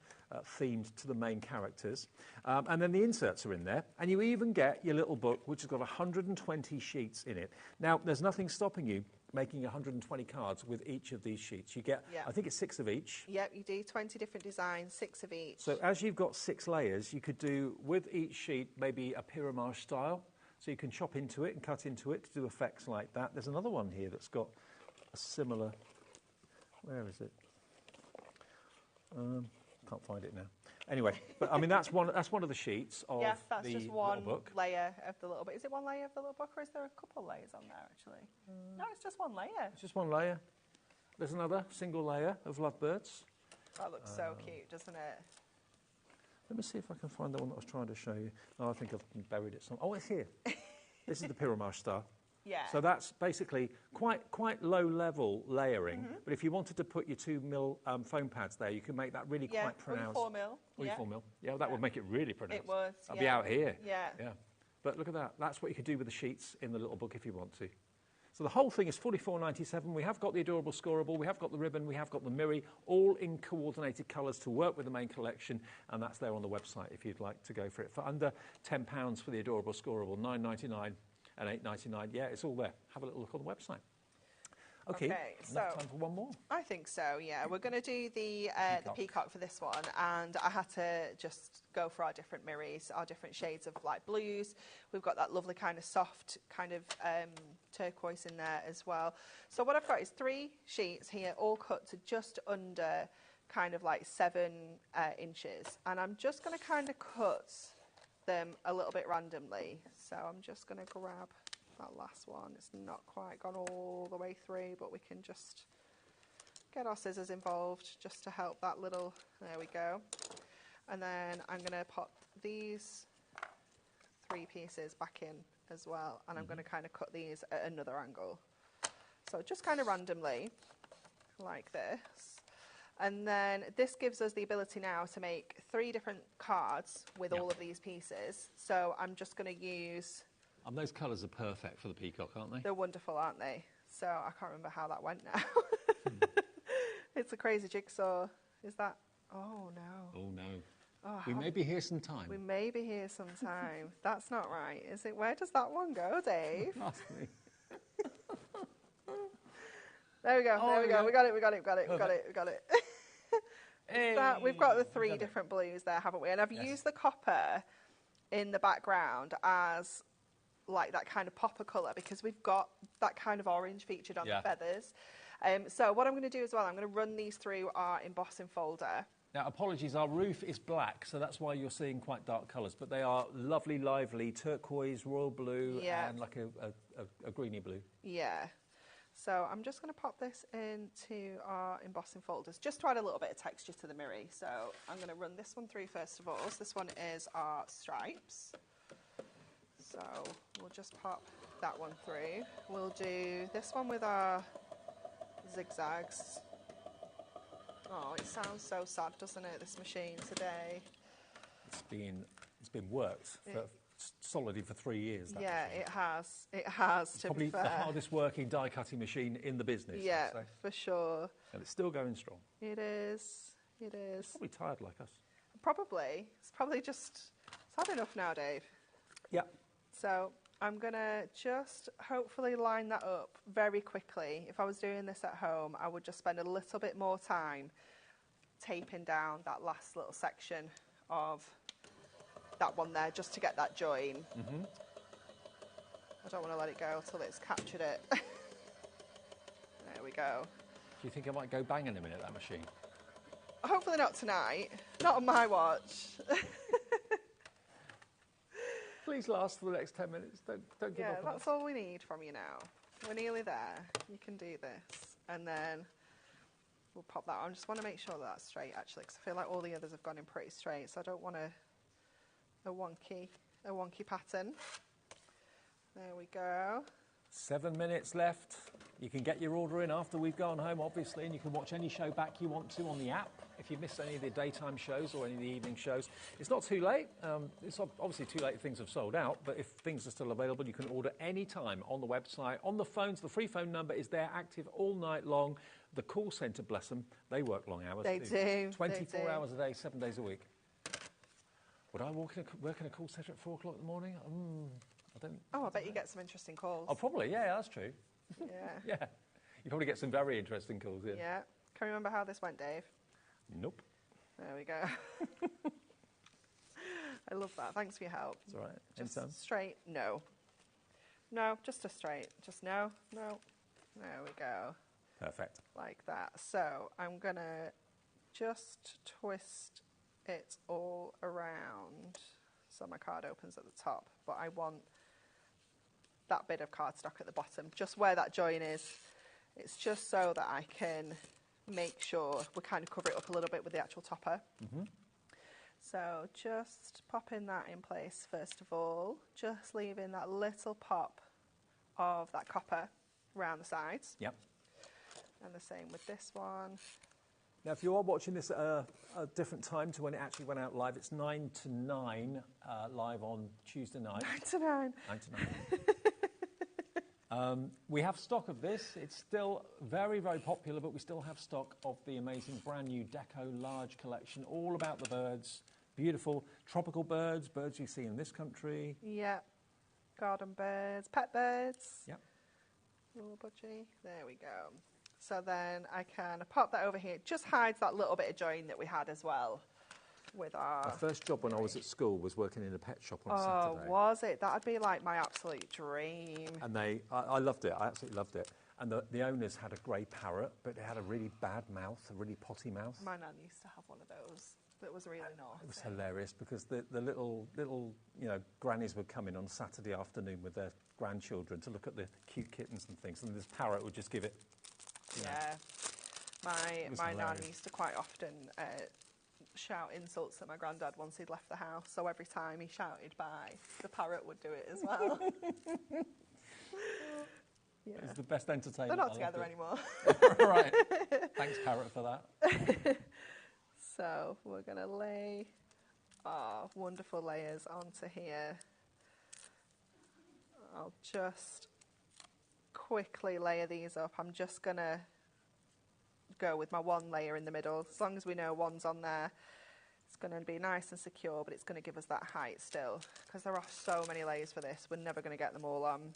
themed to the main characters. And then the inserts are in there. And you even get your little book, which has got 120 sheets in it. Now, there's nothing stopping you making 120 cards with each of these sheets. You get, I think it's 6 of each. Yep, you do 20 different designs, 6 of each. So as you've got 6 layers, you could do, with each sheet, maybe a pyramide style. So you can chop into it and cut into it to do effects like that. There's another one here that's got a similar, where is it? Can't find it now. Anyway, but I mean that's one of the sheets of that's the just one little book. layer of the little book. Is it one layer of the little book, or is there a couple layers on there actually? No, it's just one layer. It's just one layer. There's another single layer of lovebirds. That looks so cute, doesn't it? Let me see if I can find the one that I was trying to show you. Oh, I think I've buried it somewhere. Oh, it's here. This is the Pyramide Star. Yeah. So that's basically quite low-level layering. But if you wanted to put your 2mm foam pads there, you can make that really quite pronounced. Or 4mm. Or 4mm. Yeah, that would make it really pronounced. It would. That'd be out here. Yeah. Yeah. But look at that. That's what you could do with the sheets in the little book if you want to. So the whole thing is $44.97. We have got the Adorable Scorable, we have got the ribbon, we have got the Miri, all in coordinated colours to work with the main collection, and that's there on the website if you'd like to go for it. For under £10 for the Adorable Scorable, $9.99 and $8.99. Yeah, it's all there. Have a little look on the website. Okay, so enough time for one more. I think so, yeah. We're going to do the peacock for this one, and I had to just go for our different mirrors, our different shades of like blues. We've got that lovely kind of soft kind of turquoise in there as well. So what I've got is 3 sheets here, all cut to just under kind of like 7 inches, and I'm just going to kind of cut them a little bit randomly. So I'm just going to grab that last one. It's not quite gone all the way through, but we can just get our scissors involved just to help that little, there we go. And then I'm going to pop these 3 pieces back in as well, and I'm going to kind of cut these at another angle. So just kind of randomly, like this. And then this gives us the ability now to make 3 different cards with all of these pieces. So I'm just going to use... And those colours are perfect for the peacock, aren't they? They're wonderful, aren't they? So I can't remember how that went now. It's a crazy jigsaw. Is that... Oh, no. Oh, no. Oh, we may be here some time. We may be here some time. That's not right, is it? Where does that one go, Dave? Ask me. There we go. Oh, there we go. We got it. We got it. We got it. We got Perfect. it. We got it. Hey, we've got the 3 different blues there, haven't we? And I've used the copper in the background as like that kind of popper colour because we've got that kind of orange featured on the feathers. So what I'm going to do as well, I'm going to run these through our embossing folder. Now, apologies, our roof is black, so that's why you're seeing quite dark colours, but they are lovely, lively turquoise, royal blue, and like a greeny blue. Yeah. So I'm just going to pop this into our embossing folders, just to add a little bit of texture to the mirror. So I'm going to run this one through first of all. So this one is our stripes. So we'll just pop that one through. We'll do this one with our zigzags. Oh, it sounds so sad, doesn't it, this machine today? It's been worked solidly for 3 years. That machine. It has. It has, to probably be fair. the hardest working die cutting machine in the business. Yeah, for sure. And it's still going strong. It is. It is. It's probably tired like us. Probably. It's probably just sad enough now, Dave. Yeah. So I'm going to just hopefully line that up very quickly. If I was doing this at home, I would just spend a little bit more time taping down that last little section of that one there, just to get that join. Mm-hmm. I don't want to let it go until it's captured it. There we go. Do you think it might go bang in a minute, that machine? Hopefully not tonight. Not on my watch. Please last for the next 10 minutes. Don't give up. Yeah, that's all we need from you now. We're nearly there. You can do this. And then we'll pop that on. I just want to make sure that that's straight, actually, because I feel like all the others have gone in pretty straight, so I don't want a wonky pattern. There we go. 7 minutes left. You can get your order in after we've gone home, obviously, and you can watch any show back you want to on the app. If you've missed any of the daytime shows or any of the evening shows, it's not too late. It's obviously too late if things have sold out, but if things are still available, you can order any time on the website. On the phones, the free phone number is there, active all night long. The call centre, bless them, they work long hours. They do. 24 hours a day, 7 days a week. Would I work in a call centre at 4 o'clock in the morning? I don't. Oh, I bet you get some interesting calls. Oh, probably, yeah, that's true. Yeah. Yeah. You probably get some very interesting calls, yeah. Yeah. Can you remember how this went, Dave? Nope. There we go. I love that. Thanks for your help. It's all right. Just anytime. Straight, no. No, just a straight. Just no, no. There we go. Perfect. Like that. So I'm going to just twist it all around so my card opens at the top, but I want that bit of cardstock at the bottom, just where that join is. It's just so that I can make sure we kind of cover it up a little bit with the actual topper. Mm-hmm. So just popping that in place first of all, just leaving that little pop of that copper around the sides. Yep. And the same with this one. Now, if you are watching this at a different time to when it actually went out live, it's 9 to 9 live on Tuesday night. 9 to 9. 9 to 9. We have stock of this. It's still very, very popular, but we still have stock of the amazing brand new Deco Large collection, all about the birds. Beautiful tropical birds, birds you see in this country. Yep. Garden birds, pet birds. Yep. Little budgie. There we go. So then I can pop that over here. It just hides that little bit of join that we had as well with our... My first job when I was at school was working in a pet shop on Saturday. Oh, was it? That'd be like my absolute dream. And I loved it. I absolutely loved it. And the owners had a grey parrot, but it had a really bad mouth, a really potty mouth. My nan used to have one of those. That was really naughty. It was hilarious because the little grannies would come in on Saturday afternoon with their grandchildren to look at the cute kittens and things, and this parrot would just give it. Yeah, my nan used to quite often shout insults at my granddad once he'd left the house. So every time he shouted "bye," the parrot would do it as well. Yeah. It's the best entertainment. They're not together anymore. Right. Thanks, parrot, for that. So we're going to lay our wonderful layers onto here. I'll just quickly layer these up. I'm just going to go with my one layer in the middle. As long as we know one's on there, it's going to be nice and secure, but it's going to give us that height still, because there are so many layers for this. We're never going to get them all on.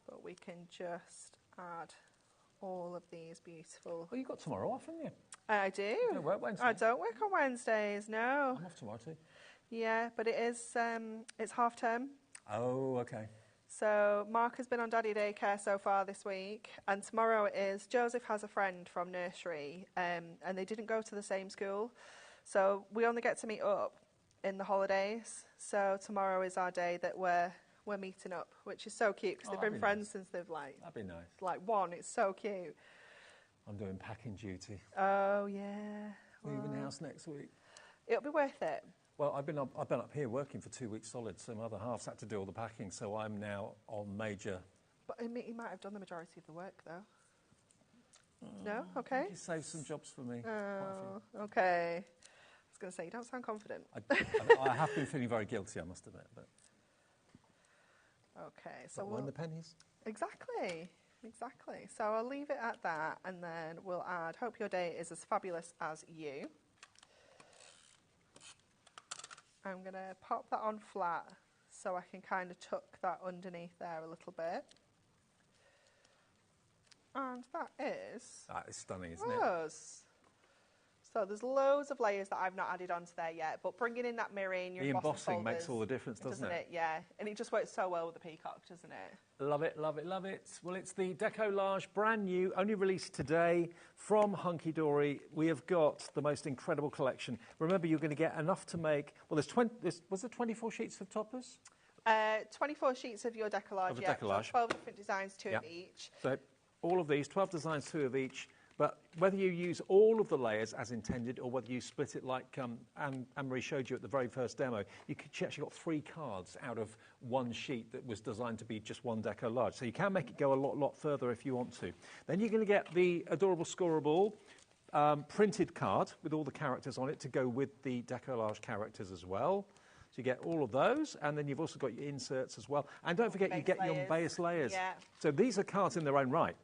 But we can just add all of these beautiful... Well, you've got tomorrow off, haven't you? I do. You don't work Wednesday? I don't work on Wednesdays, no. I'm off tomorrow too. Yeah, but it is, it's half term. Oh, okay. So Mark has been on Daddy Daycare so far this week, and tomorrow it is Joseph has a friend from nursery, and they didn't go to the same school. So we only get to meet up in the holidays. So tomorrow is our day that we're meeting up, which is so cute, because they've been friends since they've That'd be nice. like one. It's so cute. I'm doing packing duty. Oh, yeah. Moving house next week. It'll be worth it. Well, I've been up here working for 2 weeks solid, so my other half's had to do all the packing, so I'm now on major... But he might have done the majority of the work, though. No? Okay. You saved some jobs for me. Oh, okay. I was going to say, you don't sound confident. I have been feeling very guilty, I must admit. But okay, so we'll... the pennies. Exactly. So I'll leave it at that, and then we'll add, hope your day is as fabulous as you. I'm going to pop that on flat so I can kind of tuck that underneath there a little bit. And that is... That is stunning, isn't it? So there's loads of layers that I've not added onto there yet, but bringing in that mirroring, your embossing makes all the difference, doesn't it? Yeah, and it just works so well with the peacock, doesn't it? Love it, love it, love it. Well, it's the Deco Large, brand new, only released today from Hunky Dory. We have got the most incredible collection. Remember, you're going to get enough to make... Well, was there 24 sheets of toppers? 24 sheets of your Deco Large, yeah. Deco Large. 12 different designs, 2 of each. So all of these, 12 designs, 2 of each. But whether you use all of the layers as intended or whether you split it like Anne-Marie showed you at the very first demo, you actually got 3 cards out of one sheet that was designed to be just one Deco Large. So you can make it go a lot further if you want to. Then you're going to get the Adorabale Scorable printed card with all the characters on it to go with the Deco Large characters as well. So you get all of those, and then you've also got your inserts as well. And don't forget, you get your base layers. Yeah. So these are cards in their own right.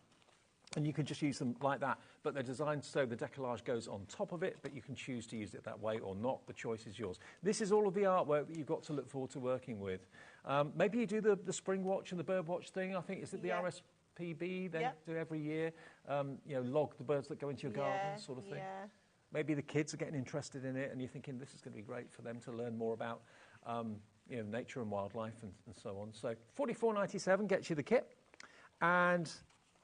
And you can just use them like that, but they're designed so the Deco Large goes on top of it, but you can choose to use it that way or not. The choice is yours. This is all of the artwork that you've got to look forward to working with. Maybe you do the spring watch and the bird watch thing. I think, is it the RSPB they do every year? Log the birds that go into your garden, sort of thing. Yeah. Maybe the kids are getting interested in it and you're thinking this is going to be great for them to learn more about nature and wildlife and so on. So $44.97 gets you the kit. And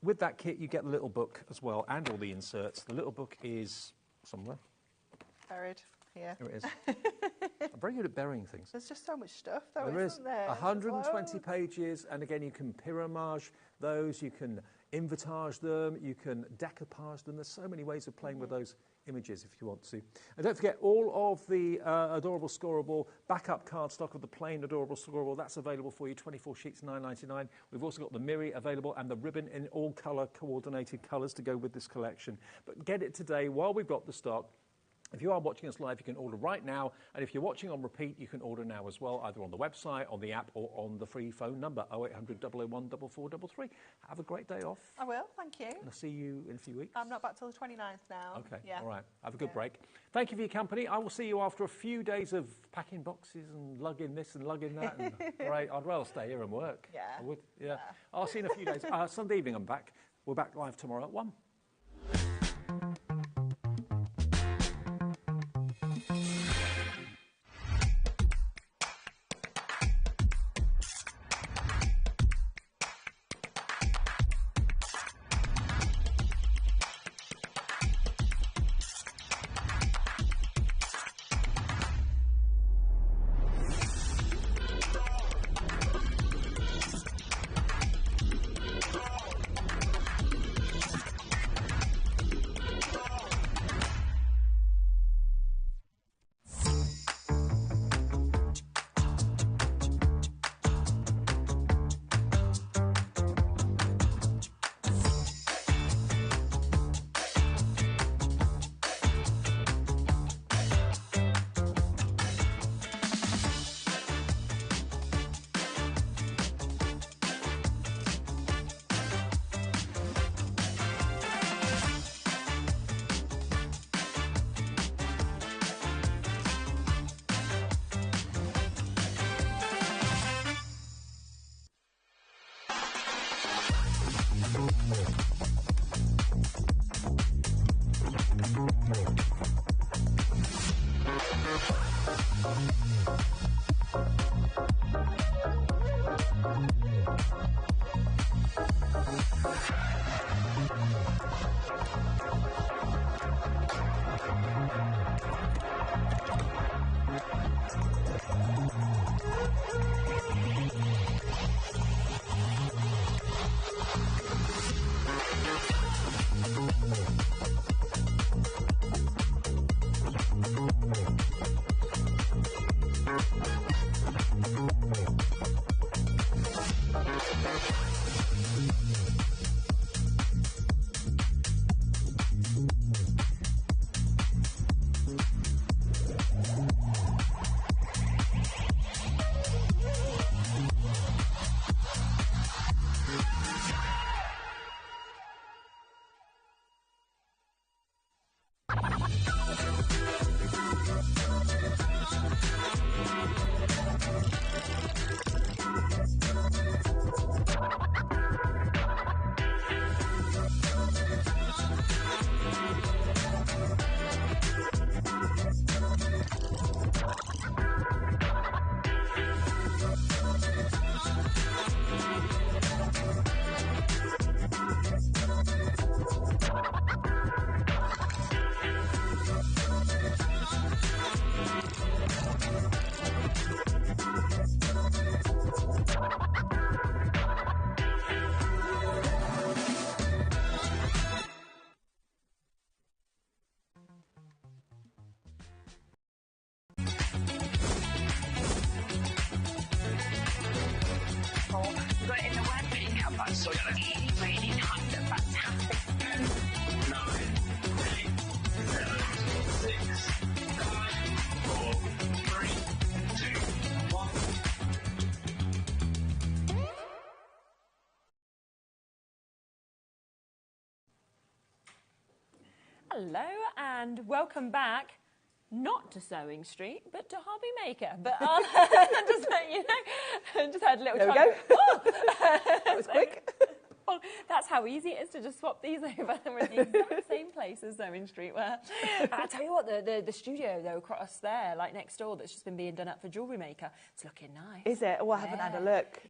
with that kit, you get the little book as well and all the inserts. The little book is somewhere. Buried here. Here it is. I'm very good at burying things. There's just so much stuff, though, isn't there? 120 pages, and again, you can pyramage those, you can invitage them, you can decoupage them. There's so many ways of playing with those images if you want to. And don't forget, all of the Adorabale Scorable backup cardstock of the plain Adorabale Scorable, that's available for you, 24 sheets, $9.99. We've also got the Miri available and the ribbon in all colour, coordinated colours to go with this collection. But get it today while we've got the stock. If you are watching us live, you can order right now. And if you're watching on repeat, you can order now as well, either on the website, on the app, or on the free phone number, 0800 001 4433. Have a great day off. I will, thank you. And I'll see you in a few weeks. I'm not back till the 29th now. Okay, yeah. all right. Have a good break. Thank you for your company. I will see you after a few days of packing boxes and lugging this and lugging that. And, great. I'd rather stay here and work. Yeah. I would, yeah. I'll see you in a few days. Sunday evening I'm back. We're back live tomorrow at 1. So you're really, really tight and fantastic. 9, 8, 7, 6, 5, 4, 3, 2, 1. Hello and welcome back. Not to Sewing Street, but to HobbyMaker. But I'll just let you know, just had a little There we time. go. Oh! That was quick. Well, that's how easy it is to just swap these over. We're in the exact same place as Sewing Street were. I tell you what, the studio though across there, like next door, that's just been being done up for Jewellery Maker, it's looking nice. Is it? Oh, I haven't had a look.